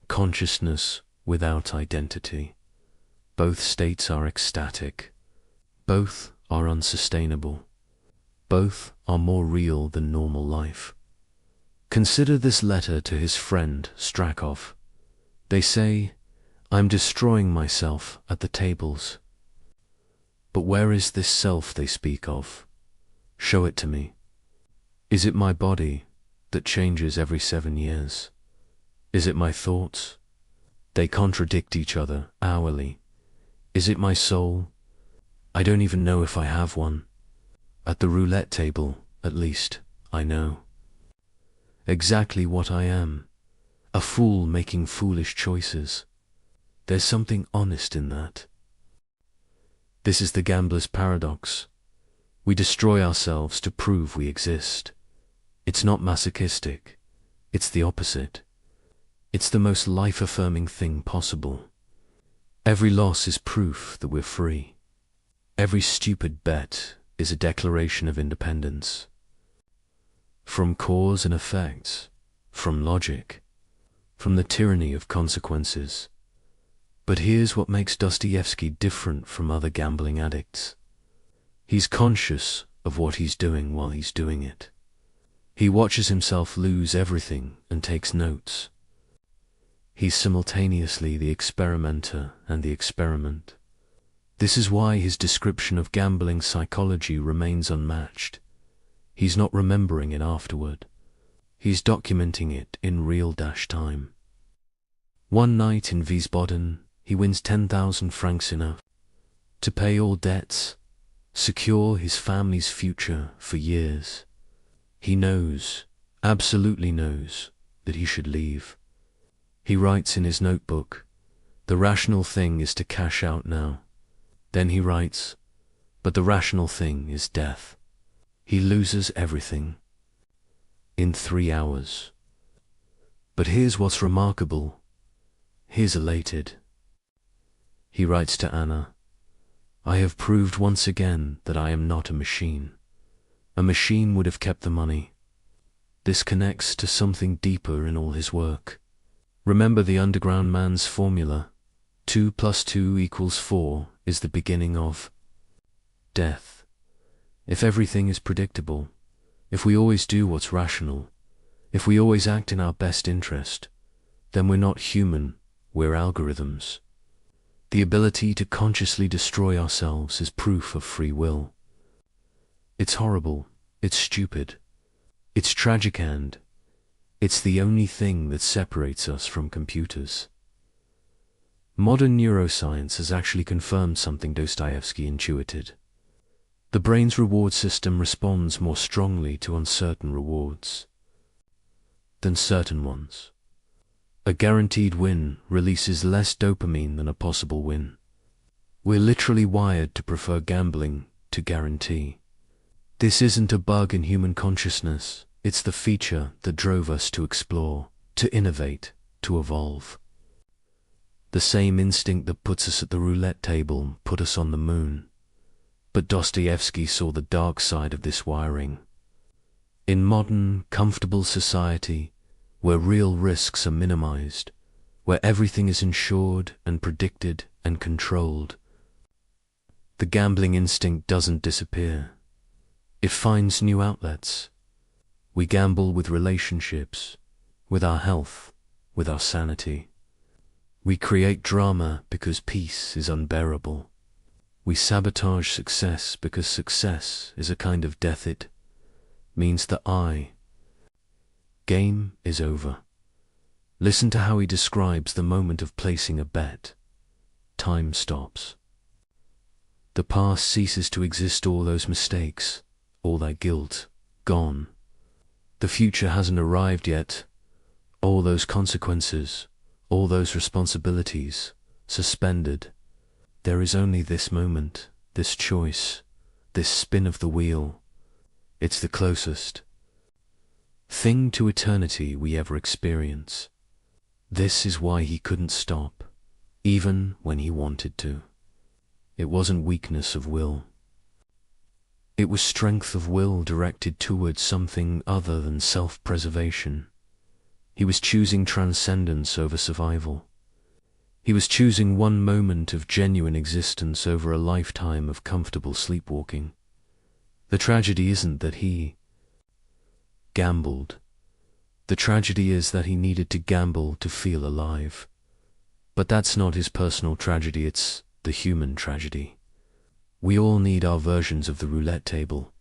Consciousness without identity. Both states are ecstatic. Both are unsustainable. Both are more real than normal life. Consider this letter to his friend Strakov. They say, I'm destroying myself at the tables. But where is this self they speak of? Show it to me. Is it my body that changes every 7 years? Is it my thoughts? They contradict each other hourly. Is it my soul? I don't even know if I have one. At the roulette table, at least, I know exactly what I am. A fool making foolish choices. There's something honest in that. This is the gambler's paradox. We destroy ourselves to prove we exist. It's not masochistic. It's the opposite. It's the most life-affirming thing possible. Every loss is proof that we're free. Every stupid bet is a declaration of independence. From cause and effect, from logic, from the tyranny of consequences. But here's what makes Dostoevsky different from other gambling addicts. He's conscious of what he's doing while he's doing it. He watches himself lose everything and takes notes. He's simultaneously the experimenter and the experiment. This is why his description of gambling psychology remains unmatched. He's not remembering it afterward. He's documenting it in real-time. One night in Wiesbaden, he wins 10,000 francs enough to pay all debts, secure his family's future for years. He knows, absolutely knows, that he should leave. He writes in his notebook, the rational thing is to cash out now. Then he writes, but the rational thing is death. He loses everything in 3 hours. But here's what's remarkable. He's elated. He writes to Anna, I have proved once again that I am not a machine. A machine would have kept the money. This connects to something deeper in all his work. Remember the underground man's formula. 2 + 2 = 4 is the beginning of death. If everything is predictable, if we always do what's rational, if we always act in our best interest, then we're not human, we're algorithms. The ability to consciously destroy ourselves is proof of free will. It's horrible, it's stupid, it's tragic, and it's the only thing that separates us from computers. Modern neuroscience has actually confirmed something Dostoevsky intuited. The brain's reward system responds more strongly to uncertain rewards than certain ones. A guaranteed win releases less dopamine than a possible win. We're literally wired to prefer gambling to guarantee. This isn't a bug in human consciousness, it's the feature that drove us to explore, to innovate, to evolve. The same instinct that puts us at the roulette table put us on the moon. But Dostoevsky saw the dark side of this wiring. In modern, comfortable society, where real risks are minimized, where everything is insured and predicted and controlled, the gambling instinct doesn't disappear. It finds new outlets. We gamble with relationships, with our health, with our sanity. We create drama because peace is unbearable. We sabotage success because success is a kind of death. It means the game is over. Listen to how he describes the moment of placing a bet. Time stops. The past ceases to exist, all those mistakes, all that guilt, gone. The future hasn't arrived yet. All those consequences, all those responsibilities, suspended. There is only this moment, this choice, this spin of the wheel. It's the closest thing to eternity we ever experience. This is why he couldn't stop, even when he wanted to. It wasn't weakness of will. It was strength of will directed towards something other than self-preservation. He was choosing transcendence over survival. He was choosing one moment of genuine existence over a lifetime of comfortable sleepwalking. The tragedy isn't that he gambled. The tragedy is that he needed to gamble to feel alive. But that's not his personal tragedy, it's the human tragedy. We all need our versions of the roulette table.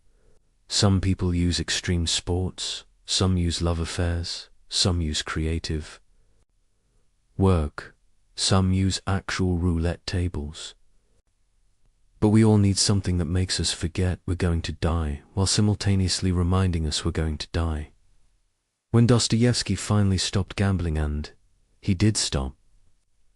Some people use extreme sports, some use love affairs, some use creative work, some use actual roulette tables. But we all need something that makes us forget we're going to die, while simultaneously reminding us we're going to die. When Dostoevsky finally stopped gambling, and he did stop,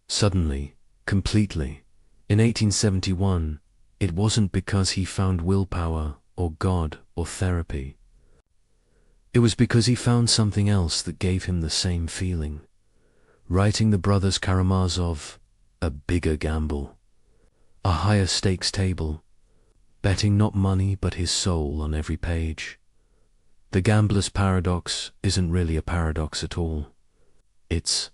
suddenly, completely, in 1871, it wasn't because he found willpower or God or therapy. It was because he found something else that gave him the same feeling. Writing the brothers Karamazov, a bigger gamble, a higher stakes table, betting not money but his soul on every page. The gambler's paradox isn't really a paradox at all. It's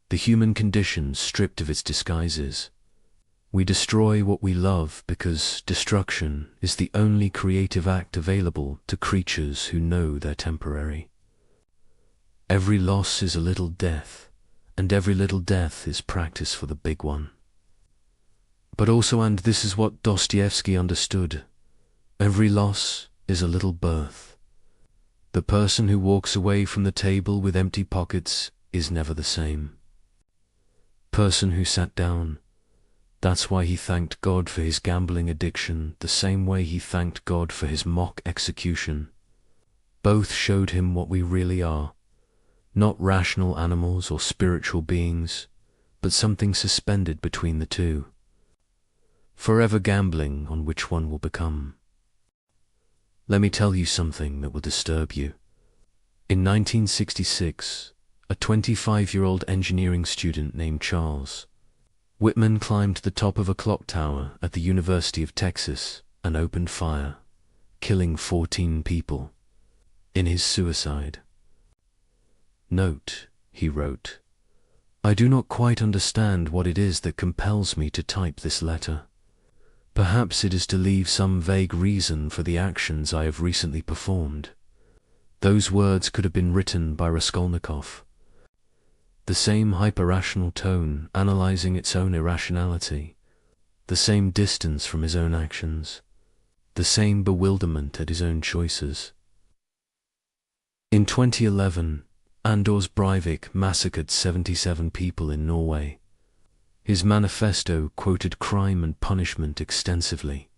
the human condition stripped of its disguises. We destroy what we love because destruction is the only creative act available to creatures who know they're temporary. Every loss is a little death, and every little death is practice for the big one. But also, and this is what Dostoevsky understood, every loss is a little birth. The person who walks away from the table with empty pockets is never the same person who sat down. That's why he thanked God for his gambling addiction, the same way he thanked God for his mock execution. Both showed him what we really are, not rational animals or spiritual beings, but something suspended between the two. Forever gambling on which one will become. Let me tell you something that will disturb you. In 1966, a 25-year-old engineering student named Charles Whitman climbed the top of a clock tower at the University of Texas and opened fire, killing 14 people in his suicide. Note, he wrote, I do not quite understand what it is that compels me to type this letter. Perhaps it is to leave some vague reason for the actions I have recently performed. Those words could have been written by Raskolnikov. The same hyper-rational tone analyzing its own irrationality, the same distance from his own actions, the same bewilderment at his own choices. In 2011, Anders Breivik massacred 77 people in Norway. His manifesto quoted crime and punishment extensively.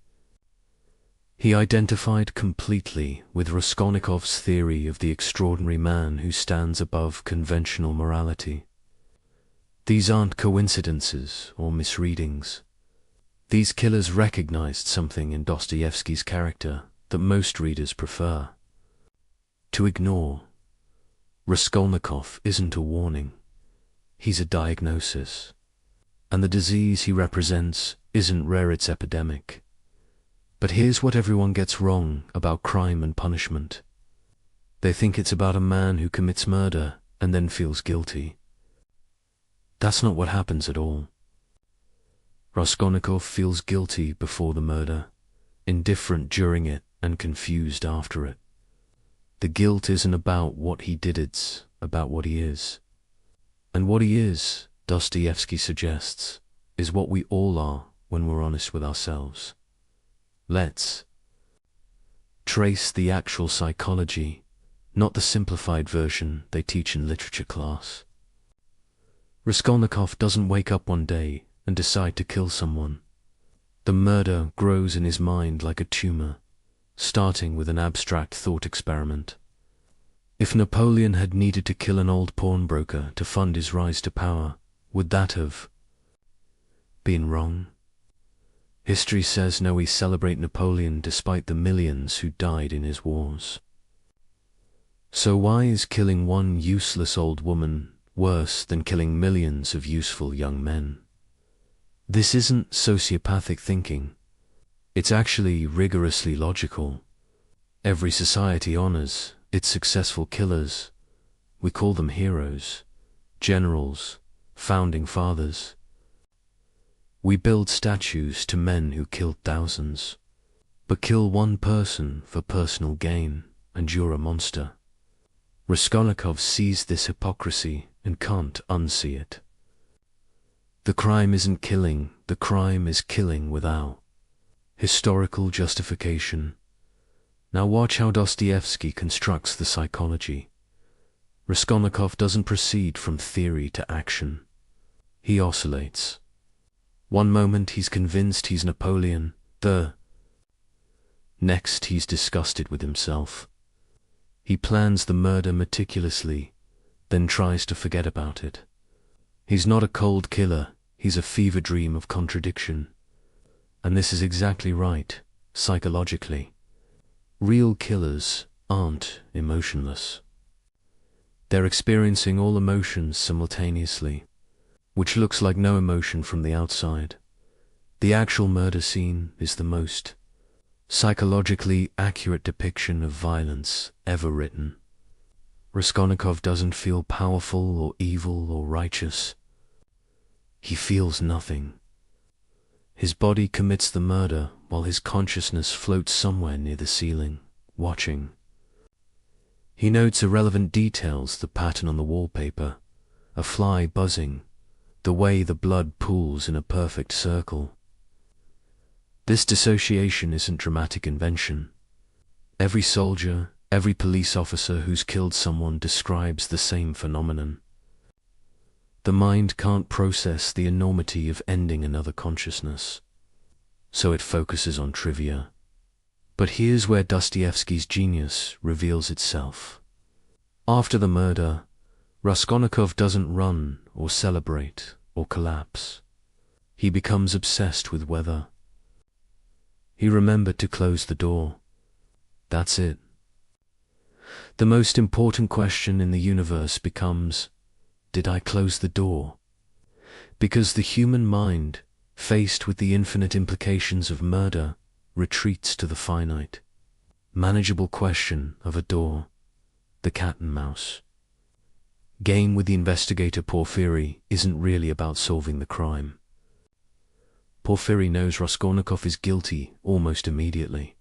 He identified completely with Raskolnikov's theory of the extraordinary man who stands above conventional morality. These aren't coincidences or misreadings. These killers recognized something in Dostoevsky's character that most readers prefer to ignore. Raskolnikov isn't a warning. He's a diagnosis. And the disease he represents isn't rare, it's epidemic. But here's what everyone gets wrong about crime and punishment. They think it's about a man who commits murder and then feels guilty. That's not what happens at all. Raskolnikov feels guilty before the murder, indifferent during it, and confused after it. The guilt isn't about what he did, it's about what he is. And what he is, Dostoevsky suggests, is what we all are when we're honest with ourselves. Let's trace the actual psychology, not the simplified version they teach in literature class. Raskolnikov doesn't wake up one day and decide to kill someone. The murder grows in his mind like a tumor, starting with an abstract thought experiment. If Napoleon had needed to kill an old pawnbroker to fund his rise to power, would that have been wrong? History says no, we celebrate Napoleon despite the millions who died in his wars. So why is killing one useless old woman worse than killing millions of useful young men? This isn't sociopathic thinking. It's actually rigorously logical. Every society honors its successful killers. We call them heroes, generals, founding fathers. We build statues to men who killed thousands. But kill one person for personal gain, and you're a monster. Raskolnikov sees this hypocrisy and can't unsee it. The crime isn't killing, the crime is killing without historical justification. Now watch how Dostoevsky constructs the psychology. Raskolnikov doesn't proceed from theory to action. He oscillates. One moment he's convinced he's Napoleon, the next he's disgusted with himself. He plans the murder meticulously, then tries to forget about it. He's not a cold killer, he's a fever dream of contradiction. And this is exactly right, psychologically. Real killers aren't emotionless. They're experiencing all emotions simultaneously, which looks like no emotion from the outside. The actual murder scene is the most psychologically accurate depiction of violence ever written. Raskolnikov doesn't feel powerful or evil or righteous. He feels nothing. His body commits the murder while his consciousness floats somewhere near the ceiling, watching. He notes irrelevant details, the pattern on the wallpaper, a fly buzzing, the way the blood pools in a perfect circle. This dissociation isn't dramatic invention. Every soldier, every police officer who's killed someone describes the same phenomenon. The mind can't process the enormity of ending another consciousness, so it focuses on trivia. But here's where Dostoevsky's genius reveals itself. After the murder, Raskolnikov doesn't run or celebrate or collapse. He becomes obsessed with weather. He remembered to close the door. That's it. The most important question in the universe becomes, did I close the door? Because the human mind, faced with the infinite implications of murder, retreats to the finite, manageable question of a door, the cat and mouse. Game with the investigator Porfiry isn't really about solving the crime. Porfiry knows Raskolnikov is guilty almost immediately.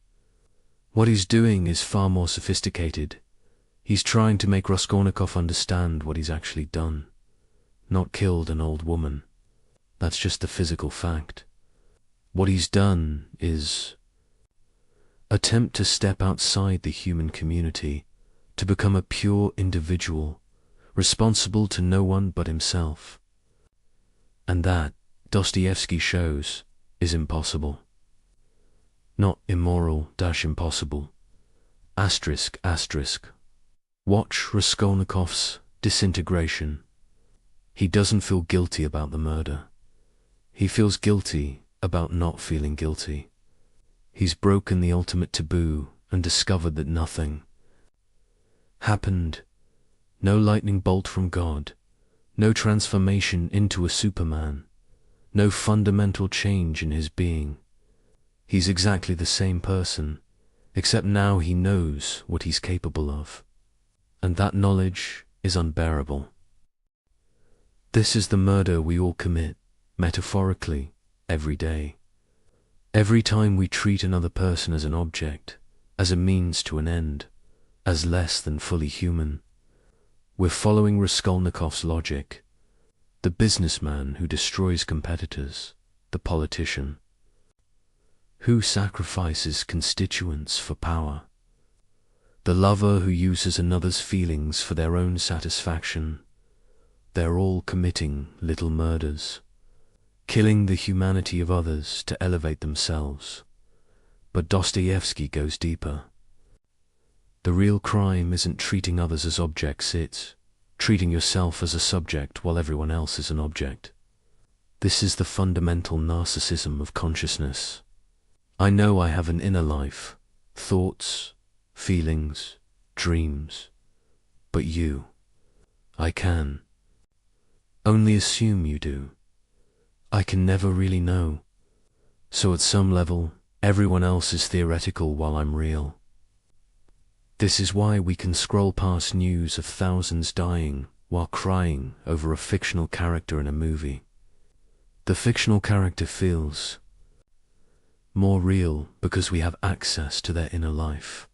What he's doing is far more sophisticated. He's trying to make Raskolnikov understand what he's actually done. Not killed an old woman. That's just the physical fact. What he's done is attempt to step outside the human community, to become a pure individual, responsible to no one but himself. And that, Dostoevsky shows, is impossible. Not immoral-impossible. Asterisk, asterisk. Watch Raskolnikov's disintegration. He doesn't feel guilty about the murder. He feels guilty about not feeling guilty. He's broken the ultimate taboo and discovered that nothing happened. No lightning bolt from God, no transformation into a Superman, no fundamental change in his being. He's exactly the same person, except now he knows what he's capable of. And that knowledge is unbearable. This is the murder we all commit, metaphorically, every day. Every time we treat another person as an object, as a means to an end, as less than fully human, we're following Raskolnikov's logic. The businessman who destroys competitors, the politician, who sacrifices constituents for power, the lover who uses another's feelings for their own satisfaction. They're all committing little murders, killing the humanity of others to elevate themselves. But Dostoevsky goes deeper. The real crime isn't treating others as objects, it's treating yourself as a subject while everyone else is an object. This is the fundamental narcissism of consciousness. I know I have an inner life, thoughts, feelings, dreams, but you, I can only assume you do. I can never really know. So at some level, everyone else is theoretical while I'm real. This is why we can scroll past news of thousands dying while crying over a fictional character in a movie. The fictional character feels more real because we have access to their inner life.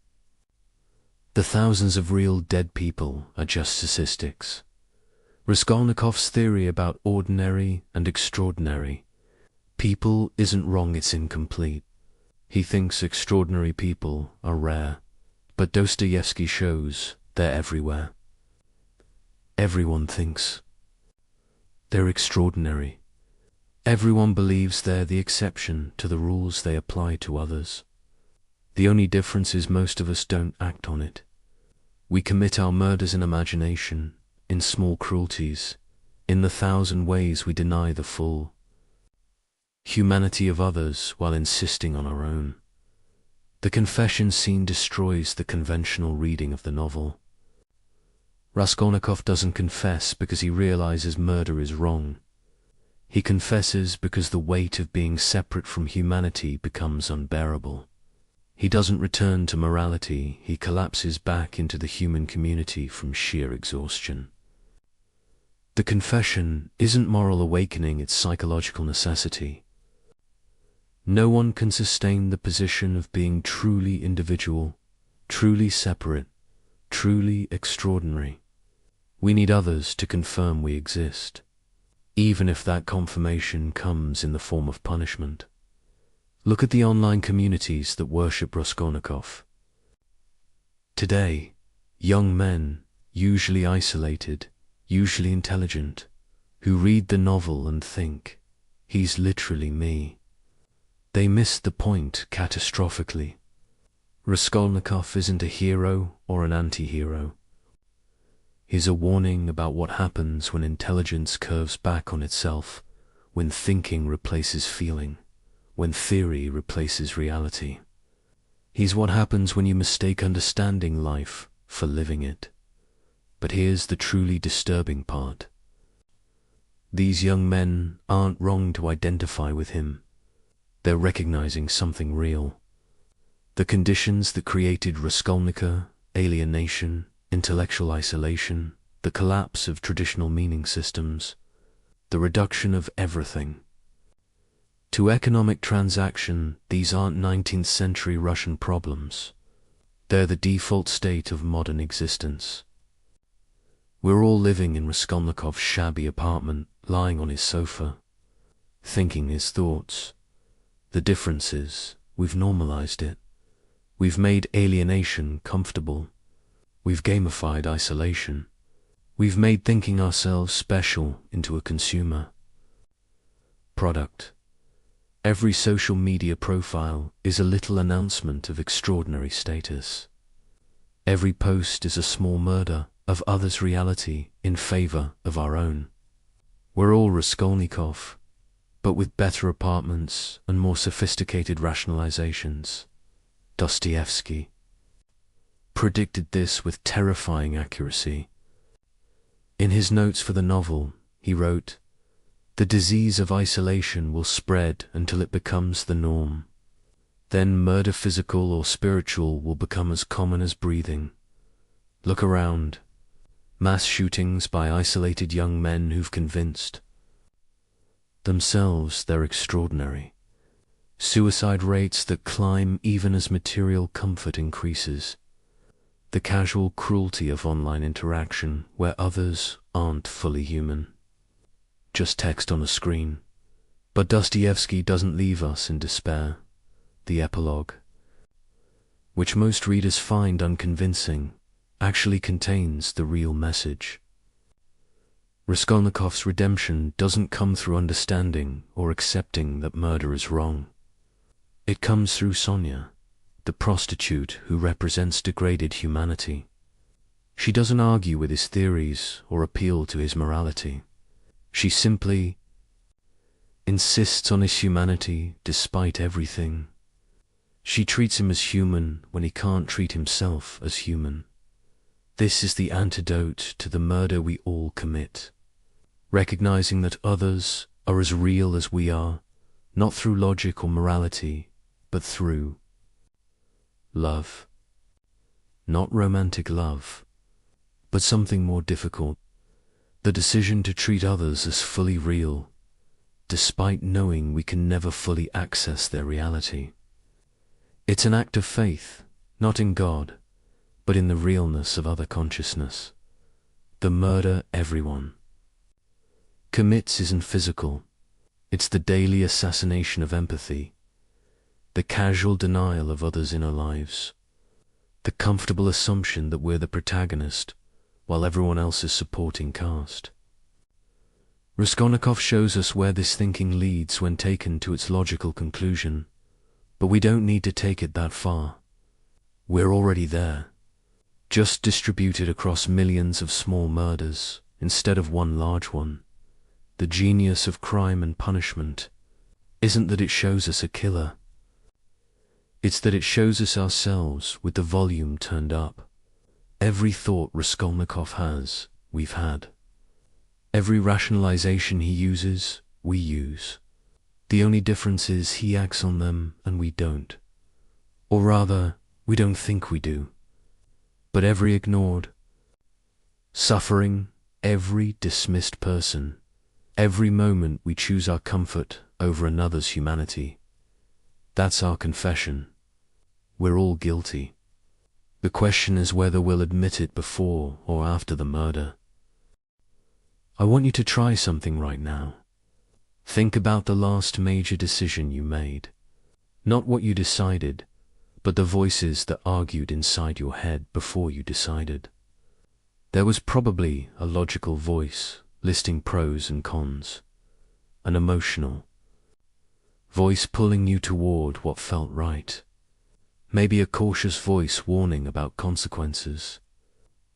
The thousands of real dead people are just statistics. Raskolnikov's theory about ordinary and extraordinary people isn't wrong, it's incomplete. He thinks extraordinary people are rare, but Dostoevsky shows they're everywhere. Everyone thinks they're extraordinary. Everyone believes they're the exception to the rules they apply to others. The only difference is most of us don't act on it. We commit our murders in imagination, in small cruelties, in the thousand ways we deny the full humanity of others while insisting on our own. The confession scene destroys the conventional reading of the novel. Raskolnikov doesn't confess because he realizes murder is wrong. He confesses because the weight of being separate from humanity becomes unbearable. He doesn't return to morality, he collapses back into the human community from sheer exhaustion. The confession isn't moral awakening, it's psychological necessity. No one can sustain the position of being truly individual, truly separate, truly extraordinary. We need others to confirm we exist, even if that confirmation comes in the form of punishment. Look at the online communities that worship Raskolnikov. Today, young men, usually isolated, usually intelligent, who read the novel and think, he's literally me. They missed the point catastrophically. Raskolnikov isn't a hero or an anti-hero. He's a warning about what happens when intelligence curves back on itself, when thinking replaces feeling, when theory replaces reality. He's what happens when you mistake understanding life for living it. But here's the truly disturbing part. These young men aren't wrong to identify with him. They're recognizing something real. The conditions that created Raskolnikov, alienation, intellectual isolation, the collapse of traditional meaning systems, the reduction of everything to economic transaction, these aren't 19th century Russian problems. They're the default state of modern existence. We're all living in Raskolnikov's shabby apartment, lying on his sofa, thinking his thoughts. The difference is, we've normalized it. We've made alienation comfortable. We've gamified isolation. We've made thinking ourselves special into a consumer product. Every social media profile is a little announcement of extraordinary status. Every post is a small murder of others' reality in favor of our own. We're all Raskolnikov, but with better apartments and more sophisticated rationalizations. Dostoevsky predicted this with terrifying accuracy. In his notes for the novel, he wrote, "The disease of isolation will spread until it becomes the norm. Then murder, physical or spiritual, will become as common as breathing. Look around. Mass shootings by isolated young men who've convinced themselves they're extraordinary. Suicide rates that climb even as material comfort increases. The casual cruelty of online interaction where others aren't fully human. Just text on a screen." But Dostoevsky doesn't leave us in despair. The epilogue, which most readers find unconvincing, actually contains the real message. Raskolnikov's redemption doesn't come through understanding or accepting that murder is wrong. It comes through Sonia, the prostitute who represents degraded humanity. She doesn't argue with his theories or appeal to his morality. She simply insists on his humanity despite everything. She treats him as human when he can't treat himself as human. This is the antidote to the murder we all commit. Recognizing that others are as real as we are, not through logic or morality, but through love. Not romantic love, but something more difficult. The decision to treat others as fully real, despite knowing we can never fully access their reality. It's an act of faith, not in God, but in the realness of other consciousness. The murder everyone commits isn't physical. It's the daily assassination of empathy, the casual denial of others' inner lives, the comfortable assumption that we're the protagonist while everyone else is supporting cast. Raskolnikov shows us where this thinking leads when taken to its logical conclusion, but we don't need to take it that far. We're already there, just distributed across millions of small murders instead of one large one. The genius of crime and punishment isn't that it shows us a killer. It's that it shows us ourselves with the volume turned up. Every thought Raskolnikov has, we've had. Every rationalization he uses, we use. The only difference is he acts on them and we don't. Or rather, we don't think we do. But every ignored suffering, every dismissed person, every moment we choose our comfort over another's humanity, that's our confession. We're all guilty. The question is whether we'll admit it before or after the murder. I want you to try something right now. Think about the last major decision you made. Not what you decided, but the voices that argued inside your head before you decided. There was probably a logical voice listing pros and cons, an emotional voice pulling you toward what felt right, maybe a cautious voice warning about consequences,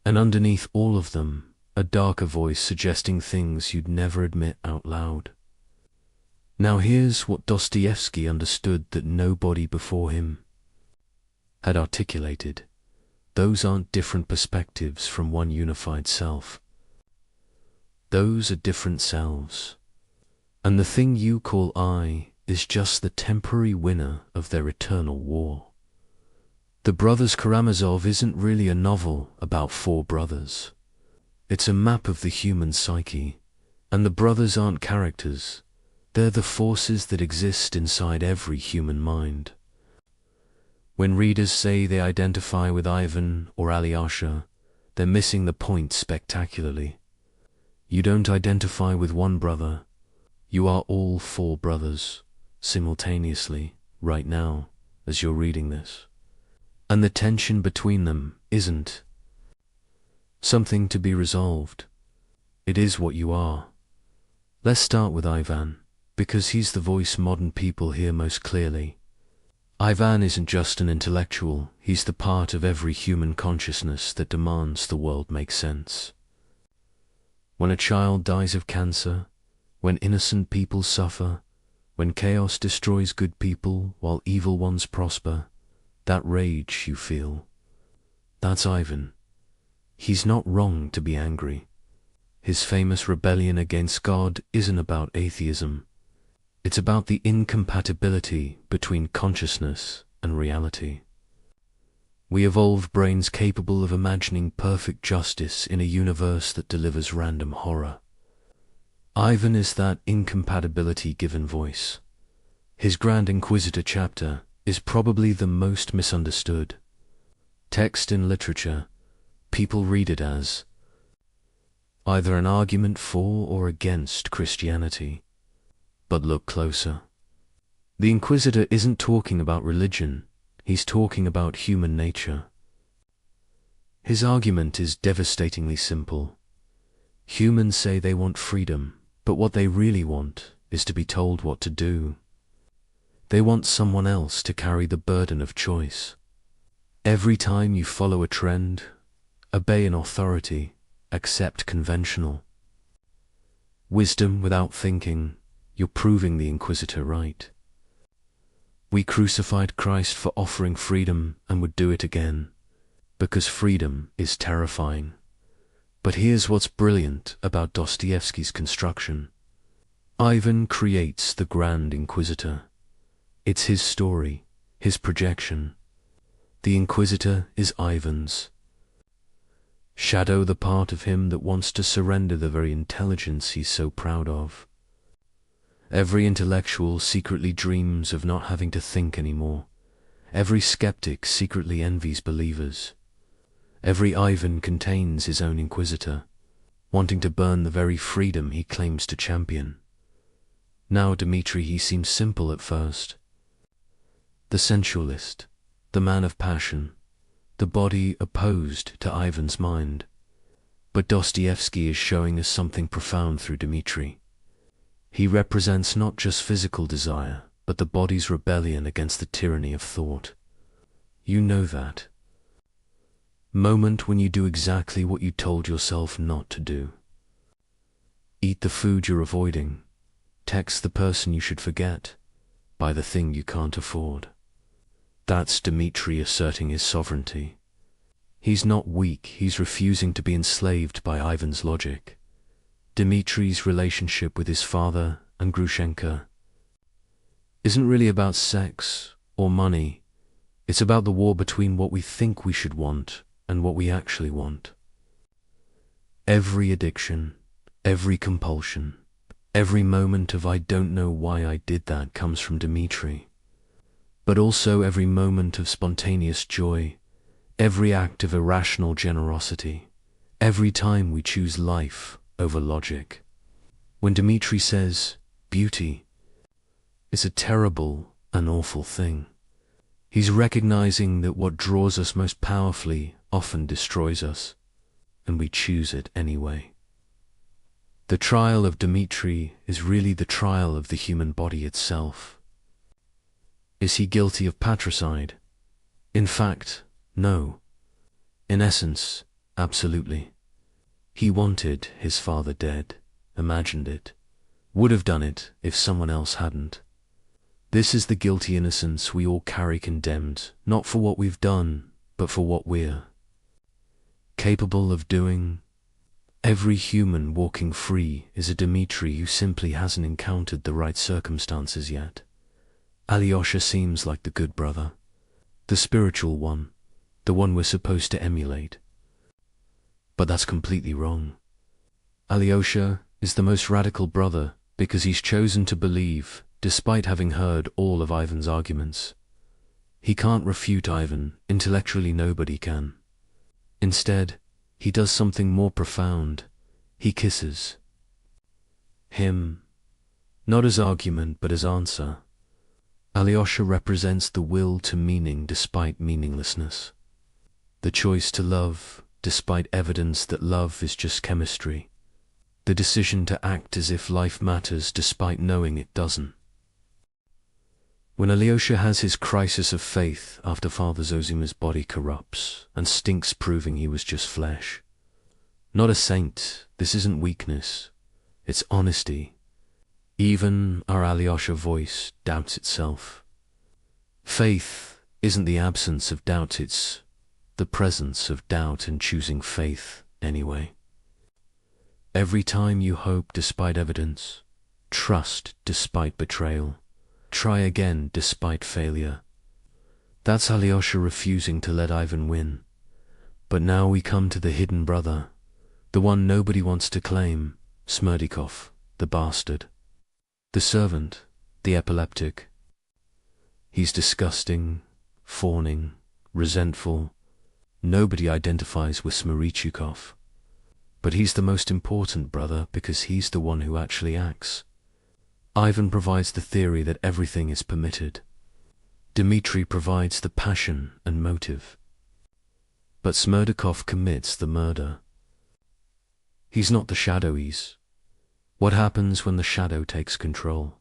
and underneath all of them, a darker voice suggesting things you'd never admit out loud. Now here's what Dostoevsky understood that nobody before him had articulated. Those aren't different perspectives from one unified self. Those are different selves. And the thing you call I is just the temporary winner of their eternal war. The Brothers Karamazov isn't really a novel about four brothers. It's a map of the human psyche, and the brothers aren't characters. They're the forces that exist inside every human mind. When readers say they identify with Ivan or Alyosha, they're missing the point spectacularly. You don't identify with one brother. You are all four brothers, simultaneously, right now, as you're reading this. And the tension between them isn't something to be resolved. It is what you are. Let's start with Ivan, because he's the voice modern people hear most clearly. Ivan isn't just an intellectual, he's the part of every human consciousness that demands the world make sense. When a child dies of cancer, when innocent people suffer, when chaos destroys good people while evil ones prosper, that rage you feel, that's Ivan. He's not wrong to be angry. His famous rebellion against God isn't about atheism. It's about the incompatibility between consciousness and reality. We evolved brains capable of imagining perfect justice in a universe that delivers random horror. Ivan is that incompatibility given voice. His Grand Inquisitor chapter is probably the most misunderstood text in literature. People read it as either an argument for or against Christianity. But look closer. The Inquisitor isn't talking about religion, he's talking about human nature. His argument is devastatingly simple. Humans say they want freedom, but what they really want is to be told what to do. They want someone else to carry the burden of choice. Every time you follow a trend, obey an authority, accept conventional wisdom without thinking, you're proving the Inquisitor right. We crucified Christ for offering freedom and would do it again, because freedom is terrifying. But here's what's brilliant about Dostoevsky's construction. Ivan creates the Grand Inquisitor. It's his story, his projection. The Inquisitor is Ivan's shadow, the part of him that wants to surrender the very intelligence he's so proud of. Every intellectual secretly dreams of not having to think anymore. Every skeptic secretly envies believers. Every Ivan contains his own inquisitor, wanting to burn the very freedom he claims to champion. Now Dmitri, he seems simple at first. The sensualist, the man of passion, the body opposed to Ivan's mind. But Dostoevsky is showing us something profound through Dmitri. He represents not just physical desire, but the body's rebellion against the tyranny of thought. You know that moment when you do exactly what you told yourself not to do. Eat the food you're avoiding, text the person you should forget, buy the thing you can't afford. That's Dmitri asserting his sovereignty. He's not weak, he's refusing to be enslaved by Ivan's logic. Dmitri's relationship with his father and Grushenka isn't really about sex or money. It's about the war between what we think we should want and what we actually want. Every addiction, every compulsion, every moment of I don't know why I did that comes from Dmitri. But also every moment of spontaneous joy, every act of irrational generosity, every time we choose life over logic. When Dmitri says, beauty is a terrible and awful thing, he's recognizing that what draws us most powerfully often destroys us, and we choose it anyway. The trial of Dmitri is really the trial of the human body itself. Is he guilty of patricide? In fact, no. In essence, absolutely. He wanted his father dead, imagined it, would have done it if someone else hadn't. This is the guilty innocence we all carry condemned, not for what we've done, but for what we're capable of doing. Every human walking free is a Dmitri who simply hasn't encountered the right circumstances yet. Alyosha seems like the good brother, the spiritual one, the one we're supposed to emulate. But that's completely wrong. Alyosha is the most radical brother because he's chosen to believe, despite having heard all of Ivan's arguments. He can't refute Ivan, intellectually nobody can. Instead, he does something more profound. He kisses him, not as argument but as answer. Alyosha represents the will to meaning despite meaninglessness, the choice to love despite evidence that love is just chemistry, the decision to act as if life matters despite knowing it doesn't. When Alyosha has his crisis of faith after Father Zosima's body corrupts and stinks proving he was just flesh, not a saint, this isn't weakness, it's honesty. Even our Alyosha voice doubts itself. Faith isn't the absence of doubt, it's the presence of doubt and choosing faith anyway. Every time you hope despite evidence, trust despite betrayal, try again despite failure. That's Alyosha refusing to let Ivan win. But now we come to the hidden brother, the one nobody wants to claim, Smerdikov, the bastard. The servant, the epileptic. He's disgusting, fawning, resentful. Nobody identifies with Smerichukov. But he's the most important brother because he's the one who actually acts. Ivan provides the theory that everything is permitted. Dmitri provides the passion and motive. But Smerdikov commits the murder. He's not the shadow, he's what happens when the shadow takes control.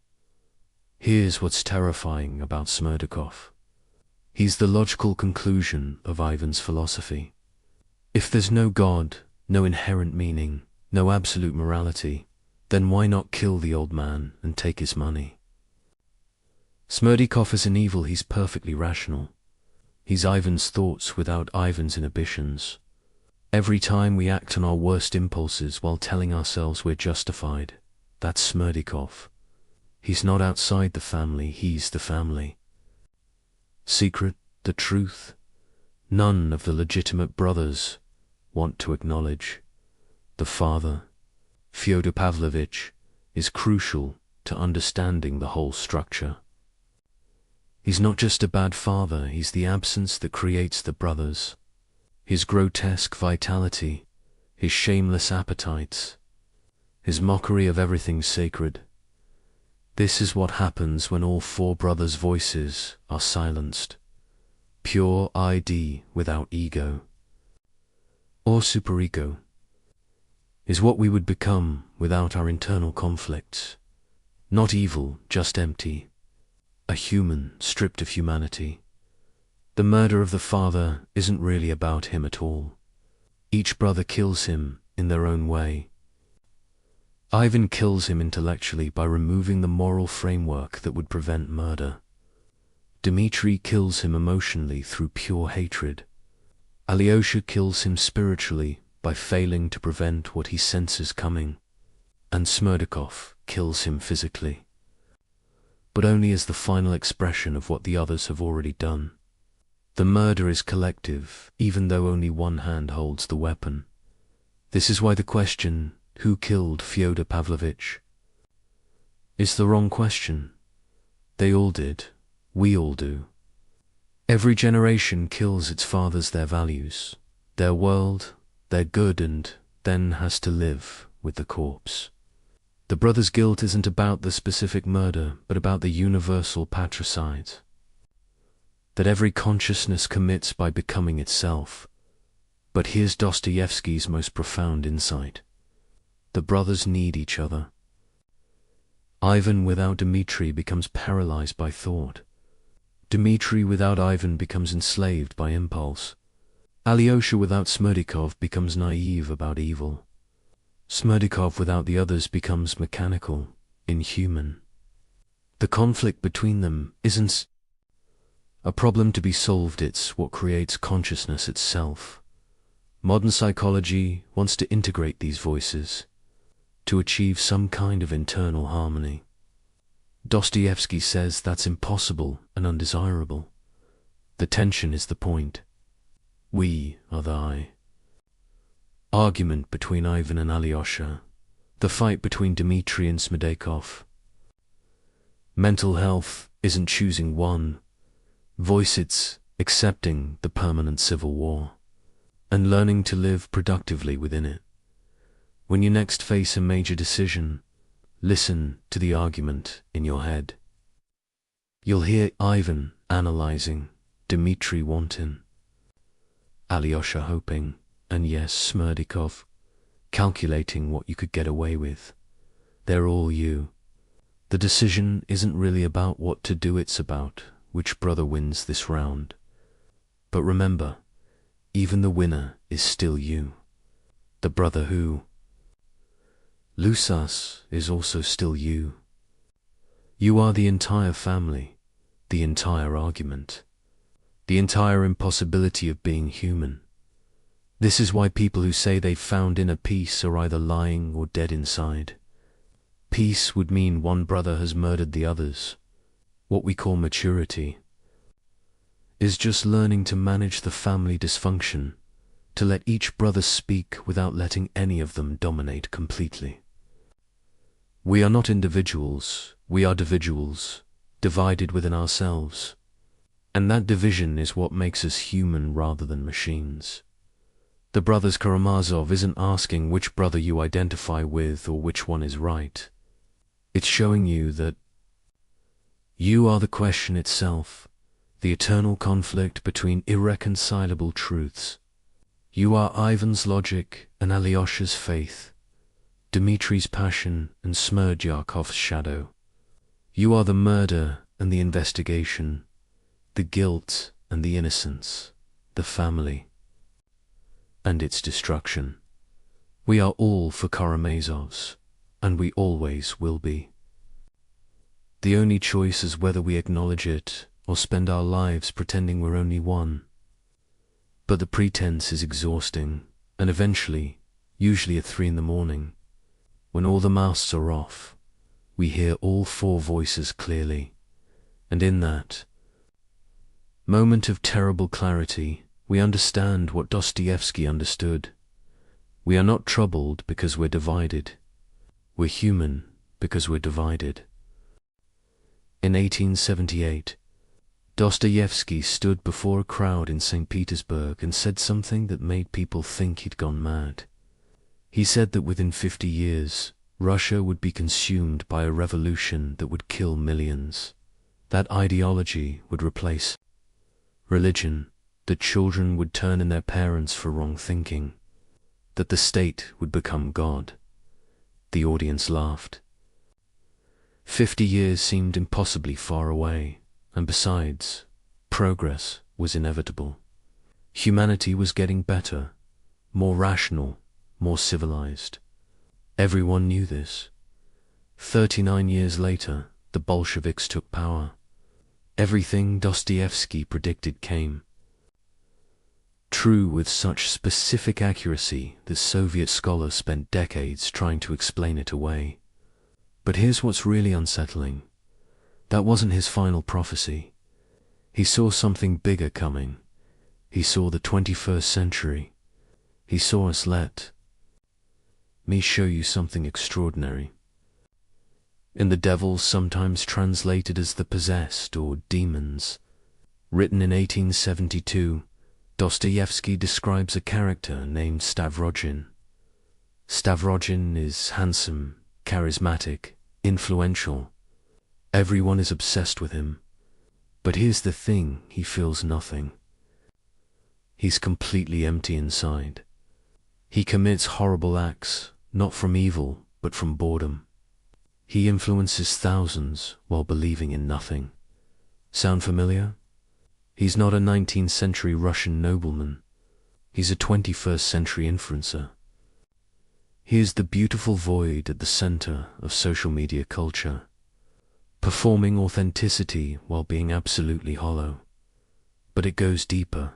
Here's what's terrifying about Smerdikov. He's the logical conclusion of Ivan's philosophy. If there's no God, no inherent meaning, no absolute morality, then why not kill the old man and take his money? Smerdikov is an evil, he's perfectly rational. He's Ivan's thoughts without Ivan's inhibitions. Every time we act on our worst impulses while telling ourselves we're justified, that's Smerdikov. He's not outside the family, he's the family. Secret, the truth, none of the legitimate brothers want to acknowledge. The father, Fyodor Pavlovich, is crucial to understanding the whole structure. He's not just a bad father, he's the absence that creates the brothers. his grotesque vitality, his shameless appetites, his mockery of everything sacred. This is what happens when all four brothers' voices are silenced. Pure ID without ego, or superego, is what we would become without our internal conflicts. Not evil, just empty. A human stripped of humanity. The murder of the father isn't really about him at all. Each brother kills him in their own way. Ivan kills him intellectually by removing the moral framework that would prevent murder. Dmitri kills him emotionally through pure hatred. Alyosha kills him spiritually by failing to prevent what he senses coming. And Smerdakov kills him physically, but only as the final expression of what the others have already done. The murder is collective, even though only one hand holds the weapon. This is why the question, who killed Fyodor Pavlovich, is the wrong question. They all did. We all do. Every generation kills its fathers, their values, their world, their good, and then has to live with the corpse. The brother's guilt isn't about the specific murder, but about the universal patricide that every consciousness commits by becoming itself. But here's Dostoevsky's most profound insight. The brothers need each other. Ivan without Dmitri becomes paralyzed by thought. Dmitri without Ivan becomes enslaved by impulse. Alyosha without Smerdakov becomes naive about evil. Smerdakov without the others becomes mechanical, inhuman. The conflict between them isn't a problem to be solved, it's what creates consciousness itself. Modern psychology wants to integrate these voices to achieve some kind of internal harmony. Dostoevsky says that's impossible and undesirable. The tension is the point. We are the I. Argument between Ivan and Alyosha. The fight between Dmitri and Smerdakov. Mental health isn't choosing one voice, it's accepting the permanent civil war and learning to live productively within it. When you next face a major decision, listen to the argument in your head. You'll hear Ivan analyzing, Dmitri wanting, Alyosha hoping, and yes, Smerdakov calculating what you could get away with. They're all you. The decision isn't really about what to do, it's about which brother wins this round. But remember, even the winner is still you. The brother who loses is also still you. You are the entire family, the entire argument, the entire impossibility of being human. This is why people who say they've found inner peace are either lying or dead inside. Peace would mean one brother has murdered the others. What we call maturity is just learning to manage the family dysfunction, to let each brother speak without letting any of them dominate completely. We are not individuals, we are individuals, divided within ourselves. And that division is what makes us human rather than machines. The brothers Karamazov isn't asking which brother you identify with or which one is right. It's showing you that you are the question itself, the eternal conflict between irreconcilable truths. You are Ivan's logic and Alyosha's faith, Dmitri's passion and Smerdyakov's shadow. You are the murder and the investigation, the guilt and the innocence, the family and its destruction. We are all for Karamazovs, and we always will be. The only choice is whether we acknowledge it or spend our lives pretending we're only one. But the pretense is exhausting, and eventually, usually at 3 a.m, when all the masks are off, we hear all four voices clearly, and in that moment of terrible clarity, we understand what Dostoevsky understood. We are not troubled because we're divided. We're human because we're divided. In 1878, Dostoevsky stood before a crowd in St. Petersburg and said something that made people think he'd gone mad. He said that within 50 years, Russia would be consumed by a revolution that would kill millions. That ideology would replace religion, that children would turn in their parents for wrong thinking, that the state would become God. The audience laughed. 50 years seemed impossibly far away, and besides, progress was inevitable. Humanity was getting better, more rational, more civilized. Everyone knew this. 39 years later, the Bolsheviks took power. Everything Dostoevsky predicted came true with such specific accuracy that Soviet scholars spent decades trying to explain it away. But here's what's really unsettling. That wasn't his final prophecy. He saw something bigger coming. He saw the 21st century. He saw us. Let me show you something extraordinary. In The Devil, sometimes translated as the possessed or demons, written in 1872, Dostoevsky describes a character named Stavrogin. Stavrogin is handsome, charismatic, influential. Everyone is obsessed with him. But here's the thing, he feels nothing. He's completely empty inside. He commits horrible acts, not from evil, but from boredom. He influences thousands while believing in nothing. Sound familiar? He's not a 19th century Russian nobleman. He's a 21st century influencer. He is the beautiful void at the center of social media culture, performing authenticity while being absolutely hollow. But it goes deeper.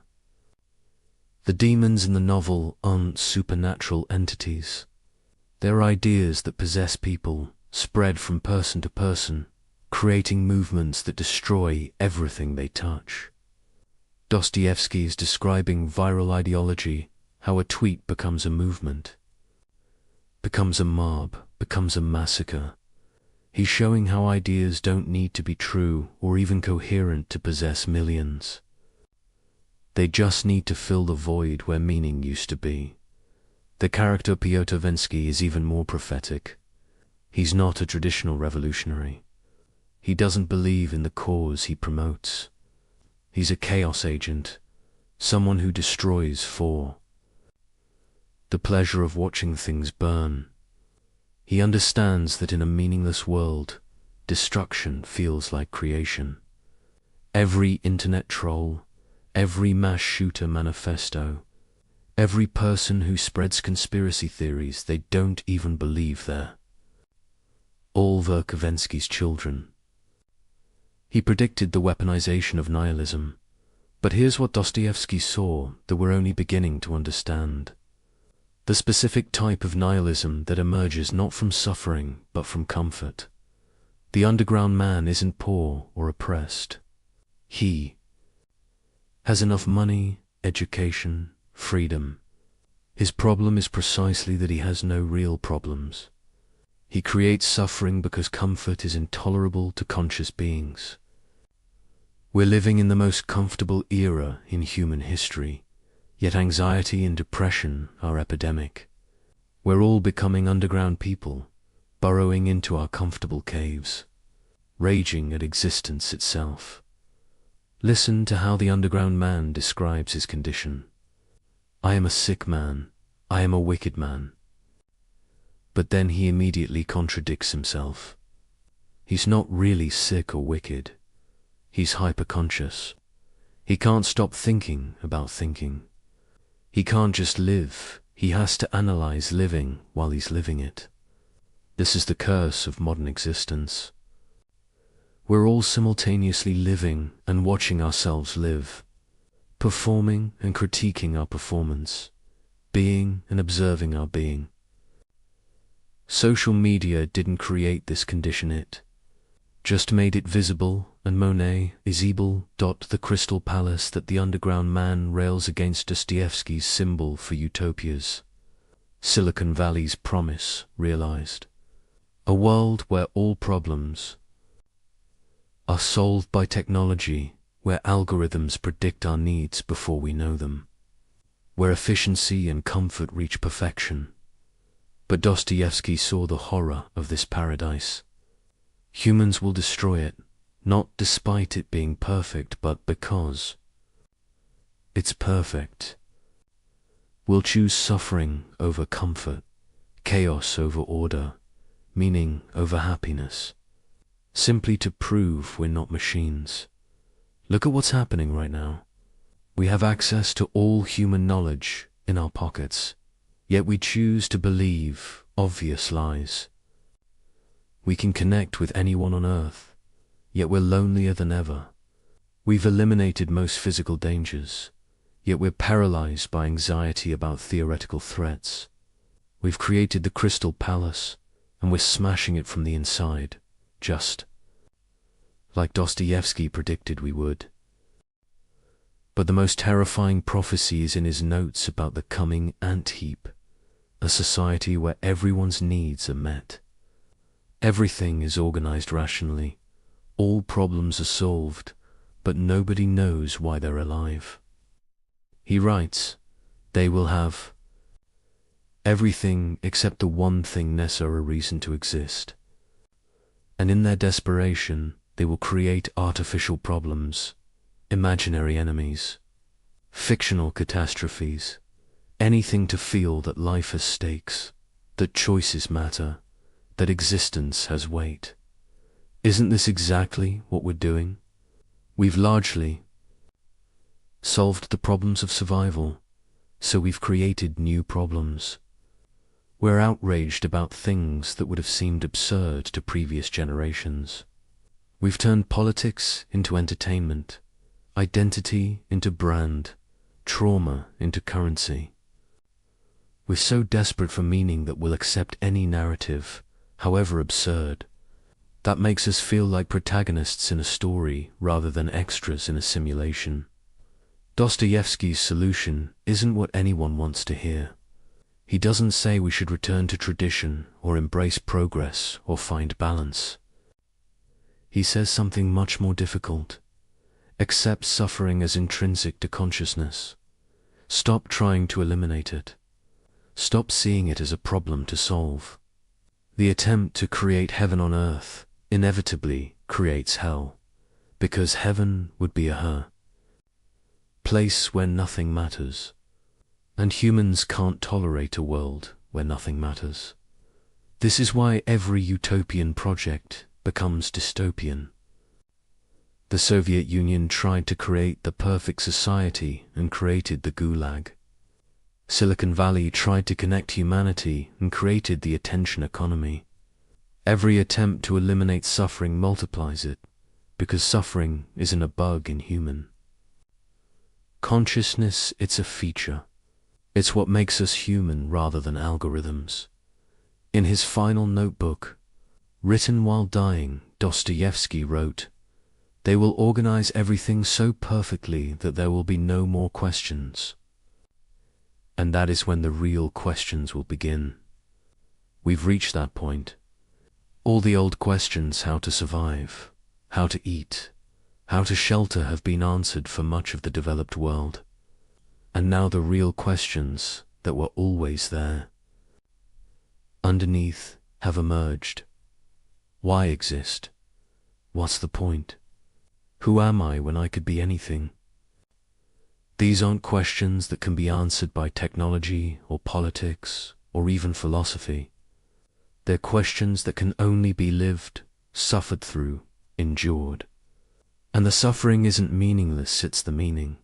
The demons in the novel aren't supernatural entities. They're ideas that possess people, spread from person to person, creating movements that destroy everything they touch. Dostoevsky is describing viral ideology, how a tweet becomes a movement, becomes a mob, becomes a massacre. He's showing how ideas don't need to be true or even coherent to possess millions. They just need to fill the void where meaning used to be. The character Pyotr Vensky is even more prophetic. He's not a traditional revolutionary. He doesn't believe in the cause he promotes. He's a chaos agent, someone who destroys for the pleasure of watching things burn. He understands that in a meaningless world, destruction feels like creation. Every internet troll, every mass shooter manifesto, every person who spreads conspiracy theories they don't even believe there, all were Kavinsky's children. He predicted the weaponization of nihilism, but here's what Dostoevsky saw that we're only beginning to understand. The specific type of nihilism that emerges not from suffering but from comfort. The underground man isn't poor or oppressed. He has enough money, education, freedom. His problem is precisely that he has no real problems. He creates suffering because comfort is intolerable to conscious beings. We're living in the most comfortable era in human history, yet anxiety and depression are epidemic. We're all becoming underground people, burrowing into our comfortable caves, raging at existence itself. Listen to how the underground man describes his condition. I am a sick man. I am a wicked man. But then he immediately contradicts himself. He's not really sick or wicked. He's hyperconscious. He can't stop thinking about thinking. He can't just live. He has to analyze living while he's living it. This is the curse of modern existence. We're all simultaneously living and watching ourselves live, performing and critiquing our performance, being and observing our being. Social media didn't create this condition, it just made it visible, and Monet is able. The crystal palace that the underground man rails against Dostoevsky's symbol for utopias. Silicon Valley's promise realized. A world where all problems are solved by technology where algorithms predict our needs before we know them, where efficiency and comfort reach perfection. But Dostoevsky saw the horror of this paradise. Humans will destroy it, not despite it being perfect, but because it's perfect. We'll choose suffering over comfort, chaos over order, meaning over happiness, simply to prove we're not machines. Look at what's happening right now. We have access to all human knowledge in our pockets, yet we choose to believe obvious lies. We can connect with anyone on Earth, yet we're lonelier than ever. We've eliminated most physical dangers, yet we're paralyzed by anxiety about theoretical threats. We've created the Crystal Palace, and we're smashing it from the inside, just like Dostoevsky predicted we would. But the most terrifying prophecy is in his notes about the coming ant-heap, a society where everyone's needs are met. Everything is organized rationally, all problems are solved, but nobody knows why they're alive. He writes, they will have everything except the one thing necessary a reason to exist. And in their desperation, they will create artificial problems, imaginary enemies, fictional catastrophes, anything to feel that life has stakes, that choices matter, that existence has weight. Isn't this exactly what we're doing? We've largely solved the problems of survival, so we've created new problems. We're outraged about things that would have seemed absurd to previous generations. We've turned politics into entertainment, identity into brand, trauma into currency. We're so desperate for meaning that we'll accept any narrative, however absurd. That makes us feel like protagonists in a story rather than extras in a simulation. Dostoevsky's solution isn't what anyone wants to hear. He doesn't say we should return to tradition or embrace progress or find balance. He says something much more difficult. Accept suffering as intrinsic to consciousness. Stop trying to eliminate it. Stop seeing it as a problem to solve. The attempt to create heaven on earth inevitably creates hell, because heaven would be a place where nothing matters, and humans can't tolerate a world where nothing matters. This is why every utopian project becomes dystopian. The Soviet Union tried to create the perfect society and created the Gulag. Silicon Valley tried to connect humanity and created the attention economy. Every attempt to eliminate suffering multiplies it, because suffering isn't a bug in human consciousness, it's a feature. It's what makes us human rather than algorithms. In his final notebook, written while dying, Dostoevsky wrote, "They will organize everything so perfectly that there will be no more questions." And that is when the real questions will begin. We've reached that point. All the old questions, how to survive, how to eat, how to shelter, have been answered for much of the developed world. And now the real questions that were always there, underneath, have emerged. Why exist? What's the point? Who am I when I could be anything? These aren't questions that can be answered by technology or politics or even philosophy. They're questions that can only be lived, suffered through, endured. And the suffering isn't meaningless, it's the meaning.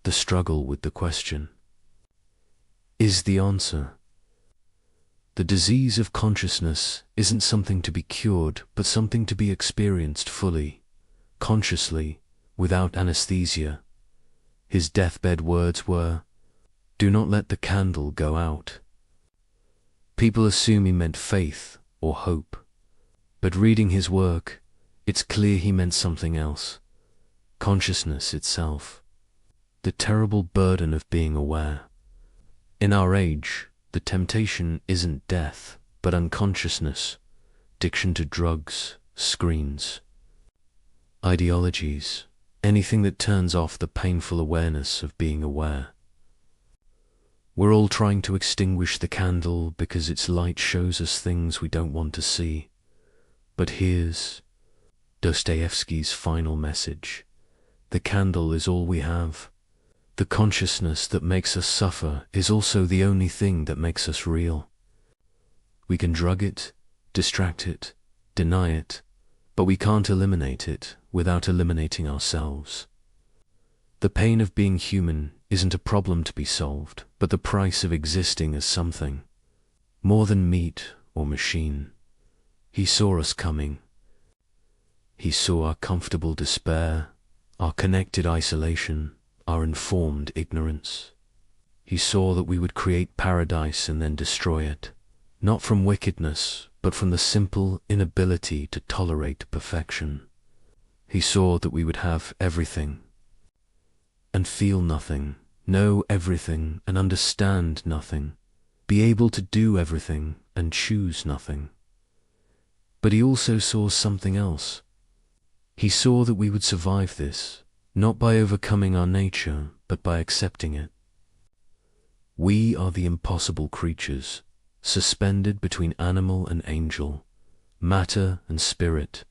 The struggle with the question is the answer. The disease of consciousness isn't something to be cured, but something to be experienced fully, consciously, without anesthesia. His deathbed words were, "Do not let the candle go out." People assume he meant faith or hope, but reading his work, it's clear he meant something else. Consciousness itself. The terrible burden of being aware. In our age, the temptation isn't death, but unconsciousness, addiction to drugs, screens, ideologies, anything that turns off the painful awareness of being aware. We're all trying to extinguish the candle because its light shows us things we don't want to see. But here's Dostoevsky's final message. The candle is all we have. The consciousness that makes us suffer is also the only thing that makes us real. We can drug it, distract it, deny it, but we can't eliminate it without eliminating ourselves. The pain of being human isn't a problem to be solved, but the price of existing as something more than meat or machine. He saw us coming. He saw our comfortable despair, our connected isolation, our informed ignorance. He saw that we would create paradise and then destroy it, not from wickedness, but from the simple inability to tolerate perfection. He saw that we would have everything and feel nothing, know everything and understand nothing, be able to do everything and choose nothing. But he also saw something else. He saw that we would survive this, not by overcoming our nature, but by accepting it. We are the impossible creatures, suspended between animal and angel, matter and spirit,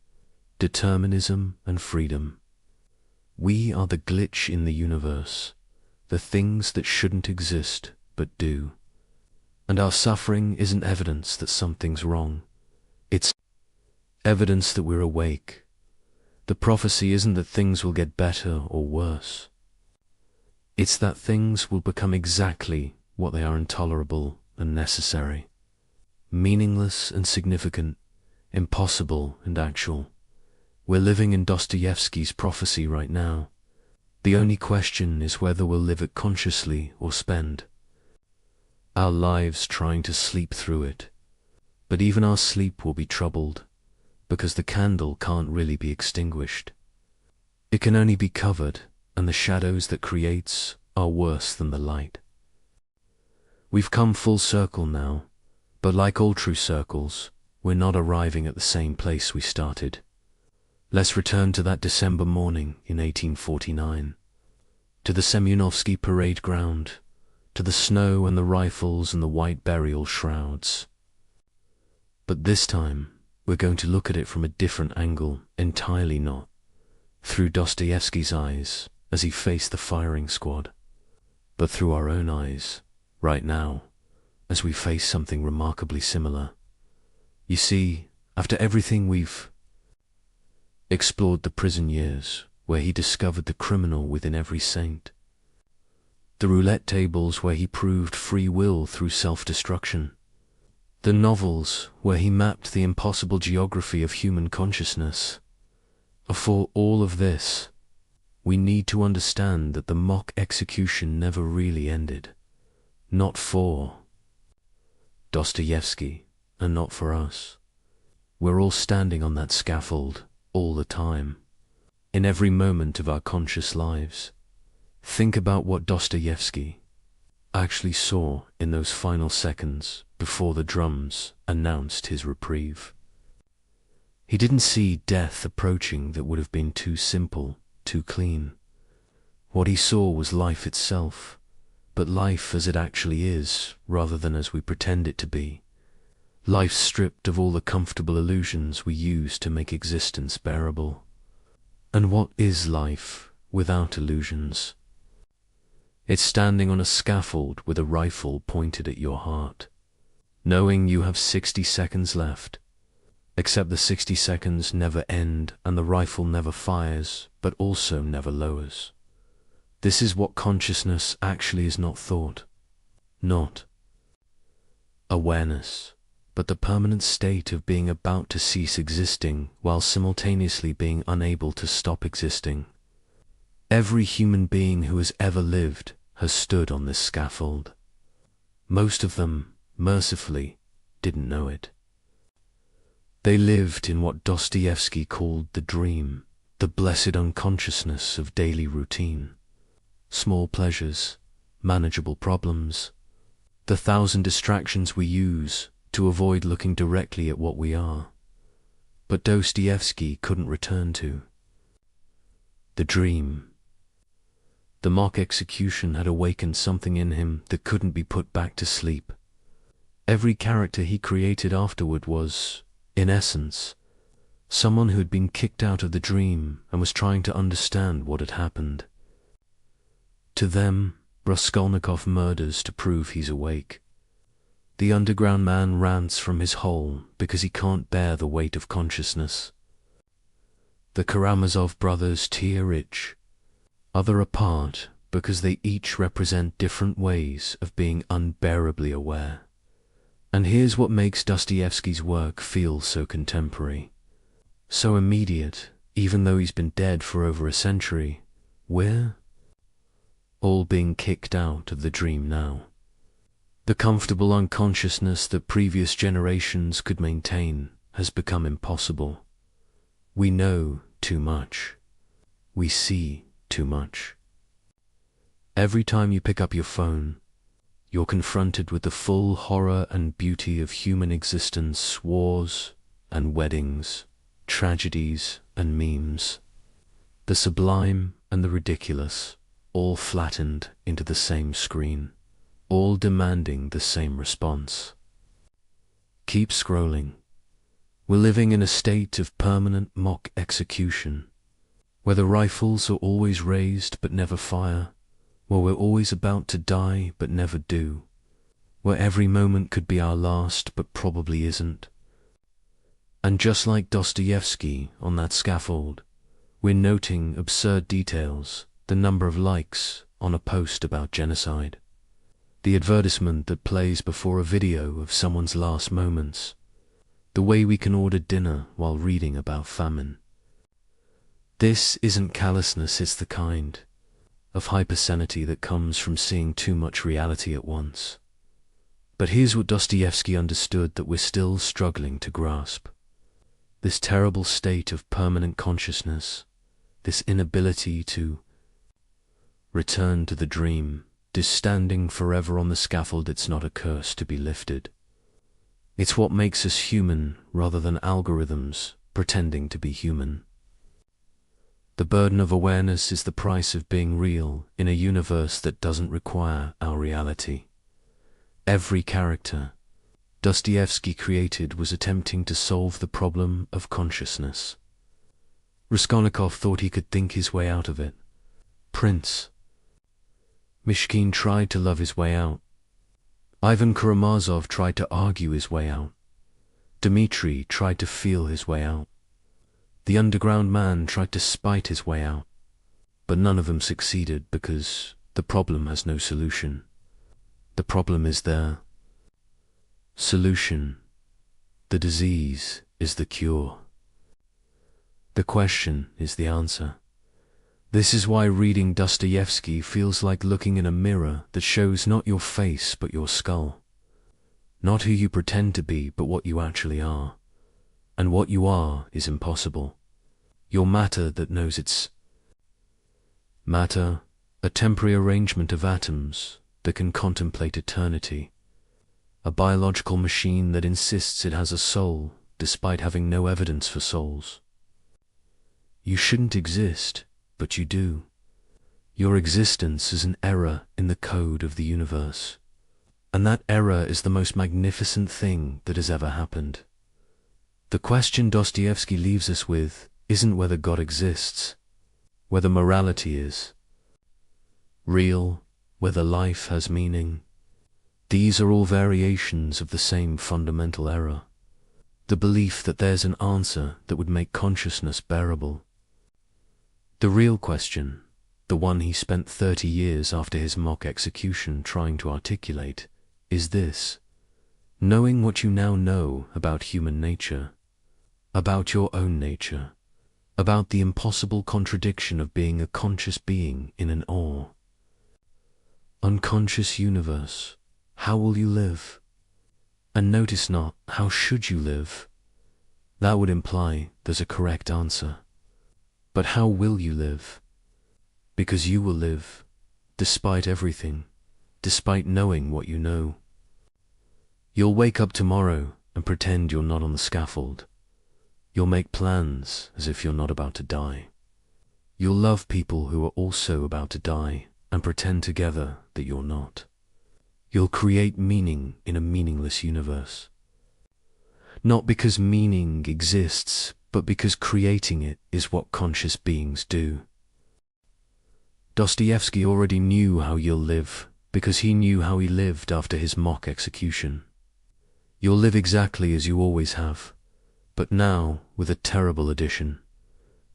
determinism and freedom. We are the glitch in the universe, the things that shouldn't exist but do. And our suffering isn't evidence that something's wrong. It's evidence that we're awake. The prophecy isn't that things will get better or worse. It's that things will become exactly what they are: intolerable and necessary, meaningless and significant, impossible and actual. We're living in Dostoevsky's prophecy right now. The only question is whether we'll live it consciously or spend our lives trying to sleep through it. But even our sleep will be troubled, because the candle can't really be extinguished. It can only be covered, and the shadows that creates are worse than the light. We've come full circle now, but like all true circles, we're not arriving at the same place we started. Let's return to that December morning in 1849, to the Semyonovsky parade ground, to the snow and the rifles and the white burial shrouds. But this time, we're going to look at it from a different angle, entirely not through Dostoevsky's eyes as he faced the firing squad, but through our own eyes, right now, as we face something remarkably similar. You see, after everything we've explored, the prison years, where he discovered the criminal within every saint, the roulette tables where he proved free will through self-destruction, the novels where he mapped the impossible geography of human consciousness. For all of this, we need to understand that the mock execution never really ended. Not for Dostoevsky, and not for us. We're all standing on that scaffold all the time, in every moment of our conscious lives. Think about what Dostoevsky actually saw in those final seconds before the drums announced his reprieve. He didn't see death approaching that would have been too simple, too clean. What he saw was life itself, but life as it actually is, rather than as we pretend it to be. Life stripped of all the comfortable illusions we use to make existence bearable. And what is life without illusions? It's standing on a scaffold with a rifle pointed at your heart, knowing you have 60 seconds left, except the 60 seconds never end and the rifle never fires, but also never lowers. This is what consciousness actually is: not thought, not awareness, but the permanent state of being about to cease existing while simultaneously being unable to stop existing. Every human being who has ever lived has stood on this scaffold. Most of them, mercifully, didn't know it. They lived in what Dostoevsky called the dream, the blessed unconsciousness of daily routine. Small pleasures, manageable problems, the 1,000 distractions we use to avoid looking directly at what we are, but Dostoevsky couldn't return to. The dream. The mock execution had awakened something in him that couldn't be put back to sleep. Every character he created afterward was, in essence, someone who had been kicked out of the dream and was trying to understand what had happened. To them, Raskolnikov murders to prove he's awake. The underground man rants from his hole because he can't bear the weight of consciousness. The Karamazov brothers tear-rich, other apart because they each represent different ways of being unbearably aware. And here's what makes Dostoevsky's work feel so contemporary, so immediate, even though he's been dead for over a century. We're all being kicked out of the dream now. The comfortable unconsciousness that previous generations could maintain has become impossible. We know too much. We see too much. Every time you pick up your phone, you're confronted with the full horror and beauty of human existence, wars and weddings, tragedies and memes, the sublime and the ridiculous, all flattened into the same screen, all demanding the same response. Keep scrolling. We're living in a state of permanent mock execution, where the rifles are always raised but never fire, where we're always about to die but never do, where every moment could be our last but probably isn't. And just like Dostoevsky on that scaffold, we're noting absurd details, the number of likes on a post about genocide, the advertisement that plays before a video of someone's last moments, the way we can order dinner while reading about famine. This isn't callousness, it's the kind of hypersenity that comes from seeing too much reality at once. But here's what Dostoevsky understood that we're still struggling to grasp. This terrible state of permanent consciousness, this inability to return to the dream, this standing forever on the scaffold, it's not a curse to be lifted. It's what makes us human rather than algorithms pretending to be human. The burden of awareness is the price of being real in a universe that doesn't require our reality. Every character Dostoevsky created was attempting to solve the problem of consciousness. Raskolnikov thought he could think his way out of it. Prince Mishkin tried to love his way out. Ivan Karamazov tried to argue his way out. Dmitri tried to feel his way out. The underground man tried to spite his way out, but none of them succeeded because the problem has no solution. The problem is there. Solution. The disease is the cure. The question is the answer. This is why reading Dostoevsky feels like looking in a mirror that shows not your face but your skull. Not who you pretend to be but what you actually are. And what you are is impossible. Your matter that knows it's matter, a temporary arrangement of atoms that can contemplate eternity. A biological machine that insists it has a soul despite having no evidence for souls. You shouldn't exist, but you do. Your existence is an error in the code of the universe. And that error is the most magnificent thing that has ever happened. The question Dostoevsky leaves us with isn't whether God exists, whether morality is real, whether life has meaning. These are all variations of the same fundamental error. The belief that there's an answer that would make consciousness bearable. The real question, the one he spent 30 years after his mock execution trying to articulate, is this: knowing what you now know about human nature, about your own nature, about the impossible contradiction of being a conscious being in an unconscious universe, how will you live? And notice not, how should you live? That would imply there's a correct answer. But how will you live? Because you will live, despite everything, despite knowing what you know. You'll wake up tomorrow and pretend you're not on the scaffold. You'll make plans as if you're not about to die. You'll love people who are also about to die and pretend together that you're not. You'll create meaning in a meaningless universe. Not because meaning exists, but because creating it is what conscious beings do. Dostoevsky already knew how you'll live because he knew how he lived after his mock execution. You'll live exactly as you always have, but now with a terrible addition: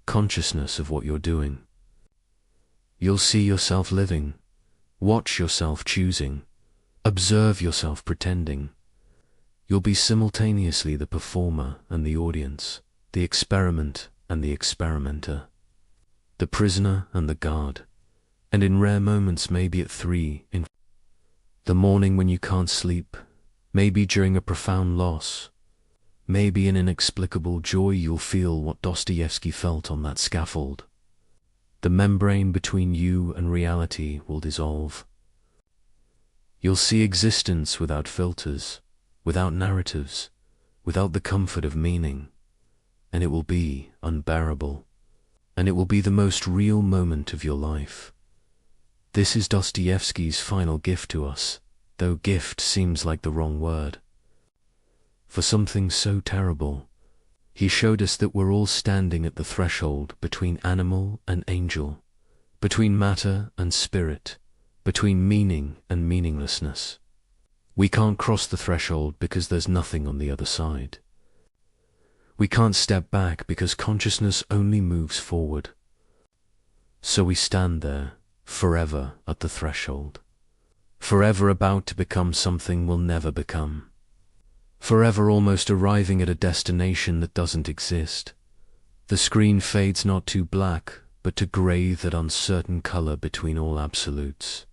consciousness of what you're doing. You'll see yourself living, watch yourself choosing, observe yourself pretending. You'll be simultaneously the performer and the audience, the experiment and the experimenter, the prisoner and the guard, and in rare moments maybe at 3 in the morning when you can't sleep, maybe during a profound loss, maybe in inexplicable joy, you'll feel what Dostoevsky felt on that scaffold. The membrane between you and reality will dissolve. You'll see existence without filters, without narratives, without the comfort of meaning, and it will be unbearable, and it will be the most real moment of your life. This is Dostoevsky's final gift to us, though gift seems like the wrong word. For something so terrible, he showed us that we're all standing at the threshold between animal and angel, between matter and spirit, between meaning and meaninglessness. We can't cross the threshold because there's nothing on the other side. We can't step back because consciousness only moves forward. So we stand there, forever at the threshold, forever about to become something we'll never become, forever almost arriving at a destination that doesn't exist. The screen fades not to black, but to grey, that uncertain color between all absolutes,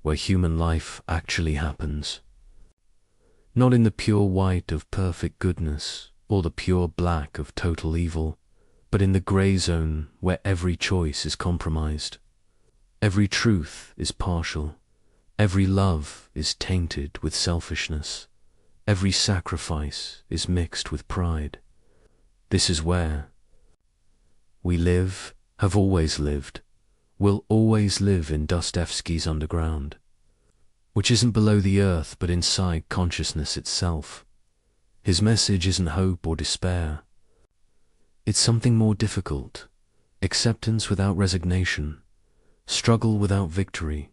where human life actually happens. Not in the pure white of perfect goodness, or the pure black of total evil, but in the grey zone where every choice is compromised. Every truth is partial. Every love is tainted with selfishness. Every sacrifice is mixed with pride. This is where we live, have always lived, will always live in Dostoevsky's underground, which isn't below the earth but inside consciousness itself. His message isn't hope or despair. It's something more difficult: acceptance without resignation, struggle without victory,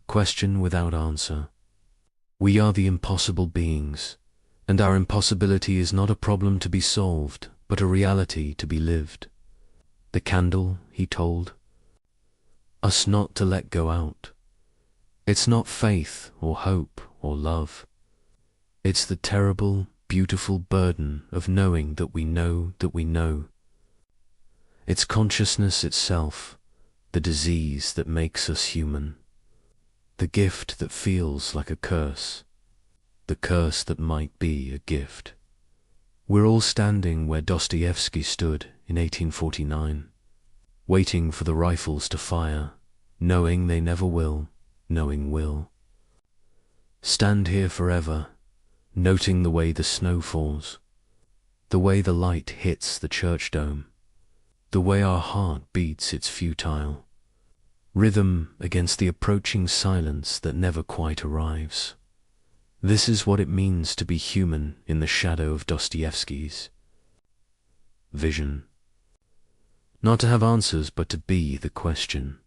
question without answer. We are the impossible beings, and our impossibility is not a problem to be solved, but a reality to be lived. The candle, he told us not to let go out. It's not faith or hope or love. It's the terrible, beautiful burden of knowing that we know that we know. It's consciousness itself, the disease that makes us human, the gift that feels like a curse, the curse that might be a gift. We're all standing where Dostoevsky stood in 1849, waiting for the rifles to fire, knowing they never will, knowing will. Stand here forever, noting the way the snow falls, the way the light hits the church dome, the way our heart beats its futile rhythm against the approaching silence that never quite arrives. This is what it means to be human in the shadow of Dostoevsky's vision. Not to have answers, but to be the question.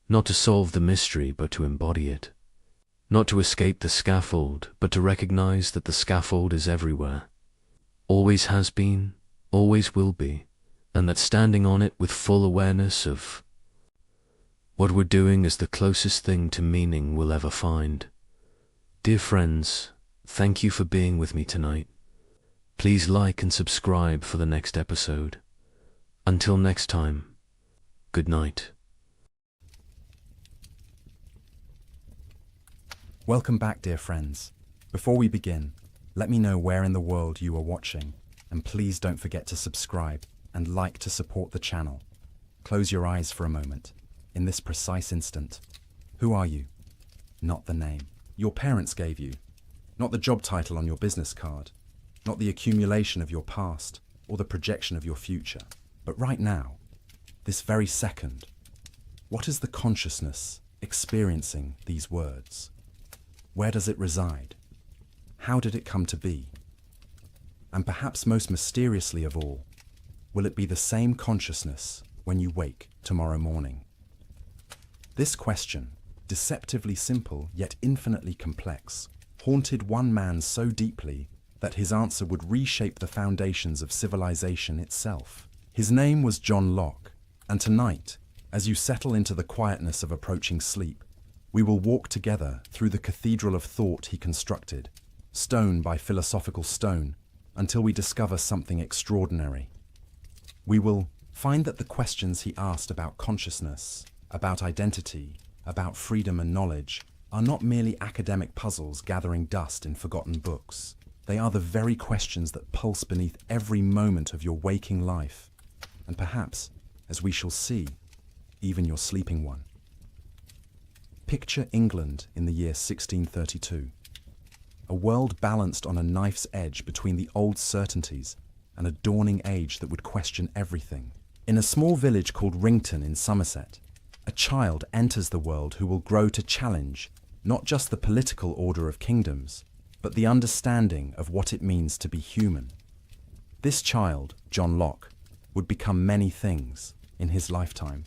Not to solve the mystery, but to embody it. Not to escape the scaffold, but to recognize that the scaffold is everywhere, always has been, always will be, and that standing on it with full awareness of what we're doing is the closest thing to meaning we'll ever find. Dear friends, thank you for being with me tonight. Please like and subscribe for the next episode. Until next time, good night. Welcome back, dear friends. Before we begin, let me know where in the world you are watching, and please don't forget to subscribe and like to support the channel. Close your eyes for a moment. In this precise instant, who are you? Not the name your parents gave you, not the job title on your business card, not the accumulation of your past or the projection of your future, but right now, this very second? What is the consciousness experiencing these words? Where does it reside? How did it come to be? And perhaps most mysteriously of all, will it be the same consciousness when you wake tomorrow morning? This question, deceptively simple yet infinitely complex, haunted one man so deeply that his answer would reshape the foundations of civilization itself. His name was John Locke, and tonight, as you settle into the quietness of approaching sleep, we will walk together through the cathedral of thought he constructed, stone by philosophical stone, until we discover something extraordinary. We will find that the questions he asked about consciousness, about identity, about freedom and knowledge, are not merely academic puzzles gathering dust in forgotten books. They are the very questions that pulse beneath every moment of your waking life, and perhaps, as we shall see, even your sleeping one. Picture England in the year 1632. A world balanced on a knife's edge between the old certainties and a dawning age that would question everything. In a small village called Rington in Somerset, a child enters the world who will grow to challenge not just the political order of kingdoms, but the understanding of what it means to be human. This child, John Locke, would become many things in his lifetime.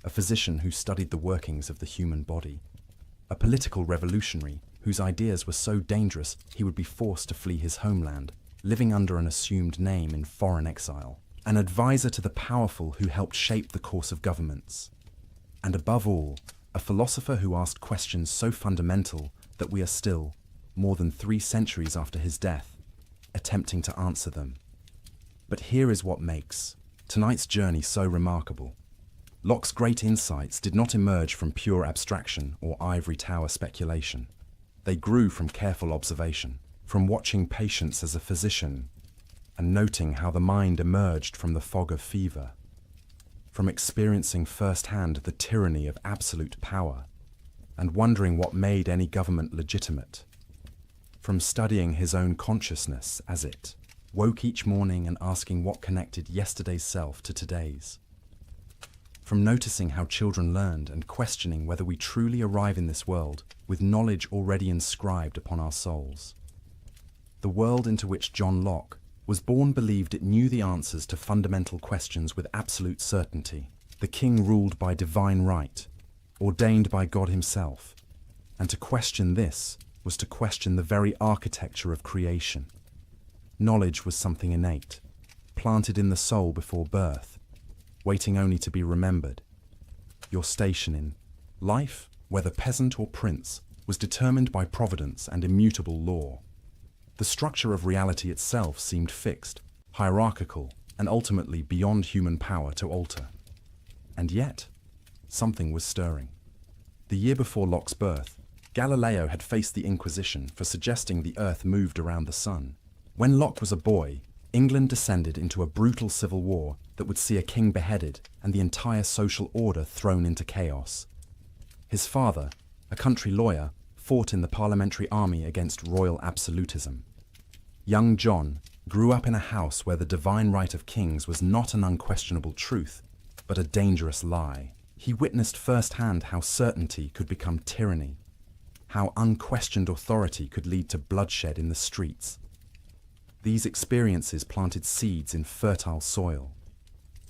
A physician who studied the workings of the human body, a political revolutionary whose ideas were so dangerous he would be forced to flee his homeland, living under an assumed name in foreign exile, an advisor to the powerful who helped shape the course of governments, and above all, a philosopher who asked questions so fundamental that we are still, more than 3 centuries after his death, attempting to answer them. But here is what makes tonight's journey so remarkable. Locke's great insights did not emerge from pure abstraction or ivory tower speculation. They grew from careful observation, from watching patients as a physician and noting how the mind emerged from the fog of fever, from experiencing firsthand the tyranny of absolute power and wondering what made any government legitimate, from studying his own consciousness as it woke each morning and asking what connected yesterday's self to today's, from noticing how children learned and questioning whether we truly arrive in this world with knowledge already inscribed upon our souls. The world into which John Locke was born believed it knew the answers to fundamental questions with absolute certainty. The king ruled by divine right, ordained by God himself, and to question this was to question the very architecture of creation. Knowledge was something innate, planted in the soul before birth, waiting only to be remembered. Your station in life, whether peasant or prince, was determined by providence and immutable law. The structure of reality itself seemed fixed, hierarchical, and ultimately beyond human power to alter. And yet, something was stirring. The year before Locke's birth, Galileo had faced the Inquisition for suggesting the Earth moved around the sun. When Locke was a boy, England descended into a brutal civil war that would see a king beheaded and the entire social order thrown into chaos. His father, a country lawyer, fought in the parliamentary army against royal absolutism. Young John grew up in a house where the divine right of kings was not an unquestionable truth, but a dangerous lie. He witnessed firsthand how certainty could become tyranny, how unquestioned authority could lead to bloodshed in the streets. These experiences planted seeds in fertile soil.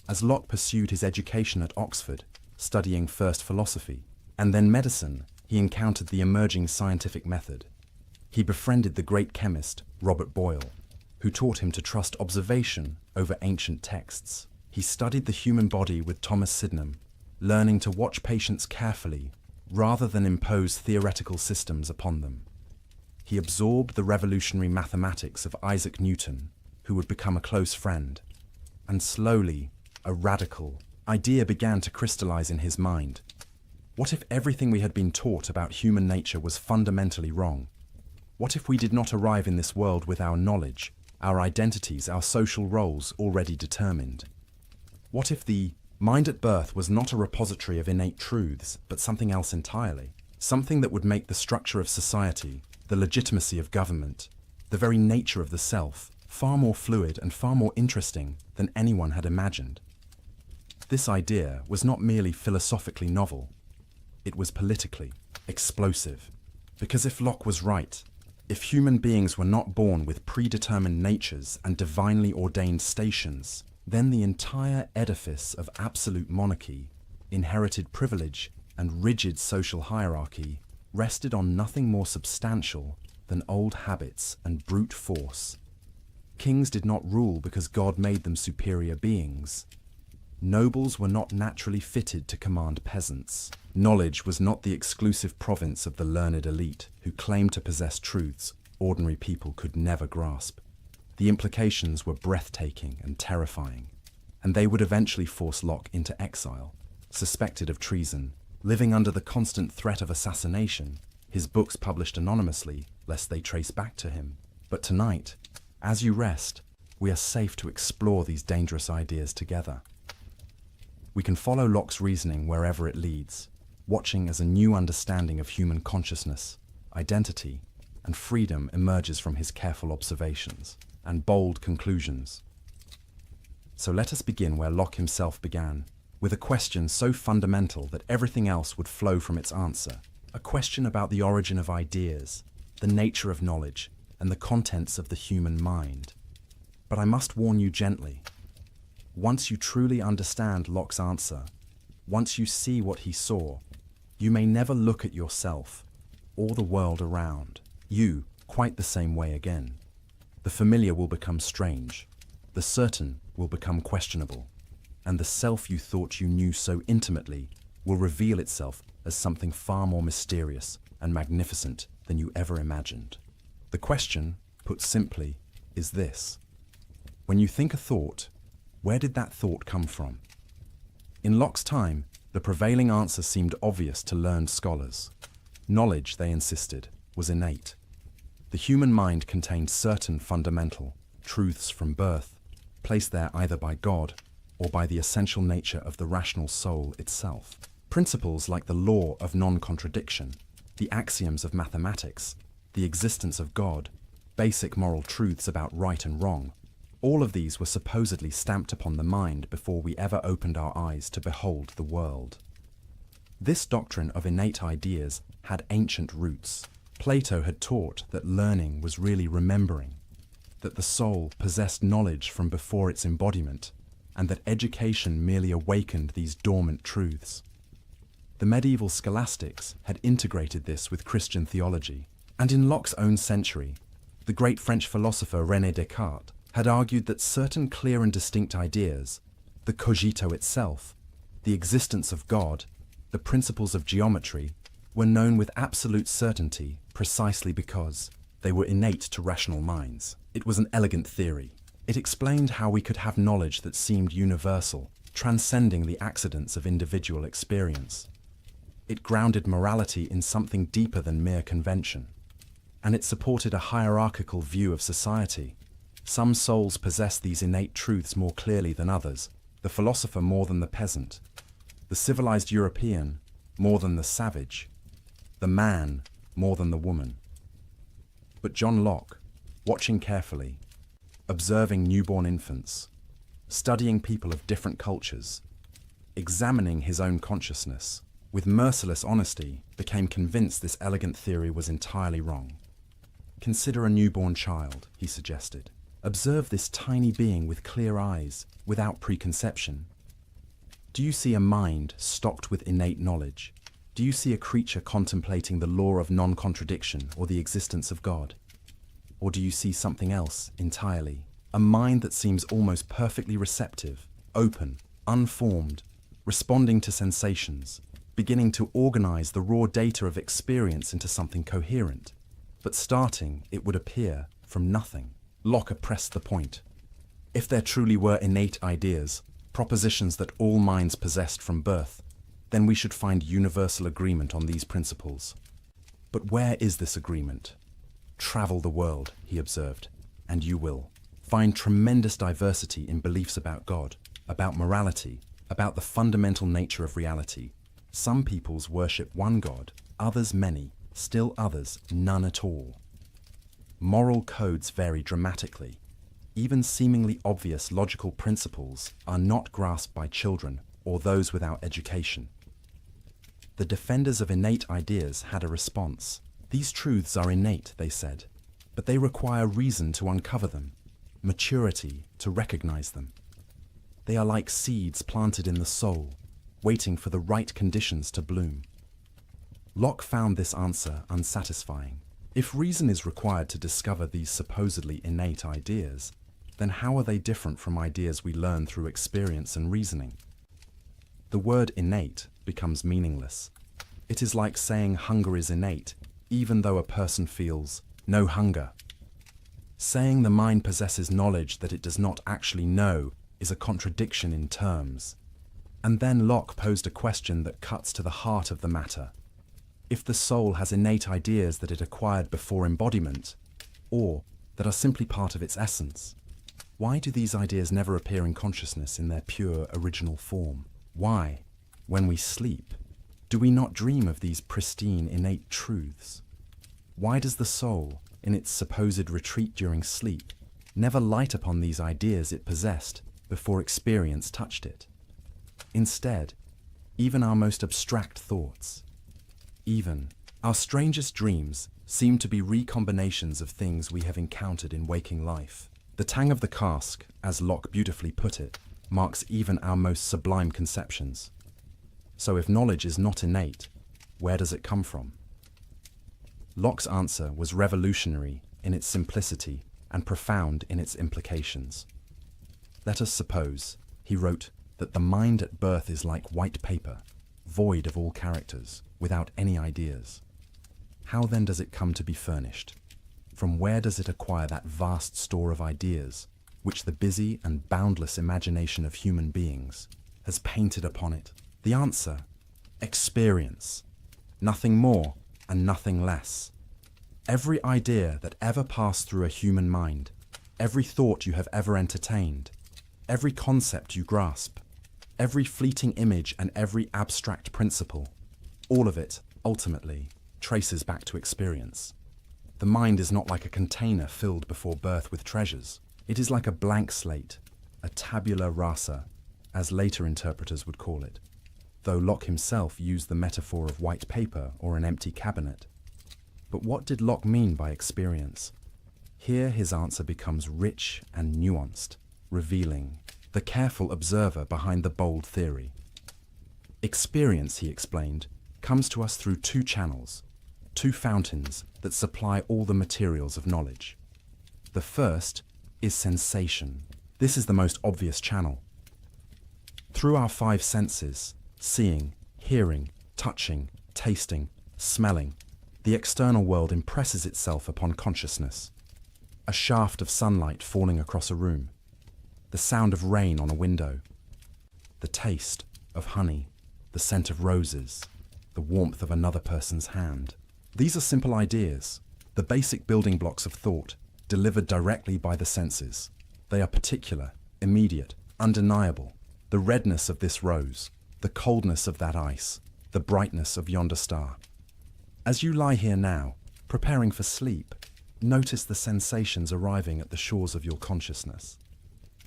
As Locke pursued his education at Oxford, studying first philosophy and then medicine, he encountered the emerging scientific method. He befriended the great chemist Robert Boyle, who taught him to trust observation over ancient texts. He studied the human body with Thomas Sydenham, learning to watch patients carefully rather than impose theoretical systems upon them. He absorbed the revolutionary mathematics of Isaac Newton, who would become a close friend, and slowly, a radical idea began to crystallize in his mind. What if everything we had been taught about human nature was fundamentally wrong? What if we did not arrive in this world with our knowledge, our identities, our social roles already determined? What if the mind at birth was not a repository of innate truths, but something else entirely? Something that would make the structure of society, the legitimacy of government, the very nature of the self, far more fluid and far more interesting than anyone had imagined. This idea was not merely philosophically novel, it was politically explosive. Because if Locke was right, if human beings were not born with predetermined natures and divinely ordained stations, then the entire edifice of absolute monarchy, inherited privilege, and rigid social hierarchy rested on nothing more substantial than old habits and brute force. Kings did not rule because God made them superior beings. Nobles were not naturally fitted to command peasants. Knowledge was not the exclusive province of the learned elite who claimed to possess truths ordinary people could never grasp. The implications were breathtaking and terrifying, and they would eventually force Locke into exile. Suspected of treason, living under the constant threat of assassination, his books published anonymously lest they trace back to him. But tonight, as you rest, we are safe to explore these dangerous ideas together. We can follow Locke's reasoning wherever it leads, watching as a new understanding of human consciousness, identity, and freedom emerges from his careful observations and bold conclusions. So let us begin where Locke himself began, with a question so fundamental that everything else would flow from its answer. A question about the origin of ideas, the nature of knowledge, and the contents of the human mind. But I must warn you gently. Once you truly understand Locke's answer, once you see what he saw, you may never look at yourself or the world around you quite the same way again. The familiar will become strange, the certain will become questionable, and the self you thought you knew so intimately will reveal itself as something far more mysterious and magnificent than you ever imagined. The question, put simply, is this: when you think a thought, where did that thought come from? In Locke's time, the prevailing answer seemed obvious to learned scholars. Knowledge, they insisted, was innate. The human mind contained certain fundamental truths from birth, placed there either by God or by the essential nature of the rational soul itself. Principles like the law of non-contradiction, the axioms of mathematics, the existence of God, basic moral truths about right and wrong, all of these were supposedly stamped upon the mind before we ever opened our eyes to behold the world. This doctrine of innate ideas had ancient roots. Plato had taught that learning was really remembering, that the soul possessed knowledge from before its embodiment, and that education merely awakened these dormant truths. The medieval scholastics had integrated this with Christian theology, and in Locke's own century, the great French philosopher René Descartes had argued that certain clear and distinct ideas, the cogito itself, the existence of God, the principles of geometry, were known with absolute certainty precisely because they were innate to rational minds. It was an elegant theory. It explained how we could have knowledge that seemed universal, transcending the accidents of individual experience. It grounded morality in something deeper than mere convention, and it supported a hierarchical view of society. Some souls possess these innate truths more clearly than others, the philosopher more than the peasant, the civilized European more than the savage, the man more than the woman. But John Locke, watching carefully, observing newborn infants, studying people of different cultures, examining his own consciousness, with merciless honesty, became convinced this elegant theory was entirely wrong. Consider a newborn child, he suggested. Observe this tiny being with clear eyes, without preconception. Do you see a mind stocked with innate knowledge? Do you see a creature contemplating the law of non-contradiction or the existence of God? Or do you see something else entirely? A mind that seems almost perfectly receptive, open, unformed, responding to sensations, beginning to organize the raw data of experience into something coherent, but starting, it would appear, from nothing. Locke pressed the point. If there truly were innate ideas, propositions that all minds possessed from birth, then we should find universal agreement on these principles. But where is this agreement? Travel the world, he observed, and you will find tremendous diversity in beliefs about God, about morality, about the fundamental nature of reality. Some peoples worship one God, others many, still others none at all. Moral codes vary dramatically. Even seemingly obvious logical principles are not grasped by children or those without education. The defenders of innate ideas had a response. These truths are innate, they said, but they require reason to uncover them, maturity to recognize them. They are like seeds planted in the soul, waiting for the right conditions to bloom. Locke found this answer unsatisfying. If reason is required to discover these supposedly innate ideas, then how are they different from ideas we learn through experience and reasoning? The word innate becomes meaningless. It is like saying hunger is innate, even though a person feels no hunger. Saying the mind possesses knowledge that it does not actually know is a contradiction in terms. And then Locke posed a question that cuts to the heart of the matter. If the soul has innate ideas that it acquired before embodiment, or that are simply part of its essence, why do these ideas never appear in consciousness in their pure original form? Why, when we sleep, do we not dream of these pristine innate truths? Why does the soul, in its supposed retreat during sleep, never light upon these ideas it possessed before experience touched it? Instead, even our most abstract thoughts, even our strangest dreams, seem to be recombinations of things we have encountered in waking life. The tang of the cask, as Locke beautifully put it, marks even our most sublime conceptions. So if knowledge is not innate, where does it come from? Locke's answer was revolutionary in its simplicity and profound in its implications. Let us suppose, he wrote, that the mind at birth is like white paper, void of all characters, without any ideas. How then does it come to be furnished? From where does it acquire that vast store of ideas, which the busy and boundless imagination of human beings has painted upon it? The answer: experience. Nothing more and nothing less. Every idea that ever passed through a human mind, every thought you have ever entertained, every concept you grasp, every fleeting image and every abstract principle, all of it, ultimately, traces back to experience. The mind is not like a container filled before birth with treasures. It is like a blank slate, a tabula rasa, as later interpreters would call it, though Locke himself used the metaphor of white paper or an empty cabinet. But what did Locke mean by experience? Here his answer becomes rich and nuanced, revealing the careful observer behind the bold theory. Experience, he explained, comes to us through two channels, two fountains that supply all the materials of knowledge. The first is sensation. This is the most obvious channel. Through our five senses, seeing, hearing, touching, tasting, smelling, the external world impresses itself upon consciousness. A shaft of sunlight falling across a room, the sound of rain on a window, the taste of honey, the scent of roses, the warmth of another person's hand. These are simple ideas, the basic building blocks of thought, delivered directly by the senses. They are particular, immediate, undeniable. The redness of this rose, the coldness of that ice, the brightness of yonder star. As you lie here now, preparing for sleep, notice the sensations arriving at the shores of your consciousness.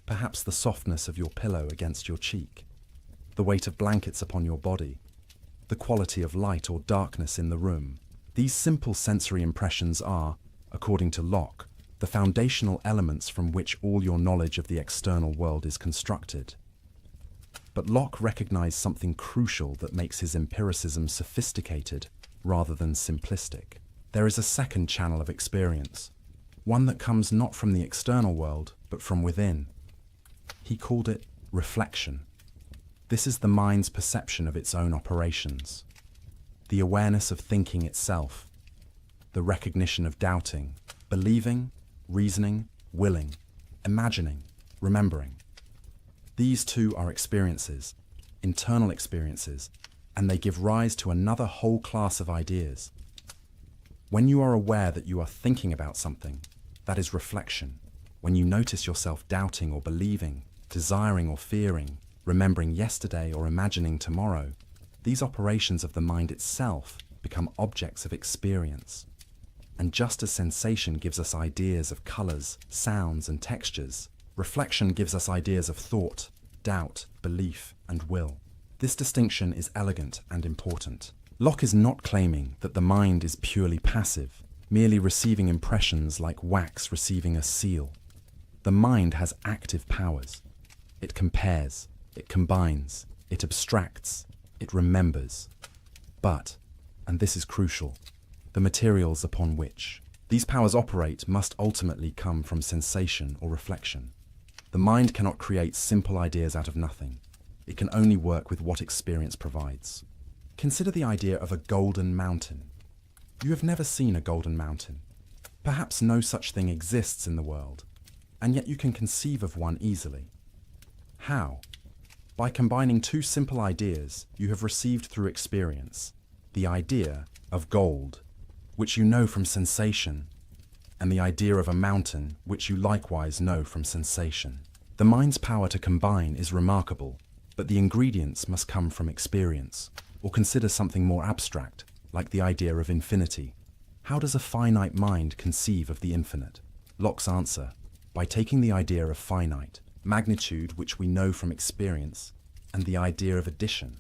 Perhaps the softness of your pillow against your cheek, the weight of blankets upon your body, the quality of light or darkness in the room. These simple sensory impressions are, according to Locke, the foundational elements from which all your knowledge of the external world is constructed. But Locke recognized something crucial that makes his empiricism sophisticated rather than simplistic. There is a second channel of experience, one that comes not from the external world, but from within. He called it reflection. This is the mind's perception of its own operations, the awareness of thinking itself, the recognition of doubting, believing, reasoning, willing, imagining, remembering. These two are experiences, internal experiences, and they give rise to another whole class of ideas. When you are aware that you are thinking about something, that is reflection. When you notice yourself doubting or believing, desiring or fearing, remembering yesterday or imagining tomorrow, these operations of the mind itself become objects of experience. And just as sensation gives us ideas of colors, sounds, and textures, reflection gives us ideas of thought, doubt, belief, and will. This distinction is elegant and important. Locke is not claiming that the mind is purely passive, merely receiving impressions like wax receiving a seal. The mind has active powers. It compares, it combines, it abstracts, it remembers. But, and this is crucial, the materials upon which these powers operate must ultimately come from sensation or reflection. The mind cannot create simple ideas out of nothing. It can only work with what experience provides. Consider the idea of a golden mountain. You have never seen a golden mountain. Perhaps no such thing exists in the world, and yet you can conceive of one easily. How? By combining two simple ideas you have received through experience, the idea of gold, which you know from sensation, and the idea of a mountain, which you likewise know from sensation. The mind's power to combine is remarkable, but the ingredients must come from experience. Or consider something more abstract, like the idea of infinity. How does a finite mind conceive of the infinite? Locke's answer: by taking the idea of finite, magnitude which we know from experience, and the idea of addition,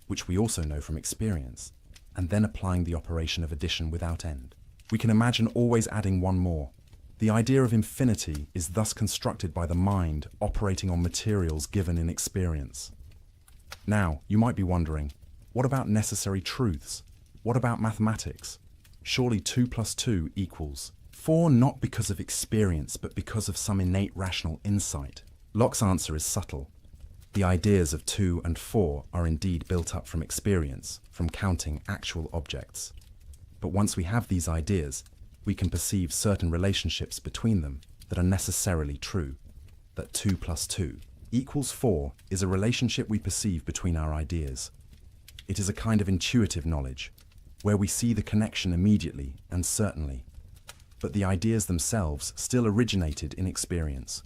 which we also know from experience, and then applying the operation of addition without end. We can imagine always adding one more. The idea of infinity is thus constructed by the mind operating on materials given in experience. Now, you might be wondering, what about necessary truths? What about mathematics? Surely 2 + 2 = 4, not because of experience, but because of some innate rational insight. Locke's answer is subtle. The ideas of 2 and 4 are indeed built up from experience, from counting actual objects. But once we have these ideas, we can perceive certain relationships between them that are necessarily true. That 2 + 2 = 4 is a relationship we perceive between our ideas. It is a kind of intuitive knowledge, where we see the connection immediately and certainly. But the ideas themselves still originated in experience.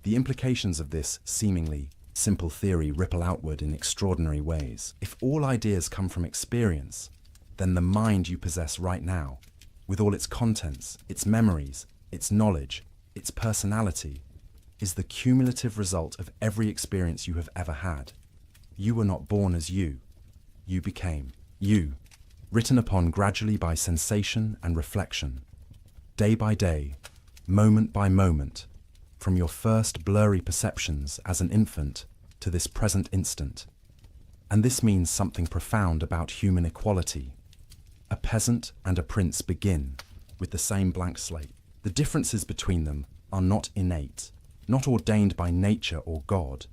The implications of this seemingly simple theory ripple outward in extraordinary ways. If all ideas come from experience, then the mind you possess right now, with all its contents, its memories, its knowledge, its personality, is the cumulative result of every experience you have ever had. You were not born as you. You became you, written upon gradually by sensation and reflection, day by day, moment by moment, from your first blurry perceptions as an infant to this present instant. And this means something profound about human equality. A peasant and a prince begin with the same blank slate. The differences between them are not innate, not ordained by nature or God,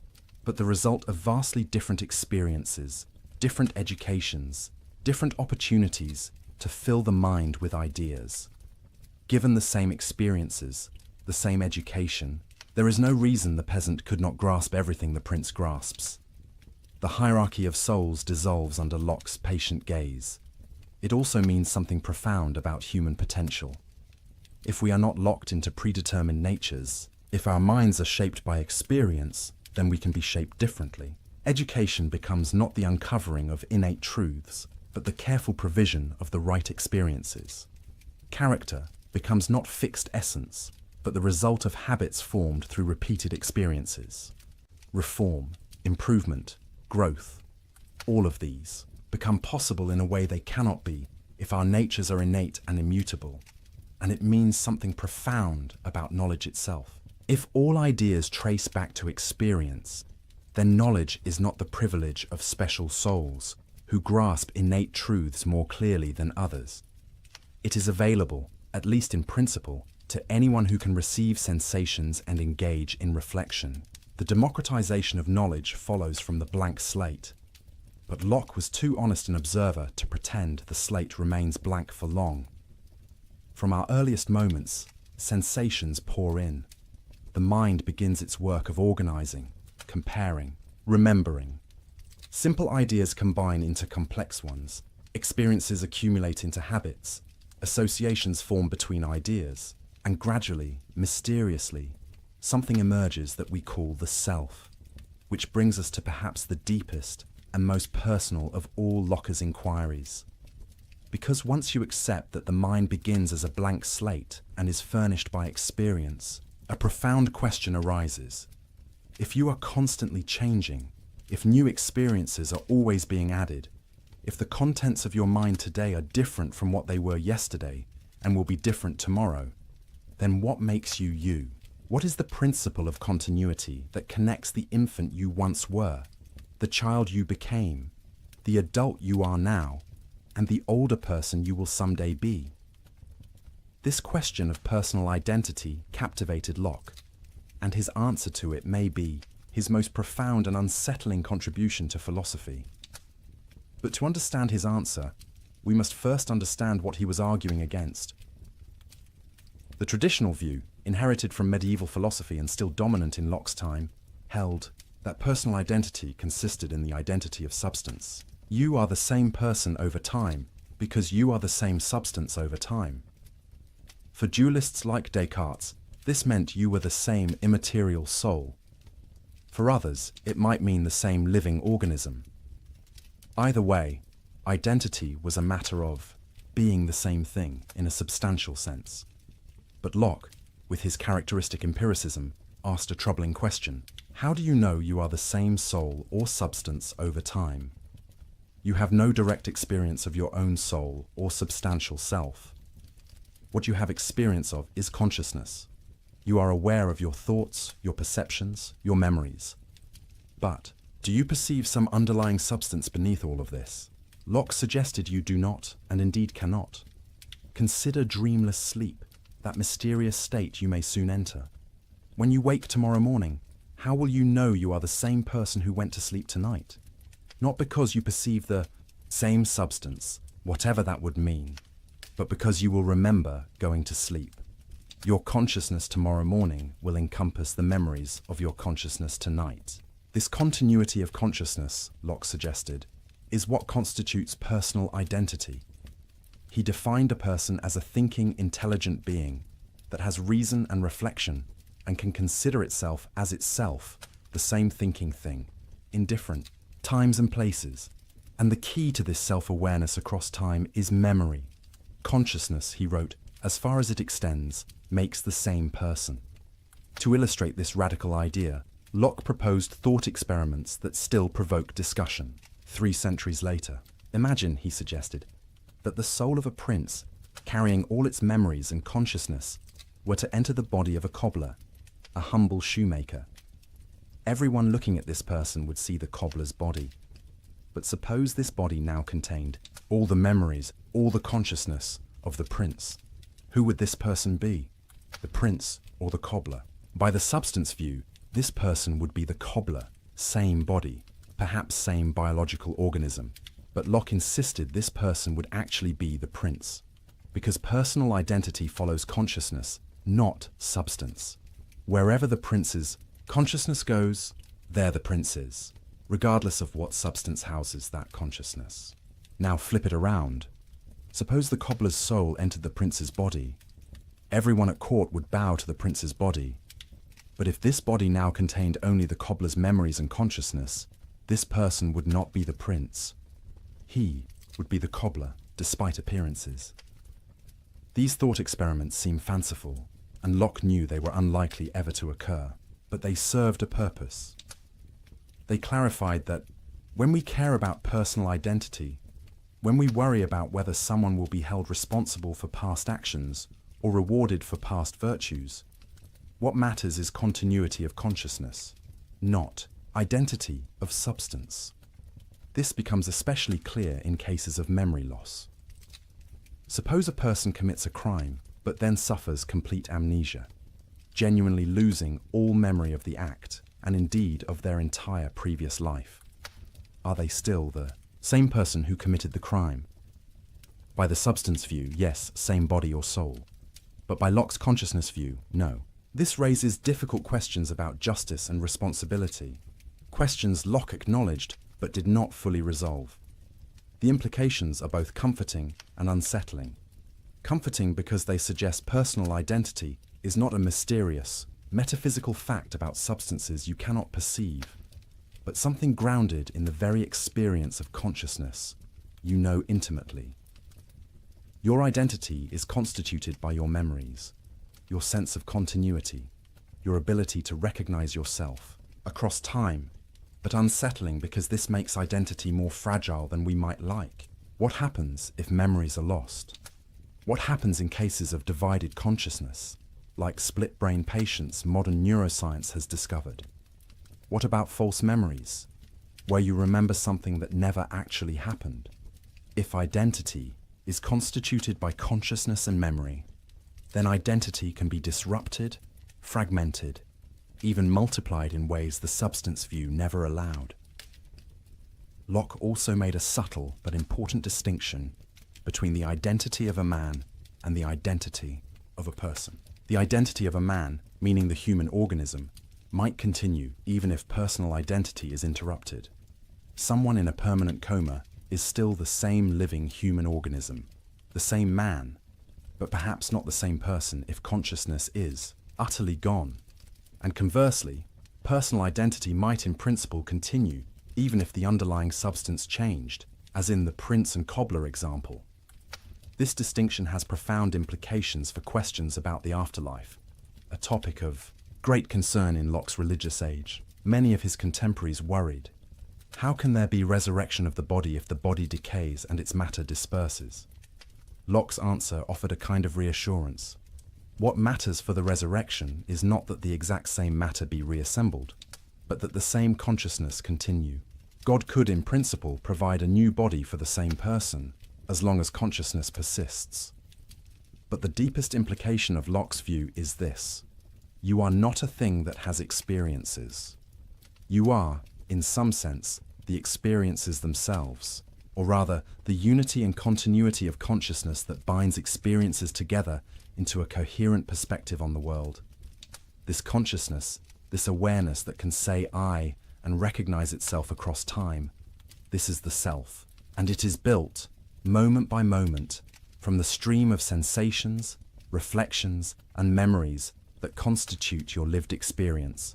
but the result of vastly different experiences, different educations, different opportunities to fill the mind with ideas. Given the same experiences, the same education, there is no reason the peasant could not grasp everything the prince grasps. The hierarchy of souls dissolves under Locke's patient gaze. It also means something profound about human potential. If we are not locked into predetermined natures, if our minds are shaped by experience, then we can be shaped differently. Education becomes not the uncovering of innate truths, but the careful provision of the right experiences. Character becomes not fixed essence, but the result of habits formed through repeated experiences. Reform, improvement, growth, all of these become possible in a way they cannot be if our natures are innate and immutable, and it means something profound about knowledge itself. If all ideas trace back to experience, then knowledge is not the privilege of special souls who grasp innate truths more clearly than others. It is available, at least in principle, to anyone who can receive sensations and engage in reflection. The democratization of knowledge follows from the blank slate. But Locke was too honest an observer to pretend the slate remains blank for long. From our earliest moments, sensations pour in. The mind begins its work of organizing, comparing, remembering. Simple ideas combine into complex ones. Experiences accumulate into habits. Associations form between ideas. And gradually, mysteriously, something emerges that we call the self, which brings us to perhaps the deepest and most personal of all Locke's inquiries. Because once you accept that the mind begins as a blank slate and is furnished by experience, a profound question arises. If you are constantly changing, if new experiences are always being added, if the contents of your mind today are different from what they were yesterday and will be different tomorrow, then what makes you you? What is the principle of continuity that connects the infant you once were, the child you became, the adult you are now, and the older person you will someday be? This question of personal identity captivated Locke, and his answer to it may be his most profound and unsettling contribution to philosophy. But to understand his answer, we must first understand what he was arguing against. The traditional view, inherited from medieval philosophy and still dominant in Locke's time, held that personal identity consisted in the identity of substance. You are the same person over time because you are the same substance over time. For dualists like Descartes, this meant you were the same immaterial soul. For others, it might mean the same living organism. Either way, identity was a matter of being the same thing in a substantial sense. But Locke, with his characteristic empiricism, asked a troubling question. How do you know you are the same soul or substance over time? You have no direct experience of your own soul or substantial self. What you have experience of is consciousness. You are aware of your thoughts, your perceptions, your memories. But do you perceive some underlying substance beneath all of this? Locke suggested you do not, and indeed cannot. Consider dreamless sleep, that mysterious state you may soon enter. When you wake tomorrow morning, how will you know you are the same person who went to sleep tonight? Not because you perceive the same substance, whatever that would mean, but because you will remember going to sleep. Your consciousness tomorrow morning will encompass the memories of your consciousness tonight. This continuity of consciousness, Locke suggested, is what constitutes personal identity. He defined a person as a thinking, intelligent being that has reason and reflection and can consider itself as itself, the same thinking thing, in different times and places. And the key to this self-awareness across time is memory. Consciousness, he wrote, as far as it extends, makes the same person. To illustrate this radical idea, Locke proposed thought experiments that still provoke discussion 3 centuries later. Imagine, he suggested, that the soul of a prince, carrying all its memories and consciousness, were to enter the body of a cobbler, a humble shoemaker. Everyone looking at this person would see the cobbler's body. But suppose this body now contained all the memories, all the consciousness of the prince. Who would this person be? The prince or the cobbler? By the substance view, this person would be the cobbler, same body, perhaps same biological organism. But Locke insisted this person would actually be the prince, because personal identity follows consciousness, not substance. Wherever the prince's consciousness goes, there the prince is, regardless of what substance houses that consciousness. Now flip it around. Suppose the cobbler's soul entered the prince's body. Everyone at court would bow to the prince's body. But if this body now contained only the cobbler's memories and consciousness, this person would not be the prince. He would be the cobbler, despite appearances. These thought experiments seem fanciful, and Locke knew they were unlikely ever to occur, but they served a purpose. They clarified that when we care about personal identity, when we worry about whether someone will be held responsible for past actions or rewarded for past virtues, what matters is continuity of consciousness, not identity of substance. This becomes especially clear in cases of memory loss. Suppose a person commits a crime, but then suffers complete amnesia, genuinely losing all memory of the act, and indeed of their entire previous life. Are they still the same person who committed the crime? By the substance view, yes, same body or soul. But by Locke's consciousness view, no. This raises difficult questions about justice and responsibility, questions Locke acknowledged but did not fully resolve. The implications are both comforting and unsettling. Comforting because they suggest personal identity is not a mysterious, metaphysical fact about substances you cannot perceive, but something grounded in the very experience of consciousness you know intimately. Your identity is constituted by your memories, your sense of continuity, your ability to recognize yourself across time, but unsettling because this makes identity more fragile than we might like. What happens if memories are lost? What happens in cases of divided consciousness, like split-brain patients modern neuroscience has discovered? What about false memories, where you remember something that never actually happened? If identity is constituted by consciousness and memory, then identity can be disrupted, fragmented, even multiplied in ways the substance view never allowed. Locke also made a subtle but important distinction between the identity of a man and the identity of a person. The identity of a man, meaning the human organism, might continue even if personal identity is interrupted. Someone in a permanent coma is still the same living human organism, the same man, but perhaps not the same person if consciousness is utterly gone. And conversely, personal identity might in principle continue even if the underlying substance changed, as in the prince and cobbler example. This distinction has profound implications for questions about the afterlife, a topic of great concern in Locke's religious age. Many of his contemporaries worried, how can there be resurrection of the body if the body decays and its matter disperses? Locke's answer offered a kind of reassurance. What matters for the resurrection is not that the exact same matter be reassembled, but that the same consciousness continue. God could, in principle, provide a new body for the same person, as long as consciousness persists. But the deepest implication of Locke's view is this: you are not a thing that has experiences. You are, in some sense, the experiences themselves, or rather, the unity and continuity of consciousness that binds experiences together into a coherent perspective on the world. This consciousness, this awareness that can say I and recognize itself across time, this is the self, and it is built, moment by moment, from the stream of sensations, reflections, and memories that constitute your lived experience.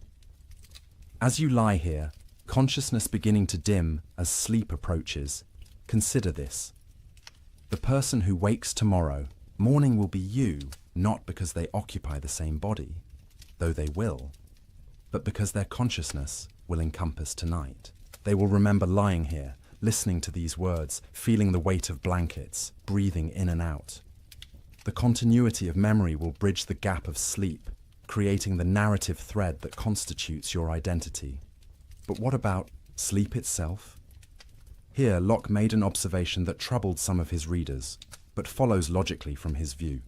As you lie here, consciousness beginning to dim as sleep approaches, consider this. The person who wakes tomorrow, morning will be you, not because they occupy the same body, though they will, but because their consciousness will encompass tonight. They will remember lying here, listening to these words, feeling the weight of blankets, breathing in and out. The continuity of memory will bridge the gap of sleep, creating the narrative thread that constitutes your identity. But what about sleep itself? Here, Locke made an observation that troubled some of his readers, but follows logically from his view.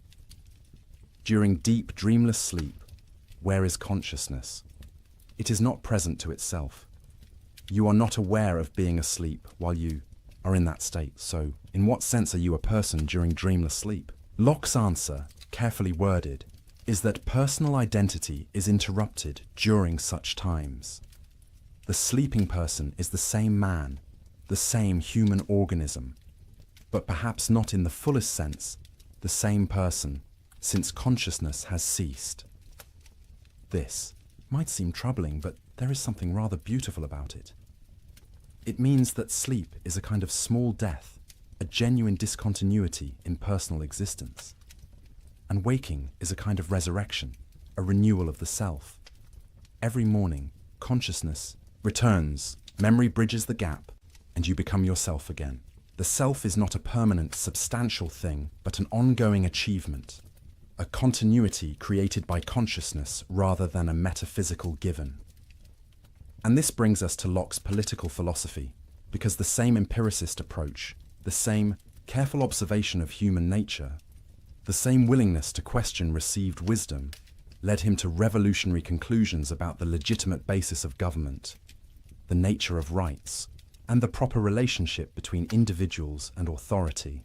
During deep, dreamless sleep, where is consciousness? It is not present to itself. You are not aware of being asleep while you are in that state, so in what sense are you a person during dreamless sleep? Locke's answer, carefully worded, is that personal identity is interrupted during such times. The sleeping person is the same man, the same human organism, but perhaps not in the fullest sense, the same person, since consciousness has ceased. This might seem troubling, but there is something rather beautiful about it. It means that sleep is a kind of small death, a genuine discontinuity in personal existence. And waking is a kind of resurrection, a renewal of the self. Every morning, consciousness returns, memory bridges the gap, and you become yourself again. The self is not a permanent, substantial thing, but an ongoing achievement, a continuity created by consciousness rather than a metaphysical given. And this brings us to Locke's political philosophy, because the same empiricist approach, the same careful observation of human nature, the same willingness to question received wisdom, led him to revolutionary conclusions about the legitimate basis of government, the nature of rights, and the proper relationship between individuals and authority.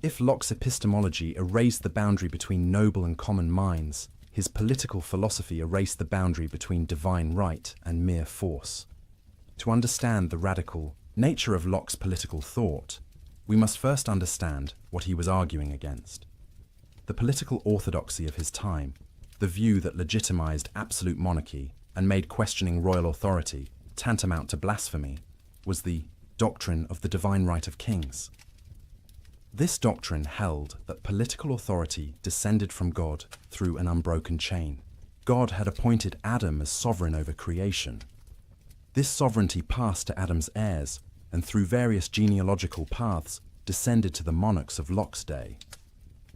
If Locke's epistemology erased the boundary between noble and common minds, his political philosophy erased the boundary between divine right and mere force. To understand the radical nature of Locke's political thought, we must first understand what he was arguing against. The political orthodoxy of his time, the view that legitimized absolute monarchy and made questioning royal authority tantamount to blasphemy, was the doctrine of the divine right of kings. This doctrine held that political authority descended from God through an unbroken chain. God had appointed Adam as sovereign over creation, This sovereignty passed to Adam's heirs, and through various genealogical paths descended to the monarchs of Locke's day.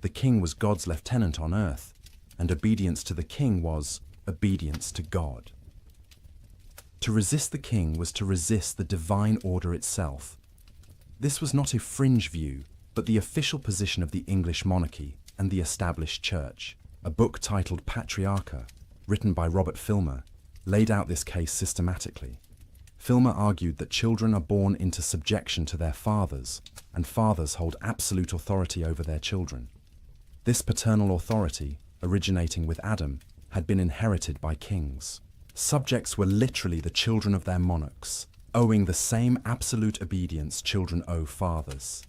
The king was God's lieutenant on earth, and obedience to the king was obedience to God. To resist the king was to resist the divine order itself. This was not a fringe view, but the official position of the English monarchy and the established church. A book titled Patriarcha, written by Robert Filmer, laid out this case systematically. Filmer argued that children are born into subjection to their fathers, and fathers hold absolute authority over their children. This paternal authority, originating with Adam, had been inherited by kings. Subjects were literally the children of their monarchs, owing the same absolute obedience children owe fathers.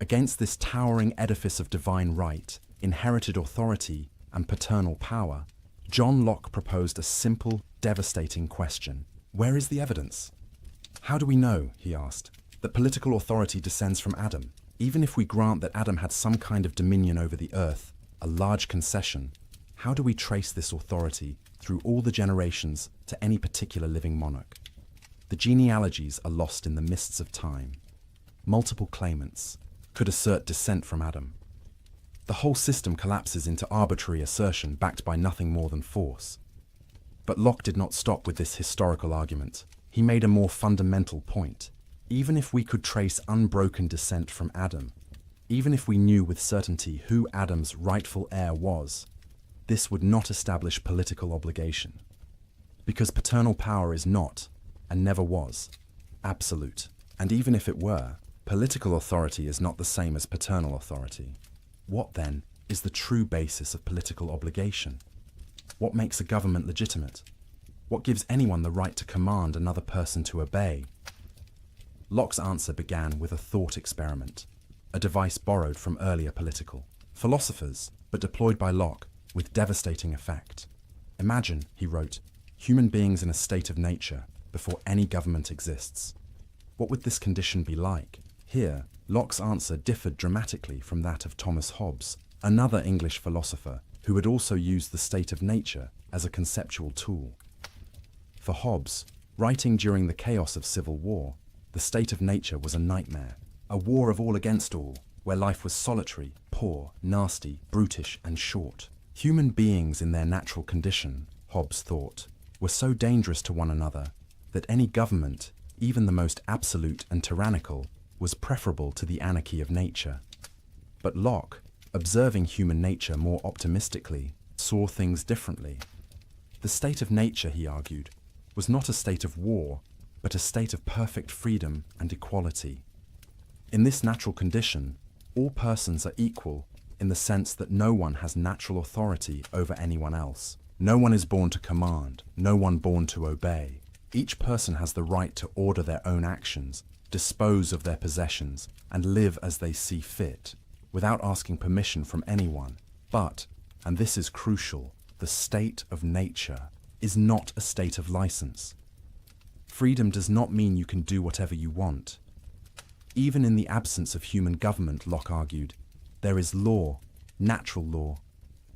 Against this towering edifice of divine right, inherited authority, and paternal power, John Locke proposed a simple, devastating question. Where is the evidence? How do we know, he asked, that political authority descends from Adam? Even if we grant that Adam had some kind of dominion over the earth, a large concession, how do we trace this authority through all the generations to any particular living monarch? The genealogies are lost in the mists of time. Multiple claimants could assert descent from Adam. The whole system collapses into arbitrary assertion backed by nothing more than force. But Locke did not stop with this historical argument. He made a more fundamental point. Even if we could trace unbroken descent from Adam, even if we knew with certainty who Adam's rightful heir was, this would not establish political obligation. Because paternal power is not, and never was, absolute. And even if it were, political authority is not the same as paternal authority. What, then, is the true basis of political obligation? What makes a government legitimate? What gives anyone the right to command another person to obey? Locke's answer began with a thought experiment, a device borrowed from earlier political philosophers, but deployed by Locke with devastating effect. Imagine, he wrote, human beings in a state of nature before any government exists. What would this condition be like? Here, Locke's answer differed dramatically from that of Thomas Hobbes, another English philosopher who had also used the state of nature as a conceptual tool. For Hobbes, writing during the chaos of civil war, the state of nature was a nightmare, a war of all against all, where life was solitary, poor, nasty, brutish, and short. Human beings in their natural condition, Hobbes thought, were so dangerous to one another that any government, even the most absolute and tyrannical, was preferable to the anarchy of nature. But Locke, observing human nature more optimistically, saw things differently. The state of nature, he argued, was not a state of war, but a state of perfect freedom and equality. In this natural condition, all persons are equal in the sense that no one has natural authority over anyone else. No one is born to command, no one born to obey. Each person has the right to order their own actions, dispose of their possessions, and live as they see fit, without asking permission from anyone. But, and this is crucial, the state of nature is not a state of license. Freedom does not mean you can do whatever you want. Even in the absence of human government, Locke argued, there is law, natural law,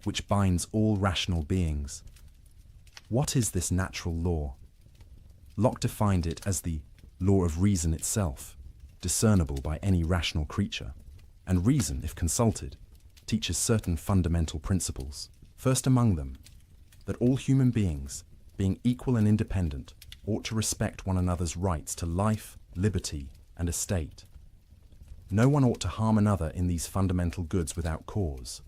which binds all rational beings. What is this natural law? Locke defined it as the law of reason itself, discernible by any rational creature. And reason, if consulted, teaches certain fundamental principles. First among them, that all human beings, being equal and independent, ought to respect one another's rights to life, liberty, and estate. No one ought to harm another in these fundamental goods without cause.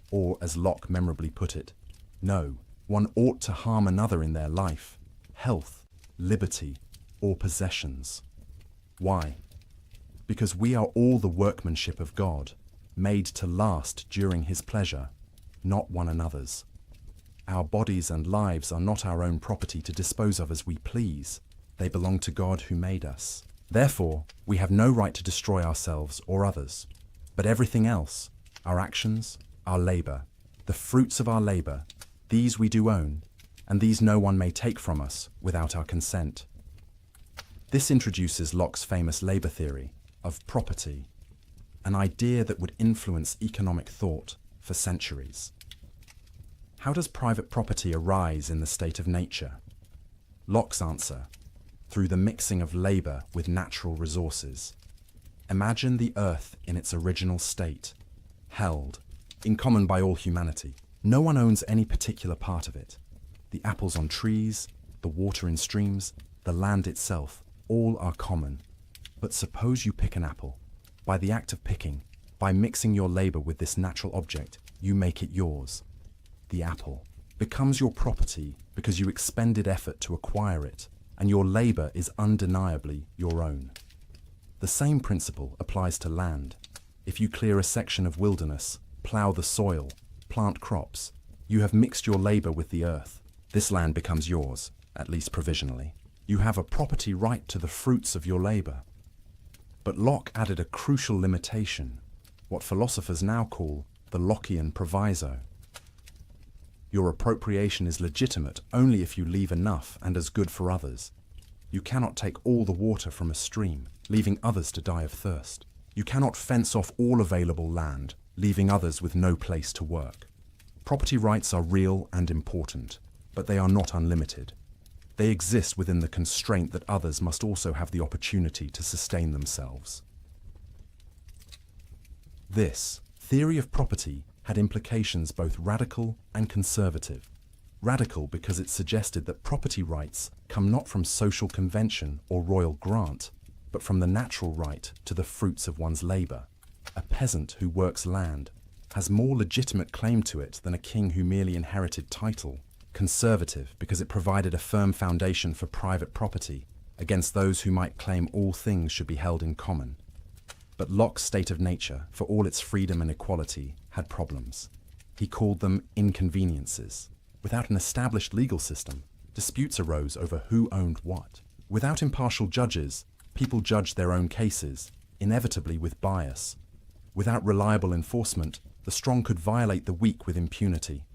Or, as Locke memorably put it, no, one ought to harm another in their life, health, liberty, or possessions. Why? Because we are all the workmanship of God, made to last during His pleasure, not one another's. Our bodies and lives are not our own property to dispose of as we please. They belong to God who made us. Therefore, we have no right to destroy ourselves or others. But everything else, our actions, our labor, the fruits of our labor, these we do own, and these no one may take from us without our consent. This introduces Locke's famous labor theory of property, an idea that would influence economic thought for centuries. How does private property arise in the state of nature? Locke's answer through the mixing of labor with natural resources. Imagine the earth in its original state, held, in common by all humanity. No one owns any particular part of it. The apples on trees, the water in streams, the land itself, all are common. But suppose you pick an apple. By the act of picking, by mixing your labor with this natural object, you make it yours. The apple becomes your property because you expended effort to acquire it, and your labor is undeniably your own. The same principle applies to land. If you clear a section of wilderness, plow the soil, plant crops, you have mixed your labor with the earth. This land becomes yours, at least provisionally. You have a property right to the fruits of your labor. But Locke added a crucial limitation, what philosophers now call the Lockean proviso. Your appropriation is legitimate only if you leave enough and as good for others. You cannot take all the water from a stream, leaving others to die of thirst. You cannot fence off all available land, leaving others with no place to work. Property rights are real and important, but they are not unlimited. They exist within the constraint that others must also have the opportunity to sustain themselves. This theory of property had implications both radical and conservative. Radical because it suggested that property rights come not from social convention or royal grant, but from the natural right to the fruits of one's labor. A peasant who works land has more legitimate claim to it than a king who merely inherited title. Conservative because it provided a firm foundation for private property against those who might claim all things should be held in common. But Locke's state of nature, for all its freedom and equality, had problems. He called them inconveniences. Without an established legal system, disputes arose over who owned what. Without impartial judges, people judged their own cases, inevitably with bias. Without reliable enforcement, the strong could violate the weak with impunity.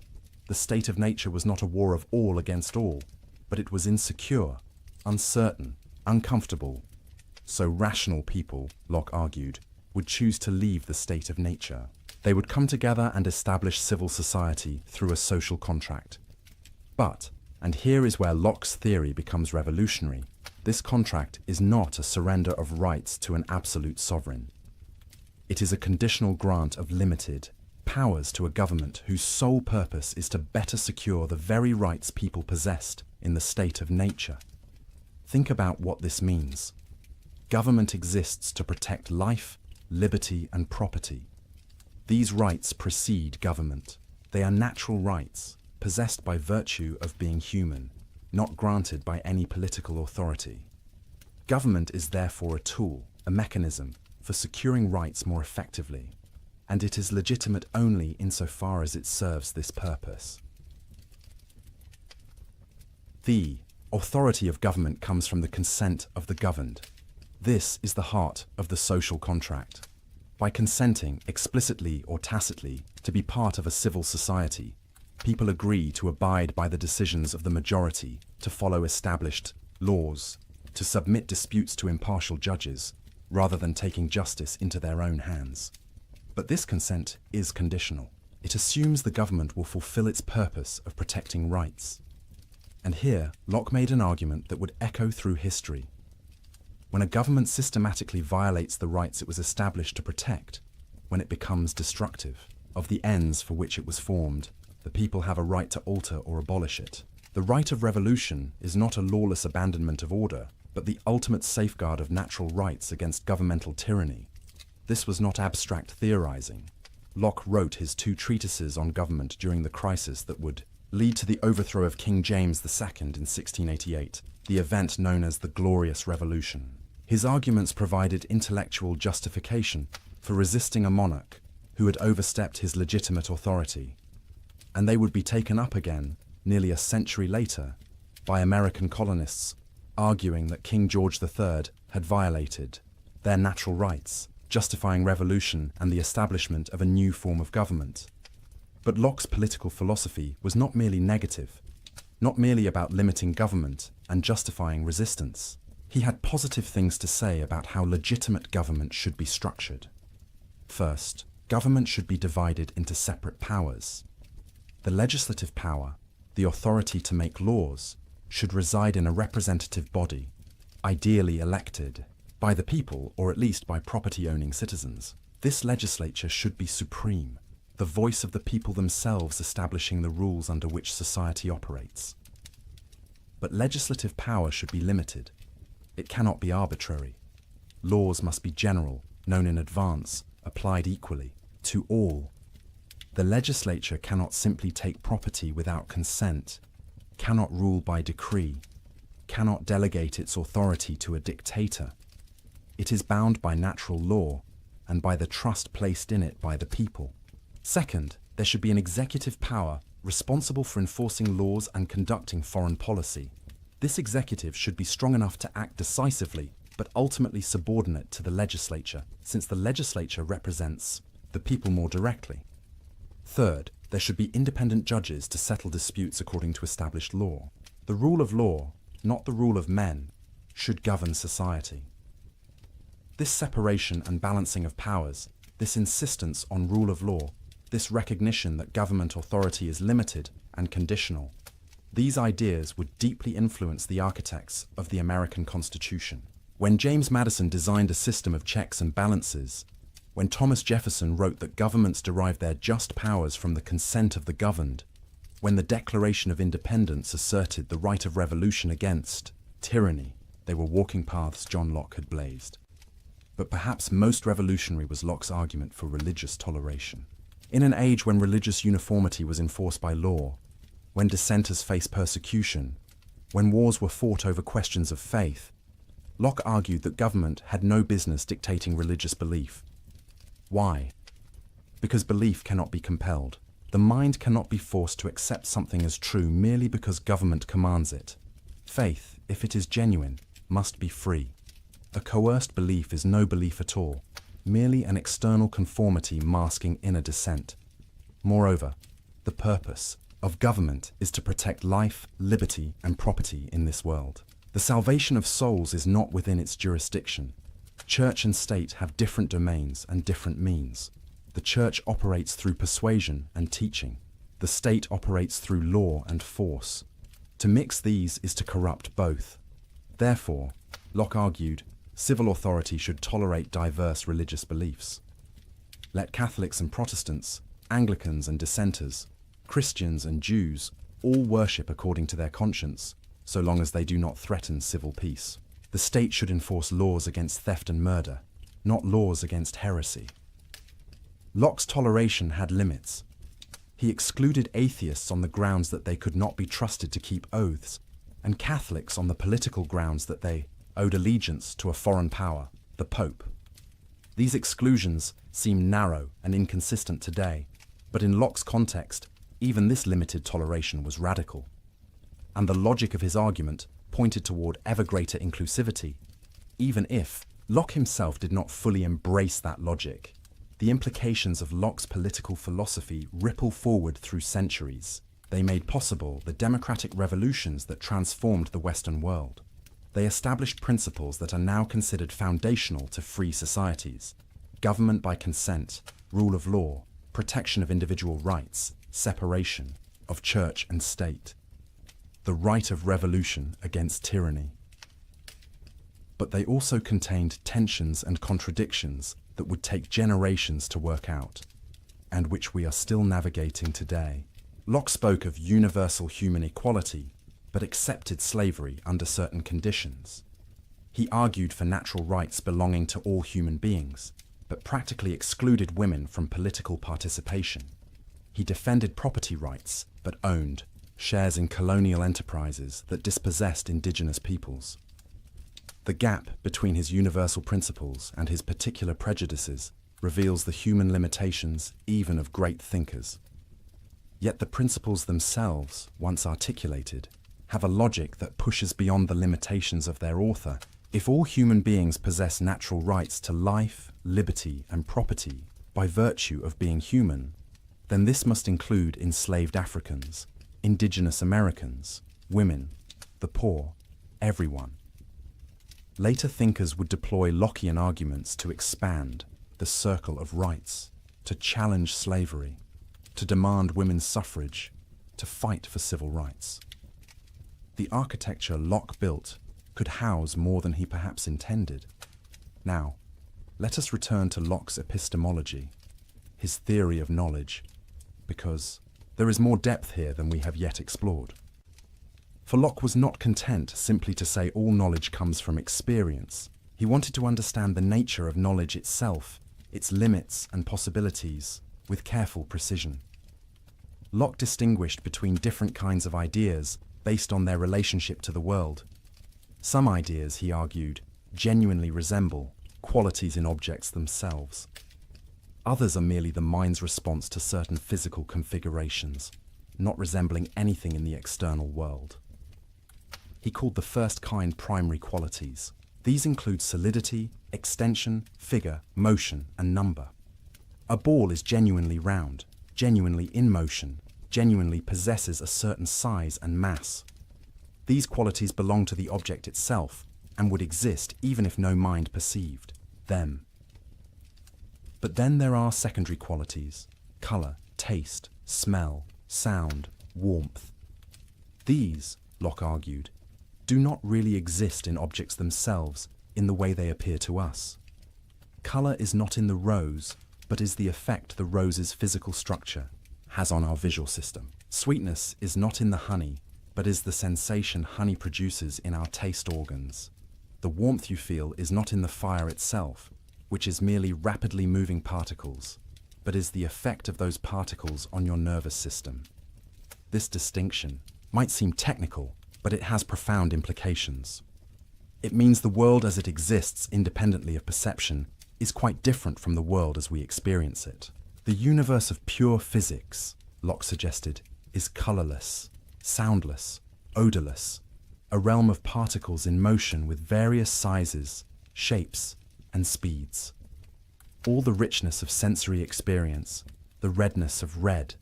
The state of nature was not a war of all against all, but it was insecure, uncertain, uncomfortable. So rational people, Locke argued, would choose to leave the state of nature. They would come together and establish civil society through a social contract. But, and here is where Locke's theory becomes revolutionary, this contract is not a surrender of rights to an absolute sovereign. It is a conditional grant of limited powers to a government whose sole purpose is to better secure the very rights people possessed in the state of nature. Think about what this means. Government exists to protect life, liberty, and property. These rights precede government. They are natural rights, possessed by virtue of being human, not granted by any political authority. Government is therefore a tool, a mechanism, for securing rights more effectively, and it is legitimate only insofar as it serves this purpose. The authority of government comes from the consent of the governed. This is the heart of the social contract. By consenting, explicitly or tacitly, to be part of a civil society, people agree to abide by the decisions of the majority, to follow established laws, to submit disputes to impartial judges, rather than taking justice into their own hands. But this consent is conditional. It assumes the government will fulfill its purpose of protecting rights. And here, Locke made an argument that would echo through history. When a government systematically violates the rights it was established to protect, when it becomes destructive of the ends for which it was formed, the people have a right to alter or abolish it. The right of revolution is not a lawless abandonment of order, but the ultimate safeguard of natural rights against governmental tyranny. This was not abstract theorizing. Locke wrote his 2 treatises on government during the crisis that would lead to the overthrow of King James II in 1688, the event known as the Glorious Revolution. His arguments provided intellectual justification for resisting a monarch who had overstepped his legitimate authority, and they would be taken up again nearly a century later by American colonists arguing that King George III had violated their natural rights, justifying revolution and the establishment of a new form of government. But Locke's political philosophy was not merely negative, not merely about limiting government and justifying resistance. He had positive things to say about how legitimate government should be structured. First, government should be divided into separate powers. The legislative power, the authority to make laws, should reside in a representative body, ideally elected by the people or at least by property-owning citizens. This legislature should be supreme, the voice of the people themselves establishing the rules under which society operates. But legislative power should be limited. It cannot be arbitrary. Laws must be general, known in advance, applied equally, to all. The legislature cannot simply take property without consent, cannot rule by decree, cannot delegate its authority to a dictator. It is bound by natural law and by the trust placed in it by the people. Second, there should be an executive power responsible for enforcing laws and conducting foreign policy. This executive should be strong enough to act decisively, but ultimately subordinate to the legislature, since the legislature represents the people more directly. Third, there should be independent judges to settle disputes according to established law. The rule of law, not the rule of men, should govern society. This separation and balancing of powers, this insistence on rule of law, this recognition that government authority is limited and conditional, these ideas would deeply influence the architects of the American Constitution. When James Madison designed a system of checks and balances, when Thomas Jefferson wrote that governments derive their just powers from the consent of the governed, when the Declaration of Independence asserted the right of revolution against tyranny, they were walking paths John Locke had blazed. But perhaps most revolutionary was Locke's argument for religious toleration. In an age when religious uniformity was enforced by law, when dissenters faced persecution, when wars were fought over questions of faith, Locke argued that government had no business dictating religious belief. Why? Because belief cannot be compelled. The mind cannot be forced to accept something as true merely because government commands it. Faith, if it is genuine, must be free. A coerced belief is no belief at all, merely an external conformity masking inner dissent. Moreover, the purpose of government is to protect life, liberty, and property in this world. The salvation of souls is not within its jurisdiction. Church and state have different domains and different means. The church operates through persuasion and teaching. The state operates through law and force. To mix these is to corrupt both. Therefore, Locke argued, civil authority should tolerate diverse religious beliefs. Let Catholics and Protestants, Anglicans and dissenters, Christians and Jews all worship according to their conscience, so long as they do not threaten civil peace. The state should enforce laws against theft and murder, not laws against heresy. Locke's toleration had limits. He excluded atheists on the grounds that they could not be trusted to keep oaths, and Catholics on the political grounds that they owed allegiance to a foreign power, the Pope. These exclusions seem narrow and inconsistent today, but in Locke's context, even this limited toleration was radical. And the logic of his argument pointed toward ever greater inclusivity, even if Locke himself did not fully embrace that logic. The implications of Locke's political philosophy ripple forward through centuries. They made possible the democratic revolutions that transformed the Western world. They established principles that are now considered foundational to free societies: government by consent, rule of law, protection of individual rights, separation of church and state, the right of revolution against tyranny. But they also contained tensions and contradictions that would take generations to work out, and which we are still navigating today. Locke spoke of universal human equality, but accepted slavery under certain conditions. He argued for natural rights belonging to all human beings, but practically excluded women from political participation. He defended property rights, but owned shares in colonial enterprises that dispossessed indigenous peoples. The gap between his universal principles and his particular prejudices reveals the human limitations even of great thinkers. Yet the principles themselves, once articulated, have a logic that pushes beyond the limitations of their author. If all human beings possess natural rights to life, liberty, and property by virtue of being human, then this must include enslaved Africans, indigenous Americans, women, the poor, everyone. Later thinkers would deploy Lockean arguments to expand the circle of rights, to challenge slavery, to demand women's suffrage, to fight for civil rights. The architecture Locke built could house more than he perhaps intended. Now, let us return to Locke's epistemology, his theory of knowledge, because there is more depth here than we have yet explored. For Locke was not content simply to say all knowledge comes from experience. He wanted to understand the nature of knowledge itself, its limits and possibilities, with careful precision. Locke distinguished between different kinds of ideas based on their relationship to the world. Some ideas, he argued, genuinely resemble qualities in objects themselves. Others are merely the mind's response to certain physical configurations, not resembling anything in the external world. He called the first kind primary qualities. These include solidity, extension, figure, motion, and number. A ball is genuinely round, genuinely in motion, genuinely possesses a certain size and mass. These qualities belong to the object itself and would exist even if no mind perceived them. But then there are secondary qualities: color, taste, smell, sound, warmth. These, Locke argued, do not really exist in objects themselves in the way they appear to us. Color is not in the rose, but is the effect the rose's physical structure has on our visual system. Sweetness is not in the honey, but is the sensation honey produces in our taste organs. The warmth you feel is not in the fire itself, which is merely rapidly moving particles, but is the effect of those particles on your nervous system. This distinction might seem technical, but it has profound implications. It means the world as it exists independently of perception is quite different from the world as we experience it. The universe of pure physics, Locke suggested, is colorless, soundless, odorless, a realm of particles in motion with various sizes, shapes, and speeds. All the richness of sensory experience, the redness of red,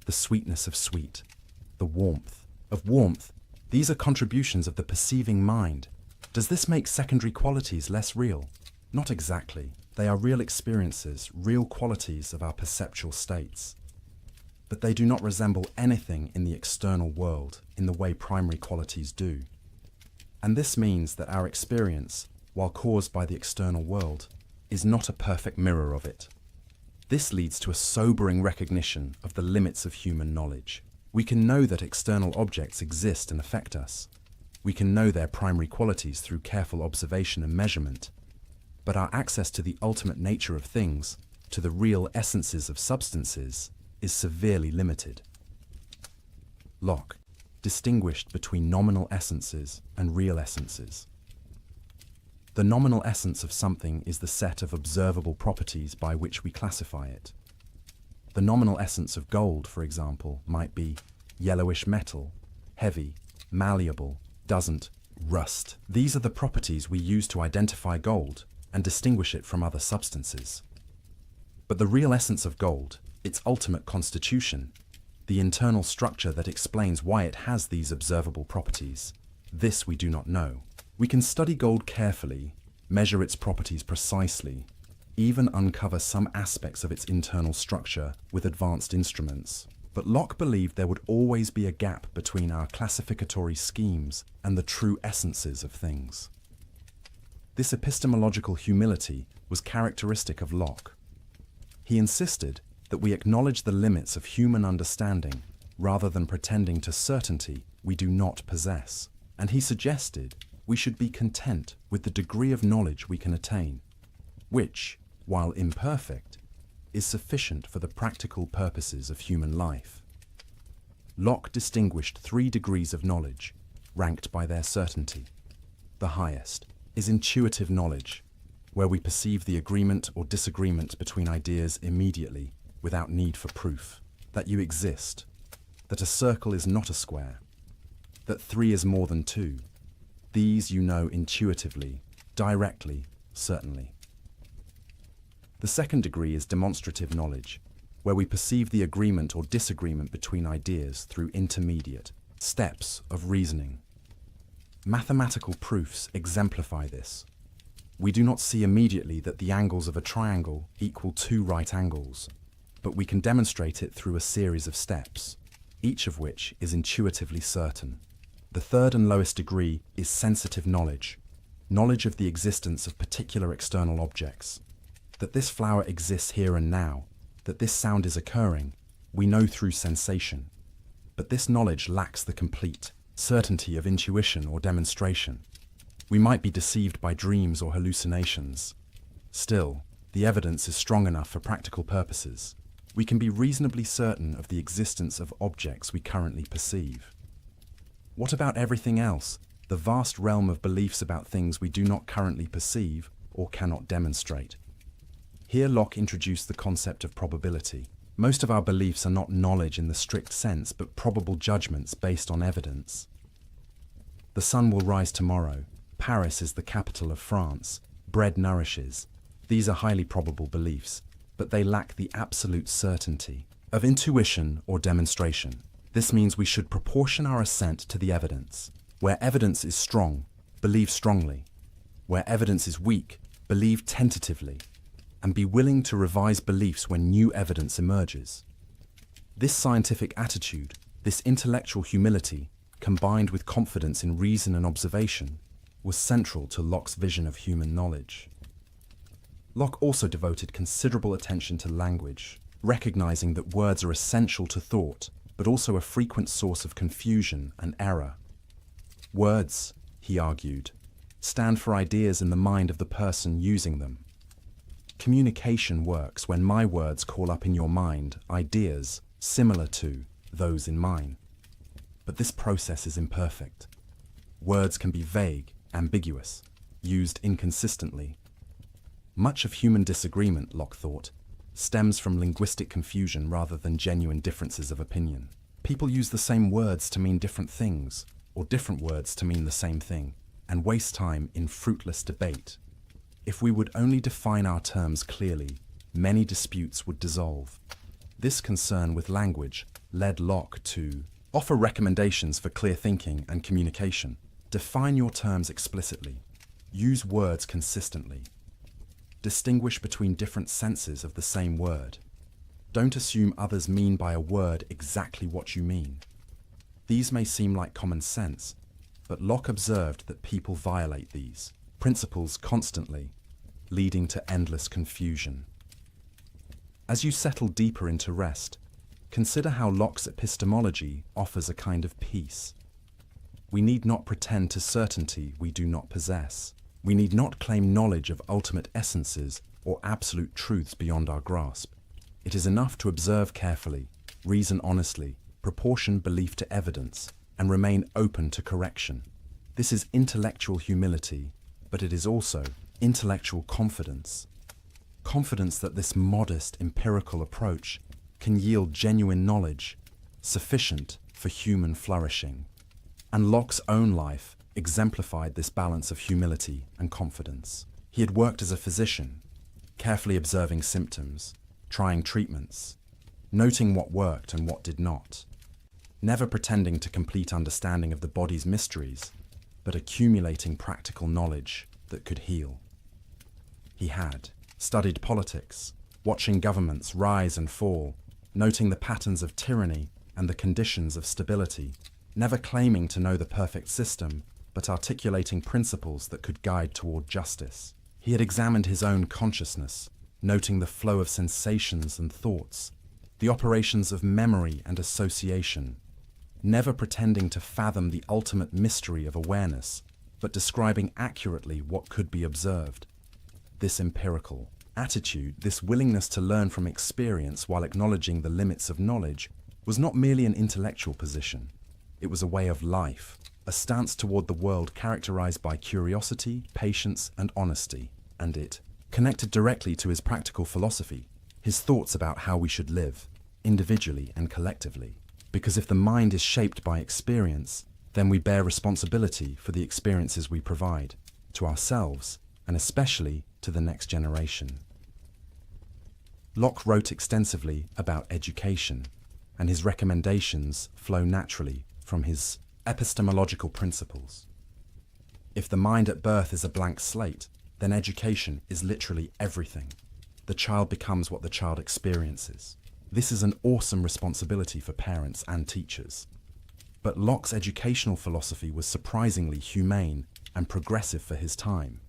the sweetness of sweet, the warmth of warmth, these are contributions of the perceiving mind. Does this make secondary qualities less real? Not exactly. They are real experiences, real qualities of our perceptual states. But they do not resemble anything in the external world in the way primary qualities do. And this means that our experience, while caused by the external world, is not a perfect mirror of it. This leads to a sobering recognition of the limits of human knowledge. We can know that external objects exist and affect us. We can know their primary qualities through careful observation and measurement. But our access to the ultimate nature of things, to the real essences of substances, is severely limited. Locke distinguished between nominal essences and real essences. The nominal essence of something is the set of observable properties by which we classify it. The nominal essence of gold, for example, might be yellowish metal, heavy, malleable, doesn't rust. These are the properties we use to identify gold and distinguish it from other substances. But the real essence of gold, its ultimate constitution, the internal structure that explains why it has these observable properties, this we do not know. We can study gold carefully, measure its properties precisely, even uncover some aspects of its internal structure with advanced instruments. But Locke believed there would always be a gap between our classificatory schemes and the true essences of things. This epistemological humility was characteristic of Locke. He insisted that we acknowledge the limits of human understanding rather than pretending to certainty we do not possess. And he suggested we should be content with the degree of knowledge we can attain, which, while imperfect, is sufficient for the practical purposes of human life. Locke distinguished 3 degrees of knowledge, ranked by their certainty. The highest is intuitive knowledge, where we perceive the agreement or disagreement between ideas immediately, without need for proof, that you exist, that a circle is not a square, that 3 is more than 2. These you know intuitively, directly, certainly. The second degree is demonstrative knowledge, where we perceive the agreement or disagreement between ideas through intermediate steps of reasoning. Mathematical proofs exemplify this. We do not see immediately that the angles of a triangle equal 2 right angles, but we can demonstrate it through a series of steps, each of which is intuitively certain. The third and lowest degree is sensitive knowledge, knowledge of the existence of particular external objects. That this flower exists here and now, that this sound is occurring, we know through sensation. But this knowledge lacks the complete certainty of intuition or demonstration. We might be deceived by dreams or hallucinations. Still, the evidence is strong enough for practical purposes. We can be reasonably certain of the existence of objects we currently perceive. What about everything else, the vast realm of beliefs about things we do not currently perceive or cannot demonstrate? Here Locke introduced the concept of probability. Most of our beliefs are not knowledge in the strict sense, but probable judgments based on evidence. The sun will rise tomorrow. Paris is the capital of France. Bread nourishes. These are highly probable beliefs, but they lack the absolute certainty of intuition or demonstration. This means we should proportion our assent to the evidence. Where evidence is strong, believe strongly. Where evidence is weak, believe tentatively, and be willing to revise beliefs when new evidence emerges. This scientific attitude, this intellectual humility, combined with confidence in reason and observation, was central to Locke's vision of human knowledge. Locke also devoted considerable attention to language, recognizing that words are essential to thought, but also a frequent source of confusion and error. Words, he argued, stand for ideas in the mind of the person using them. Communication works when my words call up in your mind ideas similar to those in mine. But this process is imperfect. Words can be vague, ambiguous, used inconsistently. Much of human disagreement, Locke thought, stems from linguistic confusion rather than genuine differences of opinion. People use the same words to mean different things, or different words to mean the same thing, and waste time in fruitless debate. If we would only define our terms clearly, many disputes would dissolve. This concern with language led Locke to offer recommendations for clear thinking and communication. Define your terms explicitly. Use words consistently. Distinguish between different senses of the same word. Don't assume others mean by a word exactly what you mean. These may seem like common sense, but Locke observed that people violate these principles constantly, leading to endless confusion. As you settle deeper into rest, consider how Locke's epistemology offers a kind of peace. We need not pretend to certainty we do not possess. We need not claim knowledge of ultimate essences or absolute truths beyond our grasp. It is enough to observe carefully, reason honestly, proportion belief to evidence, and remain open to correction. This is intellectual humility, but it is also intellectual confidence. Confidence that this modest empirical approach can yield genuine knowledge, sufficient for human flourishing. And Locke's own life exemplified this balance of humility and confidence. He had worked as a physician, carefully observing symptoms, trying treatments, noting what worked and what did not, never pretending to complete understanding of the body's mysteries, but accumulating practical knowledge that could heal. He had studied politics, watching governments rise and fall, noting the patterns of tyranny and the conditions of stability, never claiming to know the perfect system, but articulating principles that could guide toward justice. He had examined his own consciousness, noting the flow of sensations and thoughts, the operations of memory and association, never pretending to fathom the ultimate mystery of awareness, but describing accurately what could be observed. This empirical attitude, this willingness to learn from experience while acknowledging the limits of knowledge, was not merely an intellectual position. It was a way of life, a stance toward the world characterized by curiosity, patience, and honesty, and it connected directly to his practical philosophy, his thoughts about how we should live, individually and collectively. Because if the mind is shaped by experience, then we bear responsibility for the experiences we provide, to ourselves, and especially to the next generation. Locke wrote extensively about education, and his recommendations flow naturally from his epistemological principles. If the mind at birth is a blank slate, then education is literally everything. The child becomes what the child experiences. This is an awesome responsibility for parents and teachers. But Locke's educational philosophy was surprisingly humane and progressive for his time.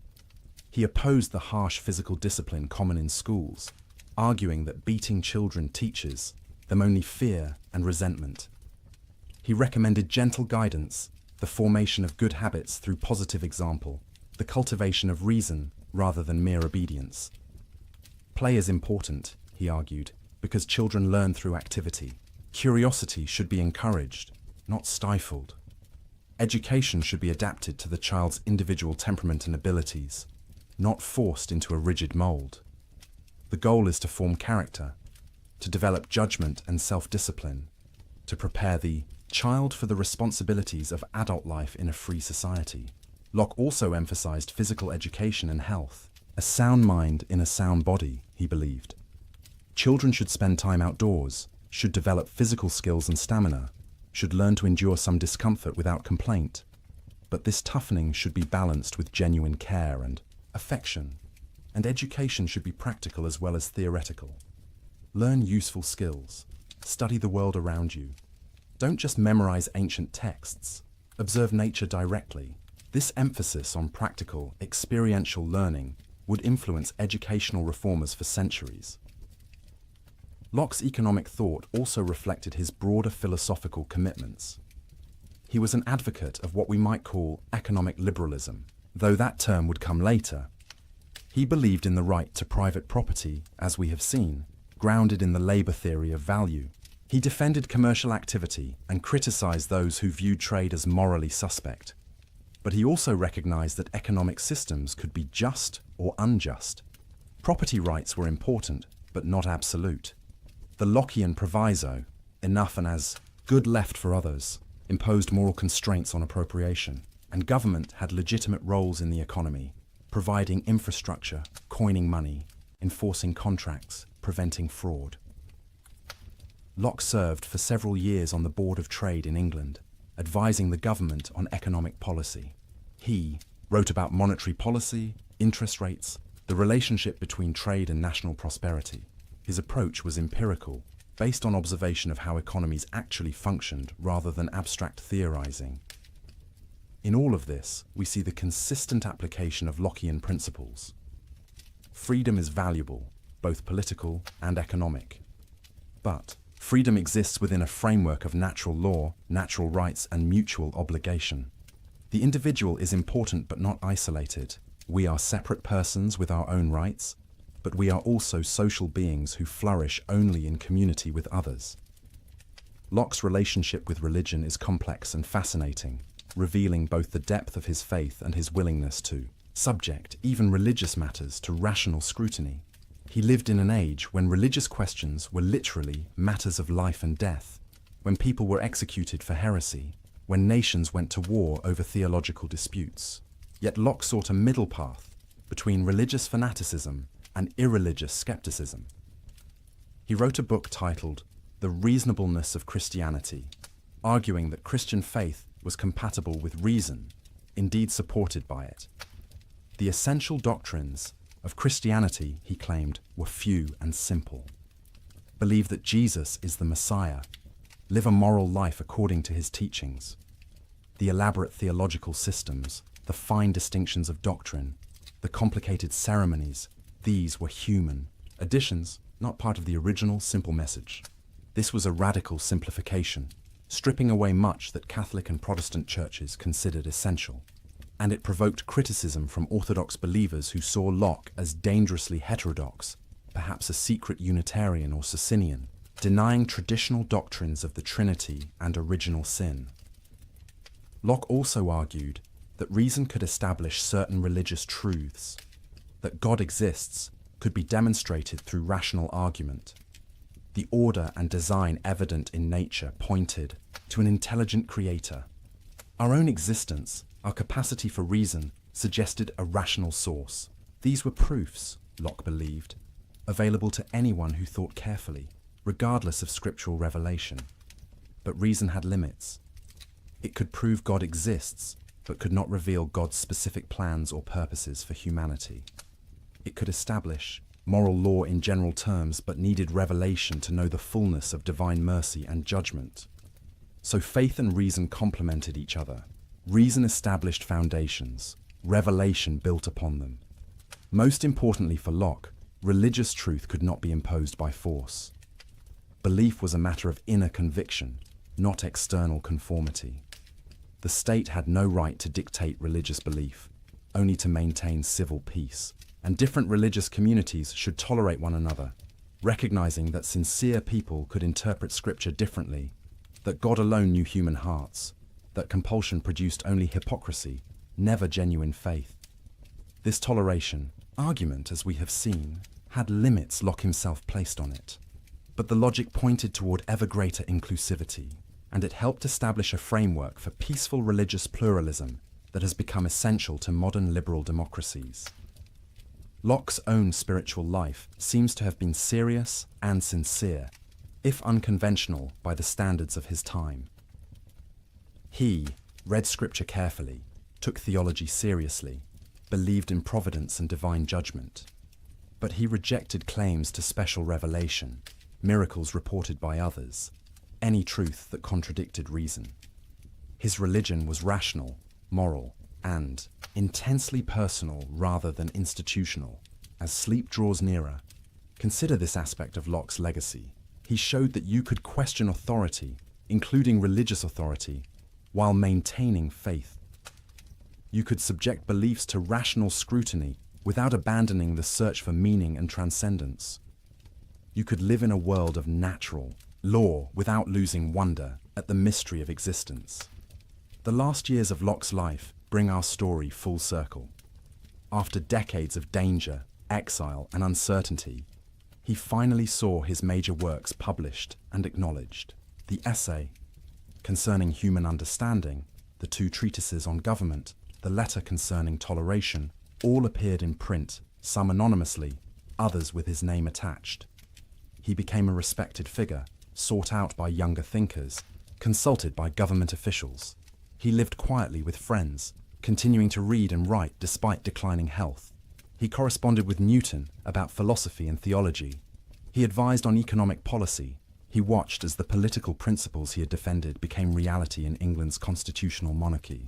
He opposed the harsh physical discipline common in schools, arguing that beating children teaches them only fear and resentment. He recommended gentle guidance, the formation of good habits through positive example, the cultivation of reason rather than mere obedience. Play is important, he argued, because children learn through activity. Curiosity should be encouraged, not stifled. Education should be adapted to the child's individual temperament and abilities, not forced into a rigid mold. The goal is to form character, to develop judgment and self-discipline, to prepare the child for the responsibilities of adult life in a free society. Locke also emphasized physical education and health. A sound mind in a sound body, he believed. Children should spend time outdoors, should develop physical skills and stamina, should learn to endure some discomfort without complaint. But this toughening should be balanced with genuine care and affection. And education should be practical as well as theoretical. Learn useful skills. Study the world around you. Don't just memorize ancient texts. Observe nature directly. This emphasis on practical, experiential learning would influence educational reformers for centuries. Locke's economic thought also reflected his broader philosophical commitments. He was an advocate of what we might call economic liberalism, though that term would come later. He believed in the right to private property, as we have seen, grounded in the labor theory of value. He defended commercial activity and criticized those who viewed trade as morally suspect. But he also recognized that economic systems could be just or unjust. Property rights were important, but not absolute. The Lockean proviso, enough and as good left for others, imposed moral constraints on appropriation, and government had legitimate roles in the economy, providing infrastructure, coining money, enforcing contracts, preventing fraud. Locke served for several years on the Board of Trade in England, advising the government on economic policy. He wrote about monetary policy, interest rates, the relationship between trade and national prosperity. His approach was empirical, based on observation of how economies actually functioned rather than abstract theorizing. In all of this, we see the consistent application of Lockean principles. Freedom is valuable, both political and economic. But freedom exists within a framework of natural law, natural rights, and mutual obligation. The individual is important but not isolated. We are separate persons with our own rights, but we are also social beings who flourish only in community with others. Locke's relationship with religion is complex and fascinating, revealing both the depth of his faith and his willingness to subject even religious matters to rational scrutiny. He lived in an age when religious questions were literally matters of life and death, when people were executed for heresy, when nations went to war over theological disputes. Yet Locke sought a middle path between religious fanaticism and irreligious skepticism. He wrote a book titled The Reasonableness of Christianity, arguing that Christian faith was compatible with reason, indeed supported by it. The essential doctrines of Christianity, he claimed, were few and simple. Believe that Jesus is the Messiah, live a moral life according to his teachings. The elaborate theological systems, the fine distinctions of doctrine, the complicated ceremonies, these were human additions, not part of the original simple message. This was a radical simplification, stripping away much that Catholic and Protestant churches considered essential. And it provoked criticism from Orthodox believers who saw Locke as dangerously heterodox, perhaps a secret Unitarian or Socinian, denying traditional doctrines of the Trinity and original sin. Locke also argued that reason could establish certain religious truths, that God exists could be demonstrated through rational argument. The order and design evident in nature pointed to an intelligent creator. Our own existence, our capacity for reason, suggested a rational source. These were proofs, Locke believed, available to anyone who thought carefully, regardless of scriptural revelation. But reason had limits. It could prove God exists, but could not reveal God's specific plans or purposes for humanity. It could establish moral law in general terms, but needed revelation to know the fullness of divine mercy and judgment. So faith and reason complemented each other. Reason established foundations, revelation built upon them. Most importantly for Locke, religious truth could not be imposed by force. Belief was a matter of inner conviction, not external conformity. The state had no right to dictate religious belief, only to maintain civil peace, and different religious communities should tolerate one another, recognizing that sincere people could interpret scripture differently, that God alone knew human hearts, that compulsion produced only hypocrisy, never genuine faith. This toleration, argument as we have seen, had limits Locke himself placed on it. But the logic pointed toward ever greater inclusivity, and it helped establish a framework for peaceful religious pluralism that has become essential to modern liberal democracies. Locke's own spiritual life seems to have been serious and sincere, if unconventional by the standards of his time. He read scripture carefully, took theology seriously, believed in providence and divine judgment. But he rejected claims to special revelation, miracles reported by others, any truth that contradicted reason. His religion was rational, moral, and intensely personal rather than institutional. As sleep draws nearer, consider this aspect of Locke's legacy. He showed that you could question authority, including religious authority, while maintaining faith. You could subject beliefs to rational scrutiny without abandoning the search for meaning and transcendence. You could live in a world of natural law without losing wonder at the mystery of existence. The last years of Locke's life bring our story full circle. After decades of danger, exile, and uncertainty, he finally saw his major works published and acknowledged. The essay concerning human understanding, the two treatises on government, the letter concerning toleration, all appeared in print, some anonymously, others with his name attached. He became a respected figure, sought out by younger thinkers, consulted by government officials. He lived quietly with friends, continuing to read and write despite declining health. He corresponded with Newton about philosophy and theology. He advised on economic policy. He watched as the political principles he had defended became reality in England's constitutional monarchy.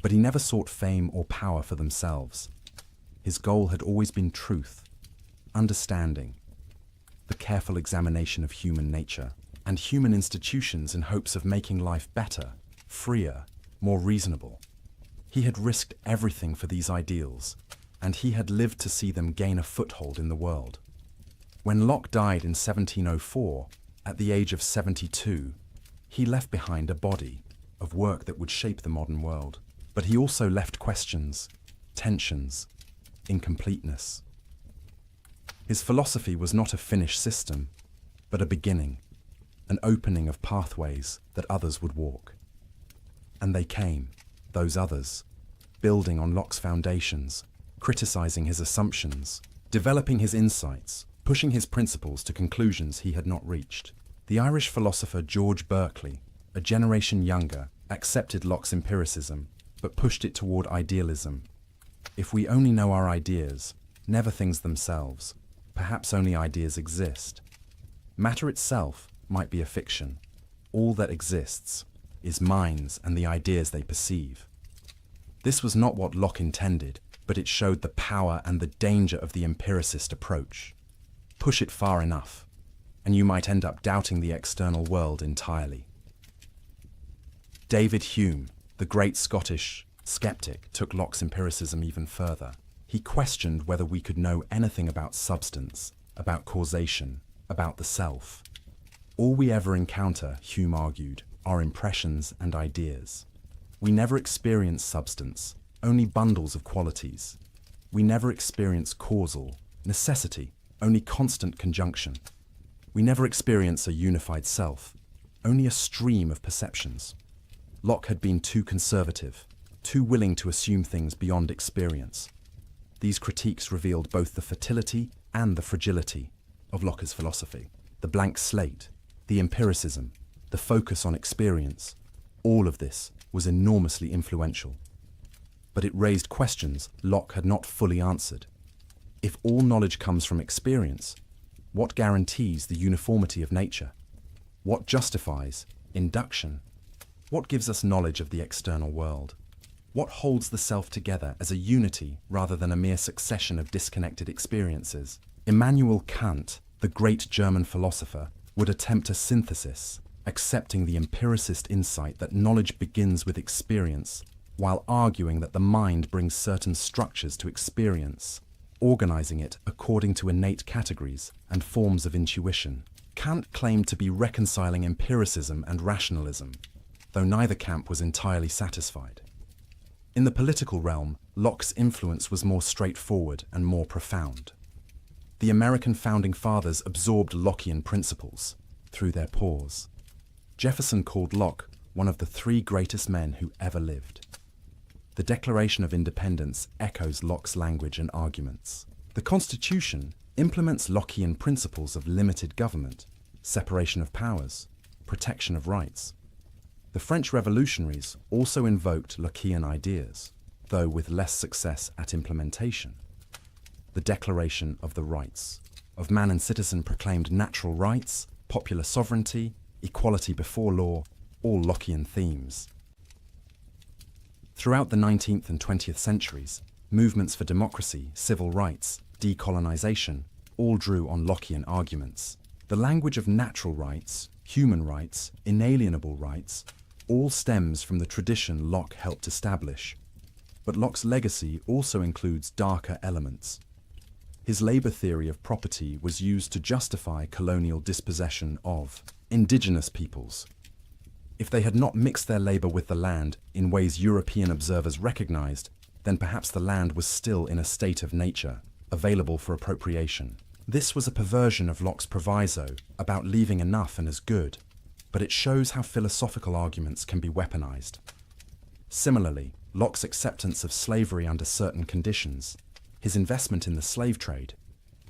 But he never sought fame or power for themselves. His goal had always been truth, understanding, the careful examination of human nature and human institutions in hopes of making life better, freer, more reasonable. He had risked everything for these ideals, and he had lived to see them gain a foothold in the world. When Locke died in 1704, at the age of 72, he left behind a body of work that would shape the modern world. But he also left questions, tensions, incompleteness. His philosophy was not a finished system, but a beginning, an opening of pathways that others would walk. And they came, those others, building on Locke's foundations, criticizing his assumptions, developing his insights, pushing his principles to conclusions he had not reached. The Irish philosopher George Berkeley, a generation younger, accepted Locke's empiricism, but pushed it toward idealism. If we only know our ideas, never things themselves, perhaps only ideas exist. Matter itself might be a fiction. All that exists is minds and the ideas they perceive. This was not what Locke intended, but it showed the power and the danger of the empiricist approach. Push it far enough, and you might end up doubting the external world entirely. David Hume, the great Scottish skeptic, took Locke's empiricism even further. He questioned whether we could know anything about substance, about causation, about the self. All we ever encounter, Hume argued, are impressions and ideas. We never experience substance, only bundles of qualities. We never experience causal, necessity, only constant conjunction. We never experience a unified self, only a stream of perceptions. Locke had been too conservative, too willing to assume things beyond experience. These critiques revealed both the fertility and the fragility of Locke's philosophy. The blank slate, the empiricism, the focus on experience, all of this was enormously influential. But it raised questions Locke had not fully answered. If all knowledge comes from experience, what guarantees the uniformity of nature? What justifies Induction. What gives us knowledge of the external world? What holds the self together as a unity rather than a mere succession of disconnected experiences? Immanuel Kant, the great German philosopher, would attempt a synthesis, accepting the empiricist insight that knowledge begins with experience, while arguing that the mind brings certain structures to experience, organizing it according to innate categories and forms of intuition. Kant claimed to be reconciling empiricism and rationalism, though neither camp was entirely satisfied. In the political realm, Locke's influence was more straightforward and more profound. The American founding fathers absorbed Lockean principles through their pores. Jefferson called Locke one of the three greatest men who ever lived. The Declaration of Independence echoes Locke's language and arguments. The Constitution implements Lockean principles of limited government, separation of powers, protection of rights. The French revolutionaries also invoked Lockean ideas, though with less success at implementation. The Declaration of the Rights of Man and Citizen proclaimed natural rights, popular sovereignty, equality before law, all Lockean themes. Throughout the 19th and 20th centuries, movements for democracy, civil rights, decolonization all drew on Lockean arguments. The language of natural rights, human rights, inalienable rights, all stems from the tradition Locke helped establish. But Locke's legacy also includes darker elements. His labor theory of property was used to justify colonial dispossession of indigenous peoples. If they had not mixed their labor with the land in ways European observers recognized, then perhaps the land was still in a state of nature, available for appropriation. This was a perversion of Locke's proviso about leaving enough and as good, but it shows how philosophical arguments can be weaponized. Similarly, Locke's acceptance of slavery under certain conditions, his investment in the slave trade,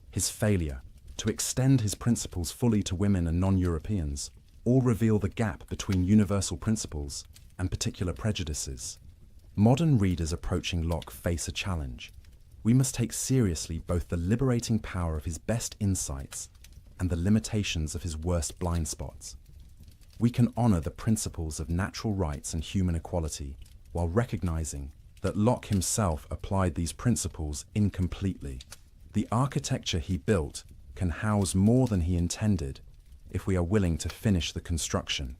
his failure to extend his principles fully to women and non-Europeans, all reveal the gap between universal principles and particular prejudices. Modern readers approaching Locke face a challenge. We must take seriously both the liberating power of his best insights and the limitations of his worst blind spots. We can honor the principles of natural rights and human equality while recognizing that Locke himself applied these principles incompletely. The architecture he built can house more than he intended if we are willing to finish the construction.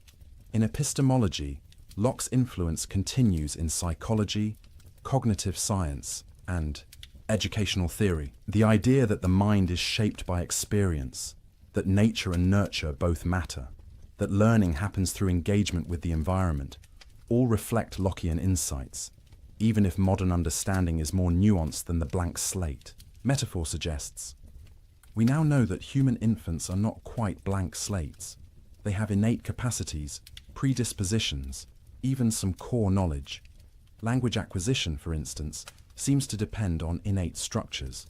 In epistemology, Locke's influence continues in psychology, cognitive science, and educational theory. The idea that the mind is shaped by experience, that nature and nurture both matter, that learning happens through engagement with the environment, all reflect Lockean insights, even if modern understanding is more nuanced than the blank slate. Metaphor suggests, we now know that human infants are not quite blank slates. They have innate capacities, predispositions, even some core knowledge. Language acquisition, for instance, seems to depend on innate structures.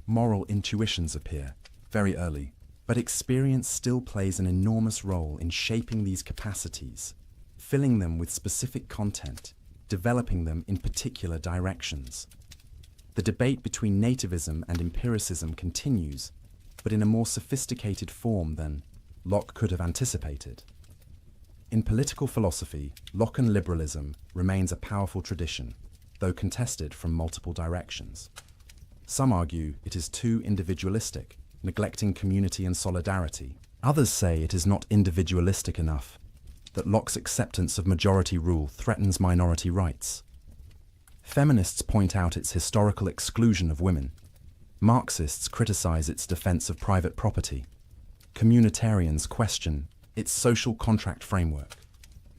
Moral intuitions appear very early, but experience still plays an enormous role in shaping these capacities, filling them with specific content, developing them in particular directions. The debate between nativism and empiricism continues, but in a more sophisticated form than Locke could have anticipated. In political philosophy, Lockean liberalism remains a powerful tradition, though contested from multiple directions. Some argue it is too individualistic, neglecting community and solidarity. Others say it is not individualistic enough, that Locke's acceptance of majority rule threatens minority rights. Feminists point out its historical exclusion of women. Marxists criticize its defense of private property. Communitarians question its social contract framework.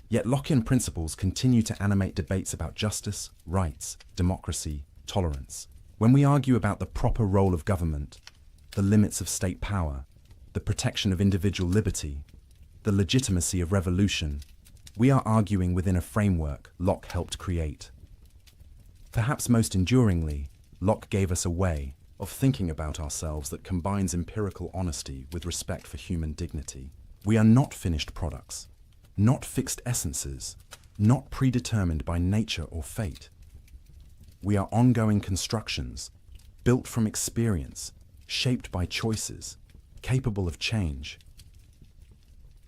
Yet Lockean principles continue to animate debates about justice, rights, democracy, tolerance. When we argue about the proper role of government, the limits of state power, the protection of individual liberty, the legitimacy of revolution, we are arguing within a framework Locke helped create. Perhaps most enduringly, Locke gave us a way of thinking about ourselves that combines empirical honesty with respect for human dignity. We are not finished products, not fixed essences, not predetermined by nature or fate. We are ongoing constructions, built from experience, shaped by choices, capable of change.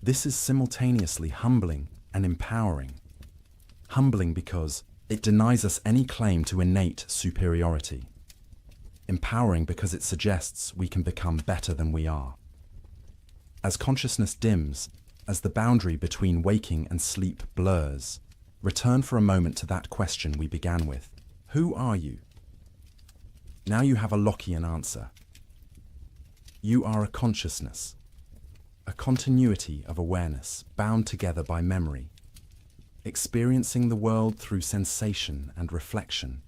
This is simultaneously humbling and empowering. Humbling because it denies us any claim to innate superiority. Empowering because it suggests we can become better than we are. As consciousness dims, as the boundary between waking and sleep blurs, return for a moment to that question we began with. Who are you? Now you have a Lockean answer. You are a consciousness, a continuity of awareness bound together by memory, experiencing the world through sensation and reflection,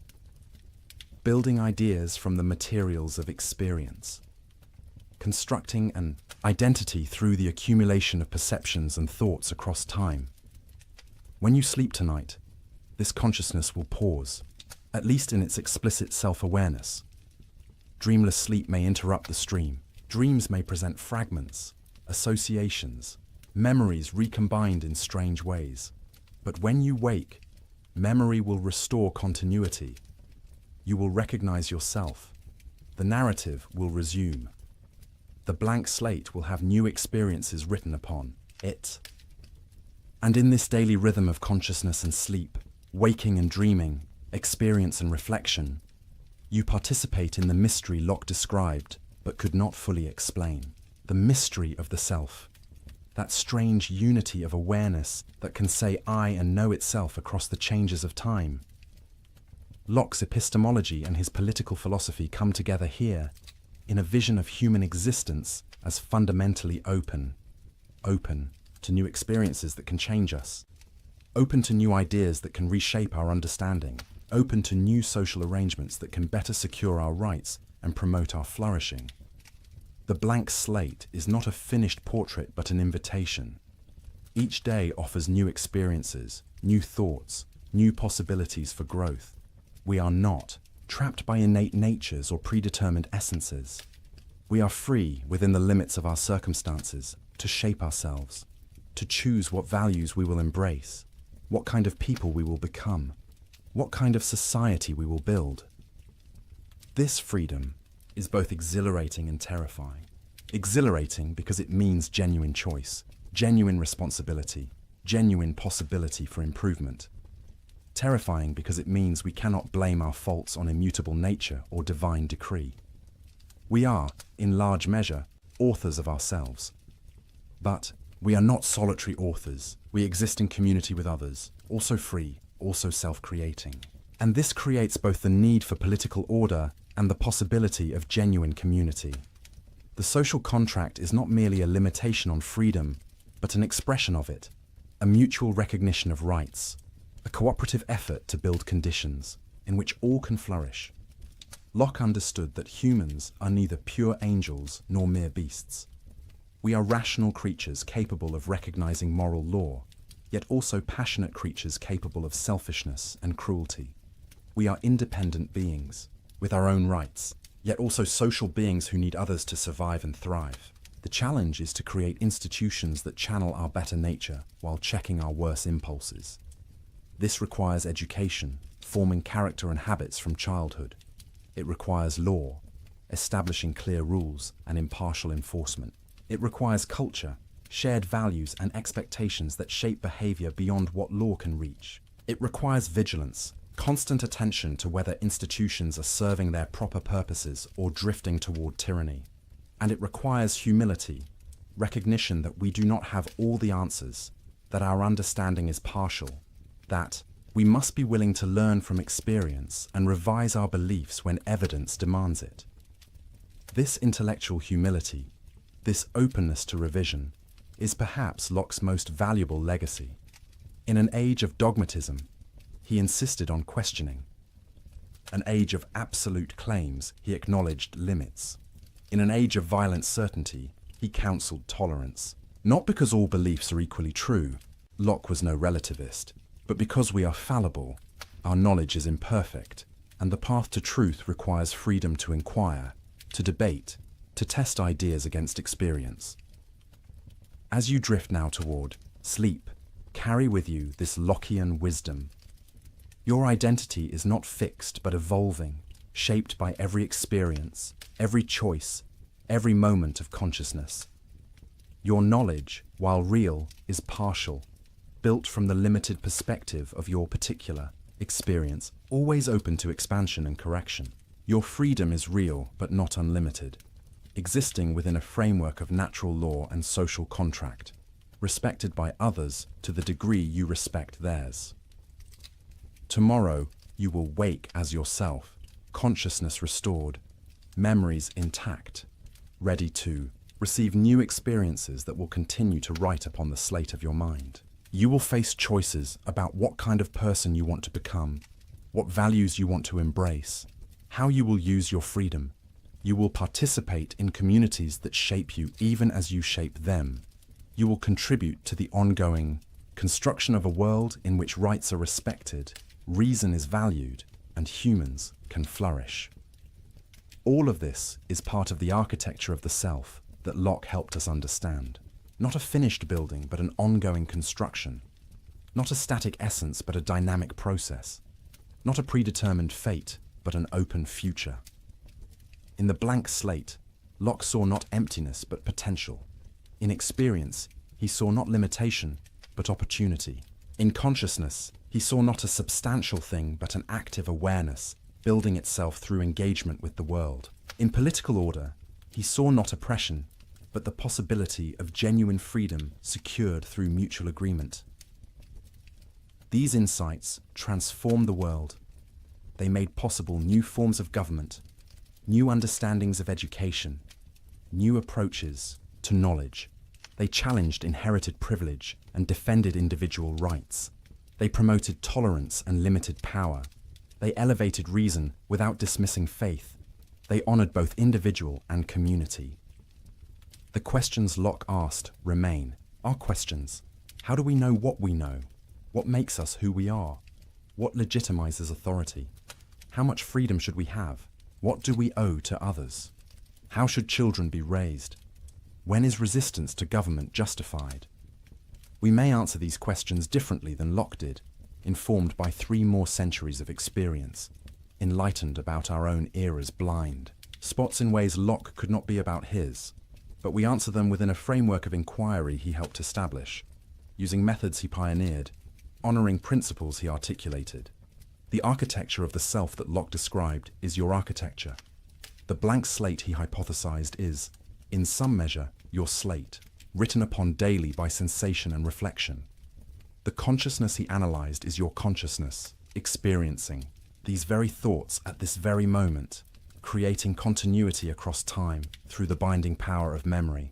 building ideas from the materials of experience, constructing an identity through the accumulation of perceptions and thoughts across time. When you sleep tonight, this consciousness will pause, at least in its explicit self-awareness. Dreamless sleep may interrupt the stream. Dreams may present fragments, associations, memories recombined in strange ways. But when you wake, memory will restore continuity. You will recognize yourself. The narrative will resume. The blank slate will have new experiences written upon it. And in this daily rhythm of consciousness and sleep, waking and dreaming, experience and reflection, you participate in the mystery Locke described but could not fully explain. The mystery of the self. That strange unity of awareness that can say I and know itself across the changes of time. Locke's epistemology and his political philosophy come together here in a vision of human existence as fundamentally open to new experiences that can change us, open to new ideas that can reshape our understanding, open to new social arrangements that can better secure our rights and promote our flourishing. The blank slate is not a finished portrait but an invitation. Each day offers new experiences, new thoughts, new possibilities for growth. We are not trapped by innate natures or predetermined essences. We are free within the limits of our circumstances to shape ourselves, to choose what values we will embrace, what kind of people we will become, what kind of society we will build. This freedom is both exhilarating and terrifying. Exhilarating because it means genuine choice, genuine responsibility, genuine possibility for improvement. Terrifying because it means we cannot blame our faults on immutable nature or divine decree. We are, in large measure, authors of ourselves. But we are not solitary authors. We exist in community with others, also free, also self-creating. And this creates both the need for political order and the possibility of genuine community. The social contract is not merely a limitation on freedom, but an expression of it, a mutual recognition of rights, a cooperative effort to build conditions in which all can flourish. Locke understood that humans are neither pure angels nor mere beasts. We are rational creatures capable of recognizing moral law, yet also passionate creatures capable of selfishness and cruelty. We are independent beings, with our own rights, yet also social beings who need others to survive and thrive. The challenge is to create institutions that channel our better nature while checking our worse impulses. This requires education, forming character and habits from childhood. It requires law, establishing clear rules and impartial enforcement. It requires culture, shared values and expectations that shape behavior beyond what law can reach. It requires vigilance, constant attention to whether institutions are serving their proper purposes or drifting toward tyranny. And it requires humility, recognition that we do not have all the answers, that our understanding is partial, that we must be willing to learn from experience and revise our beliefs when evidence demands it. This intellectual humility, this openness to revision, is perhaps Locke's most valuable legacy. In an age of dogmatism, he insisted on questioning. An age of absolute claims, he acknowledged limits. In an age of violent certainty, he counseled tolerance. Not because all beliefs are equally true, Locke was no relativist, but because we are fallible, our knowledge is imperfect, and the path to truth requires freedom to inquire, to debate, to test ideas against experience. As you drift now toward sleep, carry with you this Lockean wisdom. Your identity is not fixed but evolving, shaped by every experience, every choice, every moment of consciousness. Your knowledge, while real, is partial, built from the limited perspective of your particular experience, always open to expansion and correction. Your freedom is real but not unlimited, existing within a framework of natural law and social contract, respected by others to the degree you respect theirs. Tomorrow, you will wake as yourself, consciousness restored, memories intact, ready to receive new experiences that will continue to write upon the slate of your mind. You will face choices about what kind of person you want to become, what values you want to embrace, how you will use your freedom. You will participate in communities that shape you even as you shape them. You will contribute to the ongoing construction of a world in which rights are respected, reason is valued, and humans can flourish. All of this is part of the architecture of the self that Locke helped us understand. Not a finished building, but an ongoing construction. Not a static essence, but a dynamic process. Not a predetermined fate, but an open future. In the blank slate, Locke saw not emptiness, but potential. In experience, he saw not limitation, but opportunity. In consciousness, he saw not a substantial thing, but an active awareness, building itself through engagement with the world. In political order, he saw not oppression, but the possibility of genuine freedom secured through mutual agreement. These insights transformed the world. They made possible new forms of government, new understandings of education, new approaches to knowledge. They challenged inherited privilege and defended individual rights. They promoted tolerance and limited power. They elevated reason without dismissing faith. They honored both individual and community. The questions Locke asked remain. Our questions. How do we know what we know? What makes us who we are? What legitimizes authority? How much freedom should we have? What do we owe to others? How should children be raised? When is resistance to government justified? We may answer these questions differently than Locke did, informed by 3 more centuries of experience, enlightened about our own era's blind spots in ways Locke could not be about his. But we answer them within a framework of inquiry he helped establish, using methods he pioneered, honoring principles he articulated. The architecture of the self that Locke described is your architecture. The blank slate he hypothesized is, in some measure, your slate, written upon daily by sensation and reflection. The consciousness he analyzed is your consciousness, experiencing these very thoughts at this very moment, creating continuity across time through the binding power of memory.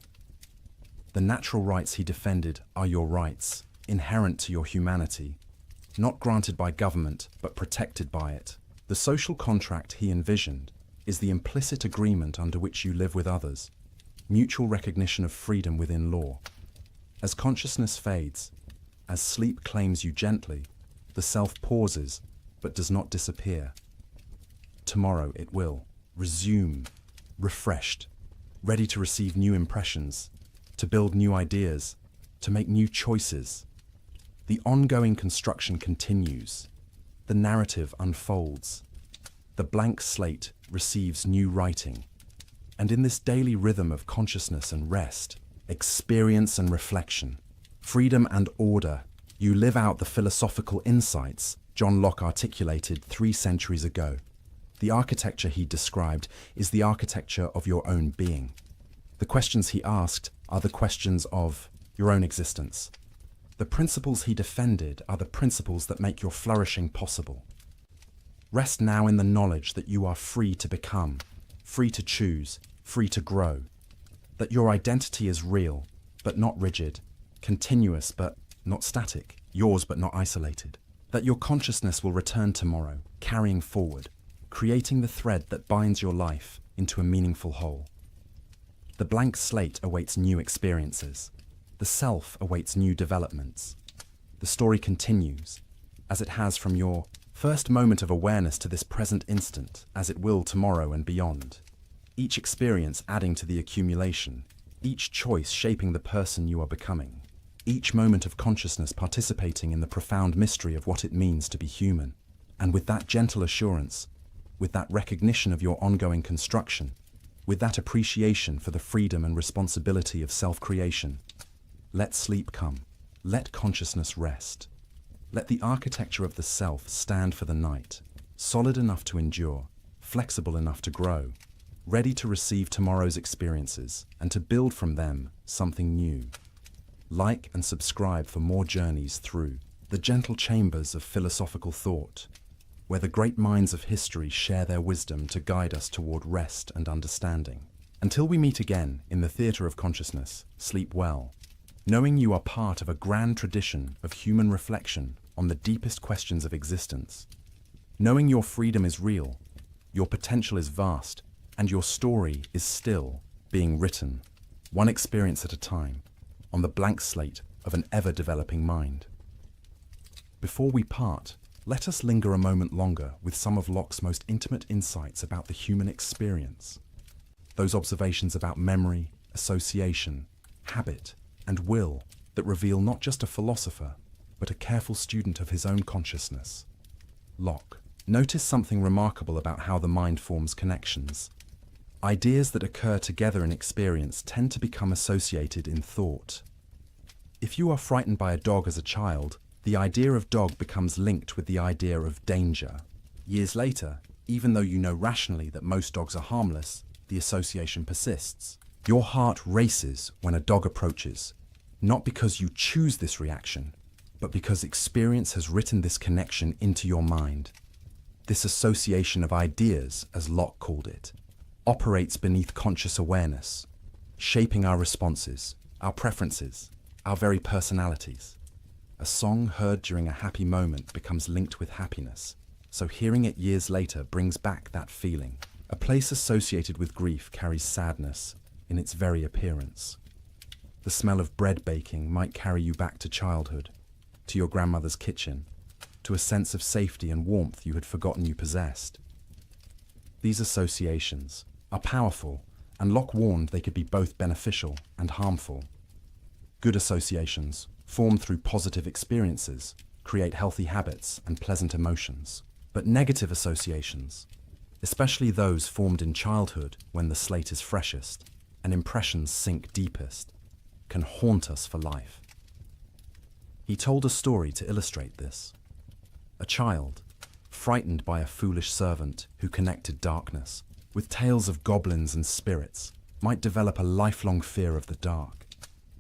The natural rights he defended are your rights, inherent to your humanity, not granted by government, but protected by it. The social contract he envisioned is the implicit agreement under which you live with others, mutual recognition of freedom within law. As consciousness fades, as sleep claims you gently, the self pauses, but does not disappear. Tomorrow it will resume, refreshed, ready to receive new impressions, to build new ideas, to make new choices. The ongoing construction continues. The narrative unfolds. The blank slate receives new writing. And in this daily rhythm of consciousness and rest, experience and reflection, freedom and order, you live out the philosophical insights John Locke articulated 3 centuries ago. The architecture he described is the architecture of your own being. The questions he asked are the questions of your own existence. The principles he defended are the principles that make your flourishing possible. Rest now in the knowledge that you are free to become, free to choose, free to grow. That your identity is real, but not rigid, continuous but not static, yours but not isolated. That your consciousness will return tomorrow, carrying forward, creating the thread that binds your life into a meaningful whole. The blank slate awaits new experiences. The self awaits new developments. The story continues, as it has from your first moment of awareness to this present instant, as it will tomorrow and beyond. Each experience adding to the accumulation, each choice shaping the person you are becoming, each moment of consciousness participating in the profound mystery of what it means to be human. And with that gentle assurance, with that recognition of your ongoing construction, with that appreciation for the freedom and responsibility of self-creation. Let sleep come. Let consciousness rest. Let the architecture of the self stand for the night, solid enough to endure, flexible enough to grow, ready to receive tomorrow's experiences and to build from them something new. Like and subscribe for more journeys through the gentle chambers of philosophical thought, where the great minds of history share their wisdom to guide us toward rest and understanding. Until we meet again in the theatre of consciousness, sleep well, knowing you are part of a grand tradition of human reflection on the deepest questions of existence, knowing your freedom is real, your potential is vast, and your story is still being written, one experience at a time, on the blank slate of an ever-developing mind. Before we part, let us linger a moment longer with some of Locke's most intimate insights about the human experience. Those observations about memory, association, habit, and will that reveal not just a philosopher, but a careful student of his own consciousness. Locke noticed something remarkable about how the mind forms connections. Ideas that occur together in experience tend to become associated in thought. If you are frightened by a dog as a child, the idea of dog becomes linked with the idea of danger. Years later, even though you know rationally that most dogs are harmless, the association persists. Your heart races when a dog approaches, not because you choose this reaction, but because experience has written this connection into your mind. This association of ideas, as Locke called it, operates beneath conscious awareness, shaping our responses, our preferences, our very personalities. A song heard during a happy moment becomes linked with happiness, so hearing it years later brings back that feeling. A place associated with grief carries sadness in its very appearance. The smell of bread baking might carry you back to childhood, to your grandmother's kitchen, to a sense of safety and warmth you had forgotten you possessed. These associations are powerful, and Locke warned they could be both beneficial and harmful. Good associations, formed through positive experiences, create healthy habits and pleasant emotions. But negative associations, especially those formed in childhood when the slate is freshest and impressions sink deepest, can haunt us for life. He told a story to illustrate this. A child, frightened by a foolish servant who connected darkness with tales of goblins and spirits, might develop a lifelong fear of the dark.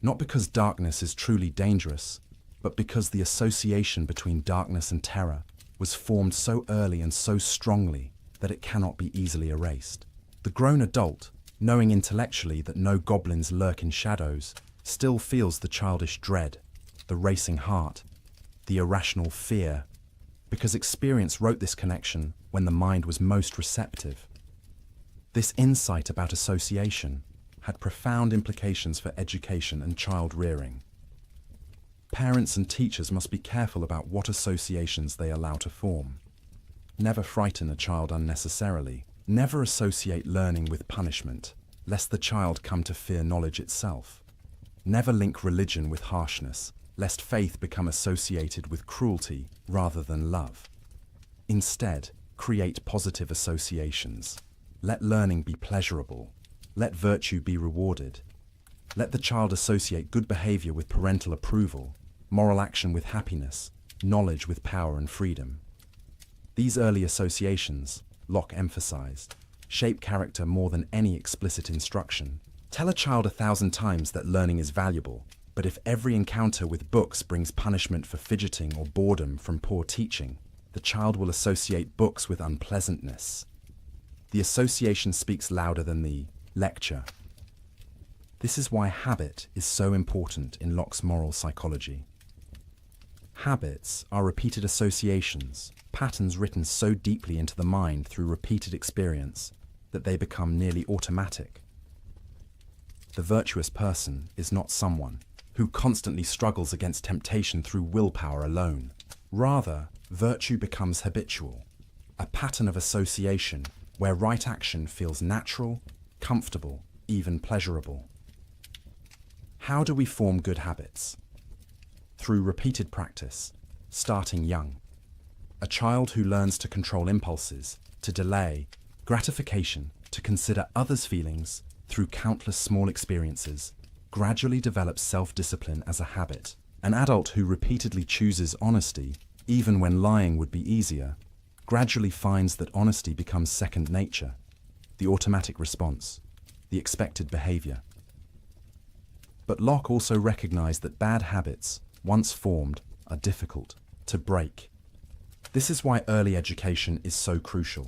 Not because darkness is truly dangerous, but because the association between darkness and terror was formed so early and so strongly that it cannot be easily erased. The grown adult, knowing intellectually that no goblins lurk in shadows, still feels the childish dread, the racing heart, the irrational fear, because experience wrote this connection when the mind was most receptive. This insight about association had profound implications for education and child rearing. Parents and teachers must be careful about what associations they allow to form. Never frighten a child unnecessarily. Never associate learning with punishment, lest the child come to fear knowledge itself. Never link religion with harshness, lest faith become associated with cruelty rather than love. Instead, create positive associations. Let learning be pleasurable. Let virtue be rewarded. Let the child associate good behavior with parental approval, moral action with happiness, knowledge with power and freedom. These early associations, Locke emphasized, shape character more than any explicit instruction. Tell a child 1,000 times that learning is valuable, but if every encounter with books brings punishment for fidgeting or boredom from poor teaching, the child will associate books with unpleasantness. The association speaks louder than the lecture. This is why habit is so important in Locke's moral psychology. Habits are repeated associations, patterns written so deeply into the mind through repeated experience that they become nearly automatic. The virtuous person is not someone who constantly struggles against temptation through willpower alone. Rather, virtue becomes habitual, a pattern of association where right action feels natural, comfortable, even pleasurable. How do we form good habits? Through repeated practice, starting young. A child who learns to control impulses, to delay gratification, to consider others' feelings through countless small experiences, gradually develops self-discipline as a habit. An adult who repeatedly chooses honesty, even when lying would be easier, gradually finds that honesty becomes second nature, the automatic response, the expected behavior. But Locke also recognized that bad habits, once formed, are difficult to break. This is why early education is so crucial.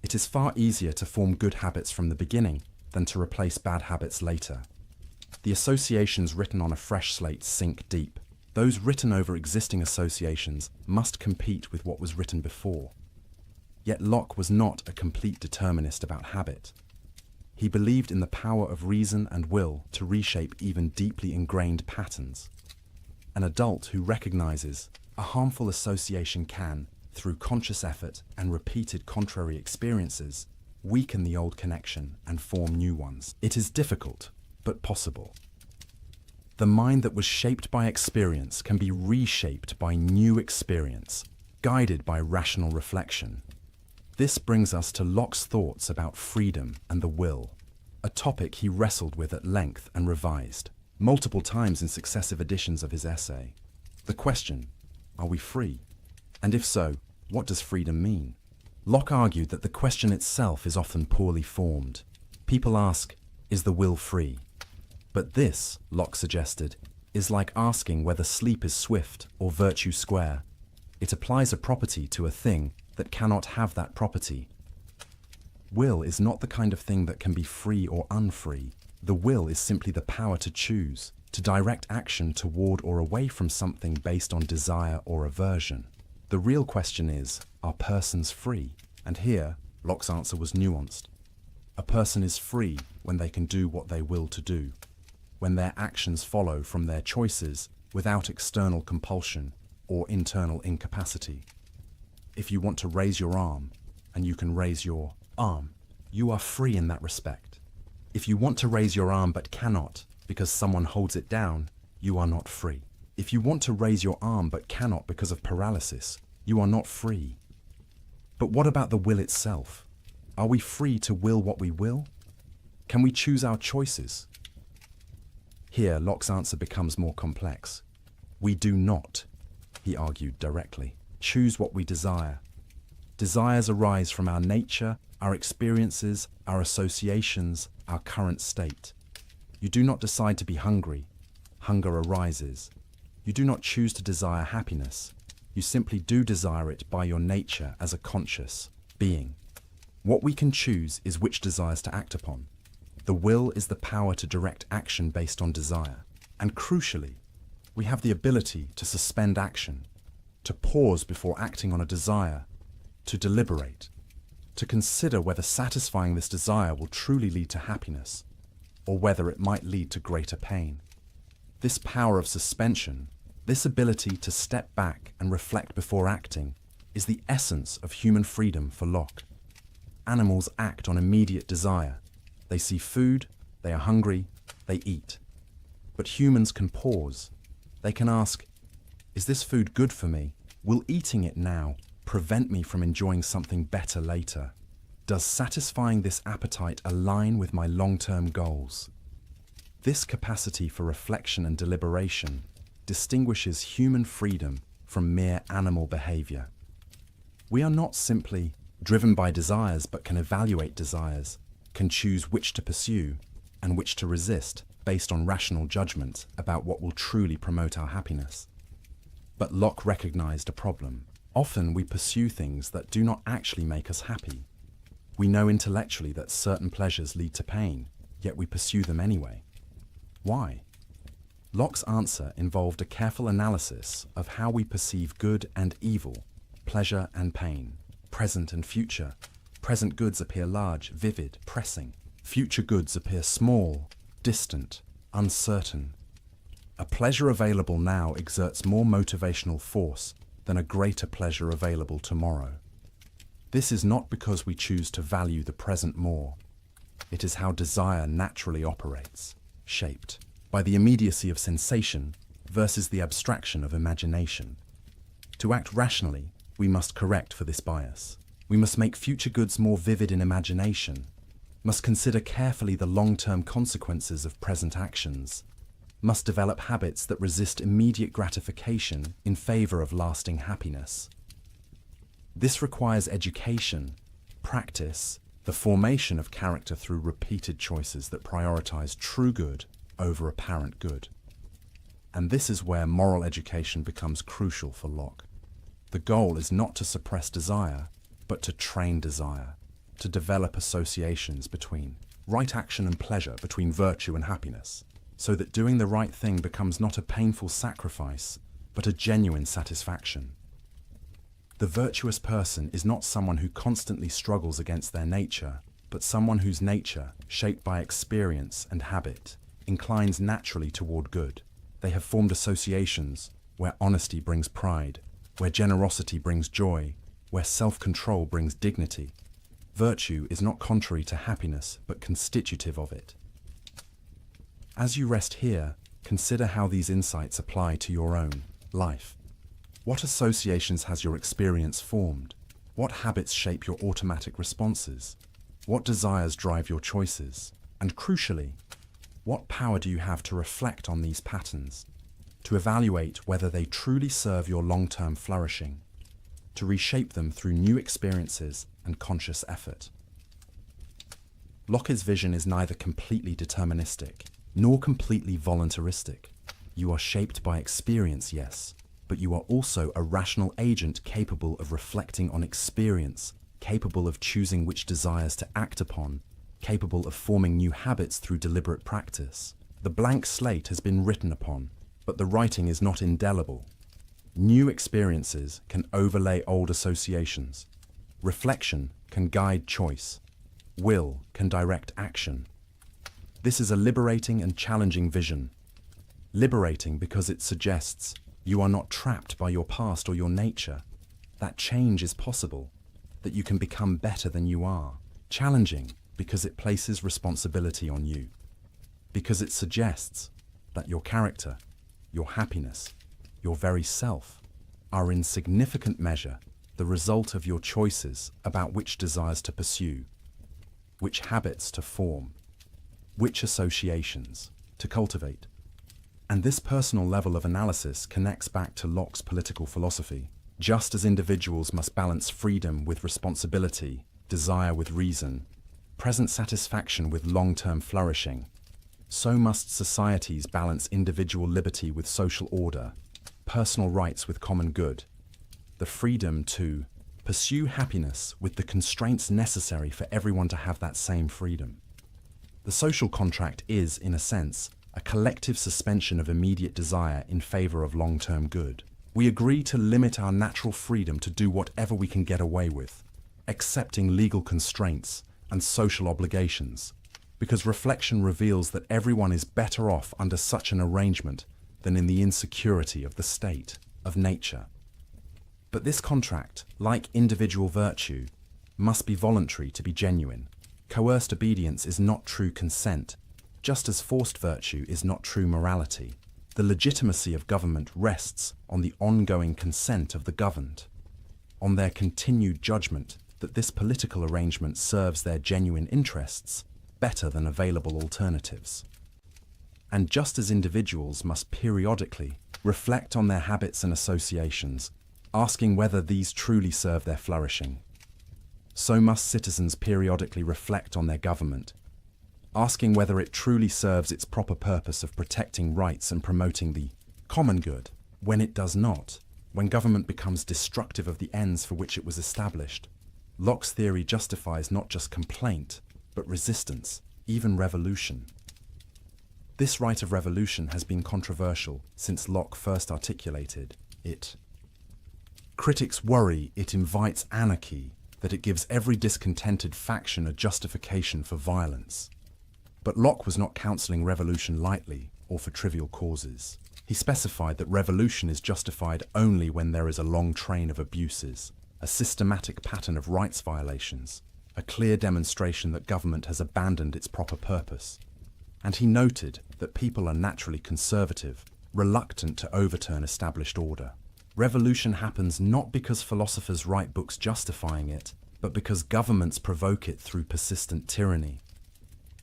It is far easier to form good habits from the beginning than to replace bad habits later. The associations written on a fresh slate sink deep. Those written over existing associations must compete with what was written before. Yet Locke was not a complete determinist about habit. He believed in the power of reason and will to reshape even deeply ingrained patterns. An adult who recognizes a harmful association can, through conscious effort and repeated contrary experiences, weaken the old connection and form new ones. It is difficult, but possible. The mind that was shaped by experience can be reshaped by new experience, guided by rational reflection. This brings us to Locke's thoughts about freedom and the will, a topic he wrestled with at length and revised multiple times in successive editions of his essay. The question, are we free? And if so, what does freedom mean? Locke argued that the question itself is often poorly formed. People ask, is the will free? But this, Locke suggested, is like asking whether sleep is swift or virtue square. It applies a property to a thing that cannot have that property. Will is not the kind of thing that can be free or unfree. The will is simply the power to choose, to direct action toward or away from something based on desire or aversion. The real question is, are persons free? And here, Locke's answer was nuanced. A person is free when they can do what they will to do, when their actions follow from their choices without external compulsion or internal incapacity. If you want to raise your arm, and you can raise your arm, you are free in that respect. If you want to raise your arm but cannot because someone holds it down, you are not free. If you want to raise your arm but cannot because of paralysis, you are not free. But what about the will itself? Are we free to will what we will? Can we choose our choices? Here, Locke's answer becomes more complex. We do not, he argued directly, choose what we desire. Desires arise from our nature, our experiences, our associations, our current state. You do not decide to be hungry. Hunger arises. You do not choose to desire happiness. You simply do desire it by your nature as a conscious being. What we can choose is which desires to act upon. The will is the power to direct action based on desire. And crucially, we have the ability to suspend action, to pause before acting on a desire, to deliberate, to consider whether satisfying this desire will truly lead to happiness, or whether it might lead to greater pain. This power of suspension, this ability to step back and reflect before acting, is the essence of human freedom for Locke. Animals act on immediate desire. They see food, they are hungry, they eat. But humans can pause. They can ask, is this food good for me? Will eating it now prevent me from enjoying something better later? Does satisfying this appetite align with my long-term goals? This capacity for reflection and deliberation distinguishes human freedom from mere animal behavior. We are not simply driven by desires, but can evaluate desires, can choose which to pursue and which to resist based on rational judgment about what will truly promote our happiness. But Locke recognized a problem. Often we pursue things that do not actually make us happy. We know intellectually that certain pleasures lead to pain, yet we pursue them anyway. Why? Locke's answer involved a careful analysis of how we perceive good and evil, pleasure and pain, present and future. Present goods appear large, vivid, pressing. Future goods appear small, distant, uncertain. A pleasure available now exerts more motivational force than a greater pleasure available tomorrow. This is not because we choose to value the present more. It is how desire naturally operates, shaped by the immediacy of sensation versus the abstraction of imagination. To act rationally, we must correct for this bias. We must make future goods more vivid in imagination. must consider carefully the long-term consequences of present actions, must develop habits that resist immediate gratification in favor of lasting happiness. This requires education, practice, the formation of character through repeated choices that prioritize true good over apparent good. And this is where moral education becomes crucial for Locke. The goal is not to suppress desire, but to train desire, to develop associations between right action and pleasure, between virtue and happiness, so that doing the right thing becomes not a painful sacrifice, but a genuine satisfaction. The virtuous person is not someone who constantly struggles against their nature, but someone whose nature, shaped by experience and habit, inclines naturally toward good. They have formed associations where honesty brings pride, where generosity brings joy, where self-control brings dignity. Virtue is not contrary to happiness, but constitutive of it. As you rest here, consider how these insights apply to your own life. What associations has your experience formed? What habits shape your automatic responses? What desires drive your choices? And crucially, what power do you have to reflect on these patterns, to evaluate whether they truly serve your long-term flourishing, to reshape them through new experiences and conscious effort? Locke's vision is neither completely deterministic, nor completely voluntaristic. You are shaped by experience, yes, but you are also a rational agent capable of reflecting on experience, capable of choosing which desires to act upon, capable of forming new habits through deliberate practice. The blank slate has been written upon, but the writing is not indelible. New experiences can overlay old associations. Reflection can guide choice. Will can direct action. This is a liberating and challenging vision. Liberating because it suggests you are not trapped by your past or your nature, that change is possible, that you can become better than you are. Challenging because it places responsibility on you, because it suggests that your character, your happiness, your very self are in significant measure the result of your choices about which desires to pursue, which habits to form, which associations to cultivate. And this personal level of analysis connects back to Locke's political philosophy. Just as individuals must balance freedom with responsibility, desire with reason, present satisfaction with long-term flourishing, so must societies balance individual liberty with social order, personal rights with common good, the freedom to pursue happiness with the constraints necessary for everyone to have that same freedom. The social contract is, in a sense, a collective suspension of immediate desire in favor of long-term good. We agree to limit our natural freedom to do whatever we can get away with, accepting legal constraints and social obligations, because reflection reveals that everyone is better off under such an arrangement than in the insecurity of the state, of nature. But this contract, like individual virtue, must be voluntary to be genuine. Coerced obedience is not true consent, just as forced virtue is not true morality. The legitimacy of government rests on the ongoing consent of the governed, on their continued judgment that this political arrangement serves their genuine interests better than available alternatives. And just as individuals must periodically reflect on their habits and associations, asking whether these truly serve their flourishing, so must citizens periodically reflect on their government, asking whether it truly serves its proper purpose of protecting rights and promoting the common good. When it does not, when government becomes destructive of the ends for which it was established, Locke's theory justifies not just complaint, but resistance, even revolution. This right of revolution has been controversial since Locke first articulated it. Critics worry it invites anarchy, that it gives every discontented faction a justification for violence. But Locke was not counselling revolution lightly or for trivial causes. He specified that revolution is justified only when there is a long train of abuses, a systematic pattern of rights violations, a clear demonstration that government has abandoned its proper purpose. And he noted that people are naturally conservative, reluctant to overturn established order. Revolution happens not because philosophers write books justifying it, but because governments provoke it through persistent tyranny,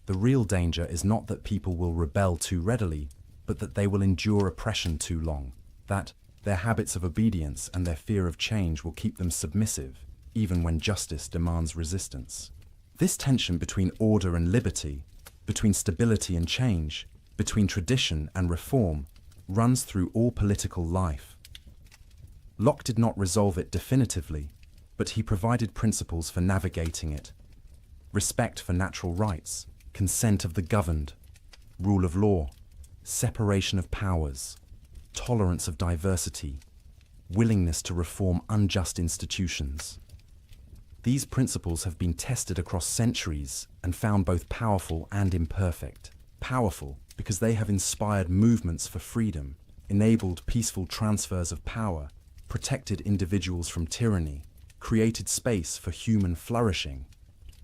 The real danger is not that people will rebel too readily, but that they will endure oppression too long, that their habits of obedience and their fear of change will keep them submissive, even when justice demands resistance. This tension between order and liberty, between stability and change, between tradition and reform, runs through all political life. Locke did not resolve it definitively, but he provided principles for navigating it. Respect for natural rights, consent of the governed, rule of law, separation of powers, tolerance of diversity, willingness to reform unjust institutions. These principles have been tested across centuries and found both powerful and imperfect. Powerful because they have inspired movements for freedom, enabled peaceful transfers of power, protected individuals from tyranny, created space for human flourishing.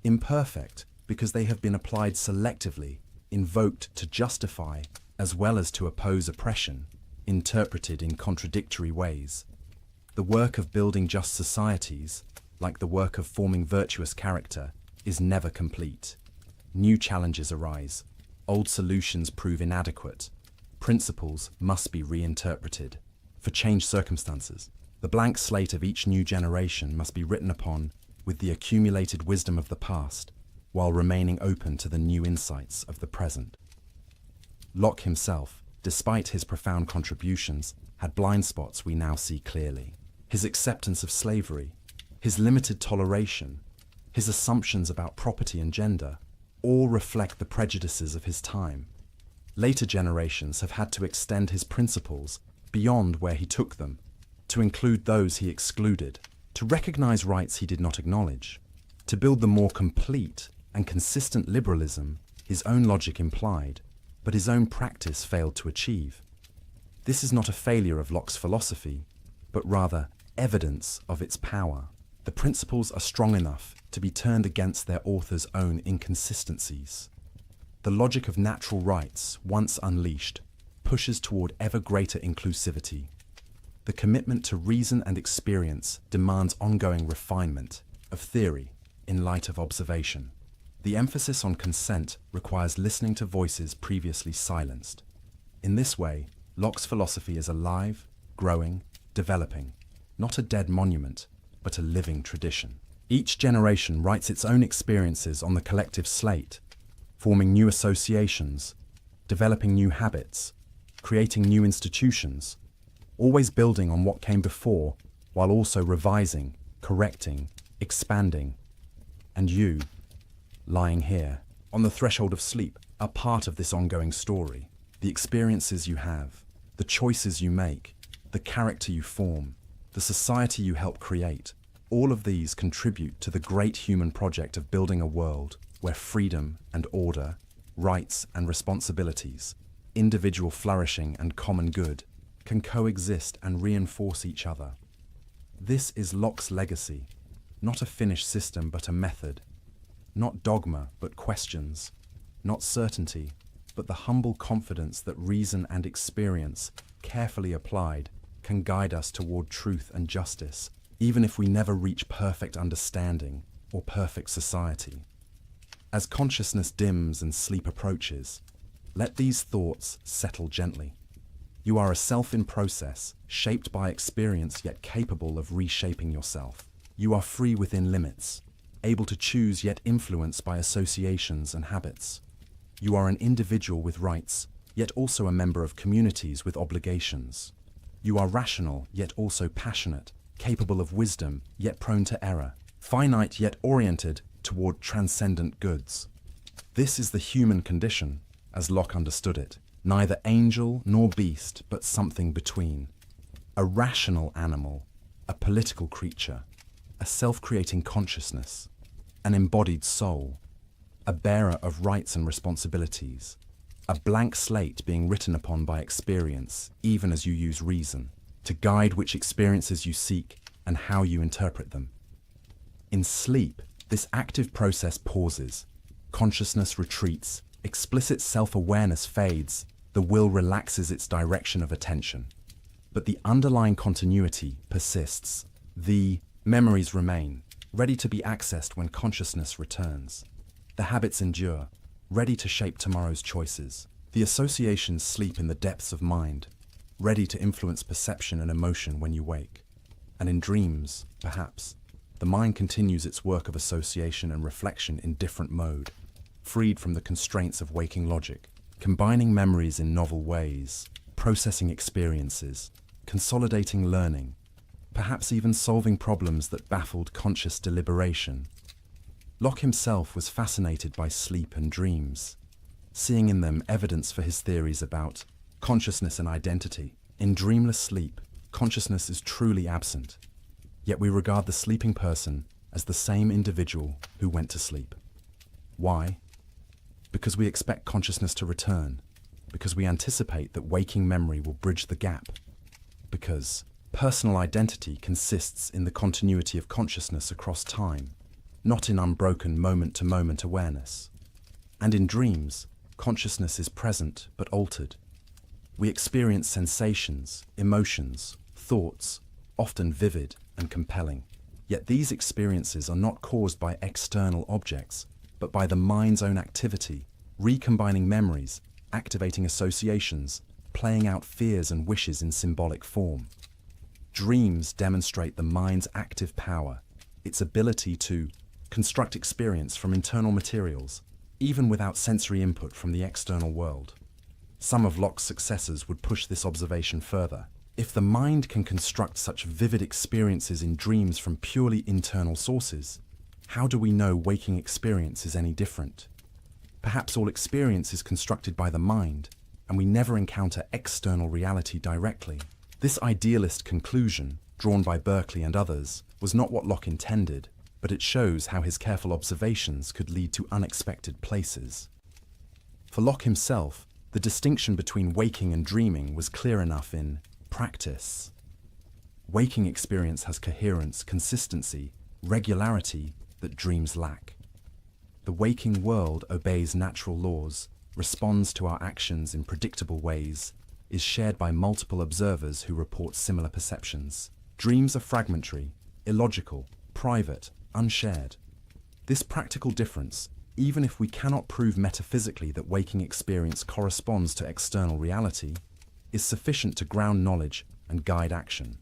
Imperfect because they have been applied selectively, invoked to justify as well as to oppose oppression, interpreted in contradictory ways. The work of building just societies, like the work of forming virtuous character, is never complete. New challenges arise, old solutions prove inadequate, principles must be reinterpreted. For changed circumstances, the blank slate of each new generation must be written upon with the accumulated wisdom of the past, while remaining open to the new insights of the present. Locke himself, despite his profound contributions, had blind spots we now see clearly. His acceptance of slavery, his limited toleration, his assumptions about property and gender, all reflect the prejudices of his time. Later generations have had to extend his principles beyond where he took them, to include those he excluded, to recognize rights he did not acknowledge, to build the more complete and consistent liberalism his own logic implied, but his own practice failed to achieve. This is not a failure of Locke's philosophy, but rather evidence of its power. The principles are strong enough to be turned against their author's own inconsistencies. The logic of natural rights, once unleashed, pushes toward ever greater inclusivity. The commitment to reason and experience demands ongoing refinement of theory in light of observation. The emphasis on consent requires listening to voices previously silenced. In this way, Locke's philosophy is alive, growing, developing, not a dead monument, but a living tradition. Each generation writes its own experiences on the collective slate, forming new associations, developing new habits, creating new institutions, always building on what came before, while also revising, correcting, expanding. And you, lying here, on the threshold of sleep, are part of this ongoing story. The experiences you have, the choices you make, the character you form, the society you help create, all of these contribute to the great human project of building a world where freedom and order, rights and responsibilities, individual flourishing and common good can coexist and reinforce each other. This is Locke's legacy, not a finished system but a method, not dogma but questions, not certainty but the humble confidence that reason and experience, carefully applied, can guide us toward truth and justice, even if we never reach perfect understanding or perfect society. As consciousness dims and sleep approaches, let these thoughts settle gently. You are a self in process, shaped by experience yet capable of reshaping yourself. You are free within limits, able to choose yet influenced by associations and habits. You are an individual with rights, yet also a member of communities with obligations. You are rational yet also passionate, capable of wisdom yet prone to error, finite yet oriented toward transcendent goods. This is the human condition, as Locke understood it. Neither angel nor beast, but something between. A rational animal, a political creature, a self-creating consciousness, an embodied soul, a bearer of rights and responsibilities, a blank slate being written upon by experience, even as you use reason, to guide which experiences you seek and how you interpret them. In sleep, this active process pauses, consciousness retreats, explicit self-awareness fades, the will relaxes its direction of attention. But the underlying continuity persists. The memories remain, ready to be accessed when consciousness returns. The habits endure, ready to shape tomorrow's choices. The associations sleep in the depths of mind, ready to influence perception and emotion when you wake. And in dreams, perhaps, the mind continues its work of association and reflection in different mode, freed from the constraints of waking logic, combining memories in novel ways, processing experiences, consolidating learning, perhaps even solving problems that baffled conscious deliberation. Locke himself was fascinated by sleep and dreams, seeing in them evidence for his theories about consciousness and identity. In dreamless sleep, consciousness is truly absent, yet we regard the sleeping person as the same individual who went to sleep. Why? Because we expect consciousness to return, because we anticipate that waking memory will bridge the gap, because personal identity consists in the continuity of consciousness across time, not in unbroken moment-to-moment awareness. And in dreams, consciousness is present but altered. We experience sensations, emotions, thoughts, often vivid and compelling. Yet these experiences are not caused by external objects, but by the mind's own activity, recombining memories, activating associations, playing out fears and wishes in symbolic form. Dreams demonstrate the mind's active power, its ability to construct experience from internal materials, even without sensory input from the external world. Some of Locke's successors would push this observation further. If the mind can construct such vivid experiences in dreams from purely internal sources, how do we know waking experience is any different? Perhaps all experience is constructed by the mind, and we never encounter external reality directly. This idealist conclusion, drawn by Berkeley and others, was not what Locke intended, but it shows how his careful observations could lead to unexpected places. For Locke himself, the distinction between waking and dreaming was clear enough in practice. Waking experience has coherence, consistency, regularity that dreams lack. The waking world obeys natural laws, responds to our actions in predictable ways, is shared by multiple observers who report similar perceptions. Dreams are fragmentary, illogical, private, unshared. This practical difference, even if we cannot prove metaphysically that waking experience corresponds to external reality, is sufficient to ground knowledge and guide action.